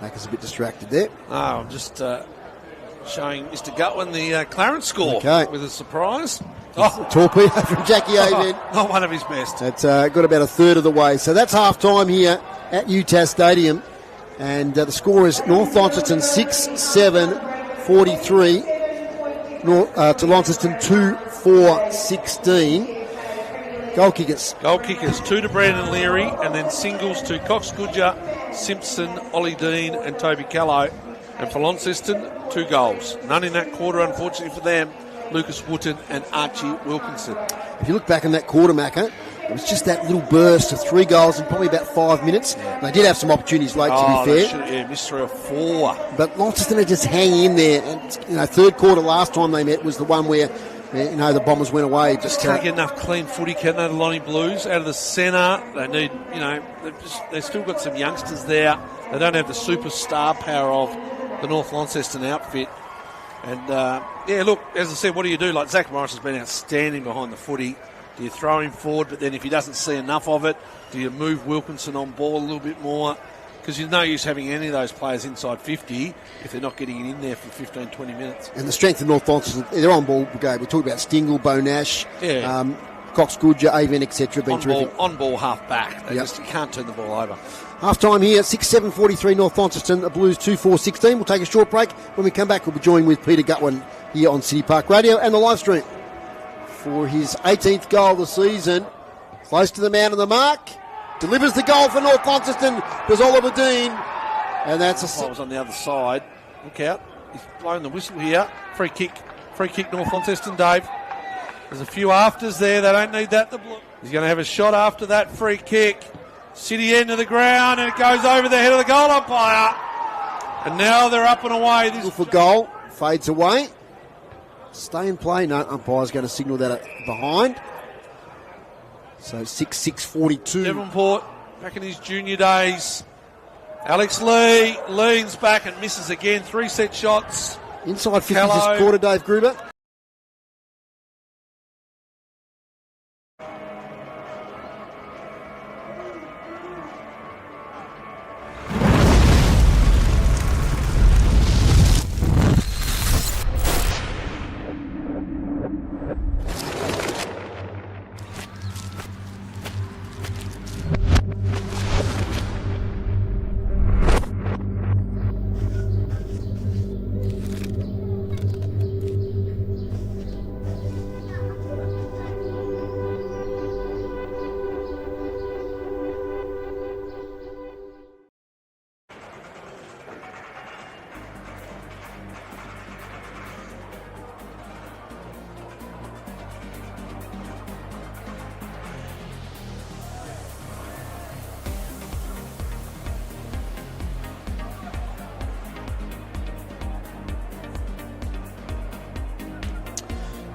Macca's a bit distracted there. No, I'm just showing Mr. Gutwin the Clarence score with a surprise. Torpedo from Jackie Avent. Not one of his best. That's got about a third of the way. So that's half-time here at UTAS Stadium. And the score is North Launceston 6-7-43. To Launceston 2-4-16. Goal kickers. 2 to Brandon Leary, and then singles to Cox Goodger, Simpson, Ollie Dean and Toby Callow. And for Launceston, 2 goals. None in that quarter, unfortunately for them. Lucas Wooten and Archie Wilkinson. If you look back in that quarter, Macca, it was just that little burst of 3 goals in probably about 5 minutes. And they did have some opportunities late, to be fair. Missed 3 or 4. But Launceston are just hanging in there. And, third quarter last time they met was the one where The Bombers went away. Just can't get enough clean footy, can they, the Lonnie Blues? Out of the centre, they need, they've still got some youngsters there. They don't have the superstar power of the North Launceston outfit. And, look, as I said, what do you do? Like, Zach Morris has been outstanding behind the footy. Do you throw him forward, but then if he doesn't see enough of it, do you move Wilkinson on ball a little bit more? Because there's no use having any of those players inside 50 if they're not getting it in there for 15, 20 minutes. And the strength of North Launceston, they're on ball brigade. We talked about Stingle, Bo Nash, Cox Goodger, Avon, etc. On ball half back. You can't turn the ball over. Half time here, 6-7-43 North Launceston, the Blues 2-4-16. We'll take a short break. When we come back, we'll be joined with Peter Gutwin here on City Park Radio and the live stream for his 18th goal of the season. Close to the man on the mark. Delivers the goal for North Launceston. Was Oliver Dean. And that's I was on the other side. Look out. He's blowing the whistle here. Free kick North Launceston, Dave. There's a few afters there. They don't need that. He's going to have a shot after that free kick. City end of the ground, and it goes over the head of the goal umpire. And now they're up and away. This for goal. Fades away. Stay in play. No, umpire's going to signal that behind. So 6-6-42. Devonport, back in his junior days. Alex Lee leans back and misses again. 3 set shots. Inside 50 this quarter, Dave Gruber.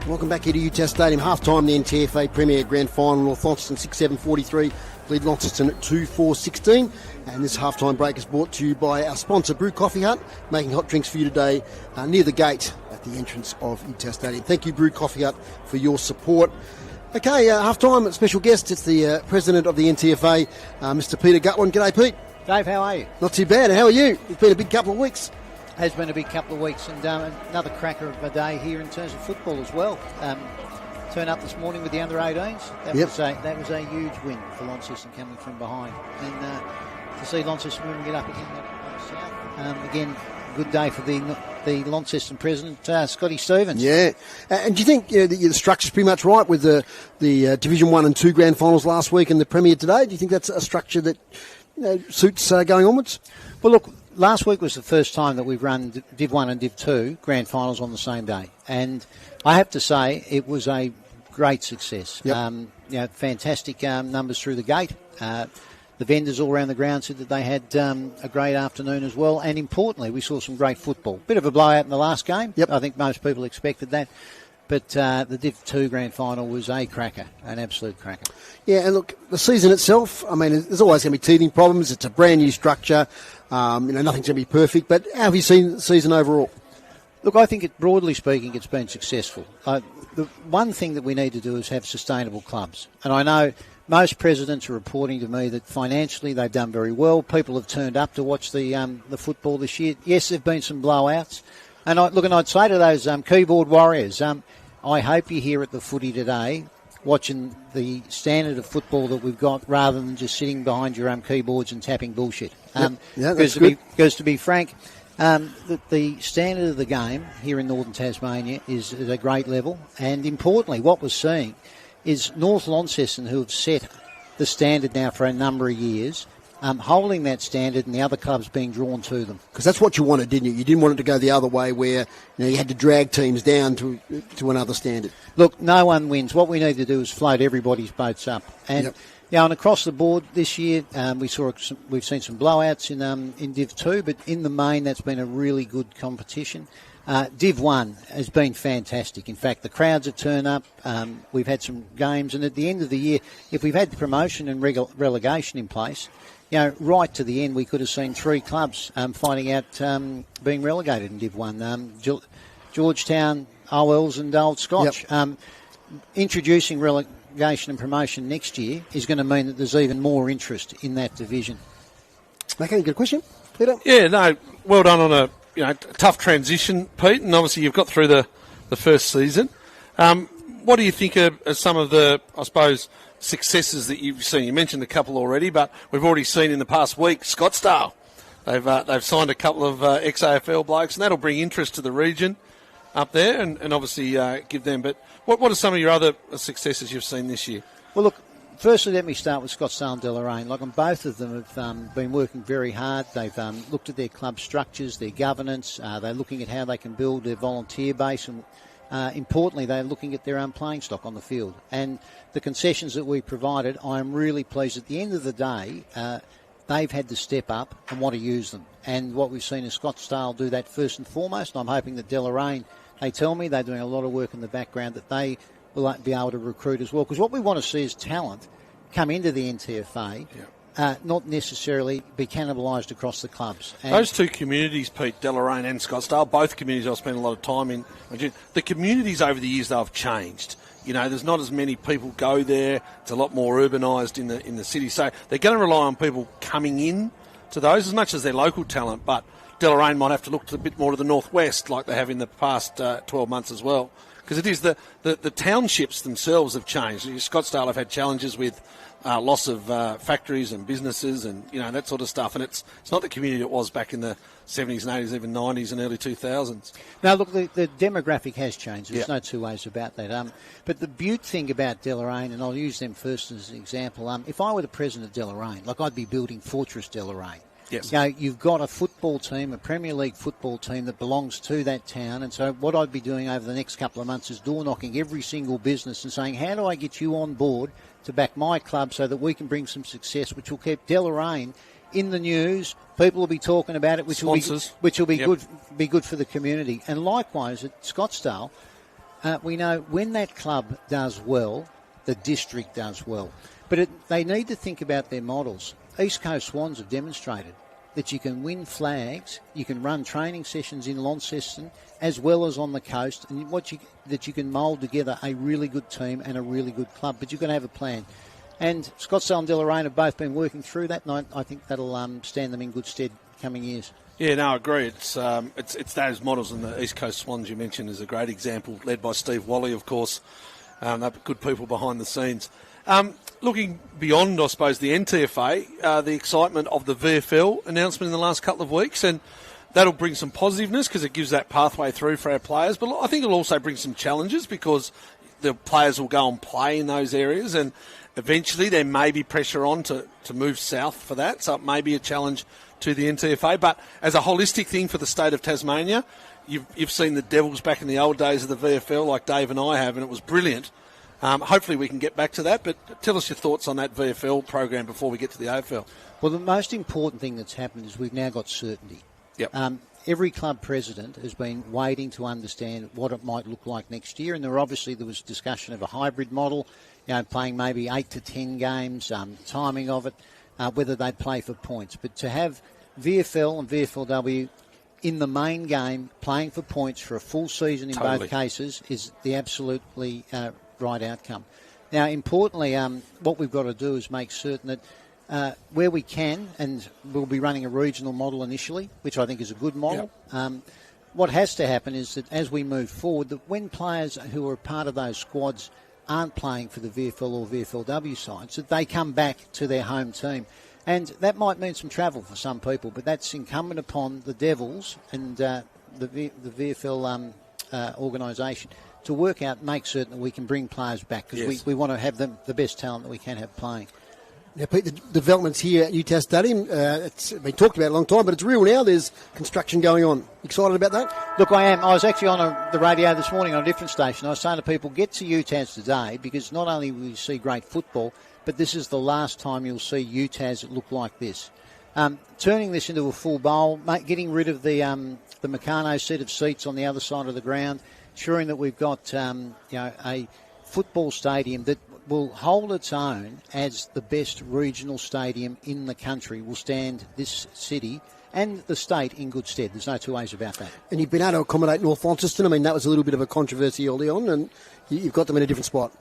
Welcome back here to UTAS Stadium. Half-time, the NTFA Premier Grand Final. North Launceston 6-7-43. Lead Launceston at 2-4-16. And this half-time break is brought to you by our sponsor, Brew Coffee Hut, making hot drinks for you today near the gate at the entrance of UTAS Stadium. Thank you, Brew Coffee Hut, for your support. Okay, half-time, special guest. It's the President of the NTFA, Mr. Peter Gutwin. G'day, Pete. Dave, how are you? Not too bad. How are you? It's been a big couple of weeks. Has been a big couple of weeks, and another cracker of a day here in terms of football as well. Turn up this morning with the under-18s. That was a huge win for Launceston coming from behind, and to see Launceston moving it up again on the south. Again, good day for the Launceston president, Scotty Stevens. Yeah, and do you think the structure's pretty much right with the Division 1 and 2 grand finals last week and the Premier today? Do you think that's a structure that suits going onwards? Well, look. Last week was the first time that we've run Div 1 and Div 2 grand finals on the same day. And I have to say it was a great success. Yep. Fantastic numbers through the gate. The vendors all around the ground said that they had a great afternoon as well. And importantly, we saw some great football. Bit of a blowout in the last game. Yep. I think most people expected that. But the Div 2 grand final was a cracker, an absolute cracker. Yeah, and look, the season itself, I mean, there's always going to be teething problems. It's a brand new structure. Nothing's going to be perfect. But how have you seen the season overall? Look, I think, broadly speaking, it's been successful. The one thing that we need to do is have sustainable clubs. And I know most presidents are reporting to me that financially they've done very well. People have turned up to watch the football this year. Yes, there have been some blowouts. And I'd say to those keyboard warriors, I hope you're here at the footy today watching the standard of football that we've got rather than just sitting behind your keyboards and tapping bullshit. That's good. Because to be frank, the standard of the game here in northern Tasmania is at a great level. And importantly, what we're seeing is North Launceston, who have set the standard now for a number of years, holding that standard and the other clubs being drawn to them. Because that's what you wanted, didn't you? You didn't want it to go the other way where you had to drag teams down to another standard. Look, no one wins. What we need to do is float everybody's boats up. And and across the board this year, we've seen some blowouts in Div 2, but in the main, that's been a really good competition. Div 1 has been fantastic. In fact, the crowds have turned up. We've had some games, and at the end of the year, if we've had the promotion and relegation in place, right to the end, we could have seen 3 clubs finding out being relegated in Div 1. Georgetown, OLs and Old Scotch. Yep. Introducing relegation and promotion next year is going to mean that there's even more interest in that division. Okay, good question, Peter. Yeah, no, well done on a tough transition, Pete, and obviously you've got through the first season. What do you think are some of the, I suppose, successes that you've seen? You mentioned a couple already, but we've already seen in the past week Scottsdale. They've signed a couple of ex-AFL blokes, and that'll bring interest to the region up there, and obviously give them. But what are some of your other successes you've seen this year? Well, look, firstly, let me start with Scottsdale and Deloraine. Like, on both of them have been working very hard. They've looked at their club structures, their governance. They're looking at how they can build their volunteer base, and importantly, they're looking at their own playing stock on the field. And the concessions that we provided, I am really pleased. At the end of the day, they've had to step up and want to use them. And what we've seen is Scottsdale do that first and foremost. And I'm hoping that Deloraine, they tell me they're doing a lot of work in the background, that they will be able to recruit as well. Because what we want to see is talent come into the NTFA, not necessarily be cannibalised across the clubs. And those two communities, Pete, Deloraine and Scottsdale, both communities I've spent a lot of time in. The communities over the years, they've changed. There's not as many people go there. It's a lot more urbanised in the city. So they're going to rely on people coming in to those as much as their local talent. But Deloraine might have to look a bit more to the northwest, like they have in the past 12 months as well. Because it is the townships themselves have changed. Scottsdale have had challenges with loss of factories and businesses and that sort of stuff. And it's not the community it was back in the 70s and 80s, even 90s and early 2000s. Now, look, the demographic has changed. There's no two ways about that. But the beaut thing about Deloraine, and I'll use them first as an example, if I were the president of Deloraine, I'd be building Fortress Deloraine. Yes. You've got a football team, a Premier League football team that belongs to that town, and so what I'd be doing over the next couple of months is door-knocking every single business and saying, how do I get you on board to back my club so that we can bring some success, which will keep Deloraine in the news. People will be talking about it, which will be good for the community. And likewise at Scottsdale, we know when that club does well, the district does well. But they need to think about their models. East Coast Swans have demonstrated that you can win flags, you can run training sessions in Launceston as well as on the coast, and that you can mould together a really good team and a really good club. But you've got to have a plan. And Scottsdale and Deloraine have both been working through that, and I think that'll stand them in good stead coming years. Yeah, no, I agree. It's those models, and the East Coast Swans you mentioned is a great example, led by Steve Wally, of course. They're good people behind the scenes. Looking beyond, I suppose, the NTFA, the excitement of the VFL announcement in the last couple of weeks, and that'll bring some positiveness because it gives that pathway through for our players. But I think it'll also bring some challenges because the players will go and play in those areas, and eventually there may be pressure on to move south for that. So it may be a challenge to the NTFA. But as a holistic thing for the state of Tasmania, you've seen the Devils back in the old days of the VFL like Dave and I have, and it was brilliant. Hopefully we can get back to that, but tell us your thoughts on that VFL program before we get to the AFL. Well, the most important thing that's happened is we've now got certainty. Yep. Every club president has been waiting to understand what it might look like next year, and there was discussion of a hybrid model, playing maybe 8 to 10 games, timing of it, whether they'd play for points. But to have VFL and VFLW in the main game playing for points for a full season in both cases is the absolutely right outcome. Now, importantly, what we've got to do is make certain that where we can, and we'll be running a regional model initially, which I think is a good model. Yep. What has to happen is that as we move forward, that when players who are part of those squads aren't playing for the VFL or VFLW sides, that they come back to their home team. And that might mean some travel for some people, but that's incumbent upon the Devils and the VFL organisation to work out and make certain that we can bring players back, because we want to have the best talent that we can have playing. Now, Pete, the developments here at UTAS Stadium, it's been talked about a long time, but it's real now. There's construction going on. Excited about that? Look, I am. I was actually on the radio this morning on a different station. I was saying to people, get to UTAS today, because not only will you see great football, but this is the last time you'll see UTAS look like this. Turning this into a full bowl, getting rid of the Meccano set of seats on the other side of the ground, ensuring that we've got a football stadium that will hold its own as the best regional stadium in the country, will stand this city and the state in good stead. There's no two ways about that. And you've been able to accommodate North Launceston. I mean, that was a little bit of a controversy early on, and you've got them in a different spot.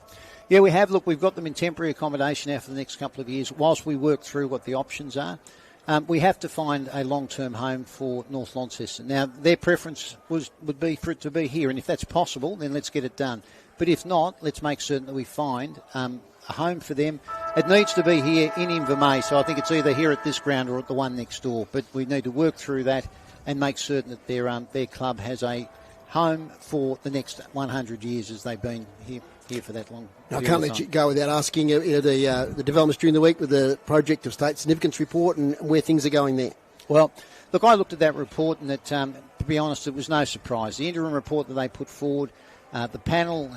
Yeah, we have. Look, we've got them in temporary accommodation now for the next couple of years whilst we work through what the options are. We have to find a long-term home for North Launceston. Now, their preference would be for it to be here, and if that's possible, then let's get it done. But if not, let's make certain that we find a home for them. It needs to be here in Invermay, so I think it's either here at this ground or at the one next door. But we need to work through that and make certain that their club has a home for the next 100 years as they've been here for that long. I can't let you go without asking the developments during the week with the Project of State Significance report and where things are going there. Well, look, I looked at that report and to be honest, it was no surprise. The interim report that they put forward, the panel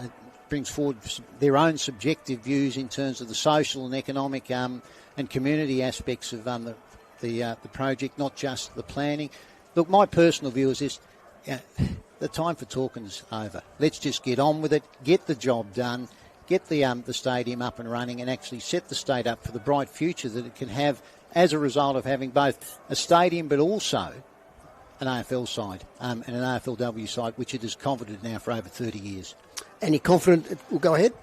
brings forward their own subjective views in terms of the social and economic and community aspects of the project, not just the planning. Look, my personal view is this. The time for talking is over. Let's just get on with it, get the job done, get the stadium up and running and actually set the state up for the bright future that it can have as a result of having both a stadium but also an AFL side and an AFLW side, which it has coveted now for over 30 years. And you're confident it will go ahead?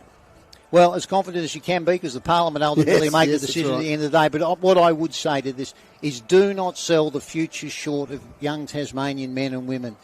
Well, as confident as you can be, because the Parliament ultimately make the decision at the end of the day. But what I would say to this is do not sell the future short of young Tasmanian men and women.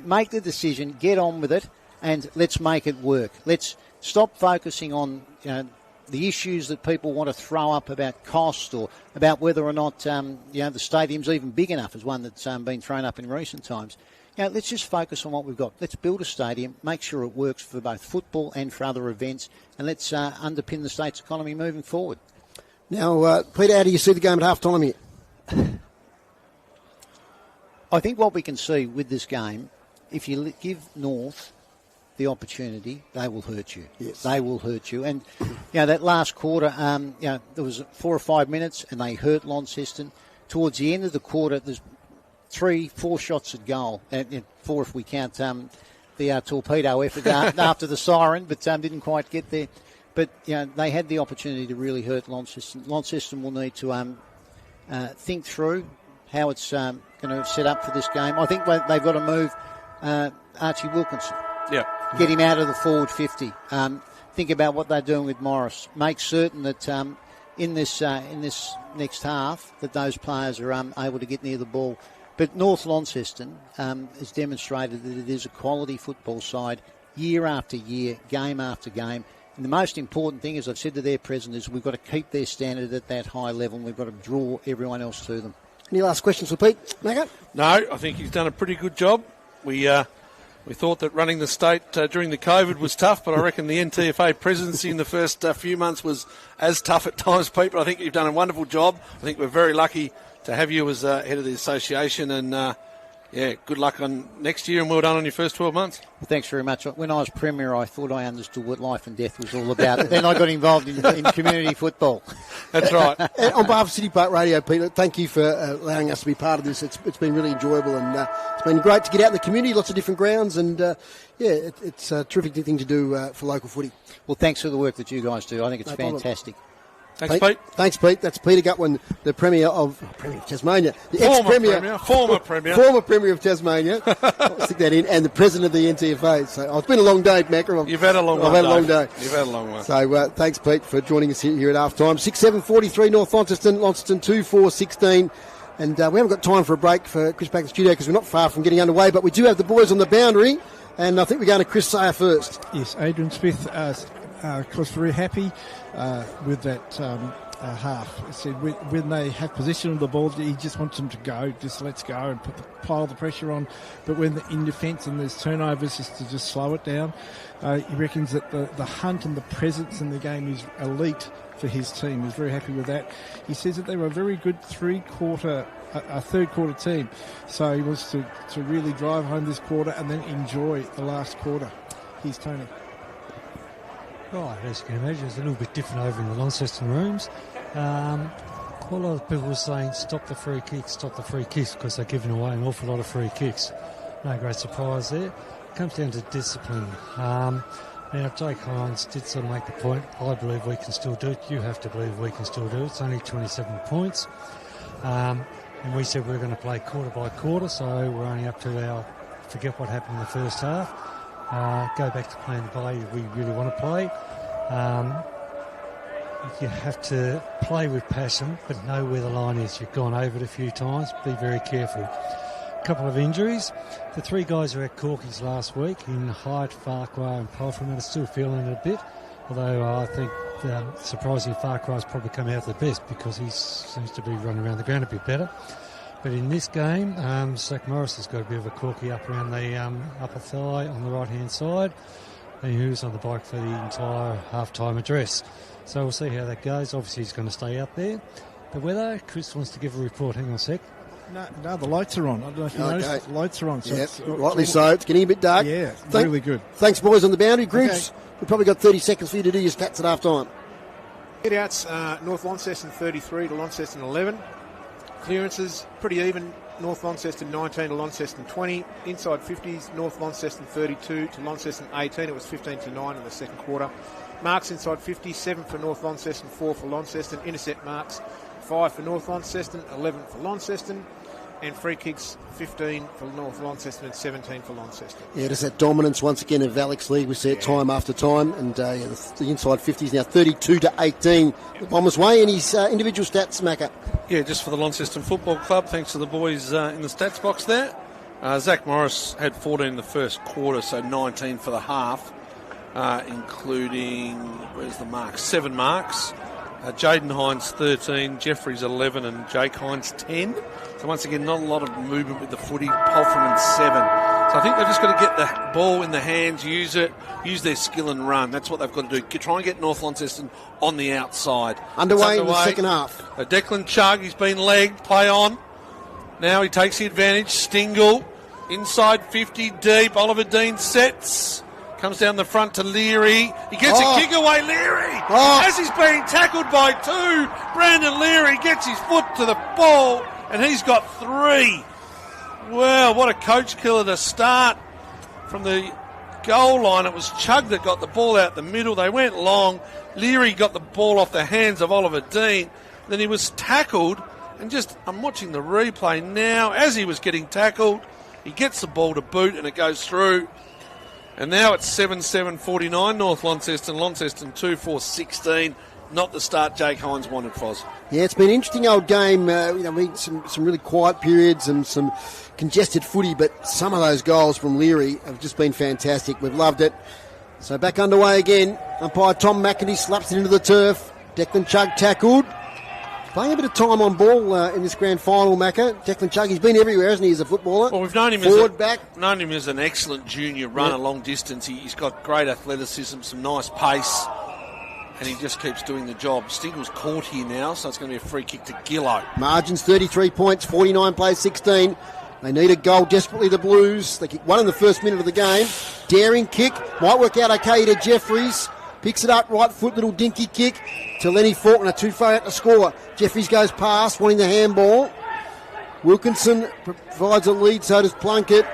Make the decision, get on with it, and let's make it work. Let's stop focusing on the issues that people want to throw up about cost or about whether or not the stadium's even big enough, as one that's been thrown up in recent times. Let's just focus on what we've got. Let's build a stadium, make sure it works for both football and for other events, and let's underpin the state's economy moving forward. Now, Peter, how do you see the game at half-time here? I think what we can see with this game, if you give North the opportunity, they will hurt you. Yes. They will hurt you. And, that last quarter, there was 4 or 5 minutes and they hurt Launceston. Towards the end of the quarter, there's 3-4 shots at goal. 4 if we count the torpedo effort after the siren, but didn't quite get there. But, they had the opportunity to really hurt Launceston. Launceston will need to think through how it's going to set up for this game. I think they've got to move Archie Wilkinson. Yeah. Get him out of the forward 50. Think about what they're doing with Morris. Make certain that in this next half that those players are able to get near the ball. But North Launceston has demonstrated that it is a quality football side year after year, game after game. And the most important thing, as I've said to their president, is we've got to keep their standard at that high level and we've got to draw everyone else to them. Any last questions for Pete? Macca? No, I think he's done a pretty good job. We thought that running the state during the COVID was tough, but I reckon the NTFA presidency in the first few months was as tough at times, Pete. But I think you've done a wonderful job. I think we're very lucky to have you as head of the association, and good luck on next year, and well done on your first 12 months. Well, thanks very much. When I was Premier, I thought I understood what life and death was all about. Then I got involved in community football. That's right. And on behalf of City Park Radio, Peter, thank you for allowing us to be part of this. It's been really enjoyable, and it's been great to get out in the community, lots of different grounds, and it's a terrific thing to do for local footy. Well, thanks for the work that you guys do. I think it's fantastic. Thanks, Pete. Thanks, Pete. That's Peter Gutwin, the Premier of Tasmania. The Former Premier of Tasmania. I'll stick that in. And the President of the NTFA. So it's been a long day, Macca. You've had a long one. I've had a long day. You've had a long one. So thanks, Pete, for joining us here at half-time. 6-7-43 North Launceston. Launceston 2-4-16. And we haven't got time for a break for Chris back in the studio because we're not far from getting underway. But we do have the boys on the boundary. And I think we're going to Chris Sayer first. Yes, Adrian Smith, of course, very happy with that half. He said when they have possession of the ball, he just wants them to go, just let's go and pile the pressure on. But when in defence and there's turnovers, just slow it down. He reckons that the hunt and the presence in the game is elite for his team. He's very happy with that. He says that they were a very good third quarter team. So he wants to really drive home this quarter and then enjoy the last quarter. Here's Tony. Right, as you can imagine, it's a little bit different over in the Launceston rooms. a lot of people were saying stop the free kicks, because they're giving away an awful lot of free kicks. No great surprise there. It comes down to discipline. Now, Jake Hines did sort of make the point, I believe we can still do it. You have to believe we can still do it. It's only 27 points. And we said we were going to play quarter by quarter, so we're only up to forget what happened in the first half. Go back to playing the way we really want to play. You have to play with passion, but know where the line is. You've gone over it a few times. Be very careful. A couple of injuries. The 3 guys who had corkies last week in Hyde, Farquhar and Pofferman are still feeling it a bit, although I think surprisingly Farquhar's probably come out the best because he seems to be running around the ground a bit better. But in this game, Zach Morris has got a bit of a corky up around the upper thigh on the right-hand side, and he was on the bike for the entire half-time address. So we'll see how that goes. Obviously he's going to stay up there. The weather, Chris wants to give a report. Hang on a sec. No, the lights are on. I don't know if you noticed, the lights are on. So rightly so. It's getting a bit dark. Yeah, really good. Thanks, boys, on the boundary groups. Okay. We've probably got 30 seconds for you to do your stats at half-time. Get-outs, North Launceston 33 to Launceston 11. Clearances, pretty even. North Launceston 19 to Launceston 20. Inside 50s, North Launceston 32 to Launceston 18. It was 15 to 9 in the second quarter. Marks inside 50, 7 for North Launceston, 4 for Launceston. Intercept marks, 5 for North Launceston, 11 for Launceston. And free kicks, 15 for North Launceston and 17 for Launceston. Yeah, just that dominance once again of Alex League. We see it time after time. And the inside 50s now 32 to 18. The Bombers' way. And his individual stats, Macca. Yeah, just for the Launceston Football Club, thanks to the boys in the stats box there. Zach Morris had 14 in the first quarter, so 19 for the half, including, where's the marks? 7 marks. Jaden Hines 13, Jeffries 11 and Jake Hines 10. So once again, not a lot of movement with the footy. Polferman 7. So I think they've just got to get the ball in the hands, use their skill and run. That's what they've got to do. Try and get North Launceston on the outside. Underway in the second half. Declan Chugg, he's been legged, play on. Now he takes the advantage. Stingle, inside 50, deep. Oliver Dean sets. Comes down the front to Leary. He gets a kick away, Leary. As he's being tackled by 2, Brandon Leary gets his foot to the ball, and he's got 3. Well, what a coach killer to start. From the goal line, it was Chugg that got the ball out the middle. They went long. Leary got the ball off the hands of Oliver Dean. Then he was tackled, and I'm watching the replay now. As he was getting tackled, he gets the ball to boot, and it goes through. And now it's 7-7-49, North Launceston, Launceston 2-4-16. Not the start Jake Hines wanted, Foz. Yeah, it's been an interesting old game. Some really quiet periods and some congested footy, but some of those goals from Leary have just been fantastic. We've loved it. So back underway again. Umpire Tom McIntyre slaps it into the turf. Declan Chugg tackled. Playing a bit of time on ball in this grand final, Macca. Declan Chugg, he's been everywhere, hasn't he, as a footballer? Well, we've known him known him as an excellent junior runner, long distance. He's got great athleticism, some nice pace, and he just keeps doing the job. Stingle's caught here now, so it's going to be a free kick to Gillow. Margins 33 points, 49 plays 16. They need a goal desperately, the Blues. They kick one in the first minute of the game. Daring kick, might work out okay to Jeffries. Picks it up, right foot, little dinky kick to Lenny Faulkner, too far out to score. Jeffries goes past, wanting the handball. Wilkinson provides a lead, so does Plunkett.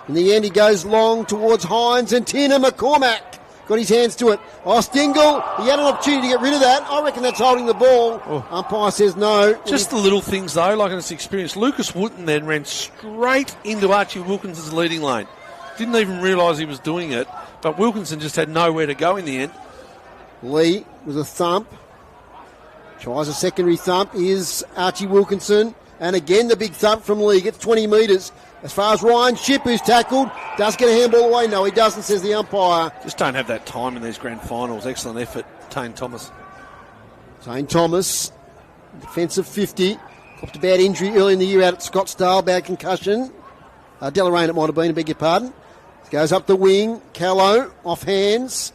In the end, he goes long towards Hines, and Tina McCormack got his hands to it. Stingle, he had an opportunity to get rid of that. I reckon that's holding the ball. Umpire says no. Just the little things, though, like in this experience. Lucas Wooten then ran straight into Archie Wilkinson's leading lane. Didn't even realise he was doing it. But Wilkinson just had nowhere to go in the end. Lee with a thump. Tries a secondary thump. Here's Archie Wilkinson. And again the big thump from Lee. Gets 20 metres. As far as Ryan Shipp, who's tackled, does get a handball away. No, he doesn't, says the umpire. Just don't have that time in these grand finals. Excellent effort, Tane Thomas. Tane Thomas, defensive 50. Copped a bad injury early in the year out at Scottsdale. Bad concussion. Deloraine it might have been, I beg your pardon. Goes up the wing. Callow off hands.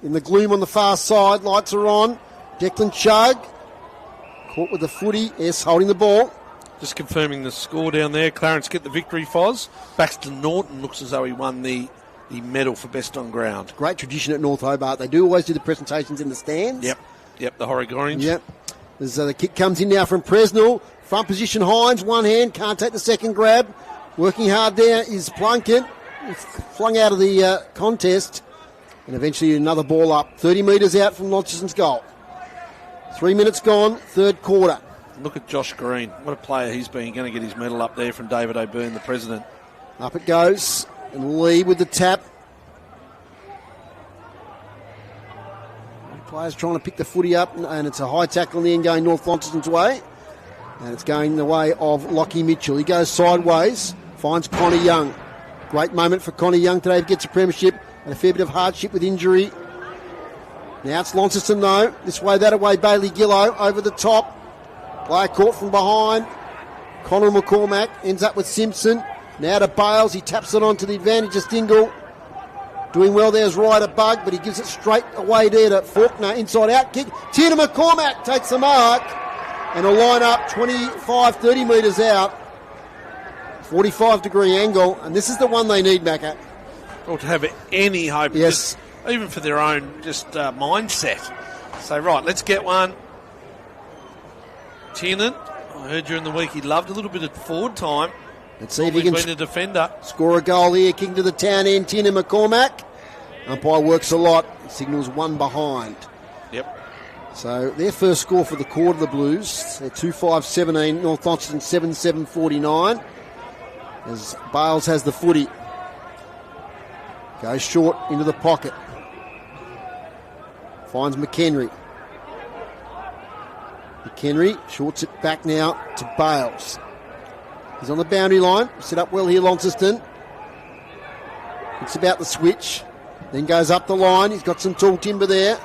In the gloom on the far side. Lights are on. Declan Chugg. Caught with the footy. Yes, holding the ball. Just confirming the score down there. Clarence get the victory, Foz. Baxter Norton looks as though he won the medal for best on ground. Great tradition at North Hobart. They do always do the presentations in the stands. Yep, the Horrig Orange. Yep. As the kick comes in now from Presnell. Front position, Hines, one hand, can't take the second grab. Working hard there is Plunkett. It's flung out of the contest. And eventually another ball up. 30 metres out from Launceston's goal. 3 minutes gone, third quarter. Look at Josh Green. What a player he's been. Going to get his medal up there from David O'Byrne, the president. Up it goes. And Lee with the tap. Players trying to pick the footy up, and it's a high tackle in the end going North Launceston's way. And it's going the way of Lockie Mitchell. He goes sideways, finds Connor Young. Great moment for Connor Young today. He gets a premiership and a fair bit of hardship with injury. Now it's Launceston though. This way, that away, Bailey Gillow over the top. Player caught from behind. Connor McCormack ends up with Simpson. Now to Bales. He taps it on to the advantage of Stingle. Doing well there's Ryder Bug, but he gives it straight away there to Faulkner. Inside out kick. Tina McCormack takes the mark. And a line up 25, 30 metres out. 45 degree angle. And this is the one they need, Macca. Or to have any hope. Yes. Even for their own mindset. So, right, let's get one. Tiernan, I heard during the week he loved a little bit of forward time. Let's see if he can a defender. Score a goal here, kicking to the town end. Tiernan McCormack. Umpire works a lot. Signals one behind. Yep. So their first score for the quarter, the Blues. They're 2-5-17. North Launceston 7-7-49. As Bales has the footy. Goes short into the pocket. Finds McHenry. McHenry shorts it back now to Bales. He's on the boundary line. Set up well here, Launceston. It's about the switch. Then goes up the line. He's got some tall timber there.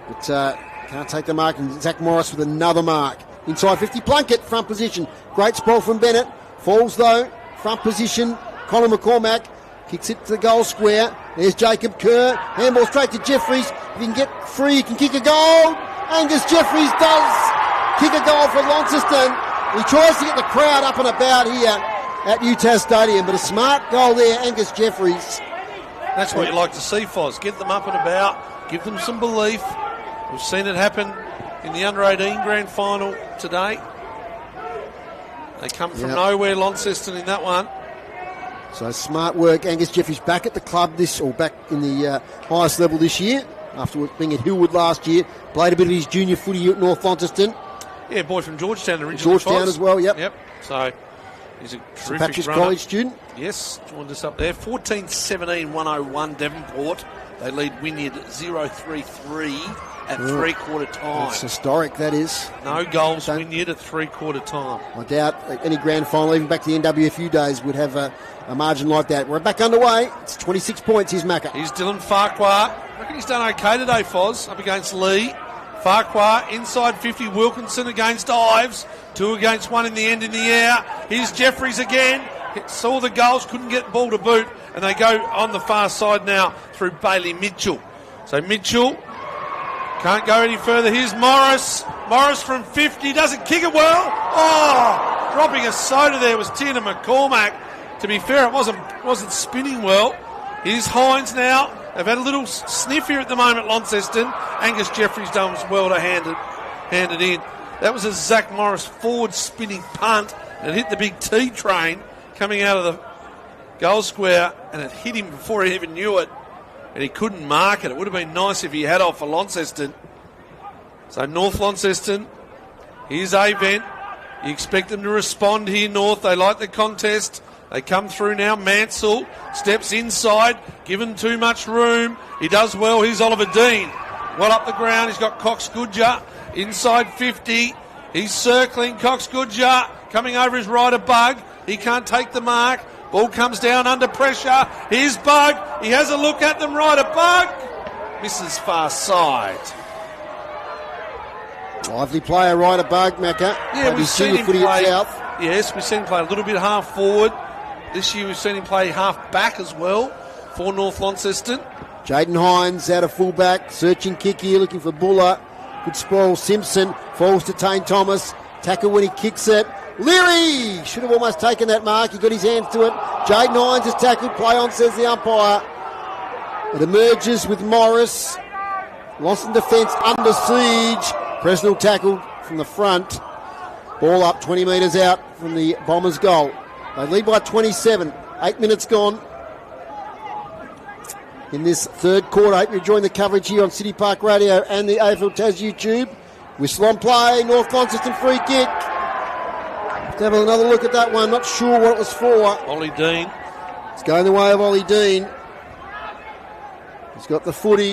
But can't take the mark. And Zach Morris with another mark. Inside 50, Plunkett, front position. Great sprawl from Bennett. Falls though. Front position. Colin McCormack kicks it to the goal square. There's Jacob Kerr. Handball straight to Jeffries. If he can get free, he can kick a goal. Angus Jeffries does kick a goal for Launceston. He tries to get the crowd up and about here at UTAS Stadium, but a smart goal there, Angus Jeffries. That's what you like to see, Foz. Get them up and about, give them some belief. We've seen it happen in the under-18 grand final today. They come from nowhere, Launceston, in that one. So smart work. Angus Jeffries back at the club back in the highest level this year, after being at Hillwood last year. Played a bit of his junior footy at North Launceston. Yeah, boy from Georgetown originally. Georgetown as well, yep. Yep. So he's a terrific Patrick's runner. College student. Yes, joined us up there. 14-17-101 Devonport. They lead Wynyard 0-3-3 at three-quarter time. That's historic, that is. No goals, Wynyard at three-quarter time. I doubt any grand final, even back to the NWFU days, would have a margin like that. We're back underway. It's 26 points, here's Macca. Here's Dylan Farquhar. I reckon he's done okay today, Foz, up against Lee. Farquhar inside 50, Wilkinson against Ives. 2 against 1 in the end in the air. Here's Jeffries again. Saw the goals, couldn't get the ball to boot. And they go on the far side now through Bailey Mitchell. So Mitchell can't go any further. Here's Morris. Morris from 50, doesn't kick it well. Oh, dropping a soda there was Tina McCormack. To be fair, it wasn't spinning well. Here's Hines now. They've had a little sniff here at the moment, Launceston. Angus Jeffries done well to hand it in. That was a Zach Morris forward spinning punt. It hit the big T train coming out of the goal square, and it hit him before he even knew it. And he couldn't mark it. It would have been nice if he had off for Launceston. So North Launceston, here's Avent. You expect them to respond here, North. They like the contest. They come through now. Mansell steps inside, given too much room. He does well. Here's Oliver Dean. Well up the ground. He's got Cox Goodger inside 50. He's circling. Cox Goodger coming over his Ryder Bug. He can't take the mark. Ball comes down under pressure. Here's Bug. He has a look at them. Ryder Bug misses far side. Lively player, Ryder Bug, Macca. Yeah, we've seen him play. Yes, we've seen him play a little bit half forward. This year we've seen him play half back as well for North Launceston. Jaden Hines out of fullback, searching kick here, looking for Buller. Good sprawl. Simpson falls to Tane Thomas. Tackle when he kicks it. Leary should have almost taken that mark. He got his hands to it. Jaden Hines is tackled. Play on, says the umpire. It emerges with Morris. Lost in defence, under siege. Presnell tackled from the front. Ball up 20 metres out from the Bombers' goal. They lead by 27. 8 minutes gone in this third quarter. I hope you enjoying the coverage here on City Park Radio and the AFL Tas YouTube. Whistle on play. North Launceston free kick. Let's have another look at that one. Not sure what it was for. Ollie Dean. It's going the way of Ollie Dean. He's got the footy.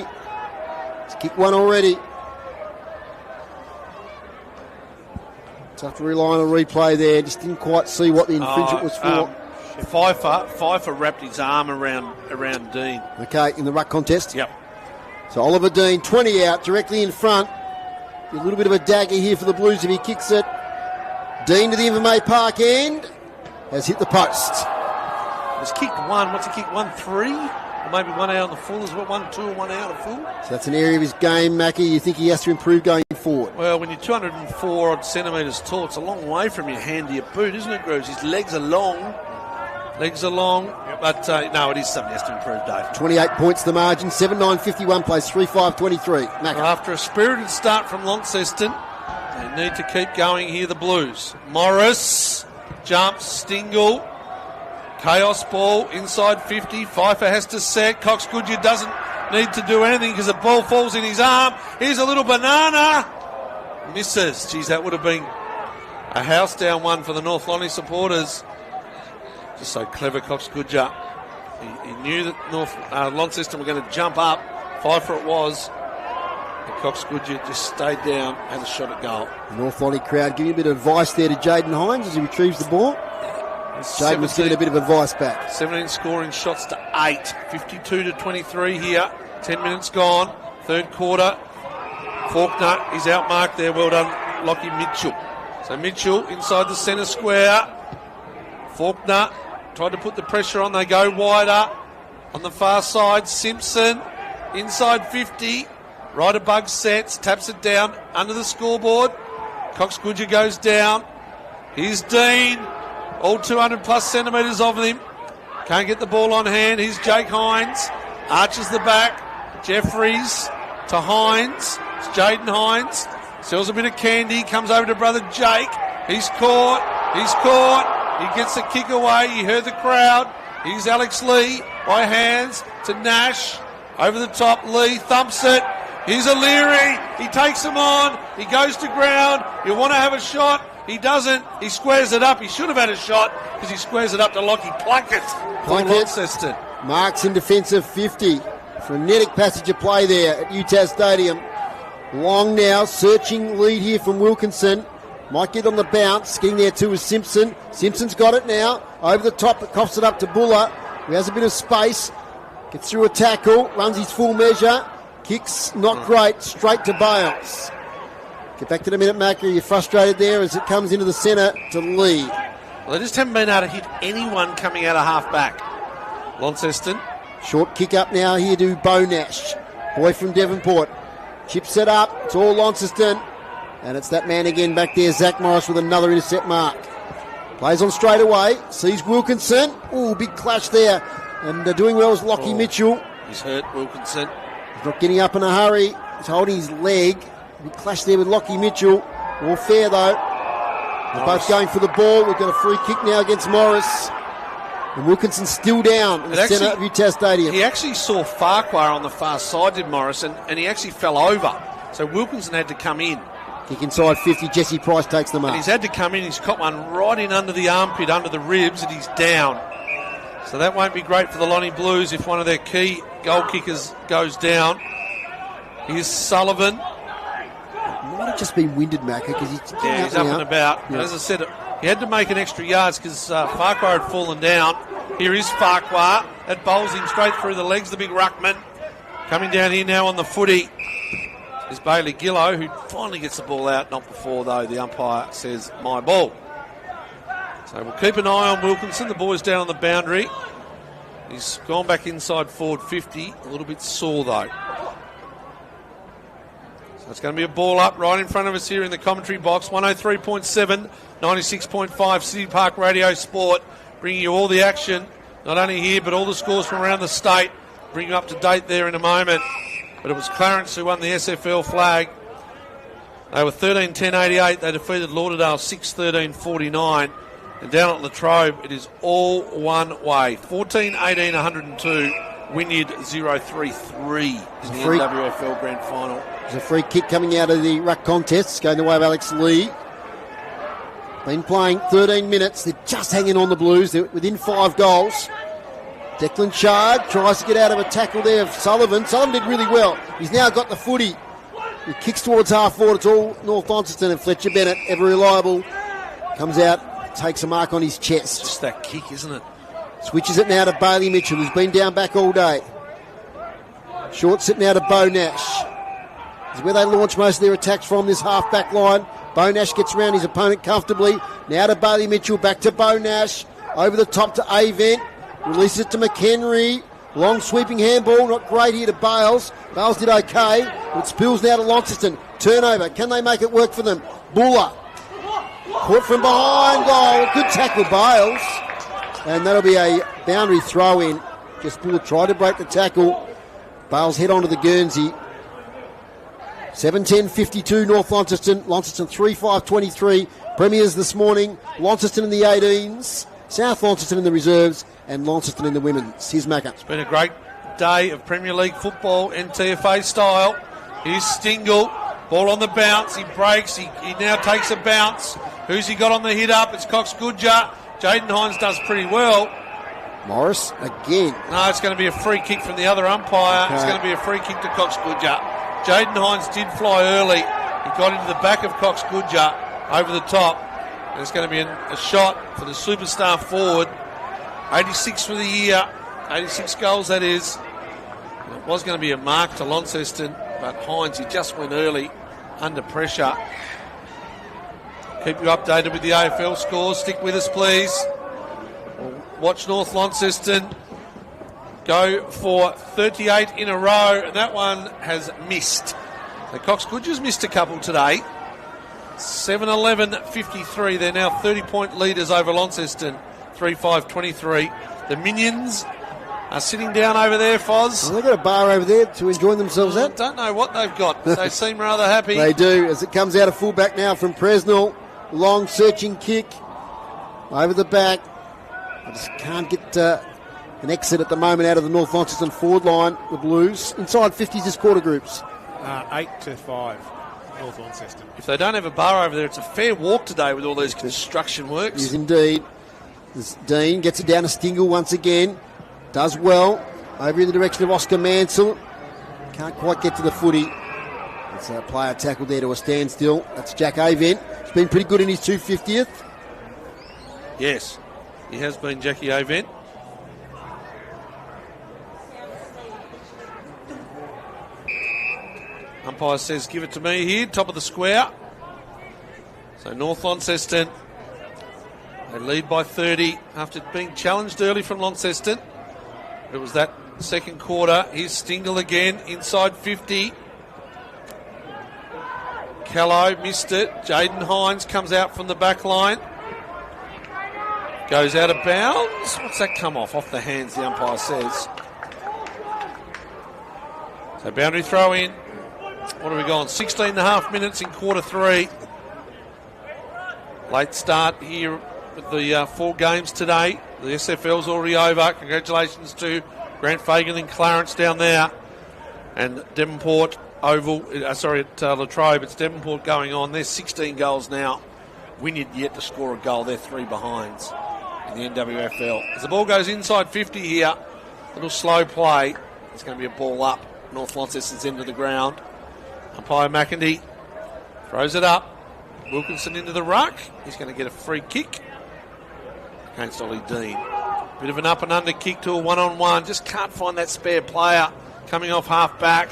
He's kicked one already. Tough to rely on a replay there. Just didn't quite see what the infringement was for. Pfeiffer wrapped his arm around Dean. Okay, in the ruck contest. Yep. So Oliver Dean, 20 out, directly in front. A little bit of a dagger here for the Blues if he kicks it. Dean to the Invermay Park end. Has hit the post. He's kicked one. What's he kicked? 1-3? Or maybe one out on the full as well. 1-2 or one out of full. So that's an area of his game, Mackie, you think he has to improve going forward? Well, when you're 204 odd centimetres tall, it's a long way from your hand to your boot, isn't it, Grooves? His legs are long. But no, it is something he has to improve, Dave. 28 points the margin, 7-9-51 plays 3-5-23. Well, after a spirited start from Launceston, they need to keep going here, the Blues. Morris jumps, Stingle, chaos ball, inside 50, Pfeiffer has to set, Cox Goodyear doesn't need to do anything because the ball falls in his arm. Here's a little banana, misses. Geez, that would have been a house down one for the North Lonnie supporters. Just so clever, Cox Goodyear. He knew that Launceston were going to jump up. Pfeiffer it was. And Cox Goodyear just stayed down, had a shot at goal. The North Lonnie crowd giving a bit of advice there to Jaden Hines as he retrieves the ball. Jaden was getting a bit of advice back. 17 scoring shots to 8. 52-23 here. 10 minutes gone. Third quarter. Faulkner is outmarked there. Well done, Lockie Mitchell. So Mitchell inside the centre square. Faulkner tried to put the pressure on. They go wider on the far side. Simpson inside 50. Ryder Bug sets, taps it down under the scoreboard. Cox Goodyear goes down. Here's Dean. All 200 plus centimetres of him. Can't get the ball on hand. Here's Jake Hines. Arches the back. Jeffries to Hines. It's Jaden Hines. Sells a bit of candy. Comes over to brother Jake. He's caught. He gets the kick away. He heard the crowd. Here's Alex Lee by hands to Nash. Over the top. Lee thumps it. Here's O'Leary. He takes him on. He goes to ground. You want to have a shot. He doesn't. He squares it up. He should have had a shot because he squares it up to Lockie Plunkett. Launceston. Marks in defensive 50. Frenetic passage of play there at UTAS Stadium. Long now, searching lead here from Wilkinson. Might get on the bounce. Getting there too is Simpson. Simpson's got it now. Over the top, it coughs it up to Buller, who has a bit of space. Gets through a tackle. Runs his full measure. Kicks not great. Straight to Bales. Get back to the minute marker. You're frustrated there as it comes into the centre to Lee. Well, they just haven't been able to hit anyone coming out of half back. Launceston. Short kick up now here to Bo Nash. Boy from Devonport. Chips it up. It's all Launceston. And it's that man again back there, Zach Morris, with another intercept mark. Plays on straight away. Sees Wilkinson. Ooh, big clash there. And doing well is Lockie Mitchell. He's hurt, Wilkinson. He's not getting up in a hurry. He's holding his leg. Big clash there with Lockie Mitchell. All fair, though. They're both going for the ball. We've got a free kick now against Morris. And Wilkinson's still down in the centre of UTAS Stadium. He actually saw Farquhar on the far side, did Morris, and he actually fell over. So Wilkinson had to come in. Kick inside 50, Jesse Price takes them up. And he's had to come in, he's got one right in under the armpit, under the ribs, and he's down. So that won't be great for the Lonnie Blues if one of their key goal kickers goes down. Here's Sullivan. Might have just been winded, Macca, because he's up and about. Yeah. But as I said, he had to make an extra yards because Farquhar had fallen down. Here is Farquhar. That bowls him straight through the legs, the big ruckman. Coming down here now on the footy is Bailey Gillow, who finally gets the ball out. Not before, though, the umpire says, my ball. So we'll keep an eye on Wilkinson. The boy's down on the boundary. He's gone back inside forward 50. A little bit sore, though. So it's going to be a ball up right in front of us here in the commentary box. 103.7, 96.5 City Park Radio Sport. Bringing you all the action, not only here, but all the scores from around the state. Bring you up to date there in a moment. But it was Clarence who won the SFL flag. They were 13-10-88. They defeated Lauderdale 6-13-49. And down at Latrobe, it is all one way. 14-18-102. Wynyard 0-3-3 in the NWFL Grand Final. There's a free kick coming out of the ruck contest. It's going the way of Alex Lee. Been playing 13 minutes. They're just hanging on the Blues. They're within 5 goals. Declan Chard tries to get out of a tackle there of Sullivan. Sullivan did really well. He's now got the footy. He kicks towards half forward. It's all North Launceston, and Fletcher Bennett, ever reliable, comes out, takes a mark on his chest. Just that kick, isn't it? Switches it now to Bailey Mitchell, who's been down back all day. Short sit now to Bo Nash. This is where they launch most of their attacks from, this half-back line. Bo Nash gets around his opponent comfortably. Now to Bailey Mitchell, back to Bo Nash. Over the top to Avent. Releases it to McHenry. Long sweeping handball, not great here to Bales. Bales did okay. It spills now to Launceston. Turnover. Can they make it work for them? Buller. Caught from behind. Goal. Good tackle, Bales. And that'll be a boundary throw in. Just Buller tried to break the tackle. Bales head onto the Guernsey. 7-10-52 North Launceston. Launceston 3-5-23. Premiers this morning. Launceston in the 18s. South Launceston in the reserves. And Launceston in the women's. Here's Macca. It's been a great day of Premier League football, NTFA style. Here's Stingle. Ball on the bounce. He breaks. He now takes a bounce. Who's he got on the hit up? It's Cox Goodger. Jaden Hines does pretty well. Morris again. No, it's going to be a free kick from the other umpire. Okay. It's going to be a free kick to Cox Goodger. Jaden Hines did fly early. He got into the back of Cox Goodger over the top. And it's going to be a shot for the superstar forward. 86 for the year, 86 goals that is. It was going to be a mark to Launceston, but Hines, he just went early under pressure. Keep you updated with the AFL scores. Stick with us, please. We'll watch North Launceston go for 38 in a row, and that one has missed. The Cox Goodger's missed a couple today. 7-11-53. They're now 30-point leaders over Launceston. 3-5-23. The Minions are sitting down over there, Foz. Well, they've got a bar over there to enjoy themselves at. Don't know what they've got. They seem rather happy. They do, as it comes out of fullback now from Presnell. Long searching kick over the back. I just can't get an exit at the moment out of the North Launceston forward line, the Blues. Inside 50s is quarter groups. 8-5. North Launceston. If they don't have a bar over there, it's a fair walk today with all these construction works. Yes, indeed. Dean gets it down to Stingle once again. Does well. Over in the direction of Oscar Mansell. Can't quite get to the footy. It's a player tackle there to a standstill. That's Jack Avent. He's been pretty good in his 250th. Yes, he has been, Jackie Avent. Umpire says, give it to me here, top of the square. So North Launceston, they lead by 30 after being challenged early from Launceston. It was that second quarter. Here's Stingle again, inside 50. Callow missed it. Jaden Hines comes out from the back line. Goes out of bounds. What's that come off? Off the hands, the umpire says. So boundary throw in. What have we gone? 16 and a half minutes in quarter three. Late start here with the 4 games today. The SFL's already over. Congratulations to Grant Fagan and Clarence down there. And Devonport Oval, at Latrobe. It's Devonport going on. There's 16 goals now. Wynyard yet to score a goal. They're 3 behinds in the NWFL. As the ball goes inside 50 here, little slow play. It's going to be a ball up. North Launceston's into the ground. Umpire McIndy throws it up. Wilkinson into the ruck. He's going to get a free kick against Ollie Dean. Bit of an up and under kick to a one-on-one. Just can't find that spare player coming off half back.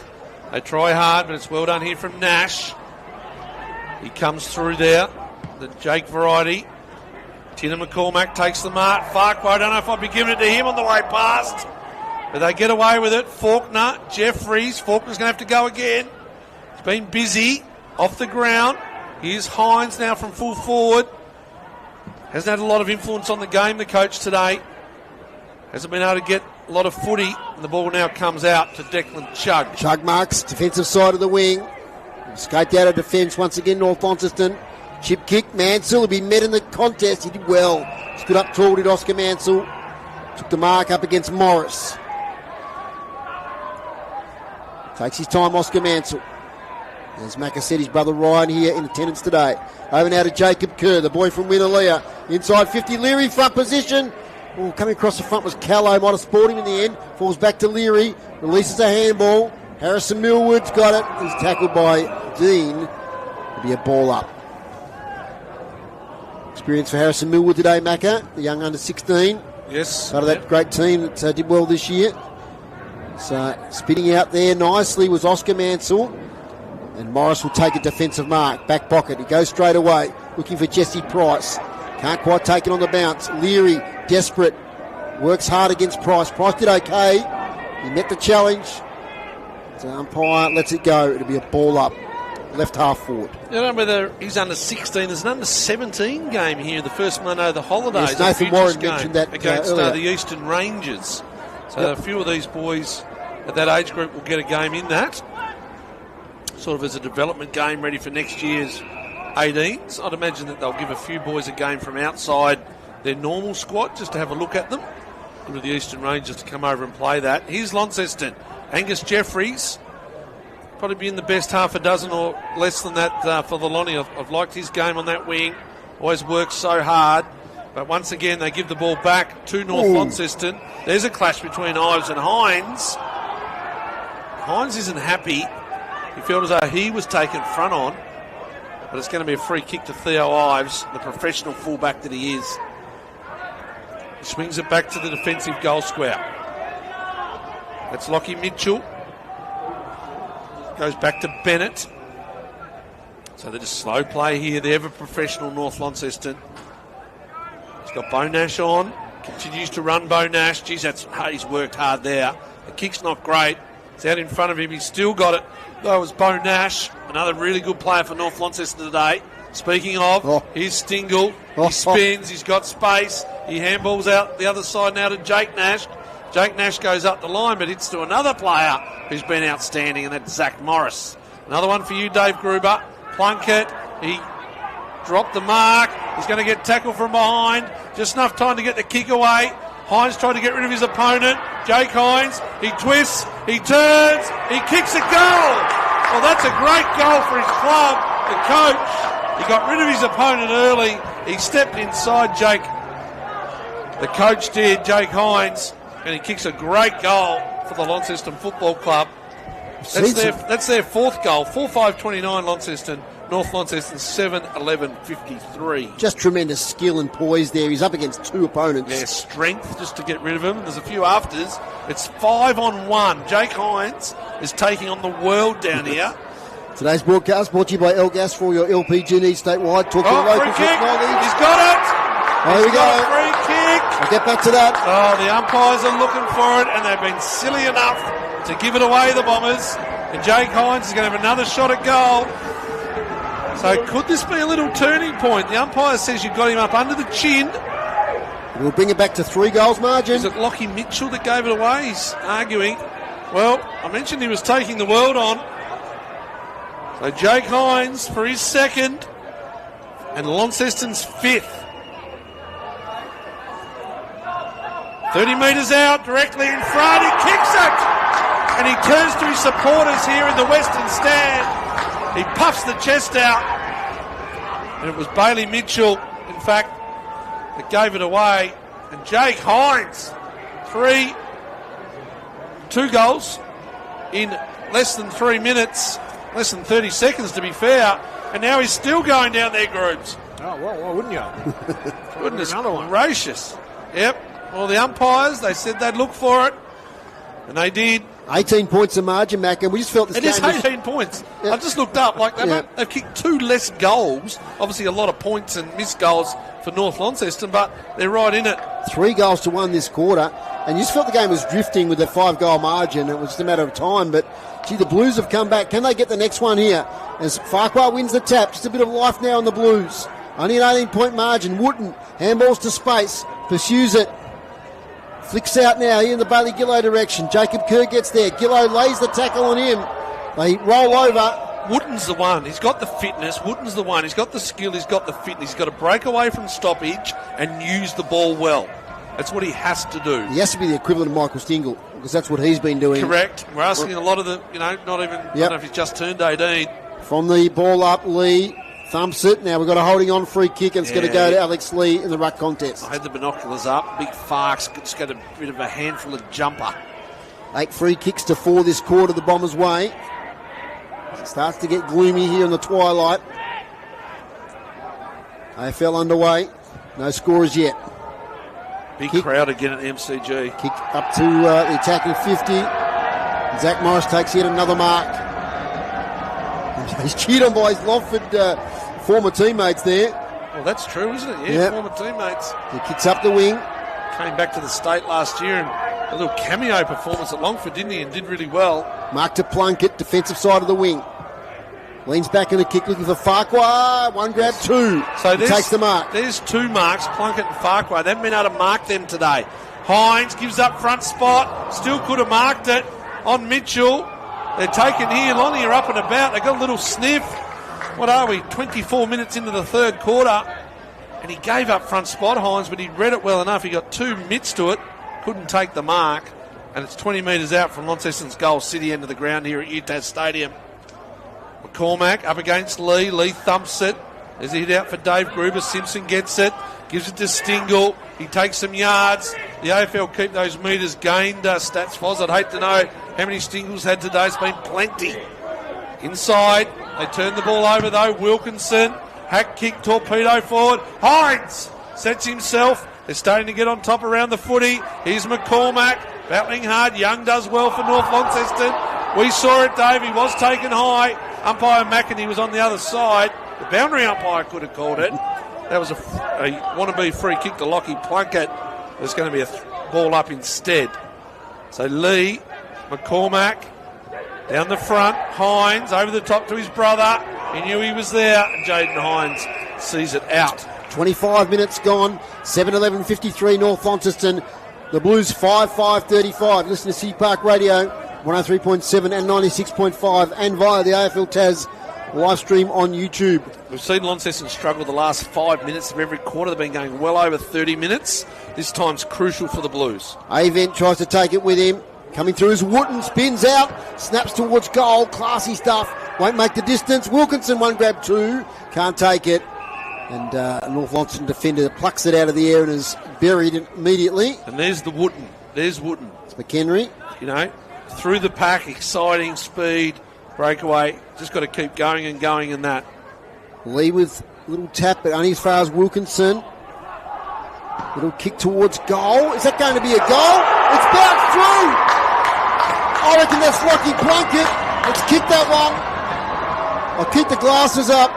They try hard, but it's well done here from Nash. He comes through there. The Jake variety. Tina McCormack takes the mark. Farquhar, I don't know if I'd be giving it to him on the way past. But they get away with it. Faulkner, Jeffries. Faulkner's going to have to go again. He's been busy off the ground. Here's Hines now from full forward. Hasn't had a lot of influence on the game, the coach today. Hasn't been able to get a lot of footy. And the ball now comes out to Declan Chugg. Chugg marks defensive side of the wing. Escaped out of defence once again, North Launceston. Chip kick, Mansell will be met in the contest. He did well. Stood up tall, did Oscar Mansell. Took the mark up against Morris. Takes his time, Oscar Mansell. As Macca said, his brother Ryan here in attendance today. Over now to Jacob Kerr, the boy from Winalea. Inside 50, Leary, front position. Oh, coming across the front was Callow. Might have spoiled him in the end. Falls back to Leary. Releases a handball. Harrison Millwood's got it. He's tackled by Dean. It'll be a ball up. Experience for Harrison Millwood today, Macca, the young under 16. Yes. Part of that great team that did well this year. So spitting out there nicely was Oscar Mansell. And Morris will take a defensive mark. Back pocket. He goes straight away. Looking for Jesse Price. Can't quite take it on the bounce. Leary, desperate. Works hard against Price. Price did okay. He met the challenge. So umpire lets it go. It'll be a ball up. Left half forward. I don't know whether he's under 16. There's an under 17 game here, the first Monday of the holidays. Yes, Nathan Warren mentioned that against earlier. the Eastern Rangers. So a few of these boys at that age group will get a game in that. Sort of as a development game ready for next year's 18s. I'd imagine that they'll give a few boys a game from outside their normal squad just to have a look at them. With the Eastern Rangers to come over and play that. Here's Launceston. Angus Jeffries. Probably be in the best half a dozen or less than that for the Lonnie. I've liked his game on that wing. Always works so hard. But once again, they give the ball back to North Launceston. There's a clash between Ives and Hines. Hines isn't happy. He felt as though he was taken front on. But it's going to be a free kick to Theo Ives, the professional fullback that he is. He swings it back to the defensive goal square. That's Lockie Mitchell. Goes back to Bennett. So they're just slow play here. The ever-professional North Launceston. He's got Bo Nash on. Continues to run Bo Nash. Geez, he's worked hard there. The kick's not great. It's out in front of him. He's still got it. Though it was Bo Nash, another really good player for North Launceston today. Speaking of, here's Stingle. He spins. He's got space. He handballs out the other side now to Jake Nash. Jake Nash goes up the line, but it's to another player who's been outstanding, and that's Zach Morris. Another one for you, Dave Gruber. Plunkett, he dropped the mark. He's going to get tackled from behind. Just enough time to get the kick away. Hines tried to get rid of his opponent. Jake Hines, he twists, he turns, he kicks a goal. Well, that's a great goal for his club. The coach, he got rid of his opponent early. He stepped inside Jake. The coach did, Jake Hines. And he kicks a great goal for the Launceston Football Club. That's their fourth goal. 4-5-29 Launceston. North Launceston 7-11-53. Just tremendous skill and poise there. He's up against two opponents. Yeah, strength just to get rid of him. There's a few afters. It's 5-on-1. Jake Hines is taking on the world down here. Today's broadcast brought to you by Elgas for your LPG needs statewide. Talk to your local free kick. He's got it. There we go. Free kick. I'll get back to that. Oh, the umpires are looking for it, and they've been silly enough to give it away, the Bombers. And Jake Hines is going to have another shot at goal. So could this be a little turning point? The umpire says you've got him up under the chin. We'll bring it back to 3 goals margin. Is it Lockie Mitchell that gave it away? He's arguing. Well, I mentioned he was taking the world on. So Jake Hines for his second, and Launceston's 5th. 30 metres out, directly in front, he kicks it! And he turns to his supporters here in the Western Stand. He puffs the chest out. And it was Bailey Mitchell, in fact, that gave it away. And Jake Hines, 2 goals in less than 3 minutes, less than 30 seconds to be fair. And now he's still going down their groups. Oh, well, why wouldn't you? Goodness gracious. Yep. Well, the umpires, they said they'd look for it, and they did. 18 points of margin, Mac, and we just felt this game is 18 points. Yep. I just looked up. They've kicked 2 less goals. Obviously, a lot of points and missed goals for North Launceston, but they're right in it. 3 goals to 1 this quarter, and you just felt the game was drifting with a 5-goal margin. It was just a matter of time, but, gee, the Blues have come back. Can they get the next one here? As Farquhar wins the tap, just a bit of life now on the Blues. Only an 18-point margin. Wooten, handballs to space, pursues it. Flicks out now here in the Bailey Gillow direction. Jacob Kerr gets there. Gillow lays the tackle on him. They roll over. Wooden's the one. He's got the fitness. Wooden's the one. He's got the skill. He's got the fitness. He's got to break away from stoppage and use the ball well. That's what he has to do. He has to be the equivalent of Michael Stingle because that's what he's been doing. Correct. We're asking a lot of the, not even, I don't know if he's just turned 18. From the ball up, Lee thumps it. Now we've got a holding on free kick and it's going to go to Alex Lee in the ruck contest. I had the binoculars up. Big Farks just got a bit of a handful of jumper. 8 free kicks to 4 this quarter the Bombers' way. It starts to get gloomy here in the twilight. AFL underway. No scorers yet. Big crowd again at MCG. Kick up to the attacking 50. Zach Morris takes yet another mark. He's cheered on by his Longford former teammates there. Well, that's true, isn't it? Yeah, former teammates. He kicks up the wing. Came back to the state last year and a little cameo performance at Longford, didn't he? And did really well. Mark to Plunkett, defensive side of the wing. Leans back in the kick, looking for Farquhar. 1 grab, 2. So he takes the mark. There's 2 marks, Plunkett and Farquhar. They haven't been able to mark them today. Hines gives up front spot. Still could have marked it on Mitchell. They're taken here. Lonnie are up and about. They got a little sniff. What are we? 24 minutes into the third quarter. And he gave up front spot, Hines, but he read it well enough. He got 2 mitts to it. Couldn't take the mark. And it's 20 metres out from Launceston's goal city end of the ground here at UTAS Stadium. McCormack up against Lee. Lee thumps it. There's a hit out for Dave Gruber. Simpson gets it. Gives it to Stingle. He takes some yards. The AFL keep those metres gained. Stats Foz. I'd hate to know how many Stingles had today. It's been plenty. Inside. They turn the ball over though. Wilkinson. Hack kick. Torpedo forward. Hines sets himself. They're starting to get on top around the footy. Here's McCormack. Battling hard. Young does well for North Launceston. We saw it, Dave. He was taken high. Umpire McInerney was on the other side. The boundary umpire could have called it. That was a wannabe free kick to Lockie Plunkett. There's going to be a ball up instead. So Lee, McCormack, down the front. Hines over the top to his brother. He knew he was there. And Jaden Hines sees it out. 25 minutes gone. 7:11:53 North Launceston. The Blues 5-5-35. Listen to City Park Radio, 103.7 and 96.5, and via the AFL Tas live stream on YouTube. We've seen Launceston struggle the last 5 minutes of every quarter. They've been going well over 30 minutes. This time's crucial for the Blues. Avent tries to take it with him. Coming through is Wooten, spins out, snaps towards goal. Classy stuff. Won't make the distance. Wilkinson, 1 grab, 2. Can't take it. And North Launceston defender plucks it out of the air and is buried immediately. And there's the Wooten. There's Wooten. It's McHenry. Through the pack, exciting speed, breakaway. Just got to keep going and going in that. Lee with a little tap, but only as far as Wilkinson. Little kick towards goal. Is that going to be a goal? It's bounced through. I reckon that's Lockie Plunkett. Let's kick that one. I'll keep the glasses up.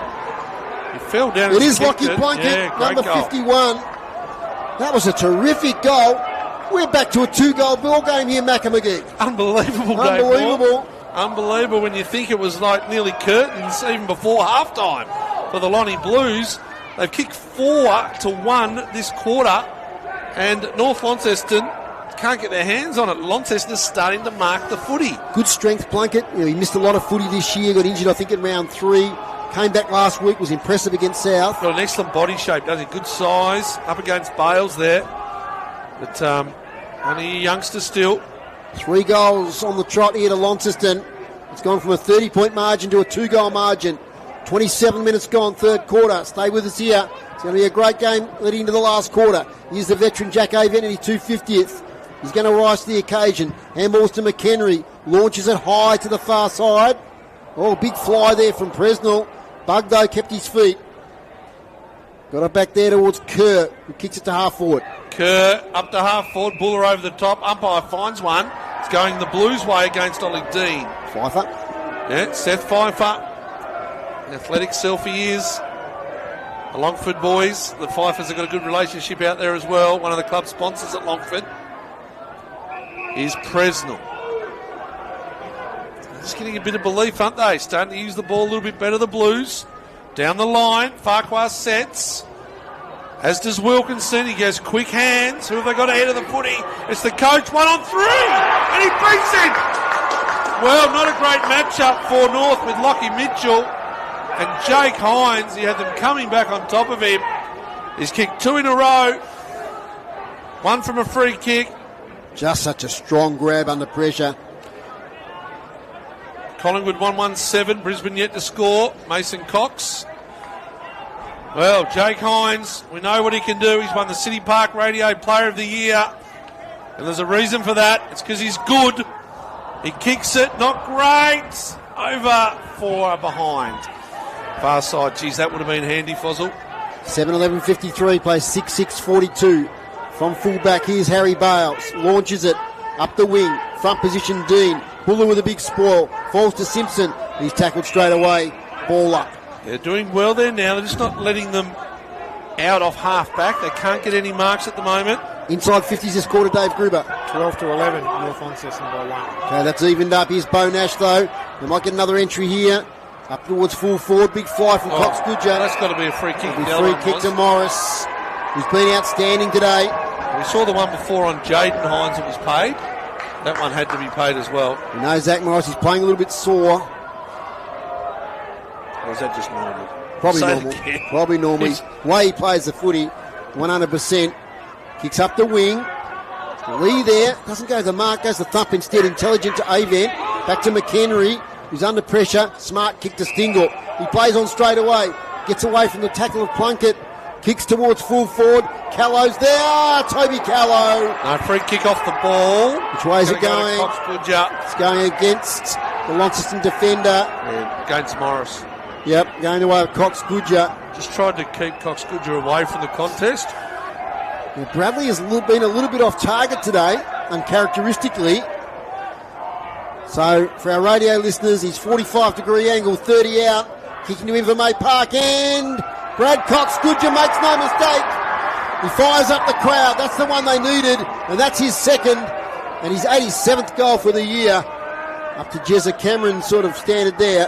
He fell down. It is Lockie Plunkett, number 51. That was a terrific goal. We're back to a 2-goal ball game here, Macca-McGee. Unbelievable. Unbelievable when you think it was like nearly curtains even before halftime for the Lonnie Blues. They've kicked 4-1 this quarter, and North Launceston can't get their hands on it. Launceston is starting to mark the footy. Good strength, Plunkett. He missed a lot of footy this year, got injured I think in round 3. Came back last week, was impressive against South. Got an excellent body shape, doesn't he? Good size, up against Bales there. But only a youngster still. 3 goals on the trot here to Launceston. It's gone from a 30-point margin to a 2-goal margin. 27 minutes gone, third quarter. Stay with us here. It's going to be a great game leading into the last quarter. Here's the veteran Jack Avent in his 250th. He's going to rise to the occasion. Handballs to McHenry. Launches it high to the far side. Oh, big fly there from Presnell. Bug, though, kept his feet. Got it back there towards Kerr, who kicks it to half forward. Kerr up to half forward. Buller over the top. Umpire finds one. It's going the Blues' way against Ollie Dean. Pfeiffer. Yeah, Seth Pfeiffer. Athletic self he is. The Longford boys. The Pfeiffers have got a good relationship out there as well. One of the club sponsors at Longford is Presnell. Just getting a bit of belief, aren't they? Starting to use the ball a little bit better, the Blues. Down the line, Farquhar sets. As does Wilkinson. He goes quick hands. Who have they got ahead of the footy? It's the coach, 1 on 3. And he beats it. Well, not a great matchup for North with Lockie Mitchell and Jake Hines. He had them coming back on top of him. He's kicked 2 in a row. One from a free kick. Just such a strong grab under pressure. Collingwood 1-1-7. Brisbane yet to score. Mason Cox. Well, Jake Hines, we know what he can do. He's won the City Park Radio Player of the Year. And there's a reason for that. It's because he's good. He kicks it, not great. Over 4 behind. Far side, geez, that would have been handy, Fozzle. 7-11-53, plays 6-6-42. From fullback, here's Harry Bales. Launches it up the wing. Front position, Dean. Buller with a big spoil. Falls to Simpson. He's tackled straight away. Ball up. They're doing well there now. They're just not letting them out off half back. They can't get any marks at the moment. Inside 50s this quarter, Dave Gruber. 12-11, North Launceston by 1. Okay, that's evened up. Here's Bo Nash, though. They might get another entry here. Up towards full forward. Big fly from Cox Goodger. That's got to be a free kick. Free kick to Morris, who's been outstanding today. We saw the one before on Jaden Hines that was paid. That one had to be paid as well. We know Zach Morris is playing a little bit sore. Or is that just normal? Probably normal. Probably normal. The way he plays the footy, 100%. Kicks up the wing. Lee there. Doesn't go to the mark. Goes to thump instead. Intelligent to Avent. Back to McHenry, who's under pressure. Smart kick to Stingle. He plays on straight away. Gets away from the tackle of Plunkett. Kicks towards full forward. Callow's there. Toby Callow. No, free kick off the ball. Which way is it going? It's going against the Launceston defender. Yeah, against Morris. Yep, going away with Cox Goodger. Just tried to keep Cox Goodger away from the contest. Now, Bradley has been a little bit off target today, uncharacteristically. So, for our radio listeners, he's 45-degree angle, 30 out. Kicking to him for May Park, and Brad Cox Goodger makes no mistake. He fires up the crowd. That's the one they needed, and that's his second, and his 87th goal for the year. Up to Jezza Cameron, sort of standard there,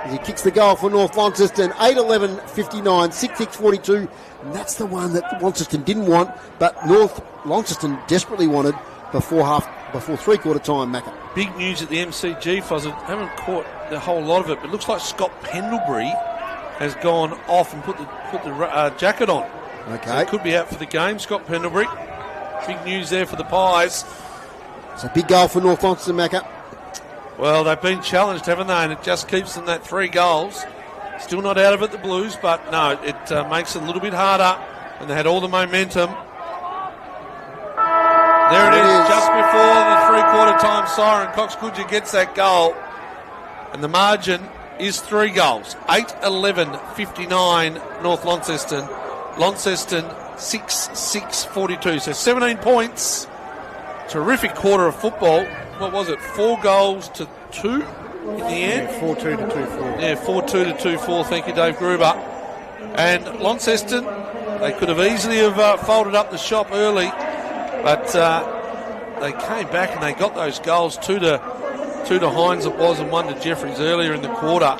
as he kicks the goal for North Launceston. 8-11-59, 6-6-42, and that's the one that Launceston didn't want, but North Launceston desperately wanted before three-quarter time, Macca. Big news at the MCG, Fuzz. I haven't caught the whole lot of it, but it looks like Scott Pendlebury has gone off and put the jacket on. Okay. So he could be out for the game, Scott Pendlebury. Big news there for the Pies. It's a big goal for North Launceston, Macca. Well, they've been challenged, haven't they? And it just keeps them that 3 goals. Still not out of it, the Blues, but no, it makes it a little bit harder. And they had all the momentum. There it is, just before the three-quarter time siren. Cox Goodger gets that goal. And the margin is 3 goals. 8-11-59 North Launceston. Launceston 6-6-42. So 17 points. Terrific quarter of football. What was it? 4 goals to 2 in the end? Yeah, 4-2 to 2-4. Yeah, 4-2 to 2-4. Thank you, Dave Gruber. And Launceston, they could have easily have folded up the shop early, but they came back and they got those goals. 2 to Hines it was, and 1 to Jeffries earlier in the quarter.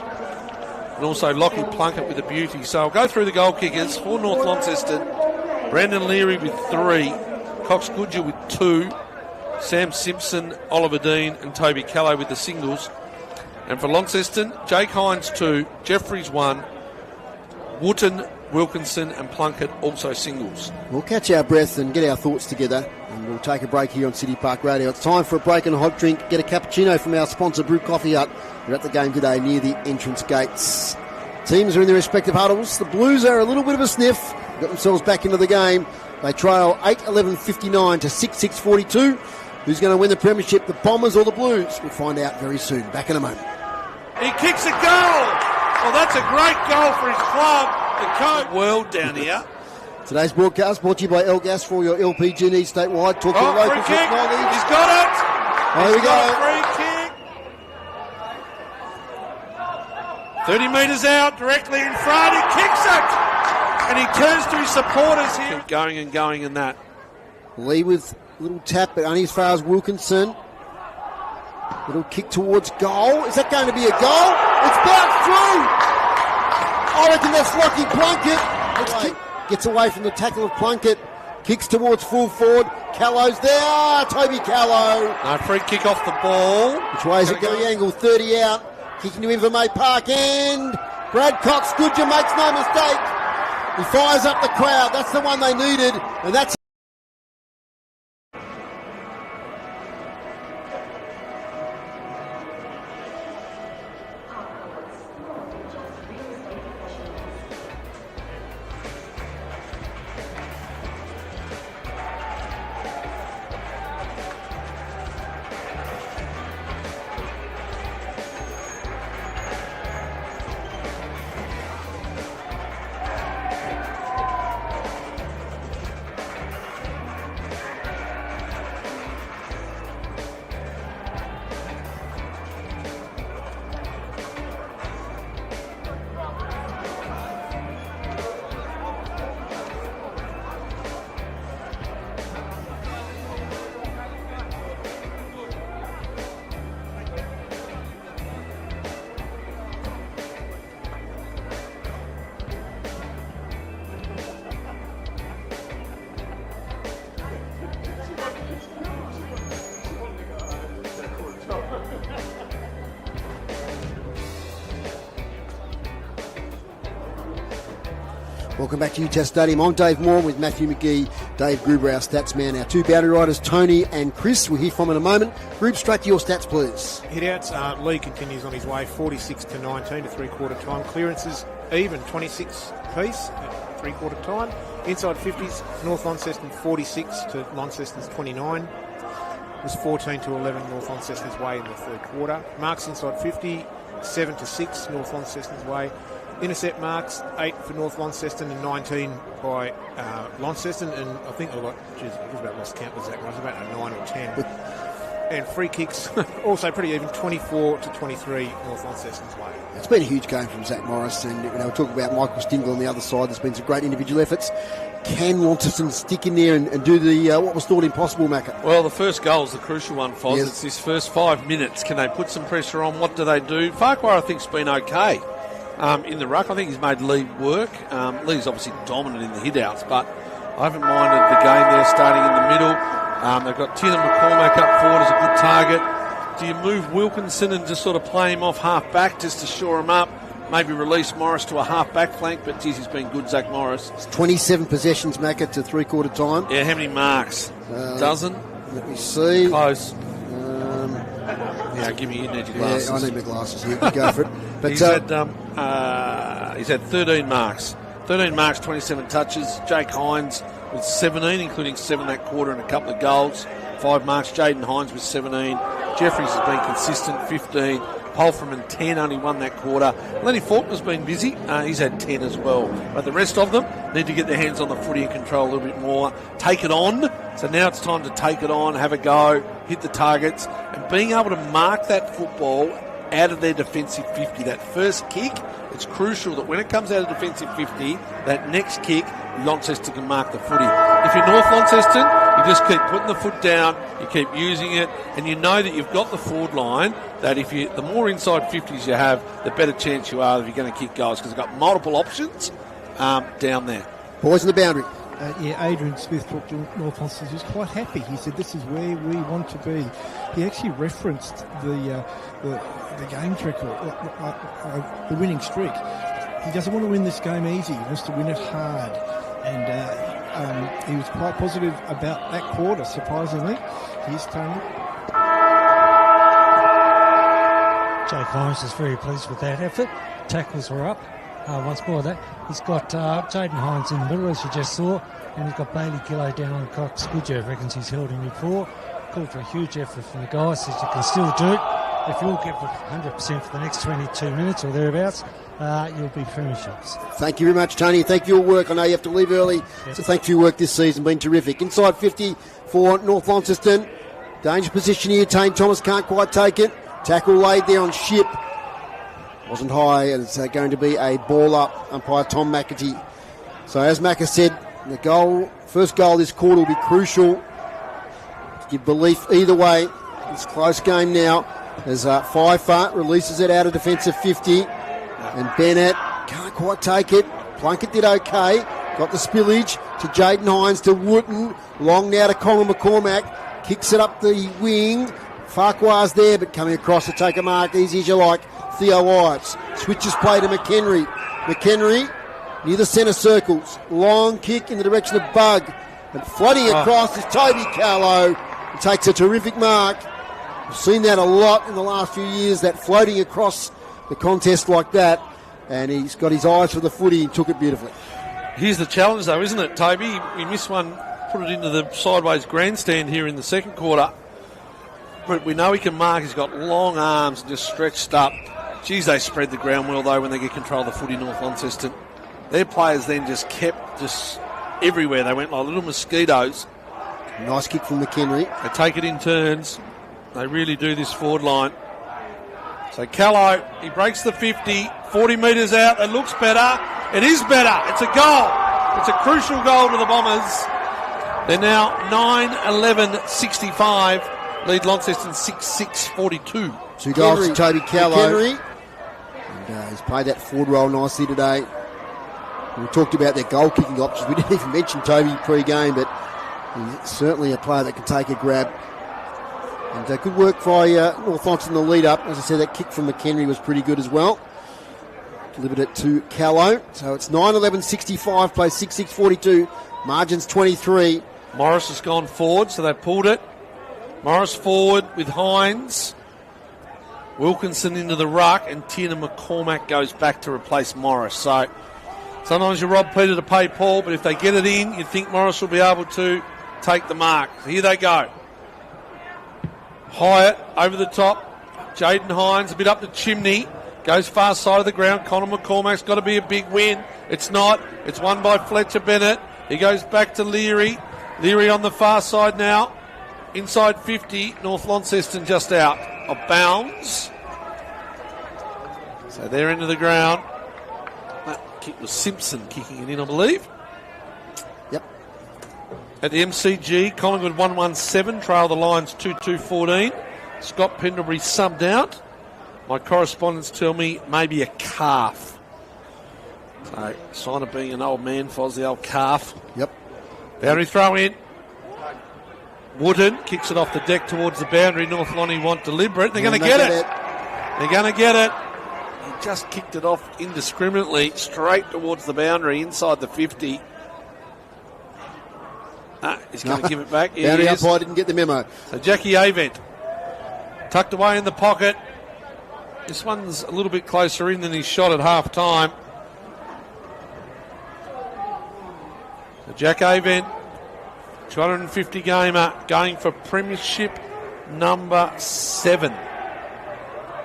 And also Lockie Plunkett with a beauty. So I'll go through the goal kickers for North Launceston. Brandon Leary with 3. Cox Goodger with 2. Sam Simpson, Oliver Dean and Toby Callow with the singles. And for Launceston, Jake Hines 2, Jeffries 1, Wooten, Wilkinson and Plunkett also singles. We'll catch our breath and get our thoughts together, and we'll take a break here on City Park Radio. It's time for a break and a hot drink. Get a cappuccino from our sponsor, Brew Coffee Hut. We're at the game today near the entrance gates. Teams are in their respective huddles. The Blues are a little bit of a sniff. Got themselves back into the game. They trail 8-11-59 to 6-6-42. Who's going to win the premiership, the Bombers or the Blues? We'll find out very soon. Back in a moment. He kicks a goal. Well, that's a great goal for his club. The coach world down here. Today's broadcast brought to you by Elgas for your LPG needs statewide. Talk to your local free kick. technology. He's got it. There we go. Free kick. 30 metres out, directly in front. He kicks it. And he turns to his supporters here. Keep going and going in that. Lee with a little tap, but only as far as Wilkinson. Little kick towards goal. Is that going to be a goal? It's bounced through. I reckon that's Lockie Plunkett. Gets away from the tackle of Plunkett. Kicks towards full forward. Callow's there. Toby Callow. No, free kick off the ball. Which way is it going? Angle 30 out. Kicking to him for May Park end. Brad Cox, Goodger makes no mistake. He fires up the crowd. That's the one they needed. And that's welcome back to UTAS Stadium. I'm Dave Moore with Matthew McGee, Dave Gruber, our stats man. Our two boundary riders, Tony and Chris, we'll hear from in a moment. Group, straight to your stats, please. Hit-outs, Lee continues on his way, 46 to 19 to three-quarter time. Clearances, even, 26 piece at three-quarter time. Inside 50s, North Launceston 46 to Launceston's 29. It was 14 to 11 North Launceston's way in the third quarter. Marks inside 50, 7 to 6 North Launceston's way. Intercept marks, 8 for North Launceston and 19 by Launceston. And I think I just about lost count with Zach Morris, about a 9 or 10. And free kicks, also pretty even, 24 to 23 North Launceston's way. It's been a huge game from Zach Morris, and we're talking about Michael Stingle on the other side. There's been some great individual efforts. Can Launceston stick in there and do the what was thought impossible, Macca? Well, the first goal is the crucial one, Foz. Yes. It's this first 5 minutes. Can they put some pressure on? What do they do? Farquhar, I think, has been okay. In the ruck, I think he's made Lee work. Lee's obviously dominant in the hit-outs, but I haven't minded the game there starting in the middle. They've got Tina McCormack up forward as a good target. Do you move Wilkinson and just sort of play him off half-back just to shore him up? Maybe release Morris to a half-back flank, but geez, he's been good, Zach Morris. It's 27 possessions, Macca, to three-quarter time. Yeah, how many marks? Dozen? Let me see. Close. Yeah, give me, you need your glasses. Yeah, I need my glasses here. Go for it. But he's had 13 marks. 13 marks, 27 touches. Jake Hines with 17, including 7 that quarter and a couple of goals. 5 marks. Jaden Hines with 17. Jeffries has been consistent, 15. Polframan 10, only 1 that quarter. Lenny Faulkner's been busy. He's had 10 as well. But the rest of them need to get their hands on the footy and control a little bit more. Take it on. So now it's time to take it on, have a go, hit the targets, and being able to mark that football out of their defensive 50. That first kick, it's crucial that when it comes out of defensive 50, that next kick, Launceston can mark the footy. If you're North Launceston, you just keep putting the foot down, you keep using it, and you know that you've got the forward line, that the more inside 50s you have, the better chance you are that you're going to kick goals, because they've got multiple options down there. Boys in the boundary. Adrian Smith talked to North Launceston. He was quite happy. He said, "This is where we want to be." He actually referenced the game's record, the winning streak. He doesn't want to win this game easy. He wants to win it hard, and he was quite positive about that quarter. Surprisingly, here's Tony. Jake Hines is very pleased with that effort. Tackles were up. Once more that. He's got Jaden Hines in the middle, as you just saw, and he's got Bailey Gillow down on Cox. Goodger reckons he's held him before. Called for a huge effort from the guys, says you can still do it. If you'll get 100% for the next 22 minutes or thereabouts, you'll be premierships. Thank you very much, Tony. Thank you for your work. I know you have to leave early, so thank you for your work this season. Been terrific. Inside 50 for North Launceston. Danger position here. Tane Thomas can't quite take it. Tackle laid there on Ship. Wasn't high, and it's going to be a ball up, umpire Tom McAtee. So as Macca said, the first goal this quarter will be crucial to give belief either way. It's a close game now as Pfeiffer releases it out of defensive 50, and Bennett can't quite take it. Plunkett did okay, got Got the spillage to Jaden Hines to Wooten. Long now to Colin McCormack. Kicks it up the wing. Farquhar's there, but coming across to take a mark, easy as you like. Theo Whites switches play to McHenry. McHenry near the centre circles. Long kick in the direction of Bug. And floating across is Toby Callow. He takes a terrific mark. We've seen that a lot in the last few years, that floating across the contest like that. And he's got his eyes for the footy and took it beautifully. Here's the challenge, though, isn't it, Toby? We missed one, put it into the sideways grandstand here in the second quarter. But we know he can mark. He's got long arms and just stretched up. Geez, they spread the ground well, though, when they get control of the footy, North Launceston. Their players then just kept just everywhere. They went like little mosquitoes. Nice kick from McHenry. They take it in turns. They really do this forward line. So Callow, he breaks the 50, 40 metres out. It looks better. It is better. It's a goal. It's a crucial goal to the Bombers. They're now 9-11-65. Lead Launceston 6-6-42. 2 goals to Toby Callow. And he's played that forward role nicely today. We talked about their goal kicking options. We didn't even mention Toby pre-game, but he's certainly a player that can take a grab. And good work by North Launceston in the lead-up. As I said, that kick from McHenry was pretty good as well. Delivered it to Callow. So it's 9-11-65, plays 6-6-42. Margins 23. Morris has gone forward, so they pulled it. Morris forward with Hines. Wilkinson into the ruck, and Tina McCormack goes back to replace Morris. So sometimes you rob Peter to pay Paul, but if they get it in, you think Morris will be able to take the mark. Here they go. Hyatt over the top. Jaden Hines a bit up the chimney. Goes far side of the ground. Conor McCormack's got to be a big win. It's not. It's won by Fletcher Bennett. He goes back to Leary. Leary on the far side now. Inside 50. North Launceston just out of bounds. So they're into the ground. That kick was Simpson kicking it in, I believe. Yep. At the MCG, Collingwood 1-1-7, trail the Lions 2-2-14. Scott Pendlebury subbed out. My correspondents tell me maybe a calf. So, sign of being an old man, Foz, the old calf. Yep. Boundary throw in. Wooden kicks it off the deck towards the boundary. North Lonnie want deliberate. They're going to get it. They're going to get it. He just kicked it off indiscriminately straight towards the boundary inside the 50. He's going to give it back. Boundary umpire didn't get the memo. So Jackie Avent tucked away in the pocket. This one's a little bit closer in than he shot at half time. So Jack Avent, 250 gamer, going for premiership number 7.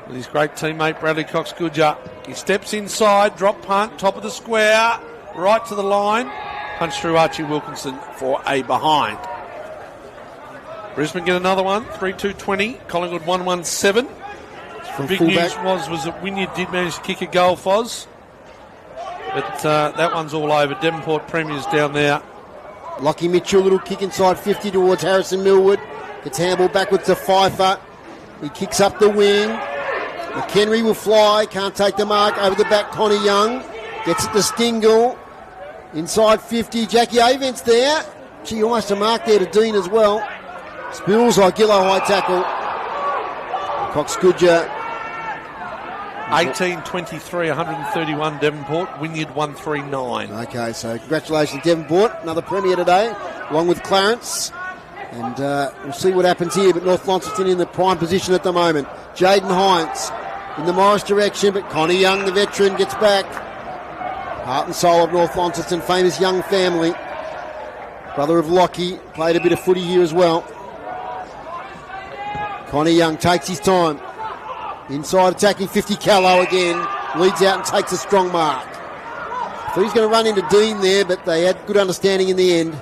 With his great teammate Bradley Cox-Goodger. He steps inside, drop punt, top of the square, right to the line. Punch through Archie Wilkinson for a behind. Brisbane get another one, 3-2-20. Collingwood 1-1-7. Big news was that Wynyard did manage to kick a goal, Foz. But that one's all over. Devonport Premiers down there. Lockie Mitchell, little kick inside 50 towards Harrison Millwood. Gets handball backwards to Pfeiffer. He kicks up the wing. McHenry will fly. Can't take the mark. Over the back, Connie Young. Gets it to Stingle. Inside 50. Jackie Avent's there. Gee, almost a mark there to Dean as well. Spills Gillo high tackle. Cox-Goodger. 18-23, 131 Devonport. Wynyard 139. Okay, so congratulations Devonport. Another premier today, along with Clarence. And we'll see what happens here. But North Launceston in the prime position at the moment. Jaden Hines in the Morris direction, but Connie Young, the veteran, gets back. Heart and soul of North Launceston, famous young family. Brother of Lockie, played a bit of footy here as well. Connie Young takes his time. Inside attacking 50, Callow again. Leads out and takes a strong mark. So he's going to run into Dean there, but they had good understanding in the end.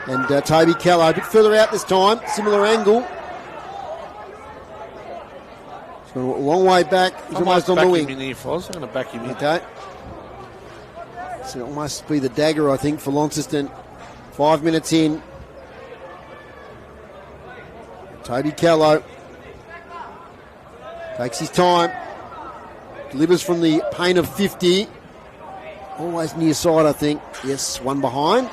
And Toby Callow a bit further out this time. Similar angle. He's gone a long way back. He's almost on the wing. I'm going to back him in. Okay. So it must be the dagger, I think, for Launceston. 5 minutes in. Toby Callow takes his time. Delivers from the paint of 50. Always near side, I think. Yes, one behind.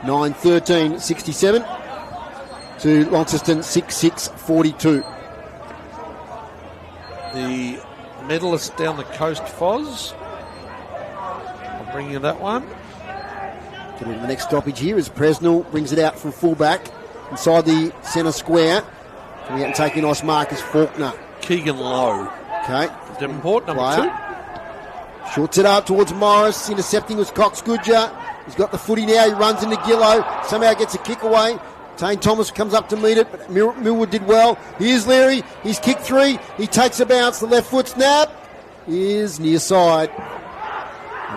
9-13-67 to Launceston 6-6-42. The medalist down the coast, Foz. I'll bring you that one. Getting to the next stoppage here as Presnell brings it out from fullback inside the centre square. Coming out and taking a nice mark is Faulkner. Keegan Lowe. Okay. Devonport, number 2. Shorts it up towards Morris. Intercepting was Cox Goodger. He's got the footy now. He runs into Gillow. Somehow gets a kick away. Tane Thomas comes up to meet it, but Millwood did well. Here's Leary. He's kicked 3. He takes a bounce. The left foot snap is near side.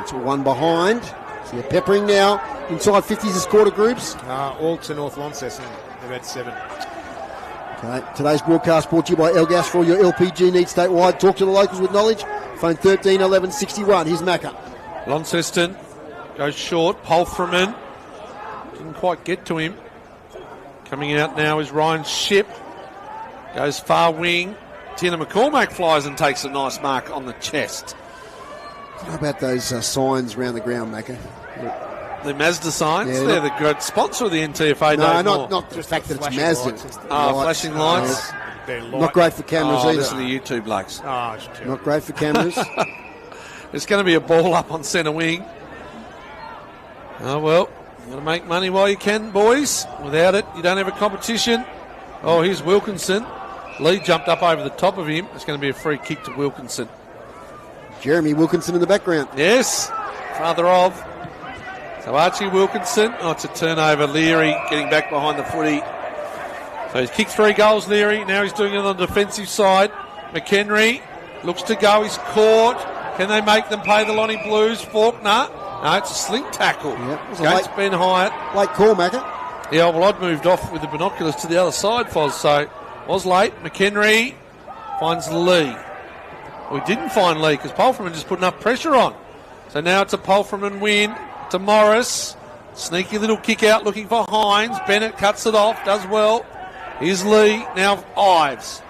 It's one behind. So they're peppering now. Inside 50s is quarter groups. All to North Launceston. They've had 7. Okay. Today's broadcast brought to you by Elgas for all your LPG needs statewide. Talk to the locals with knowledge. Phone 13 11 61. Here's Macca. Launceston goes short. Polframan didn't quite get to him. Coming out now is Ryan Shipp. Goes far wing. Tina McCormack flies and takes a nice mark on the chest. How about those signs around the ground, Macca? The Mazda signs? Yeah, they're the good sponsor of the NTFA. No, not the fact that it's Mazda. Flashing lights. Not great for cameras either. This is the YouTube blokes. Not great for cameras. There's going to be a ball up on centre wing. Oh, well, you've got to make money while you can, boys. Without it, you don't have a competition. Oh, here's Wilkinson. Lee jumped up over the top of him. It's going to be a free kick to Wilkinson. Jeremy Wilkinson in the background. Yes, father of. So Archie Wilkinson. Oh, it's a turnover. Leary getting back behind the footy. So he's kicked 3 goals, Leary. Now he's doing it on the defensive side. McHenry looks to go. He's caught. Can they make them play the Lonnie Blues? Faulkner. No, it's a sling tackle. Yep, Against Ben Hyatt. Late call, Macca. Yeah, well, I'd moved off with the binoculars to the other side, Foz, so it was late. McHenry finds Lee. We didn't find Lee because Polframan just put enough pressure on. So now it's a Polframan win to Morris. Sneaky little kick out looking for Hines. Bennett cuts it off, does well. Here's Lee, now Ives.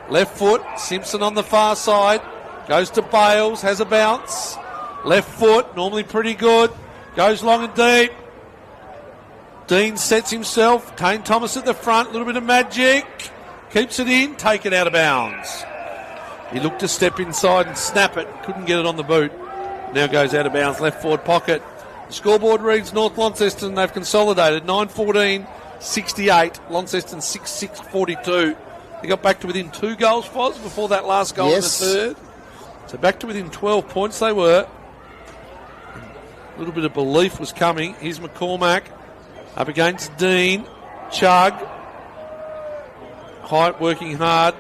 Left foot, Simpson on the far side. Goes to Bales, has a bounce. Left foot, normally pretty good. Goes long and deep. Dean sets himself. Tane Thomas at the front, a little bit of magic. Keeps it in, take it out of bounds. He looked to step inside and snap it. Couldn't get it on the boot. Now goes out of bounds, left forward pocket. The scoreboard reads North Launceston. They've consolidated 9-14-68. Launceston 6-6-42. They got back to within 2 goals, Foz, before that last goal in the third. So back to within 12 points they were. A little bit of belief was coming. Here's McCormack up against Dean. Chug. Height working hard.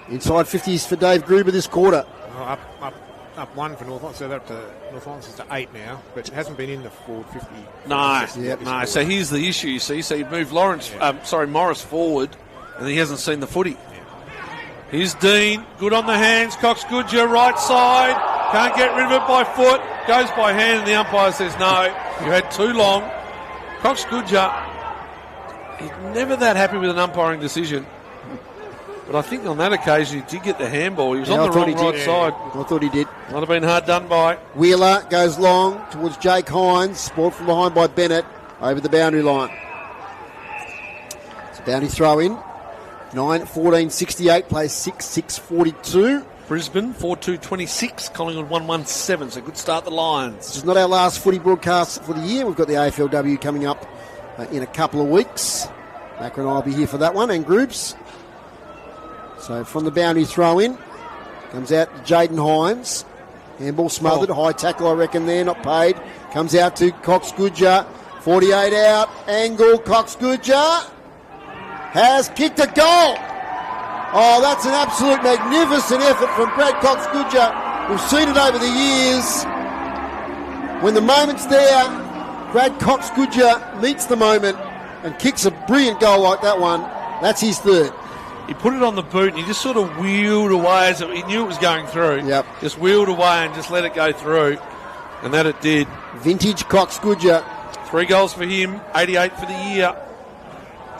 Inside 50s for Dave Gruber this quarter. Up 1 for North Launceston. So they're up to North Launceston to 8 now, but it hasn't been in the forward 50. No. So here's the issue, you see. So you've moved Morris forward, and he hasn't seen the footy. Here's Dean, good on the hands. Cox Goodger, right side. Can't get rid of it by foot. Goes by hand, and the umpire says no. You had too long. Cox Goodger, he's never that happy with an umpiring decision. But I think on that occasion he did get the handball. He was on the wrong right side. I thought he did. Might have been hard done by. Wheeler goes long towards Jake Hines. Brought from behind by Bennett over the boundary line. It's a boundary throw in. 9-14-68, plays 6-6-42. Brisbane 4-2-26, Collingwood 1-1-7. So good start the Lions. This is not our last footy broadcast for the year. We've got the AFLW coming up in a couple of weeks. Macca and I will be here for that one, and groups. So from the boundary throw in, comes out Jaden Hines. Handball smothered, high tackle I reckon there, not paid. Comes out to Cox Goodger, 48 out, angle, Cox Goodger has kicked a goal. Oh, that's an absolute magnificent effort from Brad Cox Goodger. We've seen it over the years. When the moment's there, Brad Cox Goodger meets the moment and kicks a brilliant goal like that one. That's his third. He put it on the boot and he just sort of wheeled away as he knew it was going through. Yep. Just wheeled away and just let it go through. And that it did. Vintage Cox Goodger. 3 goals for him, 88 for the year.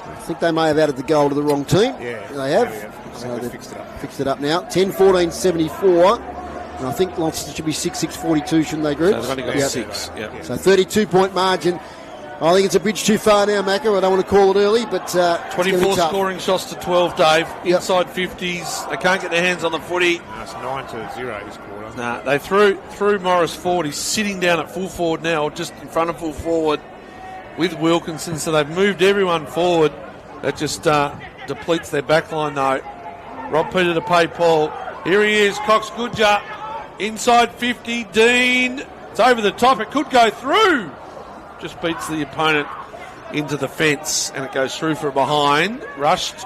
I think they may have added the goal to the wrong team. Yeah. They have. So they've fixed it up. Fixed it up now. 10-14-74. And I think Launceston should be 6-6-42, shouldn't they, groups? So they've only got 6. Yeah. So 32-point margin. I think it's a bridge too far now, Macca. I don't want to call it early, but 24 scoring shots to 12, Dave. Inside 50s. They can't get their hands on the footy. No, it's 9-0 this quarter. Nah, they threw Morris forward. He's sitting down at full forward now, just in front of full forward with Wilkinson. So they've moved everyone forward. That just depletes their backline, though. Rob Peter to pay Paul. Here he is, Cox Goodger. Inside 50, Dean. It's over the top. It could go through. Just beats the opponent into the fence, and it goes through for a behind. Rushed.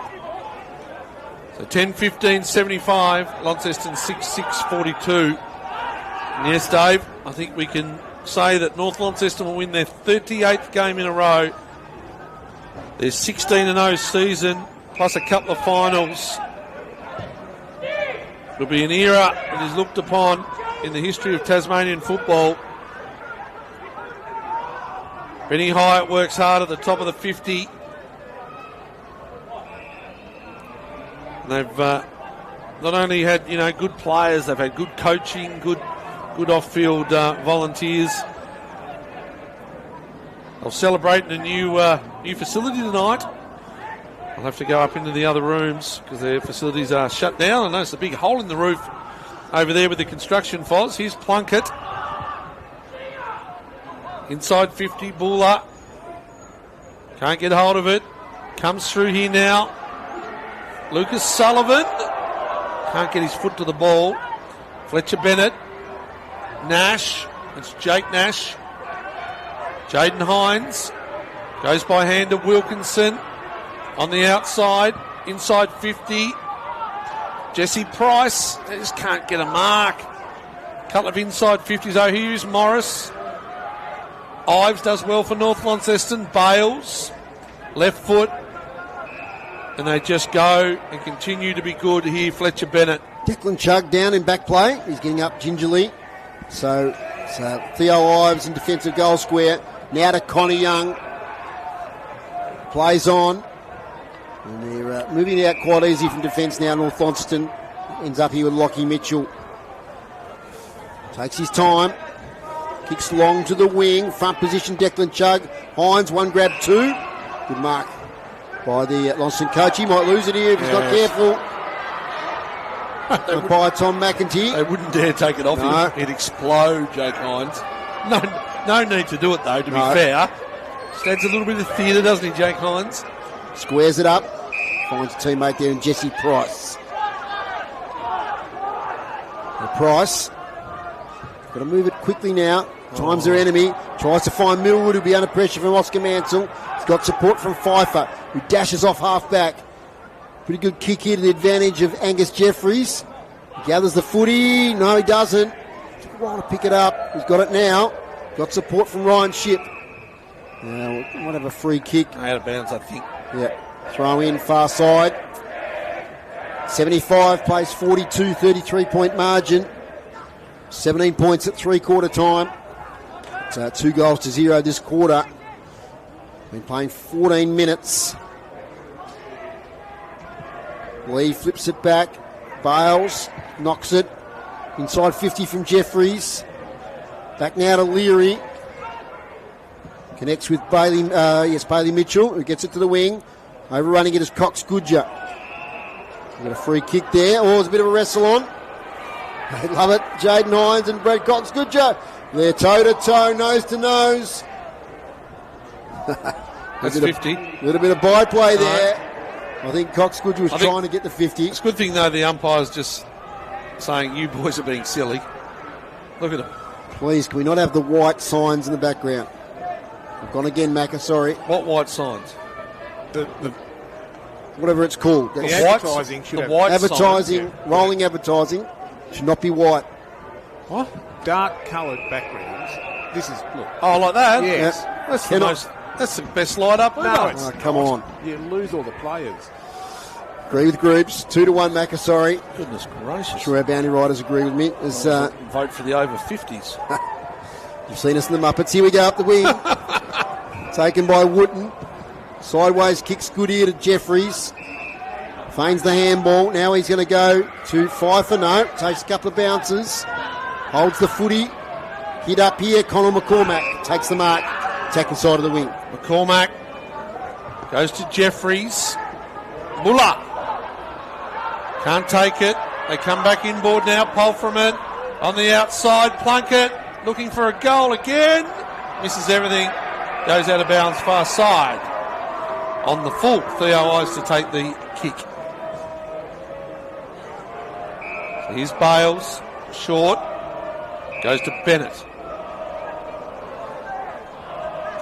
So 10-15-75. Launceston 6-6-42. And yes, Dave, I think we can say that North Launceston will win their 38th game in a row. Their 16-0 season, plus a couple of finals. It'll be an era that is looked upon in the history of Tasmanian football. Benny Hyatt works hard at the top of the 50. And they've not only had good players, they've had good coaching, good off-field volunteers. They'll celebrate in a new facility tonight. I'll have to go up into the other rooms because their facilities are shut down. I noticed a big hole in the roof over there with the construction Foz. Here's Plunkett. Inside 50, Buller. Can't get hold of it. Comes through here now. Lucas Sullivan. Can't get his foot to the ball. Fletcher Bennett. Nash. It's Jake Nash. Jaden Hines. Goes by hand to Wilkinson. On the outside. Inside 50. Jesse Price. They just can't get a mark. Couple of inside 50s. Oh, here's Morris. Ives does well for North Launceston. Bales, left foot. And they just go and continue to be good here, Fletcher Bennett. Declan Chugg down in back play. He's getting up gingerly. So Theo Ives in defensive goal square. Now to Connie Young. Plays on. And they're moving out quite easy from defence now, North Launceston. Ends up here with Lockie Mitchell. Takes his time. Kicks long to the wing. Front position, Declan Chugg. Hines, one grab, two. Good mark by the Launceston coach. He might lose it here if he's not careful. By Tom McEntee. They wouldn't dare take it off him. He'd explode, Jake Hines. No need to do it, though, to be fair. Just adds a little bit of theatre, doesn't he, Jake Hines? Squares it up. Finds a teammate there in Jesse Price. Price. Got to move it quickly now. Time's their enemy. Tries to find Millwood, who'll be under pressure from Oscar Mansell. He's got support from Pfeiffer, who dashes off half-back. Pretty good kick here to the advantage of Angus Jeffries. He gathers the footy. No, he doesn't. Took a while to pick it up. He's got it now. Got support from Ryan Shipp. Now, we might have a free kick. Out of bounds, I think. Yeah. Throw in, far side. 75 plays 42, 33-point margin. 17 points at three-quarter time. It's 2-0 this quarter. Been playing 14 minutes. Lee flips it back. Bales knocks it. Inside 50 from Jeffries. Back now to Leary. Connects with Bailey Mitchell, who gets it to the wing. Overrunning it is Cox Goodger. We've got a free kick there. Oh, there's a bit of a wrestle on. They love it. Jaden Hines and Brad Cox Goodger. They're toe-to-toe, nose-to-nose. That's 50. A little bit of byplay there. I think Cox Goodger was trying to get the 50. It's a good thing, though, the umpire's just saying, you boys are being silly. Look at them. Please, can we not have the white signs in the background? I've gone again, Macca, sorry. What white signs? The whatever it's called. The advertising should have advertising, rolling advertising should not be white. What? Dark coloured backgrounds. This is, look. Oh, like that? Yes. That's the best slide up. No, it's come on. You lose all the players. Agree with groups. 2-1, Macca, sorry. Goodness gracious. I'm sure our bounty riders agree with me. As, vote for the over 50s. You've seen us in the Muppets. Here we go up the wing. Taken by Wooten. Sideways kicks good here to Jeffries. Feigns the handball. Now he's going to go to Pfeiffer. No, takes a couple of bounces. Holds the footy. Hit up here. Connor McCormack takes the mark. Attacking side of the wing. McCormack goes to Jeffries. Muller can't take it. They come back inboard now. Polframan on the outside. Plunkett looking for a goal again. Misses everything. Goes out of bounds far side. On the full, Theo Wise to take the kick. So here's Bales. Short. Goes to Bennett.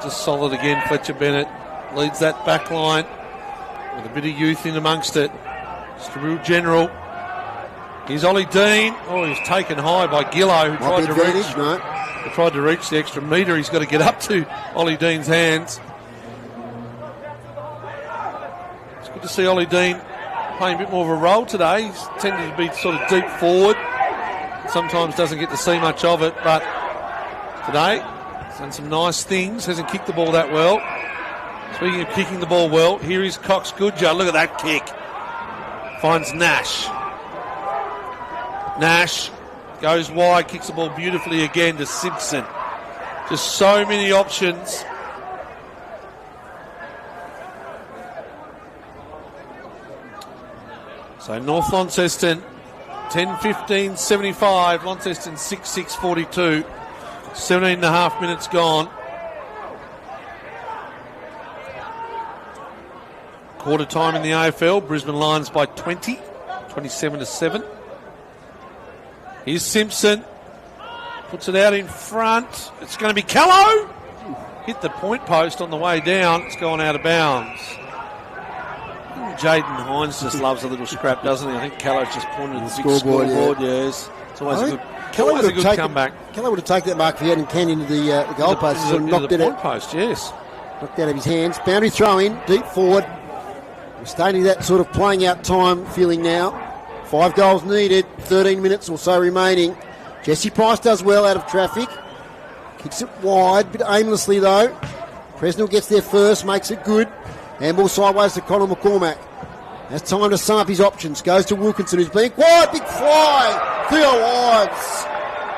Just solid again, Fletcher Bennett. Leads that back line with a bit of youth in amongst it. Just a real general. Here's Ollie Dean. Oh, he was taken high by Gillow, who tried to reach the extra metre he's got to get up to Ollie Dean's hands. It's good to see Ollie Dean playing a bit more of a role today. He's tended to be sort of deep forward. Sometimes doesn't get to see much of it, but today he's done some nice things. Hasn't kicked the ball that well. Speaking of kicking the ball well, here is Cox Goodger. Look at that kick. Finds Nash. Nash goes wide, kicks the ball beautifully again to Simpson. Just so many options. So North Launceston 10-15-75. Launceston 6-6-42. 17 and a half minutes gone. Quarter time in the AFL. Brisbane Lions by 20. 27-7. Here's Simpson. Puts it out in front. It's going to be Callow. Hit the point post on the way down. It's gone out of bounds. Jaden Hines just loves a little scrap, doesn't he? I think Callow's just pointed at the big scoreboard. Yes. It's always a good comeback. Callow would have taken that mark if he hadn't canned into the goal post. Into the point post, yes. Knocked out of his hands. Boundary throw in, deep forward. We're starting that sort of playing out time feeling now. 5 goals needed, 13 minutes or so remaining. Jesse Price does well out of traffic. Kicks it wide, bit aimlessly though. Presnell gets there first, makes it good. Handball sideways to Connor McCormack. Has time to sum up his options. Goes to Wilkinson, who's being quiet. Big fly. Theo Ives.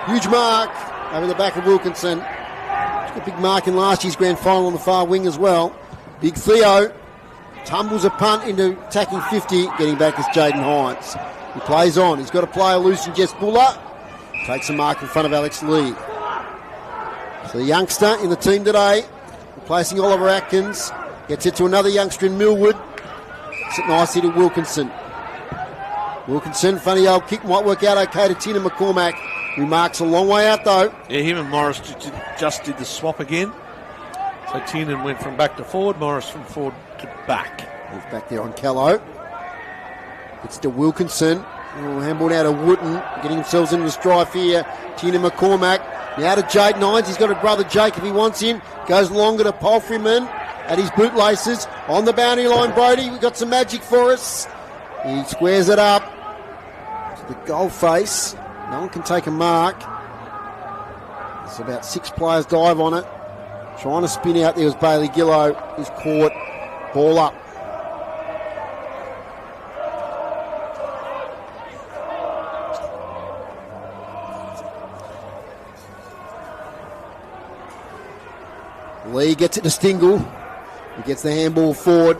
Huge mark over the back of Wilkinson. He's got a big mark in last year's grand final on the far wing as well. Big Theo tumbles a punt into attacking 50. Getting back is Jaden Hines. He plays on. He's got a player loose in Jess Buller. Takes a mark in front of Alex Lee. So the youngster in the team today, replacing Oliver Atkins. Gets it to another youngster in Millwood. Gets it nicely to Wilkinson. Wilkinson, funny old kick, might work out okay to Tina McCormack. Who marks a long way out though. Yeah, him and Morris just did the swap again. So Tiernan went from back to forward, Morris from forward to back. He's back there on Callow. It's to Wilkinson. Handball now to Wooten. Getting themselves into the strife here. Tina McCormack. Now to Jake Nines. He's got a brother Jake if he wants him. Goes longer to Polframan at his bootlaces. On the boundary line, Brody. We've got some magic for us. He squares it up. To the goal face. No one can take a mark. There's about 6 players dive on it. Trying to spin out there was Bailey Gillow. He's caught. Ball up. Lee gets it to Stingle. He gets the handball forward.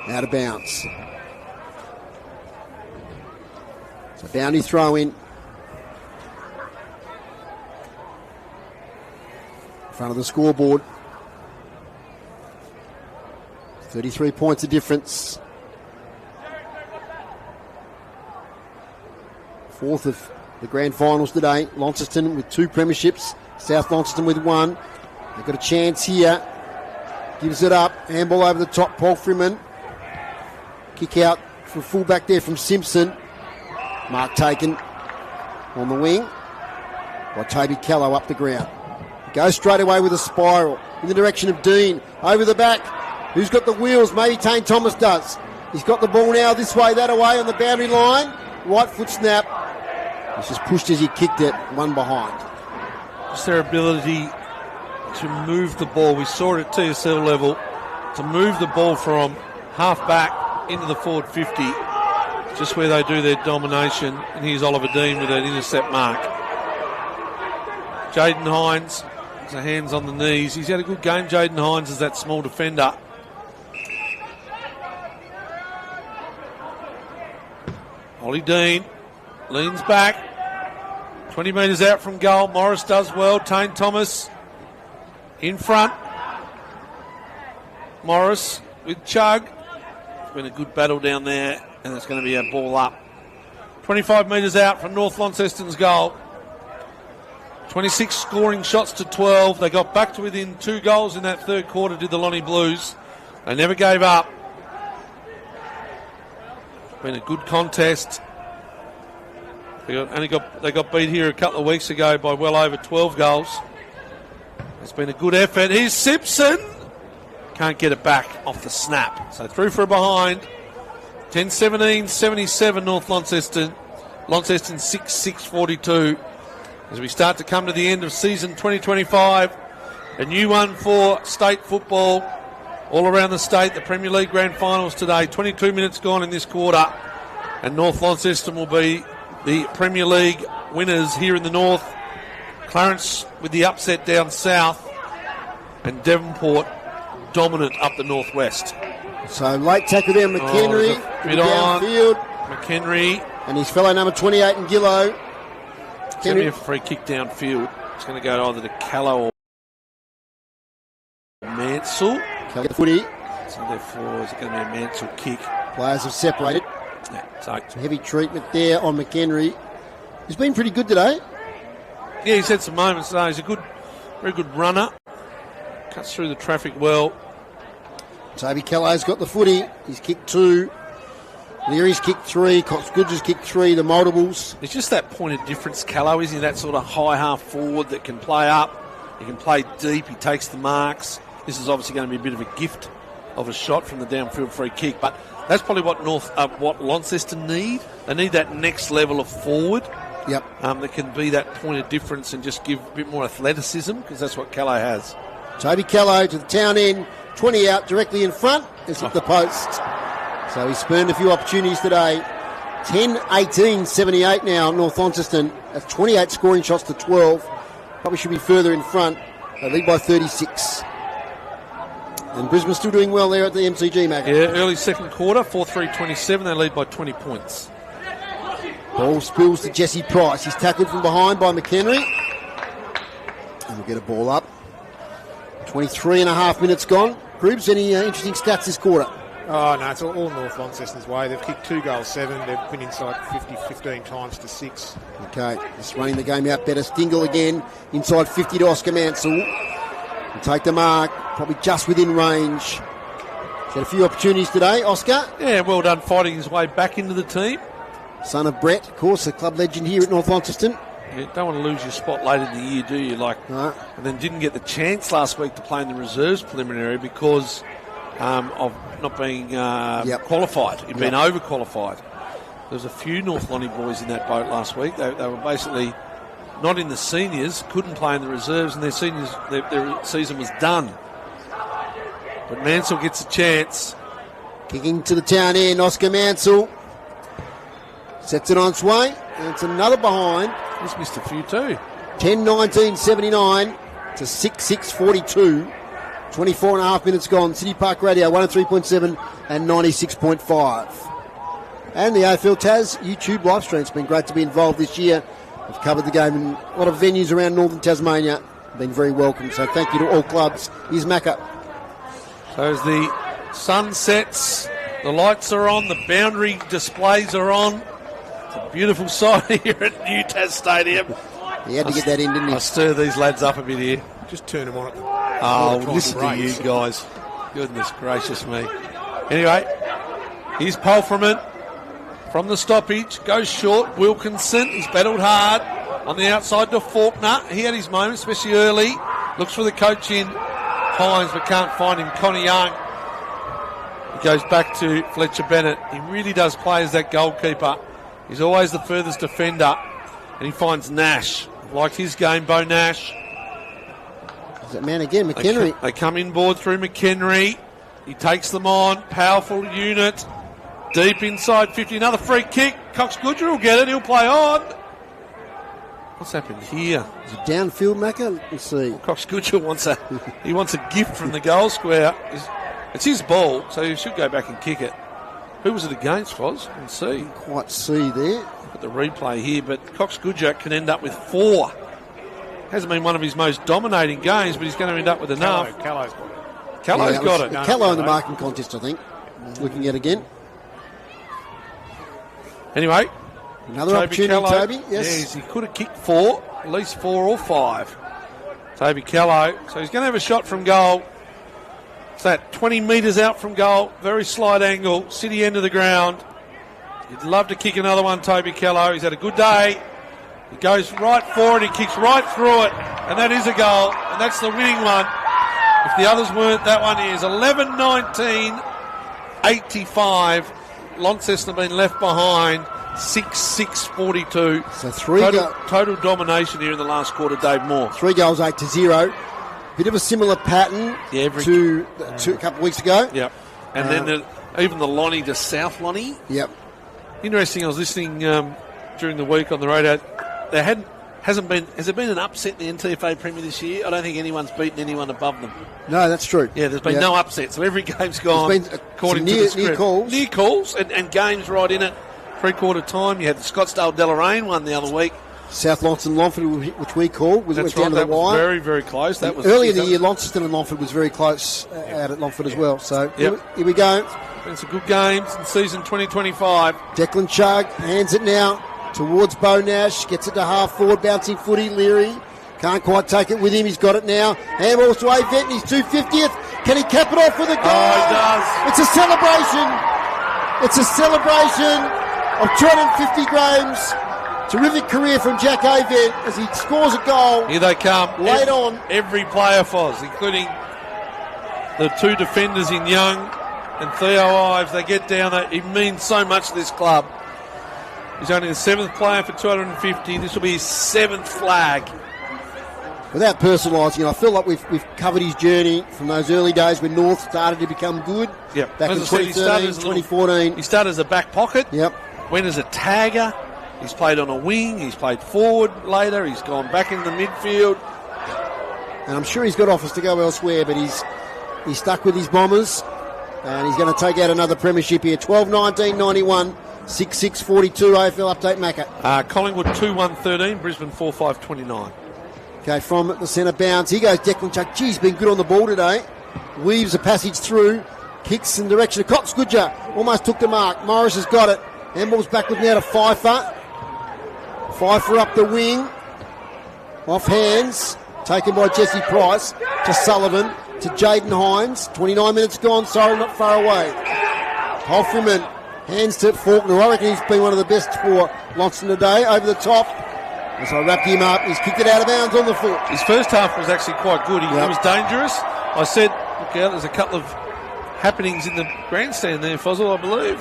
Out of bounds. So boundary throw in. In front of the scoreboard. 33 points of difference. 4th of the grand finals today. Launceston with 2 premierships. South Launceston with 1. They've got a chance here. Gives it up. Handball over the top. Paul Freeman. Kick out for fullback there from Simpson. Mark taken on the wing by Toby Callow up the ground. Goes straight away with a spiral in the direction of Dean. Over the back. Who's got the wheels? Maybe Tane Thomas does. He's got the ball now this way, that away on the boundary line. Right foot snap. He's just pushed as he kicked it. One behind. Just their ability to move the ball. We saw it at TSL level. To move the ball from half back into the forward 50. just where they do their domination. And here's Oliver Dean with an intercept mark. Jaden Hines, his hands on the knees. He's had a good game, Jaden Hines, as that small defender. Ollie Dean leans back. 20 metres out from goal. Morris does well. Tane Thomas in front. Morris with Chug. It's been a good battle down there, and it's going to be a ball up. 25 metres out from North Launceston's goal. 26 scoring shots to 12. They got back to within 2 goals in that third quarter, did the Lonnie Blues. They never gave up. It's been a good contest. They got beat here a couple of weeks ago by well over 12 goals. It's been a good effort. Here's Simpson. Can't get it back off the snap. So through for a behind. 10-17, 77 North Launceston. Launceston 6-6-42. As we start to come to the end of season 2025. A new one for state football. All around the state, the Premier League Grand Finals today. 22 minutes gone in this quarter. And North Launceston will be the Premier League winners here in the north. Clarence with the upset down south. And Devonport dominant up the northwest. So late tackle there, McHenry. Downfield. McHenry. And his fellow number 28 in Gillow. It's going to be a free kick downfield. It's going to go either to Callow or Mansell. Callow footy. So therefore, is it going to be a Mansell kick? Players have separated. Yeah, some heavy treatment there on McHenry. He's been pretty good today. Yeah, he's had some moments today. He's a very good runner. Cuts through the traffic well. Toby Callow's got the footy. He's kicked 2. Leary's kicked 3. Cox Goods has kicked 3. The multiples. It's just that point of difference, Callow, isn't he? That sort of high half forward that can play up. He can play deep. He takes the marks. This is obviously going to be a bit of a gift of a shot from the downfield free kick. But that's probably what Launceston need. They need that next level of forward. Yep. That can be that point of difference and just give a bit more athleticism, because that's what Callow has. Toby Callow to the town end. 20 out directly in front. Has hit the post. So he's spurned a few opportunities today. 10-18, 78 now, North Launceston. That's 28 scoring shots to 12. Probably should be further in front. They lead by 36. And Brisbane still doing well there at the MCG, Mac. Yeah, early second quarter, 4-3-27. They lead by 20 points. Ball spills to Jesse Price. He's tackled from behind by McHenry. And we'll get a ball up. 23 and a half minutes gone. Grooves, any interesting stats this quarter? Oh, no, it's all North Launceston's way. They've kicked 2 goals, 7. They've been inside 15 times to 6. Okay, just running the game out better. Stingle again, inside 50 to Oscar Mansell. He'll take the mark, probably just within range. He's had a few opportunities today, Oscar. Yeah, well done fighting his way back into the team. Son of Brett, of course, a club legend here at North Launceston. You don't want to lose your spot late in the year, do you? And then didn't get the chance last week to play in the reserves preliminary because of not being qualified. He'd been overqualified. There was a few North Lonnie boys in that boat last week. They were basically not in the seniors, couldn't play in the reserves, and their season was done. But Mansell gets a chance. Kicking to the town end, Oscar Mansell. Sets it on its way, and it's another behind. He's missed a few too. 10-19, 79 to 6-6-42. 24 and a half minutes gone. City Park Radio, 103.7 and 96.5. And the AFL Tas YouTube live stream. It's been great to be involved this year. We've covered the game in a lot of venues around northern Tasmania. Been very welcome, so thank you to all clubs. Here's Macca. So as the sun sets, the lights are on, the boundary displays are on. It's a beautiful sight here at UTAS Stadium. He had to get that in, didn't he? I stir these lads up a bit here. Just turn them on. Listen to you guys. Goodness gracious me. Anyway, here's Polferman from the stoppage. Goes short. Wilkinson, he's battled hard. On the outside to Faulkner. He had his moment, especially early. Looks for the coach in Hines, but can't find him. Connie Young. He goes back to Fletcher Bennett. He really does play as that goalkeeper. He's always the furthest defender. And he finds Nash. Liked his game, Bo Nash. Is that man again, McHenry? They come inboard through McHenry. He takes them on. Powerful unit. Deep inside 50, another free kick. Cox Goodger will get it, he'll play on. What's happened here? Is it downfield, Macca? Let's see. Cox Goodger wants a gift from the goal square. It's his ball, so he should go back and kick it. Who was it against, Foz? Let's see. Didn't quite see there. Got the replay here, but Cox Goodger can end up with 4. Hasn't been one of his most dominating games, but he's going to end up with enough. Callow's got it. Callow's got it. Callow in the marking contest, I think. Looking at again. Anyway. Another opportunity, Toby. Yes, he could have kicked 4, at least 4 or 5. Toby Callow. So he's going to have a shot from goal. It's that 20 metres out from goal. Very slight angle. City end of the ground. He'd love to kick another one, Toby Callow. He's had a good day. He goes right forward. He kicks right through it. And that is a goal. And that's the winning one. If the others weren't, that one is 11-19, 85. Launceston have been left behind. 6-6-42. So total domination here in the last quarter, Dave Moore. 3 goals, 8-0. Bit of a similar pattern to a couple of weeks ago. Yep. And then even the Lonnie to South Lonnie. Yep. Interesting, I was listening during the week on the radio. Has there been an upset in the NTFA Premier this year? I don't think anyone's beaten anyone above them. No, that's true. Yeah, there's been no upset. So every game's gone there's been according near, to the script. near calls and games right in it. 3/4 time. You had the Scottsdale Deloraine one the other week. South Launceston Longford, which we called, was That's down right. to the wire. Was very, very close. That was early in the year. Launceston and Longford was very close out at Longford as well. So here we go. Been some good games in season 2025. Declan Chugg hands it now towards Bo Nash. Gets it to half forward, bouncing footy. Leary can't quite take it with him. He's got it now. Handballs to Avent. He's 250th. Can he cap it off with a goal? Oh, he does. It's a celebration. It's a celebration of 250 games. Terrific career from Jack Avent as he scores a goal. Here they come. Late on. Every player, Foz, including the 2 defenders in Young and Theo Ives, they get down there. It means so much to this club. He's only the 7th player for 250. This will be his 7th flag. Without personalising it, I feel like we've covered his journey from those early days when North started to become good. Yep. Back in 2013, 2014. He started as a back pocket. Yep. Went as a tagger. He's played on a wing. He's played forward later. He's gone back into the midfield. And I'm sure he's got offers to go elsewhere, but he's stuck with his Bombers. And he's going to take out another premiership here. 12-19-91, 6-6-42 AFL update, Macca. Collingwood 2-1-13, Brisbane 4-5-29. Okay, from the centre bounce. Here goes Declan Chugg. Gee, he's been good on the ball today. Weaves a passage through. Kicks in the direction of Cox Goodger. Almost took the mark. Morris has got it. Handball's backward now to Pfeiffer. Pfeiffer up the wing. Off hands. Taken by Jesse Price. To Sullivan. To Jaden Hines. 29 minutes gone. Sorry, not far away. Hoffman. Hands to Faulkner. I reckon he's been one of the best for Launceston today. Over the top. As I wrapped him up, he's kicked it out of bounds on the foot. His first half was actually quite good. He was dangerous. I said, look out, there's a couple of happenings in the grandstand there, Fozzle, I believe.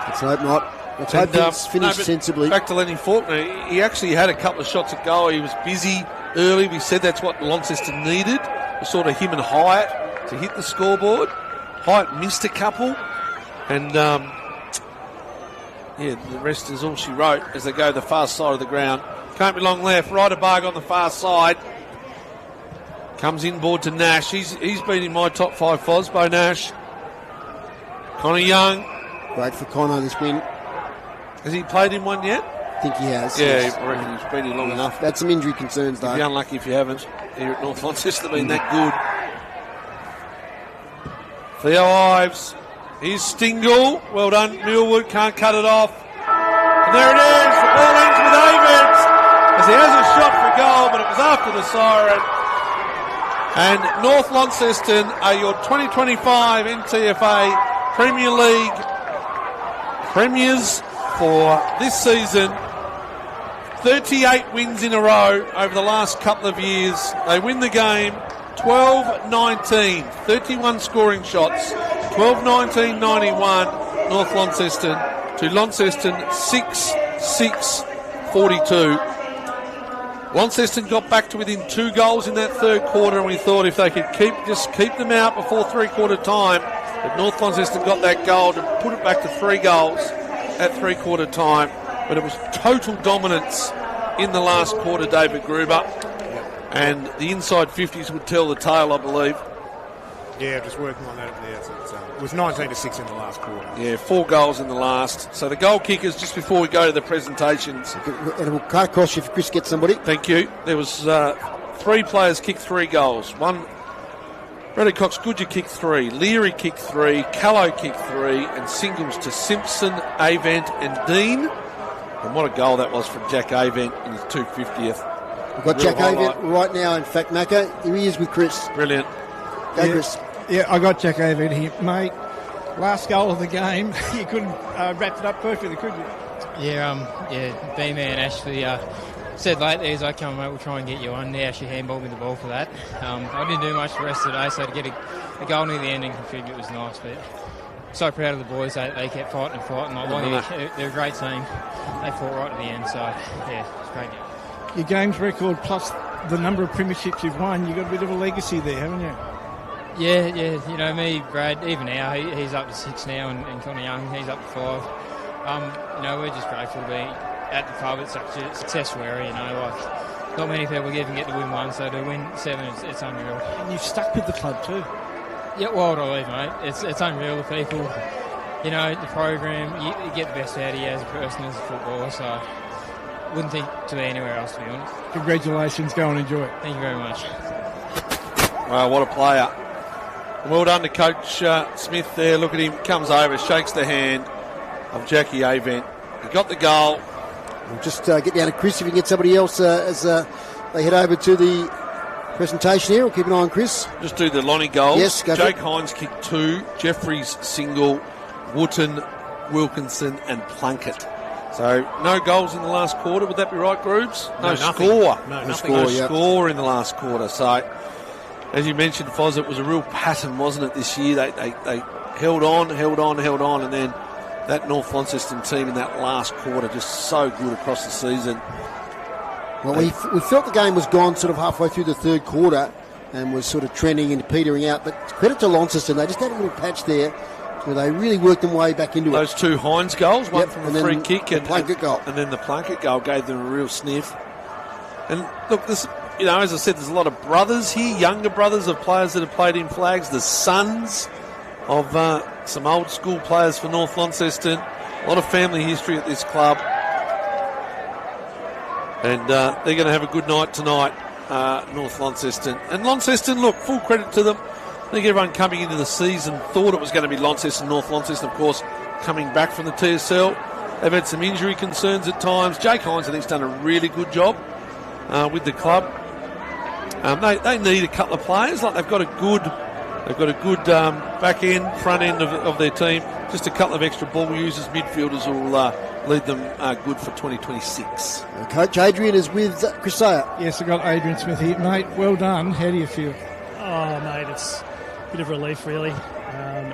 Let's hope not. Let's hope things finish sensibly. Back to Lenny Faulkner, he actually had a couple of shots at goal. He was busy early. We said that's what Launceston needed. We sort of him and Hyatt to hit the scoreboard. Hyatt missed a couple. And, the rest is all she wrote as they go the far side of the ground. Can't be long left. Ryderberg on the far side. Comes inboard to Nash. He's been in my top 5, Foz, Bo Nash. Connor Young. Great for Connor, this win. Has he played in one yet? I think he has. Yeah, yes. I reckon he's been in long enough. That's some injury concerns, though. You'd be unlucky if you haven't. Here at North Launceston been that good. Theo Ives. Here's Stingle. Well done. Millwood can't cut it off. And there it is. The ball ends with Avent as he has a shot for goal, but it was after the siren. And North Launceston are your 2025 NTFA Premier League premiers for this season. 38 wins in a row over the last couple of years. They win the game 12-19, 31 scoring shots. 12-19-91, North Launceston to Launceston 6-6-42. Launceston got back to within 2 goals in that third quarter, and we thought if they could keep them out before 3/4 time, But North Launceston got that goal to put it back to 3 goals at three-quarter time. But it was total dominance in the last quarter, David Gruber. And the inside 50s would tell the tale, I believe. Yeah, just working on that. Yeah, it was 19-6 in the last quarter. Yeah, 4 goals in the last. So the goal kickers, just before we go to the presentations. And it will cut across you if Chris gets somebody. Thank you. There was 3 players kicked 3 goals. One, Bradley Cox-Goodger kicked 3, Leary kicked 3, Callow kicked 3, and singles to Simpson, Avent and Dean. And what a goal that was from Jack Avent in his 250th. We've got Jack Avent right now, in fact, Macca. Here he is with Chris. Brilliant. Go, Chris. Yeah, I got Jack Avent here. Mate, last goal of the game, you couldn't wrap it up perfectly, could you? Yeah, B-man Ashley said late there, he's like, come on, mate, we'll try and get you on. He actually handballed me the ball for that. I didn't do much the rest of the day, so to get a goal near the end and contribute was nice, but so proud of the boys. They kept fighting. They're a great team. They fought right at the end, so yeah, it's great. Your games record plus the number of premierships you've won, you've got a bit of a legacy there, haven't you? Yeah, you know, me, Brad, even now, he's up to 6 now, and Connor Young, he's up to 5. You know, we're just grateful to be at the club. It's such a successful area, you know, like not many people even get to win 1, so to win 7, it's unreal. And you've stuck with the club too. Yeah, well, I believe, mate. It's unreal. The people, you know, the program, you get the best out of you as a person, as a footballer, so wouldn't think to be anywhere else, to be honest. Congratulations, go and enjoy it. Thank you very much. Wow, what a player. Well done to Coach Smith there. Look at him, comes over, shakes the hand of Jackie Avent. He got the goal. We'll just get down to Chris if we can get somebody else as they head over to the presentation here. We'll keep an eye on Chris. Just do the Lonnie goals. Yes, go Jake Hines kicked 2, Jeffries single, Wooten, Wilkinson and Plunkett. So no goals in the last quarter. Would that be right, Groobs? No score. No score in the last quarter. So as you mentioned, Foz, it was a real pattern, wasn't it, this year? They held on, and then that North Launceston team in that last quarter just so good across the season. Well, we felt the game was gone sort of halfway through the third quarter and was sort of trending and petering out. But credit to Launceston, they just had a little patch there where they really worked them way back into Those 2 Hines goals, one from the free kick and Plunkett goal. And then the Plunkett goal gave them a real sniff. And look, this, you know, as I said, there's a lot of brothers here, younger brothers of players that have played in flags, the sons of some old school players for North Launceston. A lot of family history at this club. And they're going to have a good night tonight, North Launceston. And Launceston, look, full credit to them. I think everyone coming into the season thought it was going to be Launceston, North Launceston, of course, coming back from the TSL. They've had some injury concerns at times. Jake Hines, I think, has done a really good job with the club. They need a couple of players. Like they've got a good back end, front end of their team. Just a couple of extra ball users, midfielders will lead them good for 2026. Coach Adrian is with Chris Sayer. Yes, I've got Adrian Smith here. Mate, well done. How do you feel? Oh, mate, it's a bit of relief, really.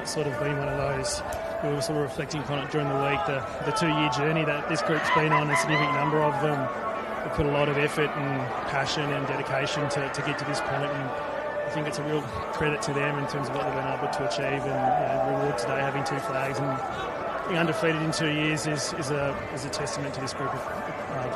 It's sort of been one of those, we were sort of reflecting on it during the week, the 2-year journey that this group's been on, a significant number of them. They put a lot of effort and passion and dedication to get to this point, and I think it's a real credit to them in terms of what they've been able to achieve, and reward today having 2 flags and being undefeated in 2 years is a testament to this group of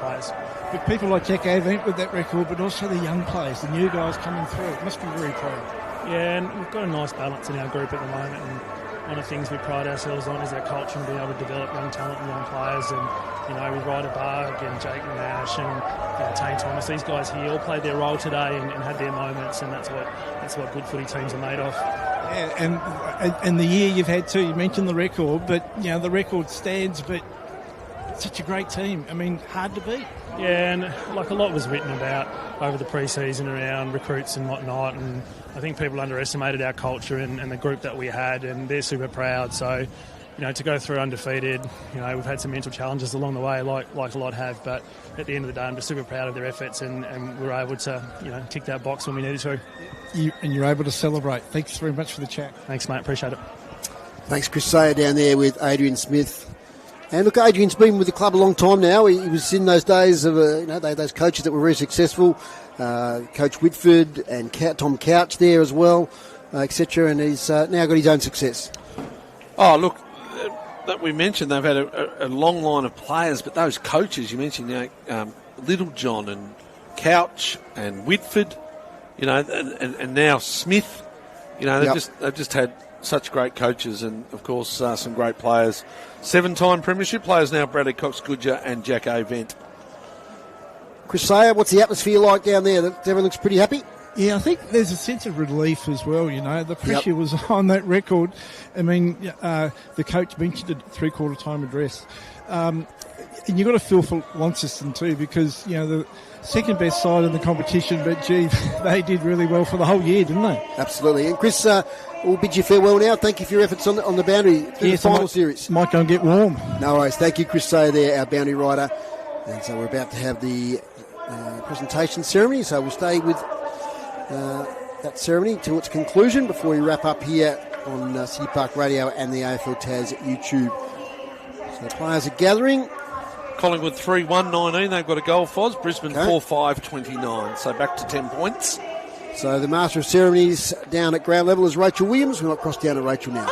players. But people like Jack Avent with that record, but also the young players, the new guys coming through, it must be very proud. Yeah, and we've got a nice balance in our group at the moment, and one of the things we pride ourselves on is our culture and being able to develop young talent and young players. And, you know, with Ryder Barg and Jake Nash and Tane Thomas, these guys here all played their role today and had their moments, and that's what good footy teams are made of. Yeah, and the year you've had too, you mentioned the record, but, you know, the record stands, but such a great team. I mean, hard to beat. Yeah, and like a lot was written about over the pre-season around recruits and whatnot, and I think people underestimated our culture and the group that we had, and they're super proud. So, you know, to go through undefeated, you know, we've had some mental challenges along the way, like a lot have, but at the end of the day, I'm just super proud of their efforts, and we were able to, you know, tick that box when we needed to. And you're able to celebrate. Thanks very much for the chat. Thanks, mate. Appreciate it. Thanks, Chris Sayer down there with Adrian Smith. And look, Adrian's been with the club a long time now. He was in those days of, those coaches that were very successful. Coach Whitford and Tom Couch there as well, etc. And he's now got his own success. Oh, look, that we mentioned they've had a long line of players, but those coaches you mentioned, Littlejohn and Couch and Whitford, and now Smith, they've just had such great coaches and, of course, some great players. 7-time premiership players now, Bradley Cox-Goodger and Jack Avent. Chris Sayer, what's the atmosphere like down there? Everyone looks pretty happy? Yeah, I think there's a sense of relief as well, The pressure was on that record. I mean, the coach mentioned it three-quarter time address. And you've got to feel for Launceston too, because, the second best side in the competition, but gee, they did really well for the whole year, didn't they? Absolutely. And Chris, we'll bid you farewell now. Thank you for your efforts on the boundary through the final series. Might go and get warm. No worries. Thank you, Chris Sayer there, our boundary rider. And so we're about to have the presentation ceremony, so we'll stay with that ceremony till its conclusion before we wrap up here on City Park Radio and the AFL TAS YouTube. So the players are gathering. Collingwood 3-1-19, they've got a goal, Foz. Brisbane 4-5-29, so back to 10 points. So the Master of Ceremonies down at ground level is Rachel Williams. We'll cross down to Rachel now.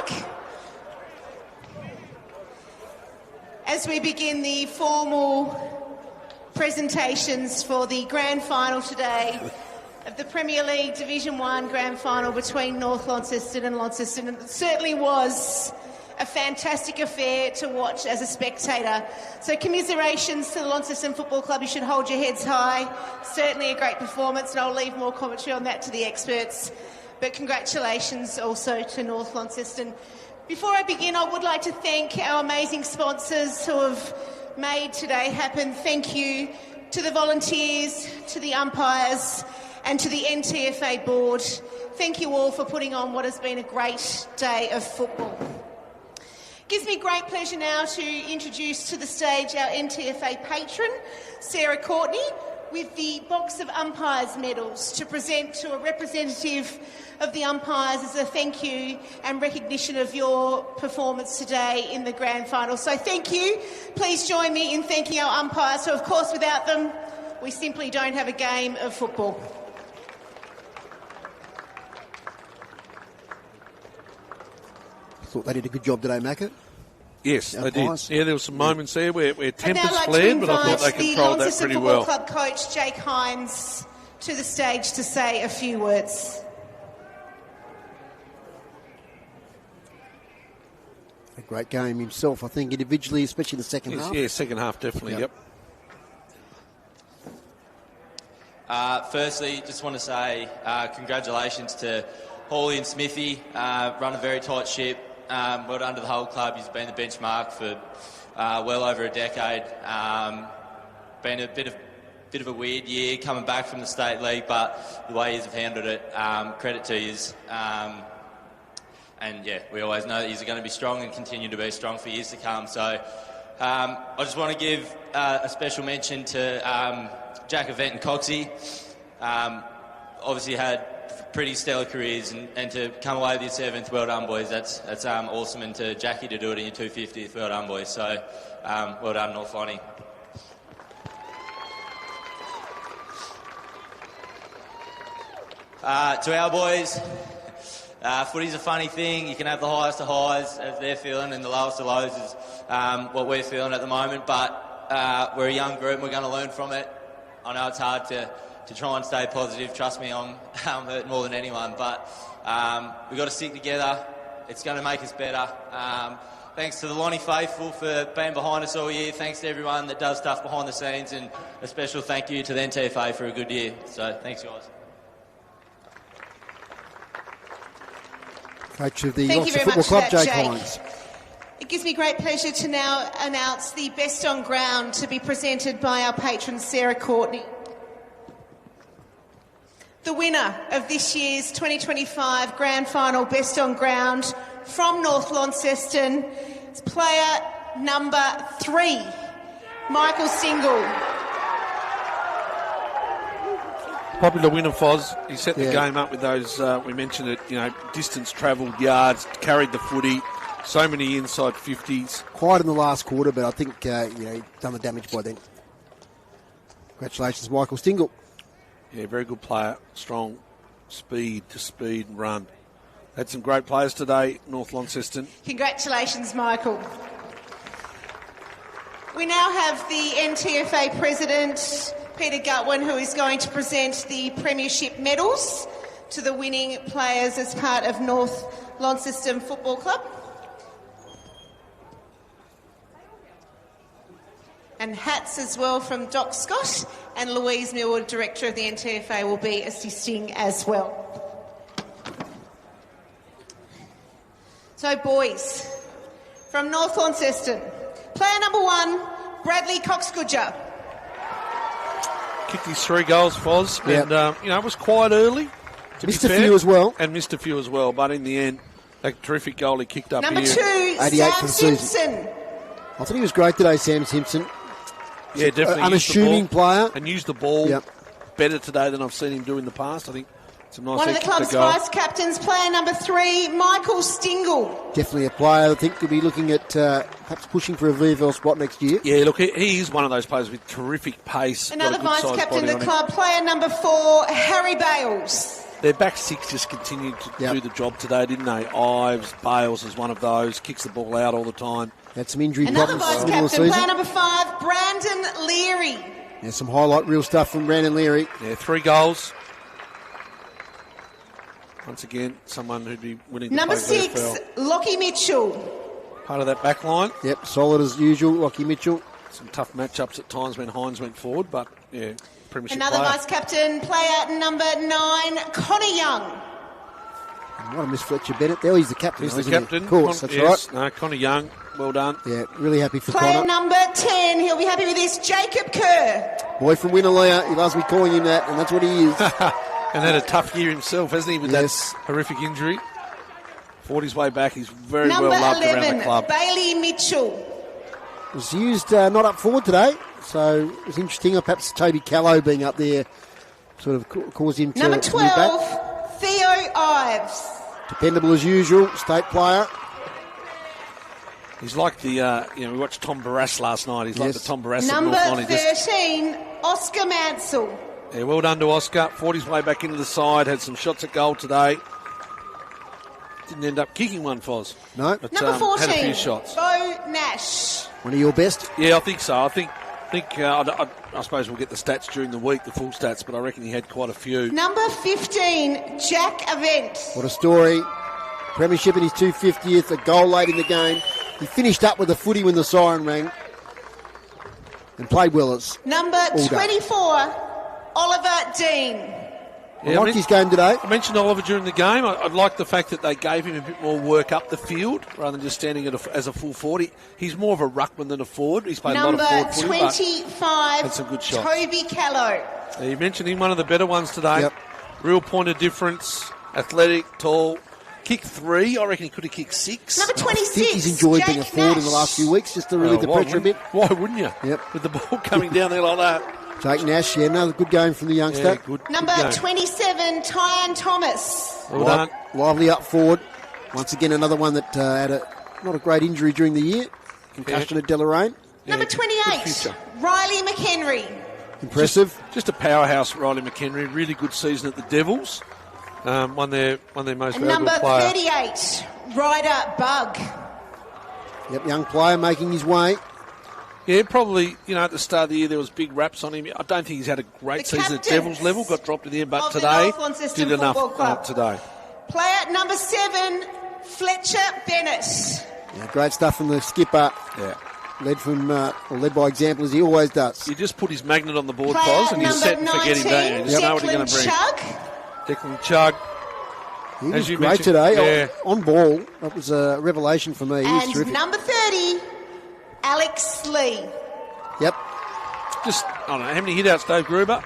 As we begin the formal presentations for the grand final today of the Premier League Division 1 grand final between North Launceston and Launceston, and it certainly was a fantastic affair to watch as a spectator. So commiserations to the Launceston Football Club. You should hold your heads high. Certainly a great performance, and I'll leave more commentary on that to the experts. But congratulations also to North Launceston. Before I begin, I would like to thank our amazing sponsors who have made today happen. Thank you to the volunteers, to the umpires, and to the NTFA board. Thank you all for putting on what has been a great day of football. Gives me great pleasure now to introduce to the stage our NTFA patron, Sarah Courtney, with the box of umpires medals to present to a representative of the umpires as a thank you and recognition of your performance today in the grand final. So thank you. Please join me in thanking our umpires, who of course without them we simply don't have a game of football. Thought they did a good job today, Macca. Yes, they did. Yeah, there were some moments there where tempers flared, but I thought they controlled that pretty well. The Football Club coach, Jake Hines, to the stage to say a few words. A great game himself, I think, individually, especially in the second half. Yeah, second half, definitely, yep. Firstly, just want to say congratulations to Hawley and Smithy. Run a very tight ship. Well done to the whole club. He's been the benchmark for well over a decade. Been a bit of a weird year coming back from the state league, but the way he's handled it, credit to yous. And yeah, we always know that he's going to be strong and continue to be strong for years to come. So I just want to give a special mention to Jack Avent and Coxie. Obviously had pretty stellar careers, and to come away with your 7th, well done, boys. That's awesome. And to Jackie to do it in your 250th, well done, boys. So well done, North Lonnie. To our boys, footy's a funny thing. You can have the highest of highs as they're feeling, and the lowest of lows is what we're feeling at the moment. But we're a young group and we're going to learn from it. I know it's hard to try and stay positive. Trust me, I'm hurt more than anyone. But we've got to stick together. It's going to make us better. Thanks to the Lonnie faithful for being behind us all year. Thanks to everyone that does stuff behind the scenes, and a special thank you to the NTFA for a good year. So thanks, guys. Coach of the Launceston Football Club, Jake Hines. It gives me great pleasure to now announce the Best on Ground to be presented by our patron, Sarah Courtney. The winner of this year's 2025 Grand Final Best on Ground from North Launceston is player number 3, Michael Single. Popular winner, Foz. He set the game up with those, we mentioned it, distance travelled, yards, carried the footy, so many inside 50s. Quiet in the last quarter, but I think, done the damage by then. Congratulations, Michael Stingle. Yeah, very good player. Strong speed to speed and run. Had some great players today, North Launceston. Congratulations, Michael. We now have the NTFA President, Peter Gutwin, who is going to present the Premiership medals to the winning players as part of North Launceston Football Club. And hats as well from Doc Scott, and Louise Millward, Director of the NTFA, will be assisting as well. So, boys, from North Launceston, player number 1, Bradley Coxgoodger. Kicked his 3 goals, Foz, Yep. and it was quite early. Missed a few as well. And missed a few as well, but in the end, that terrific goal he kicked up Number here. 2, 88 Sam for the season. Simpson. I thought he was great today, Sam Simpson. Yeah, definitely. Unassuming player. And used the ball better today than I've seen him do in the past. I think it's a nice One of the club's vice captains, player number 3, Michael Stingle. Definitely a player I think could be looking at perhaps pushing for a VFL spot next year. Yeah, look, he is one of those players with terrific pace. Another got a good vice sized captain of body the on club, player number 4, Harry Bales. Their back 6 just continued to do the job today, didn't they? Ives, Bales is one of those, kicks the ball out all the time. Had some injury Another problems vice in the middle of the captain, season. player number 5, Brandon Leary. Yeah, some highlight reel stuff from Brandon Leary. Yeah, 3 goals. Once again, someone who'd be willing to Number play 6, VFL. Lockie Mitchell. Part of that back line. Yep, solid as usual, Lockie Mitchell. Some tough matchups at times when Hines went forward, but yeah, premiership Another player. vice captain, player number 9, Connor Young. And what a miss Fletcher Bennett there. He's the captain. He's though, the isn't he? captain. Of course, that's yes, right. No, Connor Young, well done. Yeah, really happy for Player Connor. number 10, he'll be happy with this, Jacob Kerr. Boy from Winnalea, he loves me calling him that, and that's what he is. And had a tough year himself, hasn't he, with Yes. that horrific injury? Fought his way back. He's very Number well loved 11, around the club. Bailey Mitchell. Was used not up forward today, so it was interesting. Perhaps Toby Callow being up there sort of caused him to Number move 12, back. Theo Ives. Dependable as usual, state player. He's like the, we watched Tom Barras last night. He's like the Tom Barras of Number North Lonnie. 13, Oscar Mansell. Yeah, well done to Oscar. Fought his way back into the side. Had some shots at goal today. Didn't end up kicking one, Foz. No. But, Number 14, had a few shots. Bo Nash. One of your best? Yeah, I think so. I think I suppose we'll get the stats during the week, the full stats, but I reckon he had quite a few. Number 15, Jack Event. What a story. Premiership in his 250th, a goal late in the game. He finished up with a footy when the siren rang and played well as Number all day. 24, Oliver Dean. I liked his game today. I mentioned Oliver during the game. I like the fact that they gave him a bit more work up the field rather than just standing as a full forward. He's more of a ruckman than a forward. He's played Number a lot of forward footy, 25, had some good shots. Toby Callow. but you mentioned him, one of the better ones today. Yep. Real point of difference, athletic, tall. Kick 3, I reckon he could have kicked 6. Number 26, I think he's enjoyed being a Jake forward in Nash. the last few weeks just to relieve the why pressure a bit. Why wouldn't you? Yep. With the ball coming down there like that. Jake Nash, yeah, another good game from the youngster. Yeah, good Number game. 27, Tyan Thomas. Well done. Lively up forward. Once again, another one that had not a great injury during the year. Concussion at Deloraine. Number 28, Riley McHenry. Impressive. Just a powerhouse, Riley McHenry. Really good season at the Devils. Won their most And valuable number player. 38, Ryder Bug. Yep, young player making his way. Yeah, probably, at the start of the year there was big raps on him. I don't think he's had a great season at Devils level. Got dropped in the end, but of the today North Launceston did enough Football Club. today. Player number 7, Fletcher Bennett. Yeah, great stuff from the skipper. Yeah. Led by example as he always does. You just put his magnet on the board, Player Foz, and you number set and forget him, don't you? You just know what you're going to bring. Chug. Declan Chug. He was you great mentioned, today. yeah. On ball. That was a revelation for me. He was And terrific. number 30, Alex Lee. Yep. Just, I don't know, how many hit-outs, Dave Gruber?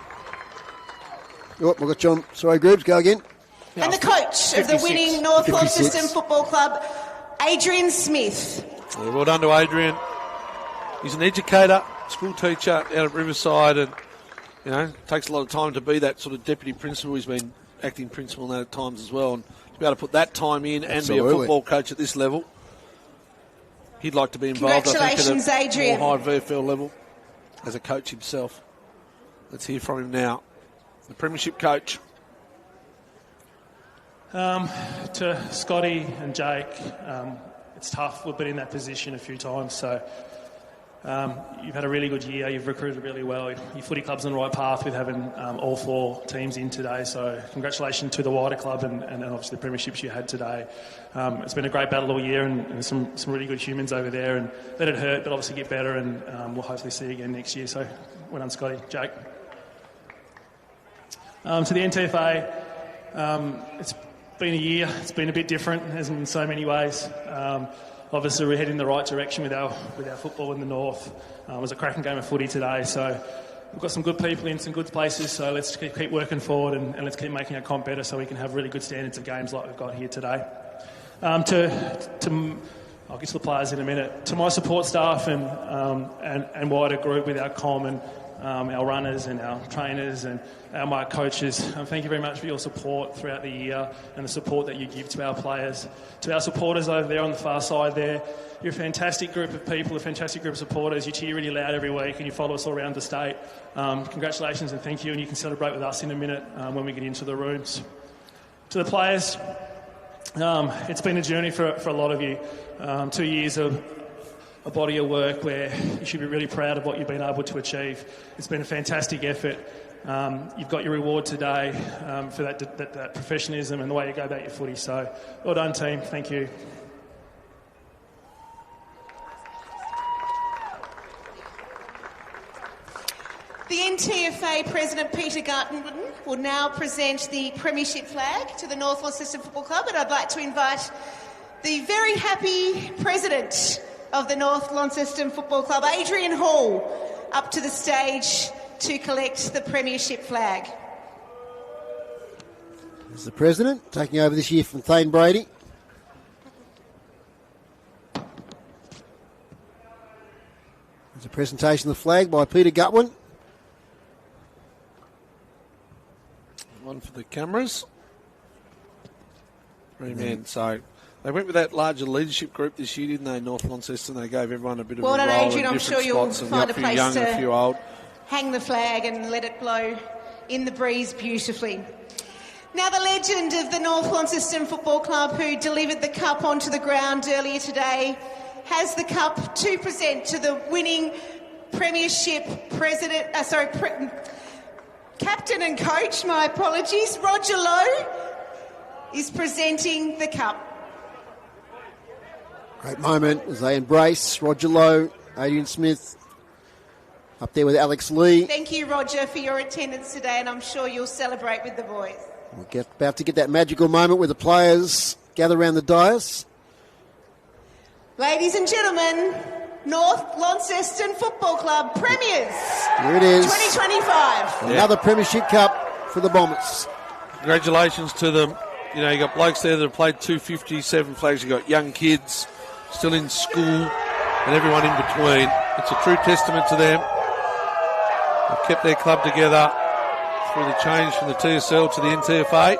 Oh, we've got John. Sorry, Groobs, go again. And the coach of the 56. winning North 56. Launceston Football Club, Adrian Smith. Yeah, well done to Adrian. He's an educator, school teacher out at Riverside, and takes a lot of time to be that sort of deputy principal. He's been acting principal in that at times as well, and to be able to put that time in and be a Absolutely. football coach at this level, he'd like to be involved. Congratulations, I think, at a Adrian. more high VFL level as a coach himself. Let's hear from him now, the premiership coach. To Scotty and Jake, it's tough. We've been in that position a few times, so you've had a really good year. You've recruited really well. Your footy club's on the right path with having all 4 teams in today, so congratulations to the wider club and obviously the premierships you had today. It's been a great battle all year and some really good humans over there, and let it hurt, but obviously get better, and we'll hopefully see you again next year. So well done, Scotty. Jake. To the NTFA, it's been a year. It's been a bit different, as in so many ways. Obviously, we're heading in the right direction with our football in the north. It was a cracking game of footy today, so we've got some good people in some good places. So let's keep working forward and let's keep making our comp better, so we can have really good standards of games like we've got here today. I'll get to the players in a minute. To my support staff and wider group with our comm and our runners and our trainers and my coaches, thank you very much for your support throughout the year and the support that you give to our players. To our supporters over there on the far side there, you're a fantastic group of people, a fantastic group of supporters. You cheer really loud every week and you follow us all around the state. Congratulations and thank you, and you can celebrate with us in a minute when we get into the rooms. To the players, it's been a journey for a lot of you. 2 years of a body of work where you should be really proud of what you've been able to achieve. It's been a fantastic effort. You've got your reward today for that professionalism and the way you go about your footy. So well done, team. Thank you. The NTFA President Peter Garton will now present the Premiership flag to the North Launceston Football Club, and I'd like to invite the very happy President of the North Launceston Football Club, Adrian Hall, up to the stage to collect the Premiership flag. There's the President taking over this year from Thane Brady. There's a presentation of the flag by Peter Gutwin. One for the cameras. 3 men. So they went with that larger leadership group this year, didn't they, North Launceston? They gave everyone a bit of a role in Adrian, I'm different sure you'll spots, find a a few place young to and a few old. hang the flag and let it blow in the breeze beautifully. Now the legend of the North Launceston Football Club, who delivered the cup onto the ground earlier today, has the cup to present to the winning Premiership captain and coach, my apologies. Roger Lowe is presenting the cup. Great moment as they embrace Roger Lowe, Adrian Smith, up there with Alex Lee. Thank you, Roger, for your attendance today, and I'm sure you'll celebrate with the boys. We're about to get that magical moment where the players gather around the dais. Ladies and gentlemen, North Launceston Football Club Premiers. Here it is. 2025. Another Premiership Cup for the Bombers. Congratulations to them. You know, you got blokes there that have played 257 flags. You got young kids still in school and everyone in between. It's a true testament to them. They've kept their club together through the change from the TSL to the NTFA.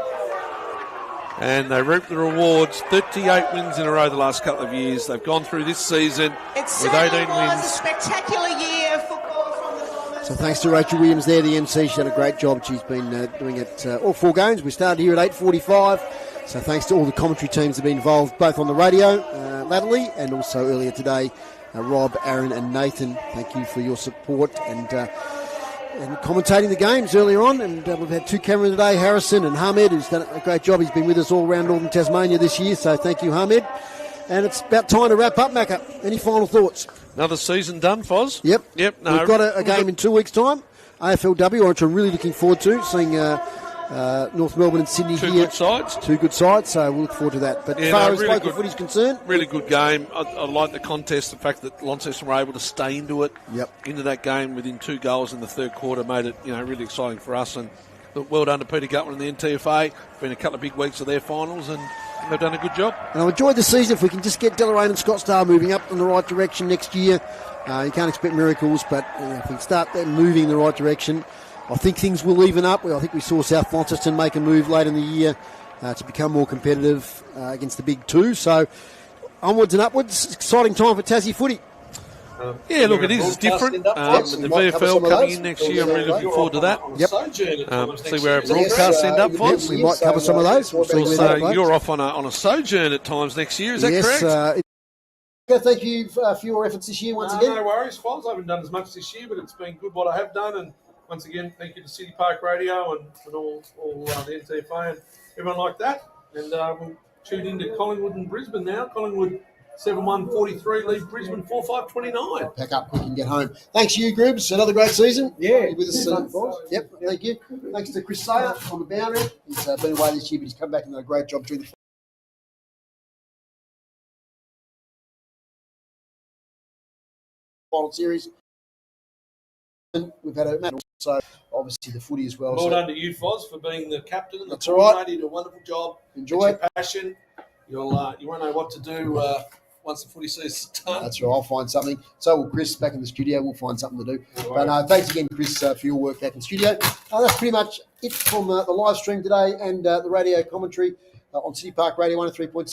And they reap the rewards. 38 wins in a row the last couple of years. They've gone through this season with 18 was wins. a spectacular year of football from the Bombers. So thanks to Rachel Williams there, the MC. She did a great job. She's been doing it all 4 games. We started here at 8:45. So thanks to all the commentary teams that have been involved, both on the radio latterly and also earlier today. Rob, Aaron and Nathan, thank you for your support and commentating the games earlier on. And we've had 2 cameras today, Harrison and Hamed, who's done a great job. He's been with us all around Northern Tasmania this year, so thank you, Hamed. And it's about time to wrap up, Macca. Any final thoughts? Another season done, Foz? Yep. No, we've got a game in 2 weeks' time, AFLW, which I'm really looking forward to, seeing North Melbourne and Sydney here. 2 good sides. 2 good sides, so we'll look forward to that. But as far as local footy's concerned... Really good game. I like the contest, the fact that Launceston were able to stay into it, into that game within 2 goals in the third quarter, made it really exciting for us. And well done to Peter Gutwin and the NTFA. Been a couple of big weeks of their finals, and they've done a good job. And I've enjoyed the season. If we can just get Deloraine and Scottsdale moving up in the right direction next year, you can't expect miracles, but if we can start them moving in the right direction, I think things will even up. I think we saw South Launceston make a move late in the year to become more competitive against the big 2. So onwards and upwards. Exciting time for Tassie footy. Yeah, look, it is different. With the VFL coming in next year, I'm really looking forward to that. Yep. See where our broadcasts end up, Foz. We might cover some of those. We'll see where that goes. You're off on a sojourn at times next year, is that correct? Thank you for your efforts this year once again. No worries, Foz. I haven't done as much this year, but it's been good what I have done. And once again, thank you to City Park Radio and all the NTFA and everyone like that. And we'll tune into Collingwood and Brisbane now. Collingwood 7-1-43, lead Brisbane 4-5-29. Pack up quick and get home. Thanks to you, Gribbs. Another great season. Yeah. You're with us. Yep, thank you. Thanks to Chris Sayer on the boundary. He's been away this year, but he's come back and done a great job during the final series. We've had a medal, so obviously the footy as well. Well done to you, Foz, for being the captain and the That's all right. coordinator. You did a wonderful job. Enjoy it. Your passion. You won't know what to do once the footy season's done. That's right. I'll find something. So will Chris back in the studio. We'll find something to do. But thanks again, Chris, for your work back in the studio. That's pretty much it from the live stream today and the radio commentary on City Park Radio 103.7.